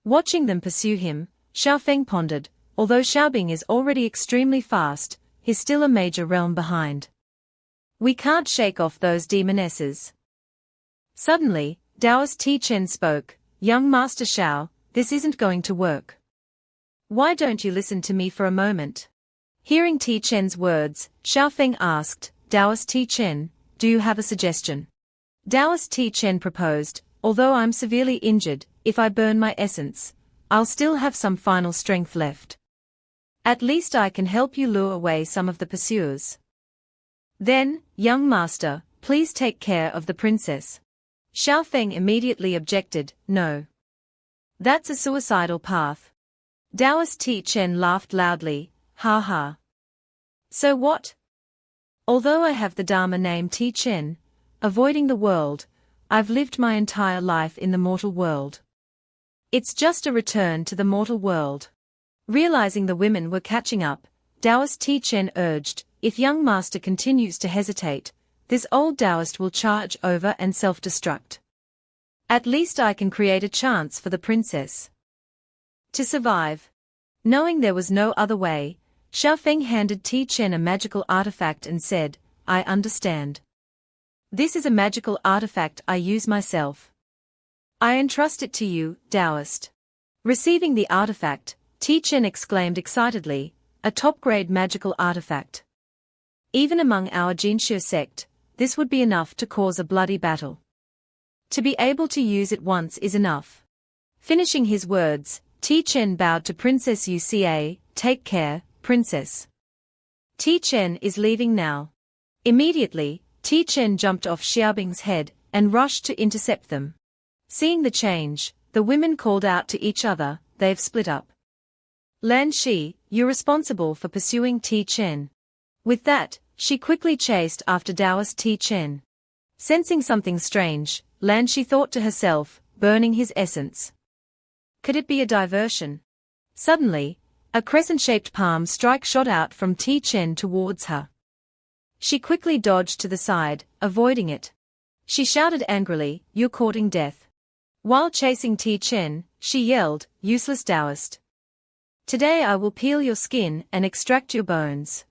Watching them pursue him, Xiaofeng pondered, although Xiaobing is already extremely fast, he's still a major realm behind. We can't shake off those demonesses. Suddenly, Taoist Ti Chen spoke, "Young Master Xiao, this isn't going to work. Why don't you listen to me for a moment?" Hearing Ti Chen's words, Xiaofeng asked, "Taoist Ti Chen, do you have a suggestion?" Taoist Ti Chen proposed, "Although I'm severely injured, if I burn my essence, I'll still have some final strength left. At least I can help you lure away some of the pursuers. Then, young master, please take care of the princess." Xiaofeng immediately objected, "No. That's a suicidal path." Taoist Ti Chen laughed loudly, "Ha ha. So what? Although I have the Dharma name Ti Chen, avoiding the world, I've lived my entire life in the mortal world. It's just a return to the mortal world." Realizing the women were catching up, Taoist Ti Chen urged, "If young master continues to hesitate, this old Taoist will charge over and self-destruct. At least I can create a chance for the princess to survive." Knowing there was no other way, Xiaofeng handed Ti Chen a magical artifact and said, "I understand. This is a magical artifact I use myself. I entrust it to you, Taoist." Receiving the artifact, Ti Chen exclaimed excitedly, "A top-grade magical artifact. Even among our Jinxue sect, this would be enough to cause a bloody battle. To be able to use it once is enough." Finishing his words, Ti Chen bowed to Princess Uca, "Take care, princess. Ti Chen is leaving now." Immediately, Ti Chen jumped off Xiaobing's head and rushed to intercept them. Seeing the change, the women called out to each other, "They've split up. Lan Shi, you're responsible for pursuing Ti Chen." With that, she quickly chased after Taoist Ti Chen. Sensing something strange, Lan Shi thought to herself, "Burning his essence. Could it be a diversion?" Suddenly, a crescent-shaped palm strike shot out from Ti Chen towards her. She quickly dodged to the side, avoiding it. She shouted angrily, "You're courting death." While chasing Ti Chen, she yelled, "Useless Taoist. Today I will peel your skin and extract your bones.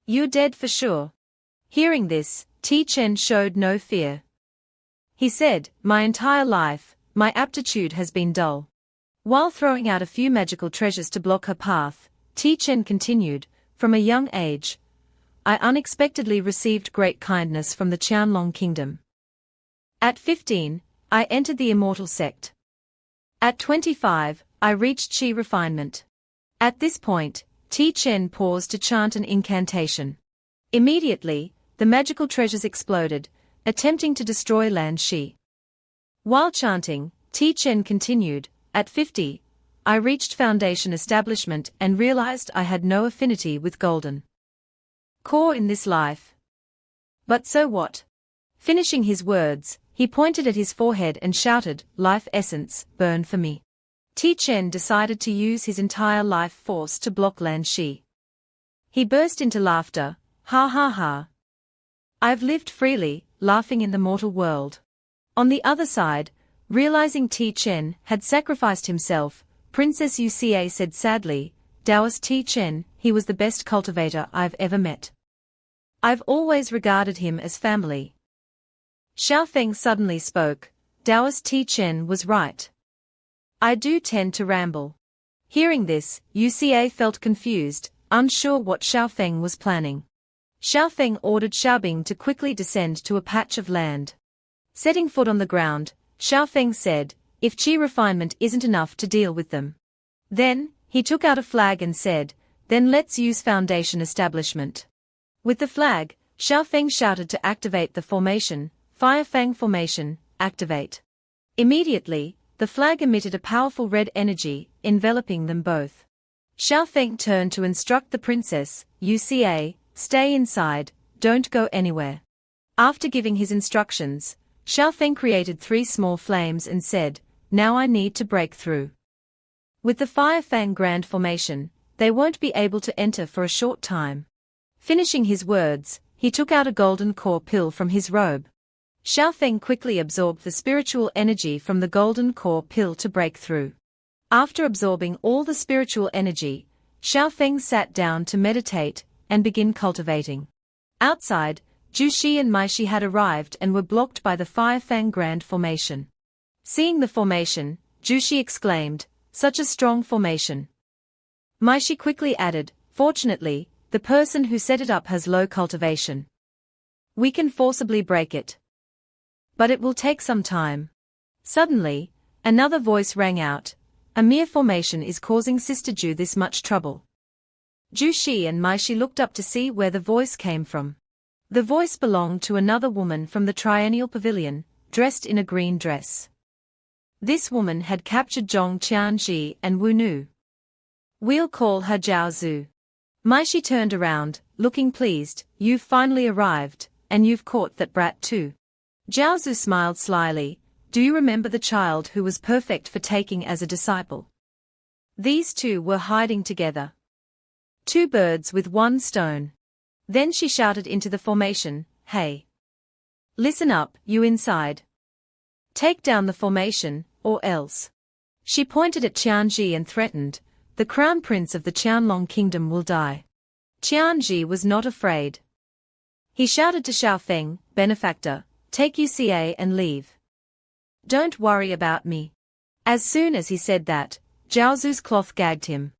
You're dead for sure." Hearing this, Ti Chen showed no fear. He said, "My entire life, my aptitude has been dull." While throwing out a few magical treasures to block her path, Ti Chen continued, "From a young age, I unexpectedly received great kindness from the Qianlong kingdom. At 15, I entered the immortal sect. At 25, I reached chi refinement." At this point, Ti Chen paused to chant an incantation. Immediately, the magical treasures exploded, attempting to destroy Lan Shi. While chanting, Ti Chen continued, "At 50, I reached foundation establishment and realized I had no affinity with golden core in this life. But so what?" Finishing his words, he pointed at his forehead and shouted, "Life essence, burn for me." Ti Chen decided to use his entire life force to block Lan Shi. He burst into laughter, "Ha ha ha. I've lived freely, laughing in the mortal world." On the other side, realizing Ti Chen had sacrificed himself, Princess Uca said sadly, "Taoist Ti Chen, he was the best cultivator I've ever met. I've always regarded him as family." Xiaofeng suddenly spoke, "Taoist Ti Chen was right. I do tend to ramble." Hearing this, Uca felt confused, unsure what Xiaofeng was planning. Xiaofeng ordered Xiaobing to quickly descend to a patch of land. Setting foot on the ground, Xiaofeng said, if chi refinement isn't enough to deal with them. Then, he took out a flag and said, then let's use foundation establishment. With the flag, Xiaofeng shouted to activate the formation, Fire Fang formation, activate. Immediately, the flag emitted a powerful red energy, enveloping them both. Xiaofeng turned to instruct the princess, Uca, stay inside, don't go anywhere. After giving his instructions, Xiaofeng created 3 small flames and said, now I need to break through. With the Fire Fang Grand formation, they won't be able to enter for a short time. Finishing his words, he took out a golden core pill from his robe. Xiaofeng quickly absorbed the spiritual energy from the golden core pill to break through. After absorbing all the spiritual energy, Xiaofeng sat down to meditate and begin cultivating. Outside, Jushi and Maishi had arrived and were blocked by the Fire Fang Grand formation. Seeing the formation, Jushi exclaimed, such a strong formation. Maishi quickly added, fortunately, the person who set it up has low cultivation. We can forcibly break it. But it will take some time. Suddenly, another voice rang out, a mere formation is causing Sister Ju this much trouble. Jushi and Maishi looked up to see where the voice came from. The voice belonged to another woman from the Triennial Pavilion, dressed in a green dress. This woman had captured Zhong Qianji and Wu Nu. We'll call her Zhao Zhu. Maishi turned around, looking pleased, you've finally arrived, and you've caught that brat too. Zhao Zhu smiled slyly, do you remember the child who was perfect for taking as a disciple? These two were hiding together. 2 birds with 1 stone. Then she shouted into the formation, hey. Listen up, you inside. Take down the formation, or else. She pointed at Qianji and threatened, the crown prince of the Qianlong kingdom will die. Qianji was not afraid. He shouted to Xiaofeng, benefactor, take Uca and leave. Don't worry about me. As soon as he said that, Zhao Zu's cloth gagged him.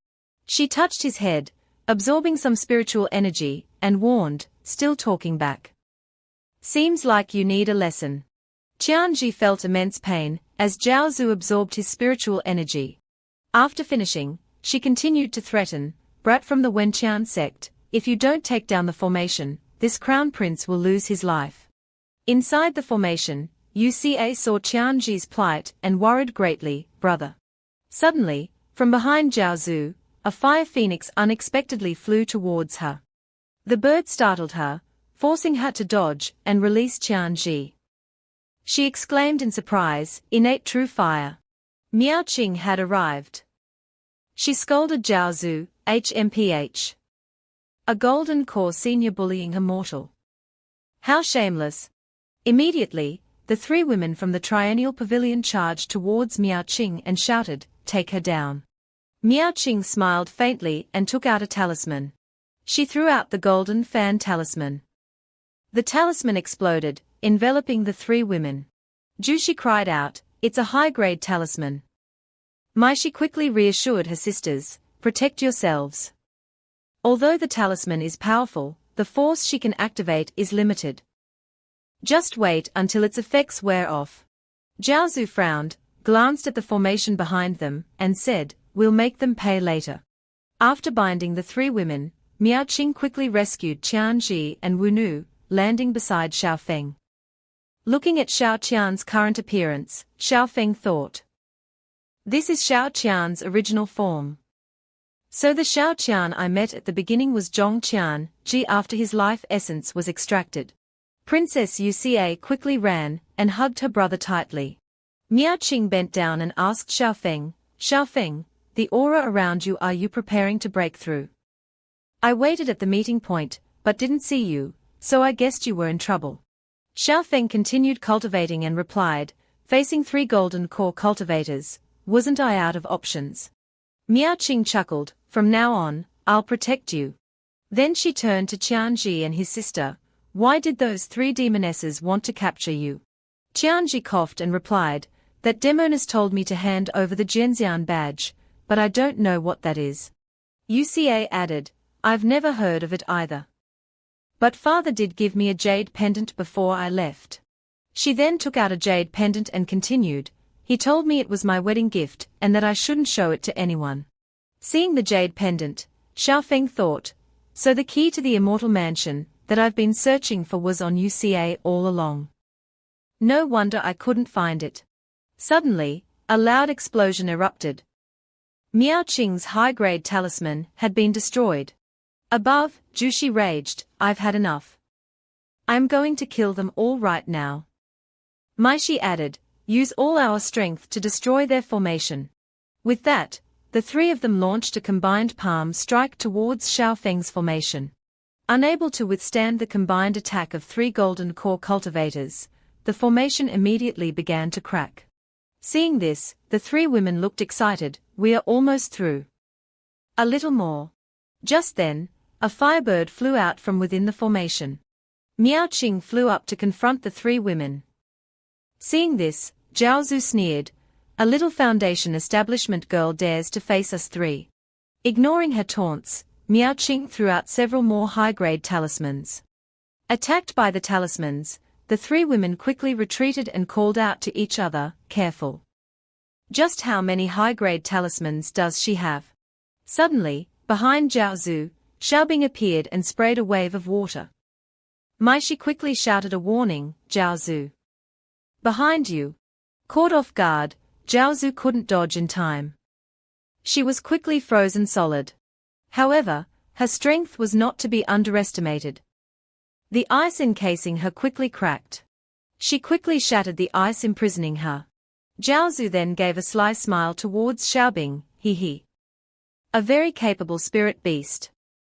She touched his head, absorbing some spiritual energy, and warned, still talking back. Seems like you need a lesson. Qianji felt immense pain, as Zhao Zu absorbed his spiritual energy. After finishing, she continued to threaten, brat from the Wenqian sect, if you don't take down the formation, this crown prince will lose his life. Inside the formation, Uca saw Qianji's plight and worried greatly, brother. Suddenly, from behind Zhao Zu, a fire phoenix unexpectedly flew towards her. The bird startled her, forcing her to dodge and release Qianji. She exclaimed in surprise, innate true fire. Miao Qing had arrived. She scolded Zhao Zu, HMPH. A golden core senior bullying a mortal. How shameless. Immediately, the 3 women from the Triennial Pavilion charged towards Miao Qing and shouted, take her down. Miao Qing smiled faintly and took out a talisman. She threw out the golden fan talisman. The talisman exploded, enveloping the 3 women. Jushi cried out, it's a high-grade talisman. Maishi quickly reassured her sisters, protect yourselves. Although the talisman is powerful, the force she can activate is limited. Just wait until its effects wear off. Zhao Zu frowned, glanced at the formation behind them, and said, we'll make them pay later. After binding the 3 women, Miao Qing quickly rescued Qianji and Wu Nu, landing beside Xiaofeng. Looking at Xiao Qian's current appearance, Xiaofeng thought. This is Xiao Qian's original form. So the Xiao Qian I met at the beginning was Zhong Qianji after his life essence was extracted. Princess Uca quickly ran and hugged her brother tightly. Miao Qing bent down and asked Xiaofeng, the aura around you, are you preparing to break through? I waited at the meeting point, but didn't see you, so I guessed you were in trouble. Xiaofeng continued cultivating and replied, facing 3 golden core cultivators, wasn't I out of options? Miao Qing chuckled, from now on, I'll protect you. Then she turned to Qianji and his sister, why did those 3 demonesses want to capture you? Qianji coughed and replied, that demoness told me to hand over the Zhenxian badge, but I don't know what that is. Uca added, I've never heard of it either. But father did give me a jade pendant before I left. She then took out a jade pendant and continued, "He told me it was my wedding gift and that I shouldn't show it to anyone." Seeing the jade pendant, Xiaofeng thought, "So the key to the immortal mansion that I've been searching for was on UCA all along. No wonder I couldn't find it." Suddenly, a loud explosion erupted. Miao Qing's high-grade talisman had been destroyed. Above, Jushi raged, "I've had enough. I'm going to kill them all right now." Maishi added, "Use all our strength to destroy their formation." With that, the three of them launched a combined palm strike towards Xiaofeng's formation. Unable to withstand the combined attack of three golden core cultivators, the formation immediately began to crack. Seeing this, the three women looked excited. "We are almost through. A little more." Just then, a firebird flew out from within the formation. Miao Qing flew up to confront the three women. Seeing this, Zhao Zhu sneered, "A little foundation establishment girl dares to face us three." Ignoring her taunts, Miao Qing threw out several more high-grade talismans. Attacked by the talismans, the three women quickly retreated and called out to each other, "Careful. Just how many high-grade talismans does she have?" Suddenly, behind Zhao Zhu, Xiaobing appeared and sprayed a wave of water. Maishi quickly shouted a warning, "Zhao Zhu. Behind you." Caught off guard, Zhao Zhu couldn't dodge in time. She was quickly frozen solid. However, her strength was not to be underestimated. The ice encasing her quickly cracked. She quickly shattered the ice imprisoning her. Zhao Zhu then gave a sly smile towards Xiaobing, "He. A very capable spirit beast."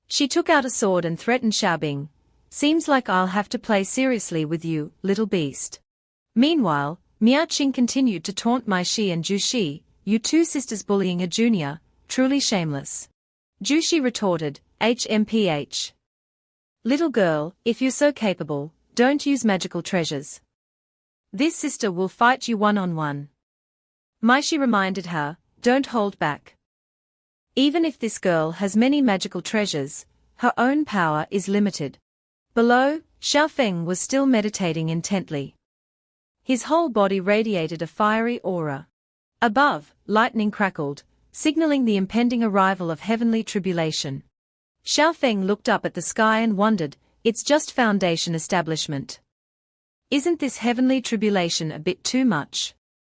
She took out a sword and threatened Xiaobing, "Seems like I'll have to play seriously with you, little beast." Meanwhile, Miao Qing continued to taunt Maishi and Jushi, "You two sisters bullying a junior, truly shameless." Jushi retorted, "HMPH. Little girl, if you're so capable, don't use magical treasures. This sister will fight you one-on-one." Maishi reminded her, "Don't hold back. Even if this girl has many magical treasures, her own power is limited." Below, Xiaofeng was still meditating intently. His whole body radiated a fiery aura. Above, lightning crackled, signaling the impending arrival of heavenly tribulation. Xiaofeng looked up at the sky and wondered, "It's just foundation establishment. Isn't this heavenly tribulation a bit too much?"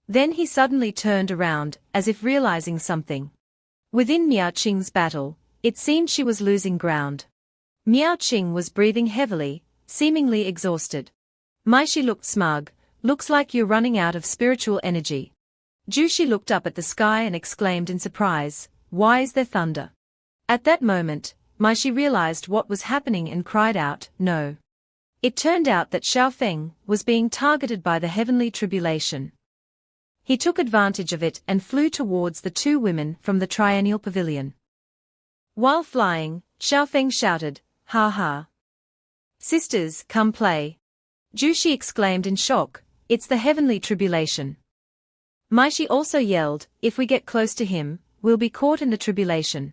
Then he suddenly turned around, as if realizing something. Within Miao Qing's battle, it seemed she was losing ground. Miao Qing was breathing heavily, seemingly exhausted. Maishi looked smug, "Looks like you're running out of spiritual energy." Jushi looked up at the sky and exclaimed in surprise, "Why is there thunder?" At that moment, Maishi realized what was happening and cried out, "No." It turned out that Xiaofeng was being targeted by the heavenly tribulation. He took advantage of it and flew towards the two women from the triennial pavilion. While flying, Xiaofeng shouted, "Ha ha. Sisters, come play." Jushi exclaimed in shock, "It's the heavenly tribulation." Maishi also yelled, "If we get close to him, we'll be caught in the tribulation."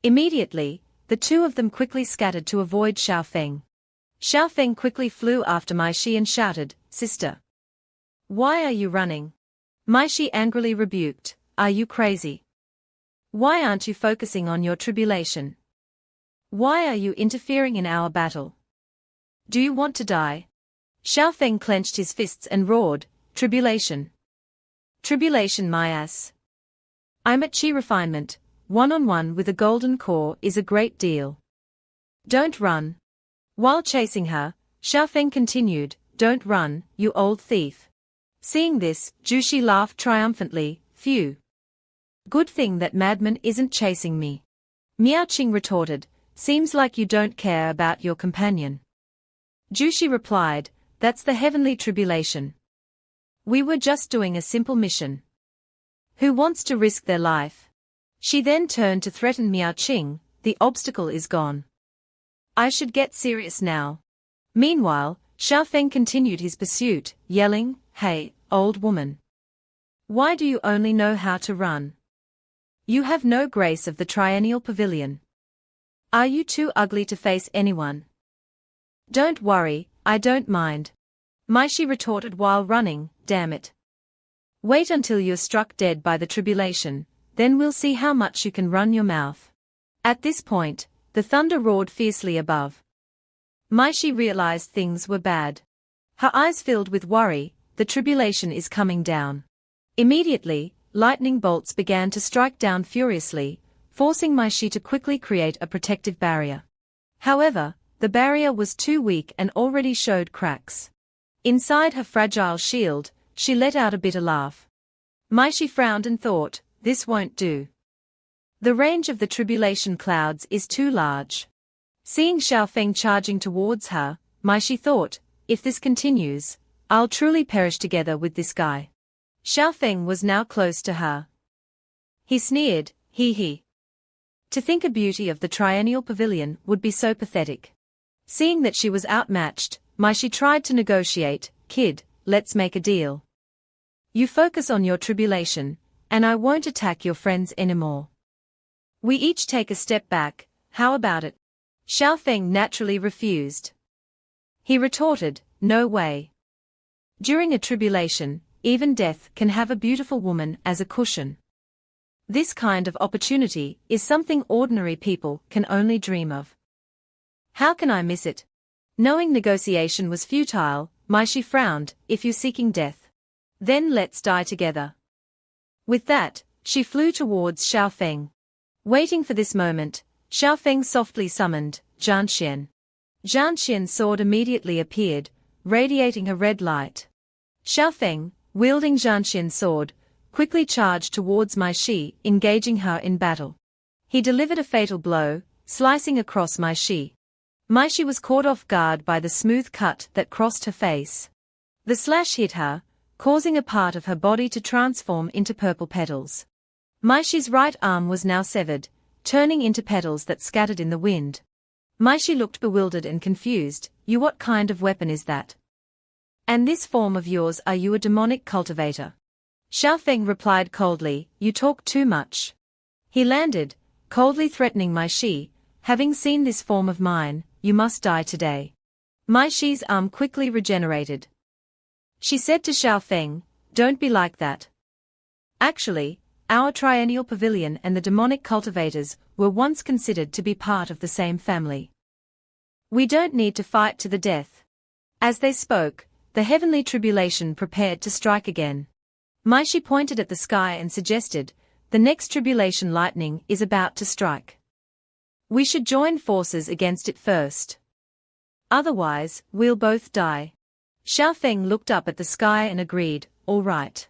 Immediately, the two of them quickly scattered to avoid Xiaofeng. Xiaofeng quickly flew after Maishi and shouted, "Sister. Why are you running?" Maishi angrily rebuked, "Are you crazy? Why aren't you focusing on your tribulation? Why are you interfering in our battle? Do you want to die?" Xiaofeng clenched his fists and roared, "Tribulation. Tribulation my ass. I'm at Chi refinement, one-on-one with a golden core is a great deal. Don't run." While chasing her, Xiaofeng continued, "Don't run, you old thief." Seeing this, Jushi laughed triumphantly, "Phew. Good thing that madman isn't chasing me." Miao Qing retorted, "Seems like you don't care about your companion." Jushi replied, "That's the heavenly tribulation. We were just doing a simple mission. Who wants to risk their life?" She then turned to threaten Miao Qing, "The obstacle is gone. I should get serious now." Meanwhile, Xiaofeng continued his pursuit, yelling, "Hey, old woman. Why do you only know how to run? You have no grace of the triennial pavilion. Are you too ugly to face anyone?" "Don't worry, I don't mind. Maishi retorted while running, damn it. Wait until you're struck dead by the tribulation, then we'll see how much you can run your mouth. At this point, the thunder roared fiercely above. Maishi realized things were bad. Her eyes filled with worry, the tribulation is coming down. Immediately, lightning bolts began to strike down furiously, forcing Maishi to quickly create a protective barrier. However, the barrier was too weak and already showed cracks. Inside her fragile shield, she let out a bitter laugh. Maishi frowned and thought, this won't do. The range of the tribulation clouds is too large. Seeing Xiaofeng charging towards her, Maishi thought, if this continues, I'll truly perish together with this guy. Xiaofeng was now close to her. He sneered, hee. To think a beauty of the Triennial Pavilion would be so pathetic. Seeing that she was outmatched, Maishi tried to negotiate, kid, let's make a deal. You focus on your tribulation, and I won't attack your friends anymore. We each take a step back, how about it? Xiaofeng naturally refused. He retorted, no way. During a tribulation, even death can have a beautiful woman as a cushion. This kind of opportunity is something ordinary people can only dream of. How can I miss it? Knowing negotiation was futile, Maishi frowned, if you're seeking death. Then let's die together. With that, she flew towards Xiaofeng. Waiting for this moment, Xiaofeng softly summoned, Zhanxian. Zhanxian's sword immediately appeared, radiating a red light. Xiaofeng, wielding Zhanxian's sword, quickly charged towards Maishi, engaging her in battle. He delivered a fatal blow, slicing across Maishi. Maishi was caught off guard by the smooth cut that crossed her face. The slash hit her, causing a part of her body to transform into purple petals. Maishi's right arm was now severed, turning into petals that scattered in the wind. Maishi looked bewildered and confused, what kind of weapon is that? And this form of yours, are you a demonic cultivator? Xiaofeng replied coldly, you talk too much. He landed, coldly threatening Maishi, having seen this form of mine, you must die today. Maishi's arm quickly regenerated. She said to Xiaofeng, don't be like that. Actually, our Triennial Pavilion and the demonic cultivators were once considered to be part of the same family. We don't need to fight to the death. As they spoke, the heavenly tribulation prepared to strike again. Maishi pointed at the sky and suggested, the next tribulation lightning is about to strike. We should join forces against it first. Otherwise, we'll both die. Xiaofeng looked up at the sky and agreed, all right.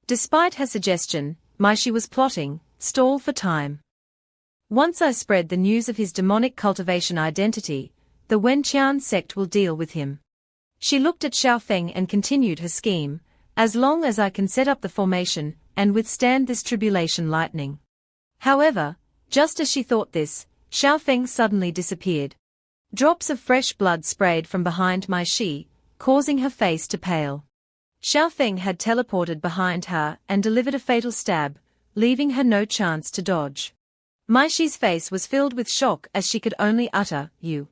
Despite her suggestion, Maishi was plotting, stall for time. Once I spread the news of his demonic cultivation identity, the Wenqian sect will deal with him. She looked at Xiaofeng and continued her scheme, as long as I can set up the formation and withstand this tribulation lightning. However, just as she thought this, Xiaofeng suddenly disappeared. Drops of fresh blood sprayed from behind Maishi, causing her face to pale. Xiaofeng had teleported behind her and delivered a fatal stab, leaving her no chance to dodge. Maishi's face was filled with shock as she could only utter, you.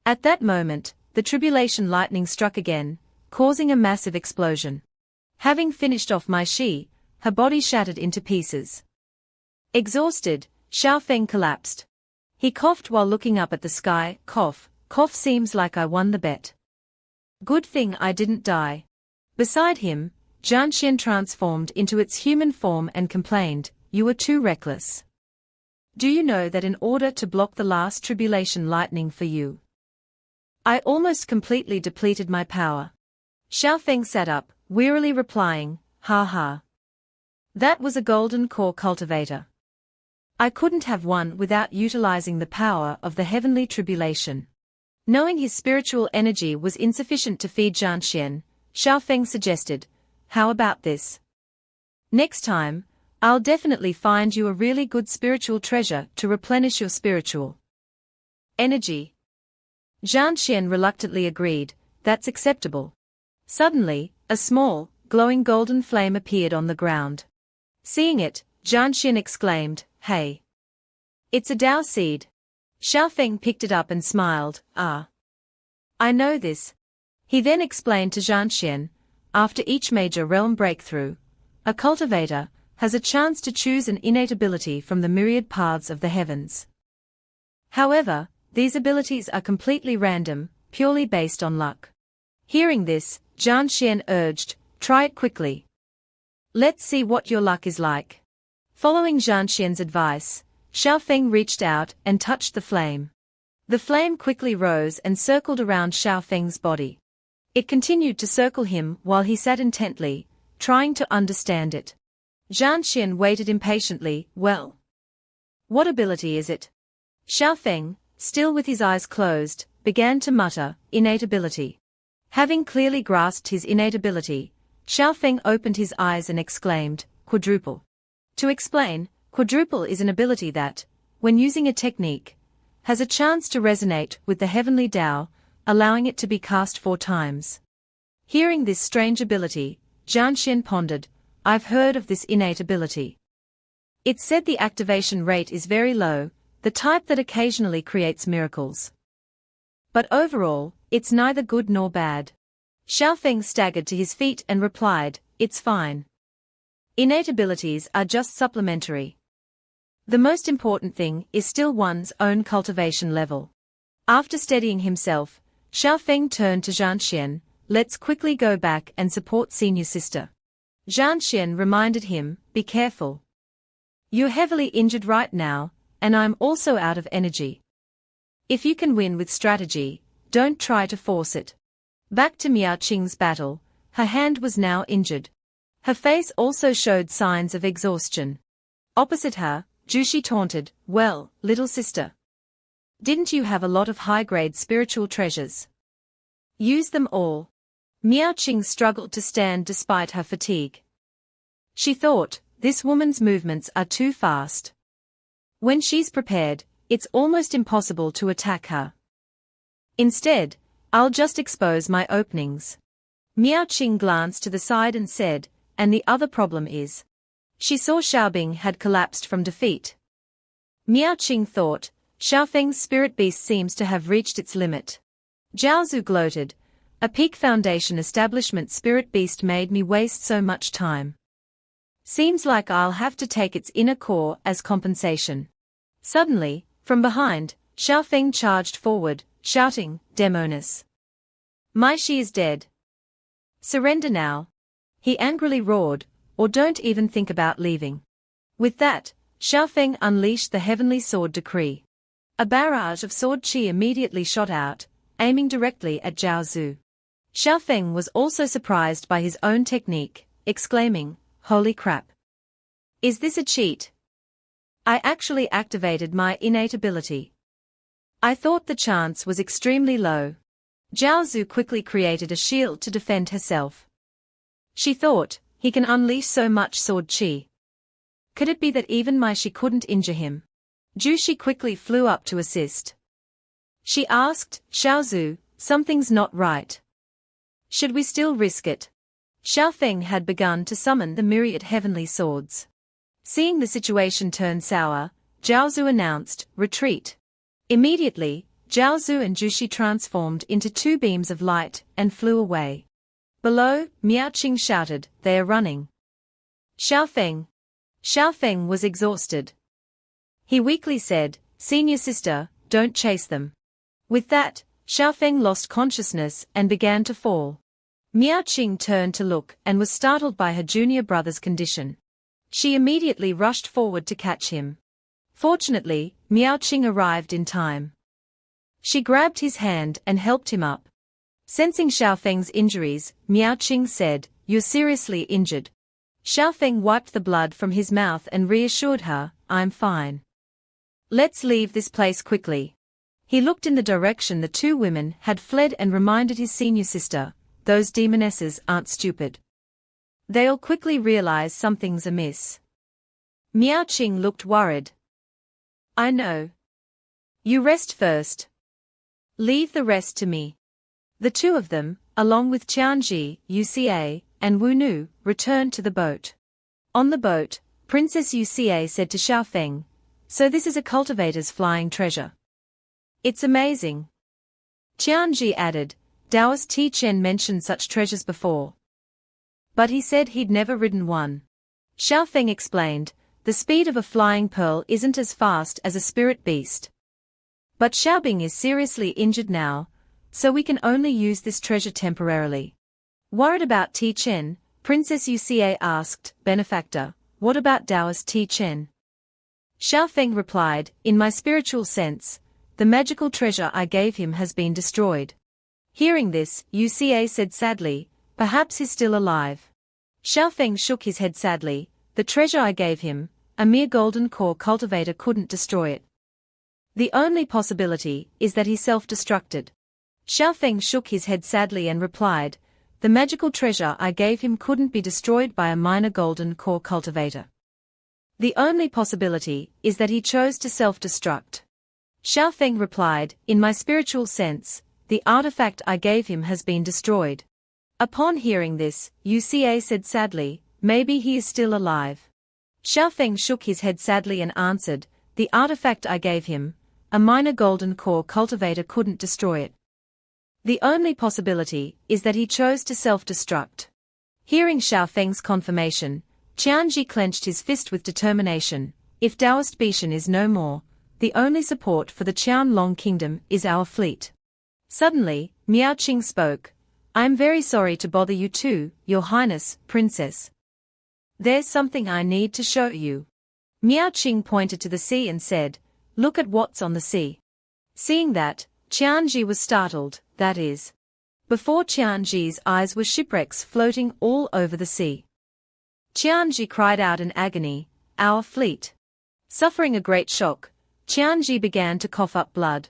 At that moment, the tribulation lightning struck again, causing a massive explosion. Having finished off Maishi, her body shattered into pieces. Exhausted, Xiaofeng collapsed. He coughed while looking up at the sky, cough, seems like I won the bet. Good thing I didn't die. Beside him, Zhanxian transformed into its human form and complained, you were too reckless. Do you know that in order to block the last tribulation lightning for you, I almost completely depleted my power. Xiaofeng sat up, wearily replying, ha ha. That was a golden core cultivator. I couldn't have won without utilizing the power of the heavenly tribulation. Knowing his spiritual energy was insufficient to feed Zhanxian, Xiaofeng suggested, how about this? Next time, I'll definitely find you a really good spiritual treasure to replenish your spiritual energy. Zhanxian reluctantly agreed, that's acceptable. Suddenly, a small, glowing golden flame appeared on the ground. Seeing it, Zhanxian exclaimed, hey. It's a Dao seed. Xiaofeng picked it up and smiled, ah. I know this. He then explained to Zhanxian, after each major realm breakthrough, a cultivator has a chance to choose an innate ability from the myriad paths of the heavens. However, these abilities are completely random, purely based on luck. Hearing this, Zhanxian urged, try it quickly. Let's see what your luck is like. Following Zhanxian's advice, Xiaofeng reached out and touched the flame. The flame quickly rose and circled around Xiaofeng's body. It continued to circle him while he sat intently, trying to understand it. Zhanxian waited impatiently. Well, what ability is it? Xiaofeng, still with his eyes closed, began to mutter, innate ability. Having clearly grasped his innate ability, Xiaofeng opened his eyes and exclaimed, quadruple. To explain, quadruple is an ability that, when using a technique, has a chance to resonate with the heavenly Tao, allowing it to be cast 4 times. Hearing this strange ability, Zhanxian pondered, I've heard of this innate ability. It's said the activation rate is very low, the type that occasionally creates miracles. But overall, it's neither good nor bad. Xiaofeng staggered to his feet and replied, it's fine. Innate abilities are just supplementary. The most important thing is still one's own cultivation level. After steadying himself, Xiaofeng turned to Zhanxian, let's quickly go back and support senior sister. Zhanxian reminded him, be careful. You're heavily injured right now, and I'm also out of energy. If you can win with strategy, don't try to force it. Back to Miao Qing's battle, her hand was now injured. Her face also showed signs of exhaustion. Opposite her, Jushi taunted, well, little sister. Didn't you have a lot of high-grade spiritual treasures? Use them all. Miao Qing struggled to stand despite her fatigue. She thought, this woman's movements are too fast. When she's prepared, it's almost impossible to attack her. Instead, I'll just expose my openings. Miao Qing glanced to the side and said, and the other problem is. She saw Xiaobing had collapsed from defeat. Miao Qing thought, Xiaofeng's spirit beast seems to have reached its limit. Zhao gloated, a peak foundation establishment spirit beast made me waste so much time. Seems like I'll have to take its inner core as compensation. Suddenly, from behind, Xiaofeng charged forward, shouting, Demonis. My she is dead. Surrender now. He angrily roared, or don't even think about leaving. With that, Xiaofeng unleashed the heavenly sword decree. A barrage of sword qi immediately shot out, aiming directly at Zhao Zu. Xiaofeng was also surprised by his own technique, exclaiming, holy crap. Is this a cheat? I actually activated my innate ability. I thought the chance was extremely low. Zhao Zu quickly created a shield to defend herself. She thought, he can unleash so much sword qi. Could it be that even my she couldn't injure him? Jushi quickly flew up to assist. She asked, Xiao Zu, something's not right. Should we still risk it? Xiaofeng had begun to summon the myriad heavenly swords. Seeing the situation turn sour, Zhao Zu announced, retreat. Immediately, Zhao Zu and Jushi transformed into 2 beams of light and flew away. Below, Miao Qing shouted, they are running. Xiaofeng. Xiaofeng was exhausted. He weakly said, senior sister, don't chase them. With that, Xiaofeng lost consciousness and began to fall. Miao Qing turned to look and was startled by her junior brother's condition. She immediately rushed forward to catch him. Fortunately, Miao Qing arrived in time. She grabbed his hand and helped him up. Sensing Xiaofeng's injuries, Miao Qing said, you're seriously injured. Xiaofeng wiped the blood from his mouth and reassured her, I'm fine. Let's leave this place quickly. He looked in the direction the 2 women had fled and reminded his senior sister, those demonesses aren't stupid. They'll quickly realize something's amiss. Miao Qing looked worried. I know. You rest first. Leave the rest to me. The 2 of them, along with Qianji, Uca, and Wu Nu, returned to the boat. On the boat, Princess Uca said to Xiaofeng, so this is a cultivator's flying treasure. It's amazing. Qianji added, Taoist Ti Chen mentioned such treasures before. But he said he'd never ridden one. Xiao Feng explained, the speed of a flying pearl isn't as fast as a spirit beast. But Xiaobing is seriously injured now, so we can only use this treasure temporarily. Worried about Ti Chen, Princess Yuxia asked, Benefactor, what about Taoist Ti Chen? Xiao Feng replied, in my spiritual sense, the magical treasure I gave him has been destroyed. Hearing this, Yuxia said sadly, perhaps he's still alive. Xiao Feng shook his head sadly, the treasure I gave him, a mere golden core cultivator couldn't destroy it. The only possibility is that he self-destructed. Xiao Feng shook his head sadly and replied, the magical treasure I gave him couldn't be destroyed by a minor golden core cultivator. The only possibility is that he chose to self-destruct. Xiao Feng replied, in my spiritual sense, the artifact I gave him has been destroyed. Upon hearing this, Yuxia said sadly, maybe he is still alive. Xiao Feng shook his head sadly and answered, the artifact I gave him, a minor golden core cultivator couldn't destroy it. The only possibility is that he chose to self-destruct. Hearing Xiao Feng's confirmation, Qianji clenched his fist with determination, if Taoist Bishan is no more, the only support for the Qianlong kingdom is our fleet. Suddenly, Miao Qing spoke, I am very sorry to bother you too, Your Highness, Princess. There's something I need to show you. Miao Qing pointed to the sea and said, look at what's on the sea. Seeing that, Qianji was startled, that is. Before Qianji's eyes were shipwrecks floating all over the sea. Qianji cried out in agony, our fleet. Suffering a great shock, Qianji began to cough up blood.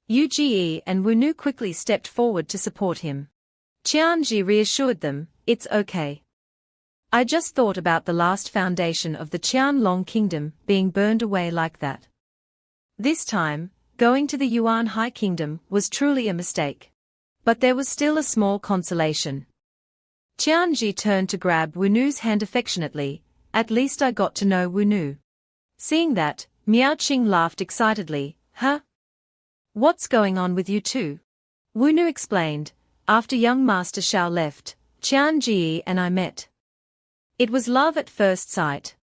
Yu Ji and Wu Nu quickly stepped forward to support him. Qianji reassured them, it's okay. I just thought about the last foundation of the Qianlong kingdom being burned away like that. This time, going to the Yuan High Kingdom was truly a mistake. But there was still a small consolation. Qianji turned to grab Wu Nu's hand affectionately, at least I got to know Wu Nu. Seeing that, Miao Qing laughed excitedly, huh? What's going on with you two? Wu Nu explained, after young Master Xiao left, Qianji and I met. It was love at first sight.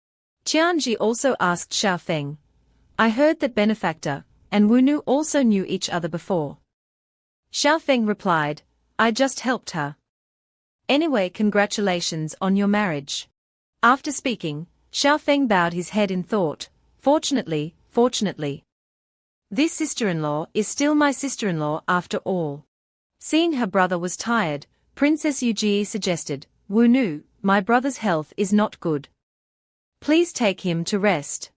Qianji also asked Xiao Feng. I heard that Benefactor and Wu Nu also knew each other before. Xiao Feng replied, I just helped her. Anyway, congratulations on your marriage. After speaking, Xiao Feng bowed his head in thought, fortunately. This sister-in-law is still my sister-in-law after all. Seeing her brother was tired, Princess Yuji suggested, Wu Nu, my brother's health is not good. Please take him to rest.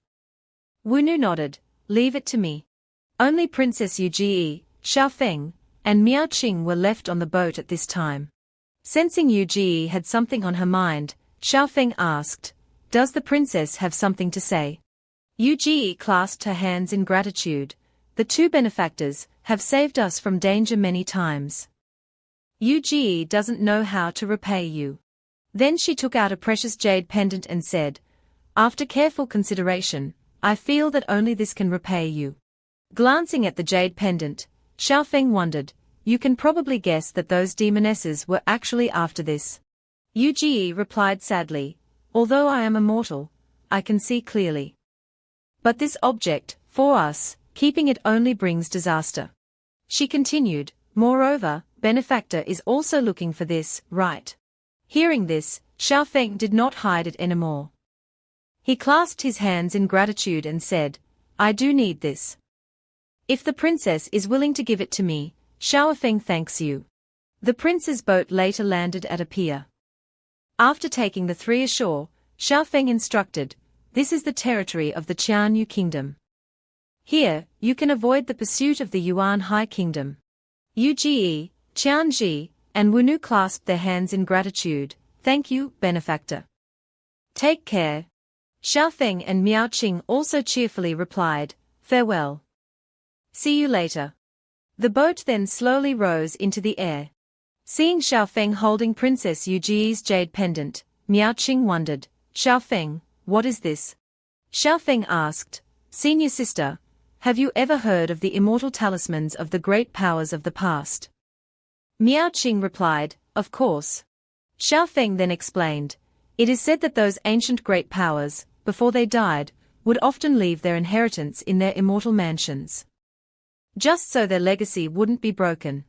Wu Nu nodded, leave it to me. Only Princess Yuji, Xiao Feng, and Miao Qing were left on the boat at this time. Sensing Yuji had something on her mind, Xiao Feng asked, does the princess have something to say? Yuji clasped her hands in gratitude. The two benefactors have saved us from danger many times. Yuji doesn't know how to repay you. Then she took out a precious jade pendant and said, after careful consideration, I feel that only this can repay you. Glancing at the jade pendant, Xiao Feng wondered, you can probably guess that those demonesses were actually after this. Yuji replied sadly, although I am a mortal, I can see clearly. But this object, for us, keeping it only brings disaster. She continued, moreover, Benefactor is also looking for this, right? Hearing this, Xiao Feng did not hide it anymore. He clasped his hands in gratitude and said, I do need this. If the princess is willing to give it to me, Xiao Feng thanks you. The prince's boat later landed at a pier. After taking the three ashore, Xiao Feng instructed, this is the territory of the Qianyu kingdom. Here, you can avoid the pursuit of the Yuan High Kingdom. Yu Ji, Qianji, and Wu Nu clasped their hands in gratitude, thank you, Benefactor. Take care. Xiao Feng and Miao Qing also cheerfully replied, farewell. See you later. The boat then slowly rose into the air. Seeing Xiao Feng holding Princess Yuji's jade pendant, Miao Qing wondered, Xiao Feng, what is this? Xiao Feng asked, senior sister, have you ever heard of the immortal talismans of the great powers of the past? Miao Qing replied, "Of course." Xiao Feng then explained, "It is said that those ancient great powers, before they died, would often leave their inheritance in their immortal mansions. Just so their legacy wouldn't be broken.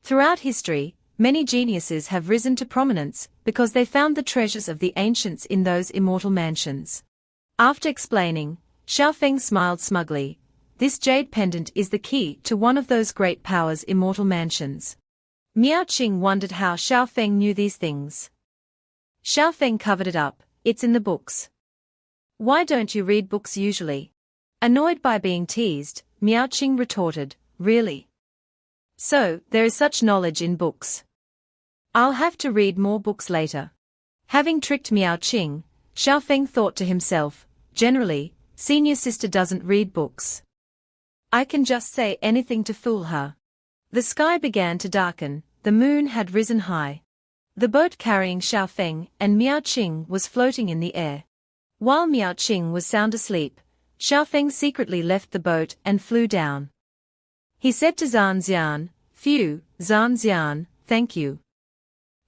Throughout history, many geniuses have risen to prominence because they found the treasures of the ancients in those immortal mansions." After explaining, Xiao Feng smiled smugly. "This jade pendant is the key to one of those great powers' immortal mansions." Miao Qing wondered how Xiao Feng knew these things. Xiao Feng covered it up, "It's in the books." "Why don't you read books usually?" Annoyed by being teased, Miao Qing retorted, "Really? So, there is such knowledge in books. I'll have to read more books later." Having tricked Miao Qing, Xiao Feng thought to himself, "Generally, senior sister doesn't read books. I can just say anything to fool her." The sky began to darken, the moon had risen high. The boat carrying Xiao Feng and Miao Qing was floating in the air. While Miao Qing was sound asleep, Xiao Feng secretly left the boat and flew down. He said to Zhan Xian, "Phew, Zhan Xian, thank you.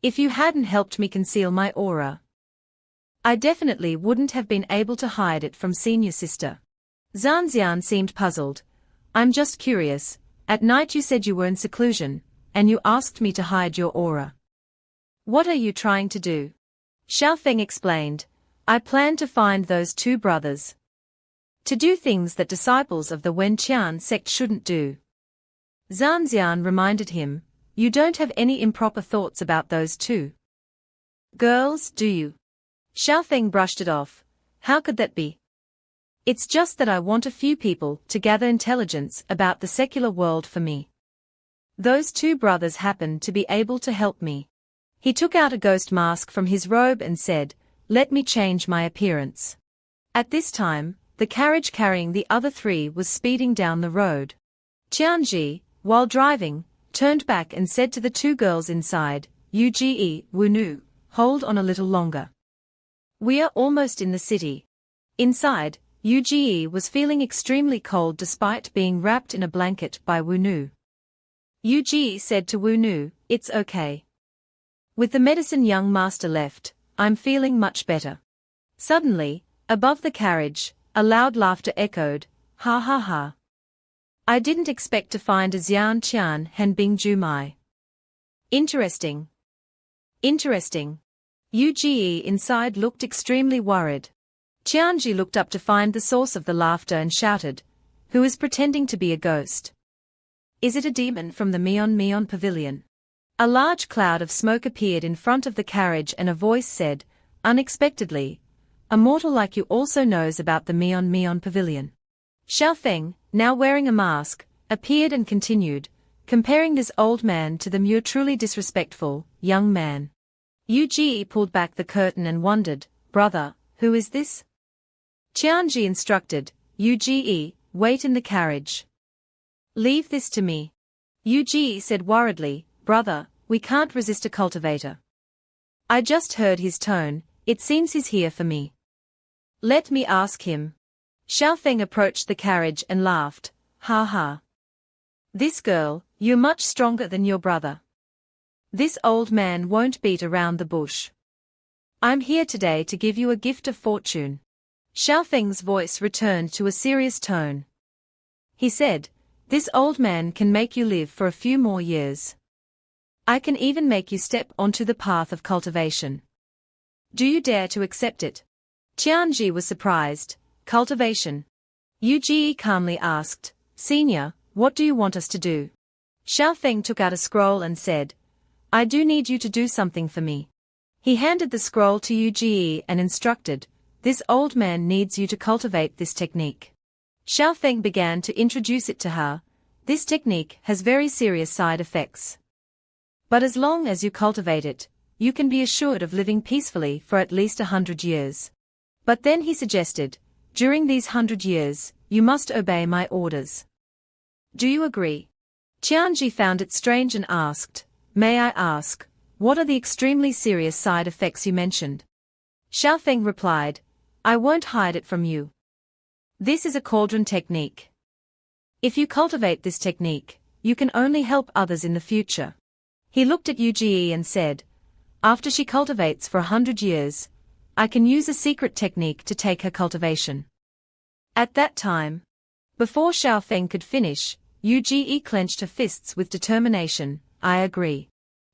If you hadn't helped me conceal my aura, I definitely wouldn't have been able to hide it from senior sister." Zhan Xian seemed puzzled. "I'm just curious, at night you said you were in seclusion, and you asked me to hide your aura. What are you trying to do?" Xiao Feng explained, "I plan to find those two brothers. To do things that disciples of the Wenqian sect shouldn't do." Zhan Xian reminded him, "You don't have any improper thoughts about those two girls, do you?" Xiao Feng brushed it off. "How could that be? It's just that I want a few people to gather intelligence about the secular world for me. Those two brothers happen to be able to help me." He took out a ghost mask from his robe and said, "Let me change my appearance." At this time, the carriage carrying the other three was speeding down the road. Qianji, while driving, turned back and said to the two girls inside, "Uge, Wunu, hold on a little longer. We are almost in the city." Inside, Uge was feeling extremely cold despite being wrapped in a blanket by Wunu. Uge said to Wunu, "It's okay. With the medicine young master left, I'm feeling much better." Suddenly, above the carriage, a loud laughter echoed, "Ha ha ha. I didn't expect to find a Xian Qian Hen Bing Ju Mai. Interesting. Interesting." Uge inside looked extremely worried. Qianji looked up to find the source of the laughter and shouted, "Who is pretending to be a ghost? Is it a demon from the Mion pavilion?" A large cloud of smoke appeared in front of the carriage and a voice said, unexpectedly, "A mortal like you also knows about the Mion pavilion." Xiao Feng, now wearing a mask, appeared and continued, comparing this old man to the truly disrespectful, young man. Uge pulled back the curtain and wondered, "Brother, who is this?" Qianji instructed, "Uge, wait in the carriage. Leave this to me." Uge said worriedly, "Brother, we can't resist a cultivator. I just heard his tone, it seems he's here for me. Let me ask him." Xiao Feng approached the carriage and laughed, "Ha ha. This girl, you're much stronger than your brother. This old man won't beat around the bush. I'm here today to give you a gift of fortune." Xiao Feng's voice returned to a serious tone. He said, "This old man can make you live for a few more years. I can even make you step onto the path of cultivation. Do you dare to accept it?" Qianji was surprised. "Cultivation?" Uge calmly asked, "Senior, what do you want us to do?" Xiao Feng took out a scroll and said, "I do need you to do something for me." He handed the scroll to Uge and instructed, "This old man needs you to cultivate this technique." Xiao Feng began to introduce it to her. "This technique has very serious side effects. But as long as you cultivate it, you can be assured of living peacefully for at least 100 years. But then he suggested, during these 100 years, you must obey my orders. Do you agree?" Qianji found it strange and asked, "May I ask, what are the extremely serious side effects you mentioned?" Xiao Feng replied, "I won't hide it from you. This is a cauldron technique. If you cultivate this technique, you can only help others in the future. He looked at Uge and said, "After she cultivates for 100 years, I can use a secret technique to take her cultivation." At that time, before Xiaofeng could finish, Uge clenched her fists with determination. "I agree."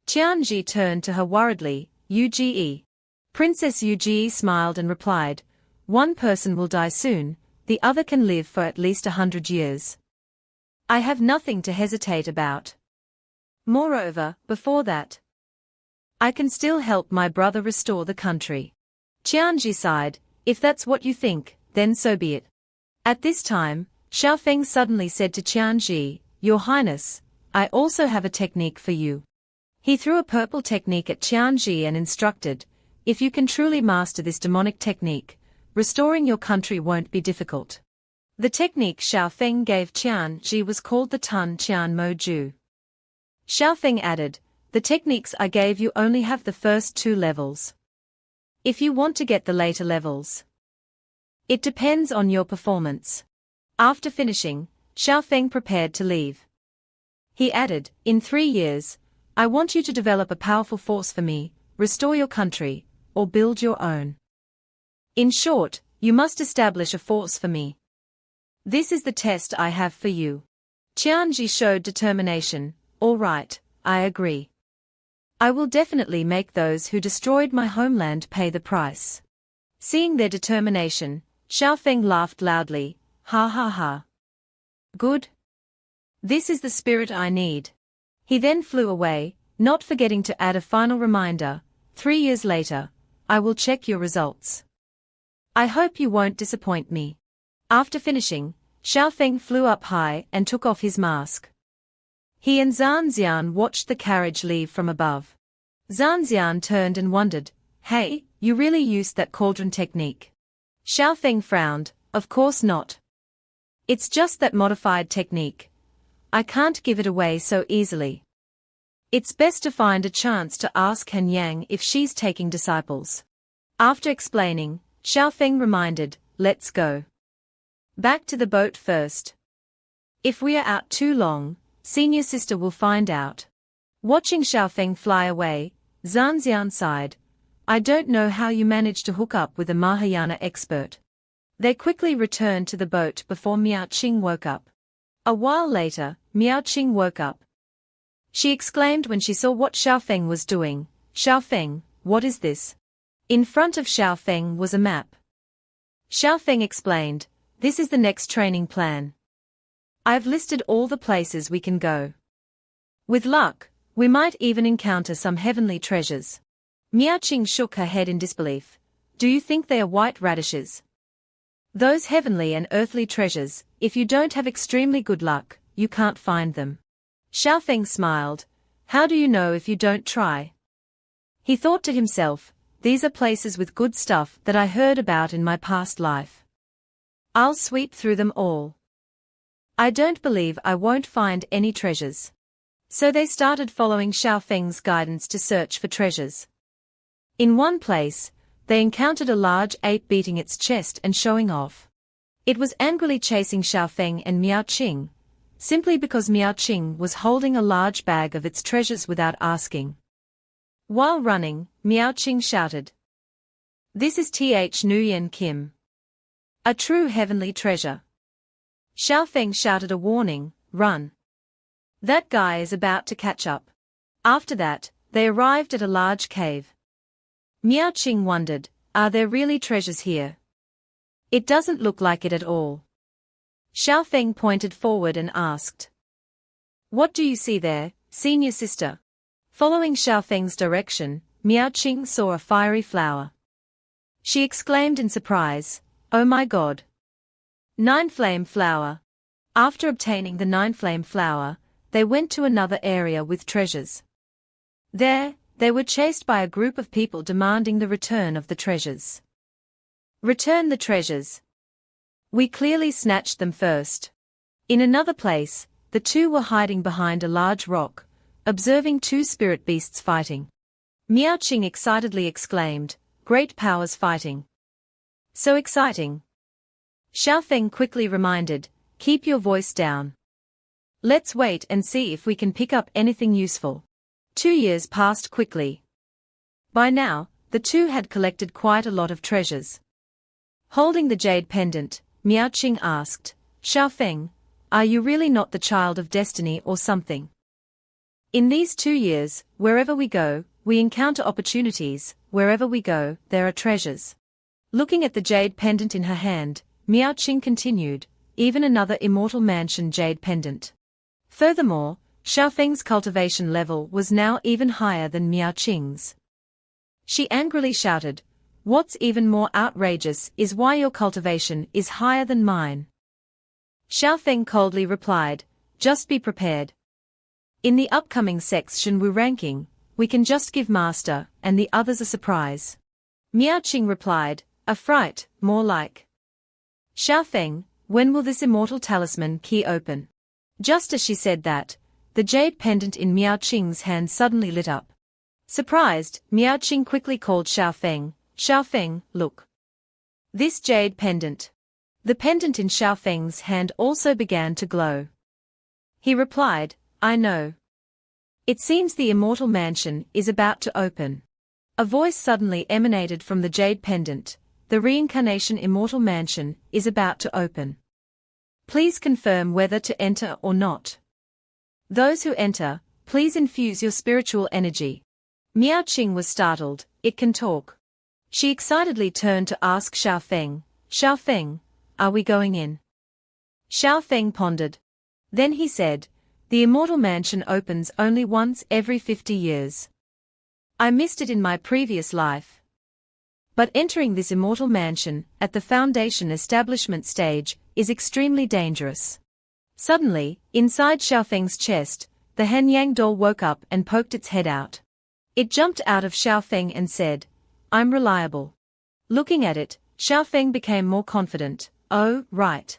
Qianji turned to her worriedly. "Uge." Princess Uge smiled and replied, "One person will die soon, the other can live for at least 100 years. I have nothing to hesitate about. Moreover, before that, I can still help my brother restore the country." Qianji sighed. "If that's what you think, then so be it." At this time, Xiaofeng suddenly said to Qianji, "Your Highness, I also have a technique for you." He threw a purple technique at Qianji and instructed, "If you can truly master this demonic technique, restoring your country won't be difficult." The technique Xiaofeng gave Qianji was called the Tun Qian Mo Ju. Xiaofeng added, "The techniques I gave you only have the first 2 levels. If you want to get the later levels, it depends on your performance." After finishing, Xiaofeng prepared to leave. He added, "In 3 years, I want you to develop a powerful force for me, restore your country, or build your own. In short, you must establish a force for me. This is the test I have for you." Qianji showed determination. "All right, I agree. I will definitely make those who destroyed my homeland pay the price." Seeing their determination, Xiaofeng laughed loudly. "Ha ha ha. Good. This is the spirit I need." He then flew away, not forgetting to add a final reminder, 3 years later, I will check your results. I hope you won't disappoint me." After finishing, Xiaofeng flew up high and took off his mask. He and Zanxian watched the carriage leave from above. Zanxian turned and wondered, "Hey, you really used that cauldron technique?" Xiaofeng frowned, "Of course not. It's just that modified technique. I can't give it away so easily. It's best to find a chance to ask Han Yang if she's taking disciples." After explaining, Xiaofeng reminded, "Let's go back to the boat first. If we are out too long, senior sister will find out." Watching Xiaofeng fly away, Zanxian sighed, "I don't know how you managed to hook up with a Mahayana expert." They quickly returned to the boat before Miao Qing woke up. A while later, Miao Qing woke up. She exclaimed when she saw what Xiaofeng was doing, "Xiaofeng, what is this?" In front of Xiaofeng was a map. Xiaofeng explained, "This is the next training plan. I've listed all the places we can go. With luck, we might even encounter some heavenly treasures." Miao Qing shook her head in disbelief. "Do you think they are white radishes? Those heavenly and earthly treasures, if you don't have extremely good luck, you can't find them." Xiaofeng smiled. "How do you know if you don't try?" He thought to himself, "These are places with good stuff that I heard about in my past life. I'll sweep through them all. I don't believe I won't find any treasures." So they started following Xiaofeng's guidance to search for treasures. In one place, they encountered a large ape beating its chest and showing off. It was angrily chasing Xiaofeng and Miao Qing, simply because Miao Qing was holding a large bag of its treasures without asking. While running, Miao Qing shouted, "This is Nguyen Kim. A true heavenly treasure." Xiaofeng shouted a warning, "Run. That guy is about to catch up." After that, they arrived at a large cave. Miao Qing wondered, "Are there really treasures here? It doesn't look like it at all." Xiaofeng pointed forward and asked, "What do you see there, senior sister?" Following Xiaofeng's direction, Miao Qing saw a fiery flower. She exclaimed in surprise, "Oh my God! 9-flame flower." After obtaining the 9-flame flower, they went to another area with treasures. There, they were chased by a group of people demanding the return of the treasures. "Return the treasures. We clearly snatched them first." In another place, the two were hiding behind a large rock, observing 2 spirit beasts fighting. Miao Qing excitedly exclaimed, "Great powers fighting. So exciting." Xiaofeng quickly reminded, "Keep your voice down. Let's wait and see if we can pick up anything useful." 2 years passed quickly. By now, the two had collected quite a lot of treasures. Holding the jade pendant, Miao Qing asked, Xiaofeng, are you really not the child of destiny or something? In these 2 years, wherever we go, we encounter opportunities, wherever we go, there are treasures. Looking at the jade pendant in her hand, Miao Qing continued, even another immortal mansion jade pendant. Furthermore, Xiaofeng's cultivation level was now even higher than Miao Qing's. She angrily shouted, what's even more outrageous is why your cultivation is higher than mine. Xiaofeng coldly replied, just be prepared. In the upcoming section Wu ranking, we can just give master and the others a surprise. Miao Qing replied, a fright, more like. Xiaofeng, when will this immortal talisman key open? Just as she said that, the jade pendant in Miao Qing's hand suddenly lit up. Surprised, Miao Qing quickly called Xiaofeng, Xiaofeng, look. This jade pendant. The pendant in Xiaofeng's hand also began to glow. He replied, I know. It seems the immortal mansion is about to open. A voice suddenly emanated from the jade pendant, the reincarnation immortal mansion is about to open. Please confirm whether to enter or not. Those who enter, please infuse your spiritual energy. Miao Qing was startled, it can talk. She excitedly turned to ask Xiaofeng, Xiaofeng, are we going in? Xiaofeng pondered. Then he said, the immortal mansion opens only once every 50 years. I missed it in my previous life. But entering this immortal mansion, at the foundation establishment stage, is extremely dangerous. Suddenly, inside Xiaofeng's chest, the Hanyang doll woke up and poked its head out. It jumped out of Xiaofeng and said, I'm reliable. Looking at it, Xiaofeng became more confident, oh, right.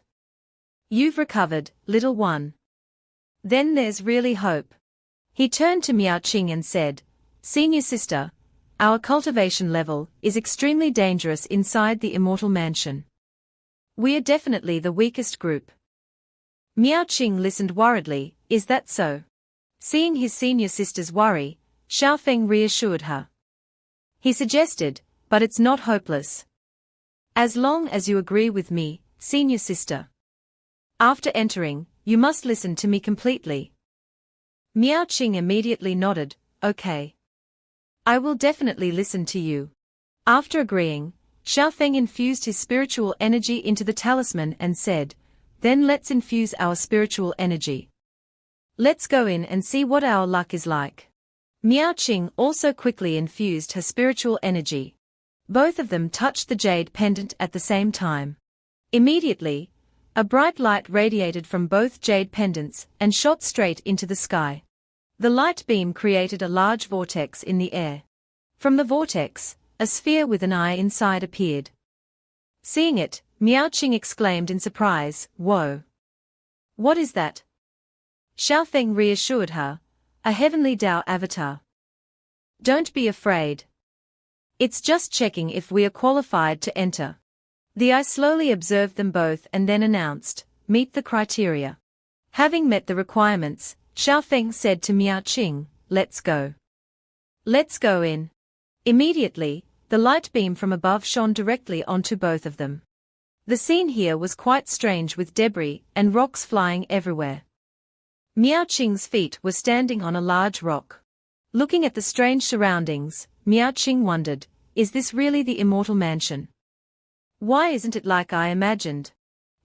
You've recovered, little one. Then there's really hope. He turned to Miao Qing and said, Senior sister, our cultivation level is extremely dangerous inside the immortal mansion. We are definitely the weakest group. Miao Qing listened worriedly, is that so? Seeing his senior sister's worry, Xiaofeng reassured her. He suggested, but it's not hopeless. As long as you agree with me, senior sister. After entering, you must listen to me completely. Miao Qing immediately nodded, okay. I will definitely listen to you. After agreeing, Xiaofeng infused his spiritual energy into the talisman and said, then let's infuse our spiritual energy. Let's go in and see what our luck is like. Miao Qing also quickly infused her spiritual energy. Both of them touched the jade pendant at the same time. Immediately, a bright light radiated from both jade pendants and shot straight into the sky. The light beam created a large vortex in the air. From the vortex, a sphere with an eye inside appeared. Seeing it, Miao Qing exclaimed in surprise, whoa! What is that? Xiaofeng reassured her, a heavenly Tao avatar. Don't be afraid. It's just checking if we are qualified to enter. The eye slowly observed them both and then announced, meet the criteria. Having met the requirements, Xiaofeng said to Miao Qing, let's go. Let's go in. Immediately, the light beam from above shone directly onto both of them. The scene here was quite strange with debris and rocks flying everywhere. Miao Qing's feet were standing on a large rock. Looking at the strange surroundings, Miao Qing wondered, is this really the immortal mansion? Why isn't it like I imagined?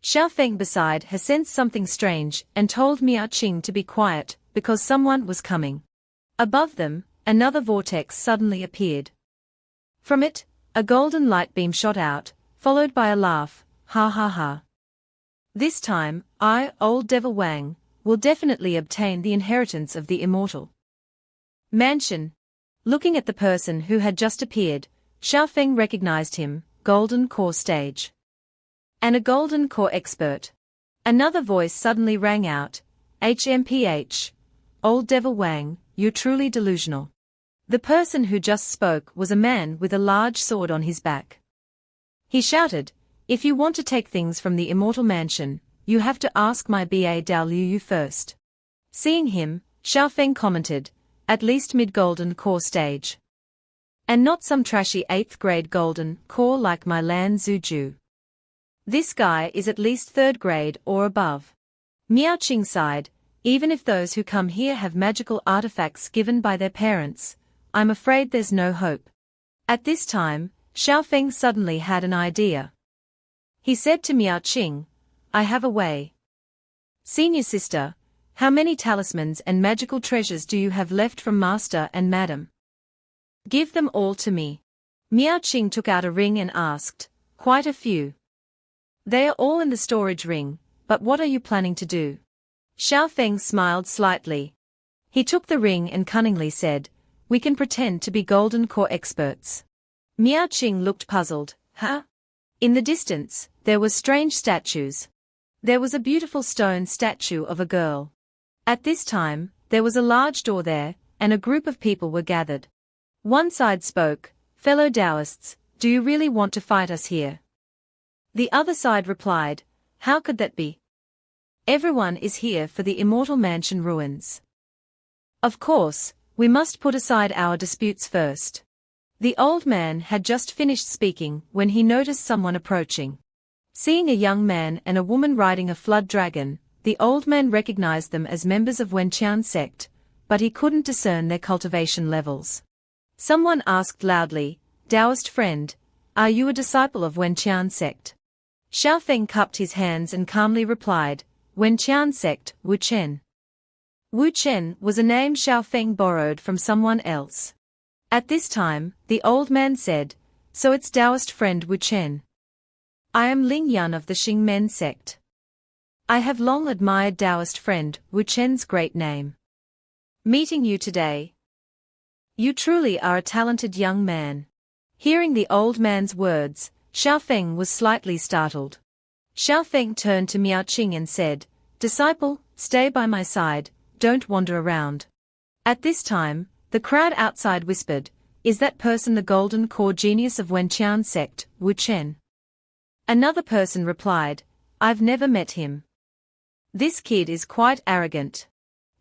Xiaofeng beside her sensed something strange and told Miao Qing to be quiet, because someone was coming. Above them, another vortex suddenly appeared. From it, a golden light beam shot out, followed by a laugh, ha ha ha. This time, I, old devil Wang, will definitely obtain the inheritance of the immortal mansion. Looking at the person who had just appeared, Xiaofeng recognized him, Golden Core Stage. And a Golden Core expert. Another voice suddenly rang out, HMPH. Old devil Wang, you're truly delusional. The person who just spoke was a man with a large sword on his back. He shouted, if you want to take things from the immortal mansion, you have to ask my BA Dao Liu first. Seeing him, Xiaofeng commented, at least mid-golden core stage. And not some trashy 8th grade golden core like my Lan Zuju. This guy is at least 3rd grade or above. Miao Qing sighed, even if those who come here have magical artifacts given by their parents, I'm afraid there's no hope. At this time, Xiaofeng suddenly had an idea. He said to Miao Qing, I have a way. Senior sister, how many talismans and magical treasures do you have left from master and madam? Give them all to me. Miao Qing took out a ring and asked, quite a few. They are all in the storage ring, but what are you planning to do? Xiaofeng smiled slightly. He took the ring and cunningly said, we can pretend to be golden core experts. Miao Qing looked puzzled, huh? In the distance, there were strange statues. There was a beautiful stone statue of a girl. At this time, there was a large door there, and a group of people were gathered. One side spoke, fellow Taoists, do you really want to fight us here? The other side replied, how could that be? Everyone is here for the immortal mansion ruins. Of course, we must put aside our disputes first. The old man had just finished speaking when he noticed someone approaching. Seeing a young man and a woman riding a flood dragon, the old man recognized them as members of Wenqian sect, but he couldn't discern their cultivation levels. Someone asked loudly, Taoist friend, are you a disciple of Wenqian sect? Xiaofeng cupped his hands and calmly replied, Wenqian sect, Wu Chen. Wu Chen was a name Xiaofeng borrowed from someone else. At this time, the old man said, so it's Taoist friend Wu Chen. I am Ling Yun of the Xingmen sect. I have long admired Taoist friend Wu Chen's great name. Meeting you today. You truly are a talented young man. Hearing the old man's words, Xiaofeng was slightly startled. Xiaofeng turned to Miao Qing and said, disciple, stay by my side, don't wander around. At this time, the crowd outside whispered, is that person the golden core genius of Wenqian sect, Wu Chen? Another person replied, I've never met him. This kid is quite arrogant.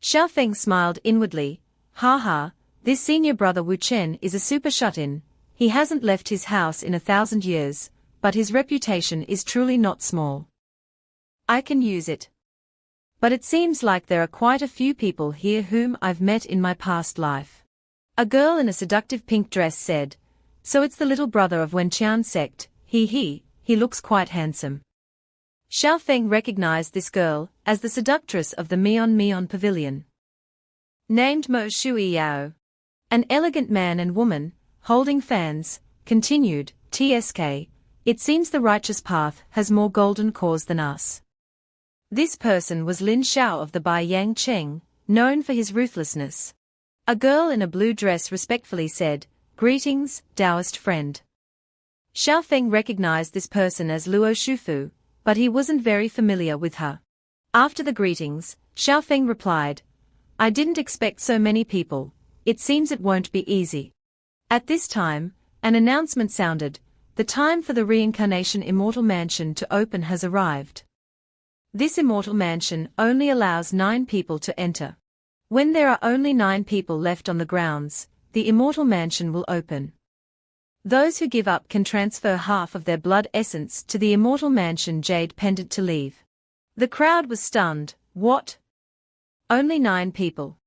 Xiaofeng smiled inwardly, ha ha, this senior brother Wu Chen is a super shut-in, he hasn't left his house in 1,000 years, but his reputation is truly not small. I can use it. But it seems like there are quite a few people here whom I've met in my past life. A girl in a seductive pink dress said, so it's the little brother of Wenqian sect, he looks quite handsome. Xiaofeng recognized this girl as the seductress of the Mion pavilion. Named Mo Shui Yao. An elegant man and woman, holding fans, continued, TSK, it seems the righteous path has more golden cores than us. This person was Lin Xiao of the Bai Yang Cheng, known for his ruthlessness. A girl in a blue dress respectfully said, greetings, Taoist friend. Xiaofeng recognized this person as Luo Shufu, but he wasn't very familiar with her. After the greetings, Xiaofeng replied, I didn't expect so many people, it seems it won't be easy. At this time, an announcement sounded, the time for the reincarnation immortal mansion to open has arrived. This immortal mansion only allows 9 people to enter. When there are only 9 people left on the grounds, the immortal mansion will open. Those who give up can transfer half of their blood essence to the immortal mansion jade pendant to leave. The crowd was stunned, what? Only 9 people.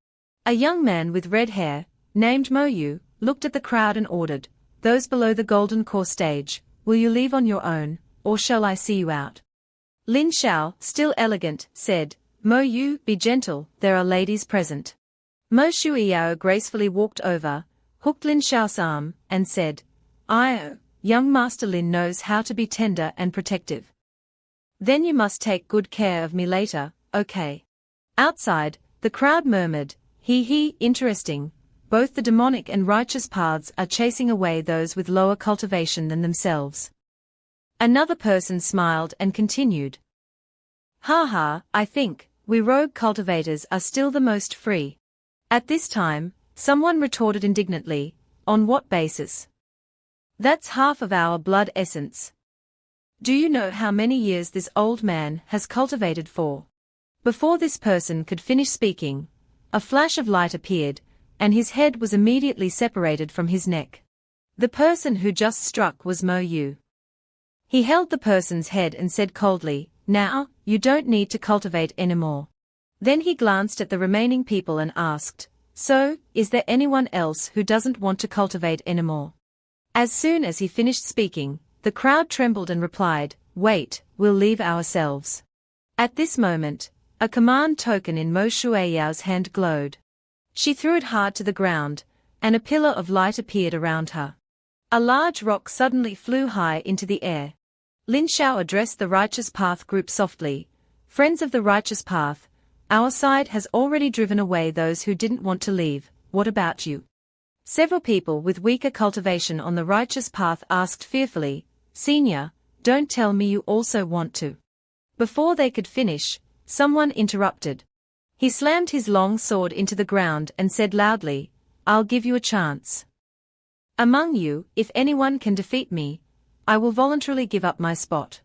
A young man with red hair, named Mo Yu, looked at the crowd and ordered, those below the golden core stage, will you leave on your own, or shall I see you out? Lin Xiao, still elegant, said, Mo Yu, be gentle, there are ladies present. Mo Shuiyao gracefully walked over, hooked Lin Xiao's arm, and said, young Master Lin knows how to be tender and protective. Then you must take good care of me later, okay? Outside, the crowd murmured, interesting, both the demonic and righteous paths are chasing away those with lower cultivation than themselves. Another person smiled and continued. I think, we rogue cultivators are still the most free. At this time, someone retorted indignantly, on what basis? That's half of our blood essence. Do you know how many years this old man has cultivated for? Before this person could finish speaking, a flash of light appeared, and his head was immediately separated from his neck. The person who just struck was Mo Yu. He held the person's head and said coldly, "Now, you don't need to cultivate anymore." Then he glanced at the remaining people and asked, "So, is there anyone else who doesn't want to cultivate anymore?" As soon as he finished speaking, the crowd trembled and replied, "Wait, we'll leave ourselves." At this moment, a command token in Mo Shuiyao's hand glowed. She threw it hard to the ground, and a pillar of light appeared around her. A large rock suddenly flew high into the air. Lin Xiao addressed the Righteous Path group softly, "Friends of the Righteous Path, our side has already driven away those who didn't want to leave, what about you?" Several people with weaker cultivation on the Righteous Path asked fearfully, "Senior, don't tell me you also want to." Before they could finish, someone interrupted. He slammed his long sword into the ground and said loudly, "I'll give you a chance. Among you, if anyone can defeat me, I will voluntarily give up my spot."